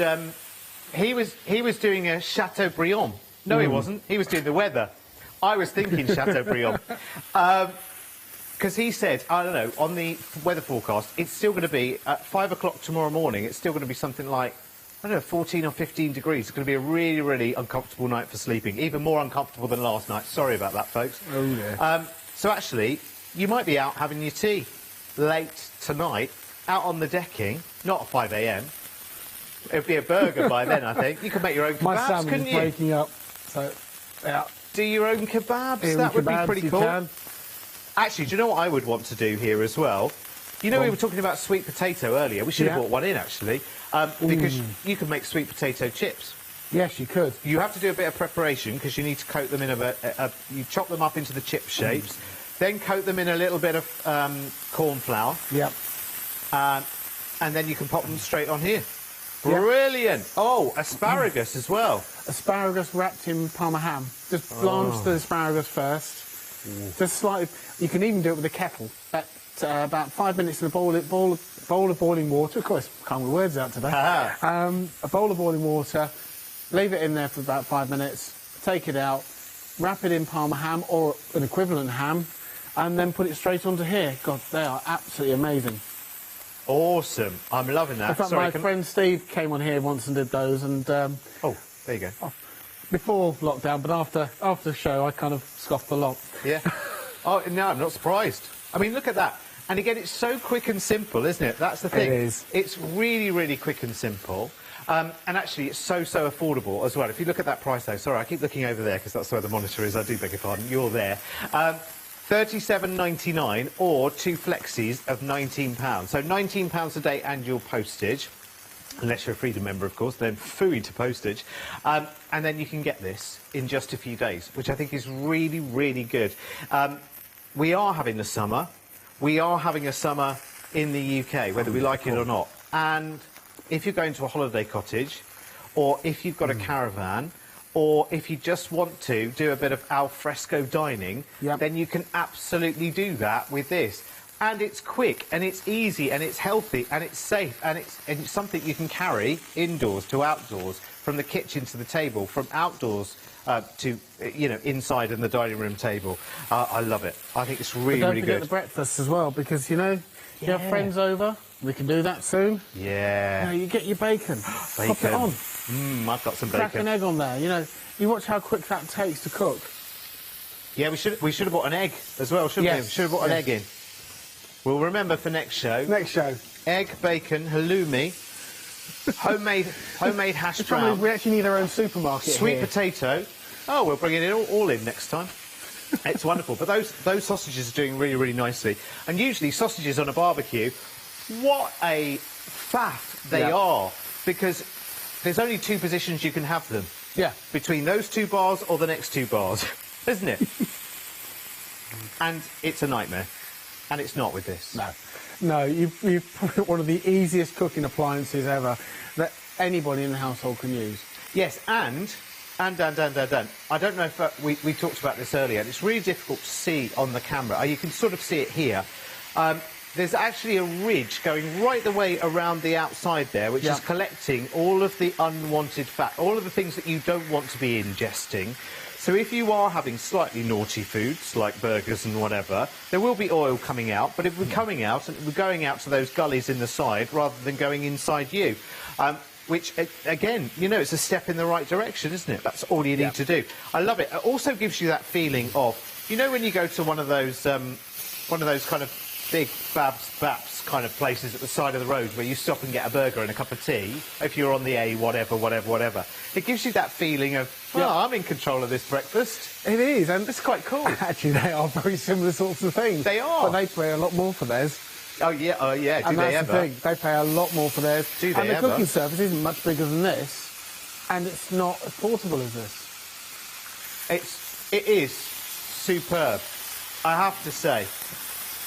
he was doing a Chateaubriand. No, he wasn't. He was doing the weather. I was thinking Chateaubriand. Because he said, I don't know, on the weather forecast, it's still going to be, at 5 o'clock tomorrow morning, it's still going to be something like, I don't know, 14 or 15 degrees. It's going to be a really, really uncomfortable night for sleeping. Even more uncomfortable than last night. Sorry about that, folks. Oh, yeah. So actually, you might be out having your tea late tonight, out on the decking, not at 5 a.m. It'd be a burger by then, I think. You could make your own kebabs, My salmon's couldn't you? breaking up, so, yeah. Do your own kebabs? That would be pretty cool. Actually, do you know what I would want to do here as well? You know, we were talking about sweet potato earlier. We should have brought one in, actually, because you can make sweet potato chips. Yes, you could. You have to do a bit of preparation because you need to coat them in you chop them up into the chip shapes, then coat them in a little bit of corn flour. Yep. And then you can pop them straight on here. Brilliant! Oh, asparagus as well. Asparagus wrapped in Parma ham. Just blanch the asparagus first. Just slightly. You can even do it with a kettle. About 5 minutes in a bowl of boiling water. Of course, can't get words out today. A bowl of boiling water. Leave it in there for about 5 minutes. Take it out. Wrap it in Parma ham or an equivalent ham, and then put it straight onto here. God, they are absolutely amazing. Awesome. I'm loving that. In fact, my friend Steve came on here once and did those, and... oh, there you go. Before lockdown, but after the show, I kind of scoffed a lot. Yeah. Oh, no, I'm not surprised. I mean, look at that. And again, it's so quick and simple, isn't it? That's the thing. It is. It's really, really quick and simple. And actually, it's so affordable as well. If you look at that price, though... Sorry, I keep looking over there because that's where the monitor is. I do beg your pardon. You're there. £37.99 or 2 flexis of £19. So £19 a day annual postage. unless you're a Freedom member, of course, then phooey to postage. And then you can get this in just a few days, which I think is really, really good. We are having a summer. We are having a summer in the UK, whether we like it or not. And if you're going to a holiday cottage, or if you've got a caravan, or if you just want to do a bit of al fresco dining, then you can absolutely do that with this. And it's quick, and it's easy, and it's healthy, and it's safe, and it's something you can carry indoors to outdoors, from the kitchen to the table, from outdoors to, you know, inside in the dining room table. I love it. I think it's really, really good. Don't forget the breakfast as well, because, you know, you have friends over, we can do that soon. Yeah. You know, you get your bacon, pop it on. I've got some bacon. Crack an egg on there, you know. You watch how quick that takes to cook. Yeah, we should have bought an egg as well, shouldn't we? We should have bought an egg in. We'll remember for next show. Next show. Egg, bacon, halloumi, homemade hash brown. We actually need our own supermarket. Sweet potato. Oh, we'll bring it all in next time. It's wonderful. But those sausages are doing really, really nicely. And usually sausages on a barbecue, what a faff they are, because there's only two positions you can have them. Yeah. Between those two bars or the next two bars, isn't it? And it's a nightmare. And it's not with this. No. No, you've probably one of the easiest cooking appliances ever that anybody in the household can use. Yes, and I don't know if we talked about this earlier, and it's really difficult to see on the camera. You can sort of see it here. There's actually a ridge going right the way around the outside there, which is collecting all of the unwanted fat, all of the things that you don't want to be ingesting. So if you are having slightly naughty foods, like burgers and whatever, there will be oil coming out, but if we're coming out, and we're going out to those gullies in the side rather than going inside you. Which, again, you know, it's a step in the right direction, isn't it? That's all you need to do. I love it. It also gives you that feeling of, you know, when you go to one of those kind of big baps kind of places at the side of the road where you stop and get a burger and a cup of tea, if you're on the A, whatever. It gives you that feeling of, well, I'm in control of this breakfast. It is, and it's quite cool. Actually, they are very similar sorts of things. They are. But they pay a lot more for theirs. Oh, yeah, do and they that's ever? The thing. They pay a lot more for theirs. Do they and the ever? cooking surface isn't much bigger than this, and it's not as portable as this. It is superb, I have to say.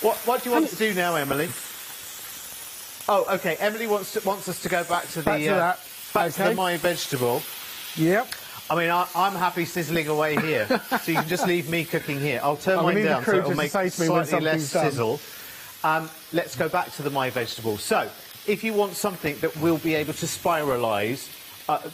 What do you want to do now, Emily? Oh, OK, Emily wants us to go back to the my vegetable. Yep. I mean, I'm happy sizzling away here, so you can just leave me cooking here. I'll turn mine down so it'll make slightly less sizzle. Let's go back to the my vegetable. So, if you want something that will be able to spiralise,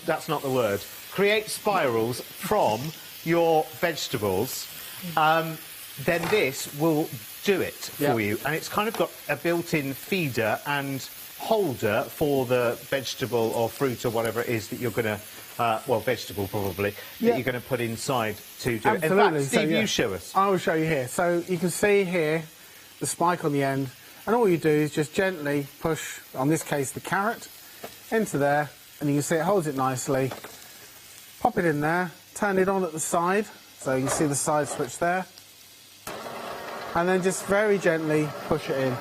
that's not the word, create spirals from your vegetables, then this will do it for you. And it's kind of got a built-in feeder and holder for the vegetable or fruit or whatever it is that you're going to, well, vegetable probably, that you're going to put inside to do it. In fact, Steve, you show us. I will show you here. So you can see here the spike on the end, and all you do is just gently push, on this case, the carrot into there, and you can see it holds it nicely. Pop it in there, turn it on at the side, so you can see the side switch there, and then just very gently push it in.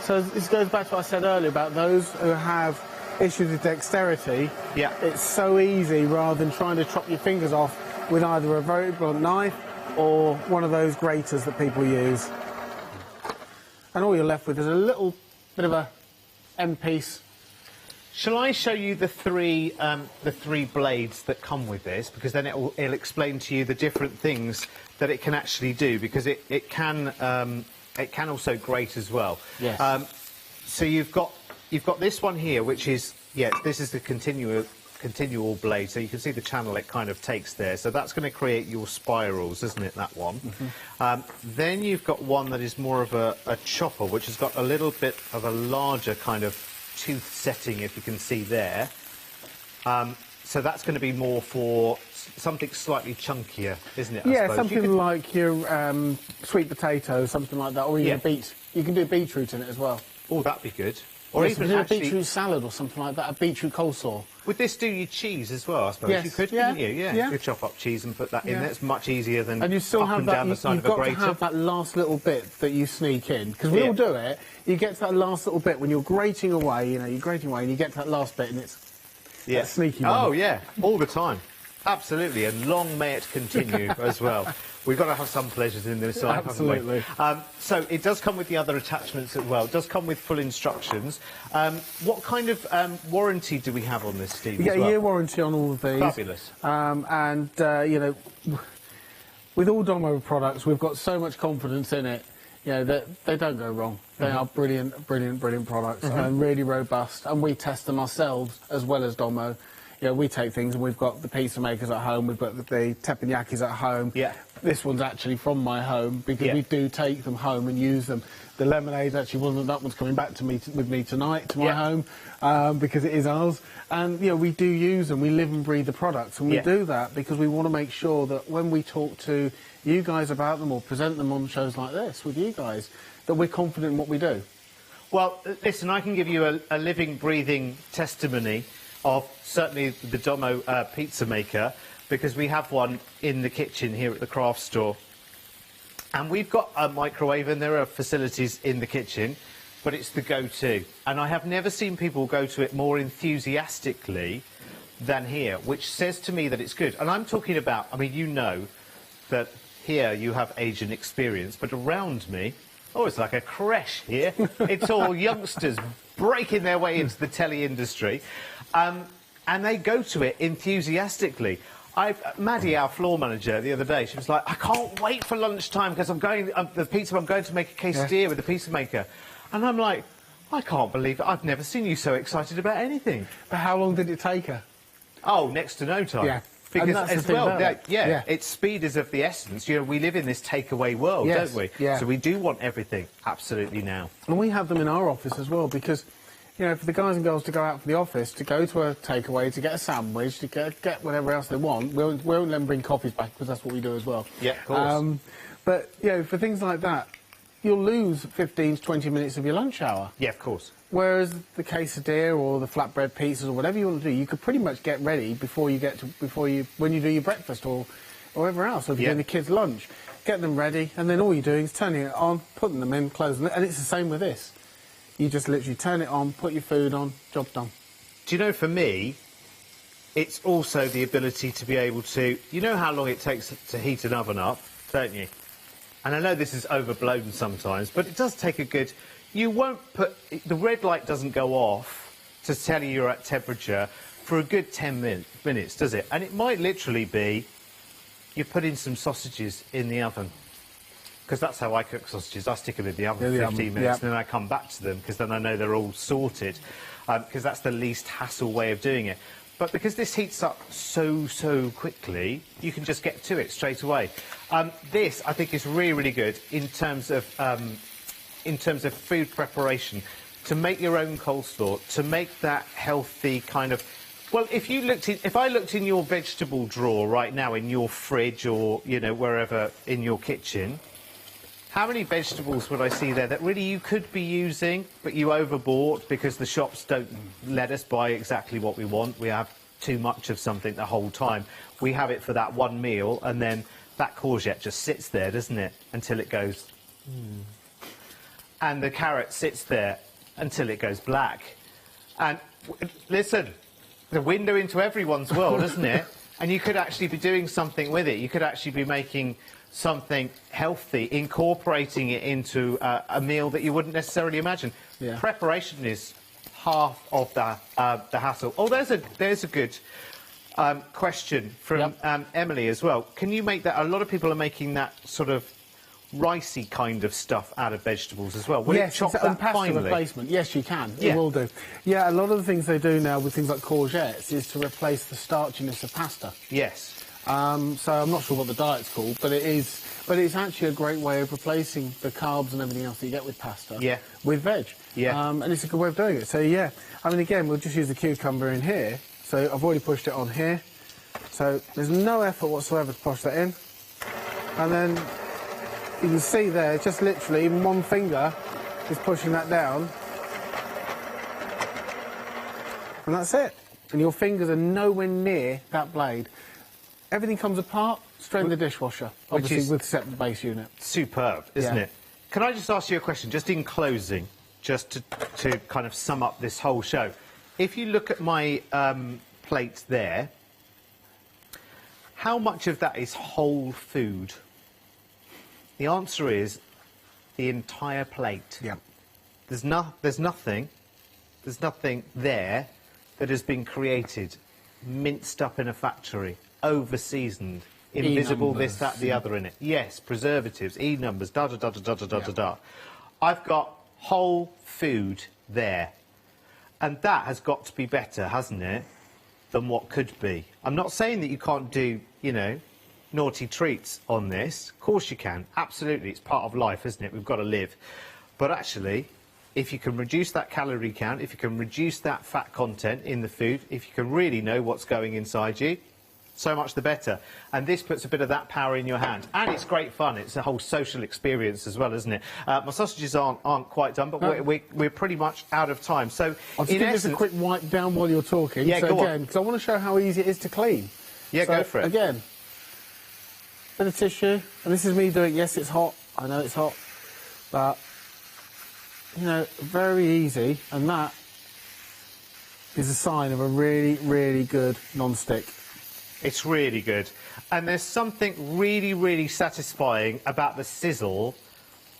So this goes back to what I said earlier about those who have issues with dexterity. Yeah. It's so easy rather than trying to chop your fingers off with either a very blunt knife or one of those graters that people use. And all you're left with is a little bit of a end piece. Shall I show you the three blades that come with this? Because then it'll explain to you the different things that it can actually do, because it can also grate as well. Yes. So you've got this one here, which is, this is the continual blade. So you can see the channel it kind of takes there. So that's going to create your spirals, isn't it, that one? Mm-hmm. Then you've got one that is more of a chopper, which has got a little bit of a larger kind of tooth setting, if you can see there. So that's going to be more for something slightly chunkier, isn't it? Yeah, something like your sweet potato, something like that, or even a beet. You can do beetroot in it as well. Oh, that'd be good. Or yes, even a actually beetroot salad or something like that, a beetroot coleslaw. Would this do your cheese as well, I suppose? Yes, You could, yeah, couldn't you? Yeah, yeah. you could chop up cheese and put that in Yeah. there. It's much easier than And you still up have and that, down the side you've of a got to grater. have that last little bit that you sneak in, because we Yeah. all do it. You get to that last little bit when you're grating away, you know, you're grating away, and you get to that last bit, and it's that sneaky one. Oh, yeah, all the time. Absolutely, and long may it continue as well. We've got to have some pleasures in this life, Absolutely. haven't we? So it does come with the other attachments as well. It does come with full instructions. What kind of warranty do we have on this, Steve? You get as well? a year warranty on all of these. Fabulous. You know, with all Domo products, we've got so much confidence in it, you know, that they don't go wrong. They are brilliant, brilliant, brilliant products and really robust. And we test them ourselves as well as Domo. You know, we take things and we've got the pizza makers at home, we've got the teppanyakis at home. Yeah. This one's actually from my home because we do take them home and use them. The lemonade actually wasn't, that one's coming back to me with me tonight to my home because it is ours. And, you know, we do use them, we live and breathe the products, and we do that because we want to make sure that when we talk to you guys about them or present them on shows like this with you guys, that we're confident in what we do. Well, listen, I can give you a living, breathing testimony of certainly the Domo pizza maker, because we have one in the kitchen here at the craft store. And we've got a microwave and there are facilities in the kitchen, but it's the go-to. And I have never seen people go to it more enthusiastically than here, which says to me that it's good. And I'm talking about, I mean, you know that here you have age and experience, but around me, oh, it's like a creche here. It's all youngsters breaking their way into the telly industry. And they go to it enthusiastically. Maddie, our floor manager, the other day, she was like, I can't wait for lunchtime because I'm going to make a quesadilla with the pizza maker. And I'm like, I can't believe it. I've never seen you so excited about anything. But how long did it take her? Oh, next to no time. Yeah. Because And that's the as thing well, about it. Yeah. it's speed is of the essence. You know, we live in this takeaway world, Yes, don't we? yeah. So we do want everything absolutely now. And we have them in our office as well because, you know, for the guys and girls to go out for the office, to go to a takeaway, to get a sandwich, to get whatever else they want, we won't let them bring coffees back because that's what we do as well. Yeah, of course. But, you know, for things like that, you'll lose 15 to 20 minutes of your lunch hour. Yeah, of course. Whereas the quesadilla or the flatbread pizzas or whatever you want to do, you could pretty much get ready when you do your breakfast or whatever else, or if you're doing the kids' lunch. Get them ready, and then all you're doing is turning it on, putting them in, closing it, and it's the same with this. You just literally turn it on, put your food on, job done. Do you know, for me, it's also the ability to be able to... You know how long it takes to heat an oven up, don't you? And I know this is overblown sometimes, but it does take a good... You won't put... The red light doesn't go off to tell you you're at temperature for a good 10 minutes, does it? And it might literally be you put in some sausages in the oven. Because that's how I cook sausages. I stick them in the oven for 15 minutes, and then I come back to them, because then I know they're all sorted, because that's the least hassle way of doing it. But because this heats up so quickly, you can just get to it straight away. This, I think, is really, really good in terms of food preparation. To make your own coleslaw, to make that healthy kind of... Well, if I looked in your vegetable drawer right now, in your fridge or, you know, wherever in your kitchen... How many vegetables would I see there that really you could be using, but you overbought because the shops don't let us buy exactly what we want? We have too much of something the whole time. We have it for that one meal, and then that courgette just sits there, doesn't it, until it goes... And the carrot sits there until it goes black. And listen, the window into everyone's world, isn't it? And you could actually be doing something with it. You could actually be making something healthy, incorporating it into a meal that you wouldn't necessarily imagine. Yeah. Preparation is half of the hassle. Oh, there's a good question from Emily as well. Can you make that? A lot of people are making that sort of ricey kind of stuff out of vegetables as well. Will it chop that pasta finely? replacement. Yes, you can. Yeah. It will do. Yeah, a lot of the things they do now with things like courgettes is to replace the starchiness of pasta. Yes. So I'm not sure what the diet's called, but it's actually a great way of replacing the carbs and everything else that you get with pasta with veg. Yeah. And it's a good way of doing it. So, yeah, I mean, again, we'll just use the cucumber in here. So I've already pushed it on here. So there's no effort whatsoever to push that in. And then you can see there, just literally, even one finger is pushing that down. and that's it. And your fingers are nowhere near that blade. Everything comes apart, straight in the dishwasher, obviously with separate base unit. Superb, isn't it? Can I just ask you a question, just in closing, just to kind of sum up this whole show? If you look at my plate there, how much of that is whole food? The answer is the entire plate. Yeah. There's nothing there that has been created, minced up in a factory, over-seasoned, invisible this, that, the other in it. Yes, preservatives, E-numbers, da-da-da-da-da-da-da-da. I've got whole food there. And that has got to be better, hasn't it, than what could be. I'm not saying that you can't do, you know, naughty treats on this. Of course you can. Absolutely. It's part of life, isn't it? We've got to live. But actually, if you can reduce that calorie count, if you can reduce that fat content in the food, if you can really know what's going inside you, so much the better. And this puts a bit of that power in your hand. And it's great fun. It's a whole social experience as well, isn't it? My sausages aren't quite done, but we're pretty much out of time. So I'll just give this a quick wipe down while you're talking. Yeah, so go again, on. because I want to show how easy it is to clean. Yeah, so go for it. Again, bit of tissue, and this is me doing. Yes, it's hot. I know it's hot, but you know, very easy. And that is a sign of a really, really good non-stick. It's really good. And there's something really, really satisfying about the sizzle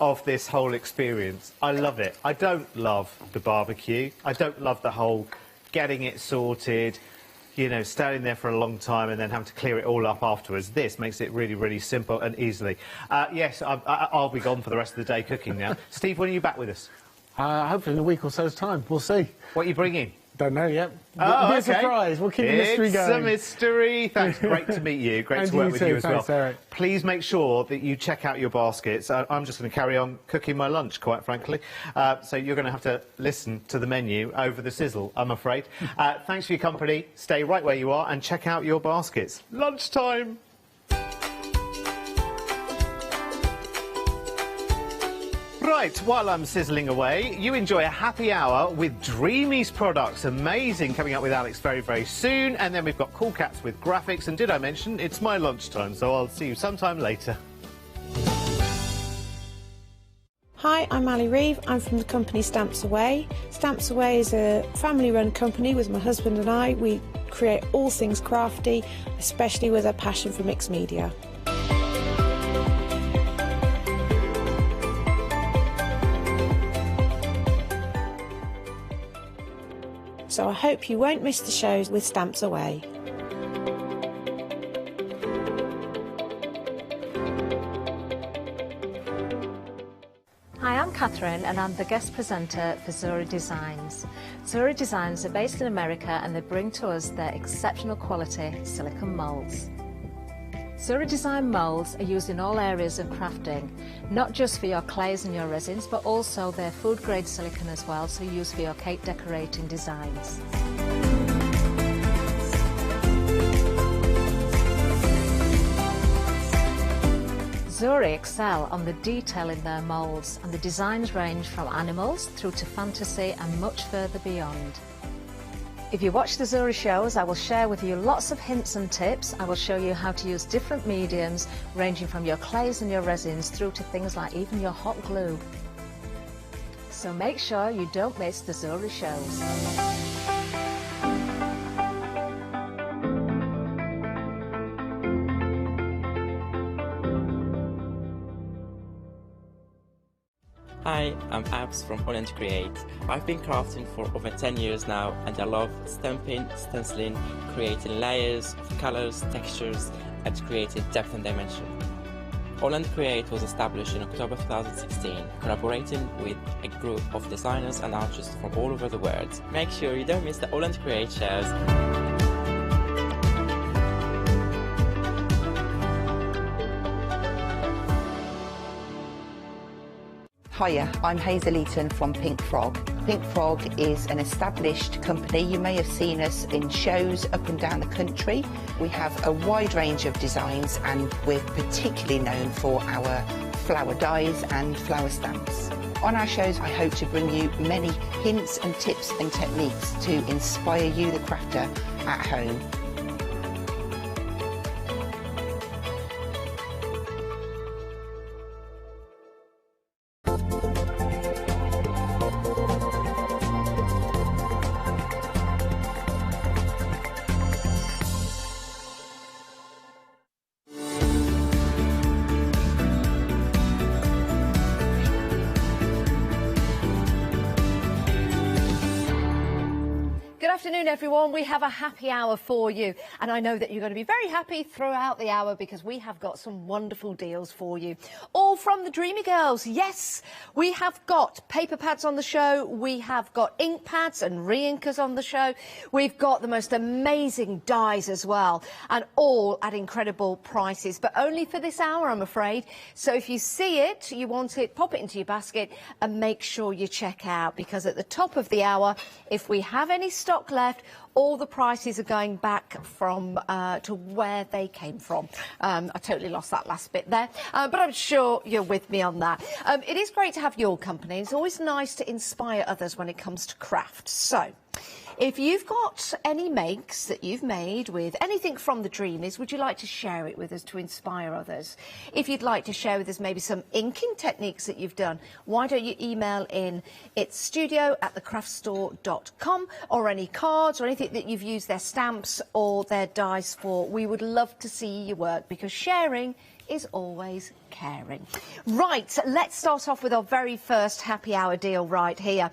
of this whole experience. I love it. I don't love the barbecue. I don't love the whole getting it sorted, you know, standing there for a long time and then having to clear it all up afterwards. This makes it really, really simple and easily. Yes, I'll be gone for the rest of the day cooking now. Steve, when are you back with us? Hopefully in a week or so's time. We'll see. What are you bringing? Don't know yet. Oh, Be a okay. surprise. We'll keep the mystery going. It's a mystery. Thanks. Great to meet you. Great And to work you with too. you as Thanks, well. Eric. Please make sure that you check out your baskets. I'm just going to carry on cooking my lunch, quite frankly. So you're going to have to listen to the menu over the sizzle, I'm afraid. Thanks for your company. Stay right where you are and check out your baskets. Lunchtime. Right, while I'm sizzling away, you enjoy a happy hour with Dreamy's products. Amazing, coming up with Alex very, very soon. And then we've got Cool Cats with graphics. And did I mention, it's my lunchtime, so I'll see you sometime later. Hi, I'm Ali Reeve. I'm from the company Stamps Away. Stamps Away is a family-run company with my husband and I. We create all things crafty, especially with a passion for mixed media. So I hope you won't miss the shows with Stamps Away. Hi, I'm Catherine and I'm the guest presenter for Zuri Designs. Zuri Designs are based in America and they bring to us their exceptional quality silicone moulds. Zuri Design moulds are used in all areas of crafting, not just for your clays and your resins, but also their food grade silicone as well, so used for your cake decorating designs. Zuri excel on the detail in their moulds, and the designs range from animals through to fantasy and much further beyond. If you watch the Zuri shows, I will share with you lots of hints and tips. I will show you how to use different mediums, ranging from your clays and your resins through to things like even your hot glue. So make sure you don't miss the Zuri shows. Hi, I'm Abs from Holland Create. I've been crafting for over 10 years now and I love stamping, stenciling, creating layers of colours, textures and creating depth and dimension. Holland Create was established in October 2016, collaborating with a group of designers and artists from all over the world. Make sure you don't miss the Holland Create shows. Hiya, I'm Hazel Eaton from Pinkfrog. Pinkfrog is an established company. You may have seen us in shows up and down the country. We have a wide range of designs and we're particularly known for our flower dies and flower stamps. On our shows, I hope to bring you many hints and tips and techniques to inspire you, the crafter, at home. Good afternoon, everyone. We have a happy hour for you, and I know that you're going to be very happy throughout the hour because we have got some wonderful deals for you, all from the Dreamy Girls. Yes, we have got paper pads on the show, we have got ink pads and re-inkers on the show, we've got the most amazing dies as well, and all at incredible prices, but only for this hour, I'm afraid. So if you see it, you want it, pop it into your basket and make sure you check out, because at the top of the hour, if we have any stock left, all the prices are going back from to where they came from. I totally lost that last bit there, but I'm sure you're with me on that. It is great to have your company. It's always nice to inspire others when it comes to craft. So if you've got any makes that you've made with anything from the Dreamies, would you like to share it with us to inspire others? If you'd like to share with us maybe some inking techniques that you've done, why don't you email in? It's studio@thecraftstore.com, or any cards or anything that you've used their stamps or their dies for. We would love to see your work, because sharing is always caring. Right, let's start off with our very first happy hour deal right here.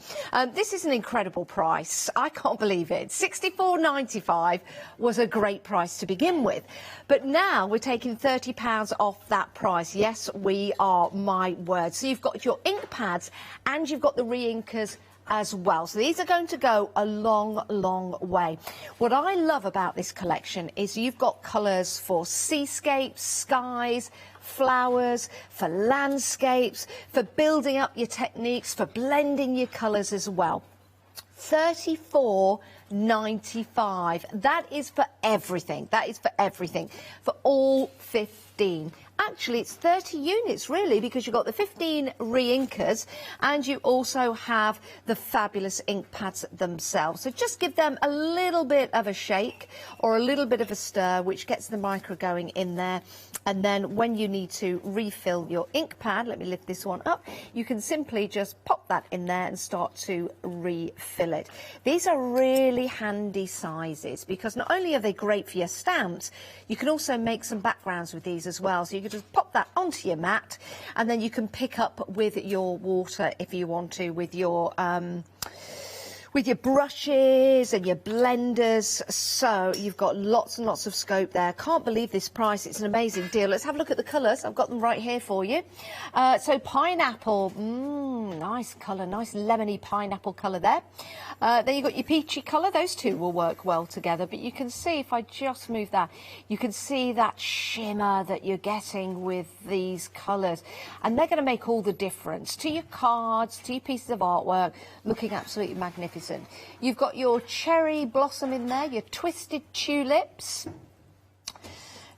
This is an incredible price. I can't believe it. £64.95 was a great price to begin with, but now we're taking £30 off that price. Yes, we are, my word. So you've got your ink pads and you've got the re-inkers as well. So these are going to go a long, long way. What I love about this collection is you've got colours for seascapes, skies, flowers, for landscapes, for building up your techniques, for blending your colours as well. £34.95. That is for everything. That is for everything. For all 15. Actually, it's 30 units, really, because you've got the 15 re-inkers and you also have the fabulous ink pads themselves. So just give them a little bit of a shake or a little bit of a stir, which gets the micro going in there. And then when you need to refill your ink pad, let me lift this one up, you can simply just pop that in there and start to refill it. These are really handy sizes, because not only are they great for your stamps, you can also make some backgrounds with these as well. So you can just pop that onto your mat, and then you can pick up with your water if you want to, with your brushes and your blenders. So you've got lots and lots of scope there. Can't believe this price. It's an amazing deal. Let's have a look at the colours. I've got them right here for you. So pineapple, nice colour, nice lemony pineapple colour there. Then you've got your peachy colour. Those two will work well together, but you can see, if I just move that, you can see that shimmer that you're getting with these colours, and they're going to make all the difference to your cards, to your pieces of artwork, looking absolutely magnificent. You've got your cherry blossom in there, your twisted tulips.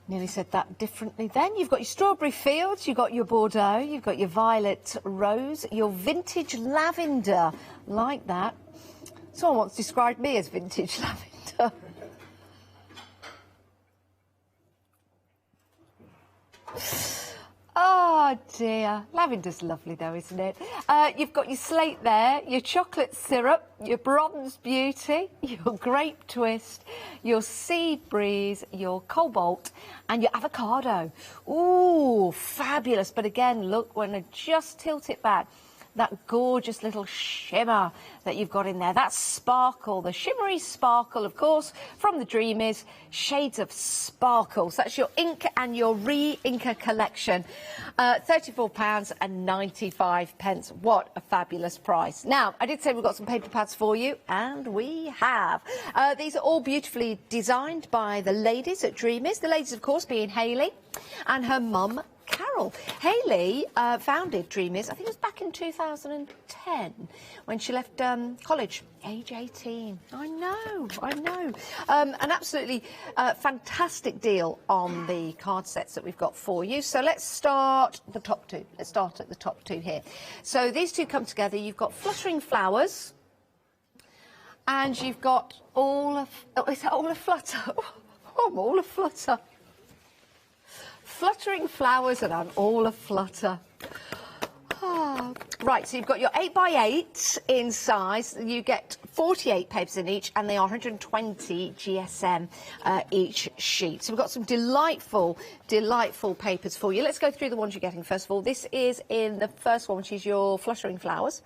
Nearly said that differently then. You've got your strawberry fields, you've got your Bordeaux, you've got your violet rose, your vintage lavender, like that. Someone once described me as vintage lavender. Oh dear, lavender's lovely though, isn't it? You've got your slate there, your chocolate syrup, your bronze beauty, your grape twist, your sea breeze, your cobalt, and your avocado. Ooh, fabulous. But again, look, when I just tilt it back, that gorgeous little shimmer that you've got in there, that sparkle, the shimmery sparkle, of course, from the Dreamies, shades of sparkle. So that's your ink and your re-inker collection. £34.95. What a fabulous price. Now, I did say we've got some paper pads for you, and we have. These are all beautifully designed by the ladies at Dreamies. The ladies, of course, being Hayley and her mum, Carol. Floral. Hayley founded Dreamers, I think it was back in 2010 when she left college, age 18. I know. An absolutely fantastic deal on the card sets that we've got for you. So let's start the top two. Let's start at the top two here. So these two come together. You've got Fluttering Flowers and you've got all of... Oh, is that all a flutter? Oh, I'm all a flutter. Fluttering Flowers and I'm all a flutter. Oh. Right, so you've got your 8x8 in size. You get 48 papers in each, and they are 120 GSM each sheet. So we've got some delightful, delightful papers for you. Let's go through the ones you're getting first of all. This is in the first one, which is your Fluttering Flowers.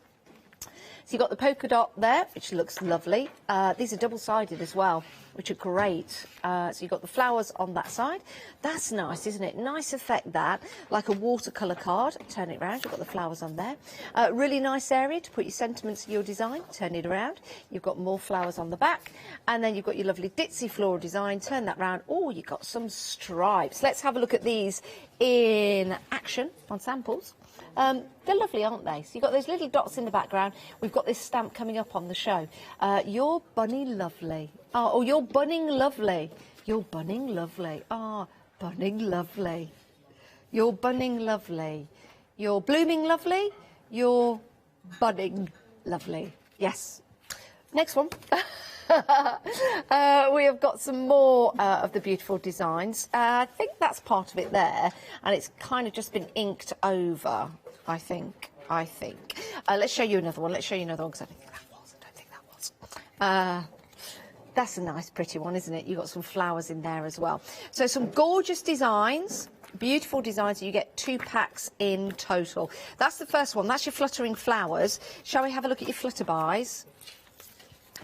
So you've got the polka dot there, which looks lovely. These are double-sided as well, which are great. So you've got the flowers on that side. That's nice, isn't it? Nice effect, that. Like a watercolour card. Turn it around. You've got the flowers on there. Really nice area to put your sentiments of your design. Turn it around. You've got more flowers on the back. And then you've got your lovely ditzy floral design. Turn that round. Oh, you've got some stripes. Let's have a look at these in action on samples. They're lovely, aren't they? So you've got those little dots in the background. We've got this stamp coming up on the show. You're bunny lovely. Oh, you're bunning lovely. You're bunning lovely. Ah, bunning lovely. You're bunning lovely. You're blooming lovely. You're budding lovely. Yes. Next one. We have got some more of the beautiful designs. I think that's part of it there, and it's kind of just been inked over, I think. Let's show you another one. Let's show you another one, because I don't think that was. That's a nice, pretty one, isn't it? You've got some flowers in there as well. So some gorgeous designs. Beautiful designs. You get 2 packs in total. That's the first one. That's your Fluttering Flowers. Shall we have a look at your Flutterbys?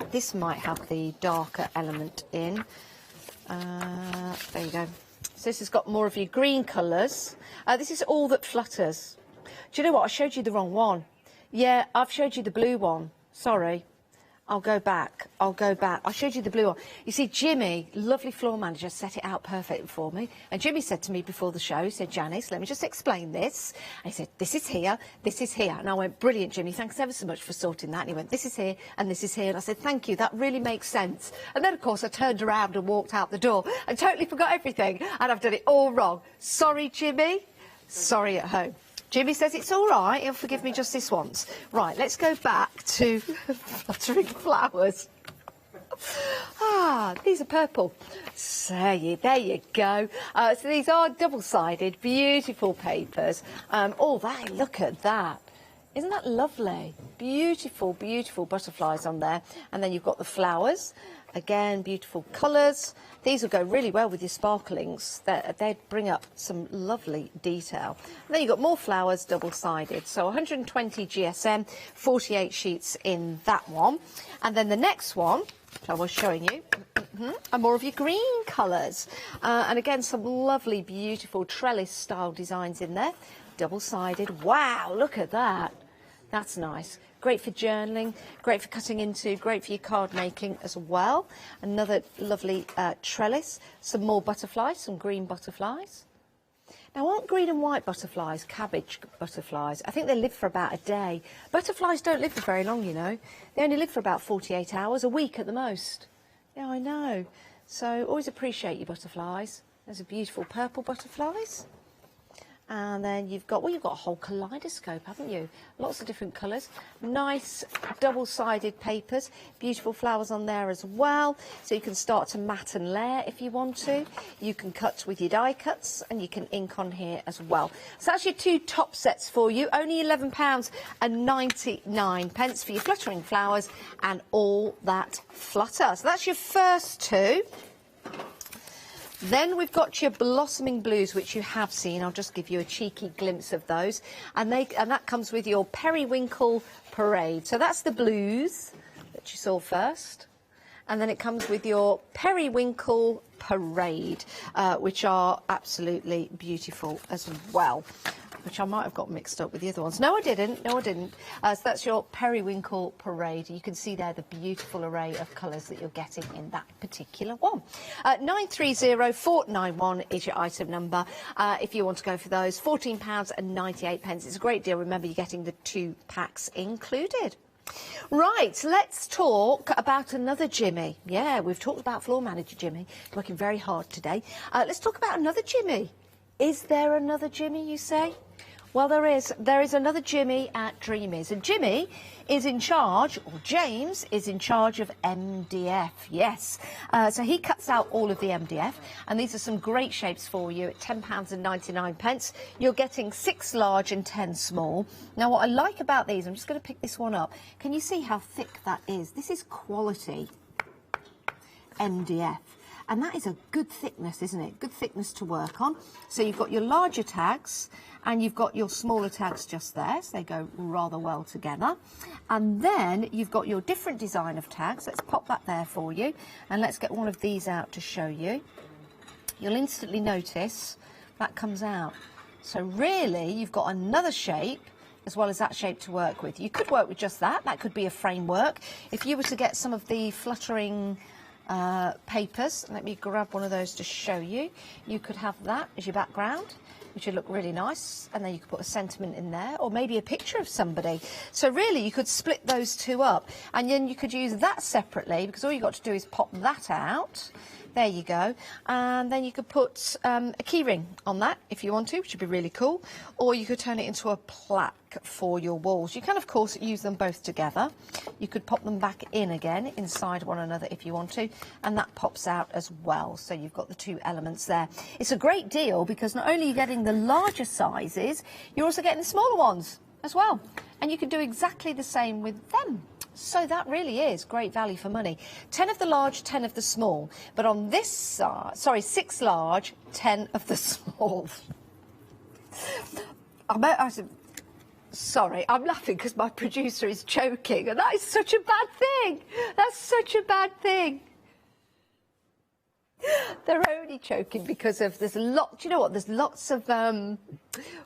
This might have the darker element in. There you go. So this has got more of your green colours. This is All That Flutters. Do you know what? I showed you the wrong one. Yeah, I've showed you the blue one. Sorry. I'll go back. I showed you the blue one. You see, Jimmy, lovely floor manager, set it out perfect for me. And Jimmy said to me before the show, he said, Janice, let me just explain this. And he said, this is here, this is here. And I went, brilliant, Jimmy, thanks ever so much for sorting that. And he went, this is here, and this is here. And I said, thank you, that really makes sense. And then, of course, I turned around and walked out the door and totally forgot everything. And I've done it all wrong. Sorry, Jimmy. Sorry at home. Jimmy says it's all right, he'll forgive me just this once. Right, let's go back to Fluttering Flowers. These are purple. So there you go. So these are double-sided, beautiful papers. Look at that. Isn't that lovely? Beautiful, beautiful butterflies on there. And then you've got the flowers. Again, beautiful colours. These will go really well with your sparklings. They'd bring up some lovely detail. And then you've got more flowers, double-sided. So 120 GSM, 48 sheets in that one. And then the next one, which I was showing you, are more of your green colours. And again, some lovely, beautiful trellis-style designs in there. Double-sided. Wow, look at that. That's nice. Great for journaling, great for cutting into, great for your card making as well. Another lovely trellis. Some more butterflies, some green butterflies. Now, aren't green and white butterflies cabbage butterflies? I think they live for about a day. Butterflies don't live for very long, you know. They only live for about 48 hours, a week at the most. Yeah, I know. So always appreciate your butterflies. There's a beautiful purple butterflies. And then you've got a whole kaleidoscope, haven't you? Lots of different colours. Nice double-sided papers. Beautiful flowers on there as well. So you can start to mat and layer if you want to. You can cut with your die cuts and you can ink on here as well. So that's your 2 top sets for you. Only £11.99 for your Fluttering Flowers and All That Flutter. So that's your first 2. Then we've got your Blossoming Blues, which you have seen. I'll just give you a cheeky glimpse of those. And that comes with your Periwinkle Parade. So that's the blues that you saw first. And then it comes with your Periwinkle Parade, which are absolutely beautiful as well. which I might have got mixed up with the other ones. No, I didn't. No, I didn't. So that's your Periwinkle Parade. You can see there the beautiful array of colours that you're getting in that particular one. 930491 is your item number. If you want to go for those, £14.98. It's a great deal. Remember, you're getting the 2 packs included. Right, let's talk about another Jimmy. Yeah, we've talked about floor manager Jimmy, working very hard today. Let's talk about another Jimmy. Is there another Jimmy, you say? Well, there is. There is another Jimmy at Dreamies. And Jimmy is in charge, or James is in charge of MDF, yes. So he cuts out all of the MDF, and these are some great shapes for you at £10.99. You're getting 6 large and 10 small. Now, what I like about these, I'm just going to pick this one up. Can you see how thick that is? This is quality MDF. And that is a good thickness, isn't it? Good thickness to work on. So you've got your larger tags and you've got your smaller tags just there. So they go rather well together. And then you've got your different design of tags. Let's pop that there for you. And let's get one of these out to show you. You'll instantly notice that comes out. So really, you've got another shape as well as that shape to work with. You could work with just that. That could be a framework. If you were to get some of the fluttering papers, let me grab one of those to show you. You could have that as your background, which would look really nice, and then you could put a sentiment in there, or maybe a picture of somebody. So really, you could split those two up, and then you could use that separately, because all you've got to do is pop that out. There you go. And then you could put a key ring on that if you want to, which would be really cool. Or you could turn it into a plaque for your walls. You can, of course, use them both together. You could pop them back in again inside one another if you want to. And that pops out as well. So you've got the 2 elements there. It's a great deal because not only are you getting the larger sizes, you're also getting the smaller ones as well. And you can do exactly the same with them. So that really is great value for money. 10 of the large, 10 of the small. But on this side, sorry, 6 large, 10 of the small. Sorry, I'm laughing because my producer is joking, and that is such a bad thing. That's such a bad thing. They're only joking because of, there's a lot, do you know what, there's lots of,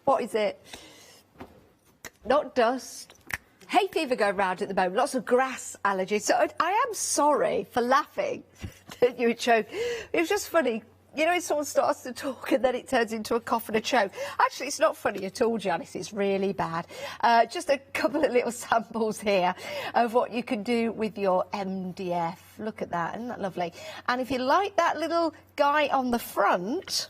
what is it? Not dust. Hay fever going round at the moment, lots of grass allergies. So I am sorry for laughing that you would choke. It was just funny. You know, when someone starts to talk and then it turns into a cough and a choke. Actually, it's not funny at all, Janice. It's really bad. Just a couple of little samples here of what you can do with your MDF. Look at that. Isn't that lovely? And if you like that little guy on the front,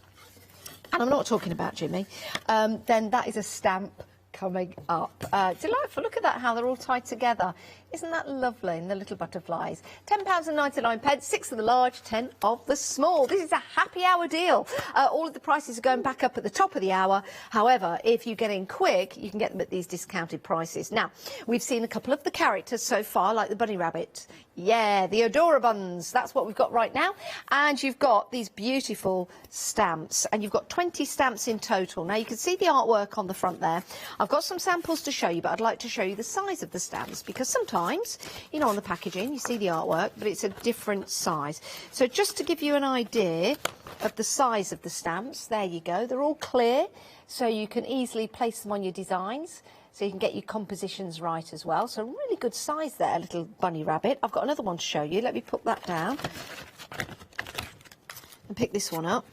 and I'm not talking about Jimmy, then that is a stamp coming up. Delightful. Look at that, how they're all tied together. Isn't that lovely? And the little butterflies. £10.99, 6 of the large, 10 of the small. This is a happy hour deal. All of the prices are going back up at the top of the hour. However, if you get in quick, you can get them at these discounted prices. Now, we've seen a couple of the characters so far, like the bunny rabbit. Yeah, the Adorabuns. That's what we've got right now. And you've got these beautiful stamps. And you've got 20 stamps in total. Now, you can see the artwork on the front there. I've got some samples to show you, but I'd like to show you the size of the stamps, because sometimes, you know, on the packaging, you see the artwork, but it's a different size. So just to give you an idea of the size of the stamps, there you go. They're all clear, so you can easily place them on your designs, so you can get your compositions right as well. So really good size there, little bunny rabbit. I've got another one to show you. Let me put that down and pick this one up,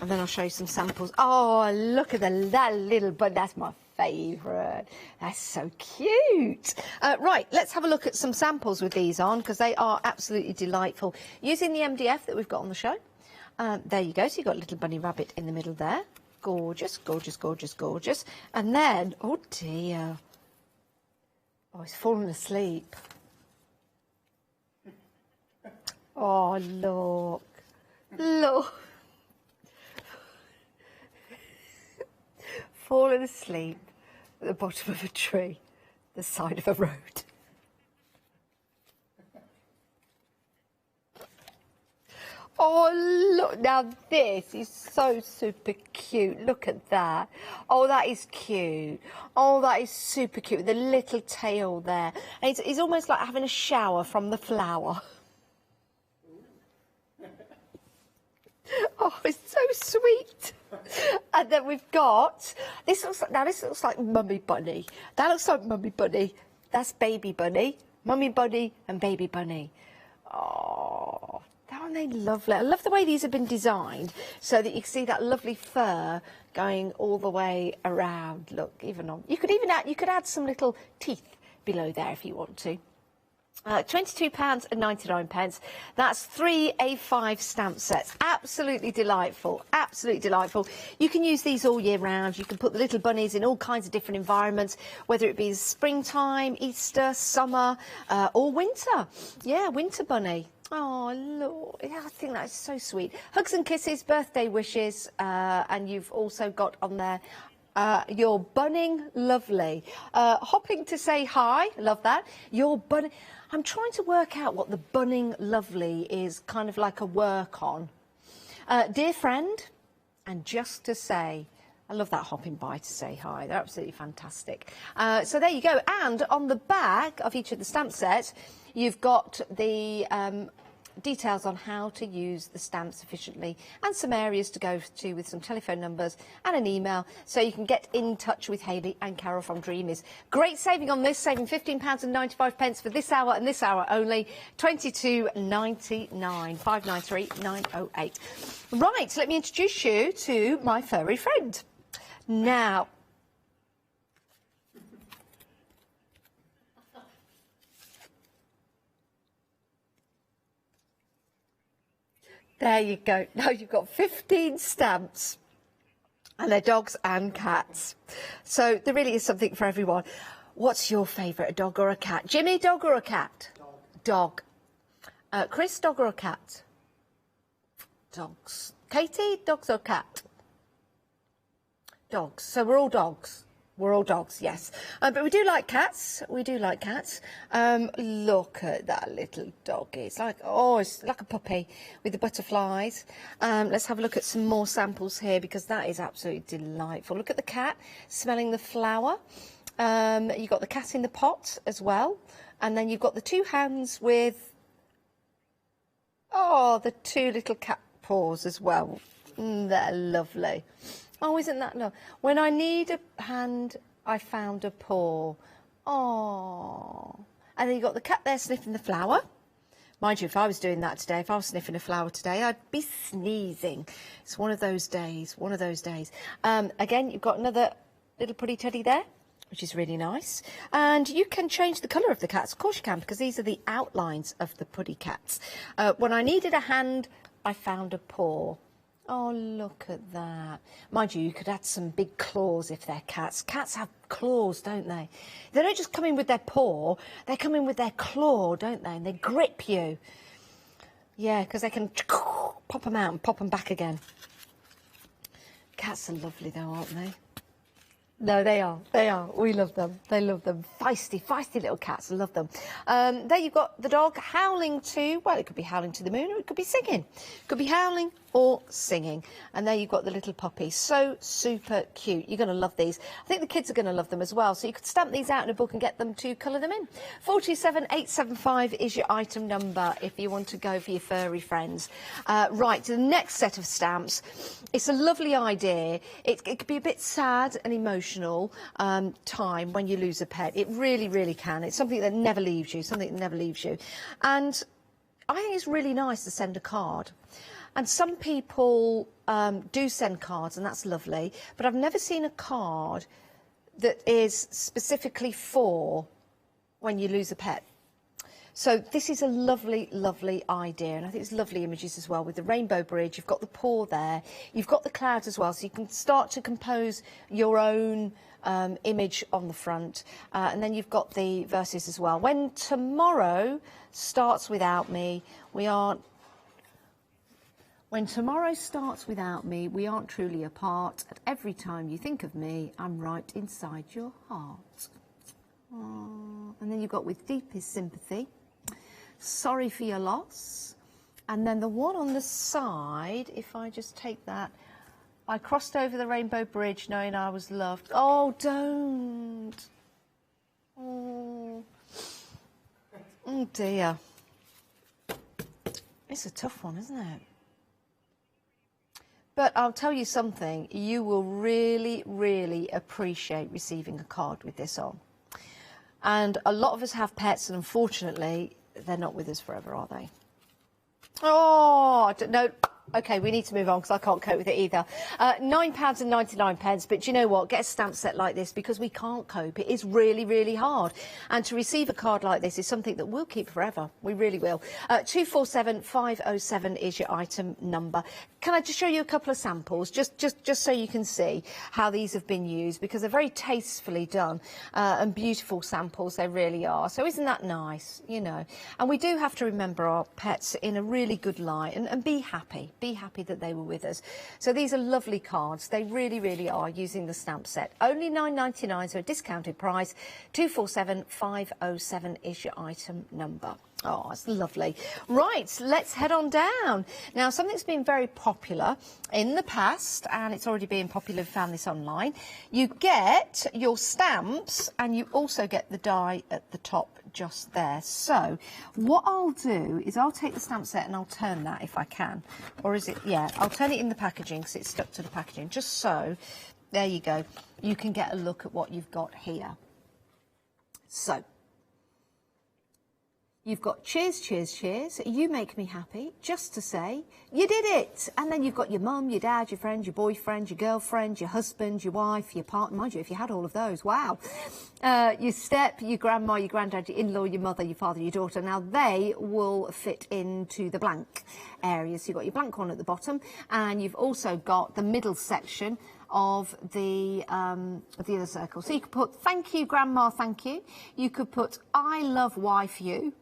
and then I'll show you some samples. Oh, look at that little bunny. That's my favourite. That's so cute. Right, let's have a look at some samples with these on, because they are absolutely delightful. Using the MDF that we've got on the show. There you go. So you've got a little bunny rabbit in the middle there. Gorgeous, gorgeous, gorgeous, gorgeous. And then, oh dear. Oh, he's fallen asleep. Oh, look. Look. Fallen asleep at the bottom of a tree, the side of a road. Oh, look, now this is so super cute. Look at that. Oh, that is cute. Oh, that is super cute with the little tail there. And it's almost like having a shower from the flower. Oh, it's so sweet. And then we've got, this looks like Mummy Bunny. That looks like Mummy Bunny. That's Baby Bunny. Mummy Bunny and Baby Bunny. Oh, aren't they lovely? I love the way these have been designed so that you can see that lovely fur going all the way around. Look, even on, you could add some little teeth below there if you want to. £22.99. That's 3 A5 stamp sets. Absolutely delightful. Absolutely delightful. You can use these all year round. You can put the little bunnies in all kinds of different environments, whether it be springtime, Easter, summer, or winter. Yeah, winter bunny. Oh, Lord, I think that's so sweet. Hugs and kisses, birthday wishes, and you've also got on there you're bunning lovely. Hopping to say hi, love that. You're bunning. I'm trying to work out what the bunning lovely is kind of like a work on. Dear friend, and just to say, I love that hopping by to say hi. They're absolutely fantastic. So there you go. And on the back of each of the stamp sets, you've got the details on how to use the stamps efficiently and some areas to go to with some telephone numbers and an email so you can get in touch with Hayley and Carol from Dreamies. Great saving on this, saving £15.95 for this hour and this hour only, £22.99, 593 908. Right, let me introduce you to my furry friend. Now, there you go. Now you've got 15 stamps, and they're dogs and cats. So there really is something for everyone. What's your favourite, a dog or a cat? Jimmy, dog or a cat? Dog. Chris, dog or a cat? Dogs. Katie, dogs or cat? Dogs. So we're all dogs. We're all dogs, yes. But we do like cats. We do like cats. Look at that little doggy. It's like, oh, it's like a puppy with the butterflies. Let's have a look at some more samples here because that is absolutely delightful. Look at the cat smelling the flower. You've got the cat in the pot as well. And then you've got the two hands with, oh, the two little cat paws as well. They're lovely. Oh, isn't that lovely? When I need a hand, I found a paw. Oh. And then you've got the cat there sniffing the flower. Mind you, if I was doing that today, if I was sniffing a flower today, I'd be sneezing. It's one of those days, one of those days. Again, you've got another little pretty teddy there, which is really nice. And you can change the colour of the cats. Of course you can, because these are the outlines of the puddy cats. When I needed a hand, I found a paw. Oh, look at that. Mind you, you could add some big claws if they're cats. Cats have claws, don't they? They don't just come in with their paw, they come in with their claw, don't they? And they grip you. Yeah, because they can pop them out and pop them back again. Cats are lovely though, aren't they? No, they are. They are. We love them. They love them. Feisty, feisty little cats. I love them. There you've got the dog howling to, well, it could be howling to the moon or it could be singing. It could be howling or singing. And there you've got the little puppy. So super cute. You're going to love these. I think the kids are going to love them as well. So you could stamp these out in a book and get them to colour them in. 427-875 is your item number if you want to go for your furry friends. Right, to the next set of stamps. It's a lovely idea. It could be a bit sad and emotional time when you lose a pet. It really, really can. It's something that never leaves you, something that never leaves you. And I think it's really nice to send a card. And some people do send cards, and that's lovely. But I've never seen a card that is specifically for when you lose a pet. So this is a lovely, lovely idea, and I think it's lovely images as well with the rainbow bridge. You've got the paw there, you've got the clouds as well, so you can start to compose your own image on the front, and then you've got the verses as well. When tomorrow starts without me, we aren't. When tomorrow starts without me, we aren't truly apart. At every time you think of me, I'm right inside your heart. Aww. And then you've got with deepest sympathy. Sorry for your loss. And then the one on the side, if I just take that, I crossed over the rainbow bridge knowing I was loved. Oh, don't. Oh, dear. It's a tough one, isn't it? But I'll tell you something, you will really, really appreciate receiving a card with this on. And a lot of us have pets, and unfortunately, they're not with us forever, are they? Oh, no. OK, we need to move on because I can't cope with it either. £9.99, but do you know what? Get a stamp set like this because we can't cope. It is really, really hard. And to receive a card like this is something that we'll keep forever. We really will. 247507 is your item number. Can I just show you a couple of samples, just so you can see how these have been used, because they're very tastefully done and beautiful samples, they really are. So isn't that nice, you know? And we do have to remember our pets in a really good light and be happy. Be happy that they were with us. So these are lovely cards. They really, really are, using the stamp set. Only £9.99, so a discounted price. 247507 is your item number. Oh, it's lovely. Right, let's head on down. Now, something that's been very popular in the past, and it's already been popular, we found this online. You get your stamps, and you also get the die at the top just there. So, what I'll do is I'll take the stamp set and I'll turn that if I can. Or is it, yeah, I'll turn it in the packaging because it's stuck to the packaging. Just so, there you go. You can get a look at what you've got here. So, you've got cheers, cheers, cheers. You make me happy, just to say you did it. And then you've got your mum, your dad, your friend, your boyfriend, your girlfriend, your husband, your wife, your partner. Mind you, if you had all of those, wow. Your step, your grandma, your granddad, your in-law, your mother, your father, your daughter. Now, they will fit into the blank areas. So you've got your blank one at the bottom, and you've also got the middle section of the other circle. So you could put, thank you, grandma, thank you. You could put, I love wife you.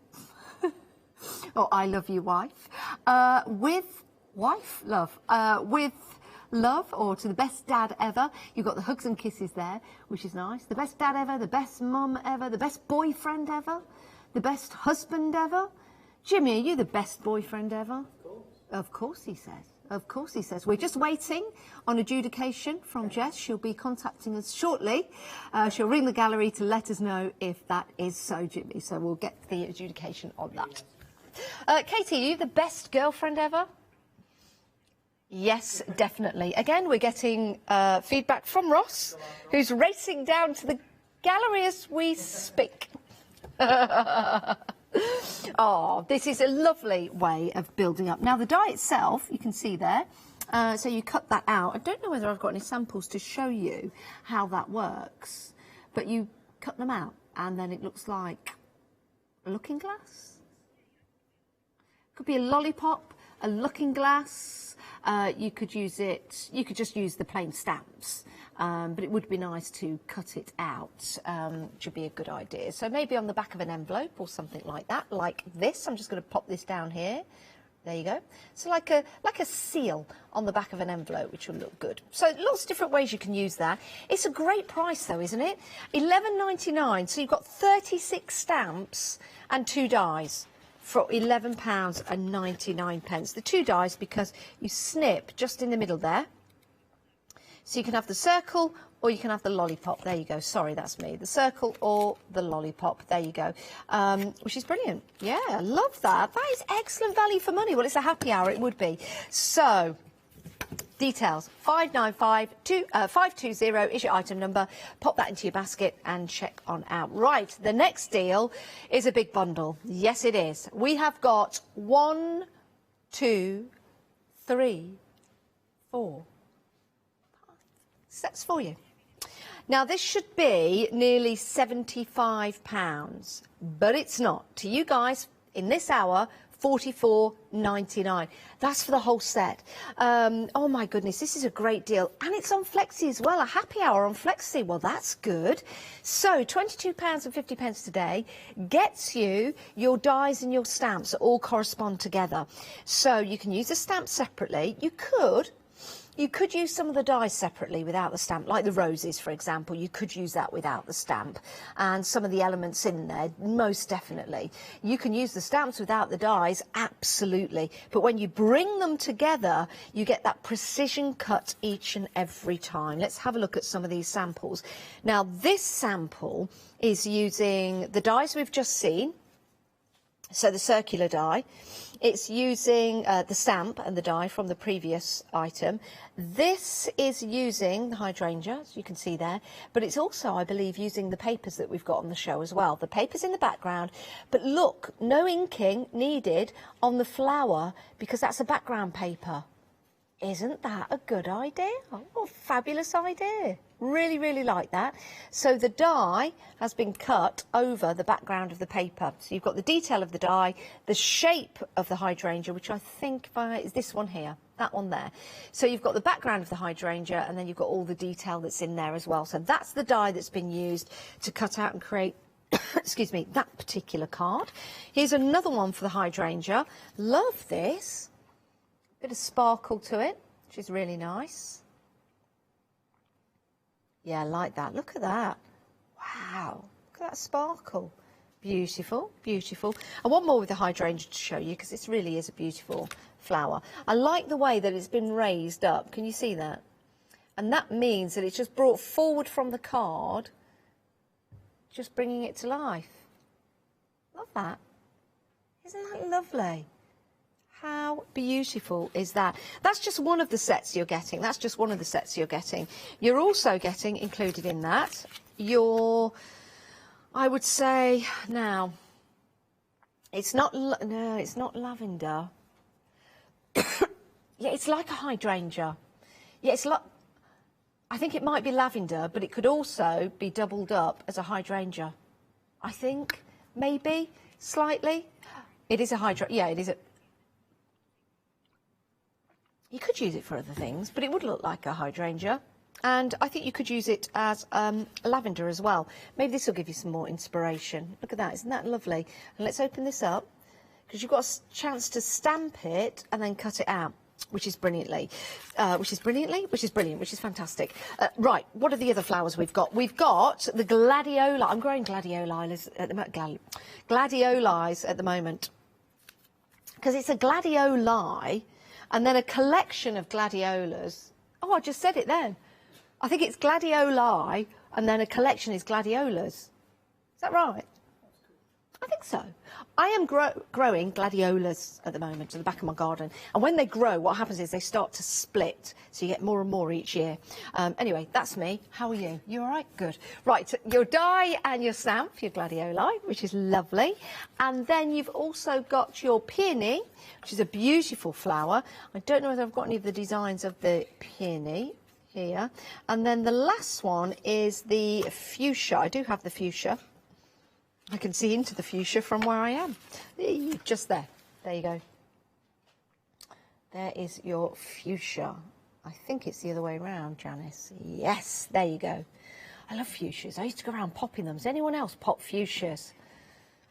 Or I love you, wife. With wife, love. With love, or to the best dad ever. You've got the hugs and kisses there, which is nice. The best dad ever, the best mum ever, the best boyfriend ever, the best husband ever. Jimmy, are you the best boyfriend ever? Of course. Of course, he says. Of course, he says. We're just waiting on adjudication from Jess. She'll be contacting us shortly. She'll ring the gallery to let us know if that is so, Jimmy. So we'll get the adjudication on that. Katie, are you the best girlfriend ever? Yes, definitely. Again, we're getting feedback from Ross, who's racing down to the gallery as we speak. Oh, this is a lovely way of building up. Now, the die itself, you can see there. So you cut that out. I don't know whether I've got any samples to show you how that works, but you cut them out, and then it looks like a looking glass. Could be a lollipop, a looking glass. You could use it. You could just use the plain stamps, but it would be nice to cut it out. Should be a good idea. So maybe on the back of an envelope or something like that, like this. I'm just going to pop this down here. There you go. So like a seal on the back of an envelope, which will look good. So lots of different ways you can use that. It's a great price, though, isn't it? £11.99. So you've got 36 stamps and 2 dies for £11.99. The 2 dies because you snip just in the middle there. So you can have the circle or you can have the lollipop. There you go. Sorry, that's me. The circle or the lollipop. There you go. Which is brilliant. Yeah, I love that. That is excellent value for money. Well, it's a happy hour. It would be. So, details. 520 is your item number. Pop that into your basket and check on out. Right, the next deal is a big bundle. Yes, it is. We have got 1, 2, 3, 4, 5 sets for you. Now, this should be nearly £75, but it's not. To you guys, in this hour, $44.99. That's for the whole set. Oh, my goodness, this is a great deal. And it's on Flexi as well, a happy hour on Flexi. Well, that's good. So, £22.50 today gets you your dies and your stamps that all correspond together. So, you can use the stamps separately. You could use some of the dies separately without the stamp, like the roses, for example. You could use that without the stamp. And some of the elements in there, most definitely. You can use the stamps without the dies, absolutely. But when you bring them together, you get that precision cut each and every time. Let's have a look at some of these samples. Now, this sample is using the dies we've just seen. So the circular die, it's using the stamp and the die from the previous item. This is using the hydrangea, as you can see there, but it's also, I believe, using the papers that we've got on the show as well. The papers in the background, but look, no inking needed on the flower because that's a background paper. Isn't that a good idea? Oh, fabulous idea. Really, really like that. So the die has been cut over the background of the paper. So you've got the detail of the die, the shape of the hydrangea, which I think is this one here, that one there. So you've got the background of the hydrangea, and then you've got all the detail that's in there as well. So that's the die that's been used to cut out and create excuse me, that particular card. Here's another one for the hydrangea. Love this. Bit of sparkle to it, which is really nice. Yeah, I like that. Look at that. Wow. Look at that sparkle. Beautiful, beautiful. And one more with the hydrangea to show you, because this really is a beautiful flower. I like the way that it's been raised up. Can you see that? And that means that it's just brought forward from the card, just bringing it to life. Love that. Isn't that lovely? How beautiful is that? That's just one of the sets you're getting. That's just one of the sets you're getting. You're also getting, included in that, I would say, now, it's not, no, it's not lavender. Yeah, it's like a hydrangea. Yeah, it's like, I think it might be lavender, but it could also be doubled up as a hydrangea. I think, maybe, slightly. It is a hydrangea, yeah, it is a... You could use it for other things, but it would look like a hydrangea. And I think you could use it as lavender as well. Maybe this will give you some more inspiration. Look at that, isn't that lovely? And let's open this up, because you've got a chance to stamp it and then cut it out, which is brilliant, which is fantastic. Right, what are the other flowers we've got? We've got the gladioli. I'm growing gladioli at the moment, because it's a gladioli and then a collection of gladiolas. Oh, I just said it then. I think it's gladioli and then a collection is gladiolas. Is that right? I think so. I am growing gladiolas at the moment at the back of my garden. And when they grow, what happens is they start to split. So you get more and more each year. Anyway, that's me. How are you? You all right? Good. Right, your die and your stamp, your gladioli, which is lovely. And then you've also got your peony, which is a beautiful flower. I don't know whether I've got any of the designs of the peony here. And then the last one is the fuchsia. I do have the fuchsia. I can see into the fuchsia from where I am. Just there. There you go. There is your fuchsia. I think it's the other way around, Janice. Yes, there you go. I love fuchsias. I used to go around popping them. Does anyone else pop fuchsias?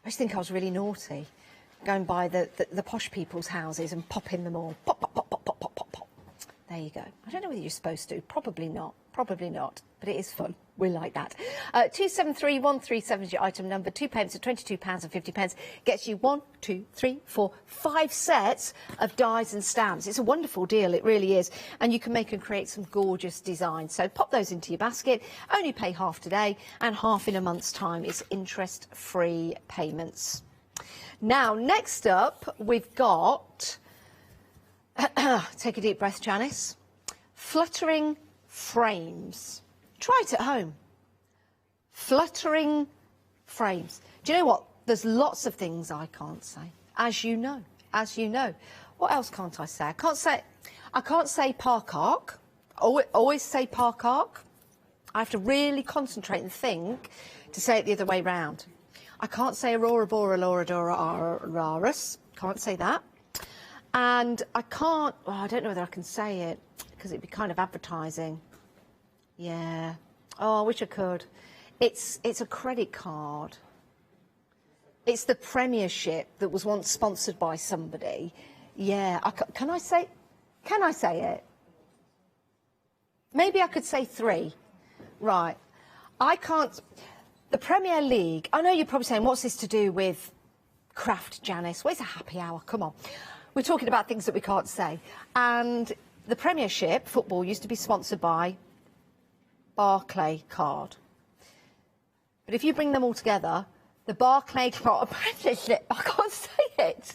I used to think I was really naughty, going by the posh people's houses and popping them all. Pop, pop, pop, pop, pop, pop, pop, pop. There you go. I don't know whether you're supposed to. Probably not. Probably not. But it is fun. We like that. 273137 is your item number. 2 pence at £22.50 gets you 1, 2, 3, 4, 5 sets of dies and stamps. It's a wonderful deal, it really is. And you can make and create some gorgeous designs. So pop those into your basket. Only pay half today and half in a month's time. It's interest-free payments. Now, next up, we've got... Take a deep breath, Janice. Fluttering frames. Try it at home. Fluttering frames. Do you know what? There's lots of things I can't say, as you know. As you know. What else can't I say? I can't say park arc. Always say park arc. I have to really concentrate and think to say it the other way round. I can't say aurora bora laura dora araris. Can't say that. And I can't. Oh, I don't know whether I can say it because it'd be kind of advertising. Yeah. Oh, I wish I could. It's a credit card. It's the Premiership that was once sponsored by somebody. Yeah. Can I say it? Maybe I could say 3. Right. I can't. The Premier League. I know you're probably saying, what's this to do with craft, Janice? Where's a happy hour? Come on. We're talking about things that we can't say. And the Premiership football used to be sponsored by Barclaycard. But if you bring them all together, The Barclay Clark Premiership. I can't say it.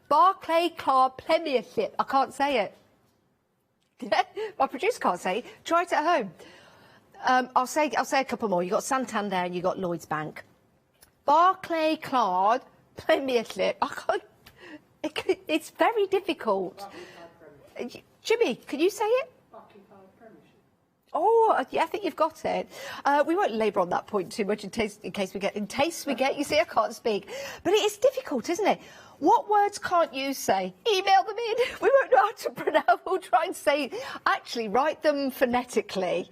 Barclay Clark Premiership. I can't say it. Yeah, my producer can't say it. Try it at home. I'll say a couple more. You got Santander and you got Lloyds Bank. Barclay Clark Premiership. I can't. It's very difficult. Jimmy, can you say it? Oh, yeah, I think you've got it. We won't labour on that point too much in case we get. You see, I can't speak, but it is difficult, isn't it? What words can't you say? Email them in. We won't know how to pronounce. We'll try and say. Actually, write them phonetically.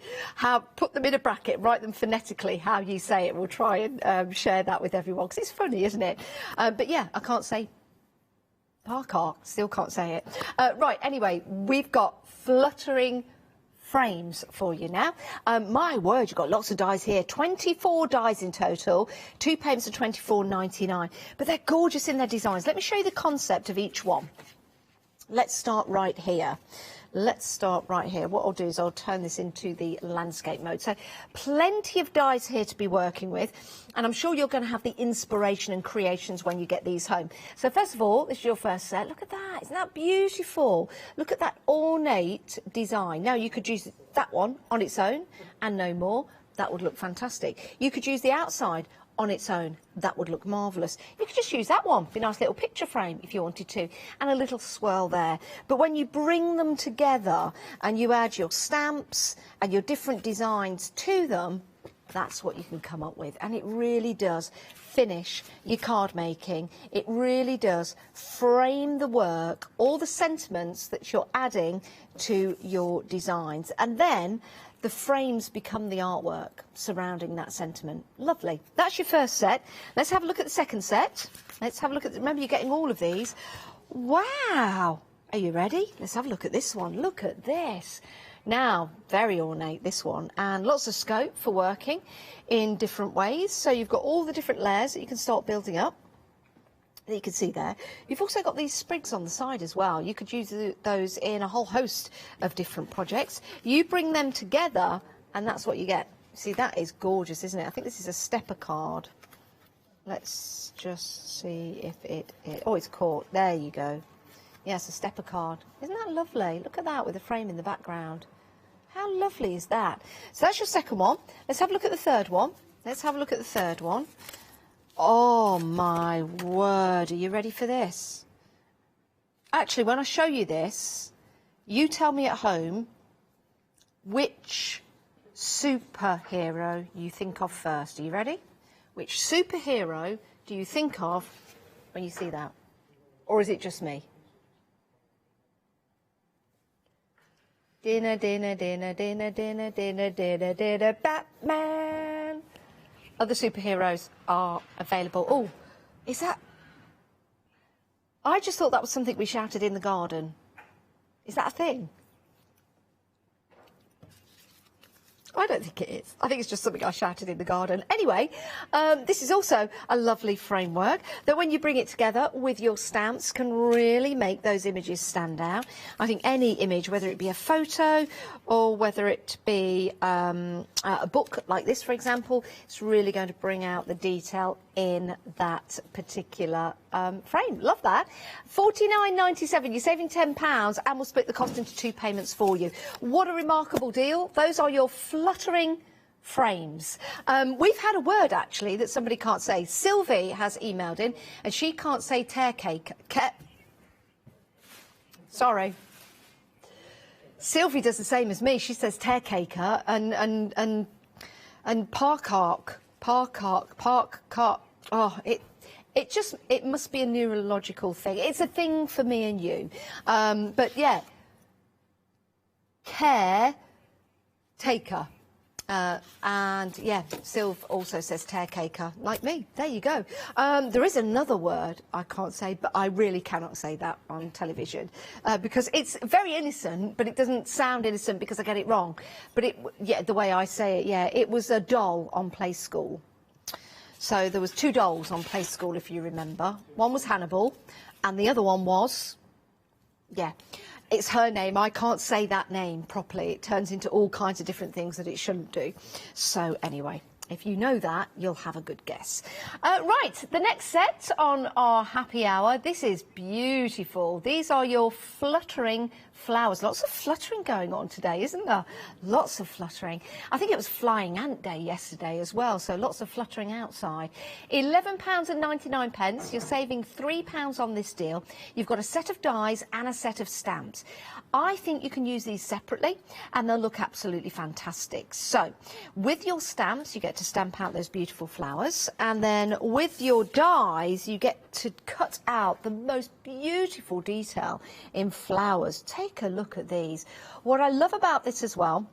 Put them in a bracket. Write them phonetically. How you say it. We'll try and share that with everyone because it's funny, isn't it? But yeah, I can't say. Park. Still can't say it. Right. Anyway, we've got fluttering frames for you now. My word, you've got lots of dies here. 24 dies in total. 2 payments of £24.99. But they're gorgeous in their designs. Let me show you the concept of each one. Let's start right here. What I'll do is I'll turn this into the landscape mode. So plenty of dies here to be working with, and I'm sure you're going to have the inspiration and creations when you get these home. So first of all, this is your first set. Look at that. Isn't that beautiful? Look at that ornate design. Now you could use that one on its own and no more. That would look fantastic. You could use the outside on its own. That would look marvellous. You could just use that one, be a nice little picture frame if you wanted to, and a little swirl there. But when you bring them together and you add your stamps and your different designs to them, that's what you can come up with. And it really does finish your card making. It really does frame the work, all the sentiments that you're adding to your designs. And then the frames become the artwork surrounding that sentiment. Lovely. That's your first set. Let's have a look at the second set. Let's have a look at remember, you're getting all of these. Wow. Are you ready? Let's have a look at this one. Look at this. Now, very ornate, this one, and lots of scope for working in different ways. So you've got all the different layers that you can start building up. That you can see there. You've also got these sprigs on the side as well. You could use those in a whole host of different projects. You bring them together and that's what you get. See, that is gorgeous, isn't it? I think this is a stepper card. Let's just see if it is. Oh, it's caught. There you go. Yes, a stepper card. Isn't that lovely? Look at that with the frame in the background. How lovely is that? So that's your second one. Let's have a look at the third one. Oh, my word. Are you ready for this? Actually, when I show you this, you tell me at home which superhero you think of first. Are you ready? Which superhero do you think of when you see that? Or is it just me? Dinner, Batman. Other superheroes are available. Oh, is that... I just thought that was something we shouted in the garden. Is that a thing? I don't think it is. I think it's just something I shouted in the garden. Anyway, this is also a lovely framework that when you bring it together with your stamps can really make those images stand out. I think any image, whether it be a photo or whether it be a book like this, for example, it's really going to bring out the detail in that particular frame. Love that. $49.97. You're saving £10 and we'll split the cost into 2 payments for you. What a remarkable deal. Those are your fluttering frames. We've had a word, actually, that somebody can't say. Sylvie has emailed in and she can't say tear cake. Sorry. Sylvie does the same as me. She says tear caker and park arc. Oh, it must be a neurological thing. It's a thing for me and you. But yeah, caretaker. And yeah, Sylv also says tearcaker, like me. There you go. There is another word I can't say, but I really cannot say that on television because it's very innocent, but it doesn't sound innocent because I get it wrong. But yeah, the way I say it, yeah, it was a doll on Play School. So there was 2 dolls on Play School, if you remember. One was Hannibal, and the other one was, yeah. It's her name. I can't say that name properly. It turns into all kinds of different things that it shouldn't do. So anyway, If you know that, you'll have a good guess. Right, the next set on our happy hour, this is beautiful. These are your fluttering flowers. Lots of fluttering going on today, isn't there? Lots of fluttering. I think it was Flying Ant Day yesterday as well, so lots of fluttering outside. £11.99. You're saving £3 on this deal. You've got a set of dies and a set of stamps. I think you can use these separately and they'll look absolutely fantastic. So with your stamps, you get to stamp out those beautiful flowers, and then with your dies, you get to cut out the most beautiful detail in flowers. Take a look at these. What I love about this as well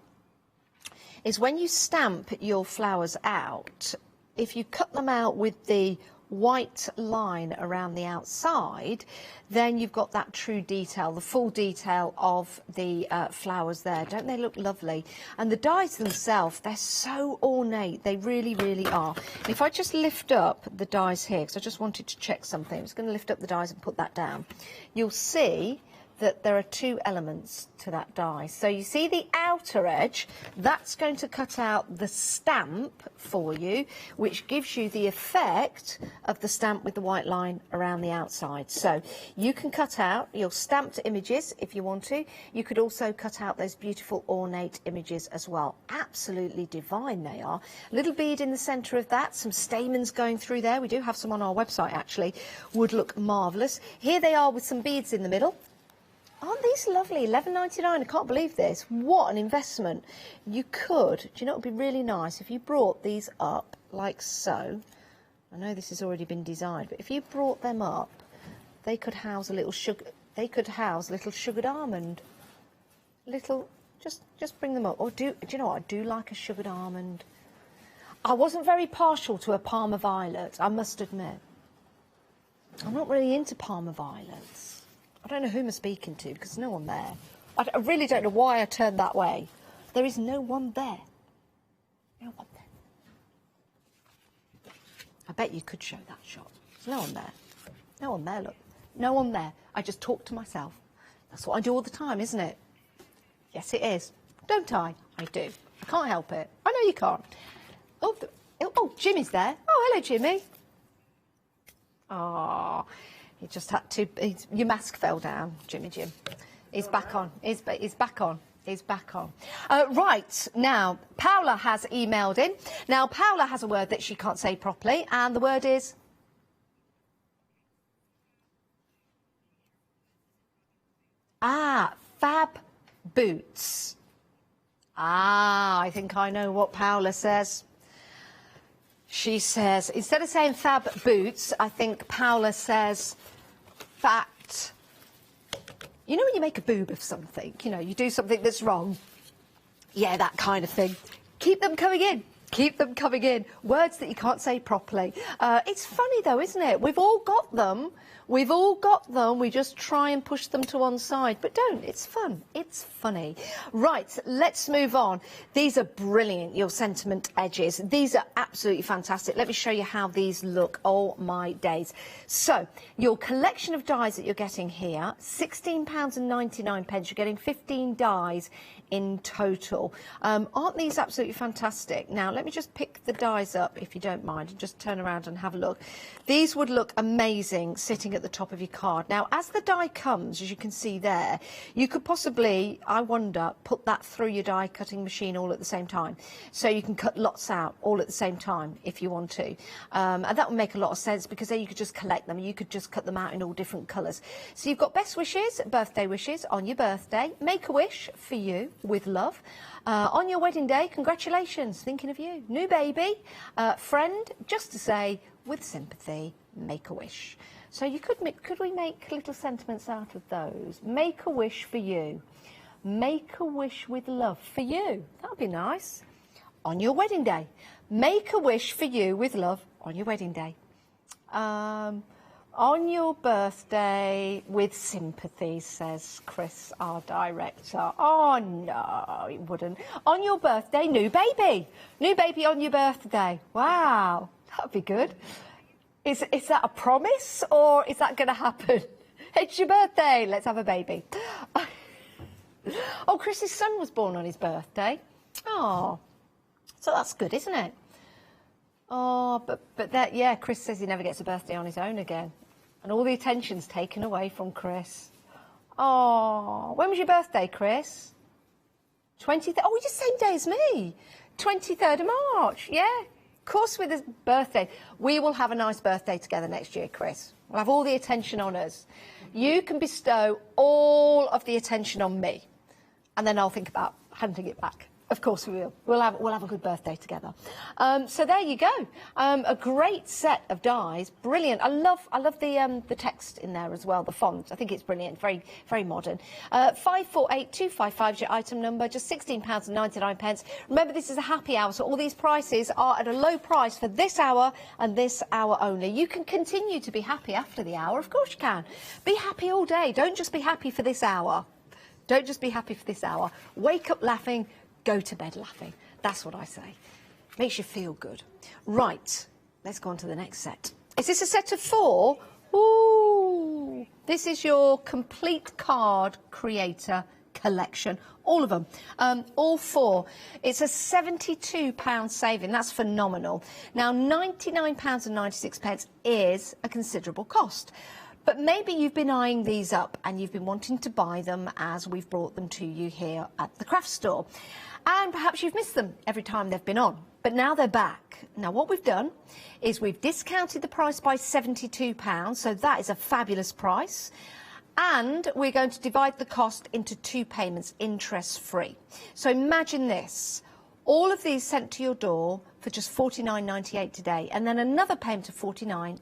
is when you stamp your flowers out, if you cut them out with the white line around the outside, then you've got that true detail, the full detail of the flowers there. Don't they look lovely? And the dies themselves, they're so ornate. They really, really are. And if I just lift up the dies here, because I just wanted to check something. I'm just going to lift up the dies and put that down. You'll see that there are two elements to that die. So you see the outer edge, that's going to cut out the stamp for you, which gives you the effect of the stamp with the white line around the outside. So you can cut out your stamped images if you want to. You could also cut out those beautiful ornate images as well. Absolutely divine they are. A little bead in the centre of that, some stamens going through there. We do have some on our website actually. Would look marvellous. Here they are with some beads in the middle. Aren't these lovely? £11.99. I can't believe this. What an investment. You could, do you know what would be really nice? If you brought these up like so. I know this has already been designed, but if you brought them up, they could house a little sugar. They could house a little sugared almond. Little, just bring them up. Or do you know what? I do like a sugared almond. I wasn't very partial to a Parma violet, I must admit. I'm not really into Parma violets. I don't know who I'm speaking to because there's no one there. I really don't know why I turned that way. There is no one there. No one there. I bet you could show that shot. There's no one there. No one there, look. No one there. I just talk to myself. That's what I do all the time, isn't it? Yes, it is. Don't I? I do. I can't help it. I know you can't. Oh, Jimmy's there. Oh, hello, Jimmy. Oh. He just had to. Your mask fell down, Jimmy Jim. He's back on. He's back on. He's back on. Right now, Paula has emailed in. Now, Paula has a word that she can't say properly, and the word is fab boots. I think I know what Paula says. She says, instead of saying fab boots, I think Paula says fat. You know when you make a boob of something, you know, you do something that's wrong. Yeah, that kind of thing. Keep them coming in. Keep them coming in. Words that you can't say properly. It's funny though, isn't it? We've all got them. We've all got them. We just try and push them to one side. But don't. It's fun. It's funny. Right, let's move on. These are brilliant, your sentiment edges. These are absolutely fantastic. Let me show you how these look. Oh, my days. So, your collection of dies that you're getting here, £16.99. You're getting 15 dies in total. Aren't these absolutely fantastic? Now, let me just pick the dies up, if you don't mind, and just turn around and have a look. These would look amazing sitting at the top of your card. Now, as the die comes, as you can see there, you could possibly, I wonder, put that through your die cutting machine all at the same time. So you can cut lots out all at the same time if you want to. And that would make a lot of sense because then you could just collect them. You could just cut them out in all different colours. So you've got best wishes, birthday wishes on your birthday. Make a wish for you with love. On your wedding day, congratulations, thinking of you. New baby, friend, just to say, with sympathy, make a wish. So you could we make little sentiments out of those? Make a wish for you. Make a wish with love for you. That would be nice. On your wedding day. Make a wish for you with love on your wedding day. On your birthday with sympathy, says Chris, our director. Oh, no, it wouldn't. On your birthday, new baby. New baby on your birthday. Wow, that would be good. Is that a promise or is that going to happen? It's your birthday, let's have a baby. Oh, Chris's son was born on his birthday. Oh, so that's good, isn't it? Oh, but that, yeah, Chris says he never gets a birthday on his own again. And all the attention's taken away from Chris. Oh, when was your birthday, Chris? 23rd. Oh, just same day as me. 23rd of March, yeah. Of course, with his birthday. We will have a nice birthday together next year, Chris. We'll have all the attention on us. You can bestow all of the attention on me. And then I'll think about handing it back. Of course we will. We'll have a good birthday together. So there you go. A great set of dies. Brilliant. I love the text in there as well, the font. I think it's brilliant. Very, very modern. 548255 is your item number. Just £16.99. Remember, this is a happy hour, so all these prices are at a low price for this hour and this hour only. You can continue to be happy after the hour. Of course you can. Be happy all day. Don't just be happy for this hour. Don't just be happy for this hour. Wake up laughing. Go to bed laughing. That's what I say. Makes you feel good. Right, let's go on to the next set. Is this a set of 4? Ooh, this is your complete card creator collection. All of them, all 4. It's a £72 saving. That's phenomenal. Now, £99.96 is a considerable cost. But maybe you've been eyeing these up and you've been wanting to buy them as we've brought them to you here at the craft store. And perhaps you've missed them every time they've been on. But now they're back. Now what we've done is we've discounted the price by £72, so that is a fabulous price. And we're going to divide the cost into 2 payments, interest-free. So imagine this. All of these sent to your door for just £49.98 today, and then another payment of £49.98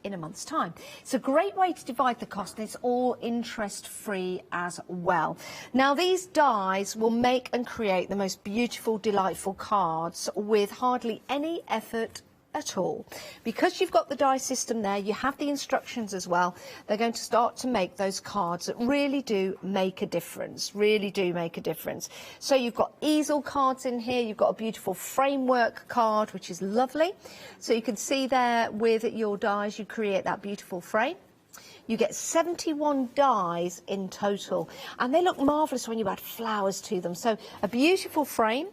in a month's time. It's a great way to divide the cost, and it's all interest-free as well. Now, these dies will make and create the most beautiful, delightful cards with hardly any effort at all. Because you've got the die system there, you have the instructions as well. They're going to start to make those cards that really do make a difference, really do make a difference. So you've got easel cards in here, you've got a beautiful framework card, which is lovely. So you can see there with your dies, you create that beautiful frame. You get 71 dies in total, and they look marvellous when you add flowers to them. So a beautiful frame.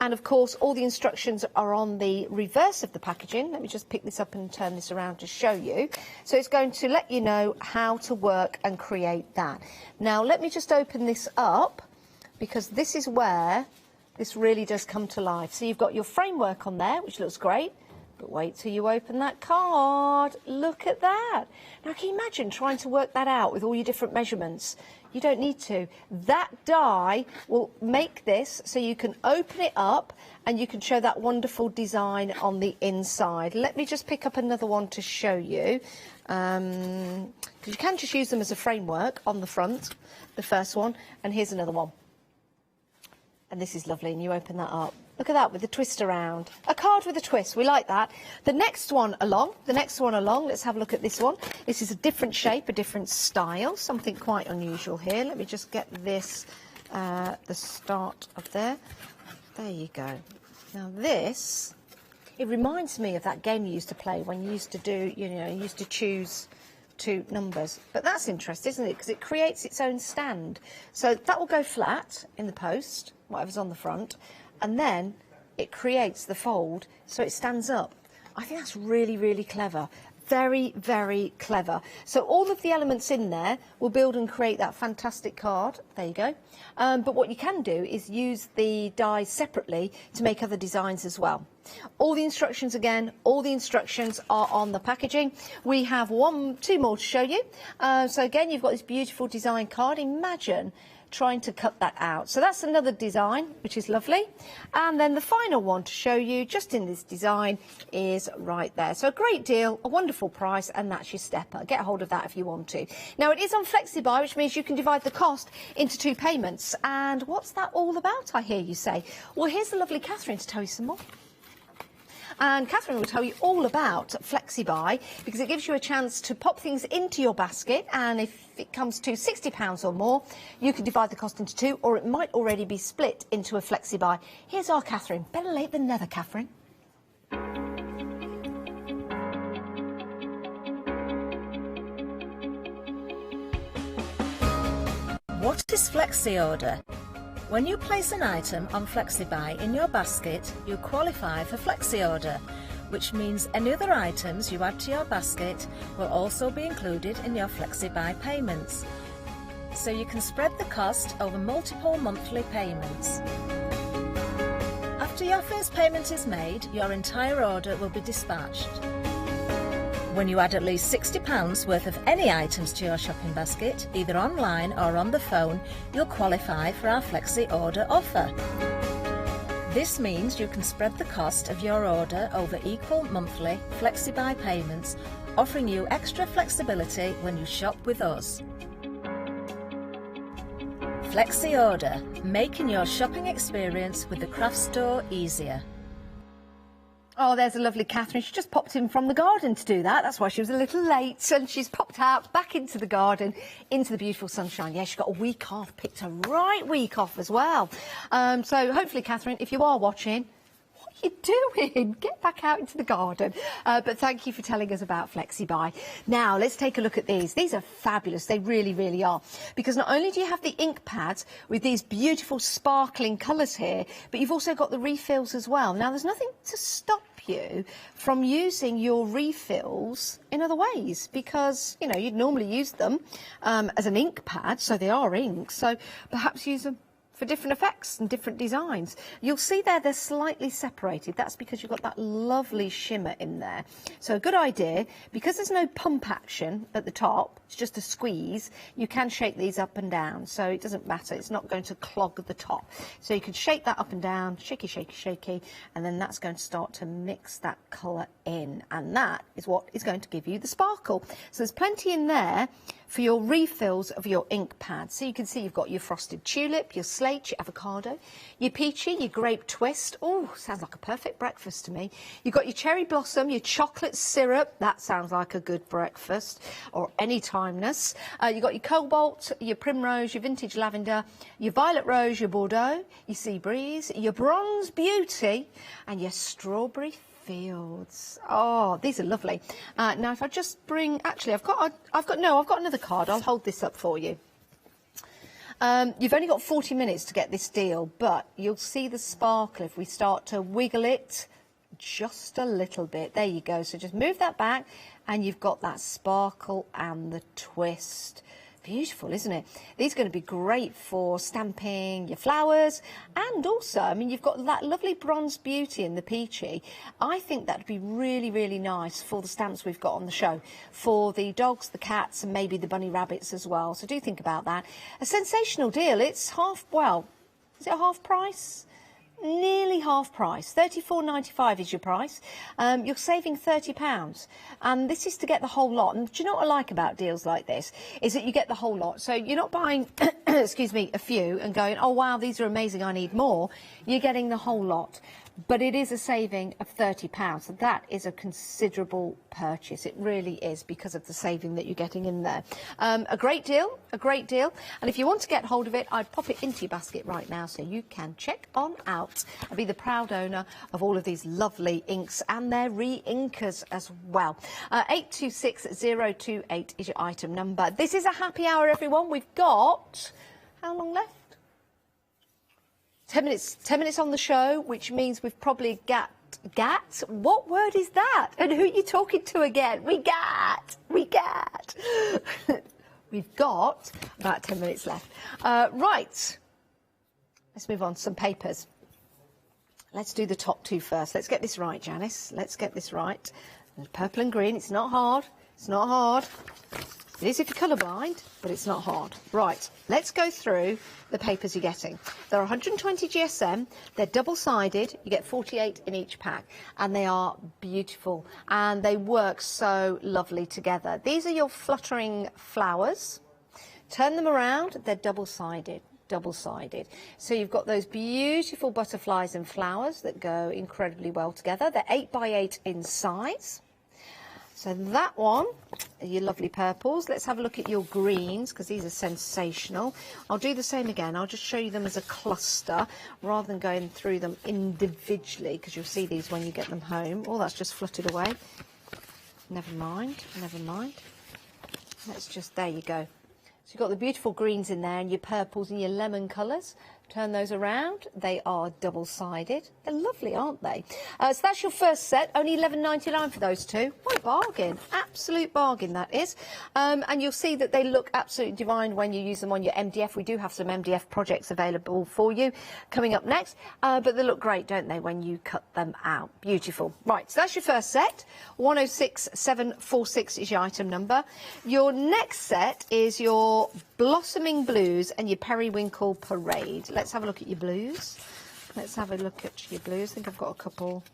And, of course, all the instructions are on the reverse of the packaging. Let me just pick this up and turn this around to show you. So it's going to let you know how to work and create that. Now, let me just open this up, because this is where this really does come to life. So you've got your framework on there, which looks great. But wait till you open that card. Look at that. Now, can you imagine trying to work that out with all your different measurements? You don't need to. That die will make this so you can open it up and you can show that wonderful design on the inside. Let me just pick up another one to show you. Because you can just use them as a framework on the front, the first one. And here's another one. And this is lovely, and you open that up. Look at that, with the twist around. A card with a twist, we like that. The next one along, let's have a look at this one. This is a different shape, a different style, something quite unusual here. Let me just get this, the start of there. There you go. Now this, it reminds me of that game you used to play when you used to do, you know, you used to choose 2 numbers. But that's interesting, isn't it? Because it creates its own stand. So that will go flat in the post, whatever's on the front. And then it creates the fold so it stands up. I think that's really, really clever. Very, very clever. So all of the elements in there will build and create that fantastic card. There you go. But what you can do is use the dies separately to make other designs as well. All the instructions, again, all the instructions are on the packaging. We have 2 more to show you. So again, you've got this beautiful design card. Imagine trying to cut that out. So that's another design, which is lovely. And then the final one to show you, just in this design, is right there. So a great deal, a wonderful price, and that's your stepper. Get hold of that if you want to. Now, it is on FlexiBuy, which means you can divide the cost into 2 payments. And what's that all about, I hear you say? Well, here's the lovely Catherine to tell you some more. And Catherine will tell you all about FlexiBuy, because it gives you a chance to pop things into your basket, and if it comes to £60 or more, you can divide the cost into 2, or it might already be split into a FlexiBuy. Here's our Catherine. Better late than never, Catherine. What is flexi order? When you place an item on FlexiBuy in your basket, you qualify for Flexi Order, which means any other items you add to your basket will also be included in your FlexiBuy payments. So you can spread the cost over multiple monthly payments. After your first payment is made, your entire order will be dispatched. When you add at least £60 worth of any items to your shopping basket, either online or on the phone, you'll qualify for our Flexi Order offer. This means you can spread the cost of your order over equal monthly FlexiBuy payments, offering you extra flexibility when you shop with us. Flexi Order, making your shopping experience with the craft store easier. Oh, there's a lovely Catherine. She just popped in from the garden to do that. That's why she was a little late. And she's popped out back into the garden, into the beautiful sunshine. Yeah, she got a week off, picked a right week off as well. So hopefully, Catherine, if you are watching, what are you doing? Get back out into the garden. But thank you for telling us about FlexiBuy. Now, let's take a look at these. These are fabulous. They really, really are. Because not only do you have the ink pads with these beautiful sparkling colours here, but you've also got the refills as well. Now, there's nothing to stop you from using your refills in other ways, because you know you'd normally use them as an ink pad, so they are ink, so perhaps use them for different effects and different designs. You'll see there they're slightly separated. That's because you've got that lovely shimmer in there. So a good idea, because there's no pump action at the top, it's just a squeeze, you can shake these up and down. So it doesn't matter, it's not going to clog the top. So you can shake that up and down, shaky, shaky, shaky, and then that's going to start to mix that colour in. And that is what is going to give you the sparkle. So there's plenty in there for your refills of your ink pads. So you can see you've got your frosted tulip, your slate, your avocado, your peachy, your grape twist. Oh, sounds like a perfect breakfast to me. You've got your cherry blossom, your chocolate syrup. That sounds like a good breakfast or any timeness. You've got your cobalt, your primrose, your vintage lavender, your violet rose, your Bordeaux, your sea breeze, your bronze beauty, and your strawberry fields. Oh, these are lovely. Now, if I just bring, actually, I've got another card. I'll hold this up for you. You've only got 40 minutes to get this deal, but you'll see the sparkle if we start to wiggle it just a little bit. There you go. So just move that back, and you've got that sparkle and the twist. Beautiful, isn't it? These are going to be great for stamping your flowers, and also, I mean, you've got that lovely bronze beauty in the peachy. I think that'd be really, really nice for the stamps we've got on the show, for the dogs, the cats, and maybe the bunny rabbits as well. So do think about that. A sensational deal. It's half, well, is it half price? Nearly half price. £34.95 is your price. You're saving £30, and this is to get the whole lot. And do you know what I like about deals like this is that you get the whole lot. So you're not buying excuse me, a few and going, oh wow, these are amazing, I need more. You're getting the whole lot. But it is a saving of £30, so that is a considerable purchase. It really is, because of the saving that you're getting in there. A great deal, a great deal. And if you want to get hold of it, I'd pop it into your basket right now so you can check on out and be the proud owner of all of these lovely inks and their re-inkers as well. 826028 is your item number. This is a happy hour, everyone. We've got, how long left? 10 minutes on the show, which means we've probably got, what word is that? And who are you talking to again? We've got about 10 minutes left. Right, let's move on to some papers. Let's do the top two first. Let's get this right, Janice. Let's get this right. There's purple and green. It's not hard. It's not hard. It is if you're colourblind, but it's not hard. Right, let's go through the papers you're getting. There are 120 GSM. They're double-sided. You get 48 in each pack, and they are beautiful, and they work so lovely together. These are your fluttering flowers. Turn them around. They're double-sided. Double-sided. So you've got those beautiful butterflies and flowers that go incredibly well together. They're 8 by 8 in size. So that one, your lovely purples. Let's have a look at your greens, because these are sensational. I'll do the same again. I'll just show you them as a cluster rather than going through them individually, because you'll see these when you get them home. Oh, that's just fluttered away. Never mind, never mind. Let's just, there you go. So you've got the beautiful greens in there, and your purples and your lemon colours. Turn those around. They are double-sided. They're lovely, aren't they? So that's your first set. Only $11.99 for those two. What a bargain. Absolute bargain, that is. And you'll see that they look absolutely divine when you use them on your MDF. We do have some MDF projects available for you coming up next. But they look great, don't they, when you cut them out. Beautiful. Right, so that's your first set. 106746 is your item number. Your next set is your Blossoming Blues and your Periwinkle Parade. Let's have a look at your blues. Let's have a look at your blues. I think I've got a couple.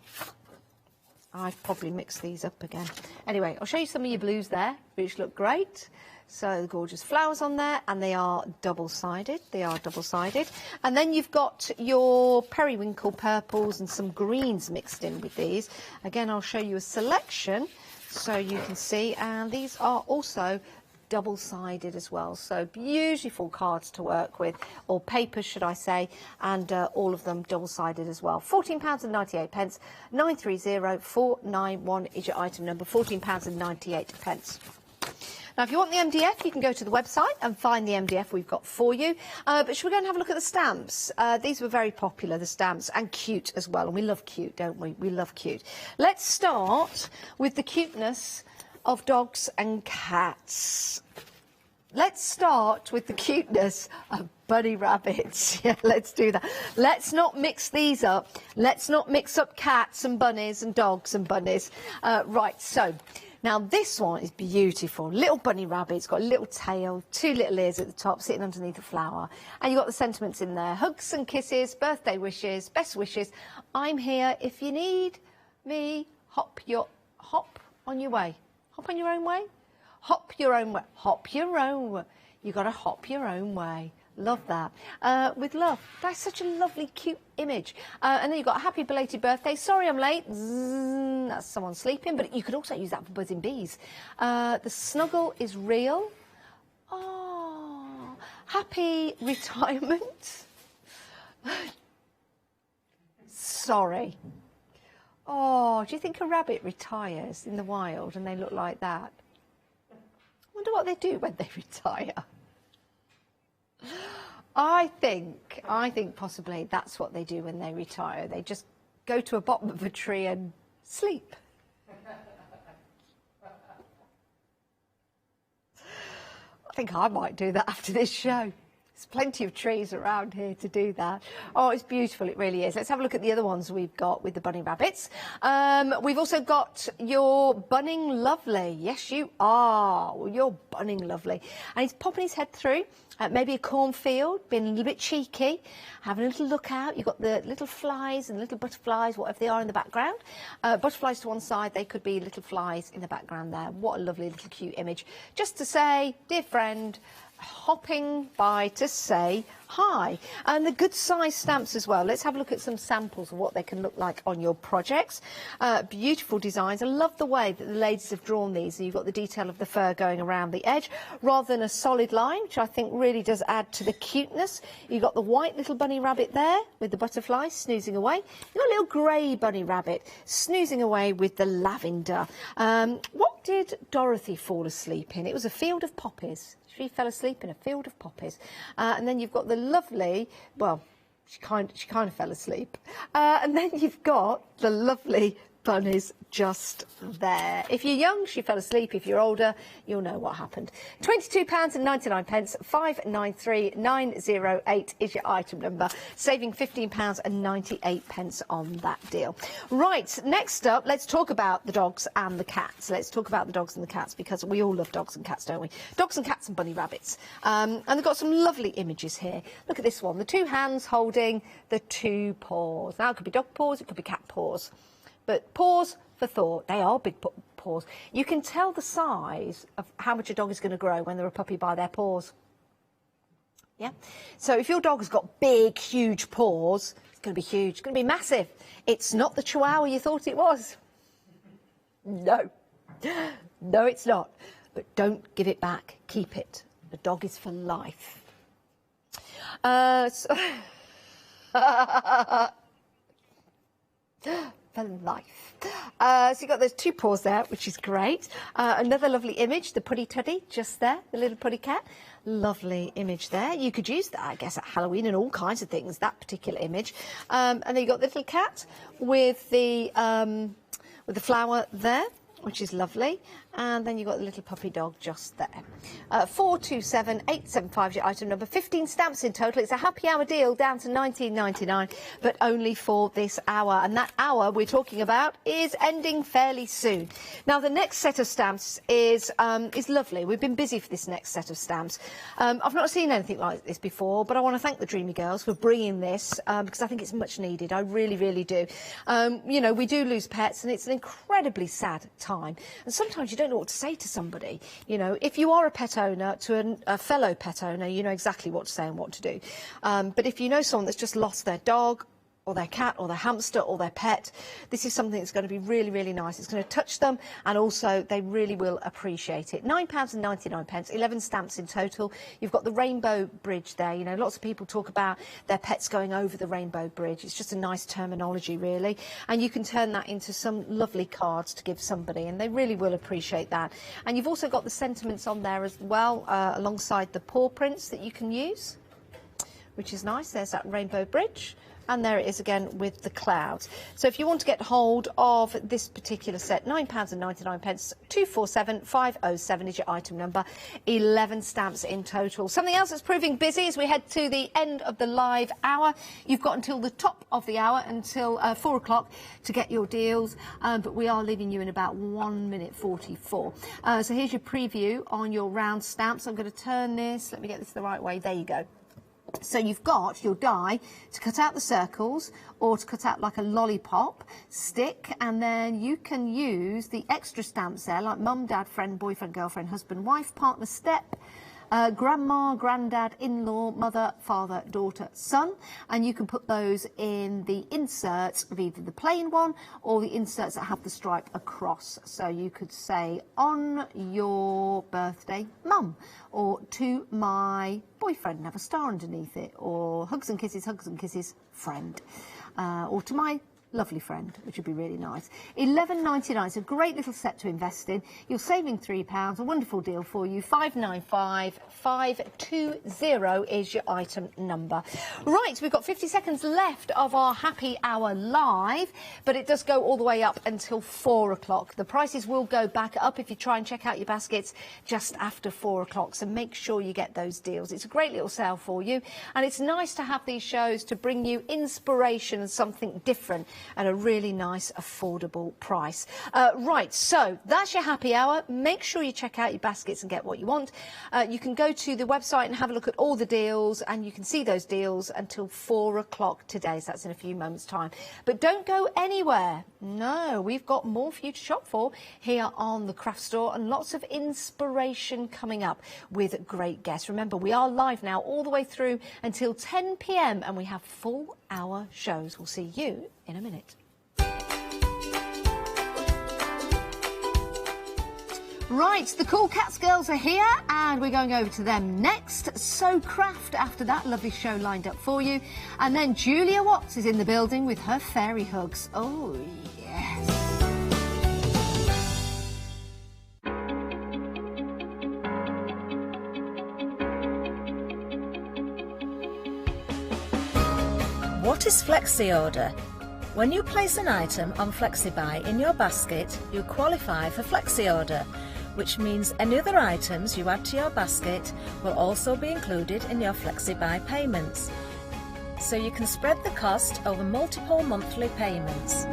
I've probably mixed these up again. Anyway, I'll show you some of your blues there, which look great. So gorgeous flowers on there, and they are double-sided. They are double-sided. And then you've got your periwinkle purples and some greens mixed in with these. Again, I'll show you a selection so you can see. And these are also double-sided as well, so beautiful cards to work with, or papers should I say, and all of them double-sided as well. £14.98, 930491 is your item number, £14.98. Now, if you want the MDF, you can go to the website and find the MDF we've got for you. But should we go and have a look at the stamps? These were very popular, the stamps, and cute as well. And we love cute, don't we? We love cute. Let's start with the cuteness of dogs and cats. Let's start with the cuteness of bunny rabbits. Yeah, let's do that. Let's not mix these up. Let's not mix up cats and bunnies and dogs and bunnies. Right, so now this one is beautiful. Little bunny rabbit. It's got a little tail, two little ears at the top, sitting underneath a flower. And you've got the sentiments in there. Hugs and kisses, birthday wishes, best wishes. I'm here if you need me. Hop on your way. Hop on your own way? Hop your own way. Hop your own way. You got to hop your own way. Love that. With love. That's such a lovely, cute image. And then you've got a happy belated birthday. Sorry I'm late. Zzz, that's someone sleeping, but you could also use that for buzzing bees. The snuggle is real. Oh, happy retirement. Sorry. Oh, do you think a rabbit retires in the wild and they look like that? I wonder what they do when they retire. I think possibly that's what they do when they retire. They just go to a bottom of a tree and sleep. I think I might do that after this show. There's plenty of trees around here to do that. Oh, it's beautiful, it really is. Let's have a look at the other ones we've got with the bunny rabbits. We've also got your bunning lovely. Yes, you are. Well, you're bunning lovely. And he's popping his head through, maybe a cornfield, being a little bit cheeky, having a little look out. You've got the little flies and little butterflies, whatever they are in the background. Butterflies to one side, they could be little flies in the background there. What a lovely little cute image. Just to say, dear friend, hopping by to say hi. And the good size stamps as well. Let's have a look at some samples of what they can look like on your projects. Beautiful designs. I love the way that the ladies have drawn these. You've got the detail of the fur going around the edge rather than a solid line, which I think really does add to the cuteness. You've got the white little bunny rabbit there with the butterfly snoozing away. You've got a little grey bunny rabbit snoozing away with the lavender. What did Dorothy fall asleep in? It was a field of poppies. She fell asleep in a field of poppies. And then you've got the lovely, well, she kind of fell asleep. And then you've got the lovely bunnies just there. If you're young, she fell asleep. If you're older, you'll know what happened. £22.99, 593908 is your item number, saving £15.98 on that deal. Right, next up, let's talk about the dogs and the cats. Let's talk about the dogs and the cats, because we all love dogs and cats, don't we? Dogs and cats and bunny rabbits. And they've got some lovely images here. Look at this one, the two hands holding the two paws. Now, it could be dog paws, it could be cat paws. But paws for thought, they are big paws. You can tell the size of how much a dog is going to grow when they're a puppy by their paws. Yeah. So if your dog's got big, huge paws, it's going to be huge. It's going to be massive. It's not the Chihuahua you thought it was. No. No, it's not. But don't give it back. Keep it. The dog is for life. For life. So you've got those two paws there, which is great. Another lovely image, the puddy tuddy just there, the little puddy cat. Lovely image there. You could use that, I guess, at Halloween and all kinds of things, that particular image. And then you've got the little cat with the flower there, which is lovely. And then you've got the little puppy dog just there. 427875 is your item number. 15 stamps in total. It's a happy hour deal down to £19.99, but only for this hour. And that hour we're talking about is ending fairly soon. Now, the next set of stamps is lovely. We've been busy for this next set of stamps. I've not seen anything like this before, but I want to thank the Dreamy Girls for bringing this because I think it's much needed. I really, really do. You know, we do lose pets, and it's an incredibly sad time. And sometimes you don't know what to say to somebody. You know, if you are a pet owner to a fellow pet owner, you know exactly what to say and what to do. But if you know someone that's just lost their dog or their cat or their hamster or their pet, this is something that's going to be really, really nice. It's going to touch them, and also they really will appreciate it. £9.99, 11 stamps in total. You've got the rainbow bridge there. You know, lots of people talk about their pets going over the rainbow bridge. It's just a nice terminology, really. And you can turn that into some lovely cards to give somebody, and they really will appreciate that. And you've also got the sentiments on there as well, alongside the paw prints that you can use, which is nice. There's that rainbow bridge. And there it is again with the clouds. So if you want to get hold of this particular set, £9.99, 247507 is your item number, 11 stamps in total. Something else that's proving busy as we head to the end of the live hour. You've got until the top of the hour, until 4 o'clock, to get your deals, but we are leaving you in about 1 minute 44. So here's your preview on your round stamps. I'm going to turn this, let me get this the right way, there you go. So you've got your die to cut out the circles or to cut out like a lollipop stick, and then you can use the extra stamps there, like mum, dad, friend, boyfriend, girlfriend, husband, wife, partner, step, grandma, granddad, in-law, mother, father, daughter, son, and you can put those in the inserts of either the plain one or the inserts that have the stripe across. So you could say, on your birthday, mum, or to my boyfriend, and have a star underneath it, or hugs and kisses, friend, or to my lovely friend, which would be really nice. £11.99, it's a great little set to invest in. You're saving £3, a wonderful deal for you. 595520 is your item number. Right, we've got 50 seconds left of our happy hour live, but it does go all the way up until 4 o'clock. The prices will go back up if you try and check out your baskets just after 4 o'clock, so make sure you get those deals. It's a great little sale for you, and it's nice to have these shows to bring you inspiration and something different at a really nice, affordable price. Right, so that's your happy hour. Make sure you check out your baskets and get what you want. You can go to the website and have a look at all the deals, and you can see those deals until 4 o'clock today, so that's in a few moments' time. But don't go anywhere. No, we've got more for you to shop for here on the Craft Store, and lots of inspiration coming up with great guests. Remember, we are live now all the way through until 10 p.m, and we have full hour shows. We'll see you in a minute. Right, the Cool Cats girls are here, and we're going over to them next. So Craft after that, lovely show lined up for you. And then Julia Watts is in the building with her fairy hugs. Oh, yes. What is Flexi Order? When you place an item on FlexiBuy in your basket, you qualify for Flexi Order, which means any other items you add to your basket will also be included in your FlexiBuy payments. So you can spread the cost over multiple monthly payments.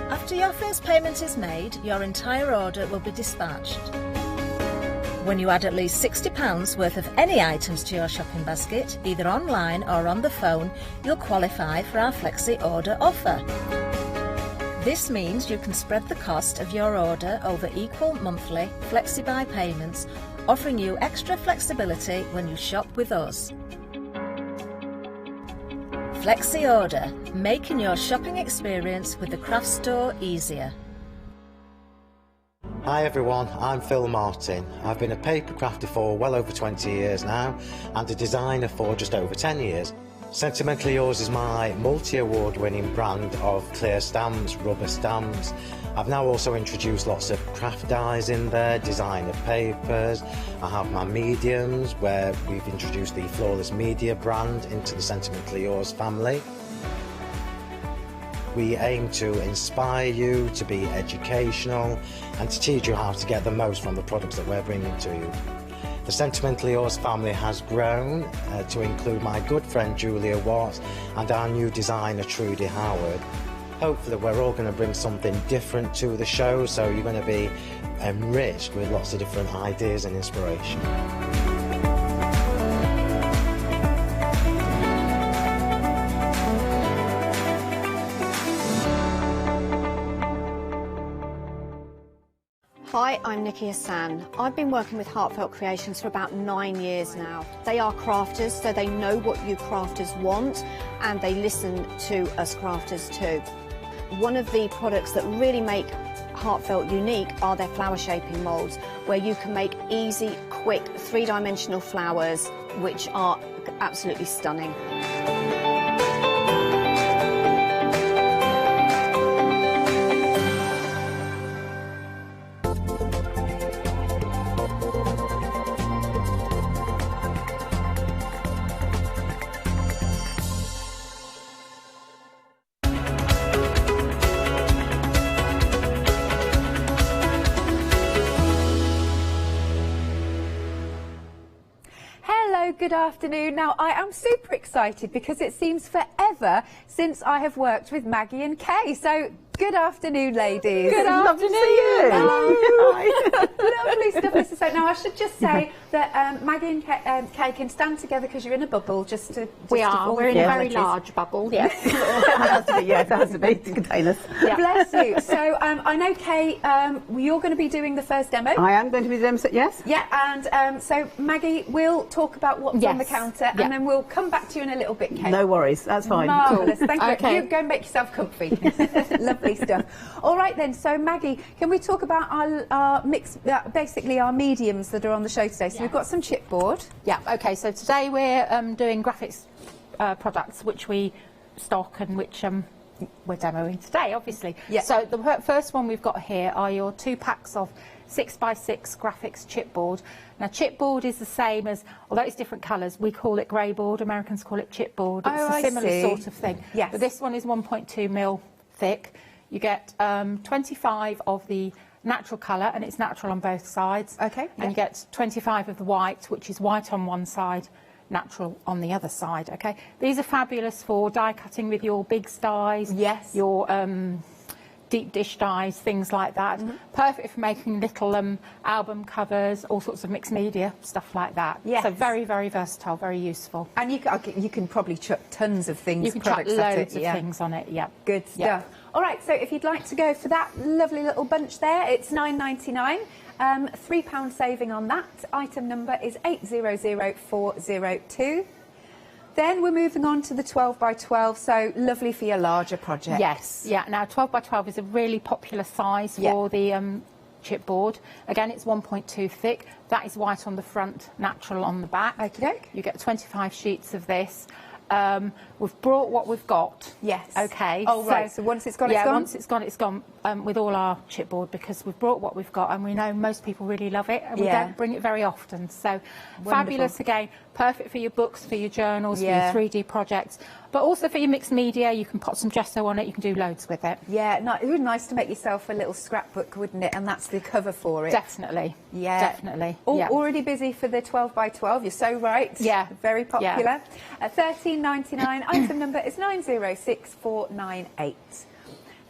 After your first payment is made, your entire order will be dispatched. When you add at least £60 worth of any items to your shopping basket, either online or on the phone, you'll qualify for our Flexi Order offer. This means you can spread the cost of your order over equal monthly FlexiBuy payments, offering you extra flexibility when you shop with us. Flexi Order, making your shopping experience with the Craft Store easier. Hi everyone, I'm Phil Martin. I've been a paper crafter for well over 20 years now, and a designer for just over 10 years. Sentimentally Yours is my multi-award winning brand of clear stamps, rubber stamps. I've now also introduced lots of craft dyes in there, designer papers. I have my mediums where we've introduced the Flawless Media brand into the Sentimentally Yours family. We aim to inspire you, to be educational and to teach you how to get the most from the products that we're bringing to you. The Sentimentally Yours family has grown to include my good friend Julia Watts and our new designer Trudy Howard. Hopefully we're all going to bring something different to the show, so you're going to be enriched with lots of different ideas and inspiration. Hi, I'm Nikki Hassan. I've been working with Heartfelt Creations for about 9 years now. They are crafters, so they know what you crafters want, and they listen to us crafters too. One of the products that really make Heartfelt unique are their flower shaping moulds, where you can make easy, quick, three-dimensional flowers, which are absolutely stunning. Good afternoon. Now, I am super excited because it seems forever since I have worked with Maggie and Kay. So, good afternoon, ladies. Good afternoon. Lovely stuff, Mrs. So, now, I should just say that Maggie and Kay can stand together because you're in a bubble. We're in a very large bubble. Yes. It has to be, yes, it has to be to contain us. Yeah. Bless you. So, I know, Kay, you're going to be doing the first demo. I am going to be the demo, yes. Yeah, and so, Maggie, we'll talk about what's on the counter, and then we'll come back to you in a little bit, Kay. No worries, that's fine. Marvellous. Cool. Thank you. Okay. You go and make yourself comfy. Lovely stuff. All right then, so Maggie, can we talk about our mix, basically our mediums that are on the show today? So we've got some chipboard. Yeah, okay, so today we're doing graphics products which we stock and which we're demoing today, obviously. Yeah. So the first one we've got here are your 2 packs of 6x6 graphics chipboard. Now chipboard is the same as, although it's different colours, we call it grey board, Americans call it chipboard. It's a similar sort of thing. Yes. But this one is 1.2 mil thick. You get 25 of the natural colour, and it's natural on both sides. Okay. And you get 25 of the white, which is white on one side, natural on the other side. Okay. These are fabulous for die cutting with your big dies. Yes. Your deep dish dies, things like that. Perfect for making little album covers, all sorts of mixed media, stuff like that. Yes. So very, very versatile, very useful. And you can probably chuck tons of things. You can chuck loads of things on it, yeah. Good stuff. Yeah. All right, so if you'd like to go for that lovely little bunch there, it's £9.99. £3 saving on that. Item number is 800402. Then we're moving on to the 12x12, so lovely for your larger project. Yes, yeah. Now 12x12 is a really popular size for the chipboard. Again, it's 1.2 thick. That is white on the front, natural on the back. Okay. You get 25 sheets of this. We've brought what we've got. Yes. Okay. Oh, right. So once it's gone, it's yeah, gone? once it's gone, it's gone with all our chipboard, because we've brought what we've got and we know most people really love it, and we don't bring it very often. So fabulous again. Perfect for your books, for your journals, for your 3D projects, but also for your mixed media. You can put some gesso on it. You can do loads with it. Yeah, no, it would be nice to make yourself a little scrapbook, wouldn't it? And that's the cover for it. Definitely. Yeah. Definitely. Already busy for the 12x12. You're so right. Yeah. Very popular. Yeah. £13.99. Item number is 906498.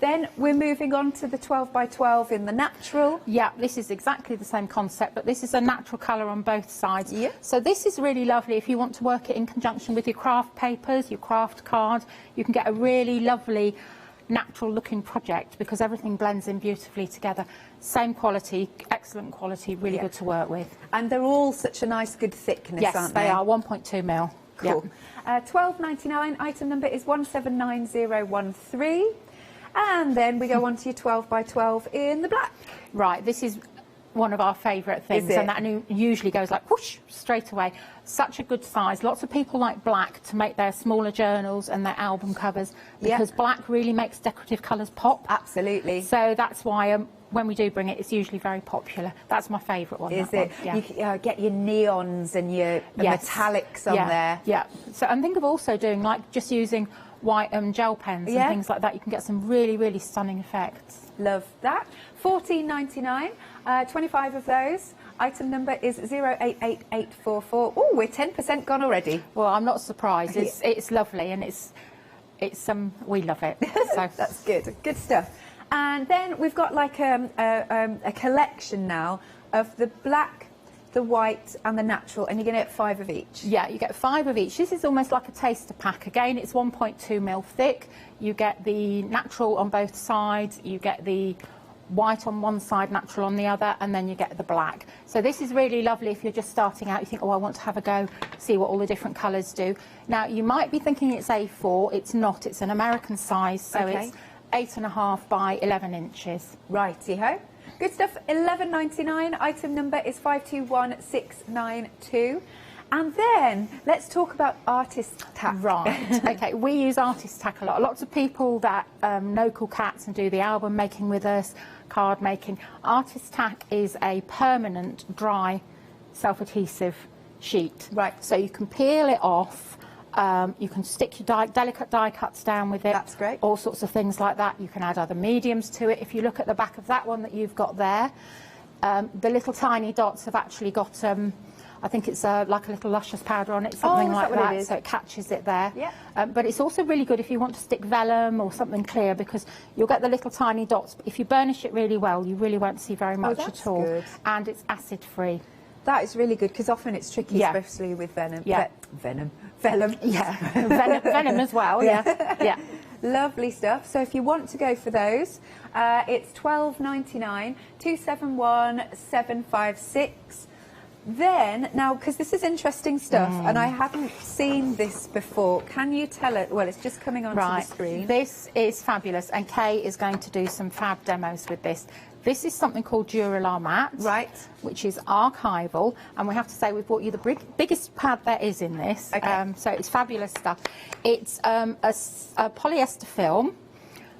Then we're moving on to the 12x12 in the natural. Yeah, this is exactly the same concept, but this is a natural colour on both sides. Yeah. So this is really lovely if you want to work it in conjunction with your craft papers, your craft cards. You can get a really lovely natural looking project because everything blends in beautifully together. Same quality, excellent quality, really good to work with. And they're all such a nice good thickness, aren't they? Yes, they are, 1.2 mil. Cool. Yep. £12.99. Item number is 179013. And then we go on to your 12x12 in the black. Right, this is one of our favourite things, it? and that usually goes like whoosh straight away. Such a good size. Lots of people like black to make their smaller journals and their album covers, because black really makes decorative colours pop. Absolutely. So that's why when we do bring it, it's usually very popular. That's my favourite one. Is it? Yeah. You get your neons and your metallics on there. Yeah. So, and think of also doing like just using white gel pens and things like that. You can get some really, really stunning effects. Love that. $14.99, 25 of those. Item number is 088844. Oh, we're 10% gone already. Well, I'm not surprised. It's lovely, and we love it. So that's good. Good stuff. And then we've got like a collection now of the black, the white and the natural, and you're going to get 5 of each. Yeah, you get 5 of each. This is almost like a taster pack. Again, it's 1.2 mil thick. You get the natural on both sides, you get the white on one side, natural on the other, and then you get the black. So this is really lovely if you're just starting out. You think, oh, I want to have a go, see what all the different colours do. Now, you might be thinking it's A4. It's not. It's an American size, so it's 8.5 by 11 inches. Righty-ho. Good stuff. $11.99. Item number is 521692. And then let's talk about artist tack. Right. Okay, we use artist tack a lot. Lots of people that know Cool Cats and do the album making with us, card making. Artist tack is a permanent dry self-adhesive sheet. Right. So you can peel it off. You can stick your delicate die cuts down with it. That's great. All sorts of things like that. You can add other mediums to it. If you look at the back of that one that you've got there, the little tiny dots have actually got, I think it's like a little luscious powder on it, something like that, so it catches it there. Yeah. But it's also really good if you want to stick vellum or something clear, because you'll get the little tiny dots. But if you burnish it really well, you really won't see very much at all. Good. And it's acid-free. That is really good, because often it's tricky, especially with venom. Yeah. Vellum. Yeah, venom as well, yeah. Lovely stuff. So if you want to go for those, it's $12.99, 271756. Then, now, because this is interesting stuff, and I haven't seen this before, can you tell it? Well, it's just coming onto the screen. This is fabulous, and Kay is going to do some fab demos with this. This is something called Duralar Mat, which is archival, and we have to say we've brought you the biggest pad there is in this, so it's fabulous stuff. It's a polyester film,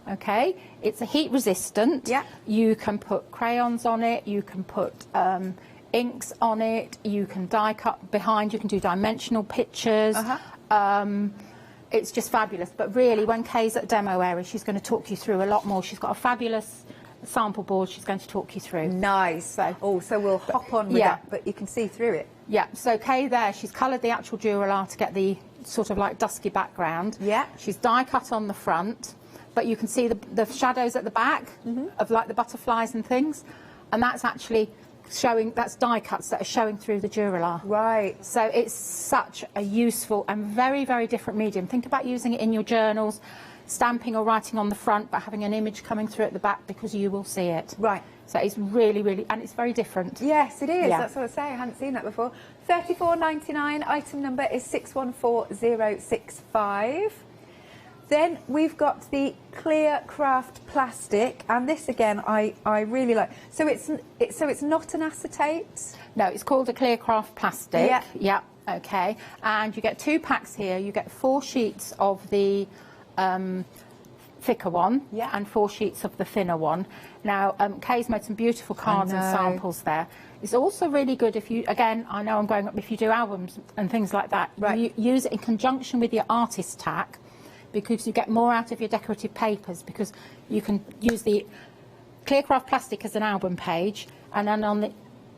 okay? It's a heat resistant. Yeah. You can put crayons on it, you can put inks on it, you can die cut behind, you can do dimensional pictures. It's just fabulous, but really when Kay's at demo area, she's going to talk you through a lot more. She's got a fabulous sample board she's going to talk you through. Nice. So we'll hop on with that, but you can see through it. Yeah, so Kay there, she's coloured the actual Duralar to get the sort of like dusky background. Yeah. She's die cut on the front, but you can see the shadows at the back of like the butterflies and things, and that's actually showing, that's die cuts that are showing through the Duralar. Right. So it's such a useful and very, very different medium. Think about using it in your journals, stamping or writing on the front, but having an image coming through at the back, because you will see it. Right. So it's really, really, and it's very different. Yes, it is. Yeah. That's what I say. I hadn't seen that before. $34.99. Item number is 614065. Then we've got the clear craft plastic, and this again I really like. So it's not an acetate. No, it's called a clear craft plastic. Yeah. Yeah. Okay. And you get 2 packs here. You get 4 sheets of the thicker one, and 4 sheets of the thinner one. Now, Kay's made some beautiful cards and samples there. It's also really good if you, again, I know I'm going up, if you do albums and things like that, you use it in conjunction with your artist tack, because you get more out of your decorative papers, because you can use the clear craft plastic as an album page, and then on the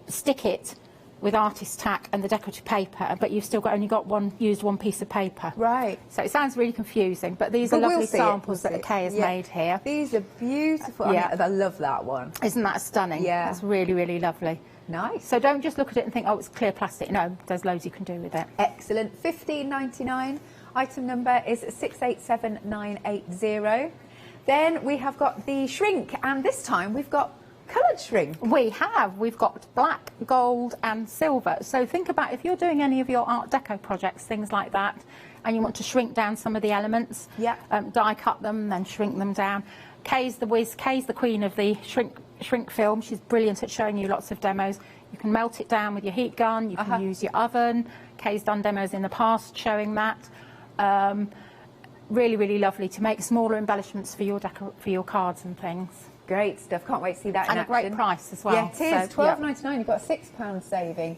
stick it with artist tack and the decorative paper, but you've still only got one piece of paper. Right. So it sounds really confusing, but these are lovely samples that Kay has made here. These are beautiful. Yeah. I love that one. Isn't that stunning? Yeah. It's really, really lovely. Nice. So don't just look at it and think, oh, it's clear plastic. No, there's loads you can do with it. Excellent. $15.99. Item number is 687980. Then we have got the shrink, and this time we've got coloured shrink. We've got black, gold and silver. So think about if you're doing any of your Art Deco projects, things like that, and you want to shrink down some of the elements, die cut them, then shrink them down. Kay's the whiz, Kay's the queen of the shrink shrink film. She's brilliant at showing you lots of demos. You can melt it down with your heat gun. You can use your oven. Kay's done demos in the past showing that. Really, really lovely to make smaller embellishments for your cards and things. Great stuff. Can't wait to see that in action. action. And a great price as well. Yeah, it is. So, £12.99. You've got a £6 saving.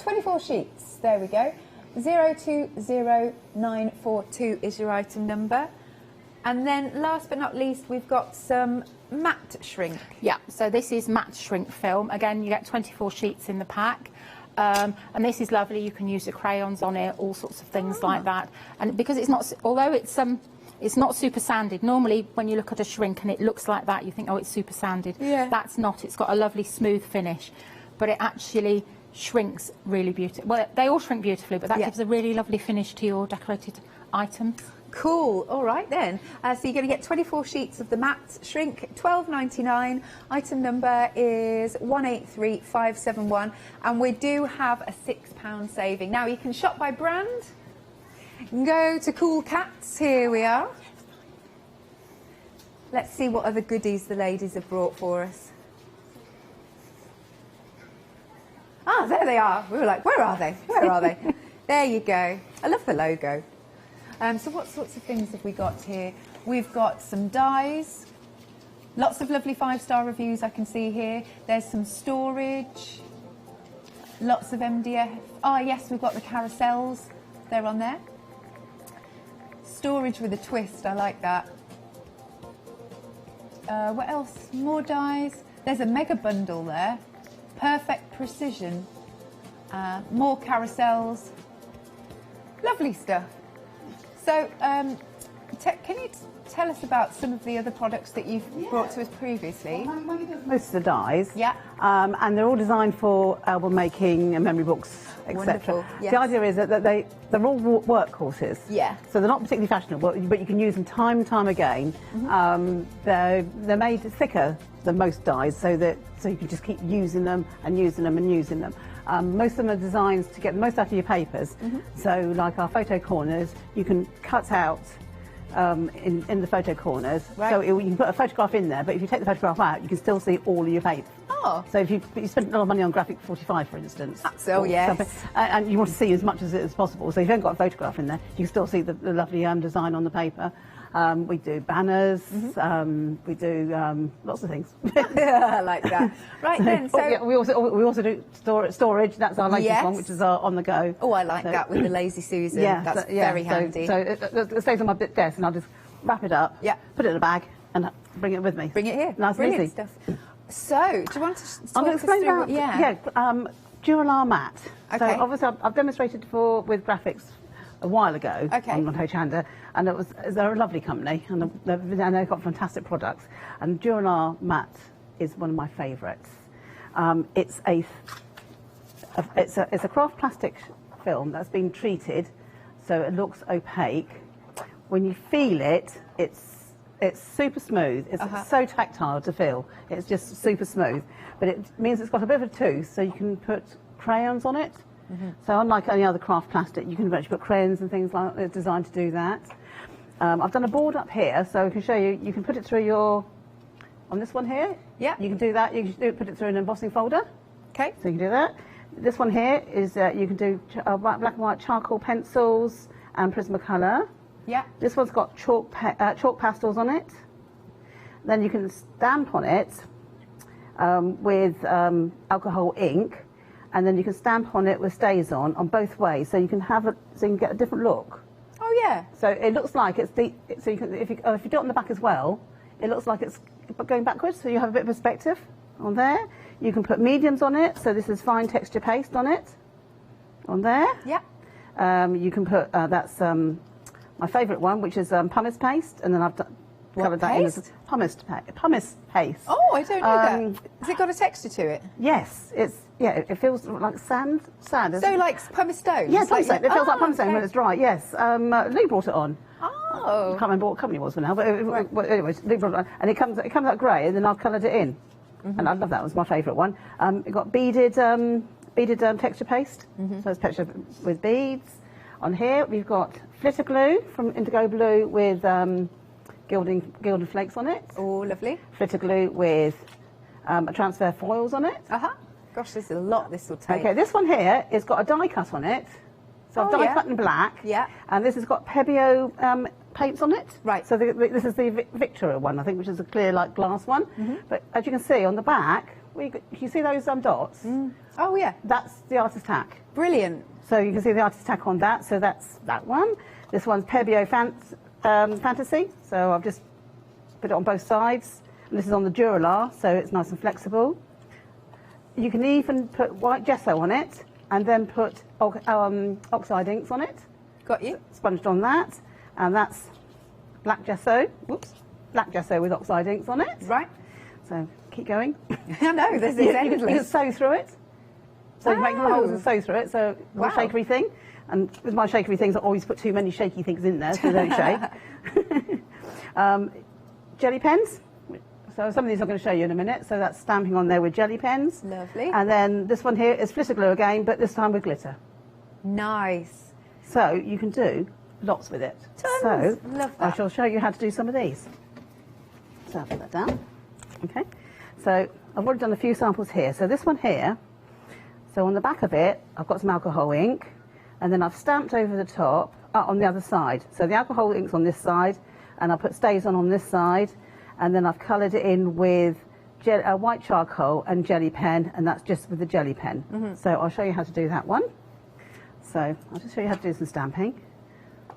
24 sheets. There we go. 020942 is your item number. And then last but not least, we've got some matte shrink. Yeah, so this is matte shrink film. Again, you get 24 sheets in the pack. And this is lovely. You can use the crayons on it, all sorts of things like that. And because it's not, although it's not super sanded. Normally, when you look at a shrink and it looks like that, you think, oh, it's super sanded. Yeah. That's not. It's got a lovely smooth finish, but it actually shrinks really beautifully. Well, they all shrink beautifully, but that gives a really lovely finish to your decorated items. Cool. All right then. So you're going to get 24 sheets of the matte shrink, £12.99. Item number is 183571, and we do have a £6 saving. Now you can shop by brand. Go to Cool Cats. Here we are. Let's see what other goodies the ladies have brought for us. Ah, there they are. We were like, where are they? Where are they? There you go. I love the logo. So what sorts of things have we got here? We've got some dies. Lots of lovely 5-star reviews I can see here. There's some storage. Lots of MDF. Oh, yes, we've got the carousels. They're on there. Storage with a twist. I like that. What else? More dies. There's a mega bundle there. Perfect precision. More carousels. Lovely stuff. So, can you tell us about some of the other products that you've brought to us previously? Most of the dies. Yeah. And they're all designed for album making and memory books, etc. Yes. The idea is that they're all workhorses. Yeah. So they're not particularly fashionable, but you can use them time and time again. They're made thicker than most dies, so you can just keep using them and using them and using them. Most of them are designed to get the most out of your papers. So like our photo corners, you can cut out in the photo corners. Right. So you can put a photograph in there, but if you take the photograph out, you can still see all of your paper. Oh. So if you spend a lot of money on graphic 45, for instance. Oh, yes. And you want to see as much as it as possible. So if you haven't got a photograph in there, you can still see the lovely design on the paper. We do banners, we do lots of things. I like that. Right then, so... we also do storage, that's our latest one, which is our on the go. Oh, I like that with the Lazy Susan, that's very handy. So it stays on my desk and I'll just wrap it up, put it in a bag and bring it with me. Bring it here. Nice and Brilliant easy. stuff. So, do you want to I'm going to explain about jewellery matte. Okay. So obviously I've demonstrated with graphics a while ago on Hochanda, and they're a lovely company, and they've got fantastic products. And jewellery matte is one of my favourites. It's a craft plastic film that's been treated so it looks opaque. When you feel it, it's super smooth. It's so tactile to feel. It's just super smooth, but it means it's got a bit of a tooth, so you can put crayons on it. So unlike any other craft plastic, you can actually put crayons and things like that designed to do that. I've done a board up here, so I can show you. You can put it through on this one here. Yeah. You can do that. You can put it through an embossing folder. Okay. So you can do that. This one here is you can do black and white charcoal pencils and Prismacolor. Yeah. This one's got chalk pastels on it. Then you can stamp on it with alcohol ink. And then you can stamp on it with StazOn on both ways, so you can get a different look. Oh yeah. So it looks like it's so you can if you do it on the back as well, it looks like it's going backwards, so you have a bit of perspective on there. You can put mediums on it, so this is fine texture paste on it, on there. Yeah. You can put that's my favourite one, which is pumice paste, and then I've covered that in as pumice paste. Oh, I don't know that. Has it got a texture to it? Yes, it feels like sand. So like pumice stone? Yes, pumice stone. It feels like pumice stone when it's dry, yes. Lee brought it on. Oh. I can't remember what company it was for now, but anyways, Lee brought it on. And it comes out grey, and then I've coloured it in. And I love that, it was my favourite one. It got beaded texture paste, so it's texture with beads. On here, we've got flitter glue from Indigo Blue with gilded flakes on it. Oh, lovely. Flitter glue with transfer foils on it. Gosh, there's a lot this will take. Okay, this one here has got a die cut on it. So I've die cut in black. Yeah. And this has got Pebeo paints on it. Right. So this is the Victoria one, I think, which is a clear, like, glass one. But as you can see on the back, you see those dots? Oh, yeah. That's the artist tack. Brilliant. So you can see the artist tack on that. So that's that one. This one's Pebeo Fantasy. So I've just put it on both sides. And this is on the Duralar, so it's nice and flexible. You can even put white gesso on it and then put oxide inks on it. Got you. Sponged on that. And that's black gesso. Whoops. Black gesso with oxide inks on it. Right. So keep going. I know, this is endless. You can sew through it. So you make little holes and sew through it. So my shakery thing. And with my shakery things, I always put too many shaky things in there so they don't shake. Jelly pens. So some of these I'm going to show you in a minute. So that's stamping on there with jelly pens. Lovely. And then this one here is flitter glue again, but this time with glitter. Nice. So you can do lots with it. Tons. So Love I that. shall show you how to do some of these. So I'll put that down. Okay. So I've already done a few samples here. So this one here, so on the back of it, I've got some alcohol ink, and then I've stamped over the top on the other side. So the alcohol ink's on this side, and I put stays on this side, and then I've coloured it in with white charcoal and jelly pen, and that's just with the jelly pen. So I'll show you how to do that one. So I'll just show you how to do some stamping.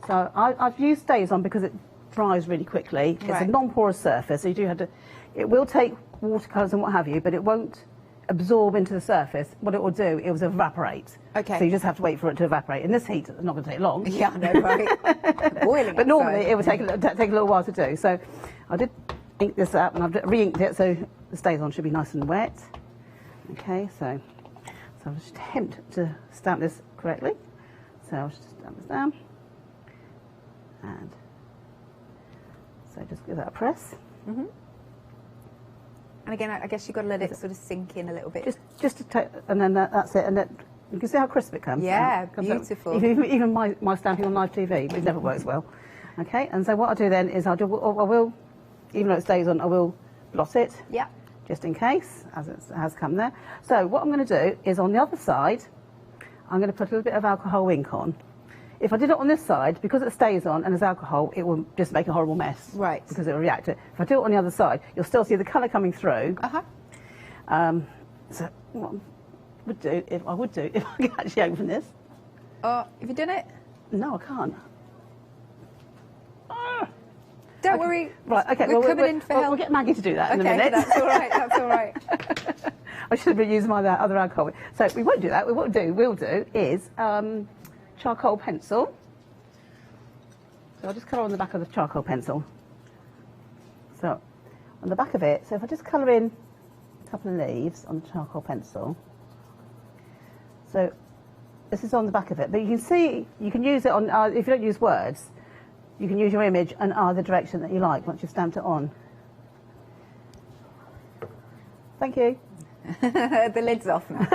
So I've used stays on because it dries really quickly. It's a non-porous surface, so you do have to. It will take watercolours and what have you, but it won't absorb into the surface. What it will do, it will evaporate. Okay. So you just have to wait for it to evaporate. In this heat, it's not going to take long. Yeah, I know, right? Boiling. But normally it would take a little while to do. So I did ink this up, and I've re-inked it, so the stays on should be nice and wet. Okay, so I'll just attempt to stamp this correctly. So I'll just stamp this down. And so just give that a press. And again, I guess you've got to let it sort of sink in a little bit. Just to take, and then that's it. And then you can see how crisp it comes. Yeah, Comes out. beautiful. Even my stamping on live TV, it never works well. Okay, and so what I'll do then is I will, even though it stays on, I will blot it. Yeah. Just in case, as it has come there. So what I'm going to do is on the other side, I'm going to put a little bit of alcohol ink on. If I did it on this side, because it stays on and there's alcohol, it will just make a horrible mess. Right. Because it will react to it. If I do it on the other side, you'll still see the colour coming through. So what I would do if I could actually open this. Oh, have you done it? No, I can't. Don't worry. Right, okay. We're coming in for help. We'll get Maggie to do that in a Okay, minute. that's all right, that's all right. I should have been using my other alcohol. So we won't do that. What we'll do is charcoal pencil. So I'll just colour on the back of the charcoal pencil. So on the back of it, so if I just colour in a couple of leaves on the charcoal pencil. So this is on the back of it, but you can see, you can use it on, if you don't use words, you can use your image and either direction that you like once you've stamped it on. Thank you. The lid's off now.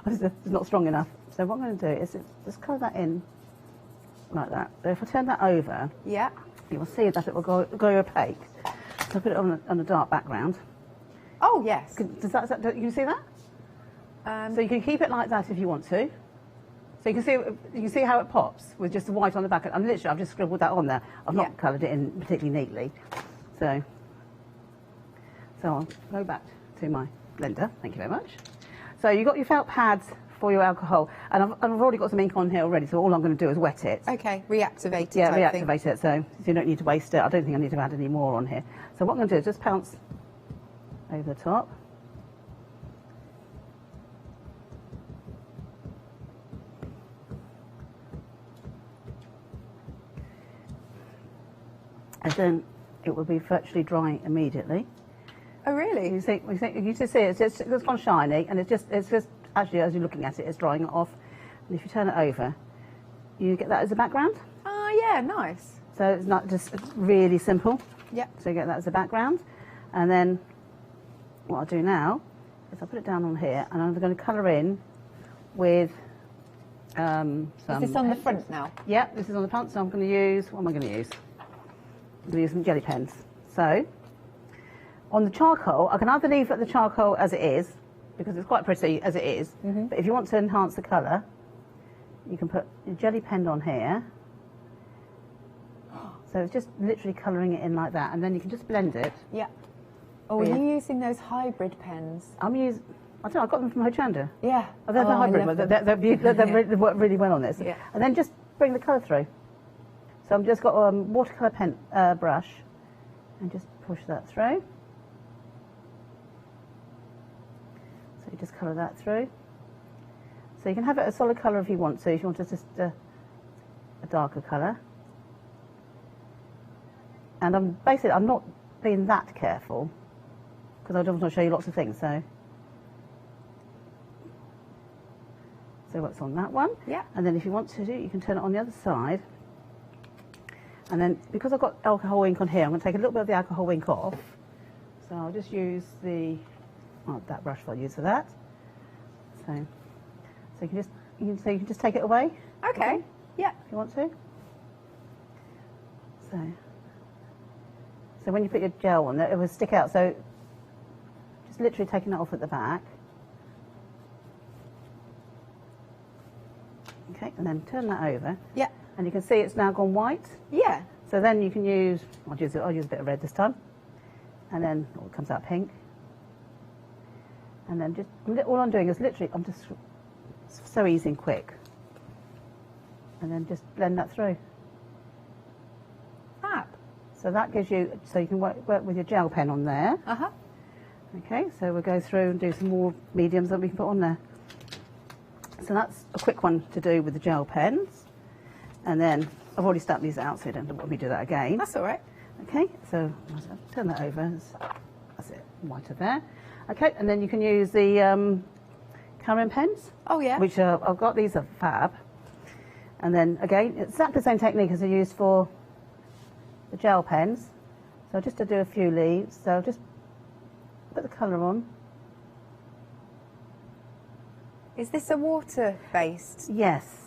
It's not strong enough. So what I'm going to do is just colour that in like that. So if I turn that over, yeah, you will see that it will go opaque. So I put it on a dark background. Oh yes. Does that you can see that? So you can keep it like that if you want to. So you can see how it pops with just the white on the back. And literally, I've just scribbled that on there. I've not coloured it in particularly neatly. So I'll go back to my blender. Thank you very much. So you've got your felt pads for your alcohol, and I've already got some ink on here already. So all I'm going to do is wet it. Okay, reactivate it. Yeah, reactivate it. So you don't need to waste it. I don't think I need to add any more on here. So what I'm going to do is just pounce over the top. And then it will be virtually drying immediately. Oh really? You can see it's gone shiny, and it's just actually, as you're looking at it, it's drying it off. And if you turn it over, you get that as a background. Oh yeah, nice. So it's not just really simple. Yeah. So you get that as a background, and then what I'll do now is I'll put it down on here, and I'm going to colour in with some. Is this on the front now? Yeah, this is on the front. So I'm going to use. What am I going to use? I'm going to use some jelly pens. So On the charcoal, I can either leave the charcoal as it is, because it's quite pretty as it is, but if you want to enhance the colour, you can put your jelly pen on here. So it's just literally colouring it in like that, and then you can just blend it. Yeah. Oh, are you using those hybrid pens? I don't know, I got them from Hochanda. Yeah. Oh, they're the hybrid ones. They work really well on this. Yeah. And then just bring the colour through. So I've just got a watercolour pen brush, and just push that through. So you just colour that through. So you can have it a solid colour if you want to. If you want just a darker colour. And I'm not being that careful because I don't want to show you lots of things. So what's on that one? Yeah. And then if you want to do, you can turn it on the other side. And then because I've got alcohol ink on here, I'm going to take a little bit of the alcohol ink off. So I'll just use that brush I'll use for that. So you can just take it away. Okay. Yeah. If you want to. So when you put your gel on it will stick out. So just literally taking that off at the back. Okay, and then turn that over. Yeah. And you can see it's now gone white. Yeah. So then you can use, I'll use a bit of red this time. And then it comes out pink. And then all I'm doing is literally, I'm just so easy and quick. And then just blend that through. Fab. So that gives you, so you can work with your gel pen on there. Uh-huh. Okay, so we'll go through and do some more mediums that we can put on there. So that's a quick one to do with the gel pens. And then I've already stamped these out, so you don't want me to do that again. That's all right. Okay, so I'll turn that over. That's it, whiter there. Okay, and then you can use the colouring pens. Oh, yeah. Which I've got, these are fab. And then again, it's exactly the same technique as I used for the gel pens. So just to do a few leaves, so just put the colour on. Is this a water-based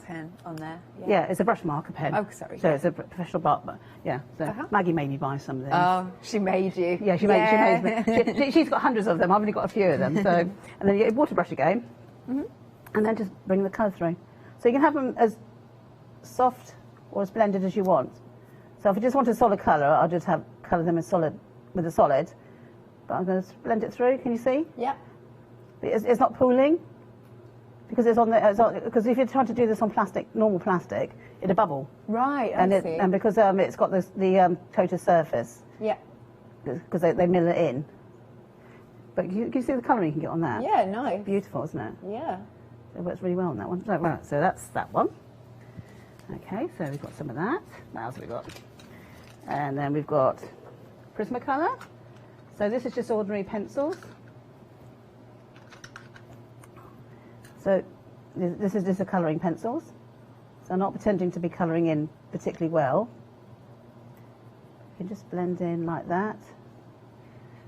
pen on there? Yeah, it's a brush marker pen. Oh, sorry. So it's a professional barber. Yeah. So Maggie made me buy some of these. Oh, she made you. Yeah, she made me. She's got hundreds of them. I've only got a few of them. So, and then you get a water brush again, and then just bring the colour through. So you can have them as soft or as blended as you want. So if I just want a solid colour, I'll just colour them as solid with a solid. But I'm going to blend it through. Can you see? Yeah. It's not pooling. Because because if you're trying to do this on normal plastic, it'll bubble. Right, and because it's got the coated surface. Yeah. Because they mill it in. But you can see the colour you can get on that. Yeah, nice. Beautiful, isn't it? Yeah. It works really well on that one. Right, so that's that one. Okay, so we've got some of that. What else have we got? And then we've got Prismacolor. So this is just ordinary pencils. So this is just a colouring pencils. So I'm not pretending to be colouring in particularly well. You can just blend in like that.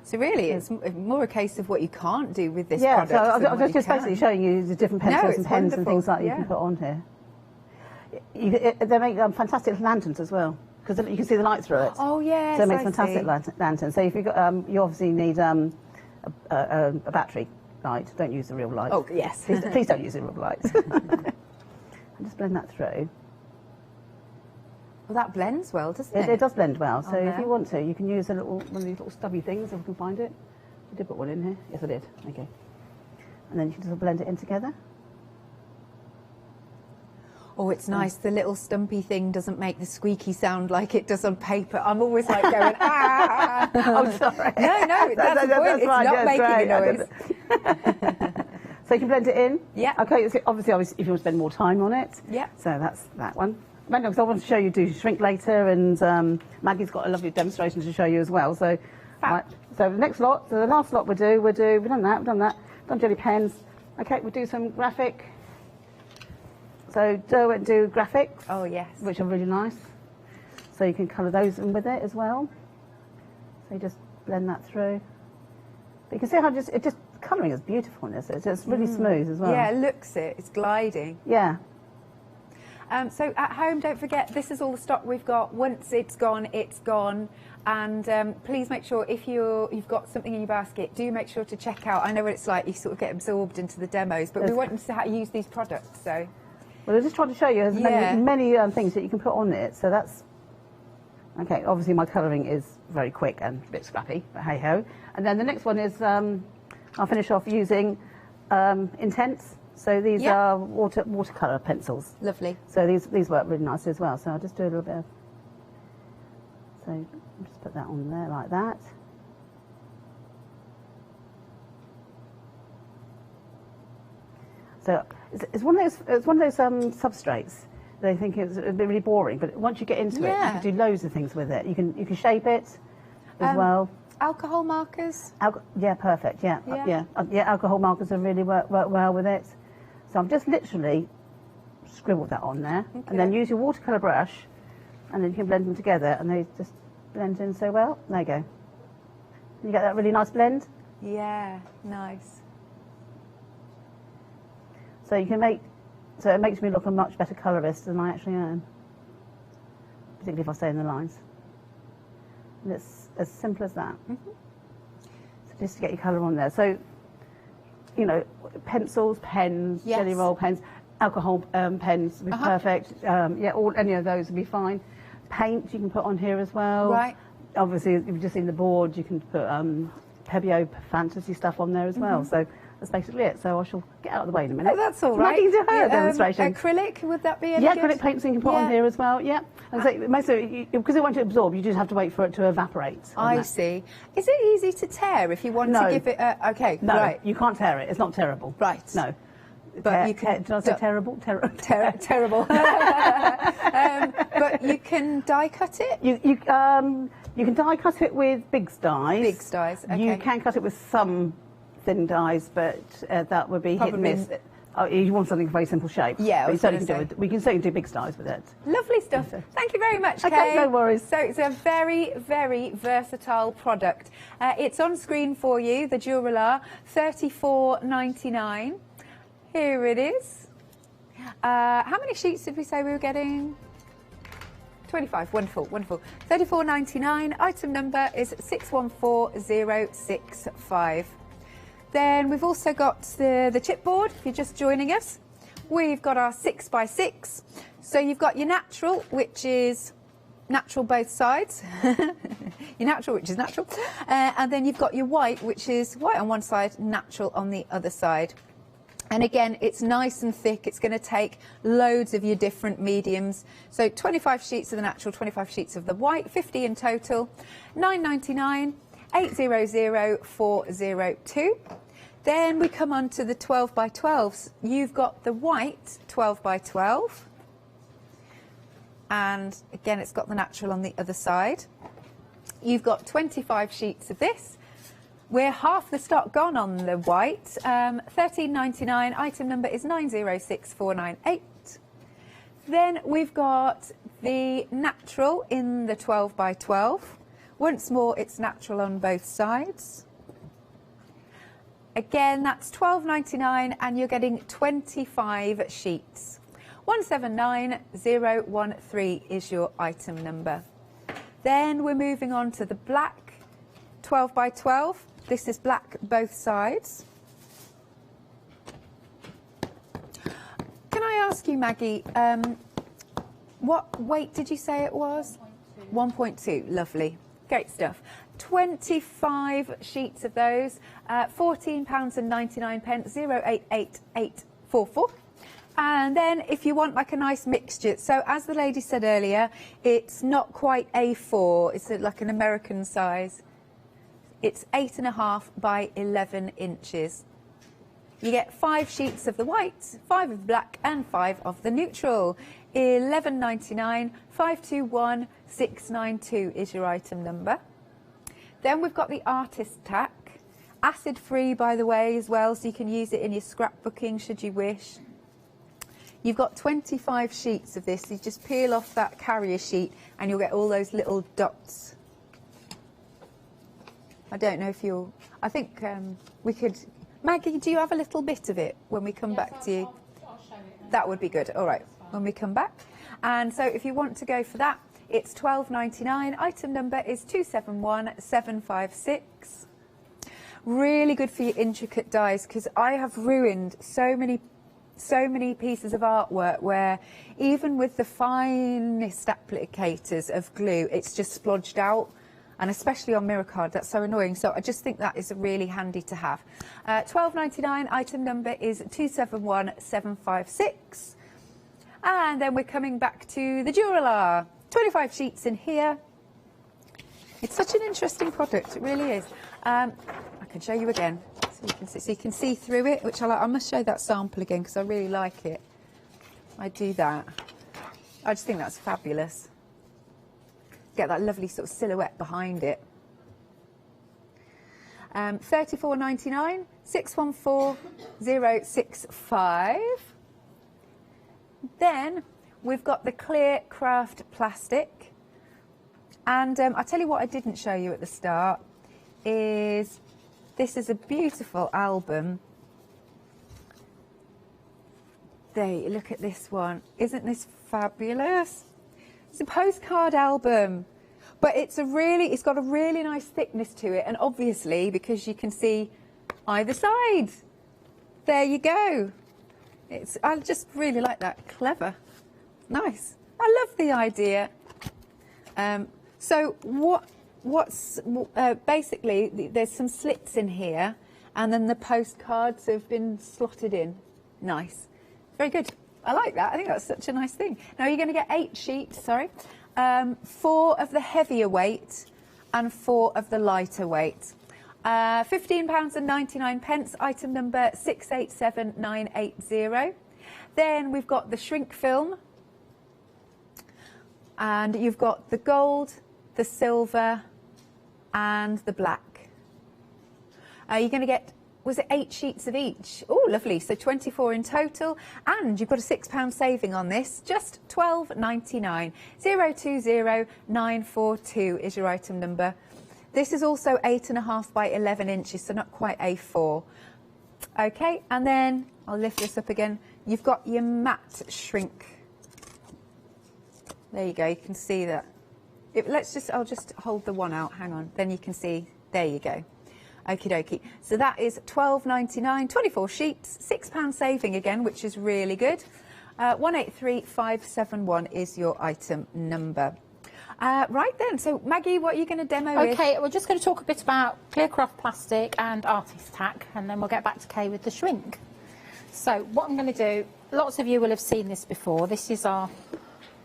So really, it's more a case of what you can't do with this product. Yeah, so I was just basically showing you the different pencils and pens and things like that you can put on here. They make fantastic lanterns as well, because you can see the light through it. Oh yes, so it makes fantastic lanterns. So if you you obviously need a battery light. Don't use the real light. Oh yes, please don't use the real light. And just blend that through. Well, that blends well, doesn't it? It does blend well. So if you want to, you can use one of these little stubby things if you can find it. I did put one in here. Yes, I did. Okay. And then you can just blend it in together. Oh, it's nice. The little stumpy thing doesn't make the squeaky sound like it does on paper. I'm always like going, ah! I'm sorry. No, that's the point. It's not making a noise. So you can blend it in? Yeah. Okay, so obviously, if you want to spend more time on it. Yeah. So that's that one. Because I want to show you do shrink later, and Maggie's got a lovely demonstration to show you as well. So, right, so the next lot, so the last lot we've done done jelly pens. Okay, we'll do some graphic. So Joe went do graphics. Oh yes. Which are really nice. So you can colour those in with it as well. So you just blend that through. But you can see how colouring is beautiful in this. It's really smooth as well. Yeah, it looks it. It's gliding. Yeah. So at home, don't forget, this is all the stock we've got. Once it's gone, it's gone. And please make sure if you've got something in your basket, do make sure to check out. I know what it's like, you sort of get absorbed into the demos, but we want to see how to use these products. So, well, I just tried to show you there's many things that you can put on it. So that's okay. Obviously, my colouring is very quick and a bit scrappy, but hey ho. And then the next one is I'll finish off using Intense. So these are watercolour pencils. Lovely. So these work really nicely as well. So I'll just do a little bit of. So just put that on there like that. So it's one of those substrates. They think it's a bit really boring, but once you get into it, you can do loads of things with it. You can shape it as well. Alcohol markers. Yeah, perfect. Yeah. Alcohol markers will really work well with it. So I've just literally scribbled that on there, and then use your watercolour brush, and then you can blend them together, and they just blend in so well. There you go. You get that really nice blend. Yeah, nice. So you can make, so it makes me look a much better colourist than I actually am, particularly if I stay in the lines. And it's as simple as that. So just to get your colour on there. So, you know, pencils, pens, jelly roll pens, alcohol pens would be perfect. Any of those would be fine. Paint you can put on here as well. Right. Obviously, if you've just seen the board, you can put Pebeo fantasy stuff on there as well. So that's basically it. So I shall get out of the way in a minute. Oh, that's all right. Do her demonstration. Acrylic, would that be any good? Acrylic paints you can put on here as well. Yeah. And so most of it, because it won't absorb, you just have to wait for it to evaporate. I see. Is it easy to tear if you want to give it a... Okay, no, right. You can't tear it. It's not terrible. Right. No. But you can... Did I say terrible? Terrible. But you can die cut it? You can die cut it with big dies. Big dies, okay. You can cut it with some thin dies, but that would be hit and miss. You want something very simple shape. Yeah, we can certainly do big dies with it. Lovely stuff. Thank you very much, Kay. Okay, no worries. So it's a very, very versatile product. It's on screen for you, the Jewellery, $34.99. Here it is. How many sheets did we say we were getting? 25. Wonderful, wonderful. $34.99. Item number is 614065. Then we've also got the chipboard, if you're just joining us. We've got our 6x6. So you've got your natural, which is natural both sides. Your natural, which is natural. And then you've got your white, which is white on one side, natural on the other side. And again, it's nice and thick. It's going to take loads of your different mediums. So 25 sheets of the natural, 25 sheets of the white, 50 in total. $9.99, 800402. Then we come on to the 12x12s. You've got the white 12x12. And again, it's got the natural on the other side. You've got 25 sheets of this. We're half the stock gone on the white. $13.99. Item number is 906498. Then we've got the natural in the 12x12. Once more, it's natural on both sides. Again, that's $12.99, and you're getting 25 sheets. 179013 is your item number. Then we're moving on to the black 12x12. This is black both sides. Can I ask you, Maggie, what weight did you say it was? 1.2. Lovely. Great stuff. 25 sheets of those, £14.99, 088844. And then if you want like a nice mixture, so as the lady said earlier, it's not quite A4, it's like an American size. It's 8.5 by 11 inches. You get 5 sheets of the white, 5 of the black, and 5 of the neutral. $11.99, 521692 is your item number. Then we've got the artist tack, acid-free by the way as well, so you can use it in your scrapbooking should you wish. You've got 25 sheets of this. You just peel off that carrier sheet and you'll get all those little dots. I don't know if you'll... I think we could... Maggie, do you have a little bit of it when we come back to you? I'll show it. That would be good. All right. when we come back. And so if you want to go for that, it's £12.99. Item number is 271756. Really good for your intricate dies, because I have ruined so many pieces of artwork where even with the finest applicators of glue, it's just splodged out, and especially on mirror card, that's so annoying. So I just think that is really handy to have. £12.99, item number is 271756. And then we're coming back to the jeweller. 25 sheets in here. It's such an interesting product, it really is. I can show you again, so you can see through it, which I like. I must show that sample again because I really like it. I do that. I just think that's fabulous. Get that lovely sort of silhouette behind it. £34.99, 614065. Then we've got the clear craft plastic, and I'll tell you what I didn't show you at the start is this is a beautiful album. There, look at this one. Isn't this fabulous? It's a postcard album, but it's got a really nice thickness to it, and obviously because you can see either side. There you go. I just really like that. Clever. Nice. I love the idea. So basically there's some slits in here, and then the postcards have been slotted in. Nice. Very good. I like that. I think that's such a nice thing. Now you're going to get 8 sheets, 4 of the heavier weight and 4 of the lighter weight. £15.99, item number 687980. Then we've got the shrink film, and you've got the gold, the silver and the black. You're going to get, was it 8 sheets of each? Oh, lovely. So 24 in total, and you've got a £6 saving on this, just £12.99. 020942 is your item number. This is also 8.5 by 11 inches, so not quite A4. Okay, and then I'll lift this up again. You've got your matte shrink. There you go, you can see that. I'll just hold the one out, hang on. Then you can see, there you go. Okie dokie. So that is £12.99, 24 sheets, £6 saving again, which is really good. 183571 is your item number. Right then, so Maggie, what are you going to demo with? Okay, we're just going to talk a bit about Clearcraft plastic and artist tack, and then we'll get back to Kay with the shrink. So what I'm going to do, lots of you will have seen this before. This is our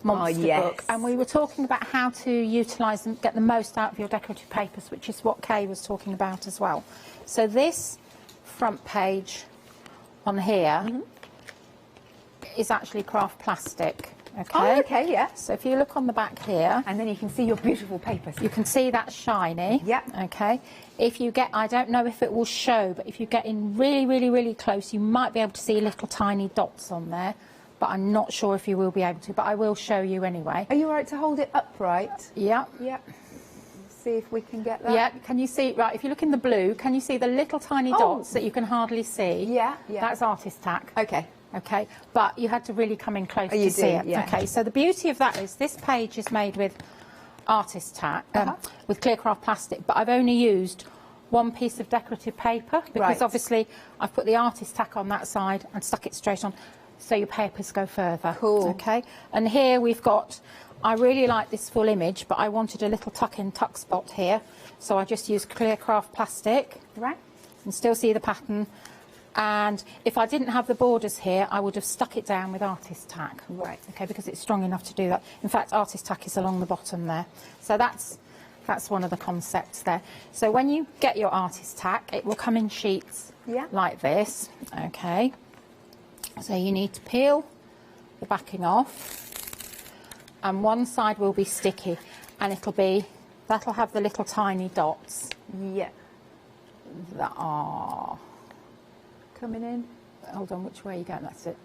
monster book, and we were talking about how to utilise and get the most out of your decorative papers, which is what Kay was talking about as well. So this front page on here is actually craft plastic. Okay. Oh, okay, yeah. So if you look on the back here, and then you can see your beautiful papers. You can see that shiny. Yep. Okay. If you get, I don't know if it will show, but if you get in really, really, really close, you might be able to see little tiny dots on there. But I'm not sure if you will be able to, but I will show you anyway. Are you all right to hold it upright? Yeah. Yeah. See if we can get that. Yeah, can you see, right, if you look in the blue, can you see the little tiny dots that you can hardly see? Yeah, yeah. That's artist tack. Okay. Okay, but you had to really come in close to see it. Yeah. Okay, so the beauty of that is this page is made with artist tack, with Clearcraft plastic, but I've only used one piece of decorative paper because obviously I've put the artist tack on that side and stuck it straight on, so your papers go further. Cool. Okay, and here we've got, I really like this full image, but I wanted a little tuck-in tuck spot here, so I just used Clearcraft plastic. Right. You can still see the pattern. And if I didn't have the borders here, I would have stuck it down with artist tack. Right. Okay, because it's strong enough to do that. In fact, artist tack is along the bottom there. So that's one of the concepts there. So when you get your artist tack, it will come in sheets like this. Okay. So you need to peel the backing off, and one side will be sticky, and that'll have the little tiny dots. Yeah. That are coming in. Hold on, which way are you going? That's it.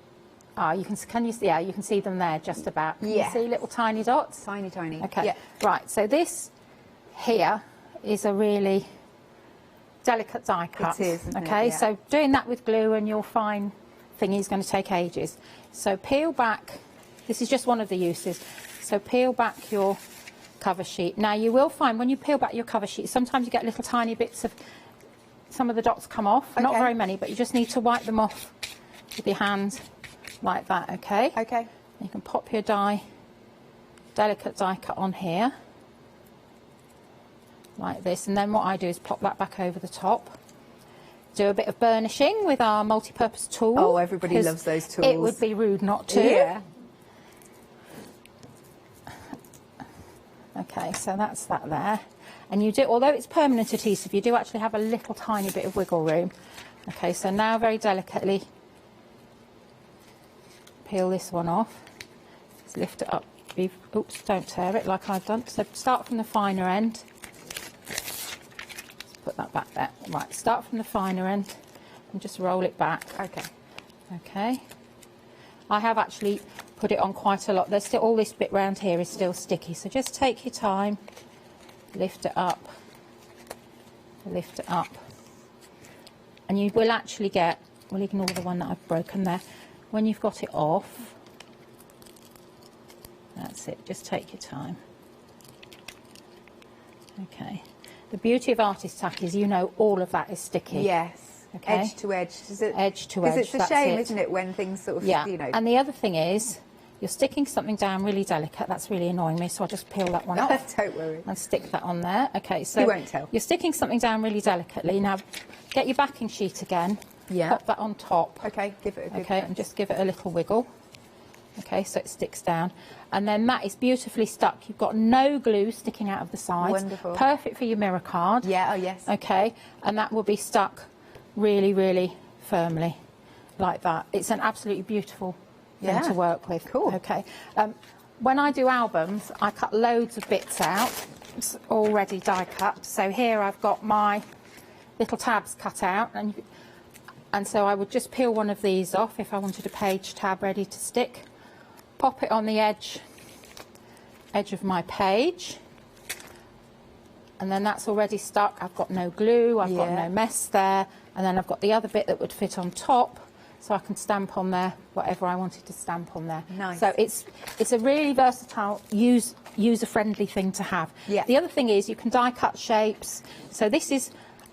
Ah, you can see? Yeah, you can see them there, just about. Can you see little tiny dots? Tiny, tiny. Okay. Yeah. Right. So this here is a really delicate die cut. It is. Isn't okay. It? Yeah. So doing that with glue and your fine thingy is going to take ages. So peel back This is just one of the uses. So peel back your cover sheet. Now you will find when you peel back your cover sheet, sometimes you get little tiny bits of, some of the dots come off, not very many, but you just need to wipe them off with your hand like that, okay? Okay. You can pop your die, delicate die cut on here, like this, and then what I do is pop that back over the top. Do a bit of burnishing with our multi-purpose tool. Oh, everybody loves those tools. It would be rude not to. Yeah. Okay, so that's that there. And you do, although it's permanent adhesive, you do actually have a little tiny bit of wiggle room. Okay, so now very delicately peel this one off. Just lift it up. Oops, don't tear it like I've done. So start from the finer end. Just put that back there. Right, start from the finer end and just roll it back. Okay. Okay. I have actually put it on quite a lot. There's still, all this bit round here is still sticky, so just take your time, lift it up, and you will actually get, we'll ignore the one that I've broken there, when you've got it off, that's it, just take your time. Okay. The beauty of artist tack is, you know, all of that is sticky. Yes. Okay. Edge to edge. Edge to edge. Because it's a shame, isn't it, when things sort of, you know. And the other thing is, you're sticking something down really delicate. That's really annoying me, so I'll just peel that one off. Don't worry. And stick that on there. Okay, so you won't tell. You're sticking something down really delicately. Now, get your backing sheet again. Yeah. Pop that on top. Okay, give it a good Okay, and just give it a little wiggle. Okay, so it sticks down. And then that is beautifully stuck. You've got no glue sticking out of the sides. Wonderful. Perfect for your mirror card. Yeah, oh yes. Okay, and that will be stuck really, really firmly like that. It's an absolutely beautiful thing to work with. Cool. Okay. When I do albums, I cut loads of bits out. It's already die cut. So here I've got my little tabs cut out, and so I would just peel one of these off if I wanted a page tab ready to stick. Pop it on the edge of my page, and then that's already stuck. I've got no glue, I've got no mess there, and then I've got the other bit that would fit on top, so I can stamp on there whatever I wanted to stamp on there. Nice. So it's a really versatile, user-friendly thing to have. Yeah. The other thing is you can die cut shapes. So this is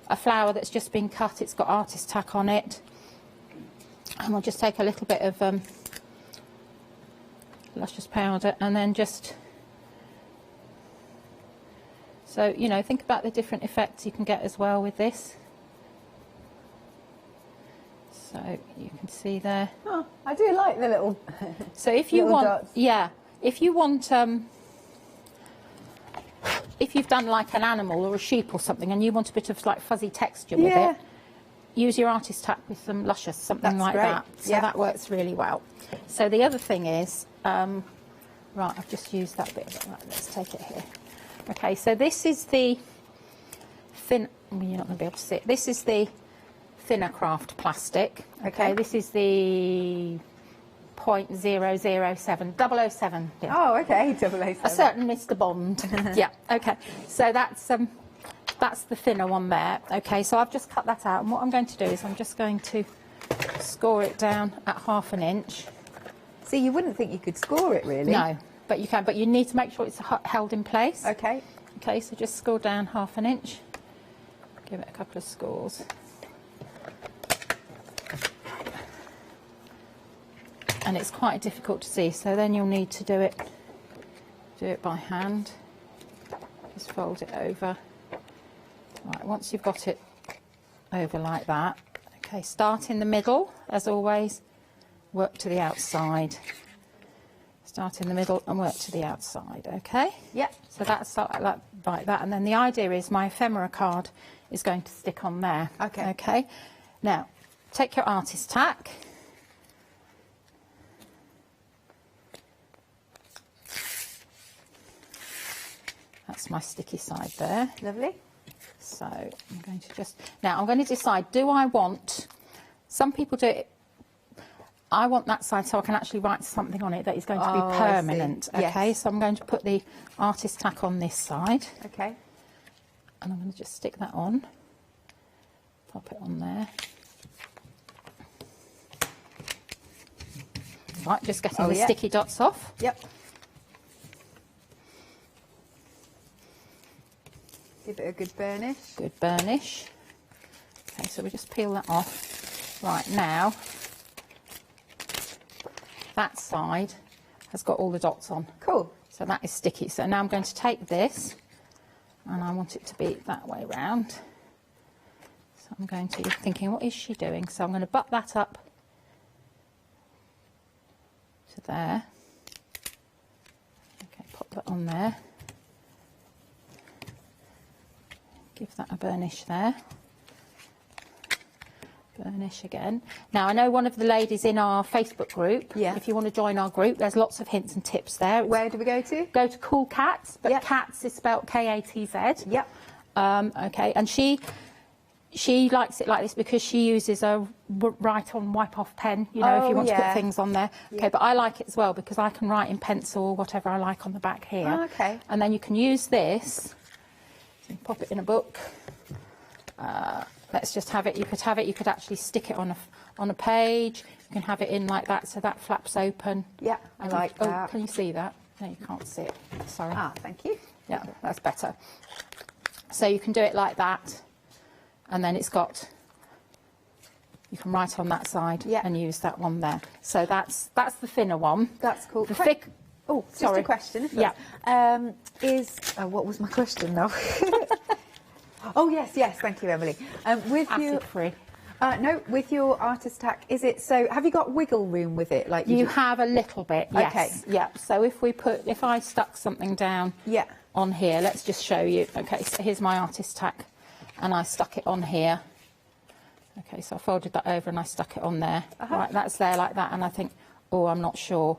a flower that's just been cut. It's got artist tack on it, and we'll just take a little bit of luscious powder, and then just, so, you know, think about the different effects you can get as well with this. So you can see there. Oh, I do like the little. So if you want, dots. if you want, if you've done like an animal or a sheep or something, and you want a bit of like fuzzy texture with it, use your artist tack with some luscious, something like that. So that works really well. So the other thing is, right, I've just used that bit. Right, let's take it here. Okay, so this is the thin. Well, you're not going to be able to see it. This is the thinner craft plastic. Okay, this is the 0.007, 007. Yeah. Oh, okay, 007. A certain Mr. Bond. Yeah. Okay. So that's the thinner one there. Okay. So I've just cut that out, and what I'm going to do is I'm just going to score it down at 1/2 inch. So you wouldn't think you could score it, really? No, but you can. But you need to make sure it's held in place. Okay. Okay. So just score down 1/2 inch. Give it a couple of scores. And it's quite difficult to see, so then you'll need to do it by hand. Just fold it over. Right, once you've got it over like that, okay, start in the middle, as always, work to the outside. Start in the middle and work to the outside, okay? Yep. So that's like that, and then the idea is my ephemera card is going to stick on there. Okay. Okay. Now, take your artist tack. That's my sticky side there. Lovely. So I'm going to just, now I'm going to decide, do I want, some people do it, I want that side so I can actually write something on it that is going to be permanent. Okay, yes. So I'm going to put the artist tack on this side. Okay. And I'm going to just stick that on, pop it on there. Right, just getting the sticky dots off. Yep. Give it a good burnish. Good burnish. Okay, so we just peel that off. Right, now that side has got all the dots on. Cool. So that is sticky. So now I'm going to take this, and I want it to be that way round. So I'm going to, you're thinking, what is she doing? So I'm going to butt that up to there. Okay, pop that on there. Give that a burnish there. Burnish again. Now, I know one of the ladies in our Facebook group, if you want to join our group, there's lots of hints and tips there. Where do we go to? Go to Cool Cats, but Cats is spelled K-A-T-Z. Yep. Okay, and she likes it like this because she uses a write-on, wipe-off pen, you know, if you want to put things on there. Okay, but I like it as well because I can write in pencil or whatever I like on the back here. Oh, okay. And then you can use this, pop it in a book. Let's just have it. You could have it. You could actually stick it on a page. You can have it in like that, so that flaps open. Yeah, I like that. Oh, can you see that? No, you can't see it. Sorry. Ah, thank you. Yeah, that's better. So you can do it like that, and then it's got. You can write on that side and use that one there. So that's the thinner one. That's cool. The thick. Oh, sorry. Just a question. Yeah. What was my question now? Oh yes, thank you, Emily. With acid free. No, with your artist tack, is it so? Have you got wiggle room with it? Like you have a little bit. Yes. Okay. Yeah. So if I stuck something down. On here, let's just show you. Okay. So here's my artist tack, and I stuck it on here. Okay. So I folded that over and I stuck it on there. Right. That's there like that, and I think, oh, I'm not sure.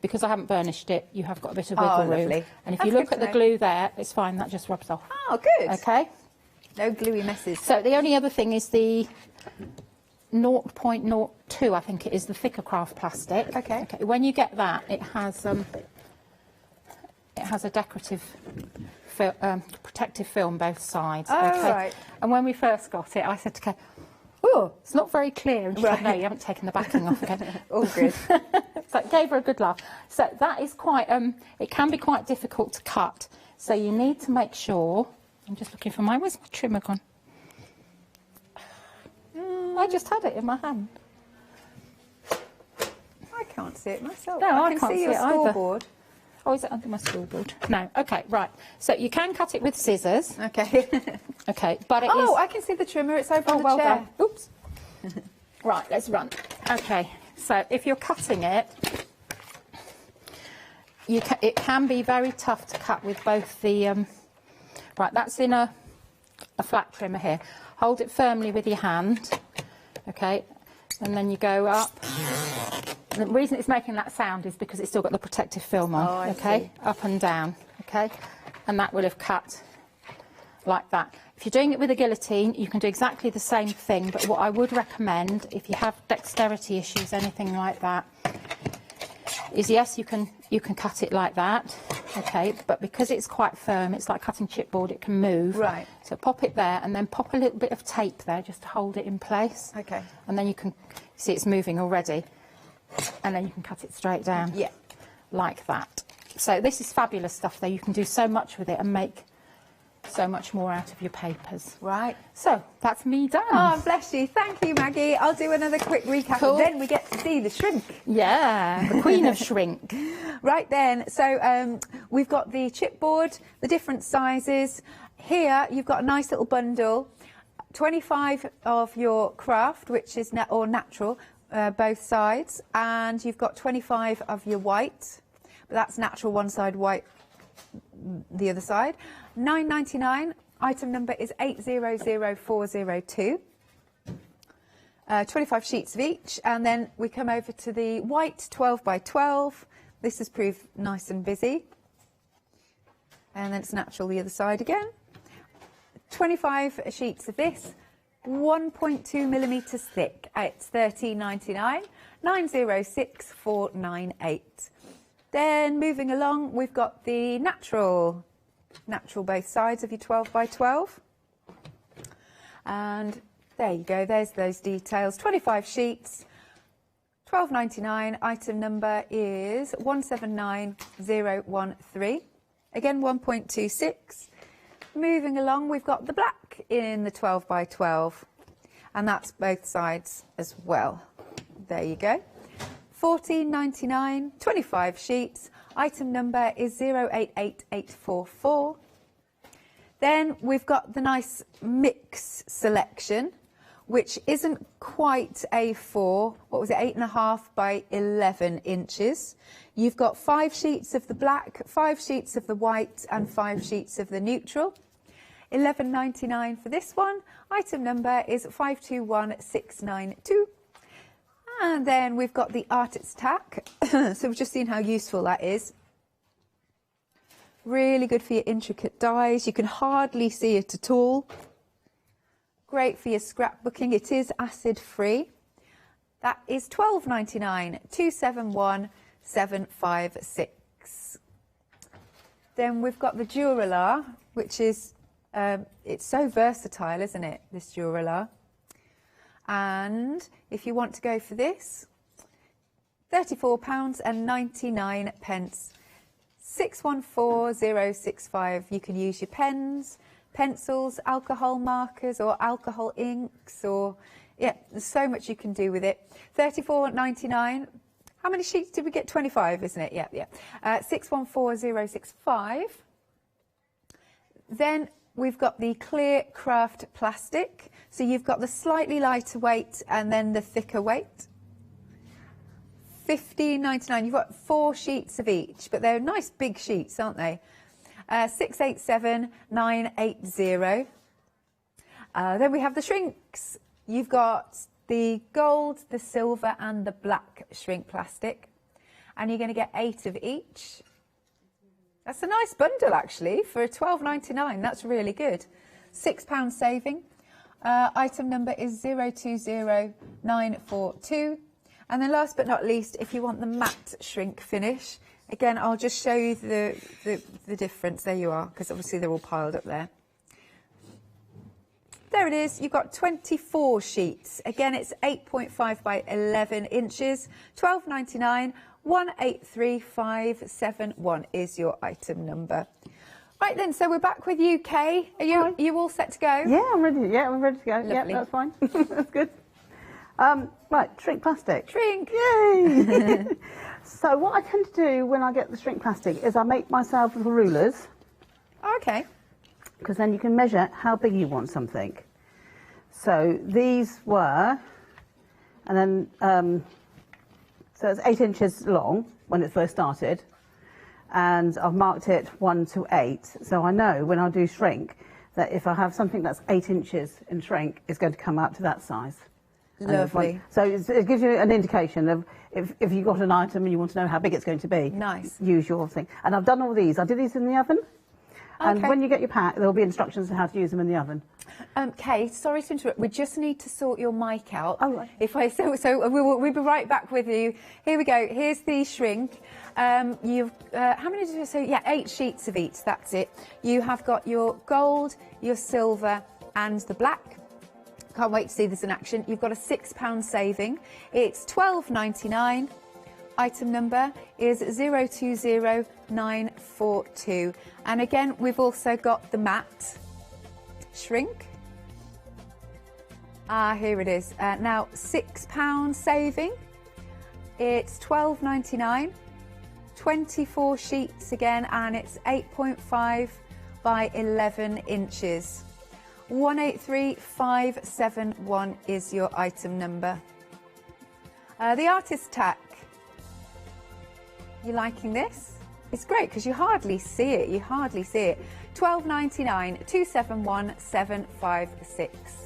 Because I haven't burnished it, you have got a bit of wiggle room. Lovely. And if you look at the glue there, it's fine, that just rubs off. Oh, good. Okay. No gluey messes. So the only other thing is the 0.02, I think it is, the thicker craft plastic. Okay. When you get that, it has a decorative protective film both sides. Oh, right. And when we first got it, I said to Kay, oh, it's not very clear. And she said, no, you haven't taken the backing off again. All good. So it gave her a good laugh. So that is quite, it can be quite difficult to cut. So you need to make sure, I'm just looking for where's my trimmer gone? I just had it in my hand. I can't see it myself. No, I can can't see see your it either. scoreboard. Oh, is it under my scoreboard? No. Okay, right. So you can cut it with scissors. Okay. Okay, but it is... Oh, I can see the trimmer. It's over on the well chair. done. Oops. Right, let's run. Okay, so if you're cutting it, it can be very tough to cut with both the... right, that's in a flat trimmer here. Hold it firmly with your hand, okay, and then you go up. And the reason it's making that sound is because it's still got the protective film on, I okay, see. up and down, okay, and that will have cut like that. If you're doing it with a guillotine, you can do exactly the same thing, but what I would recommend, if you have dexterity issues, anything like that, is yes, you can cut it like that, okay, but because it's quite firm, it's like cutting chipboard, it can move. Right. So pop it there and then pop a little bit of tape there just to hold it in place. Okay. And then you can see it's moving already. And then you can cut it straight down. Yeah. Like that. So this is fabulous stuff though. You can do so much with it and make so much more out of your papers. Right. So that's me done. Oh, bless you. Thank you, Maggie. I'll do another quick recap Cool. and then we get to see the shrink. Yeah, the queen of shrink. Right then, so we've got the chipboard, the different sizes. Here you've got a nice little bundle, 25 of your craft, which is natural, both sides, and you've got 25 of your white, but that's natural one side, white the other side. £9.99. Item number is 800402. 25 sheets of each, and then we come over to the white 12 by 12. This has proved nice and busy, and then it's natural the other side again. 25 sheets of this, 1.2 millimetres thick. It's £13.99. 906498. Then moving along, we've got the natural both sides of your 12 by 12. And there you go, there's those details. 25 sheets, £12.99. Item number is 179013. Again, 1.26. Moving along, we've got the black in the 12 by 12, and that's both sides as well. There you go. £14.99, 25 sheets. Item number is 088844. Then we've got the nice mix selection, which isn't quite A4. What was it? 8.5 by 11 inches. You've got 5 sheets of the black, 5 sheets of the white, and 5 sheets of the neutral. £11.99 for this one. Item number is 521692. And then we've got the artist's tack. So we've just seen how useful that is. Really good for your intricate dies. You can hardly see it at all. Great for your scrapbooking. It is acid free. That is £12.99, 271756. Then we've got the Durala, which is it's so versatile, isn't it, this Durala? And if you want to go for this, £34.99, 614065. You can use your pens, pencils, alcohol markers, or alcohol inks, or yeah, there's so much you can do with it. £34.99. How many sheets did we get? 25, isn't it? Yeah, yeah. 614065. Then we've got the clear craft plastic. So you've got the slightly lighter weight and then the thicker weight. £15.99. You've got 4 sheets of each, but they're nice big sheets, aren't they? 687980. Then we have the shrinks. You've got the gold, the silver, and the black shrink plastic, and you're going to get 8 of each. That's a nice bundle, actually, for £12.99. That's really good. £6 saving. Item number is 020942. And then last but not least, if you want the matte shrink finish, again, I'll just show you the difference. There you are, because obviously they're all piled up there. There it is. You've got 24 sheets. Again, it's 8.5 by 11 inches. £12.99. 183571 is your item number. Right then, so we're back with you, Kay. Are you all set to go? Yeah, I'm ready. Yeah, I'm ready to go. Lovely. Yeah, that's fine. That's good. Right, shrink plastic. Shrink! Yay! So what I tend to do when I get the shrink plastic is I make myself little rulers. Okay. Because then you can measure how big you want something. So these were, and then, so it's 8 inches long when it first started. And I've marked it 1 to 8. So I know when I do shrink that if I have something that's 8 inches in shrink, it's going to come out to that size. Lovely. So it gives you an indication of if you've got an item and you want to know how big it's going to be. Nice. Use your thing. And I've done all these. I did these in the oven. And when you get your pack, there'll be instructions on how to use them in the oven. Kay, sorry to interrupt. We just need to sort your mic out. Oh, right. We'll be right back with you. Here we go. Here's the shrink. You've how many did you say? Yeah, 8 sheets of each. That's it. You have got your gold, your silver, and the black. Can't wait to see this in action. You've got a £6 saving. It's £12.99. Item number is 020942. And again, we've also got the matte shrink. Here it is. Now, £6 saving. It's £12.99. 24 sheets again, and it's 8.5 by 11 inches. 183571 is your item number. The artist's tack. You liking this? It's great because you hardly see it. You hardly see it. £12.99, 271756.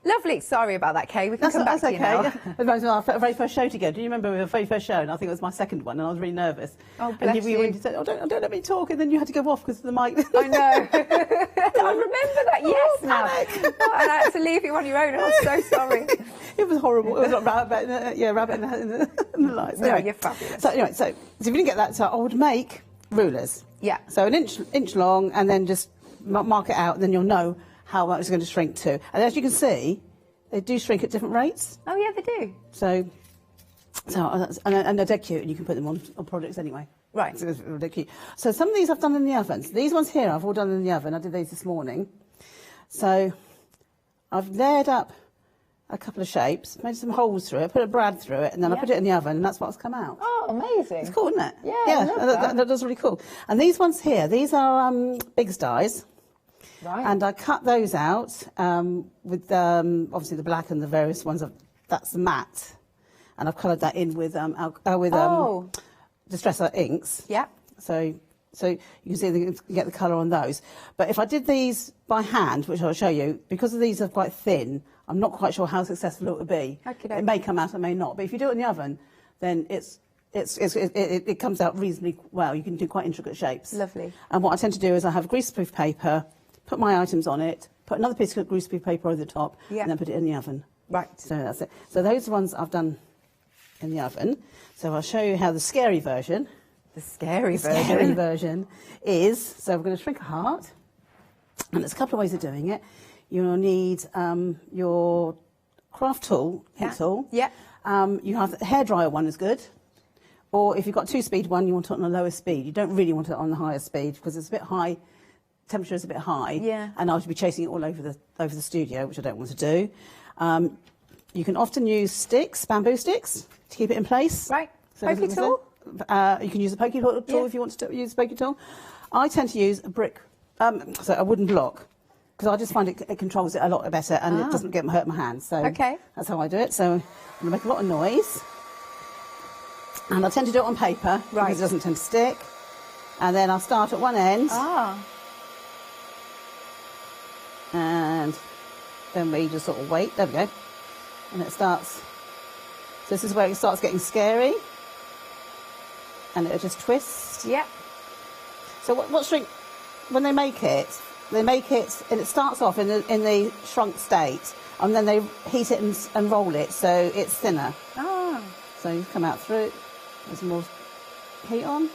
Lovely. Sorry about that, Kay. We can come back to you now. That's our very first show together. Do you remember the very first show? And I think it was my second one, and I was really nervous. Oh, bless you. And you said, "Oh, don't let me talk," and then you had to go off because of the mic. I know. I remember that. Yes, now. And I had to leave you on your own. I'm so sorry. It was horrible. It was like rabbit in the lights. No, you're fabulous. So anyway, so if you didn't get that, so I would make rulers. Yeah. So an inch long, and then just mark it out, and then you'll know how much it's going to shrink to. And as you can see, they do shrink at different rates. Oh, yeah, they do. So So, and they're dead cute, and you can put them on projects anyway. Right. So, they're cute. So some of these I've done in the oven. So these ones here I've all done in the oven. I did these this morning. So I've layered up a couple of shapes, made some holes through it, put a brad through it, and then I put it in the oven, and that's what's come out. Oh, amazing. It's cool, isn't it? Yeah, I love that does really cool. And these ones here, these are Biggs dies. Right. And I cut those out with obviously the black and the various ones. That's the matte. And I've coloured that in with Distress inks. Yeah. So you can see you get the colour on those. But if I did these by hand, which I'll show you, because these are quite thin, I'm not quite sure how successful it would be. Okay. It may come out, it may not. But if you do it in the oven, then it comes out reasonably well. You can do quite intricate shapes. Lovely. And what I tend to do is I have greaseproof paper, put my items on it, put another piece of greaseproof paper over the top, and then put it in the oven. Right. So that's it. So those ones I've done in the oven. So I'll show you how the scary version. The scary version is. So we're going to shrink a heart, and there's a couple of ways of doing it. You'll need your craft tool, heat tool. Yeah. You have the hairdryer one is good. Or if you've got 2-speed one, you want it on a lower speed. You don't really want it on the higher speed because it's a bit high. Temperature is a bit high. Yeah. And I would be chasing it all over the studio, which I don't want to do. You can often use sticks, bamboo sticks, to keep it in place. Right. So Pokey tool? You can use a pokey tool if you want to use a pokey tool. I tend to use a brick, so a wooden block, because I just find it controls it a lot better and it doesn't hurt my hands. So that's how I do it. So I'm going to make a lot of noise. And I tend to do it on paper because it doesn't tend to stick. And then I'll start at one end. And then we just sort of wait. There we go. And it starts. So this is where it starts getting scary. And it'll just twist. Yep. So what shrink, when they make it, and it starts off in the shrunk state, and then they heat it and roll it so it's thinner. So you come out through. There's more heat on.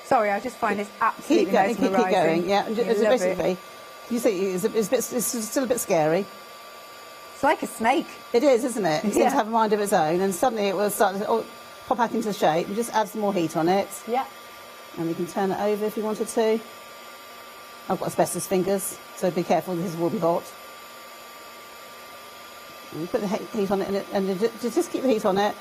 Sorry, I just find this absolutely mesmerising. Keep going, yeah. And basically, you see, it's still a bit scary. It's like a snake. It is, isn't it? It seems to have a mind of its own, and suddenly it will start to pop back into shape. You just add some more heat on it. Yeah. And you can turn it over if you wanted to. I've got asbestos fingers, so be careful, this will be hot. And you put the heat on it, and just keep the heat on it.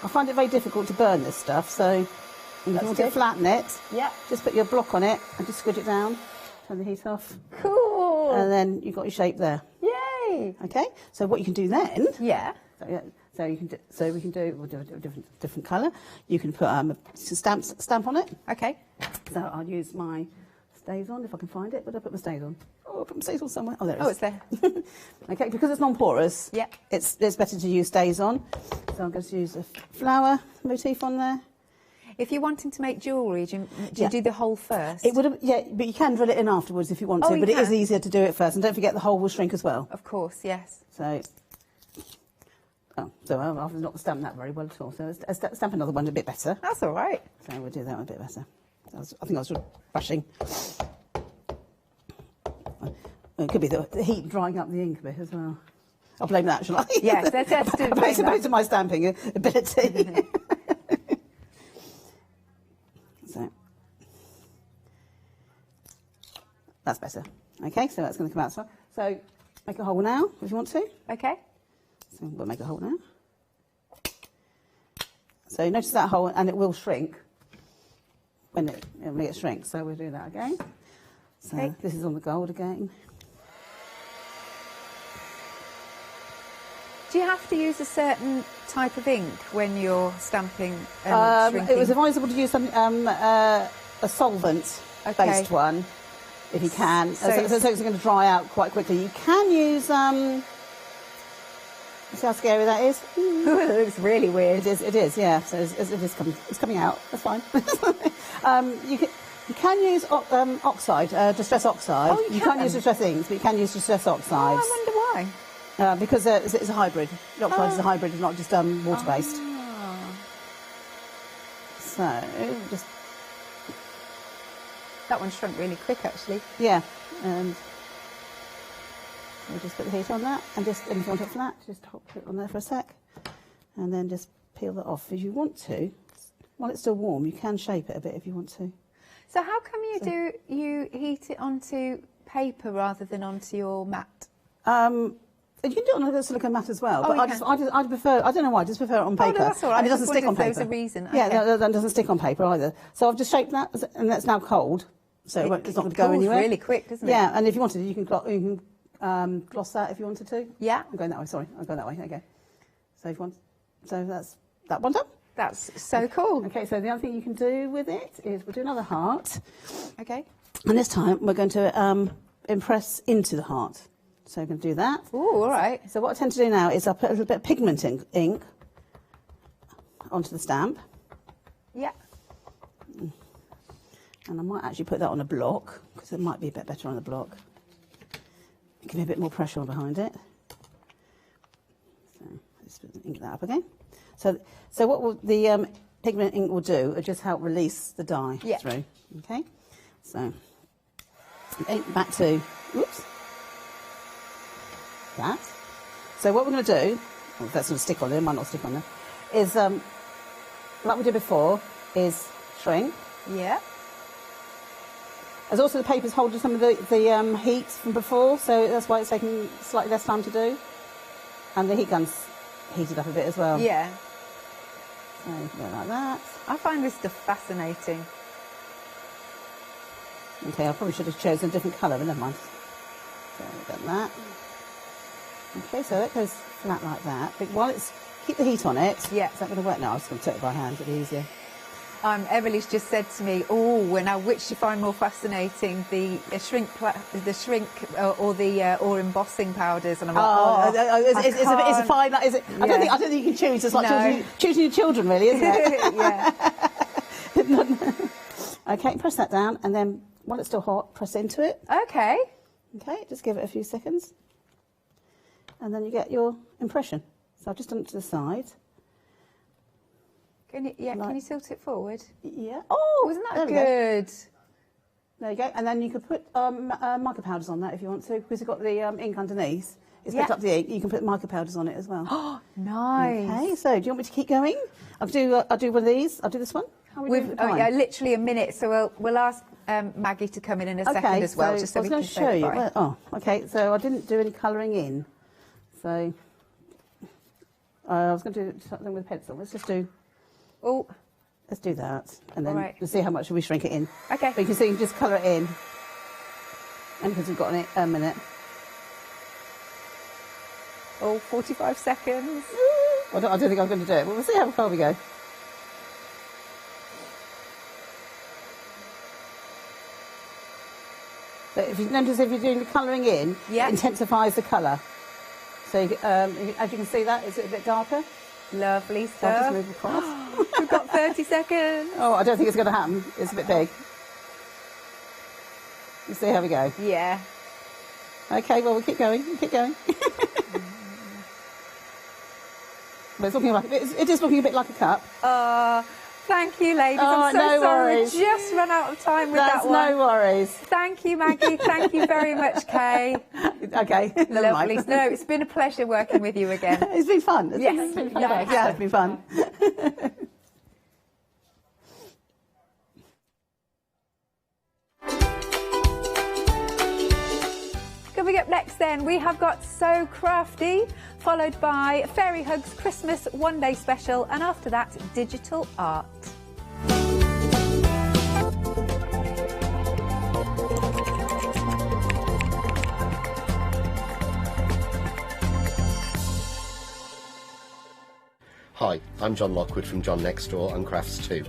I find it very difficult to burn this stuff, so if you want to flatten it, just put your block on it and just squidge it down, turn the heat off. Cool. And then you've got your shape there. Yay. Okay, so what you can do then... So we can do a different colour. You can put a stamp on it. Okay. So I'll use my stays on if I can find it. Where did I put my stays on? Oh, I put my stays on somewhere. Oh, there it is. Oh, it's there. Okay, because it's non-porous. Yeah. It's better to use stays on. So I'm going to use a flower motif on there. If you're wanting to make jewellery, do you do the hole first? It would, but you can drill it in afterwards if you want to. But it is easier to do it first, and don't forget the hole will shrink as well. Of course, yes. So I've not stamped that very well at all. So I'll stamp another one a bit better. That's all right. So we'll do that one a bit better. I think I was rushing. It could be the heat drying up the ink a bit as well. I'll blame that, shall I? Yes, let's do it. As opposed to my stamping ability. So that's better. Okay, so that's going to come out. So make a hole now if you want to. Okay. So we'll make a hole now. So notice that hole, and it will shrink when it shrinks. So we'll do that again. So this is on the gold again. Do you have to use a certain type of ink when you're stamping and shrinking? It was advisable to use a solvent-based one, if you can. So it's going to dry out quite quickly. You can use... see how scary that is? It looks really weird. It is, yeah. So it's coming out. That's fine. You can use oxide, distress oxide. Oh, you can't use distress inks, but you can use distress oxides. Oh, I wonder why. Because it's a hybrid. The oxide is a hybrid, it's not just water-based. So, just... That one shrunk really quick, actually. Yeah, and we'll just put the heat on that, and just, and if you want it flat, just put it on there for a sec, and then just peel that off. If you want to, while it's still warm, you can shape it a bit if you want to. So how come you heat it onto paper rather than onto your mat? You can do it on a silicone mat as well, but I prefer, I don't know why, I just prefer it on paper. No, that's all right. And it doesn't stick on paper. There's a reason. Yeah, that doesn't stick on paper either. So I've just shaped that, and that's now cold, so it's not going to go anywhere. Really quick, doesn't it? Yeah, and if you wanted to, you can gloss that if you wanted to. Yeah. I'm going that way, sorry. I'll go that way, okay. So if you want, so that's that one done. That's so cool. Okay, so the other thing you can do with it is we'll do another heart. Okay. And this time we're going to impress into the heart. So we're going to do that. Oh, all right. So what I tend to do now is I put a little bit of pigment ink onto the stamp. Yeah. And I might actually put that on a block, because it might be a bit better on the block. Give me a bit more pressure on behind it. So let's ink that up again. So what will the pigment ink will do is just help release the dye through. Okay. So ink back to, whoops. That. So what we're going to do, that's going to stick on there, might not stick on there, is like we did before, is shrink. Yeah. As also the paper's holding some of the heat from before, so that's why it's taking slightly less time to do. And the heat gun's heated up a bit as well. Yeah. So go like that. I find this stuff fascinating. Okay, I probably should have chosen a different colour, but never mind. So we've got that. Okay, so it goes flat like that. But while it's, keep the heat on it. Yeah. Is that going to work now? I'm just going to take it by hand, it'll be easier. Emily's just said to me, "Oh, now which do you find more fascinating, the shrink or embossing powders?" And I'm like, it's a fine. Is it? I don't think you can choose. It's like choosing your children, really, isn't it? Yeah. Okay, press that down, and then while it's still hot, press into it. Okay. Okay, just give it a few seconds, and then you get your impression. So I've just done it to the side. Can you tilt it forward? Yeah. Oh, isn't that good? There you go. And then you could put mica powders on that if you want to, because you've got the ink underneath. It's picked up the ink. You can put mica powders on it as well. Oh, nice. Okay. So do you want me to keep going? I'll do one of these. I'll do this one. How are we doing for time? Literally a minute. So we'll ask Maggie to come in a second as well, just so we can show you. Oh, okay. So I didn't do any colouring in. So I was going to do something with a pencil. Let's just do. Oh, let's do that, and then right. we'll see how much we shrink it in. Okay. But you can see, you can just colour it in, and because we've got a minute. Oh, 45 seconds. I don't think I'm going to do it, but we'll see how far we go. But if you notice, if you're doing the colouring in, it intensifies the colour. So as you can see, that is it a bit darker. Lovely stuff. I'll just move across. We've got 30 seconds. Oh, I don't think it's going to happen. It's a bit big. Let's see how we go. Yeah. Okay, well, we'll keep going. We'll keep going. But it's looking like, it is looking a bit like a cup. Thank you, ladies. Oh, I'm so no sorry. worries. We just run out of time with that one. No worries. Thank you, Maggie. Thank you very much, Kay. Okay. Lovely. No, it's been a pleasure working with you again. It's been fun. Yes. Yeah, it's been fun. Coming up next then, we have got So Crafty, followed by Fairy Hugs Christmas One Day Special, and after that, digital art. Hi, I'm John Lockwood from John Next Door and Crafts 2.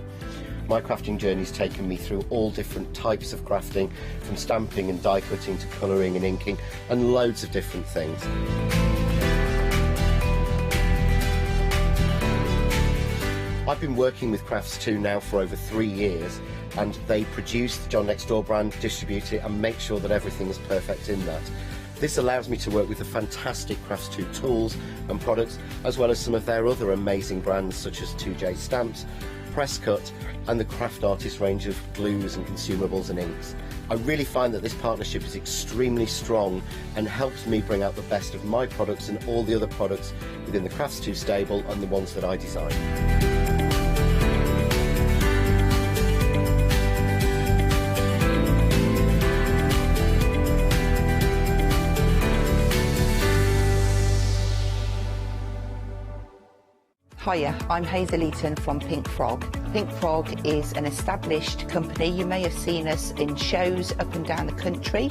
My crafting journey's taken me through all different types of crafting, from stamping and die cutting to colouring and inking, and loads of different things. I've been working with Crafts 2 now for over 3 years, and they produce the John Next Door brand, distribute it, and make sure that everything is perfect in that. This allows me to work with the fantastic Crafts 2 tools and products, as well as some of their other amazing brands such as 2J Stamps, press cut and the craft artist range of glues and consumables and inks. I really find that this partnership is extremely strong and helps me bring out the best of my products and all the other products within the Crafts2 stable and the ones that I design. Hiya, I'm Hazel Eaton from Pinkfrog. Pinkfrog is an established company. You may have seen us in shows up and down the country.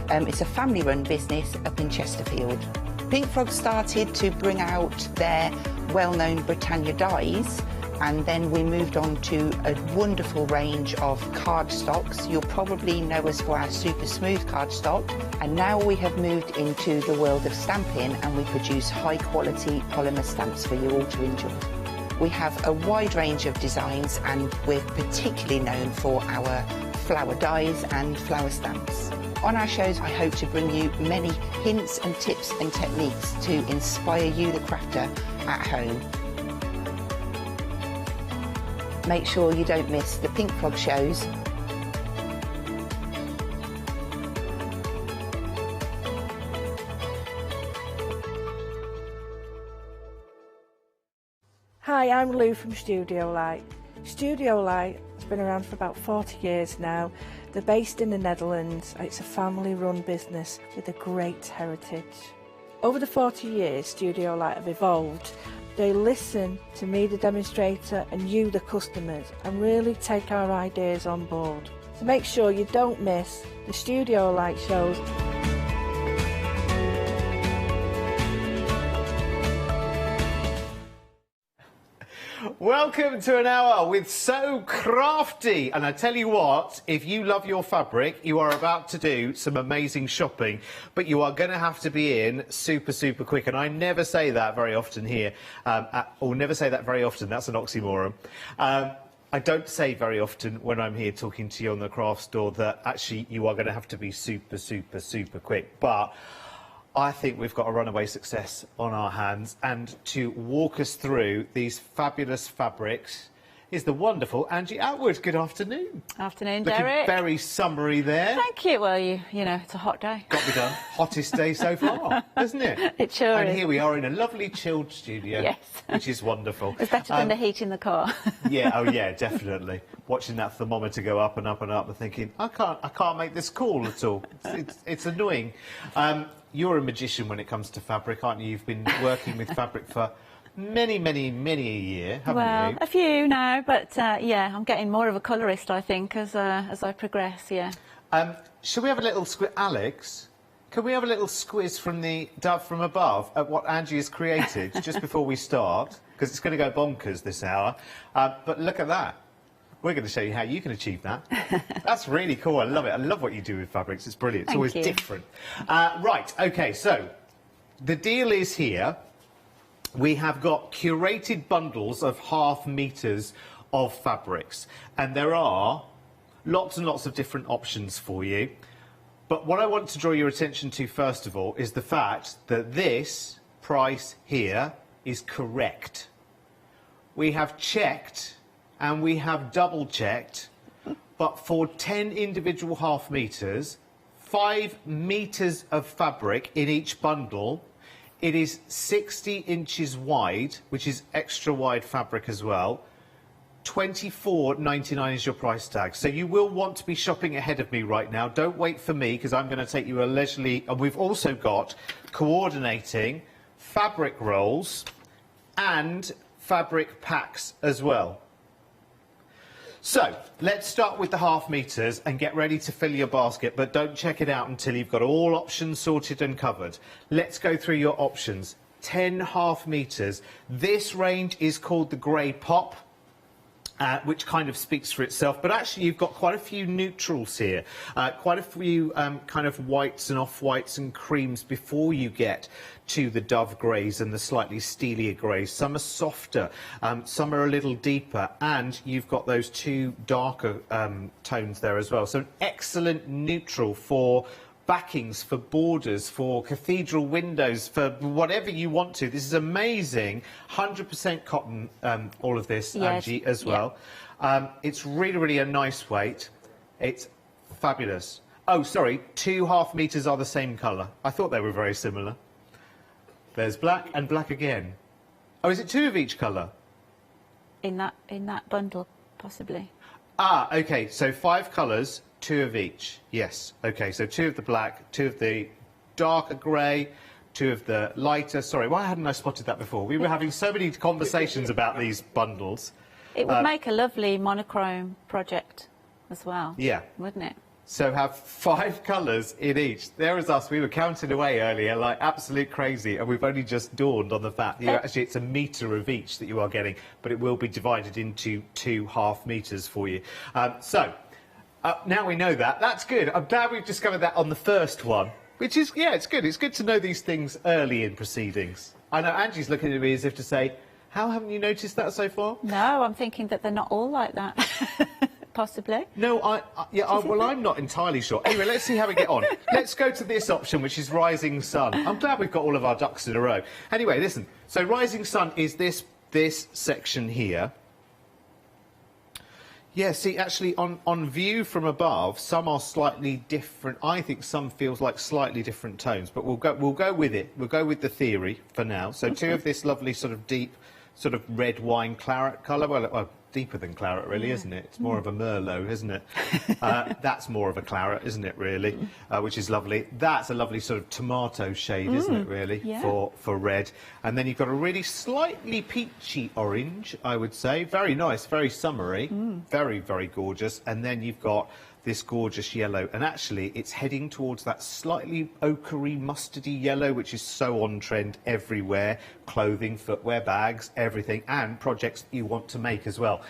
It's a family-run business up in Chesterfield. Pinkfrog started to bring out their well-known Britannia dyes, and then we moved on to a wonderful range of cardstocks. You'll probably know us for our super smooth cardstock, and now we have moved into the world of stamping, and we produce high quality polymer stamps for you all to enjoy. We have a wide range of designs, and we're particularly known for our flower dies and flower stamps. On our shows, I hope to bring you many hints and tips and techniques to inspire you, the crafter, at home. Make sure you don't miss the Pinkfrog shows. Hi, I'm Lou from Studio Light. Studio Light has been around for about 40 years now. They're based in the Netherlands. It's a family-run business with a great heritage. Over the 40 years, Studio Light have evolved. They listen to me, the demonstrator, and you, the customers, and really take our ideas on board. So make sure you don't miss the Studio Light shows. Welcome to an hour with So Crafty. And I tell you what, if you love your fabric, you are about to do some amazing shopping, but you are going to have to be in super, super quick. And I never say that very often here, or never say that very often. That's an oxymoron. I don't say very often when I'm here talking to you on the craft store that actually you are going to have to be super, super, super quick. But I think we've got a runaway success on our hands, and to walk us through these fabulous fabrics is the wonderful Angie Atwood. Good afternoon. Afternoon, Looking Derek. very summery there. Thank you. Well, you know, it's a hot day. Got to be done. Hottest day so far, isn't it? It sure and is. here we are in a lovely chilled studio, Yes. which is wonderful. It's better than the heat in the car. Yeah, oh yeah, definitely. Watching that thermometer go up and up and up and thinking, I can't make this cool at all. It's annoying. You're a magician when it comes to fabric, aren't you? You've been working with fabric for many a year, haven't you? A few now, but yeah, I'm getting more of a colourist, I think, as I progress. Yeah. Shall we have a little Alex? Can we have a little squiz from the dove from above at what Angie has created just before we start? Because it's going to go bonkers this hour. But look at that. We're going to show you how you can achieve that. That's really cool. I love it. I love what you do with fabrics. It's brilliant. It's always different. Right. OK, so the deal is here. We have got curated bundles of ½ meters of fabrics. And there are lots and lots of different options for you. But what I want to draw your attention to, first of all, is the fact that this price here is correct. We have checked and we have double-checked, but for 10 individual ½ meters, 5 meters of fabric in each bundle, it is 60 inches wide, which is extra wide fabric as well. £24.99 is your price tag. So you will want to be shopping ahead of me right now. Don't wait for me, because I'm going to take you a leisurely... And we've also got coordinating fabric rolls and fabric packs as well. So, let's start with the ½ meters and get ready to fill your basket, but don't check it out until you've got all options sorted and covered. Let's go through your options. 10 ½ meters. This range is called the Grey Pop, which kind of speaks for itself, but actually you've got quite a few neutrals here, quite a few kind of whites and off-whites and creams before you get to the dove greys and the slightly steelier greys. Some are softer, some are a little deeper, and you've got those two darker tones there as well. So an excellent neutral for backings for borders, for cathedral windows, for whatever you want to. This is amazing. 100% cotton, all of this, Yes, Angie, as well. It's really, really a nice weight. It's fabulous. Oh, sorry, 2.5 metres are the same colour. I thought they were very similar. There's black and black again. Oh, is it 2 of each colour? In that bundle, possibly. Ah, OK, so 5 colours, 2 of each. Yes, OK, so 2 of the black, 2 of the darker grey, 2 of the lighter... Sorry, why hadn't I spotted that before? We were having so many conversations about these bundles. It would make a lovely monochrome project as well. Yeah. Wouldn't it? So have 5 colours in each. There is us. We were counting away earlier like absolute crazy, and we've only just dawned on the fact that actually it's a metre of each that you are getting, but it will be divided into 2.5 metres for you. Now we know that. That's good. I'm glad we've discovered that on the first one, which is, yeah, it's good. It's good to know these things early in proceedings. I know Angie's looking at me as if to say, how haven't you noticed that so far? No, I'm thinking that they're not all like that. Possibly. No, well, I'm not entirely sure. Anyway, let's see how we get on. Let's go to this option, which is Rising Sun. I'm glad we've got all of our ducks in a row. Anyway, listen. So Rising Sun is this section here. Yeah, see, actually, on view from above, some are slightly different. I think some feels like slightly different tones, but we'll go with it. We'll go with the theory for now. So 2 of this lovely sort of deep, sort of red wine claret colour. Well, deeper than claret, really, isn't it? It's more of a Merlot, isn't it? That's more of a claret, isn't it, really? Which is lovely. That's a lovely sort of tomato shade, isn't it, really, for red. And then you've got a really slightly peachy orange, I would say. Very nice, very summery, very, very gorgeous. And then you've got this gorgeous yellow, and actually it's heading towards that slightly ochre-y, mustardy yellow, which is so on trend everywhere. Clothing, footwear, bags, everything, and projects that you want to make as well.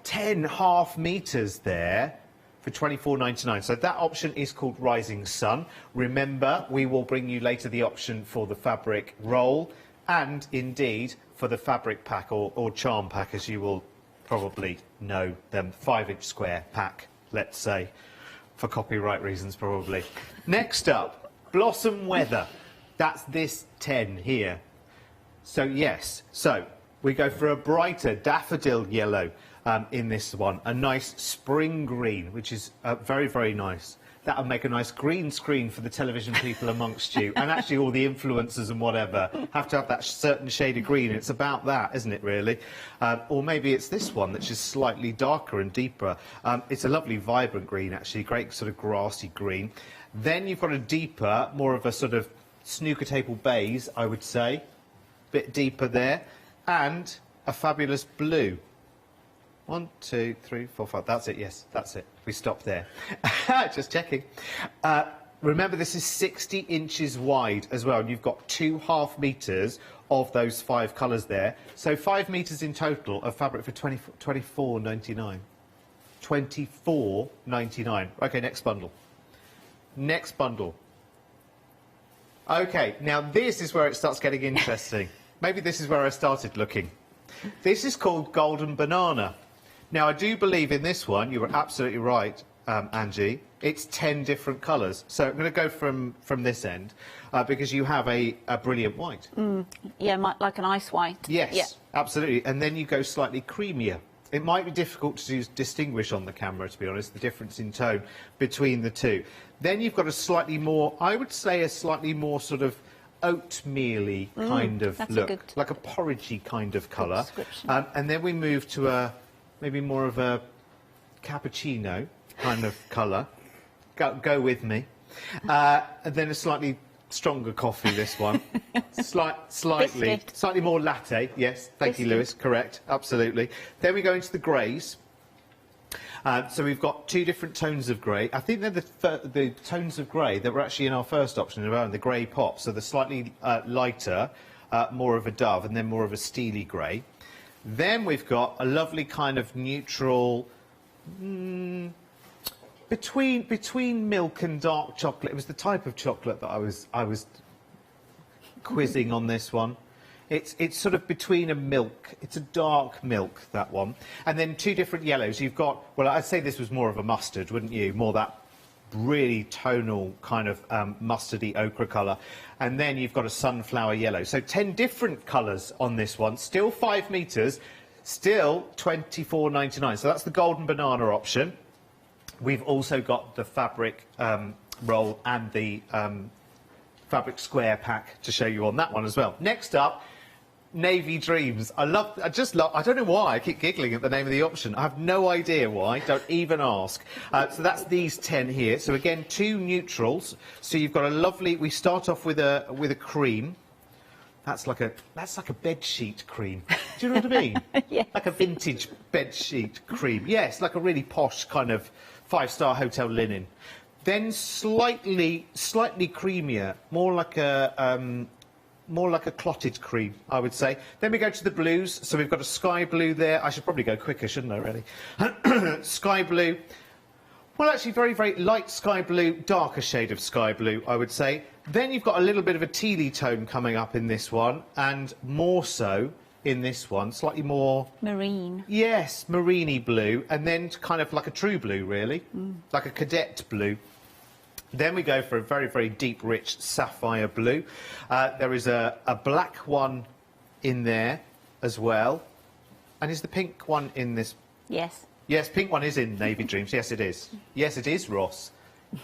10.5 metres there for £24.99. So that option is called Rising Sun. Remember, we will bring you later the option for the fabric roll, and indeed for the fabric pack or charm pack, as you will probably know them, 5-inch square pack, let's say, for copyright reasons probably. Next up, Blossom Weather. That's this 10 here. So yes, so we go for a brighter daffodil yellow in this one, a nice spring green, which is very, very nice. That'll make a nice green screen for the television people amongst you, and actually all the influencers and whatever have to have that certain shade of green. It's about that, isn't it, really? Or maybe it's this one that's just slightly darker and deeper. It's a lovely vibrant green, actually, great sort of grassy green. Then you've got a deeper, more of a sort of snooker table beige, I would say, bit deeper there, and a fabulous blue. 1, 2, 3, 4, 5. That's it, yes, that's it. We stop there. Just checking. Remember, this is 60 inches wide as well, and you've got 2.5 metres of those 5 colours there. So 5 metres in total of fabric for £24.99. £24.99. OK, next bundle. Next bundle. OK, now this is where it starts getting interesting. Maybe this is where I started looking. This is called Golden Banana. Now, I do believe in this one, you were absolutely right, Angie, it's 10 different colours. So I'm going to go from this end, because you have a brilliant white. Yeah, like an ice white. Yes, yeah. Absolutely. And then you go slightly creamier. It might be difficult to distinguish on the camera, to be honest, the difference in tone between the two. Then you've got a slightly more, I would say a slightly more sort of oatmeal-y kind of look, like a porridgey kind of colour. And then we move to maybe more of a cappuccino kind of colour. Go with me. And then a slightly stronger coffee, this one. Slightly more latte. Yes, thank you, Lewis. Correct, absolutely. Then we go into the greys. So we've got 2 different tones of grey. I think they're the tones of grey that were actually in our first option, around the grey pop. So the slightly lighter, more of a dove, and then more of a steely grey. Then we've got a lovely kind of neutral, between milk and dark chocolate. It was the type of chocolate that I was quizzing on this one. It's sort of between a milk. It's a dark milk, that one. And then 2 different yellows. You've got, well, I'd say this was more of a mustard, wouldn't you? More that really tonal kind of mustardy ochre colour. And then you've got a sunflower yellow. So 10 different colours on this one. Still 5 metres, still $24.99. So that's the golden banana option. We've also got the fabric roll and the fabric square pack to show you on that one as well. Next up, Navy Dreams. I don't know why I keep giggling at the name of the option. I have no idea why, don't even ask. So that's these 10 here. So again, 2 neutrals. So you've got a lovely, we start off with a cream. That's like a bed sheet cream. Do you know what I mean? Yes. Like a vintage bed sheet cream. Yes, like a really posh kind of 5-star hotel linen. Then slightly creamier, more like a clotted cream, I would say. Then we go to the blues. So we've got a sky blue there. I should probably go quicker, shouldn't I, really? Sky blue. Well, actually, very, very light sky blue, darker shade of sky blue, I would say. Then you've got a little bit of a tealy tone coming up in this one, and more so in this one, slightly more... Marine. Yes, mariney blue, and then kind of like a true blue, really, like a cadet blue. Then we go for a very, very deep, rich sapphire blue. There is a black one in there as well. And is the pink one in this? Yes. Yes, pink one is in Navy Dreams. Yes, it is. Yes, it is, Ross.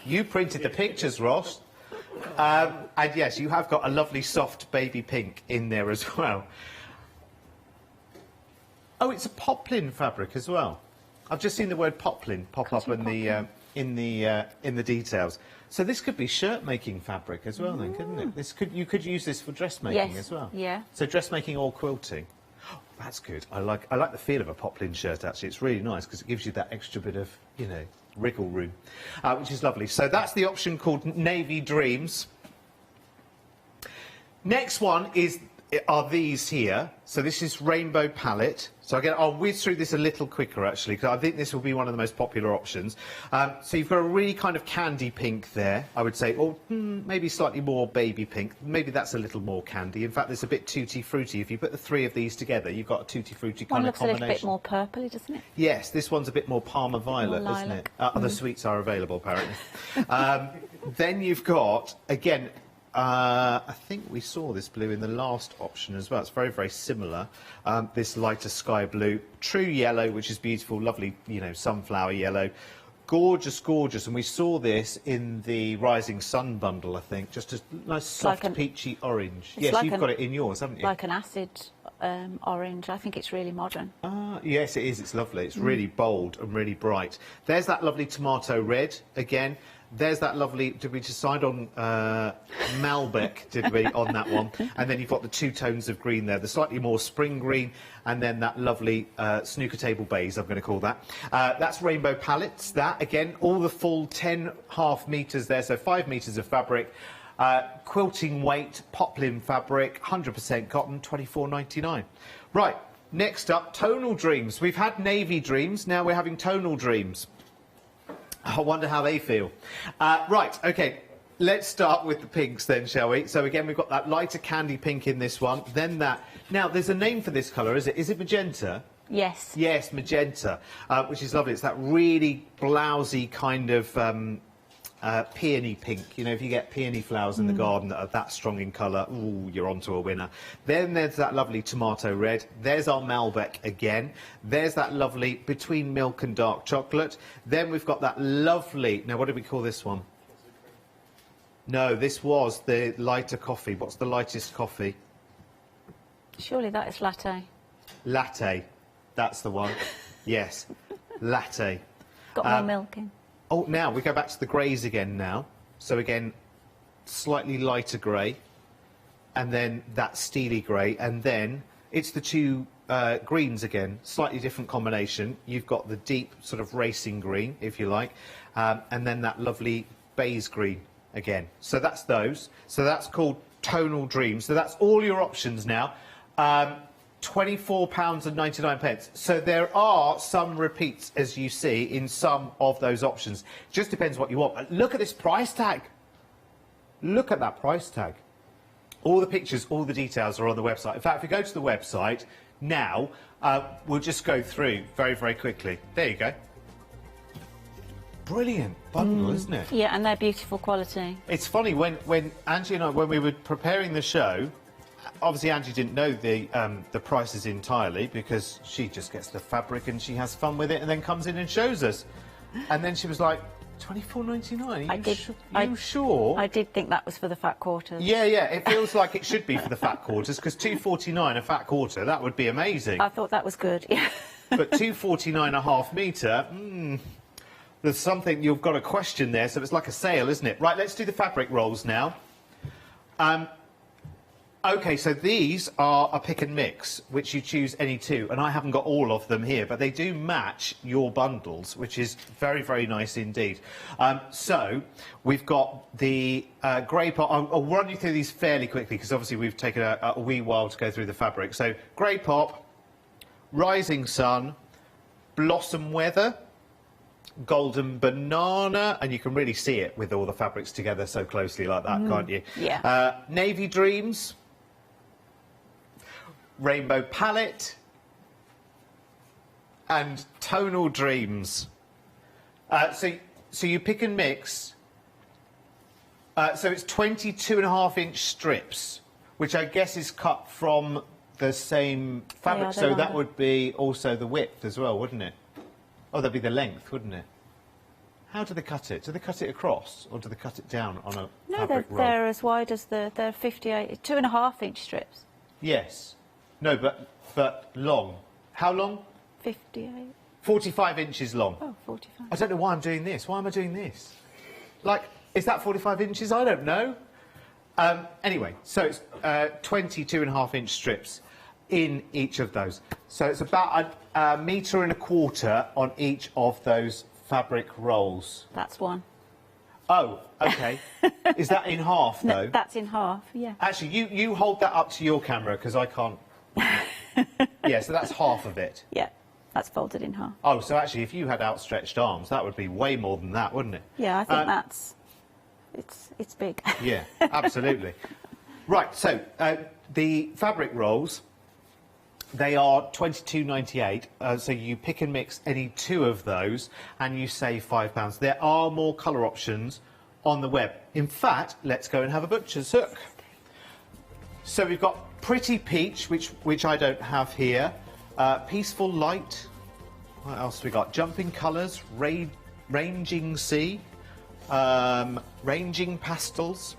You printed the pictures, Ross. And yes, you have got a lovely soft baby pink in there as well. Oh, it's a poplin fabric as well. I've just seen the word poplin pop up in the details. So this could be shirt making fabric as well, then, couldn't it? You could use this for dressmaking as well. Yeah. So dressmaking or quilting. Oh, that's good. I like the feel of a poplin shirt. Actually, it's really nice because it gives you that extra bit of wriggle room, which is lovely. So that's the option called Navy Dreams. Next one are these here. So this is Rainbow Palette. So again, I'll whiz through this a little quicker, actually, because I think this will be one of the most popular options. So you've got a really kind of candy pink there, I would say, or maybe slightly more baby pink. Maybe that's a little more candy. In fact, it's a bit tutti-frutti. If you put the 3 of these together, you've got a tutti-frutti kind of combination. One looks a little bit more purpley, doesn't it? Yes, this one's a bit more Parma Violet, isn't it? Other sweets are available, apparently. Then you've got, again... I think we saw this blue in the last option as well. It's very, very similar. This lighter sky blue, true yellow, which is beautiful, lovely, sunflower yellow. Gorgeous, gorgeous. And we saw this in the Rising Sun bundle, I think. Just a nice, soft, peachy orange. Yes, you've got it in yours, haven't you? Like an acid orange. I think it's really modern. Yes, it is. It's lovely. It's really bold and really bright. There's that lovely tomato red again. There's that lovely, did we decide on Malbec, did we, on that one? And then you've got the 2 tones of green there, the slightly more spring green, and then that lovely snooker table beige, I'm going to call that. That's Rainbow Palettes, that, again, all the full 10.5 metres there, so 5 metres of fabric. Quilting weight, poplin fabric, 100% cotton, $24.99. Right, next up, Tonal Dreams. We've had Navy Dreams, now we're having Tonal Dreams. I wonder how they feel. Right, OK, let's start with the pinks then, shall we? So, again, we've got that lighter candy pink in this one, then that... Now, there's a name for this colour, is it? Is it magenta? Yes. Yes, magenta, which is lovely. It's that really blousy kind of peony pink. If you get peony flowers in the garden that are that strong in colour, ooh, you're onto a winner. Then there's that lovely tomato red. There's our Malbec again. There's that lovely between milk and dark chocolate. Then we've got that lovely... Now, what did we call this one? No, this was the lighter coffee. What's the lightest coffee? Surely that is latte. Latte. That's the one. Yes. Latte. Got more milk in. Oh, now we go back to the greys again now. So again, slightly lighter grey, and then that steely grey, and then it's the 2 greens again, slightly different combination. You've got the deep sort of racing green, if you like, and then that lovely beige green again. So that's those. So that's called Tonal Dreams. So that's all your options now. £24.99. So there are some repeats, as you see, in some of those options. Just depends what you want. But look at this price tag. Look at that price tag. All the pictures, all the details are on the website. In fact, if you go to the website now, we'll just go through very, very quickly. There you go. brilliant bundle, isn't it? Yeah, and they're beautiful quality. It's funny, when Angie and I, when we were preparing the show, obviously Angie didn't know the prices entirely because she just gets the fabric and she has fun with it and then comes in and shows us. And then she was like, £24.99? Are you sure? I did think that was for the fat quarters. Yeah, it feels like it should be for the fat quarters, because £2.49 a fat quarter, that would be amazing. I thought that was good, yeah. But £2.49 a half metre, there's something you've got to question there, so it's like a sale, isn't it? Right, let's do the fabric rolls now. OK, so these are a pick and mix, which you choose any two, and I haven't got all of them here, but they do match your bundles, which is very, very nice indeed. So we've got the grey pop. I'll run you through these fairly quickly, because obviously we've taken a wee while to go through the fabric. So grey pop, rising sun, blossom weather, golden banana, and you can really see it with all the fabrics together so closely like that, can't you? Yeah. Navy dreams, rainbow palette, and tonal dreams. So you pick and mix. So it's 22.5-inch strips, which I guess is cut from the same fabric. Yeah, so that would be also the width as well, wouldn't it? Oh, that'd be the length, wouldn't it? How do they cut it? Do they cut it across, or do they cut it down on a fabric roll? They're as wide as they're 2.5-inch strips. Yes. No, but long. How long? 58. 45 inches long. Oh, 45. I don't know why I'm doing this. Why am I doing this? Like, is that 45 inches? I don't know. Anyway, so it's 22.5-inch strips in each of those. So it's about a metre and a quarter on each of those fabric rolls. That's one. Oh, OK. Is that in half, though? No, that's in half, yeah. Actually, you hold that up to your camera, because I can't... Yeah, so that's half of it. Yeah, that's folded in half. Oh, so actually, if you had outstretched arms, that would be way more than that, wouldn't it? Yeah, I think that's... It's big. Yeah, absolutely. Right, so the fabric rolls, they are £22.98, so you pick and mix any two of those and you save £5. There are more colour options on the web. In fact, let's go and have a butcher's hook. So we've got Pretty Peach, which I don't have here, Peaceful Light, what else have we got? Jumping Colours, Ranging Sea, Ranging Pastels.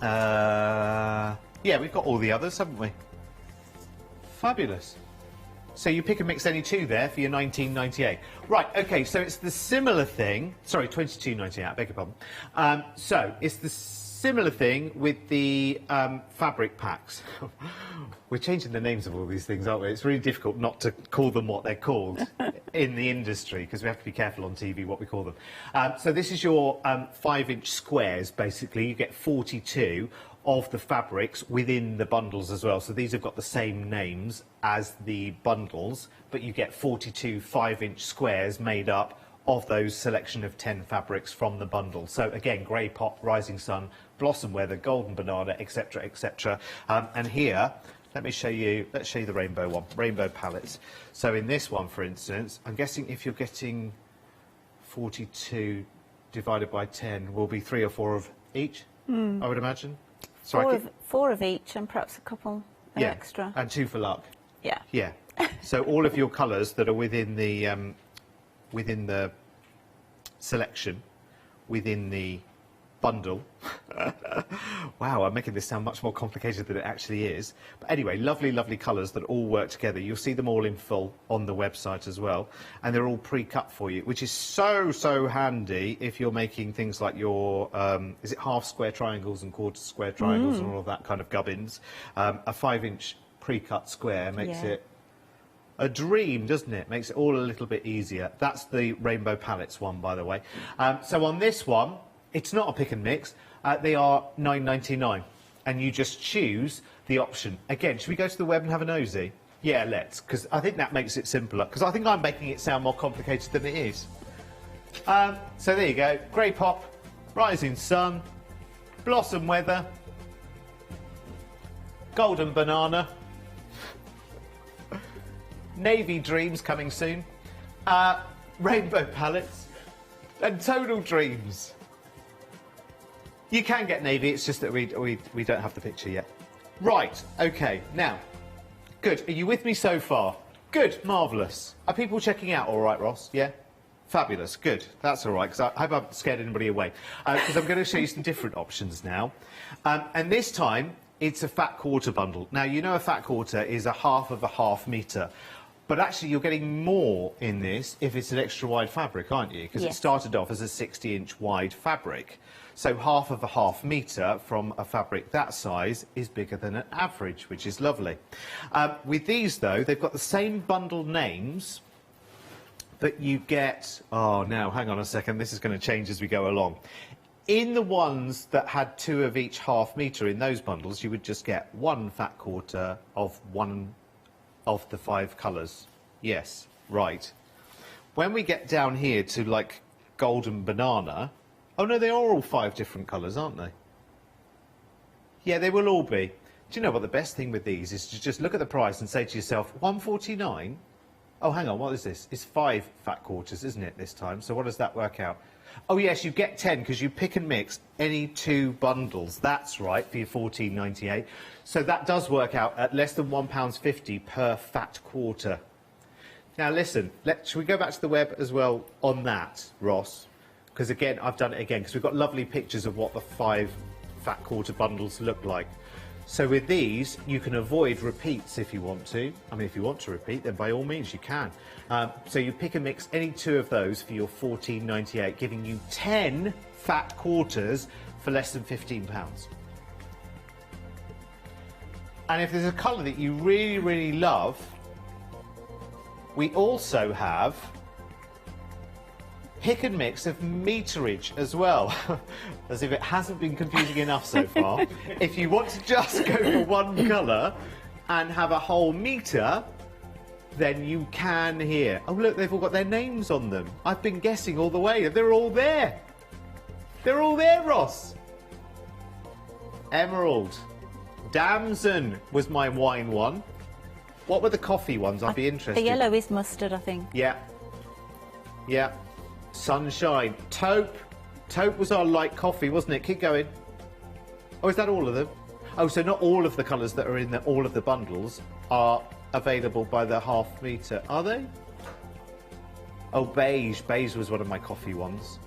Yeah, we've got all the others, haven't we? Fabulous. So you pick and mix any two there for your £19.98. Right, OK, so it's the similar thing... Sorry, £22.98, I beg your pardon. So it's the similar thing with the fabric packs. We're changing the names of all these things, aren't we? It's really difficult not to call them what they're called in the industry, because we have to be careful on TV what we call them. So this is your 5-inch squares, basically. You get 42 of the fabrics within the bundles as well. So these have got the same names as the bundles, but you get 42 5-inch squares made up of those selection of 10 fabrics from the bundle. So again, grey pop, rising sun, blossom weather, golden banana, etc., etc. And here, let me show you, let's show you the rainbow one, rainbow palettes. So in this one, for instance, I'm guessing if you're getting 42 divided by 10 will be 3 or 4 of each, I would imagine. So four of each, and perhaps a couple extra. And 2 for luck. Yeah. Yeah. So all of your colours that are within the selection, within the bundle. Wow, I'm making this sound much more complicated than it actually is. But anyway, lovely, lovely colours that all work together. You'll see them all in full on the website as well. And they're all pre-cut for you, which is so, so handy if you're making things like your, is it half square triangles and quarter square triangles and all of that kind of gubbins. A 5-inch pre-cut square makes it a dream, doesn't it? Makes it all a little bit easier. That's the Rainbow Palettes one, by the way. So on this one, it's not a pick and mix. They are £9.99, and you just choose the option. Again, should we go to the web and have a nosy? Yeah, let's, because I think that makes it simpler, because I think I'm making it sound more complicated than it is. So there you go. Grey pop, rising sun, blossom weather, golden banana, navy dreams coming soon, rainbow palettes, And tonal dreams. You can get navy, it's just that we don't have the picture yet. Right, okay, now, good. Are you with me so far? Good, marvellous. Are people checking out all right, Ross? Yeah? Fabulous, good. That's all right, because I hope I haven't scared anybody away. Because I'm going to show you some different options now. And this time, it's a fat quarter bundle. Now, you know a fat quarter is a half of a half metre. But actually, you're getting more in this if it's an extra wide fabric, aren't you? Because it started off as a 60-inch wide fabric. So half of a half metre from a fabric that size is bigger than an average, which is lovely. With these, though, they've got the same bundle names, but you get... Oh, now, hang on a second. This is going to change as we go along. In the ones that had 2 of each half metre in those bundles, you would just get 1 fat quarter of 1 of the 5 colours. Yes, right. When we get down here to, like, golden banana... Oh, no, they are all 5 different colours, aren't they? Yeah, they will all be. Do you know what the best thing with these is to just look at the price and say to yourself, $149? Oh, hang on, what is this? It's 5 fat quarters, isn't it, this time? So what does that work out? Oh, yes, you get 10 because you pick and mix any 2 bundles. That's right, for your $14.98. So that does work out at less than £1.50 per fat quarter. Now, listen, should we go back to the web as well on that, Ross? Because, again, I've done it again, because we've got lovely pictures of what the 5 fat quarter bundles look like. So with these, you can avoid repeats if you want to. I mean, if you want to repeat, then by all means you can. So you pick and mix any 2 of those for your $14.98, giving you 10 fat quarters for less than £15. And if there's a colour that you really, really love, we also have pick and mix of meterage as well, as if it hasn't been confusing enough so far. If you want to just go for 1 colour and have a whole metre, then you can here. Oh look, they've all got their names on them. I've been guessing all the way. They're all there. They're all there, Ross. Emerald. Damson was my wine one. What were the coffee ones? I'd be interested. The yellow is mustard, I think. Yeah. Yeah. Sunshine. Taupe. Taupe was our light coffee, wasn't it? Keep going. Oh, is that all of them? Oh, so not all of the colours that are in all of the bundles are available by the half metre, are they? Oh, beige. Beige was one of my coffee ones.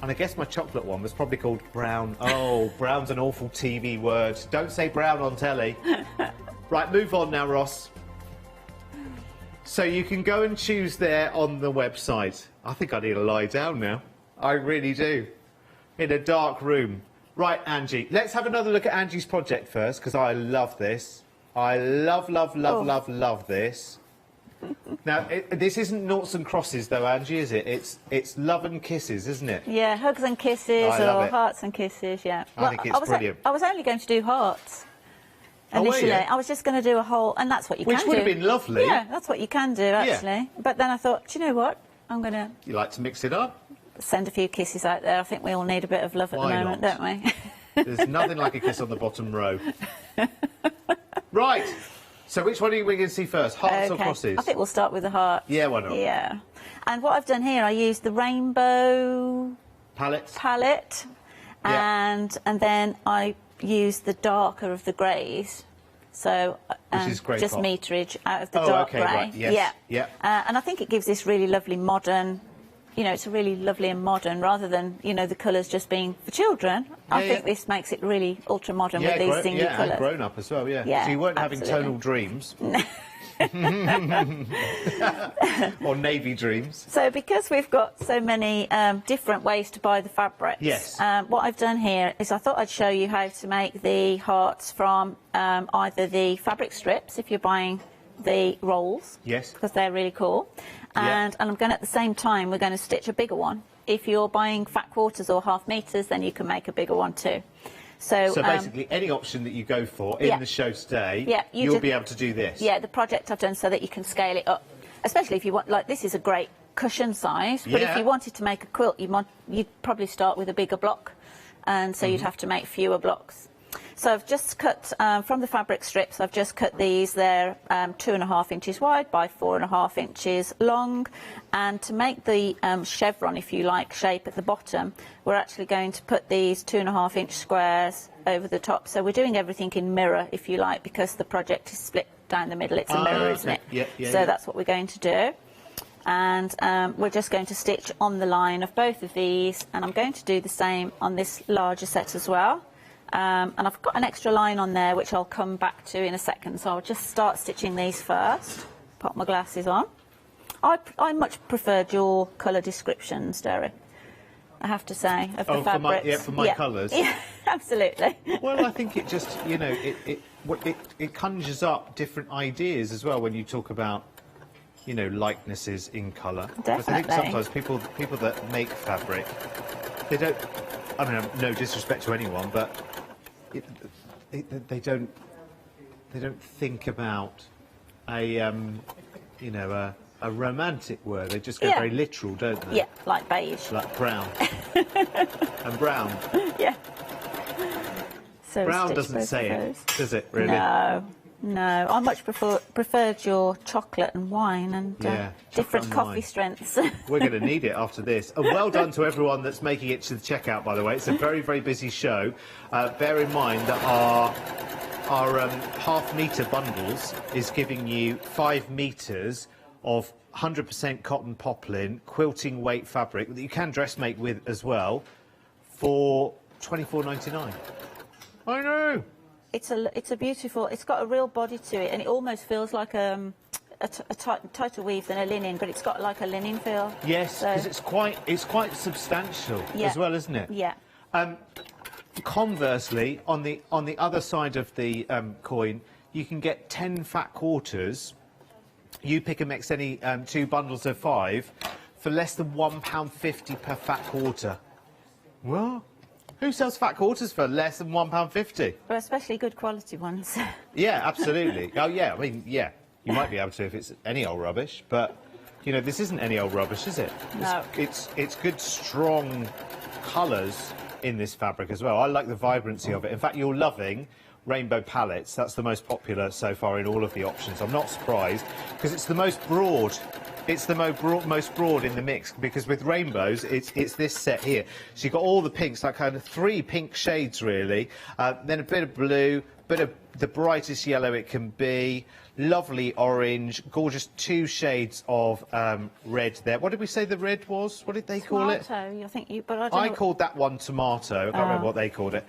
And I guess my chocolate one was probably called brown. Oh, brown's an awful TV word. Don't say brown on telly. Right, move on now, Ross. So you can go and choose there on the website. I think I need to lie down now. I really do. In a dark room. Right, Angie, let's have another look at Angie's project first, because I love this. I love this. Now, this isn't noughts and crosses, though, Angie, is it? It's love and kisses, isn't it? Yeah, hugs and kisses, or hearts and kisses, yeah. I think it's brilliant. I was only going to do hearts. Initially, I was just going to do a whole, and that's what you can do. Which would have been lovely. Yeah, that's what you can do, actually. Yeah. But then I thought, do you know what? I'm going to... You like to mix it up? Send a few kisses out there. I think we all need a bit of love at the moment, don't we? There's nothing like a kiss on the bottom row. Right. So which one are we going to see first, hearts or crosses? I think we'll start with the hearts. Yeah, why not? Yeah. And what I've done here, I used the rainbow... palette. And then I used the darker of the greys. So which is grey just pot. Meterage out of the dark grey. Right. Yes. Yeah. And I think it gives this really lovely modern, you know, it's a really lovely and modern, rather than, you know, the colours just being for children. I think this makes it really ultra modern with these singy colours. Yeah, and grown up as well, yeah. So you weren't having tonal dreams. Or navy dreams. So because we've got so many different ways to buy the fabrics, what I've done here is I thought I'd show you how to make the hearts from either the fabric strips, if you're buying the rolls, because they're really cool, and I'm going to, at the same time, we're going to stitch a bigger one. If you're buying fat quarters or half metres, then you can make a bigger one too. So basically, any option that you go for in the show today, you'll be able to do this. Yeah, the project I've done so that you can scale it up, especially if you want, like, this is a great cushion size, but if you wanted to make a quilt, you'd probably start with a bigger block, and so you'd have to make fewer blocks. So I've just cut, from the fabric strips, I've just cut these. They're 2.5 inches wide by 4.5 inches long. And to make the chevron, if you like, shape at the bottom, we're actually going to put these 2.5 inch squares over the top. So we're doing everything in mirror, if you like, because the project is split down the middle. It's a mirror, isn't it? So that's what we're going to do. And we're just going to stitch on the line of both of these, and I'm going to do the same on this larger set as well. And I've got an extra line on there which I'll come back to in a second, so I'll just start stitching these first. Pop my glasses on. I much prefer your colour descriptions, Derek, I have to say, of the fabrics. For my colours? Yeah, absolutely. Well, I think it just, you know, it conjures up different ideas as well when you talk about, you know, likenesses in colour. Definitely. I think sometimes people that make fabric, they don't, I mean, no disrespect to anyone, but they don't think about a you know, a romantic word. They just go very literal, don't they? Yeah, like beige. Like brown. And brown. Yeah. So brown doesn't say it, does it, really? No, no. I much preferred your chocolate and wine and different coffee strengths. We're going to need it after this. And well done to everyone that's making it to the checkout, by the way. It's a very, very busy show. Bear in mind that our half-metre bundles is giving you 5 metres of 100% cotton poplin quilting weight fabric that you can dressmake with as well for £24.99. I know. It's a beautiful. It's got a real body to it, and it almost feels like a tighter weave than a linen, but it's got like a linen feel. Yes, because it's quite substantial as well, isn't it? Yeah. Conversely, on the other side of the coin, you can get 10 fat quarters. You pick and mix any 2 bundles of 5 for less than £1.50 per fat quarter. What? Who sells fat quarters for less than £1.50? Well, especially good quality ones. Yeah, absolutely. Oh, yeah. I mean, yeah, you might be able to if it's any old rubbish, but you know, this isn't any old rubbish, is it? No. It's good, strong colours in this fabric as well. I like the vibrancy of it. In fact, you're loving rainbow palettes. That's the most popular so far in all of the options. I'm not surprised because it's the most broad. It's the most broad in the mix, because with rainbows, it's this set here. So you've got all the pinks, like kind of 3 pink shades really, then a bit of blue, bit of the brightest yellow it can be, lovely orange, gorgeous 2 shades of red there. What did we say the red was? What did they call it? Tomato, I think you. But I don't know. called that one tomato. I can't remember what they called it.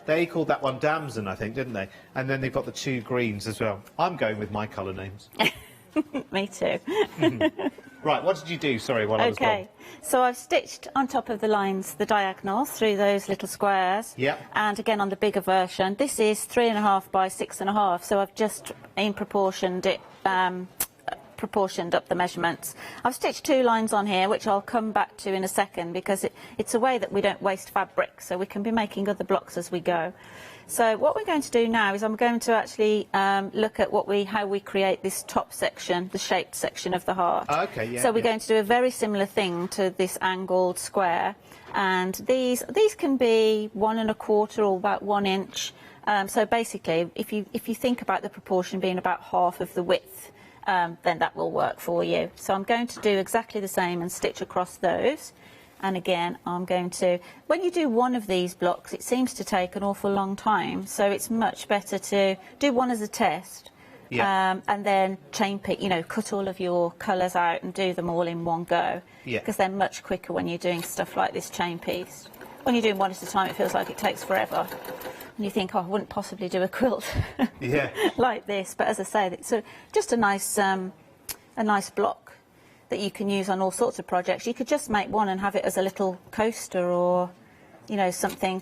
They called that one damson, I think, didn't they? And then they've got the 2 greens as well. I'm going with my colour names. Me too. Right, what did you do? Sorry, while I was gone. Okay, so I've stitched on top of the lines the diagonals through those little squares. Yeah. And again on the bigger version, this is 3.5 by 6.5. So I've just proportioned up the measurements. I've stitched 2 lines on here, which I'll come back to in a second, because it's a way that we don't waste fabric, so we can be making other blocks as we go. So what we're going to do now is I'm going to actually look at how we create this top section, the shaped section of the heart. Okay, yeah. So we're going to do a very similar thing to this angled square, and these can be 1 1/4 or about 1 inch. So basically, if you think about the proportion being about half of the width, then that will work for you. So I'm going to do exactly the same and stitch across those. And again, I'm going to, when you do one of these blocks, it seems to take an awful long time. So it's much better to do one as a test. Yeah. And then chain pick, you know, cut all of your colours out and do them all in one go. Yeah. Because they're much quicker when you're doing stuff like this chain piece. When you're doing one at a time, it feels like it takes forever. And you think, oh, I wouldn't possibly do a quilt like this. But as I say, it's just a nice block that you can use on all sorts of projects. You could just make one and have it as a little coaster or, you know, something.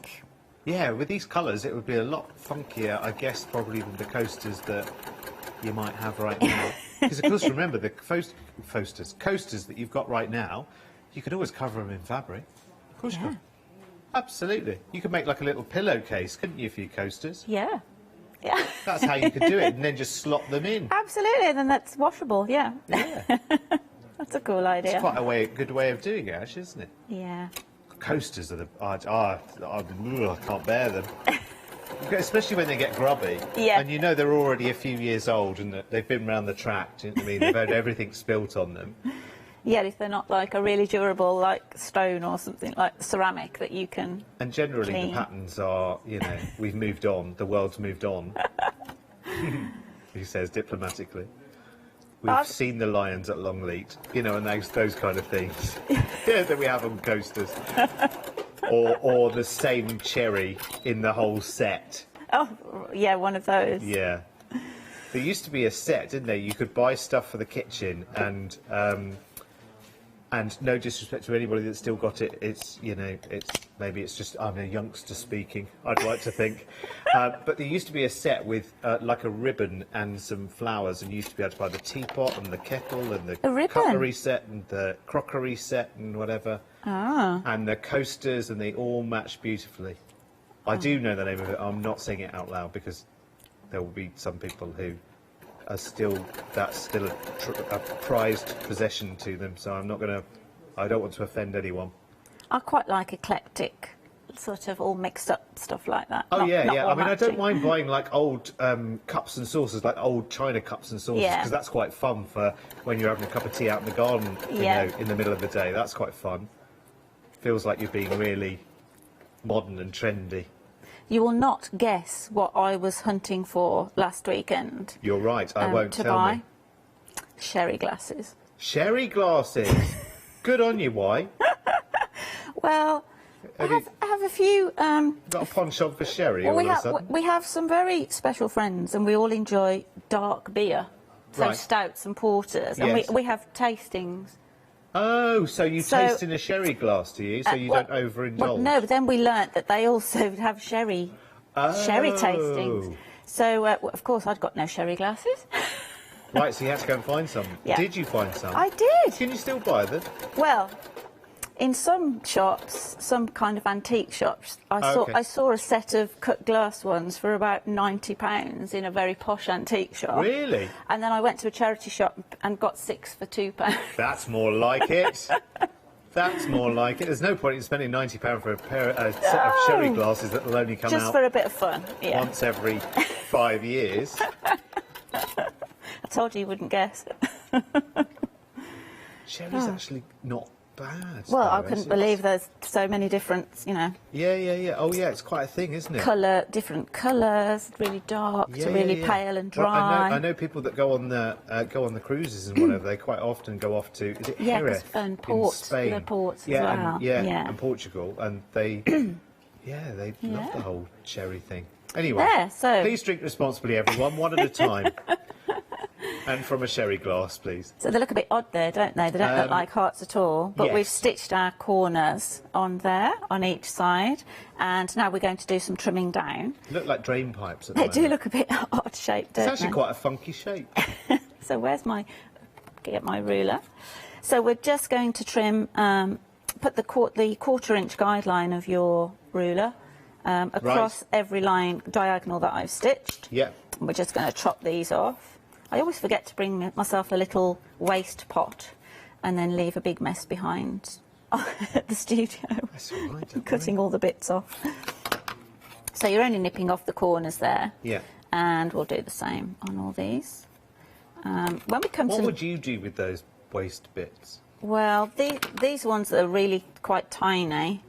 Yeah, with these colours, it would be a lot funkier, I guess, probably than the coasters that you might have right now. Because, of course, remember, the coasters that you've got right now, you could always cover them in fabric. Of course you could. Absolutely. You could make like a little pillowcase, couldn't you, for your coasters? Yeah. Yeah. That's how you could do it, and then just slot them in. Absolutely, and then that's washable, yeah. Yeah. That's a cool idea. It's quite a good way of doing it, actually, isn't it? Yeah. Coasters are I can't bear them. especially when they get grubby. Yeah. And you know they're already a few years old and that they've been round the track. Do you know what I mean? They've had everything spilt on them. Yeah, if they're not like a really durable, like stone or something like ceramic that you can. And generally clean. the patterns are, you know, we've moved on. The world's moved on. He says diplomatically. We've seen the lions at Longleat, you know, and those kind of things. Yeah, that we have on coasters. Or the same cherry in the whole set. Oh, yeah, one of those. Yeah. There used to be a set, didn't there? You could buy stuff for the kitchen and no disrespect to anybody that's still got it, it's, you know, maybe it's just, I'm a youngster speaking, I'd like to think. But there used to be a set with like a ribbon and some flowers, and you used to be able to buy the teapot and the kettle and the cutlery set and the crockery set and whatever. Ah. And the coasters, and they all match beautifully. I do know the name of it, I'm not saying it out loud because there will be some people who are that's still a prized possession to them, so I don't want to offend anyone. I quite like eclectic, sort of all mixed up stuff like that. Oh, not yeah. all I mean, I don't matching. mind buying like old cups and saucers, like old china cups and saucers, because that's quite fun for when you're having a cup of tea out in the garden, you know, in the middle of the day. That's quite fun. Feels like you're being really modern and trendy. You will not guess what I was hunting for last weekend. You're right, I won't to tell buy me. Sherry glasses. Sherry glasses? Good on you, why? Well, I have a few... got a penchant for sherry well, all of a sudden? we have some very special friends, and we all enjoy dark beer. So Right. stouts and porters, Yes. and we have tastings. Oh, so you taste in a sherry glass, do you? So you don't overindulge? Well, no, but then we learnt that they also have sherry tastings. So, of course, I'd got no sherry glasses. Right, so you had to go and find some. Yeah. Did you find some? I did. Can you still buy them? Well, in some shops, some kind of antique shops, I saw a set of cut glass ones for about £90 in a very posh antique shop. Really? And then I went to a charity shop and got 6 for £2. That's more like it. That's more like it. There's no point in spending £90 for a set of sherry glasses that will only come Just out for a bit of fun, yeah. once every 5 years. I told you wouldn't guess. Sherry's actually not bad. Well, I though, couldn't is it? believe there's so many different, you know... Yeah. Oh, yeah, it's quite a thing, isn't it? Different colours, really dark to really pale and Well, dry. I know people that go on the cruises and whatever. They quite often go off to Jerez and ports, in Spain, the ports as well. And Portugal, and they they love the whole sherry thing. Anyway, please drink responsibly, everyone, one at a time. And from a sherry glass, please. So they look a bit odd there, don't they? They don't look like hearts at all. But we've stitched our corners on there, on each side. And now we're going to do some trimming down. Look like drain pipes at the They moment. do look a bit odd shaped, don't they? It's actually quite a funky shape. So where's get my ruler. So we're just going to trim, put the quarter-inch guideline of your ruler across every line diagonal that I've stitched. Yeah. And we're just going to chop these off. I always forget to bring myself a little waste pot and then leave a big mess behind at the studio. That's all right, cutting all the bits off. So you're only nipping off the corners there. Yeah. And we'll do the same on all these. When we come what to would you do with those waste bits? Well, these ones are really quite tiny.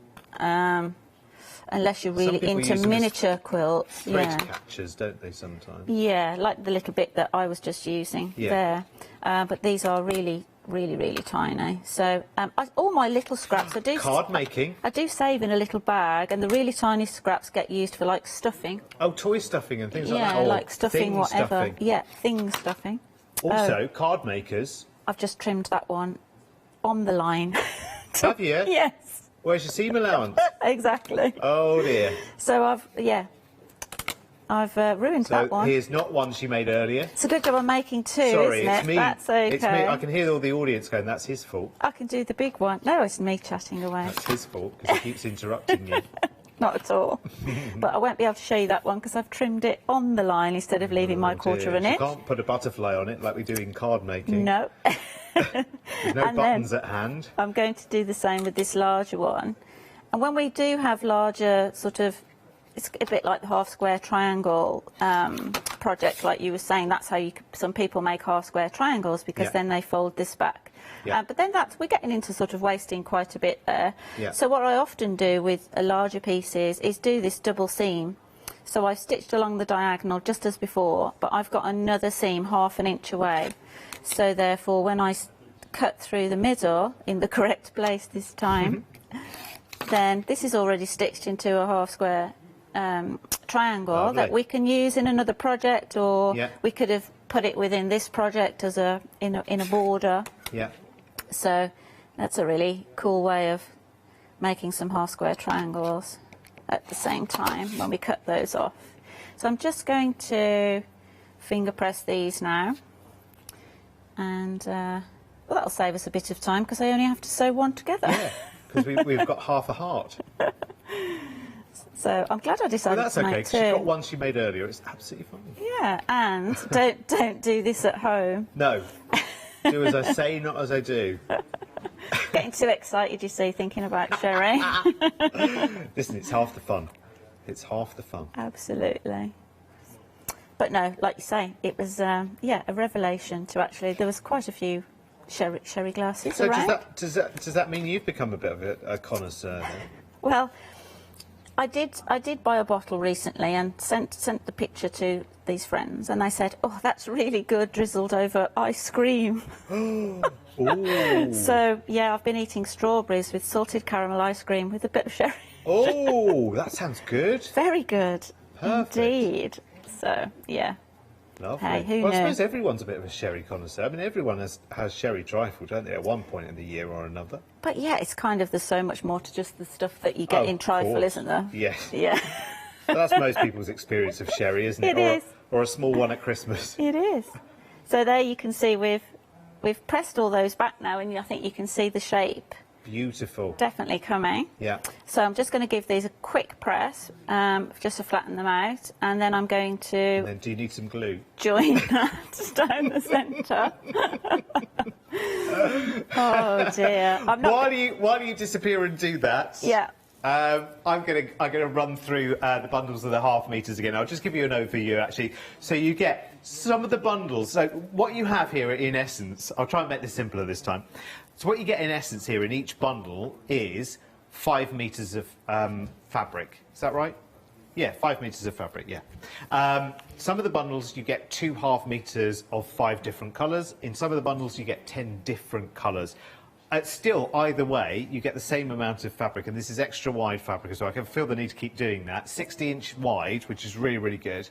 Unless you're really into miniature quilts. Thread catchers, don't they, sometimes? Yeah, like the little bit that I was just using there. But these are really, really, really tiny. So all my little scraps, Card making. I do save in a little bag, and the really tiny scraps get used for, like, stuffing. Oh, toy stuffing and things like that? Yeah, Oh, like stuffing, thing whatever. Stuffing. Yeah, thing stuffing. Also, card makers. I've just trimmed that one on the line. Have you? Yes. Where's your seam allowance? Exactly. Oh, dear. So I've ruined that one. Here's not one she made earlier. It's a good job I'm making two, Sorry, isn't it? it's me. That's okay. It's me. I can hear all the audience going, that's his fault. I can do the big one. No, it's me chatting away. That's his fault, because he keeps interrupting you. Not at all. But I won't be able to show you that one because I've trimmed it on the line instead of leaving my quarter of an inch. You can't put a butterfly on it like we do in card making. No. There's no buttons at hand. I'm going to do the same with this larger one. And when we do have larger sort of it's a bit like the half square triangle project, like you were saying. That's how some people make half square triangles, because then they fold this back. But then we're getting into sort of wasting quite a bit there. So what I often do with larger pieces is do this double seam. So I've stitched along the diagonal just as before, but I've got another seam ½ an inch away. So therefore, when I cut through the middle in the correct place this time, then this is already stitched into a half square triangle that we can use in another project, or we could have put it within this project as in a border. So that's a really cool way of making some half square triangles at the same time when we cut those off. So I'm just going to finger press these now, and well, that'll save us a bit of time because I only have to sew one together. Yeah, because we've got half a heart. So I'm glad I decided that's to okay, make because two. you've got one she made earlier. It's absolutely fine. Yeah, and don't do this at home. No, do as I say, not as I do. Getting too excited, you see, thinking about sherry. Listen, it's half the fun. It's half the fun. Absolutely. But no, like you say, it was a revelation to actually. There was quite a few sherry glasses So around. does that mean you've become a bit of a connoisseur then? Well, I did buy a bottle recently and sent the picture to these friends, and they said, "Oh, that's really good, drizzled over ice cream." So yeah, I've been eating strawberries with salted caramel ice cream with a bit of sherry. Oh, that sounds good. Very good. Perfect. Indeed. So yeah. Lovely. Hey, who well, knew? I suppose everyone's a bit of a sherry connoisseur. I mean, everyone has sherry trifle, don't they, at one point in the year or another? But yeah, it's kind of, there's so much more to just the stuff that you get in trifle, course. isn't there? Yes. Yeah. That's most people's experience of sherry, isn't it? It is. Or a small one at Christmas. It is. So there you can see we've pressed all those back now, and I think you can see the shape Beautiful. definitely coming. Yeah. So I'm just going to give these a quick press, just to flatten them out, and then I'm going to And then do you need some glue? join that down the centre. Oh dear. I'm not While you disappear and do that, Yeah. I'm gonna run through the bundles of the ½ meters again. I'll just give you an overview actually. So you get some of the bundles. So what you have here in essence, I'll try and make this simpler this time. So what you get in essence here in each bundle is 5 meters of fabric. Is that right? Yeah, 5 meters of fabric, yeah. Some of the bundles you get 2 ½ meters of 5 different colours. In some of the bundles you get 10 different colours. Still, either way, you get the same amount of fabric, and this is extra wide fabric as well. I can feel the need to keep doing that. 60-inch wide, which is really, really good.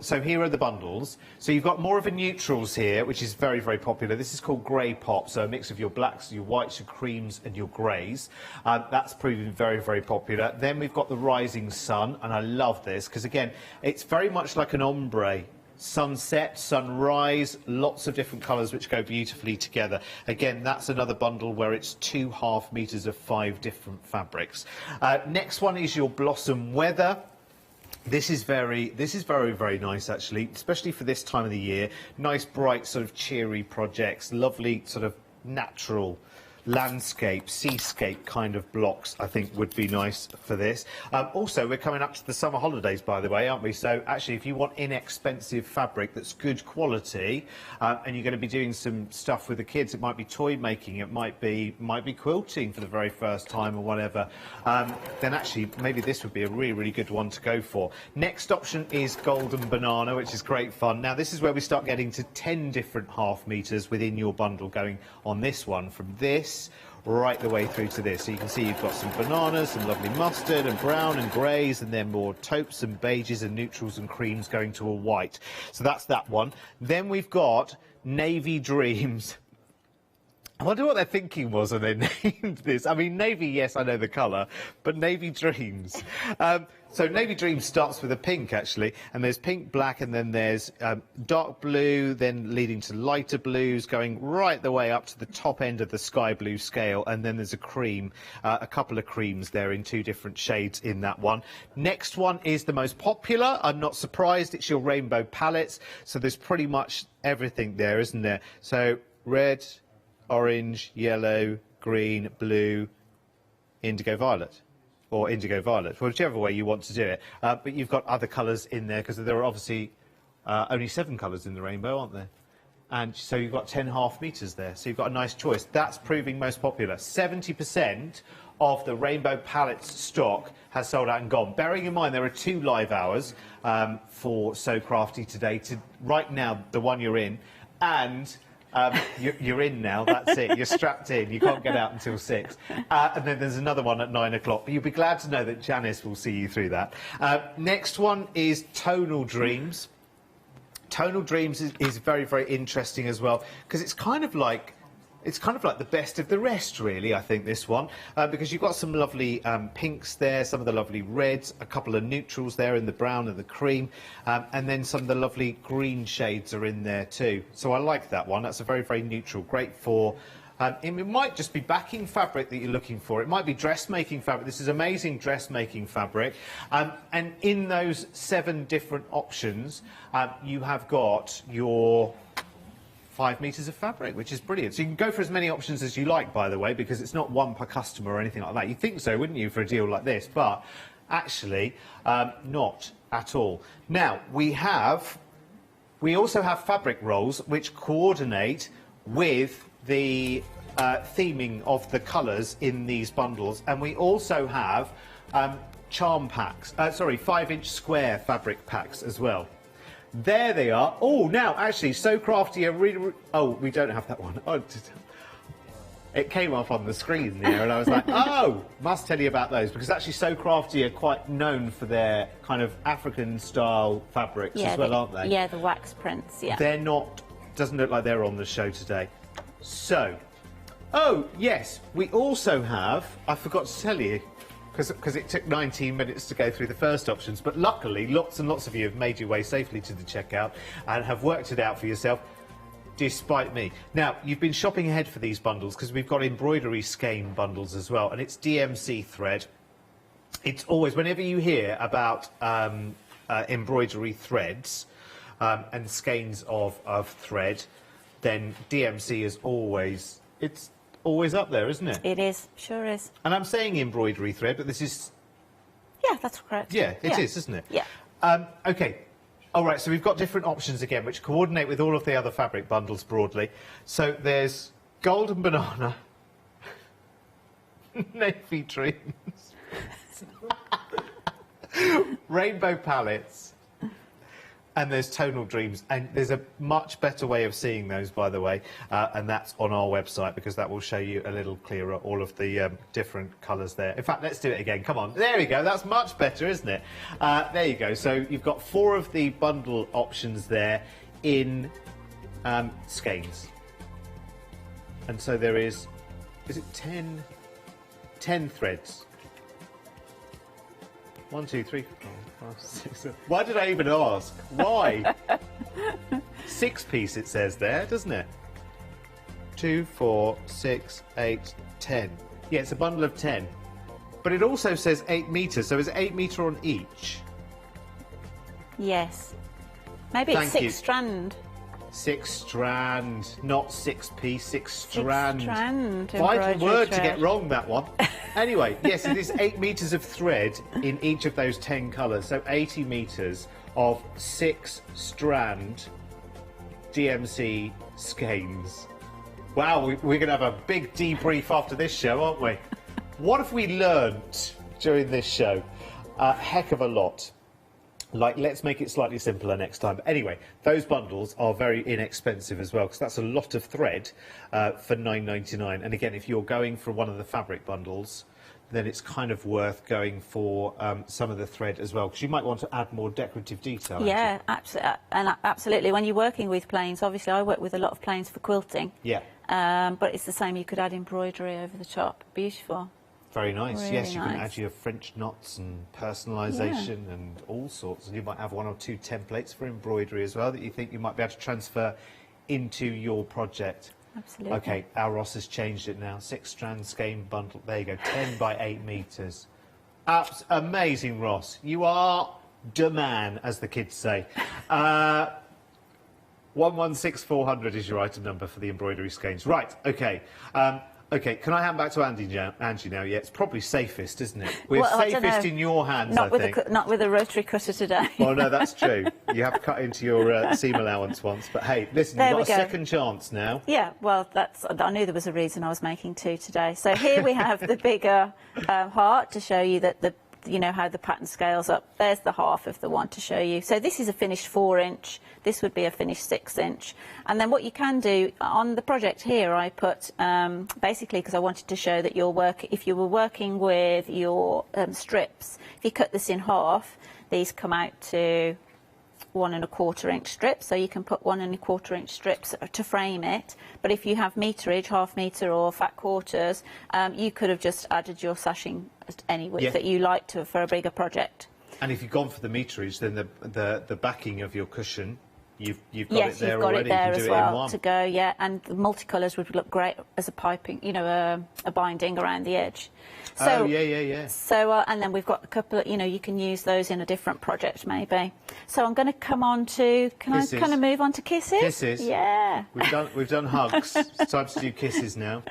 So here are the bundles. So you've got more of a neutrals here, which is very, very popular. This is called grey pop, so a mix of your blacks, your whites, your creams and your greys. That's proving very, very popular. Then we've got the rising sun, and I love this because, again, it's very much like an ombre. Sunset, sunrise, lots of different colours which go beautifully together. Again, that's another bundle where it's 2 ½ meters of 5 different fabrics. Next one is your blossom weather. This is very, very nice actually, especially for this time of the year. Nice, bright, sort of cheery projects, lovely sort of natural landscape, seascape kind of blocks, I think would be nice for this. Also, we're coming up to the summer holidays, by the way, aren't we? So actually, if you want inexpensive fabric that's good quality, and you're going to be doing some stuff with the kids, it might be toy making, it might be quilting for the very first time or whatever, then actually maybe this would be a really, really good one to go for. Next option is golden banana, which is great fun. Now, this is where we start getting to 10 different ½ meters within your bundle going on this one, from this right the way through to this. So you can see you've got some bananas, some lovely mustard and brown and greys, and then more taupes and beiges and neutrals and creams going to a white. So that's that one. Then we've got navy dreams. I wonder what their thinking was when they named this. I mean, navy, yes, I know the colour, but navy dreams. So navy dreams starts with a pink, actually, and there's pink, black, and then there's dark blue, then leading to lighter blues, going right the way up to the top end of the sky blue scale, and then there's a cream, a couple of creams there in 2 different shades in that one. Next one is the most popular. I'm not surprised. It's your rainbow palettes. So there's pretty much everything there, isn't there? So red, orange, yellow, green, blue, indigo violet. or indigo violet, whichever way you want to do it. But you've got other colours in there, because there are obviously only 7 colours in the rainbow, aren't there? And so you've got 10.5 metres there, so you've got a nice choice. That's proving most popular. 70% of the rainbow palettes stock has sold out and gone. Bearing in mind there are 2 live hours for So Crafty today. Right now, the one you're in, and you're in now, that's it. You're strapped in. You can't get out until 6. And then there's another one at 9 o'clock. But you'll be glad to know that Janice will see you through that. Next one is Tonal Dreams. Tonal Dreams is very, very interesting as well, because it's kind of like the best of the rest, really, I think, this one, because you've got some lovely pinks there, some of the lovely reds, a couple of neutrals there in the brown and the cream, and then some of the lovely green shades are in there too. So I like that one. That's a very, very neutral. Great for... it might just be backing fabric that you're looking for. It might be dressmaking fabric. This is amazing dressmaking fabric. And in those 7 different options, you have got your 5 metres of fabric, which is brilliant. So you can go for as many options as you like, by the way, because it's not one per customer or anything like that. You'd think so, wouldn't you, for a deal like this? But actually, not at all. Now, we also have fabric rolls which coordinate with the theming of the colours in these bundles, and we also have charm packs, 5-inch square fabric packs as well. There they are. Oh, now, actually, So Crafty are really... Oh, we don't have that one. Oh, it came up on the screen there, and I was like, oh, must tell you about those, because actually So Crafty are quite known for their kind of African-style fabrics as well, aren't they? Yeah, the wax prints, yeah. They're not... Doesn't look like they're on the show today. So, oh, yes, we also have... I forgot to tell you, because it took 19 minutes to go through the first options, but luckily lots and lots of you have made your way safely to the checkout and have worked it out for yourself, despite me. Now, you've been shopping ahead for these bundles because we've got embroidery skein bundles as well, and it's DMC thread. It's always, whenever you hear about embroidery threads and skeins of thread, then DMC is always... It's always up there, isn't it? It is, sure is. And I'm saying embroidery thread, but this is... Yeah, that's correct. Yeah, it is, isn't it? Yeah. OK. All right, so we've got different options again, which coordinate with all of the other fabric bundles broadly. So there's Golden Banana, Navy Dreams, Rainbow Palettes, and there's Tonal Dreams, and there's a much better way of seeing those, by the way, and that's on our website, because that will show you a little clearer all of the different colours there. In fact, let's do it again. Come on. There we go. That's much better, isn't it? There you go. So you've got 4 of the bundle options there in skeins. And so there is it 10 threads? 1, 2, 3, 4, 5, 6, 7. Why did I even ask? Why? 6-piece it says there, doesn't it? 2, 4, 6, 8, 10. Yeah, it's a bundle of 10. But it also says 8 metres, so is it 8 metre on each? Yes. Maybe it's 6 strand. 6 strand, not 6-piece, 6 strand. 6 strand. Vital word thread. to get wrong, that one. Anyway, yes, it is 8 metres of thread in each of those 10 colours, so 80 metres of 6 strand DMC skeins. Wow, we're going to have a big debrief after this show, aren't we? What have we learnt during this show? A heck of a lot. Like, let's make it slightly simpler next time. But anyway, those bundles are very inexpensive as well, because that's a lot of thread for £9.99. And again, if you're going for one of the fabric bundles, then it's kind of worth going for some of the thread as well, because you might want to add more decorative detail. Yeah, absolutely. When you're working with plains, obviously I work with a lot of plains for quilting. Yeah. But it's the same. You could add embroidery over the top. Beautiful. Very nice. Really yes, you can nice. add your French knots and personalisation and all sorts. And you might have 1 or 2 templates for embroidery as well that you think you might be able to transfer into your project. Absolutely. OK, our Ross has changed it now. 6-strand skein bundle. There you go. 10 by 8 metres. Amazing, Ross. You are the man, as the kids say. 116400 is your item number for the embroidery skeins. Right, OK. OK, can I hand back to Angie now? Yeah, it's probably safest, isn't it? We're Well, safest in your hands, not I with think. not with a rotary cutter today. Well, no, that's true. You have cut into your seam allowance once. But, hey, listen, you've got a second chance now. Yeah, well, I knew there was a reason I was making two today. So here we have the bigger heart to show you that you know how the pattern scales up. There's the half of the one to show you. So this is a finished 4-inch. This would be a finished 6-inch. And then what you can do on the project here, I put basically because I wanted to show that if you were working with your strips, if you cut this in half, these come out to 1 1/4-inch strips, so you can put 1 1/4-inch strips to frame it. But if you have meterage, half metre or fat quarters, you could have just added your sashing any width that you like to for a bigger project. And if you've gone for the meterage, then the backing of your cushion, you've got yes, it there you've got already. it there you can as do well it in one. to go, yeah. And the multicolours would look great as a piping, you know, a binding around the edge. So, oh, yeah. So, and then we've got a couple of, you know, you can use those in a different project maybe. So I'm going to come on to, can I kind of move on to kisses? Kisses. Yeah. We've done hugs. It's time to do kisses now.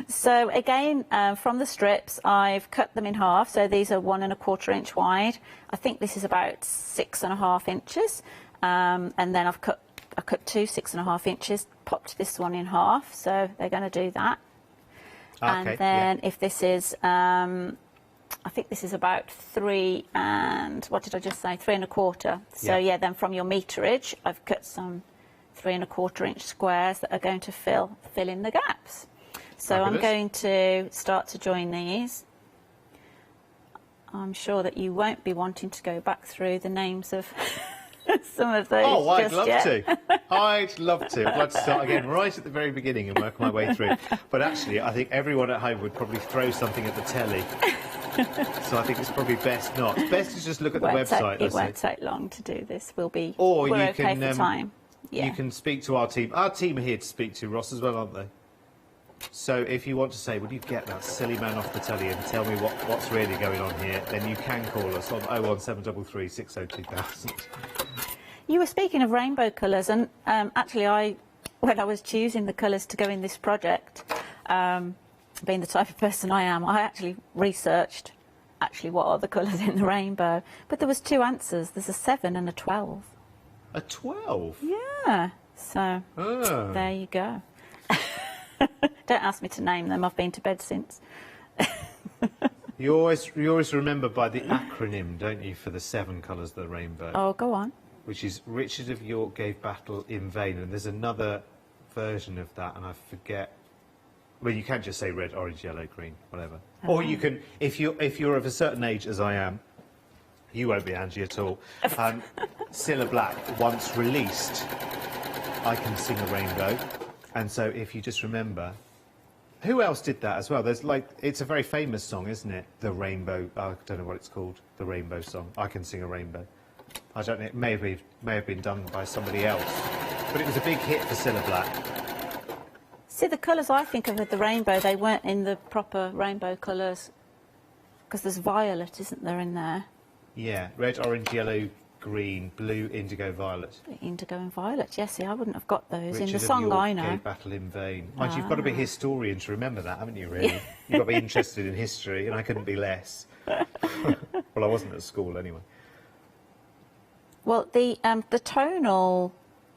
So again, from the strips, I've cut them in half. So these are 1 1/4-inch wide. I think this is about 6.5 inches. And then I cut 2 6.5 inches, popped this one in half. So they're going to do that. Okay, and then if this is, I think this is about 3 and, what did I just say, 3 1/4. So yeah, then from your meterage, I've cut some 3 1/4-inch squares that are going to fill in the gaps. So Fabulous. I'm going to start to join these. I'm sure that you won't be wanting to go back through the names of some of those. Oh, I'd just love yet. to. I'd love to. I'd like to start again right at the very beginning and work my way through. But actually, I think everyone at home would probably throw something at the telly. So I think it's probably best not. It's best to just look at the website. It won't take long to do this. Or we're you okay can, for time. Yeah. You can speak to our team. Our team are here to speak to, Ross, as well, aren't they? So if you want to say, would you get that silly man off the telly and tell me what's really going on here, then you can call us on 01733 602,000. You were speaking of rainbow colours, and actually when I was choosing the colours to go in this project, being the type of person I am, I actually researched what are the colours in the rainbow. But there was 2 answers. There's a 7 and a 12. A 12? Yeah. So there you go. Don't ask me to name them. I've been to bed since. You always remember by the acronym, don't you, for the 7 colours of the rainbow? Oh, go on. Which is Richard of York gave battle in vain, and there's another version of that, and I forget. Well, you can just say red, orange, yellow, green, whatever. Or you can, if you're of a certain age as I am, you won't be, Angie, at all. Cilla Black once released I Can Sing a Rainbow, and so if you just remember, who else did that as well? There's it's a very famous song, isn't it? The Rainbow. I don't know what it's called. The Rainbow song. I Can Sing a Rainbow. I don't know. It may have been done by somebody else, but it was a big hit for Cilla Black. See, the colours I think of with the rainbow, they weren't in the proper rainbow colours, because there's violet, isn't there, in there? Yeah, red, orange, yellow, green, blue, indigo, violet. Indigo and violet. Yes, see, I wouldn't have got those Richard in the of song York I know. Gave battle in vain. Mind, you've got to be a historian to remember that, haven't you? Really, you've got to be interested in history, and I couldn't be less. Well, I wasn't at school anyway. Well, the tonal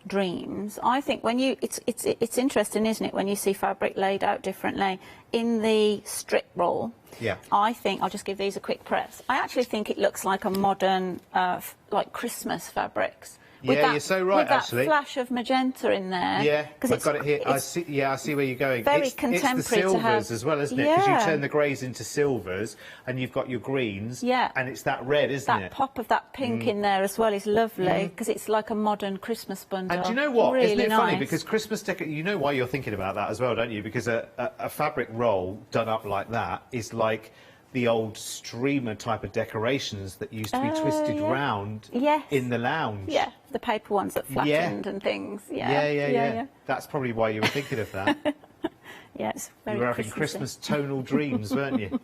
dreams, I think when you it's interesting, isn't it, when you see fabric laid out differently in the strip roll. Yeah. I think I'll just give these a quick press. I actually think it looks like a modern like Christmas fabrics. Yeah, you're so right, with that actually. Flash of magenta in there. Yeah, I've got it here. I see. Yeah, I see where you're going. Very it's contemporary the silvers to have, as well, isn't it? Because yeah. you turn the greys into silvers, and you've got your greens. Yeah. And it's that red, isn't that it? That pop of that pink in there as well is lovely, because it's like a modern Christmas bundle. And do you know what? Really Isn't it nice. funny? Because Christmas you know why you're thinking about that as well, don't you? Because a fabric roll done up like that is like the old streamer type of decorations that used to be twisted round in the lounge. Yeah, the paper ones that flattened and things. Yeah. That's probably why you were thinking of that. Yeah, it's very You were having Christmassy. Christmas tonal dreams, weren't you?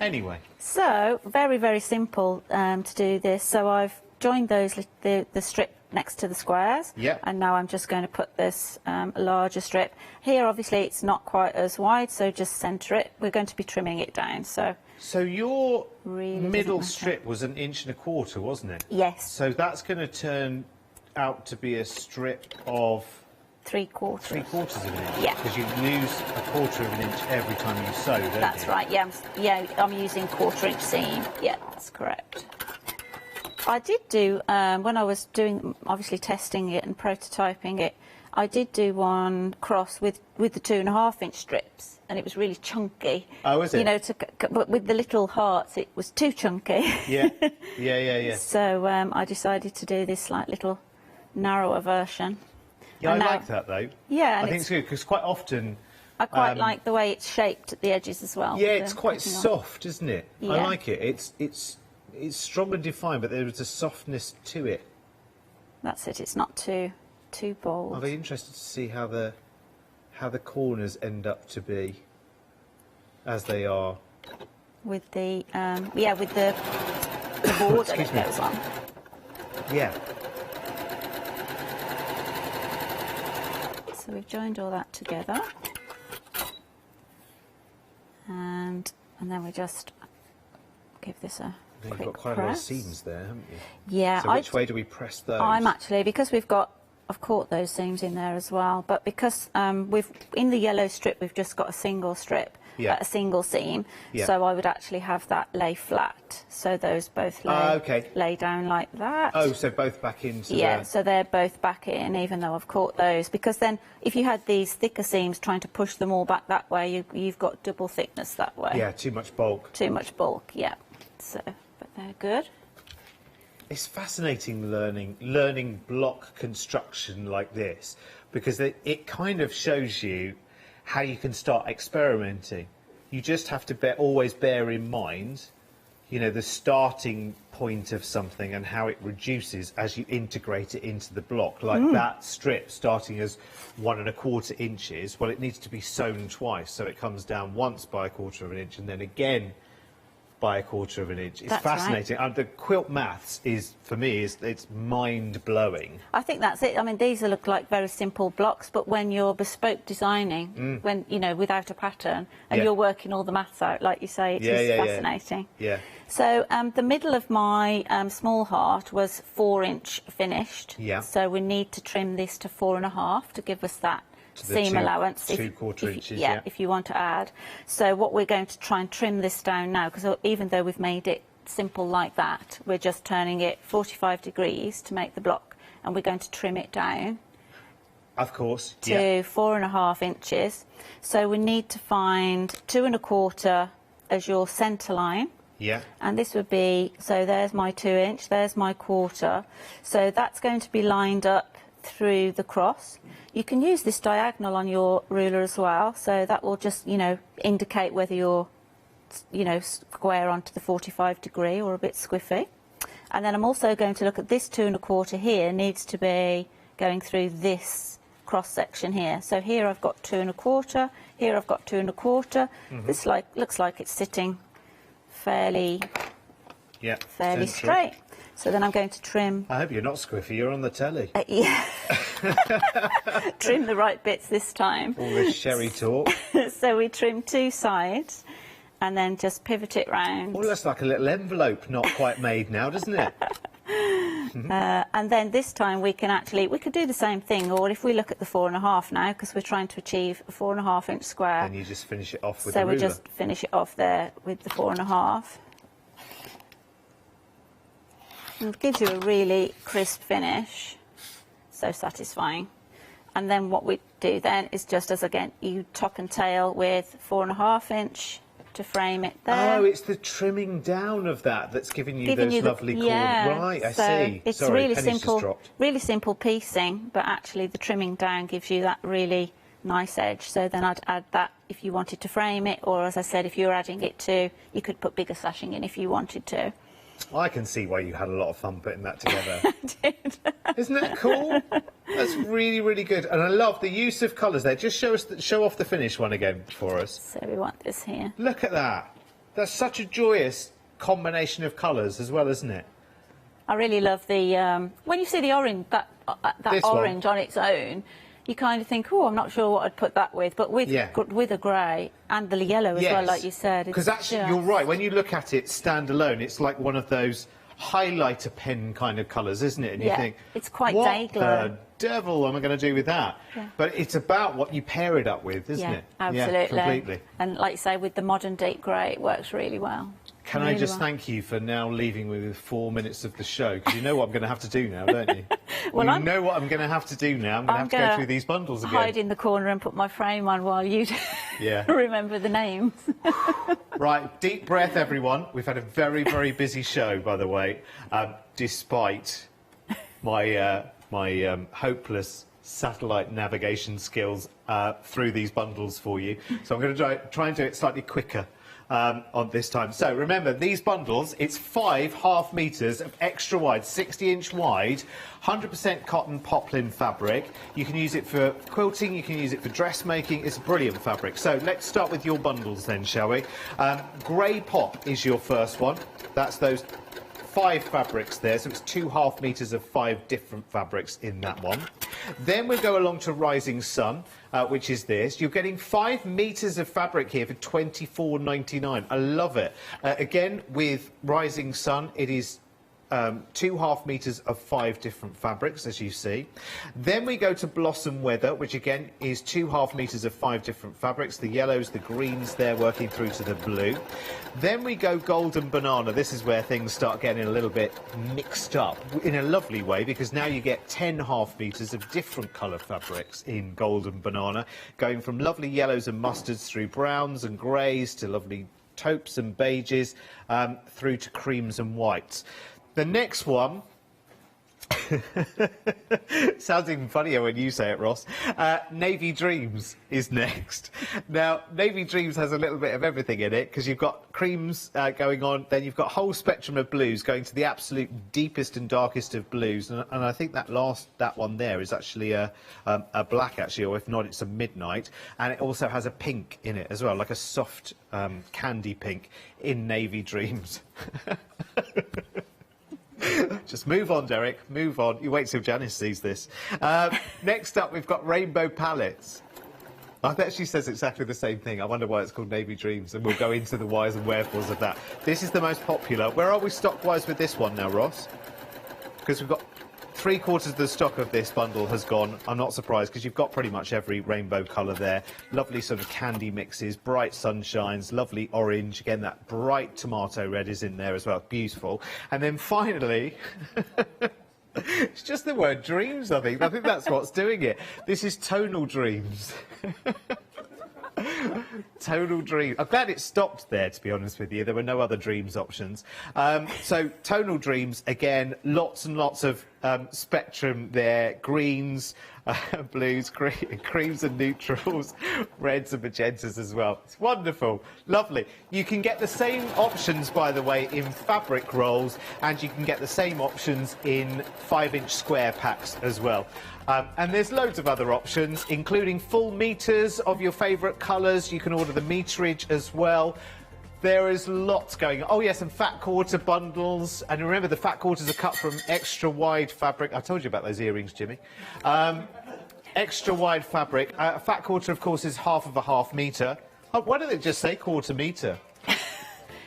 Anyway. So, very, very simple to do this. So I've joined those the strip next to the squares. Yep. And now I'm just going to put this larger strip. Here, obviously, it's not quite as wide, so just centre it. We're going to be trimming it down, so... So your really middle strip was 1.25 inches, wasn't it? Yes. So that's going to turn out to be a strip of... 3/4. 3/4 of an inch? Yeah. Because you lose 1/4 of an inch every time you sew, don't you? That's right, yeah. I'm using 1/4 inch seam. Yeah, that's correct. I did do, when I was doing, obviously testing it and prototyping it, I did do one cross with the 2.5 inch strips, and it was really chunky. Oh, is it? You know, but with the little hearts, it was too chunky. Yeah, yeah. So I decided to do this like little narrower version. Yeah, and I now, like that though. Yeah, I think it's good because quite often. I quite like the way it's shaped at the edges as well. Yeah, it's quite soft, isn't it? Yeah. I like it. It's strong and defined, but there is a softness to it. That's it. It's not too bold. I'll be interested to see how the corners end up to be as they are. With the with the border that goes on. Yeah. So we've joined all that together, and then we just give this a You've quick got quite press. a lot of seams there, haven't you? Yeah. So which way do we press those? I'm actually, because I've caught those seams in there as well, but because in the yellow strip we've just got a single strip, a single seam, so I would actually have that lay flat, so those both lay down like that. Oh, so both back into so they're both back in, even though I've caught those, because then if you had these thicker seams trying to push them all back that way, you've got double thickness that way. Yeah, too much bulk. Too much bulk, yeah. So, but they're good. It's fascinating learning block construction like this, because it kind of shows you how you can start experimenting. You just have to always bear in mind, you know, the starting point of something and how it reduces as you integrate it into the block. Like that strip starting as 1.25 inches, well, it needs to be sewn twice, so it comes down once by 1/4 inch and then again by 1/4 inch. It's fascinating. Right. The quilt maths for me, it's mind-blowing. I think that's it. I mean, these look like very simple blocks, but when you're bespoke designing, when, you know, without a pattern, and you're working all the maths out, like you say, it is fascinating. Yeah. So the middle of my small heart was 4 inch finished. Yeah. So we need to trim this to 4.5 to give us that seam allowance. 2/4 inches, if you want to add. So what we're going to try and trim this down now, because even though we've made it simple like that, we're just turning it 45 degrees to make the block, and we're going to trim it down. Of course, to 4.5 inches. So we need to find 2.25 as your centre line. Yeah. And this would be, so there's my 2 inch, there's my 1/4. So that's going to be lined up through the cross. You can use this diagonal on your ruler as well, so that will just, you know, indicate whether you're, you know, square onto the 45 degree or a bit squiffy. And then I'm also going to look at this 2.25 here needs to be going through this cross section here. So here I've got 2.25, here I've got 2.25. This looks like it's sitting fairly straight. So then I'm going to trim. I hope you're not squiffy, you're on the telly. Yeah. Trim the right bits this time. All this sherry talk. So we trim 2 sides and then just pivot it round. Oh, that's like a little envelope not quite made now, doesn't it? And then this time we could do the same thing, or if we look at the 4.5 now, because we're trying to achieve a 4.5 inch square. And you just finish it off with the ruler. So we just finish it off there with the 4.5. It gives you a really crisp finish, so satisfying. And then what we do then is just as again, you top and tail with 4.5 inch to frame it there. Oh, it's the trimming down of that that's giving you those lovely corners. Right, I see. It's Sorry, really pennies just dropped. really simple piecing, but actually the trimming down gives you that really nice edge. So then I'd add that if you wanted to frame it, or as I said, if you're adding it to, you could put bigger sashing in if you wanted to. I can see why you had a lot of fun putting that together. I did. Isn't that cool? That's really, really good. And I love the use of colours there. Just show off the finished one again for us. So we want this here. Look at that. That's such a joyous combination of colours as well, isn't it? I really love the when you see the orange, that orange on its own, you kind of think, oh, I'm not sure what I'd put that with, but with a grey and the yellow as well, like you said. Because actually, you're right. When you look at it standalone, it's like one of those highlighter pen kind of colours, isn't it? And you think, it's quite what day glow. the devil am I going to do with that? Yeah. But it's about what you pair it up with, isn't it? Absolutely. Yeah, completely. And like you say, with the modern deep grey, it works really well. Can I just thank you for now leaving me with 4 minutes of the show? Because you know what I'm going to have to do now, don't you? Well, you know what I'm going to have to do now. I'm going to have to go through these bundles again. Hide in the corner and put my frame on while you remember the names. Right, deep breath, everyone. We've had a very, very busy show, by the way, despite my hopeless satellite navigation skills through these bundles for you. So I'm going to try and do it slightly quicker. On this time. So remember, these bundles, it's 5 half metres of extra wide, 60-inch wide, 100% cotton poplin fabric. You can use it for quilting, you can use it for dressmaking. It's a brilliant fabric. So let's start with your bundles then, shall we? Grey pop is your first one. That's those 5 fabrics there, so it's 2 half metres of 5 different fabrics in that one. Then we'll go along to Rising Sun, which is this. You're getting 5 metres of fabric here for £24.99. I love it. Again, with Rising Sun, it is 2 half metres of 5 different fabrics, as you see. Then we go to Blossom Weather, which again is 2 half metres of 5 different fabrics. The yellows, the greens there, working through to the blue. Then we go Golden Banana. This is where things start getting a little bit mixed up in a lovely way, because now you get 10 half metres of different colour fabrics in Golden Banana, going from lovely yellows and mustards through browns and greys to lovely taupes and beiges, through to creams and whites. The next one sounds even funnier when you say it, Ross. Navy Dreams is next. Now, Navy Dreams has a little bit of everything in it, because you've got creams going on, then you've got a whole spectrum of blues going to the absolute deepest and darkest of blues, and I think that one there is actually a black, actually, or if not, it's a midnight, and it also has a pink in it as well, like a soft candy pink in Navy Dreams. Just move on, Derek, move on. You wait till Janice sees this. Next up, we've got Rainbow Palettes. I bet she says exactly the same thing. I wonder why it's called Navy Dreams, and we'll go into the whys and wherefores of that. This is the most popular. Where are we stock-wise with this one now, Ross? Because we've got 3/4 of the stock of this bundle has gone. I'm not surprised, because you've got pretty much every rainbow colour there. Lovely sort of candy mixes, bright sunshines, lovely orange. Again, that bright tomato red is in there as well. Beautiful. And then finally, it's just the word dreams, I think. I think that's what's doing it. This is Tonal Dreams. Tonal Dreams. I'm glad it stopped there, to be honest with you. There were no other dreams options. So Tonal Dreams, again, lots and lots of spectrum there. Greens, blues, creams and neutrals, reds and magentas as well. It's wonderful. Lovely. You can get the same options, by the way, in fabric rolls, and you can get the same options in 5-inch square packs as well. And there's loads of other options, including full meters of your favourite colours. You can order the meterage as well. There is lots going on. Oh, yes, and fat quarter bundles. And remember, the fat quarters are cut from extra wide fabric. I told you about those earrings, Jimmy. Extra wide fabric. A fat quarter, of course, is half of a half metre. Oh, why don't they just say quarter metre?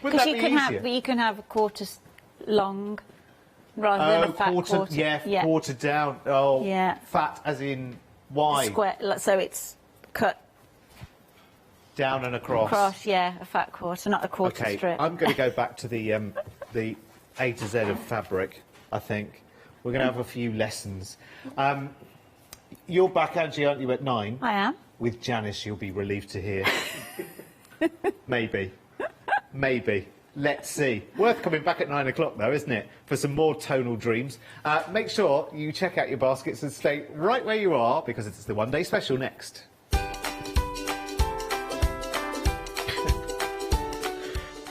Wouldn't that be easier? You can have a quarter long rather than a fat quarter. Yeah, quarter down. Oh, yeah. Fat as in wide. Square, so it's cut down and across. Across, yeah, a fat quarter, not a quarter strip. I'm going to go back to the A to Z of fabric, I think. We're going to have a few lessons. You're back, Angie, aren't you, at 9? I am. With Janice, you'll be relieved to hear. Maybe. Maybe. Let's see. Worth coming back at 9 o'clock, though, isn't it? For some more Tonal Dreams. Make sure you check out your baskets and stay right where you are, because it's the one-day special next.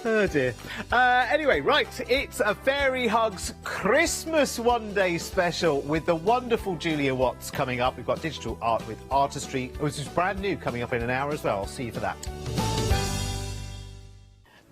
Oh dear. Anyway, right, it's a Fairy Hugs Christmas one-day special with the wonderful Julia Watts coming up. We've got digital art with artistry, which is brand new, coming up in an hour as well. I'll see you for that.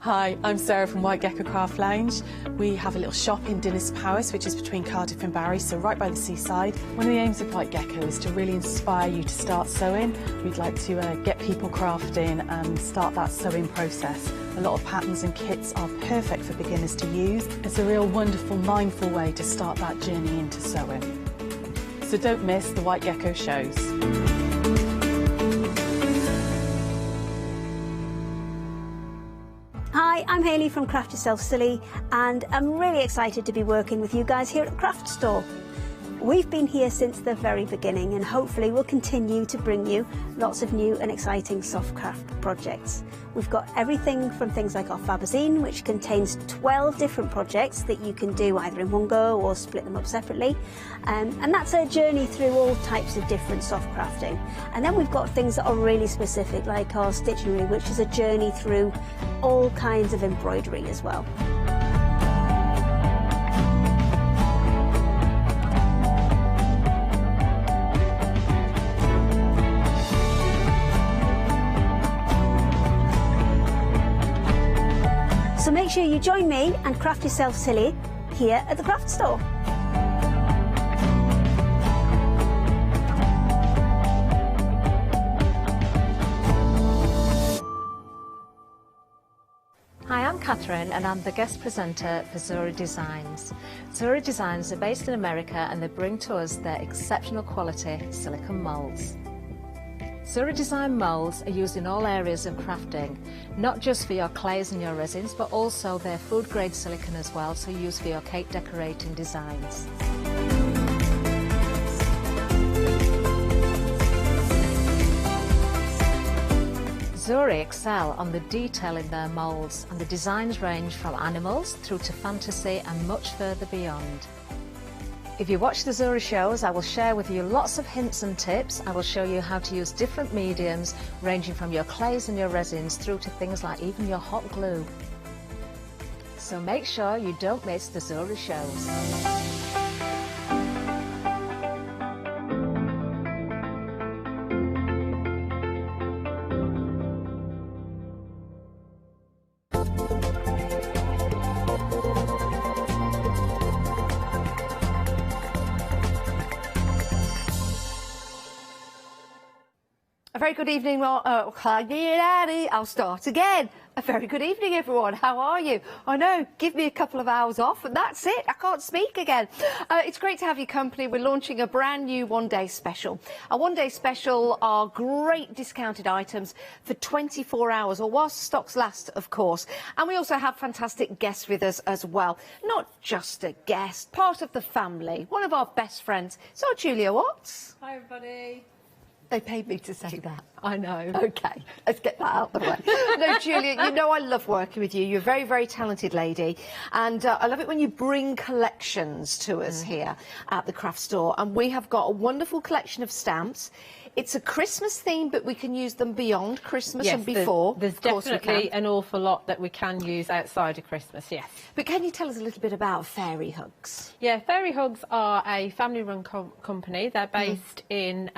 Hi, I'm Sarah from White Gecko Craft Lounge. We have a little shop in Dinas Powys, which is between Cardiff and Barry, so right by the seaside. One of the aims of White Gecko is to really inspire you to start sewing. We'd like to get people crafting and start that sewing process. A lot of patterns and kits are perfect for beginners to use. It's a real wonderful, mindful way to start that journey into sewing. So don't miss the White Gecko shows. Hi, I'm Hayley from Craft Yourself Silly, and I'm really excited to be working with you guys here at the Craft Store. We've been here since the very beginning, and hopefully we'll continue to bring you lots of new and exciting soft craft projects. We've got everything from things like our Fabazine, which contains 12 different projects that you can do either in one go or split them up separately. And that's a journey through all types of different soft crafting. And then we've got things that are really specific, like our Stitchery, which is a journey through all kinds of embroidery as well. So make sure you join me and Craft Yourself Silly here at the Craft Store. Hi, I'm Catherine and I'm the guest presenter for Zora Designs. Zora Designs are based in America and they bring to us their exceptional quality silicone moulds. Zora Design moulds are used in all areas of crafting, not just for your clays and your resins, but also they're food grade silicone as well, so used for your cake decorating designs. Zora excel on the detail in their moulds, and the designs range from animals through to fantasy and much further beyond. If you watch the Zora shows, I will share with you lots of hints and tips. I will show you how to use different mediums, ranging from your clays and your resins through to things like even your hot glue. So make sure you don't miss the Zora shows. A very good evening, I'll start again. A very good evening, everyone. How are you? I know, give me a couple of hours off and that's it. I can't speak again. It's great to have your company. We're launching a brand new one-day special. A one-day special are great discounted items for 24 hours, or whilst stocks last, of course. And we also have fantastic guests with us as well. Not just a guest, part of the family, one of our best friends. So, Julia Watts. Hi, everybody. They paid me to say that. I know. OK, let's get that out of the way. No, Julia, you know I love working with you. You're a very, very talented lady. And I love it when you bring collections to us here at the Craft Store. And we have got a wonderful collection of stamps. It's a Christmas theme, but we can use them beyond Christmas and before. There's definitely an awful lot that we can use outside of Christmas, yes. But can you tell us a little bit about Fairy Hugs? Yeah, Fairy Hugs are a family-run company. They're based in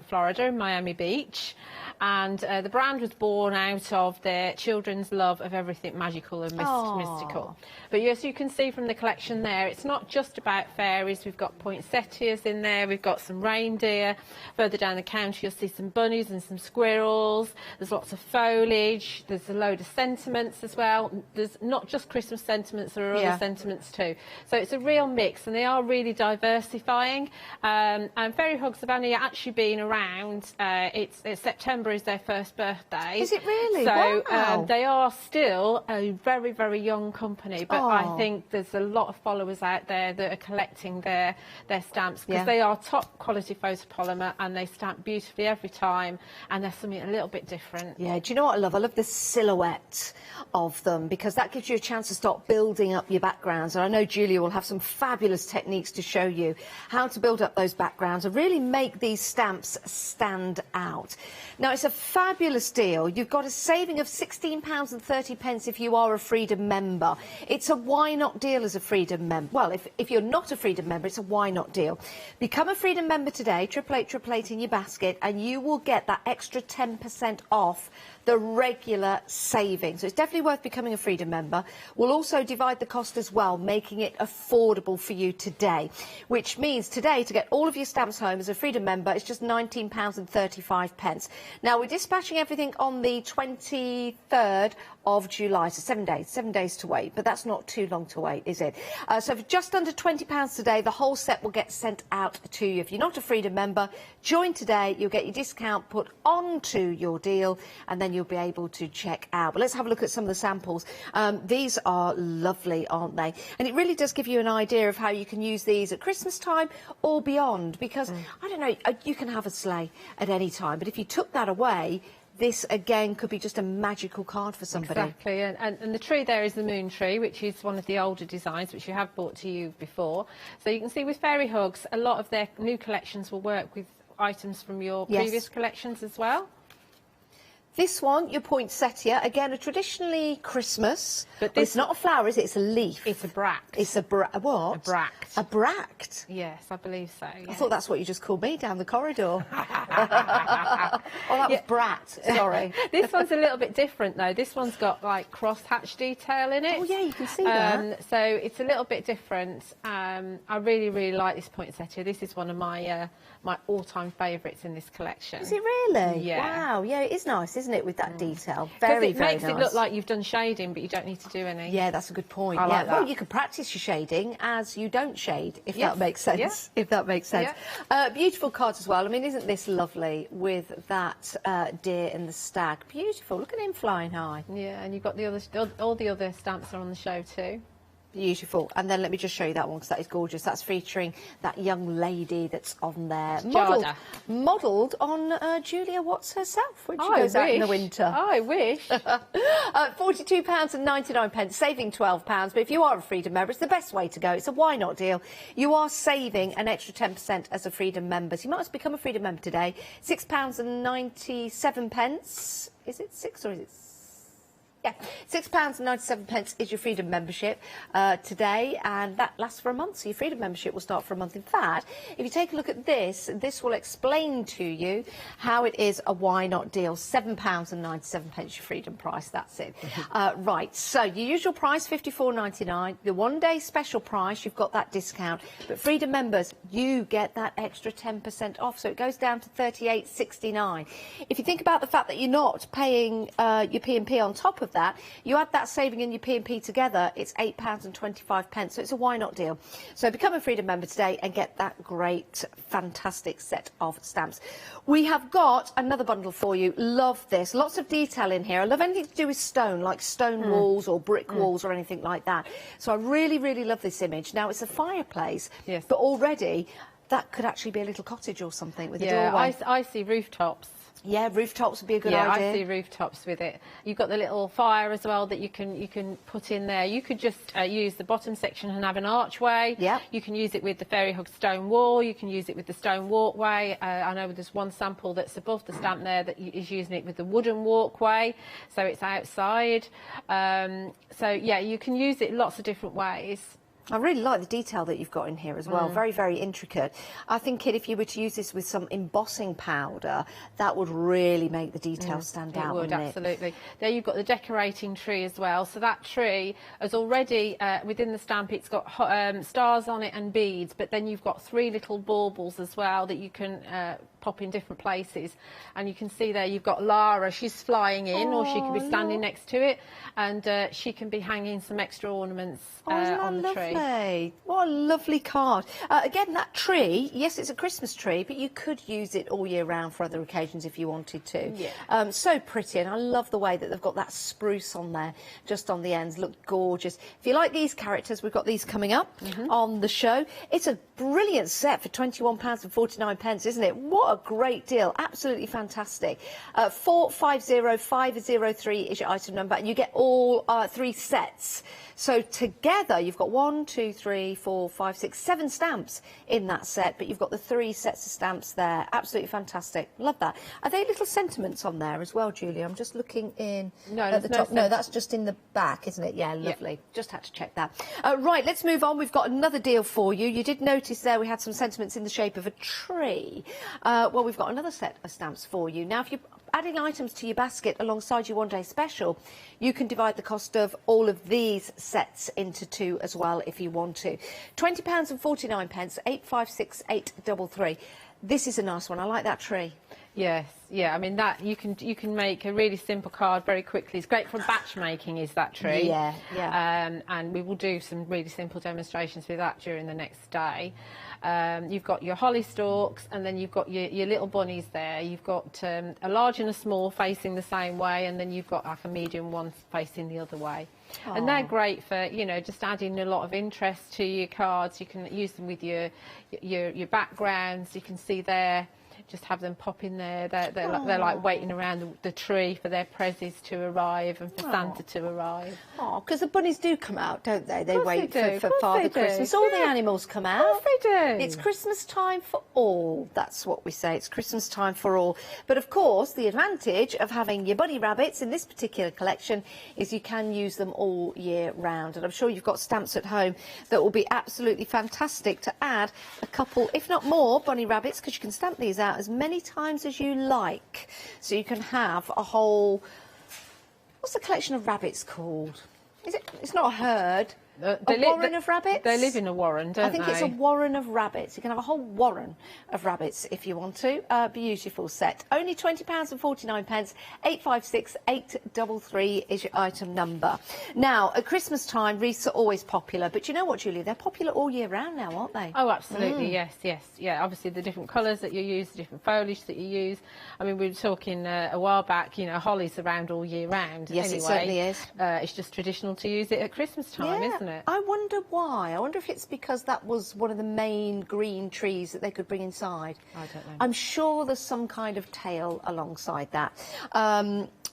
Florida, in Miami Beach. And the brand was born out of their children's love of everything magical and mystical. But yes, you can see from the collection there, it's not just about fairies. We've got poinsettias in there. We've got some reindeer. Further down the counter, you'll see some bunnies and some squirrels. There's lots of foliage. There's a load of sentiments as well. There's not just Christmas sentiments, there are other sentiments too. So it's a real mix, and they are really diversifying. And Fairy Hugs have only actually been around. It's September is their first birthday. Is it really? So wow. They are still a very, very young company, but I think there's a lot of followers out there that are collecting their stamps, because they are top quality photopolymer and they stamp beautifully every time, and there's something a little bit different. Yeah, do you know what I love? I love the silhouette of them, because that gives you a chance to start building up your backgrounds. And I know Julia will have some fabulous techniques to show you how to build up those backgrounds and really make these stamps stand out. Now, it's a fabulous deal. You've got a saving of £16.30 if you are a Freedom member. It's a why not deal as a Freedom member. Well, if you're not a Freedom member, it's a why not deal. Become a Freedom member today, 888 in your basket. it, and you will get that extra 10% off the regular saving. So it's definitely worth becoming a Freedom member. We'll also divide the cost as well, making it affordable for you today, which means today to get all of your stamps home as a Freedom member, it's just £19.35. Now, we're dispatching everything on the 23rd of July, so 7 days to wait, but that's not too long to wait, is it? So for just under £20 today, the whole set will get sent out to you. If you're not a Freedom member, join today, you'll get your discount put onto your deal, and then you'll be able to check out. But let's have a look at some of the samples. These are lovely, aren't they? And it really does give you an idea of how you can use these at Christmas time or beyond, because, I don't know, you can have a sleigh at any time, but if you took that away, this again could be just a magical card for somebody. Exactly, and the tree there is the moon tree, which is one of the older designs which you have brought to you before. So you can see with Fairy Hugs, a lot of their new collections will work with items from your previous collections as well. This one, your poinsettia, again, a traditionally Christmas, but it's not a flower, is it? It's a leaf. It's a bract. It's a what? A bract. A bract? Yes, I believe so. Yes. I thought that's what you just called me down the corridor. Oh, that was brat, sorry. This one's a little bit different, though. This one's got, like, cross-hatch detail in it. Oh, yeah, you can see that. So it's a little bit different. I really, really like this poinsettia. This is one of my my all-time favourites in this collection. Is it really? Yeah. Wow, yeah, it is nice, isn't it, with that detail? Very, it very makes nice. it look like you've done shading, but you don't need to do any. Yeah, that's a good point. I like that. Well, you can practice your shading as you don't shade, if that makes sense. Yeah. If that makes sense. Beautiful cards as well. I mean, isn't this lovely with that deer and the stag? Beautiful. Look at him flying high. Yeah, and you've got the other, all the other stamps are on the show too. Beautiful. And then let me just show you that one, because that is gorgeous. That's featuring that young lady that's on there. Modelled on Julia Watts herself when she goes out in the winter. I wish. £42.99, saving £12. But if you are a Freedom member, it's the best way to go. It's a why not deal. You are saving an extra 10% as a Freedom member. So you might as well become a Freedom member today. £6.97. Is it 6 or is it? Yeah, £6.97 is your Freedom membership today, and that lasts for a month, so your Freedom membership will start for a month. In fact, if you take a look at this, this will explain to you how it is a why not deal. £7.97 your Freedom price, that's it. Right, so your usual price, £54.99. The one-day special price, you've got that discount, but Freedom members, you get that extra 10% off, so it goes down to £38.69. If you think about the fact that you're not paying your P&P on top of that, you add that saving in your P&P together, it's £8.25, so it's a why not deal. So become a Freedom member today and get that great, fantastic set of stamps. We have got another bundle for you. Love this. Lots of detail in here. I love anything to do with stone, like stone walls or brick walls or anything like that. So I really, really love this image. Now, it's a fireplace, but already that could actually be a little cottage or something with a doorway. I see rooftops. Yeah, rooftops would be a good idea. Yeah, I see rooftops with it. You've got the little fire as well that you can put in there. You could just use the bottom section and have an archway. Yeah. You can use it with the Fairy Hug stone wall. You can use it with the stone walkway. I know there's one sample that's above the stamp there that is using it with the wooden walkway, so it's outside. So yeah, you can use it lots of different ways. I really like the detail that you've got in here as well. Very, very intricate. I think, Kid, if you were to use this with some embossing powder, that would really make the detail stand out. It would, absolutely. There you've got the decorating tree as well. So that tree has already, within the stamp, it's got stars on it and beads, but then you've got 3 little baubles as well that you can pop in different places. And you can see there you've got Lara. She's flying in, or she could be standing next to it, and she can be hanging some extra ornaments on the tree. What a lovely card. Again, that tree, yes, it's a Christmas tree, but you could use it all year round for other occasions if you wanted to. Yeah. So pretty, and I love the way that they've got that spruce on there, just on the ends. Look gorgeous. If you like these characters, we've got these coming up on the show. It's a brilliant set for £21.49, isn't it? What a great deal. Absolutely fantastic. 450503 is your item number, and you get all 3 sets. So together, you've got 1, 2, 3, 4, 5, 6, 7 stamps in that set, but you've got the 3 sets of stamps there. Absolutely fantastic. Love that. Are there little sentiments on there as well, Julia? I'm just looking in at the top. No, that's just in the back, isn't it? Yeah, lovely. Just had to check that. Right, let's move on. We've got another deal for you. You did notice there we had some sentiments in the shape of a tree. Well, we've got another set of stamps for you. Now, if you're adding items to your basket alongside your one-day special, you can divide the cost of all of these sets into two as well if you want to. £20.49, 856833. This is a nice one. I like that tree. Yes, yeah. I mean that you can make a really simple card very quickly. It's great for batch making. Is that tree? Yeah, yeah. And we will do some really simple demonstrations with that during the next day. You've got your holly stalks, and then you've got your little bunnies there. You've got a large and a small facing the same way, and then you've got like a medium one facing the other way. Aww. And they're great for, you know, just adding a lot of interest to your cards. You can use them with your backgrounds. You can see there. Just have them pop in there. They're like waiting around the tree for their prezzies to arrive and for Santa to arrive. Oh, because the bunnies do come out, don't they? They wait for Father Christmas. All the animals come out. Of course they do. It's Christmas time for all. That's what we say. It's Christmas time for all. But of course, the advantage of having your bunny rabbits in this particular collection is you can use them all year round. And I'm sure you've got stamps at home that will be absolutely fantastic to add a couple, if not more, bunny rabbits, because you can stamp these out as many times as you like. So you can have a whole, what's the collection of rabbits called? Is it? It's not a herd. A warren of rabbits? They live in a warren, don't they? I think it's a warren of rabbits. You can have a whole warren of rabbits if you want to. Beautiful set. Only £20.49. 856833 is your item number. Now, at Christmas time, wreaths are always popular. But you know what, Julia? They're popular all year round now, aren't they? Oh, absolutely, yes. Yeah, obviously the different colours that you use, the different foliage that you use. I mean, we were talking a while back, you know, holly's around all year round. Yes, anyway. it certainly is. It's just traditional to use it at Christmas time, isn't it? I wonder why. I wonder if it's because that was one of the main green trees that they could bring inside. I don't know. I'm sure there's some kind of tale alongside that.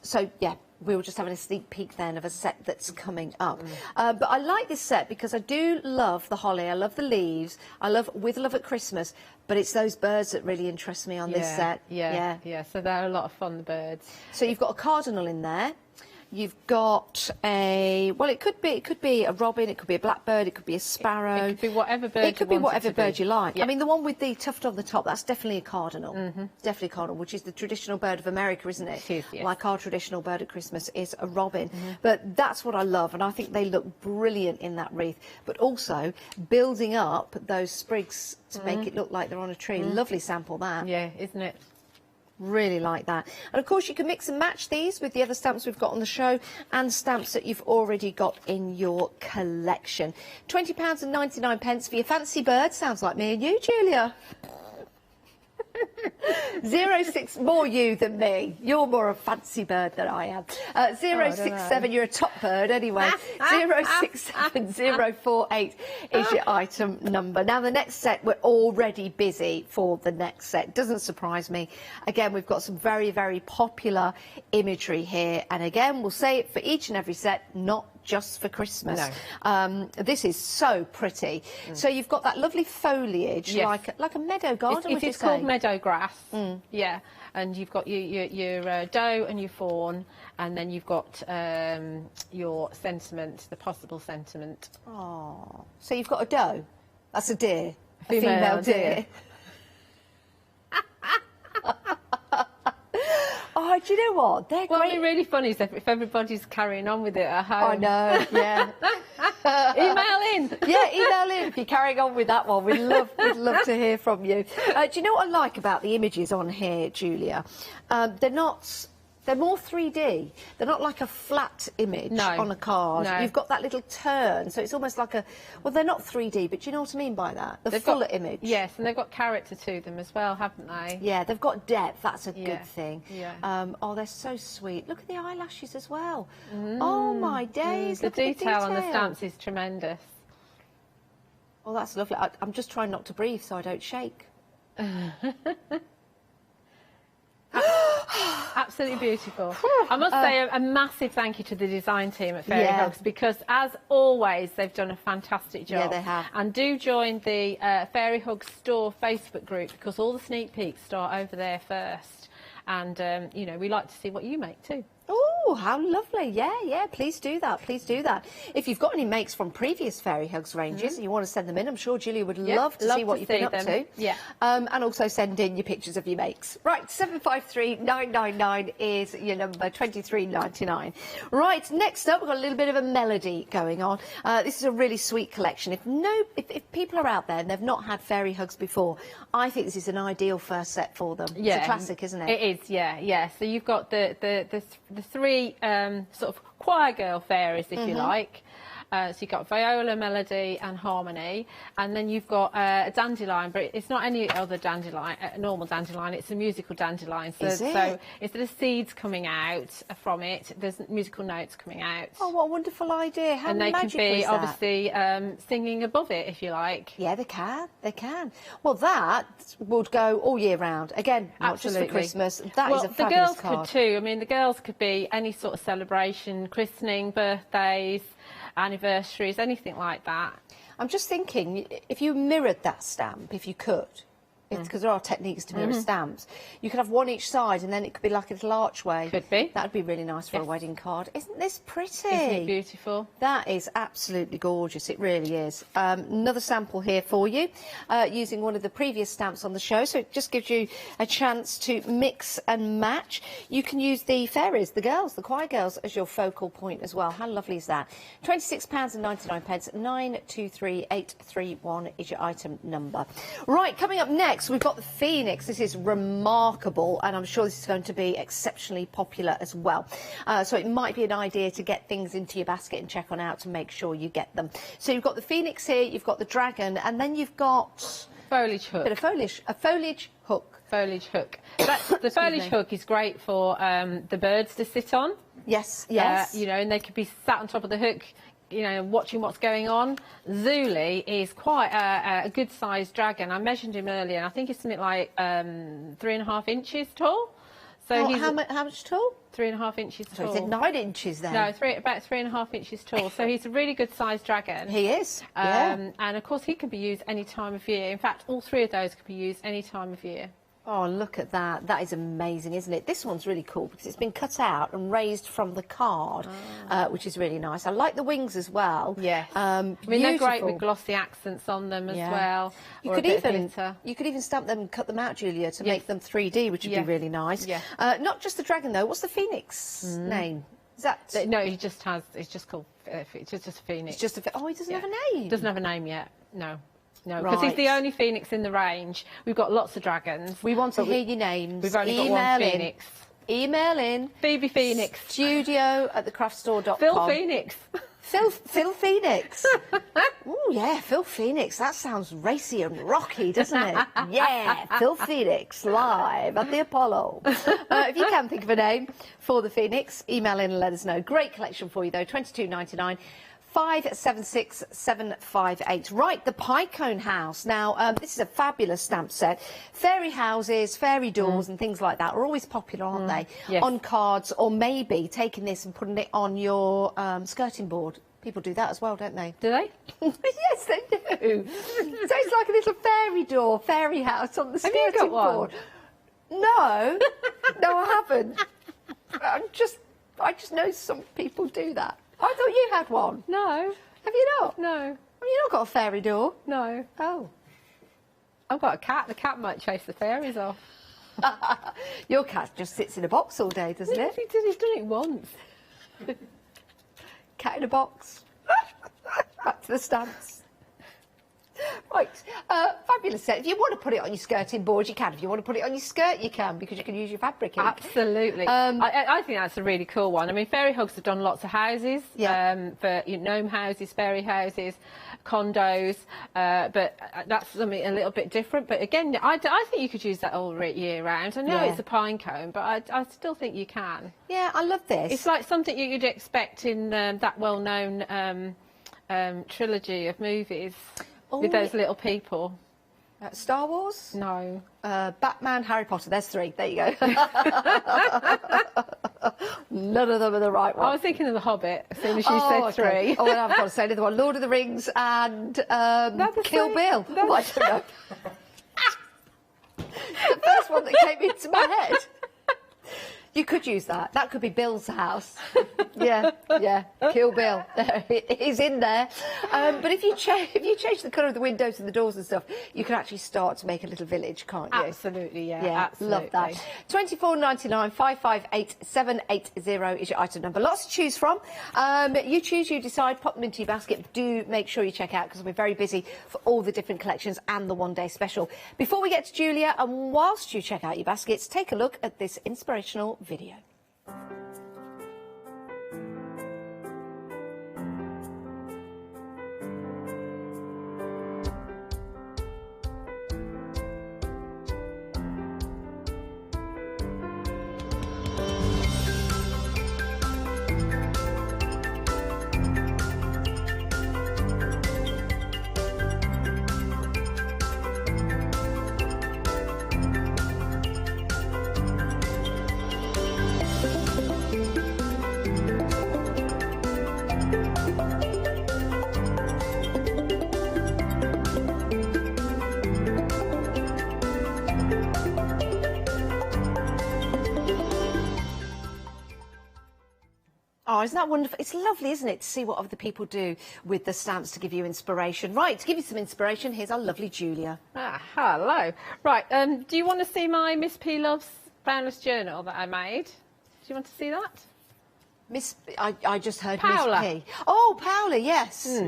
So, yeah. We were just having a sneak peek then of a set that's coming up. But I like this set because I do love the holly, I love the leaves, I love With Love at Christmas, but it's those birds that really interest me on this set. Yeah, so they're a lot of fun, the birds. So you've got a cardinal in there. You've got a, well, it could be a robin, it could be a blackbird, it could be a sparrow. It could be whatever bird It could be whatever bird you like. Yeah. I mean, the one with the tuft on the top, that's definitely a cardinal. Definitely a cardinal, which is the traditional bird of America, isn't it? It is, yes. Like our traditional bird at Christmas is a robin. But that's what I love, and I think they look brilliant in that wreath. But also, building up those sprigs to make it look like they're on a tree. Lovely sample, that. Yeah, isn't it? Really like that. And of course you can mix and match these with the other stamps we've got on the show and stamps that you've already got in your collection. £20.99 for your fancy bird. Sounds like me and you, Julia. 06, more you than me. You're more a fancy bird than I am. 067, you're a top bird anyway. 067048 is your item number. Now the next set, we're already busy for the next set. Doesn't surprise me. Again, we've got some very, very popular imagery here. And again, we'll say it for each and every set, not just for Christmas. No. This is so pretty. So you've got that lovely foliage, like a meadow garden. It is called meadow grass. Yeah, and you've got your doe and your fawn, and then you've got your sentiment, the possible sentiment. Oh, so you've got a doe. That's a deer, a Female deer. Oh, do you know what? They're What great. would be really funny is if everybody's carrying on with it at home. I know, yeah. Email in. Yeah, email in if you're carrying on with that one. We'd love to hear from you. Do you know what I like about the images on here, Julia? They're more 3D. They're not like a flat image on a card. No. You've got that little turn, so it's almost like a... Well, they're not 3D, but do you know what I mean by that? The fuller image. Yes, and they've got character to them as well, haven't they? Yeah, they've got depth. That's a good thing. Yeah. Oh, they're so sweet. Look at the eyelashes as well. Oh, my days. The Look at detail on the stamps is tremendous. Oh, that's lovely. I'm just trying not to breathe so I don't shake. Absolutely beautiful. I must say a massive thank you to the design team at Fairy Hugs, because as always they've done a fantastic job. Yeah, they have. And do join the Fairy Hugs store Facebook group, because all the sneak peeks start over there first. And you know, we like to see what you make too. Oh, Oh, how lovely. Yeah, please do that. Please do that. If you've got any makes from previous Fairy Hugs ranges and you want to send them in, I'm sure Julia would love to see what you've been up to. Yeah. And also send in your pictures of your makes. Right, 753 999 is your number, 23.99. Right, next up, we've got a little bit of a melody going on. This is a really sweet collection. If people are out there and they've not had Fairy Hugs before, I think this is an ideal first set for them. Yeah, it's a classic, isn't it? It is, yeah. So you've got the three sort of choir girl fairies, if you like. So you've got viola, melody and harmony, and then you've got a dandelion, but it's not any other dandelion, a normal dandelion, it's a musical dandelion. So, so instead of seeds coming out from it, there's musical notes coming out. Oh, what a wonderful idea. How magical is that? And they can be obviously singing above it, if you like. Yeah, they can. Well, that would go all year round. Again, not just for Christmas. That is a fabulous card. The girls could too. I mean, the girls could be any sort of celebration, christening, birthdays, anniversaries, anything like that. I'm just thinking, if you mirrored that stamp, if you could, because there are techniques to mirror stamps, you could have one each side and then it could be like a little archway. Could be. That would be really nice for a wedding card. Isn't this pretty? Isn't it beautiful? That is absolutely gorgeous. It really is. Another sample here for you, using one of the previous stamps on the show, so it just gives you a chance to mix and match. You can use the fairies, the girls, the choir girls, as your focal point as well. How lovely is that? £26.99, 923831 is your item number. Right, coming up next, we've got the Phoenix. This is remarkable, and I'm sure this is going to be exceptionally popular as well. So it might be an idea to get things into your basket and check on out to make sure you get them. So you've got the Phoenix here, you've got the dragon, and then you've got... Foliage hook. A foliage hook. Foliage hook. The foliage hook is great for the birds to sit on. Yes. You know, and they could be sat on top of the hook, you know, watching what's going on. Zuli is quite a good-sized dragon. I measured him earlier, and I think it's something like 3.5 inches tall. So he's how much tall? 3.5 inches tall. So is it 9 inches then? No, about 3.5 inches tall. So he's a really good-sized dragon. He is. And of course, he can be used any time of year. In fact, all three of those can be used any time of year. Oh, look at that. That is amazing, isn't it? This one's really cool because it's been cut out and raised from the card, which is really nice. I like the wings as well. Yes. I mean, they're great with glossy accents on them as well. You could even stamp them and cut them out, Julia, to make them 3D, which would be really nice. Yeah. Not just the dragon, though. What's the Phoenix name? Is that... No, he just has... It's just called... It's just a Phoenix. It's just a... Oh, he doesn't have a name? Doesn't have a name yet, no. No, because he's the only Phoenix in the range. We've got lots of dragons. We want to hear your names. We've only got one Phoenix. Email in. Phoebe Phoenix. studio@thecraftstore.com. Phil Phoenix. Phil Phoenix. Oh, yeah, Phil Phoenix. That sounds racy and rocky, doesn't it? Yeah, Phil Phoenix, live at the Apollo. If you can think of a name for the Phoenix, email in and let us know. Great collection for you, though, $22.99. 576758. Right, the pie cone house. Now, this is a fabulous stamp set. Fairy houses, fairy doors and things like that are always popular, aren't they? Yes. On cards, or maybe taking this and putting it on your skirting board. People do that as well, don't they? Do they? Yes, they do. So it's like a little fairy door, fairy house on the skirting board. No, no, I haven't. I just know some people do that. I thought you had one. No. Have you not? No. Have you not got a fairy door? No. Oh. I've got a cat. The cat might chase the fairies off. Your cat just sits in a box all day, doesn't it? He's done it once. Cat in a box. Back to the stamps. Right, fabulous set. If you want to put it on your skirting board, you can. If you want to put it on your skirt, you can, because you can use your fabric ink. Absolutely. I think that's a really cool one. I mean, Fairy Hugs have done lots of houses, for gnome houses, fairy houses, condos, but that's something a little bit different. But again, I think you could use that all year round. I know it's a pine cone, but I still think you can. Yeah, I love this. It's like something you'd expect in that well-known trilogy of movies. With those little people. Star Wars? No. Batman, Harry Potter. There's three. There you go. None of them are the right one. I was thinking of The Hobbit as soon as you said three. Oh, well, I've got to say another one. Lord of the Rings and Kill Bill. Oh, I don't know. The first one that came into my head. You could use that. That could be Bill's house. Yeah, Kill Bill. He's in there. But if you change the colour of the windows and the doors and stuff, you can actually start to make a little village, can't you? Absolutely, yeah. Yeah, absolutely. love that. £24.99 558 780 is your item number. Lots to choose from. You choose, you decide, pop them into your basket. Do make sure you check out, because we're very busy for all the different collections and the one-day special. Before we get to Julia, and whilst you check out your baskets, take a look at this inspirational video. Oh, isn't that wonderful? It's lovely, isn't it, to see what other people do with the stamps to give you inspiration. Right, to give you some inspiration, here's our lovely Julia. Ah, hello. Right, do you want to see my Miss P Loves Boundless Journal that I made? Do you want to see that? I just heard Paola. Miss P. Oh, Paola, yes.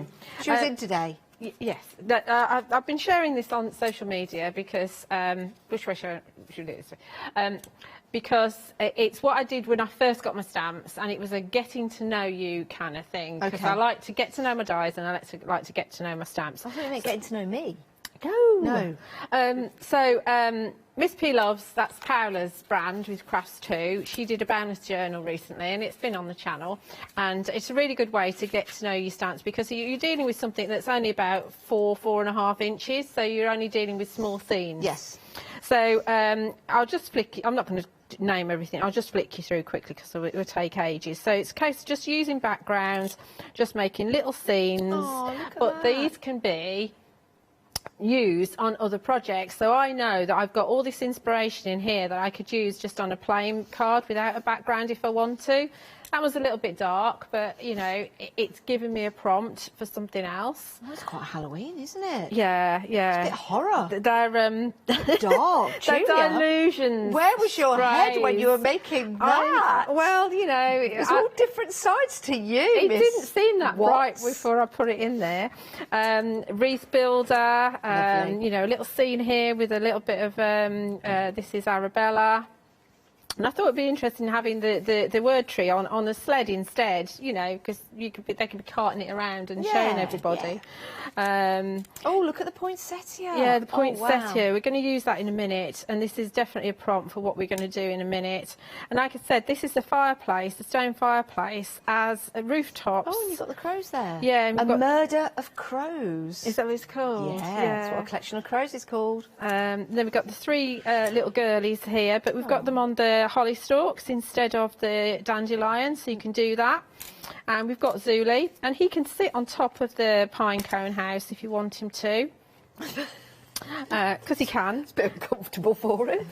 She was in today. Yes, I've been sharing this on social media because which way should I do this? Because it's what I did when I first got my stamps, and it was a getting to know you kind of thing. Because I like to get to know my dies, and I like to get to know my stamps. I thought you meant getting to know me. No. Miss P Loves, that's Paola's brand with Crafts 2. She did a Boundless Journal recently, and it's been on the channel. And it's a really good way to get to know your stamps, because you're dealing with something that's only about 4.5 inches, so you're only dealing with small scenes. Yes. So I'll just flick. I'm not going to name everything. I'll just flick you through quickly because it will take ages. So it's a case of just using backgrounds, just making little scenes. Oh, look at but that. These can be used on other projects, so I know that I've got all this inspiration in here that I could use just on a plain card without a background if I want to. That was a little bit dark, but you know, it's given me a prompt for something else. Oh, it's quite Halloween, isn't it? Yeah. It's a bit horror. They're dark. They're delusions. Where was your head when you were making that? Well, you know, it's all different sides to you. It Miss didn't seem that bright Watts. before I put it in there. Wreath builder. You know, a little scene here with a little bit of this is Arabella. And I thought it'd be interesting having the word tree on a sled instead, you know, because they could be carting it around and showing everybody. Oh, look at the poinsettia. Yeah, the poinsettia. Oh, wow. We're going to use that in a minute, and this is definitely a prompt for what we're going to do in a minute. And like I said, this is the fireplace, the stone fireplace, as a rooftops. Oh, and you've got the crows there. Yeah. And a murder of crows. Is that what it's called? Yeah, that's what a collection of crows is called. Then we've got the three little girlies here, but we've got them on the holly stalks instead of the dandelion, so you can do that. And we've got Zuli, and he can sit on top of the pine cone house if you want him to, because he can. It's a bit uncomfortable for him.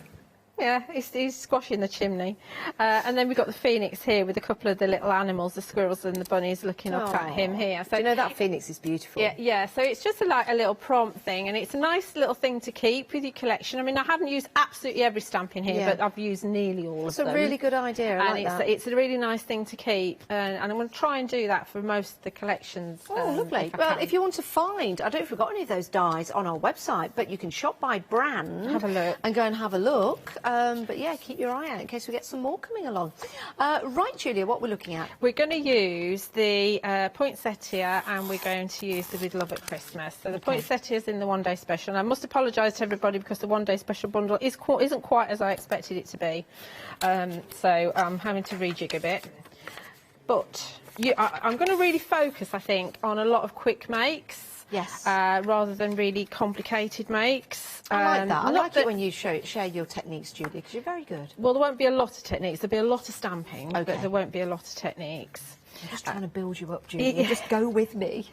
Yeah, he's squashing the chimney. And then we've got the phoenix here with a couple of the little animals, the squirrels and the bunnies looking up at him here. So you know, that phoenix is beautiful. Yeah, so it's just like a little prompt thing, and it's a nice little thing to keep with your collection. I mean, I haven't used absolutely every stamp in here, but I've used nearly all of them. It's a really good idea. I like that. It's a really nice thing to keep, and I'm going to try and do that for most of the collections. Oh, lovely. Well, if you want to find, I don't know if we've got any of those dies on our website, but you can shop by brand. Have a look. And go and have a look. But yeah, keep your eye out in case we get some more coming along. Right, Julia, what we're looking at? We're going to use the poinsettia, and we're going to use the With Love at Christmas. So the poinsettia is in the one-day special. And I must apologise to everybody because the one-day special bundle isn't quite as I expected it to be. So I'm having to rejig a bit. But I'm going to really focus, I think, on a lot of quick makes. Yes. Rather than really complicated makes. I like that. I like it when you share your techniques, Julia, because you're very good. Well, there won't be a lot of techniques. There'll be a lot of stamping, but there won't be a lot of techniques. I'm just trying to build you up, Julia. Just go with me.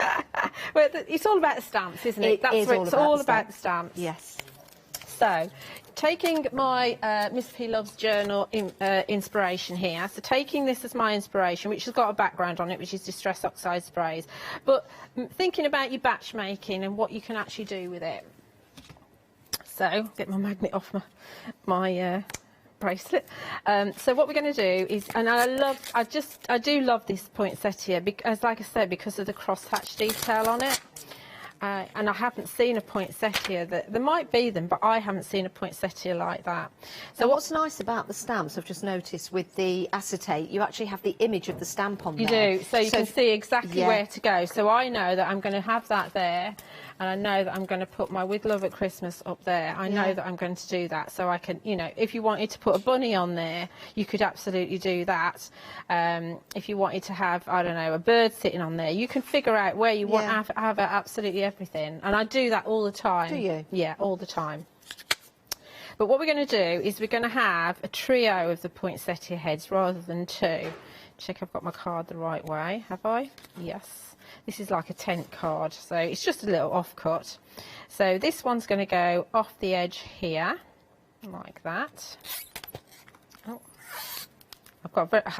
Well, it's all about the stamps, isn't it? It's all about the stamps. Yes. So, taking my Miss P Loves Journal inspiration here, so taking this as my inspiration, which has got a background on it, which is Distress Oxide sprays, but thinking about your batch making and what you can actually do with it. So, get my magnet off my bracelet. So what we're going to do is, and I do love this poinsettia because, like I said, because of the cross-hatch detail on it. And I haven't seen a poinsettia that there might be them, but I haven't seen a poinsettia like that. So what's nice about the stamps, I've just noticed with the acetate, you actually have the image of the stamp on there. You do, so you can see exactly where to go. So I know that I'm going to have that there, and I know that I'm going to put my With Love at Christmas up there. I know that I'm going to do that, so I can, you know, if you wanted to put a bunny on there, you could absolutely do that. If you wanted to have, I don't know, a bird sitting on there, you can figure out where you want to have absolutely everything. And I do that all the time. Do you? Yeah, all the time. But what we're going to do is we're going to have a trio of the poinsettia heads rather than two. Check I've got my card the right way, have I? Yes. This is like a tent card, so it's just a little offcut. So this one's going to go off the edge here, like that. Oh.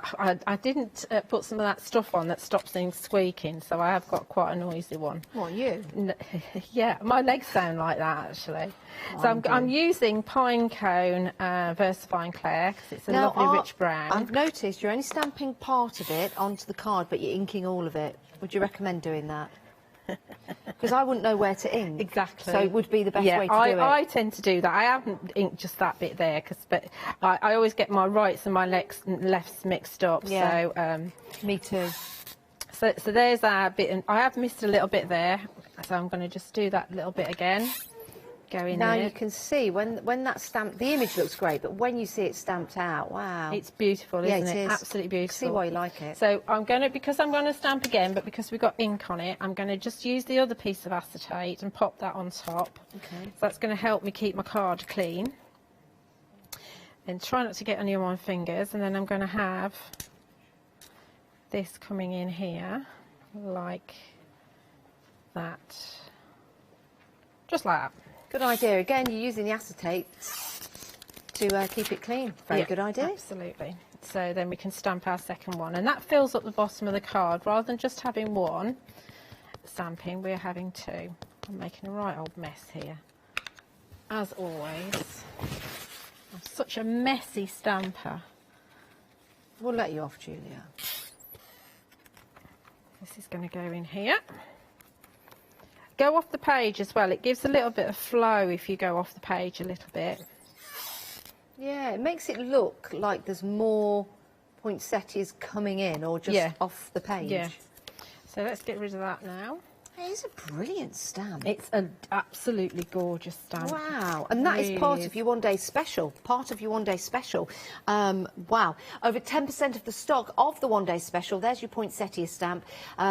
I didn't put some of that stuff on that stops things squeaking, so I have got quite a noisy one. What, you? Yeah, my legs sound like that, actually. So I'm using pine cone VersaFine Clair because it's a lovely rich brown. I've noticed you're only stamping part of it onto the card, but you're inking all of it. Would you recommend doing that? Because I wouldn't know where to ink. Exactly. So it would be the best way to do it. I tend to do that. I haven't inked just that bit there, but I always get my rights and my lefts mixed up. Yeah. So, me too. So there's our bit, and I have missed a little bit there, so I'm going to just do that little bit again. Go in now there. You can see when that stamp, the image looks great, but when you see it stamped out, wow, it's beautiful, isn't it? It is. Absolutely beautiful. See why you like it. So because I'm going to stamp again, but because we've got ink on it, I'm going to just use the other piece of acetate and pop that on top. Okay. So that's going to help me keep my card clean. And try not to get any of my fingers, and then I'm going to have this coming in here, like that, just like that. Good idea. Again, you're using the acetate to keep it clean. Very good idea. Absolutely. So then we can stamp our second one, and that fills up the bottom of the card. Rather than just having one stamping, we're having two. I'm making a right old mess here, as always. I'm such a messy stamper. We'll let you off, Julia. This is going to go in here. Go off the page as well. It gives a little bit of flow if you go off the page a little bit. Yeah, it makes it look like there's more poinsettias coming in or just off the page. Yeah. So let's get rid of that now. It is a brilliant stamp. It's an absolutely gorgeous stamp. Wow. And that is part of your one-day special. Part of your one-day special. Wow. Over 10% of the stock of the one-day special. There's your poinsettia stamp.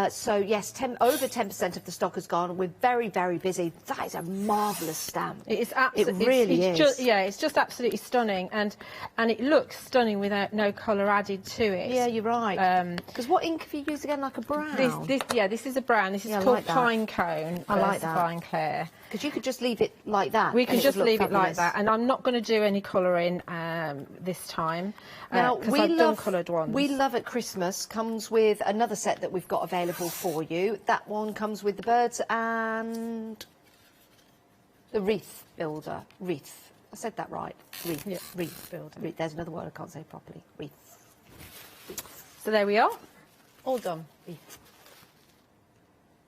So, yes, over 10% of the stock has gone. We're very, very busy. That is a marvellous stamp. It is absolutely. It really is. It's just absolutely stunning. And it looks stunning without no colour added to it. Yeah, you're right. Because what ink have you used again? Like a brown? This is a brown. This is called Pine Cone. I like that. Fine Clair. Because you could just leave it like that. We can just leave it like that, and I'm not going to do any colouring this time. Now I've done coloured ones. We Love at Christmas comes with another set that we've got available for you. That one comes with the birds and the wreath builder. Wreath. I said that right. Wreath. Yeah. Wreath builder. There's another word I can't say properly. Wreath. So there we are. All done. Wreath.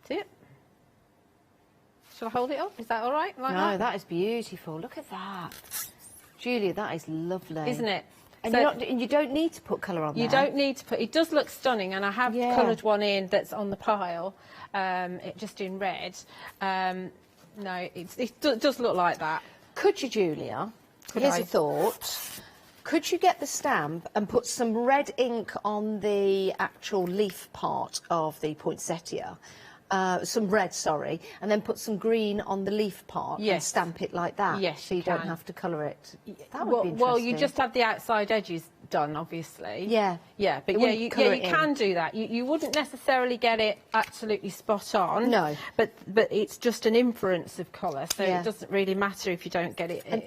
See it? Shall I hold it up? Is that all right? Like no, that is beautiful. Look at that. Julia, that is lovely. Isn't it? And you don't need to put colour on there. You don't need to put... It does look stunning, and I have coloured one in that's on the pile, just in red. No, it does look like that. Could you, Julia, here's a thought. Could you get the stamp and put some red ink on the actual leaf part of the poinsettia? Some red, sorry, and then put some green on the leaf part and stamp it like that. Yes, so you don't have to colour it. That would be interesting. Well, you just have the outside edges done, obviously. Yeah. Yeah, but It you wouldn't colour it in. can do that. You wouldn't necessarily get it absolutely spot on. No. But it's just an inference of colour, so Yeah. it doesn't really matter if you don't get it. An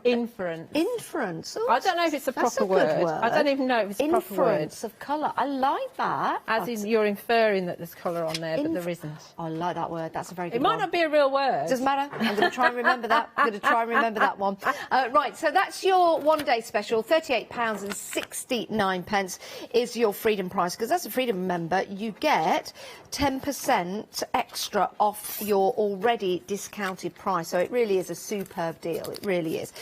inference. Inference. Oh, I don't know if it's a that's proper good word. I don't even know if it's a proper word. Inference of colour. I like that. As in, you're inferring that there's colour on there, but there isn't. I like that word. That's a very good It might one. not be a real word. Doesn't matter. I'm going to try and remember that. I'm going to try and remember that one. Right, so that's your one-day special. £38.69 is your Freedom price, because as a Freedom member, you get 10% extra off your already discounted price. So it really is a superb deal. It really is.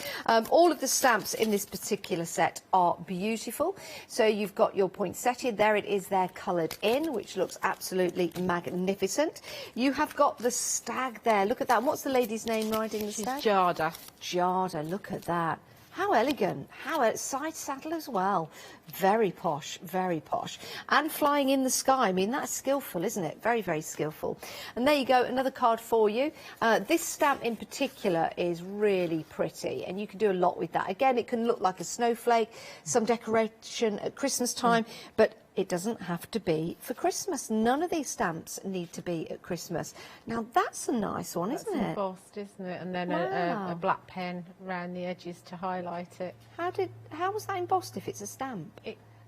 All of the stamps in this particular set are beautiful. So you've got your poinsettia. There it is there, coloured in, which looks absolutely magnificent. You have got the stag there. Look at that. And what's the lady's name riding the stag? Jada. Jada, look at that. How elegant. Side saddle as well. Very posh, very posh. And flying in the sky. I mean, that's skillful, isn't it? Very, very skillful. And there you go, another card for you. This stamp in particular is really pretty, and you can do a lot with that. Again, it can look like a snowflake, some decoration at Christmas time, but it doesn't have to be for Christmas. None of these stamps need to be at Christmas. Now, that's a nice one, isn't it? Embossed, isn't it? And then Wow. a black pen around the edges to highlight it. How was that embossed if it's a stamp?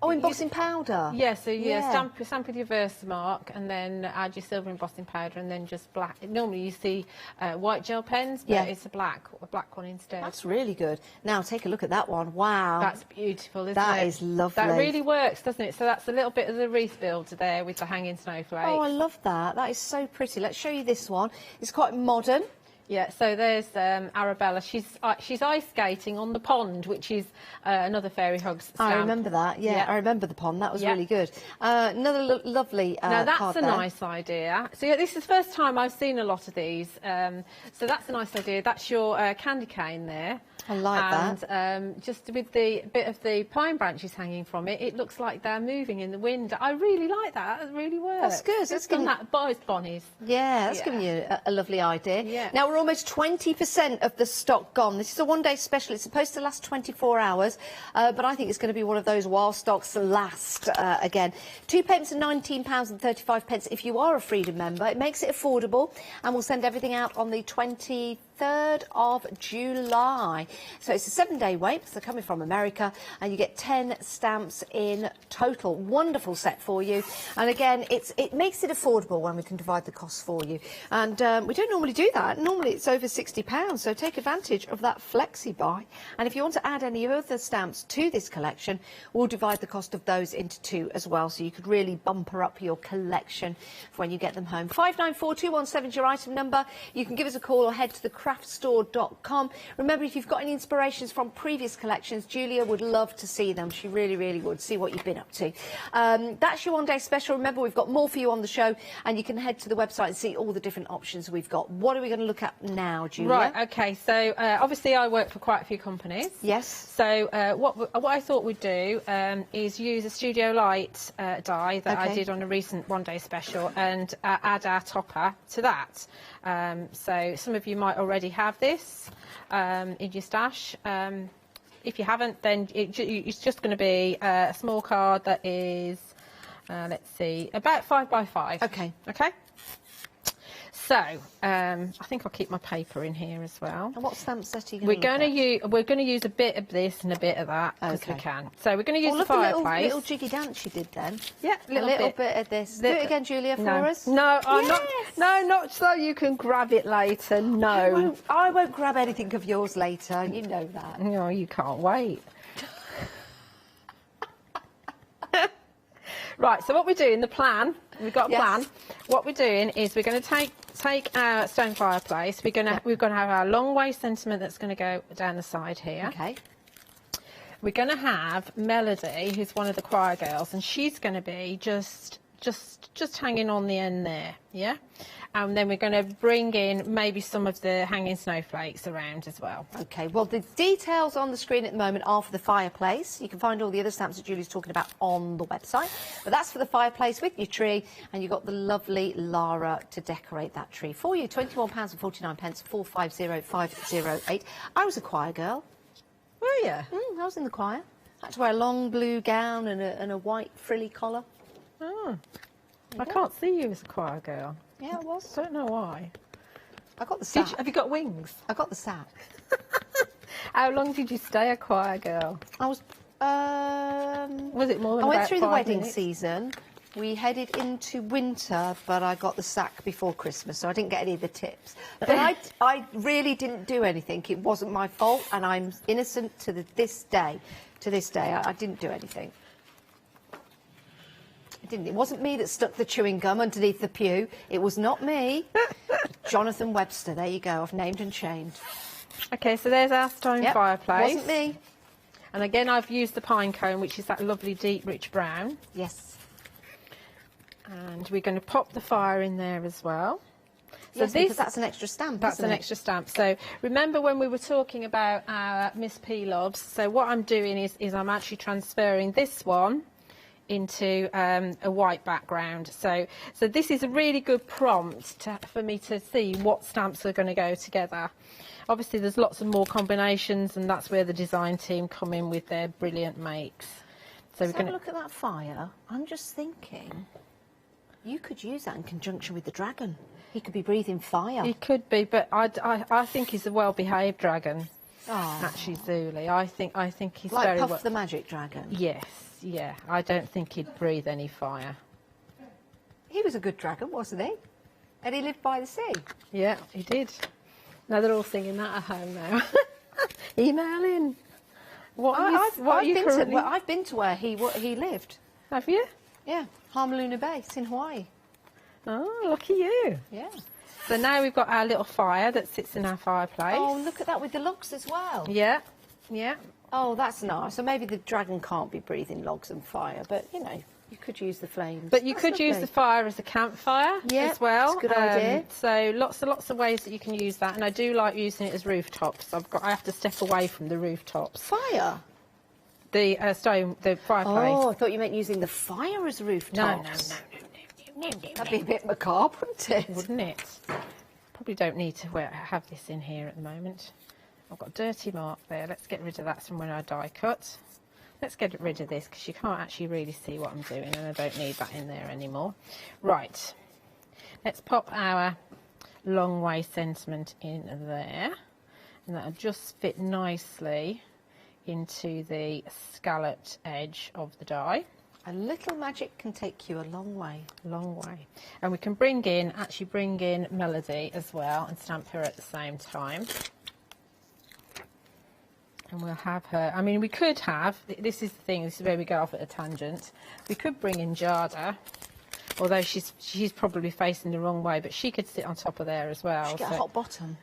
Embossing powder? Yeah, so Yeah. stamp with your Versamark and then add your silver embossing powder and then just black. Normally you see white gel pens, but Yeah. it's a black one instead. That's really good. Now, take a look at that one. Wow. That's beautiful, isn't it? That is lovely. That really works, doesn't it? So that's a little bit of the wreath build there with the hanging snowflakes. Oh, I love that. That is so pretty. Let's show you this one. It's quite modern. Yeah, so there's Arabella. She's ice skating on the pond, which is another Fairy Hugs stamp. I remember that. Yeah, I remember the pond. That was really good. Another lovely now that's card a there. nice idea. So yeah, this is the first time I've seen a lot of these. So that's a nice idea. That's your candy cane there. I like that. And just with the bit of the pine branches hanging from it, it looks like they're moving in the wind. I really like that. It really works. That's good. It's That's done giving- that boys bonnies. Yeah, that's giving you a lovely idea. Yeah. Now, we're almost 20% of the stock gone. This is a one-day special. It's supposed to last 24 hours, but I think it's going to be one of those while stocks last again. £2.19.35 if you are a Freedom member. It makes it affordable, and we'll send everything out on the 23rd of July. So it's a 7-day wait, because they're coming from America, and you get 10 stamps in total. Wonderful set for you. And again, it makes it affordable when we can divide the costs for you. And we don't normally do that. Normally it's over £60, so take advantage of that flexi buy. And if you want to add any other stamps to this collection, we'll divide the cost of those into two as well, so you could really bumper up your collection for when you get them home. 594217 is your item number. You can give us a call or head to thecraftstore.com. Remember, if you've got any inspirations from previous collections, Julia would love to see them. She really, really would. See what you've been up to. That's your one-day special. Remember, we've got more for you on the show, and you can head to the website and see all the different options we've got. What are we going to look at now, Julia? Right, OK, so obviously I work for quite a few companies. Yes. So what I thought we'd do is use a Studio Light die that I did on a recent one-day special and add our topper to that. So some of you might already have this in your stash. If you haven't, then it's just going to be a small card that is, let's see, about 5 by 5. OK. OK? So, I think I'll keep my paper in here as well. And what stamp set are you We're going to use a bit of this and a bit of that, because we can. So we're going to use the fireplace. Little jiggy dance you did then. Yeah, a little bit of this. Do it again, Julia, for us. No, I'm not. No, not so you can grab it later. No, I won't grab anything of yours later. You know that. No, you can't wait. Right, so what we're doing, the plan, we've got a plan. What we're doing is we're going to take our stone fireplace. We're going to have our long waist sentiment that's going to go down the side here. Okay. We're going to have Melody, who's one of the choir girls, and she's going to be just hanging on the end there, yeah? And then we're going to bring in maybe some of the hanging snowflakes around as well. OK, well, the details on the screen at the moment are for the fireplace. You can find all the other stamps that Julie's talking about on the website. But that's for the fireplace with your tree, and you've got the lovely Lara to decorate that tree for you. £21.49, 450508. I was a choir girl. Were you? I was in the choir. I had to wear a long blue gown and a white frilly collar. Oh. I can't see you as a choir girl. Yeah, I was. Don't know why. I got the sack. Have you got wings? I got the sack. How long did you stay a choir girl? I was. Was it more than I went about through the 5 wedding minutes? season. We headed into winter, but I got the sack before Christmas, so I didn't get any of the tips. But I really didn't do anything. It wasn't my fault, and I'm innocent to this day. To this day, I didn't do anything. I didn't. It wasn't me that stuck the chewing gum underneath the pew. It was not me. Jonathan Webster. There you go. I've named and shamed. Okay, so there's our stone fireplace. Wasn't me. And again, I've used the pine cone, which is that lovely deep, rich brown. Yes. And we're going to pop the fire in there as well. So Yes, because that's an extra stamp, That's isn't an it? extra stamp. So remember when we were talking about our Miss P-Lobs? So what I'm doing is I'm actually transferring this one into a white background. So this is a really good prompt for me to see what stamps are going to go together. Obviously, there's lots of more combinations, and that's where the design team come in with their brilliant makes. So Let's have a look at that fire. I'm just thinking, you could use that in conjunction with the dragon. He could be breathing fire. He could be, but I think he's a well-behaved dragon. Oh. Actually, Zuli. I think he's Like very Puff the Magic Dragon. Yes, yeah. I don't think he'd breathe any fire. He was a good dragon, wasn't he? And he lived by the sea. Yeah, he did. Now they're all singing that at home now. Email in. I've been to where he lived. Have you? Yeah, Honolulu Base in Hawaii. Oh, lucky you. Yeah. So now we've got our little fire that sits in our fireplace. Oh, look at that with the logs as well. Yeah, yeah. Oh, that's nice. So maybe the dragon can't be breathing logs and fire, but, you know, you could use the flames. But you could use the fire as a campfire as well. That's a good idea. So lots and ways that you can use that, and I do like using it as rooftops. I have to step away from the rooftops. Fire? The the fireplace. Oh, I thought you meant using the fire as rooftops. No. That'd be a bit macabre, wouldn't it? Wouldn't it? Probably don't need to have this in here at the moment. I've got a dirty mark there. Let's get rid of that from when I die cut. Let's get rid of this because you can't actually really see what I'm doing, and I don't need that in there anymore. Right. Let's pop our long way sentiment in there, and that'll just fit nicely into the scalloped edge of the die. A little magic can take you a long way. Long way. And we can actually bring in Melody as well and stamp her at the same time. And we'll have her, I mean, we could have, this is the thing, this is where we go off at a tangent. We could bring in Jada, although she's probably facing the wrong way, but she could sit on top of there as well. She'd get a hot bottom.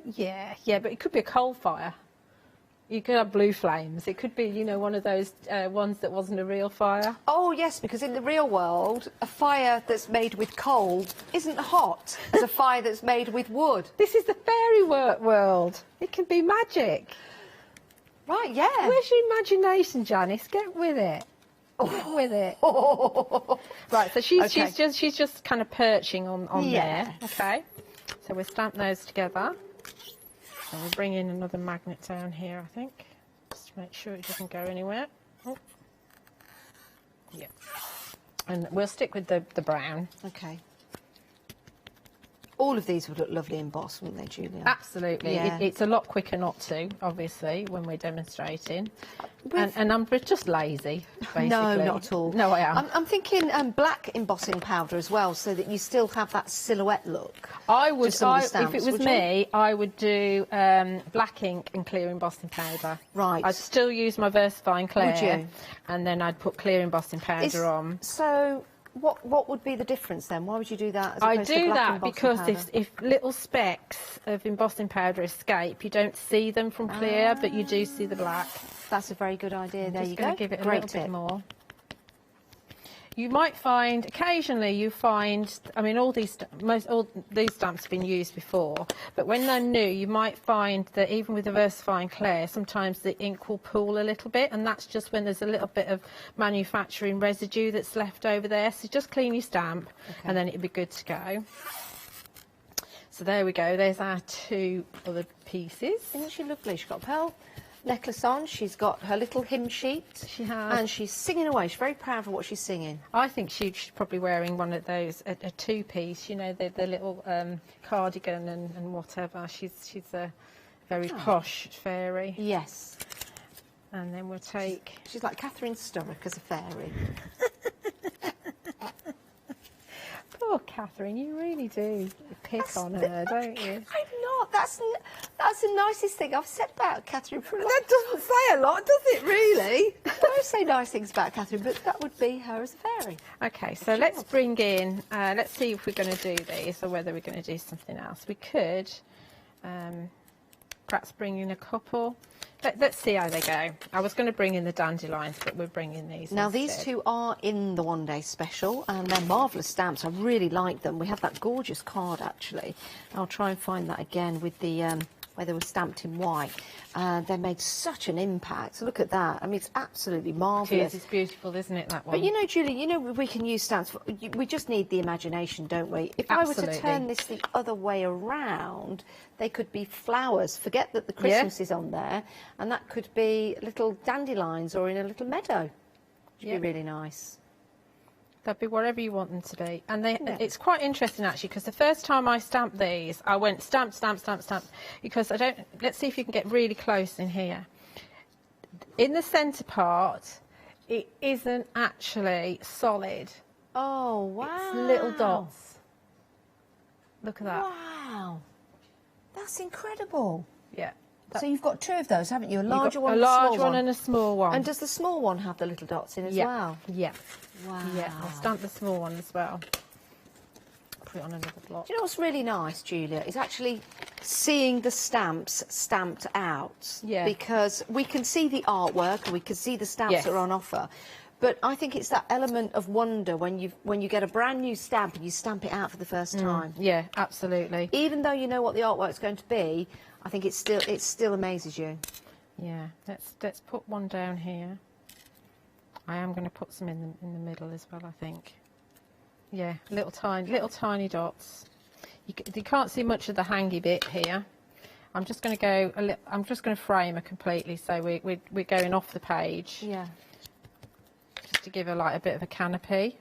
Yeah, but it could be a coal fire. You could have blue flames. It could be, you know, one of those ones that wasn't a real fire. Oh, yes, because in the real world, a fire that's made with coal isn't hot as a fire that's made with wood. This is the fairy world. It can be magic. Right, yeah. Where's your imagination, Janice? Get with it. Get with it. Right, so she's just kind of perching on there. Okay. So we'll stamp those together. And we'll bring in another magnet down here, I think, just to make sure it doesn't go anywhere. Oh. Yeah. And we'll stick with the brown. Okay. All of these would look lovely embossed, wouldn't they, Julia? Absolutely. Yeah. It's a lot quicker not to, obviously, when we're demonstrating. And I'm just lazy, basically. No, not at all. No, I am. I'm thinking black embossing powder as well, so that you still have that silhouette look. I would, stamps, if it was me, I would do black ink and clear embossing powder. Right. I'd still use my VersaFine Clear. Would you? And then I'd put clear embossing powder on. So what would be the difference then? Why would you do that? As I opposed to do black that embossing because powder? if little specks of embossing powder escape, you don't see them from clear, but you do see the black. That's a very good idea. There you go. Give it a Great little tip. bit more. You might find, occasionally you find, I mean, all these stamps have been used before, but when they're new, you might find that even with the VersaFine Clear, sometimes the ink will pool a little bit, and that's just when there's a little bit of manufacturing residue that's left over there. So just clean your stamp, and then it'll be good to go. So there we go. There's our two other pieces. Isn't she lovely? She's got a pearl necklace on. She's got her little hymn sheet. She has. And she's singing away. She's very proud of what she's singing. I think she's probably wearing one of those, a two-piece, you know, the little cardigan and whatever. She's a very posh fairy. Yes. And then we'll take... She's like Catherine Sturrock as a fairy. Poor Catherine, you really do pick on her, don't you? I'm not. That's the nicest thing I've said about Catherine for a long That doesn't say a lot, does it, really? I don't say nice things about Catherine, but that would be her as a fairy. Okay, so let's bring in, let's see if we're going to do these or whether we're going to do something else. We could perhaps bring in a couple. Let's see how they go. I was going to bring in the dandelions, but we're bringing these Now, instead. these two are in the one-day special, and they're marvellous stamps. I really like them. We have that gorgeous card, actually. I'll try and find that again with the where they were stamped in white. They made such an impact. So look at that. I mean, it's absolutely marvellous. It's beautiful, isn't it, that one? But, you know, Julie, you know, we can use stamps. We just need the imagination, don't we? If I were to turn this the other way around, they could be flowers. Forget that the Christmas is on there. And that could be little dandelions or in a little meadow. Which would be really nice. That'd be whatever you want them to be. And it's quite interesting, actually, because the first time I stamped these, I went stamp, stamp, stamp, stamp, because I don't... Let's see if you can get really close in here. In the centre part, it isn't actually solid. Oh, wow. It's little dots. Look at that. Wow. That's incredible. Yeah. So you've got two of those, haven't you? A larger one, a large one and a small one. And does the small one have the little dots in as well? Yeah. Wow. Yeah, I'll stamp the small one as well. Put it on another block. Do you know what's really nice, Julia, is actually seeing the stamps stamped out. Yeah. Because we can see the artwork and we can see the stamps that are on offer. But I think it's that element of wonder when you get a brand new stamp and you stamp it out for the first time. Yeah, absolutely. Even though you know what the artwork's going to be, I think it still amazes you. Yeah, let's put one down here. I am going to put some in the middle as well, I think. Yeah, little tiny dots. You can't see much of the hangy bit here. I'm just going to go. I'm just going to frame her completely, so we're going off the page. Yeah. Just to give her like a bit of a canopy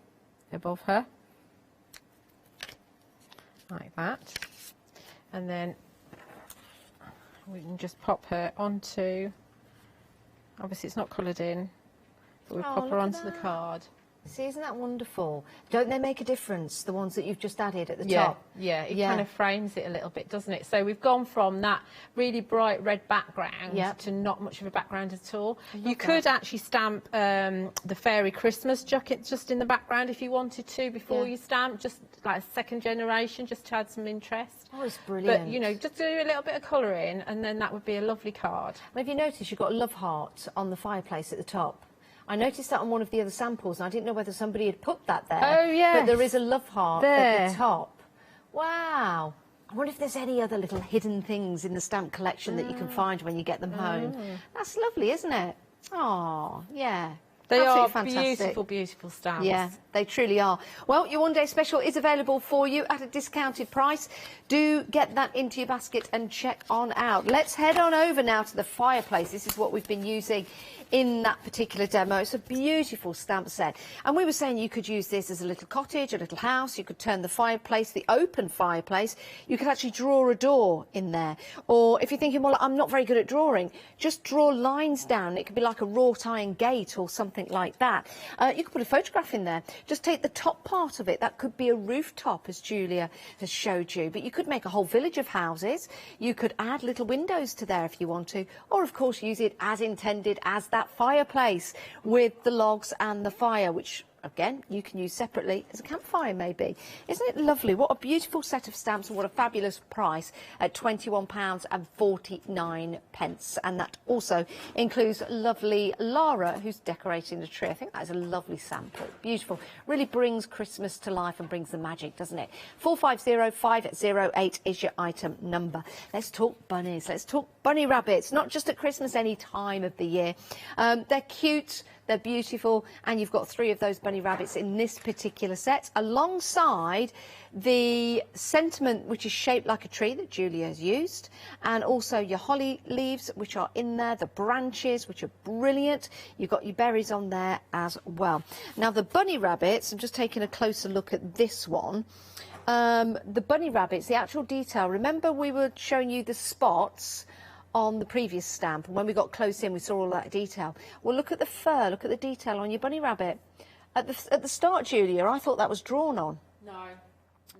above her, like that, and then we can just pop her onto. Obviously, it's not coloured in. But we pop her onto the card. See, isn't that wonderful? Don't they make a difference, the ones that you've just added at the Yeah, top? yeah, it kind of frames it a little bit, doesn't it? So we've gone from that really bright red background to not much of a background at all. You could actually stamp the fairy Christmas jacket just in the background if you wanted to before you stamp, just like a second generation, just to add some interest. Oh, it's brilliant. But, you know, just do a little bit of colouring and then that would be a lovely card. Have you noticed you've got a love heart on the fireplace at the top? I noticed that on one of the other samples, and I didn't know whether somebody had put that there. Oh, yes. But there is a love heart there at the top. Wow. I wonder if there's any other little hidden things in the stamp collection that you can find when you get them home. That's lovely, isn't it? Oh, yeah. They Absolutely are fantastic. beautiful, beautiful stamps. Yeah, they truly are. Well, your one-day special is available for you at a discounted price. Do get that into your basket and check on out. Let's head on over now to the fireplace. This is what we've been using in that particular demo. It's a beautiful stamp set. And we were saying you could use this as a little cottage, a little house. You could turn the fireplace, the open fireplace. You could actually draw a door in there. Or if you're thinking, well, I'm not very good at drawing, just draw lines down. It could be like a wrought iron gate or something like that. You could put a photograph in there. Just take the top part of it. That could be a rooftop, as Julia has showed you. But you could make a whole village of houses. You could add little windows to there if you want to. Or, of course, use it as intended as that fireplace with the logs and the fire, which again you can use separately as a campfire maybe. Isn't it lovely? What a beautiful set of stamps and what a fabulous price at £21.49, and that also includes lovely Lara who's decorating the tree. I think that is a lovely sample. Beautiful. Really brings Christmas to life and brings the magic, doesn't it? 450508 is your item number. Let's talk bunnies. Let's talk bunny rabbits, not just at Christmas, any time of the year. They're cute. They're beautiful, and you've got 3 of those bunny rabbits in this particular set, alongside the sentiment, which is shaped like a tree that Julia has used, and also your holly leaves, which are in there, the branches, which are brilliant. You've got your berries on there as well. Now, the bunny rabbits, I'm just taking a closer look at this one. The bunny rabbits, the actual detail, remember we were showing you the spots on the previous stamp, and when we got close in we saw all that detail. Well, look at the fur, look at the detail on your bunny rabbit. At the start, Julia, I thought that was drawn on. No.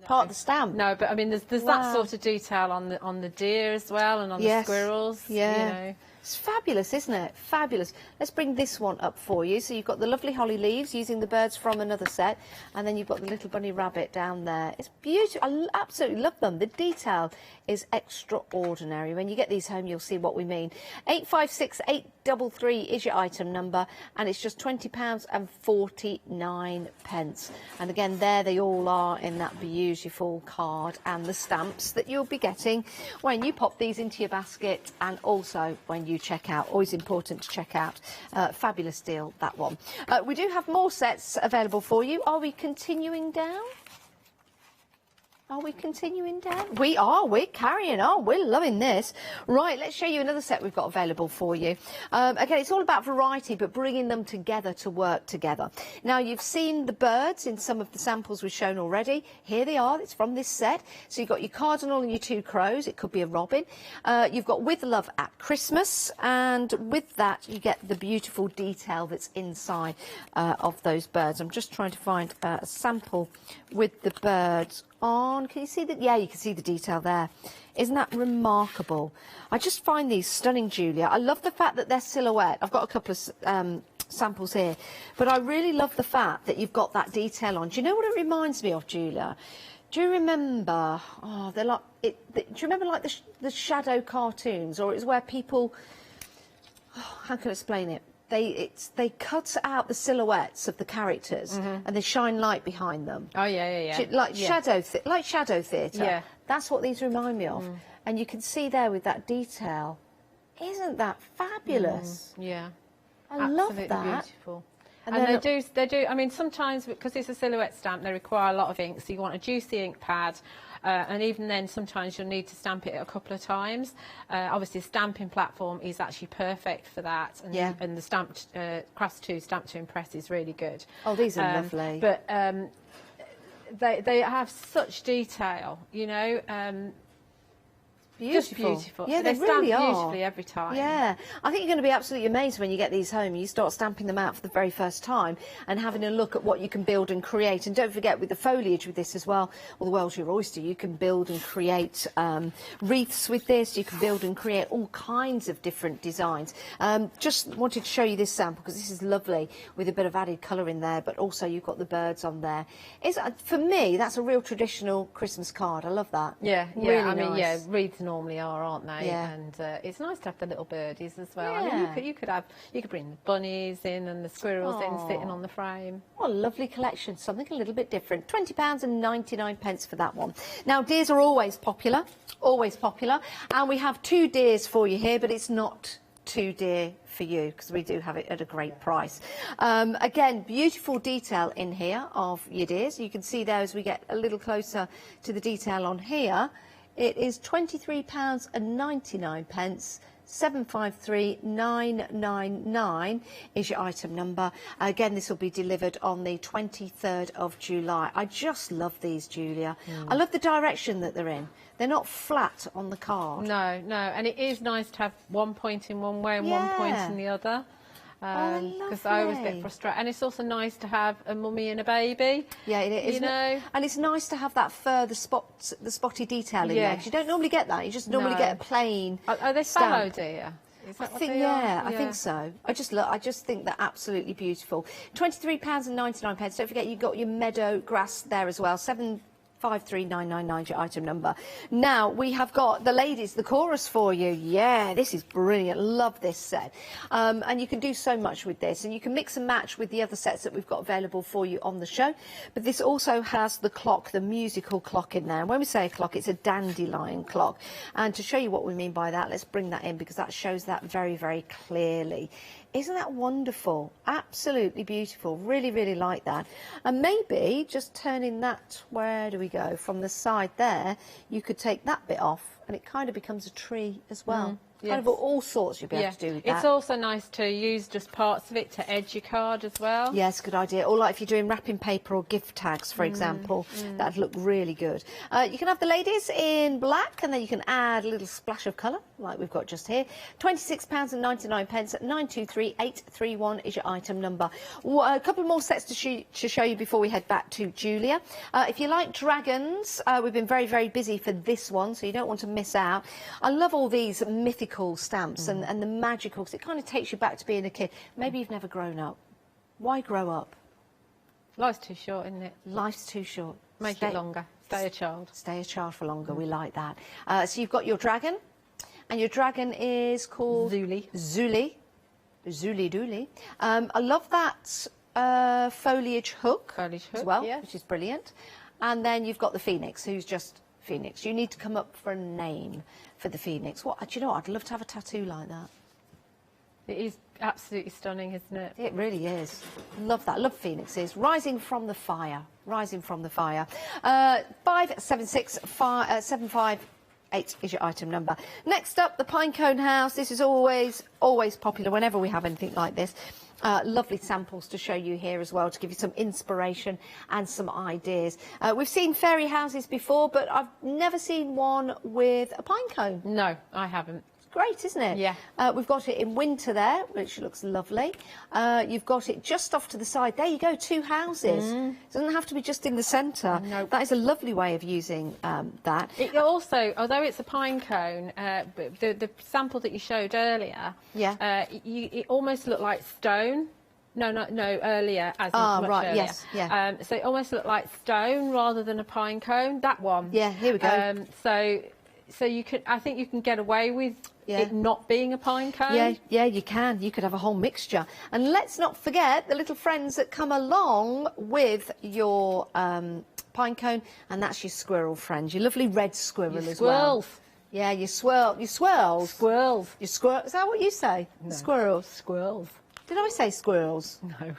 Part of the stamp. No, but I mean, there's that sort of detail on the deer as well, and on the squirrels. Yeah. You know. It's fabulous, isn't it? Fabulous. Let's bring this one up for you. So you've got the lovely holly leaves using the birds from another set, and then you've got the little bunny rabbit down there. It's beautiful. I absolutely love them. The detail is extraordinary. When you get these home, you'll see what we mean. 856833 is your item number, and it's just £20.49. And again, there they all are in that beautiful card, and the stamps that you'll be getting when you pop these into your basket, and also when you check out. Always important to check out. Fabulous deal, that one. We do have more sets available for you. Are we continuing down? Are we continuing down? We are. We're carrying on. We're loving this. Right, let's show you another set we've got available for you. Again, it's all about variety, but bringing them together to work together. Now, you've seen the birds in some of the samples we've shown already. Here they are. It's from this set. So you've got your cardinal and your 2 crows. It could be a robin. You've got With Love at Christmas. And with that, you get the beautiful detail that's inside of those birds. I'm just trying to find a sample with the birds on. Can you see that? Yeah, you can see the detail there. Isn't that remarkable? I just find these stunning, Julia. I love the fact that they're silhouette. I've got a couple of samples here, but I really love the fact that you've got that detail on. Do you know what it reminds me of, Julia? Do you remember? Oh, they're like it. Do you remember like the shadow cartoons, or it's where people? Oh, how can I explain it? They cut out the silhouettes of the characters and they shine light behind them. Oh yeah. Like shadow theatre. Yeah. That's what these remind me of. And you can see there with that detail. Isn't that fabulous? Yeah. I love Absolutely that. Beautiful. And And then they do. I mean, sometimes because it's a silhouette stamp, they require a lot of ink. So you want a juicy ink pad, and even then, sometimes you'll need to stamp it a couple of times. Obviously, the stamping platform is actually perfect for that, and, and the stamped Crafts 2 Stamp to Impress is really good. Oh, these are lovely. But they have such detail, you know. Just beautiful. Yeah, they really stamp are. beautifully every time. Yeah, I think you're going to be absolutely amazed when you get these home. You start stamping them out for the very first time and having a look at what you can build and create. And don't forget, with the foliage with this as well, the world's your oyster. You can build and create wreaths with this. You can build and create all kinds of different designs. Just wanted to show you this sample because this is lovely with a bit of added colour in there, but also you've got the birds on there. For me, that's a real traditional Christmas card. I love that. Yeah, really I mean, nice. wreaths normally are, aren't they? Yeah. And it's nice to have the little birdies as well. Yeah. I mean, you could bring the bunnies in and the squirrels in sitting on the frame. What a lovely collection, something a little bit different. £20.99 for that one. Now, deers are always popular, and we have 2 deers for you here, but it's not too dear for you because we do have it at a great price. Again, beautiful detail in here of your deers. You can see there as we get a little closer to the detail on here. It is £23.99. 753999 is your item number. Again, this will be delivered on the 23rd of July. I just love these, Julia. I love the direction that they're in. They're not flat on the card. No, and it is nice to have one point in one way and one point in the other. Because I always get frustrated, and it's also nice to have a mummy and a baby. Yeah, it is. You know, and it's nice to have that fur, the spotty detail in there. 'Cause you don't normally get that. You just normally get a plain. Are they fallow deer? I think so. I just think they're absolutely beautiful. £23.99. Don't forget, you've got your meadow grass there as well. 753999 your item number. Now we have got the ladies, the chorus for you. Yeah, this is brilliant. Love this set. And you can do so much with this, and you can mix and match with the other sets that we've got available for you on the show. But this also has the clock, the musical clock in there. And when we say a clock, it's a dandelion clock. And to show you what we mean by that, let's bring that in because that shows that very, very clearly. Isn't that wonderful? Absolutely beautiful. Really, really like that. And maybe just turning that, where do we go? From the side there, you could take that bit off and it kind of becomes a tree as well. Kind of all sorts you'll be able to do with that. It's also nice to use just parts of it to edge your card as well. Yes, good idea. Or like if you're doing wrapping paper or gift tags, for example, that'd look really good. You can have the ladies in black, and then you can add a little splash of colour, like we've got just here. £26.99 at 923831 is your item number. A couple more sets to show you before we head back to Julia. If you like dragons, we've been very, very busy for this one, so you don't want to miss out. I love all these mythical stamps and the magical, because it kind of takes you back to being a kid. Maybe you've never grown up. Why grow up? Life's too short, isn't it? Life's too short. Make it longer. Stay a child. Stay a child for longer. We like that. So you've got your dragon, and your dragon is called Zuli. Zuli Dooley. I love that foliage hook as well, which is brilliant. And then you've got the phoenix, who's just Phoenix. You need to come up for a name for the phoenix. What, do you know what? I'd love to have a tattoo like that. It is absolutely stunning, isn't it? It really is. Love that. Love phoenixes. Rising from the fire. Rising from the fire. 576578 is your item number. Next up, the pinecone house. This is always popular whenever we have anything like this. Lovely samples to show you here as well, to give you some inspiration and some ideas. We've seen fairy houses before, but I've never seen one with a pine cone. No, I haven't. It's great, isn't it? Yeah. We've got it in winter there, which looks lovely. You've got it just off to the side. There you go, 2 houses. It doesn't have to be just in the centre. No. That is a lovely way of using that. It also, although it's a pine cone, the sample that you showed earlier, it almost looked like stone. No, earlier, as much right, earlier. Yes, yeah. So it almost looked like stone rather than a pine cone. That one. Yeah, here we go. So you could, I think you can get away with it not being a pine cone. Yeah, you can. You could have a whole mixture. And let's not forget the little friends that come along with your pine cone, and that's your squirrel friends, your lovely red squirrel as well. Yeah, your swirls. Squirrels. Your squirrel. Is that what you say? No. Squirrels. Squirrels. Did I say squirrels? No.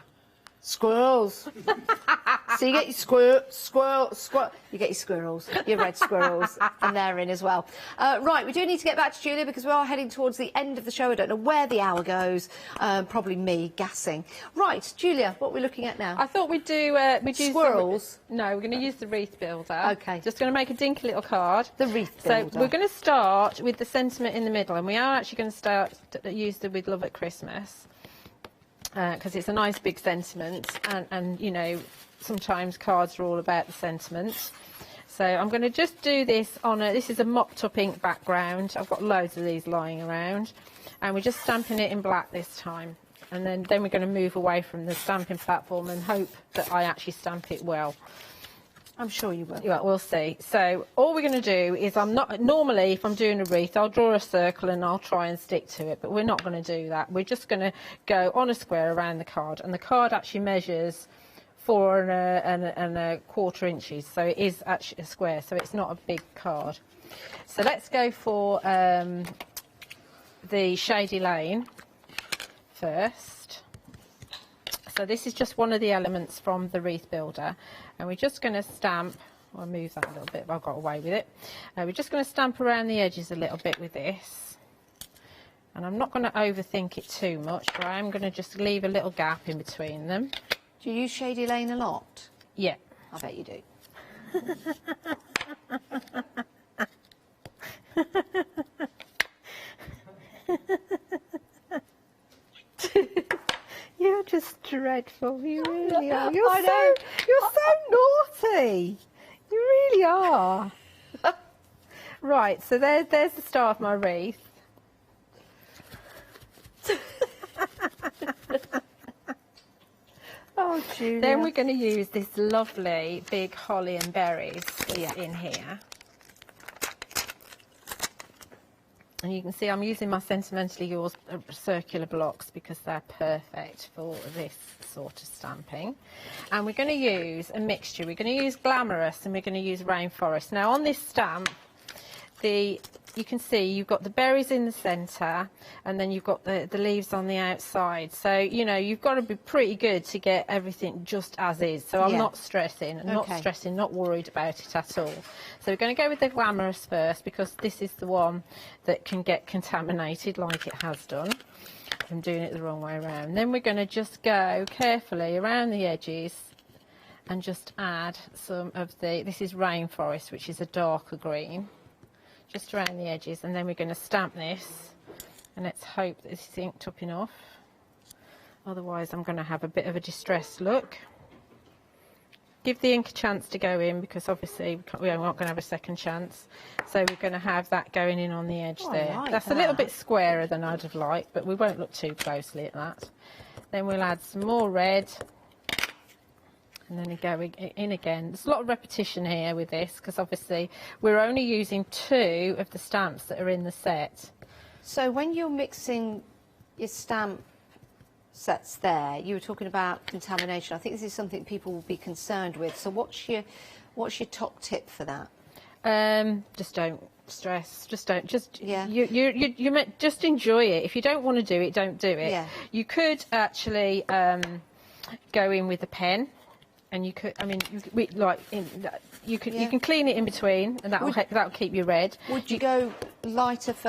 Squirrels. So you get your squirrel. You get your squirrels, your red squirrels, and they're in as well. Right, we do need to get back to Julia because we are heading towards the end of the show. I don't know where the hour goes. Probably me gassing. Right, Julia, what are we looking at now? I thought we'd do squirrels. No, we're going to use the wreath builder. Okay. Just going to make a dinky little card. The wreath builder. So we're going to start with the sentiment in the middle, and we are actually going to start use the "With Love at Christmas." Because it's a nice big sentiment, and you know, sometimes cards are all about the sentiment. So I'm going to just do this on this is a mopped up ink background. I've got loads of these lying around, and we're just stamping it in black this time. And then we're going to move away from the stamping platform and hope that I actually stamp it well. I'm sure you will. Yeah, we'll see. So all we're going to do is normally if I'm doing a wreath, I'll draw a circle and I'll try and stick to it, but we're not going to do that. We're just going to go on a square around the card, and the card actually measures 4¼ inches, so it is actually a square, so it's not a big card. So let's go for the Shady Lane first. So this is just one of the elements from the wreath builder, and we're just going to stamp. I'll move that a little bit, but I got away with it. We're just going to stamp around the edges a little bit with this, and I'm not going to overthink it too much, but I am going to just leave a little gap in between them. Do you use Shady Lane a lot? Yeah. I bet you do. You're just dreadful. You really are. You're so naughty. You really are. Right, so there's the start of my wreath. Oh, Julia. Then we're going to use this lovely big holly and berries in here. And you can see I'm using my Sentimentally Yours circular blocks because they're perfect for this sort of stamping. And we're going to use a mixture. We're going to use Glamorous and we're going to use Rainforest. Now on this stamp, the you can see you've got the berries in the centre, and then you've got the leaves on the outside. So, you know, you've got to be pretty good to get everything just as is. So I'm not stressing, not worried about it at all. So we're going to go with the glamorous first, because this is the one that can get contaminated like it has done. I'm doing it the wrong way around. Then we're going to just go carefully around the edges and just add some of this is rainforest, which is a darker green, just around the edges, and then we're going to stamp this, and let's hope that this is inked up enough, otherwise I'm going to have a bit of a distressed look. Give the ink a chance to go in, because obviously we're not going to have a second chance. So we're going to have that going in on the edge there. That's a little bit squarer than I'd have liked, but we won't look too closely at that. Then we'll add some more red, and then go in again. There's a lot of repetition here with this, because obviously we're only using 2 of the stamps that are in the set. So when you're mixing your stamp sets there, you were talking about contamination. I think this is something people will be concerned with. So what's your top tip for that? Just don't stress. Just enjoy it. If you don't want to do it, don't do it. Yeah. You could actually go in with a pen, and you could. I mean, you can clean it in between, and that'll keep you red. Would you go lighter first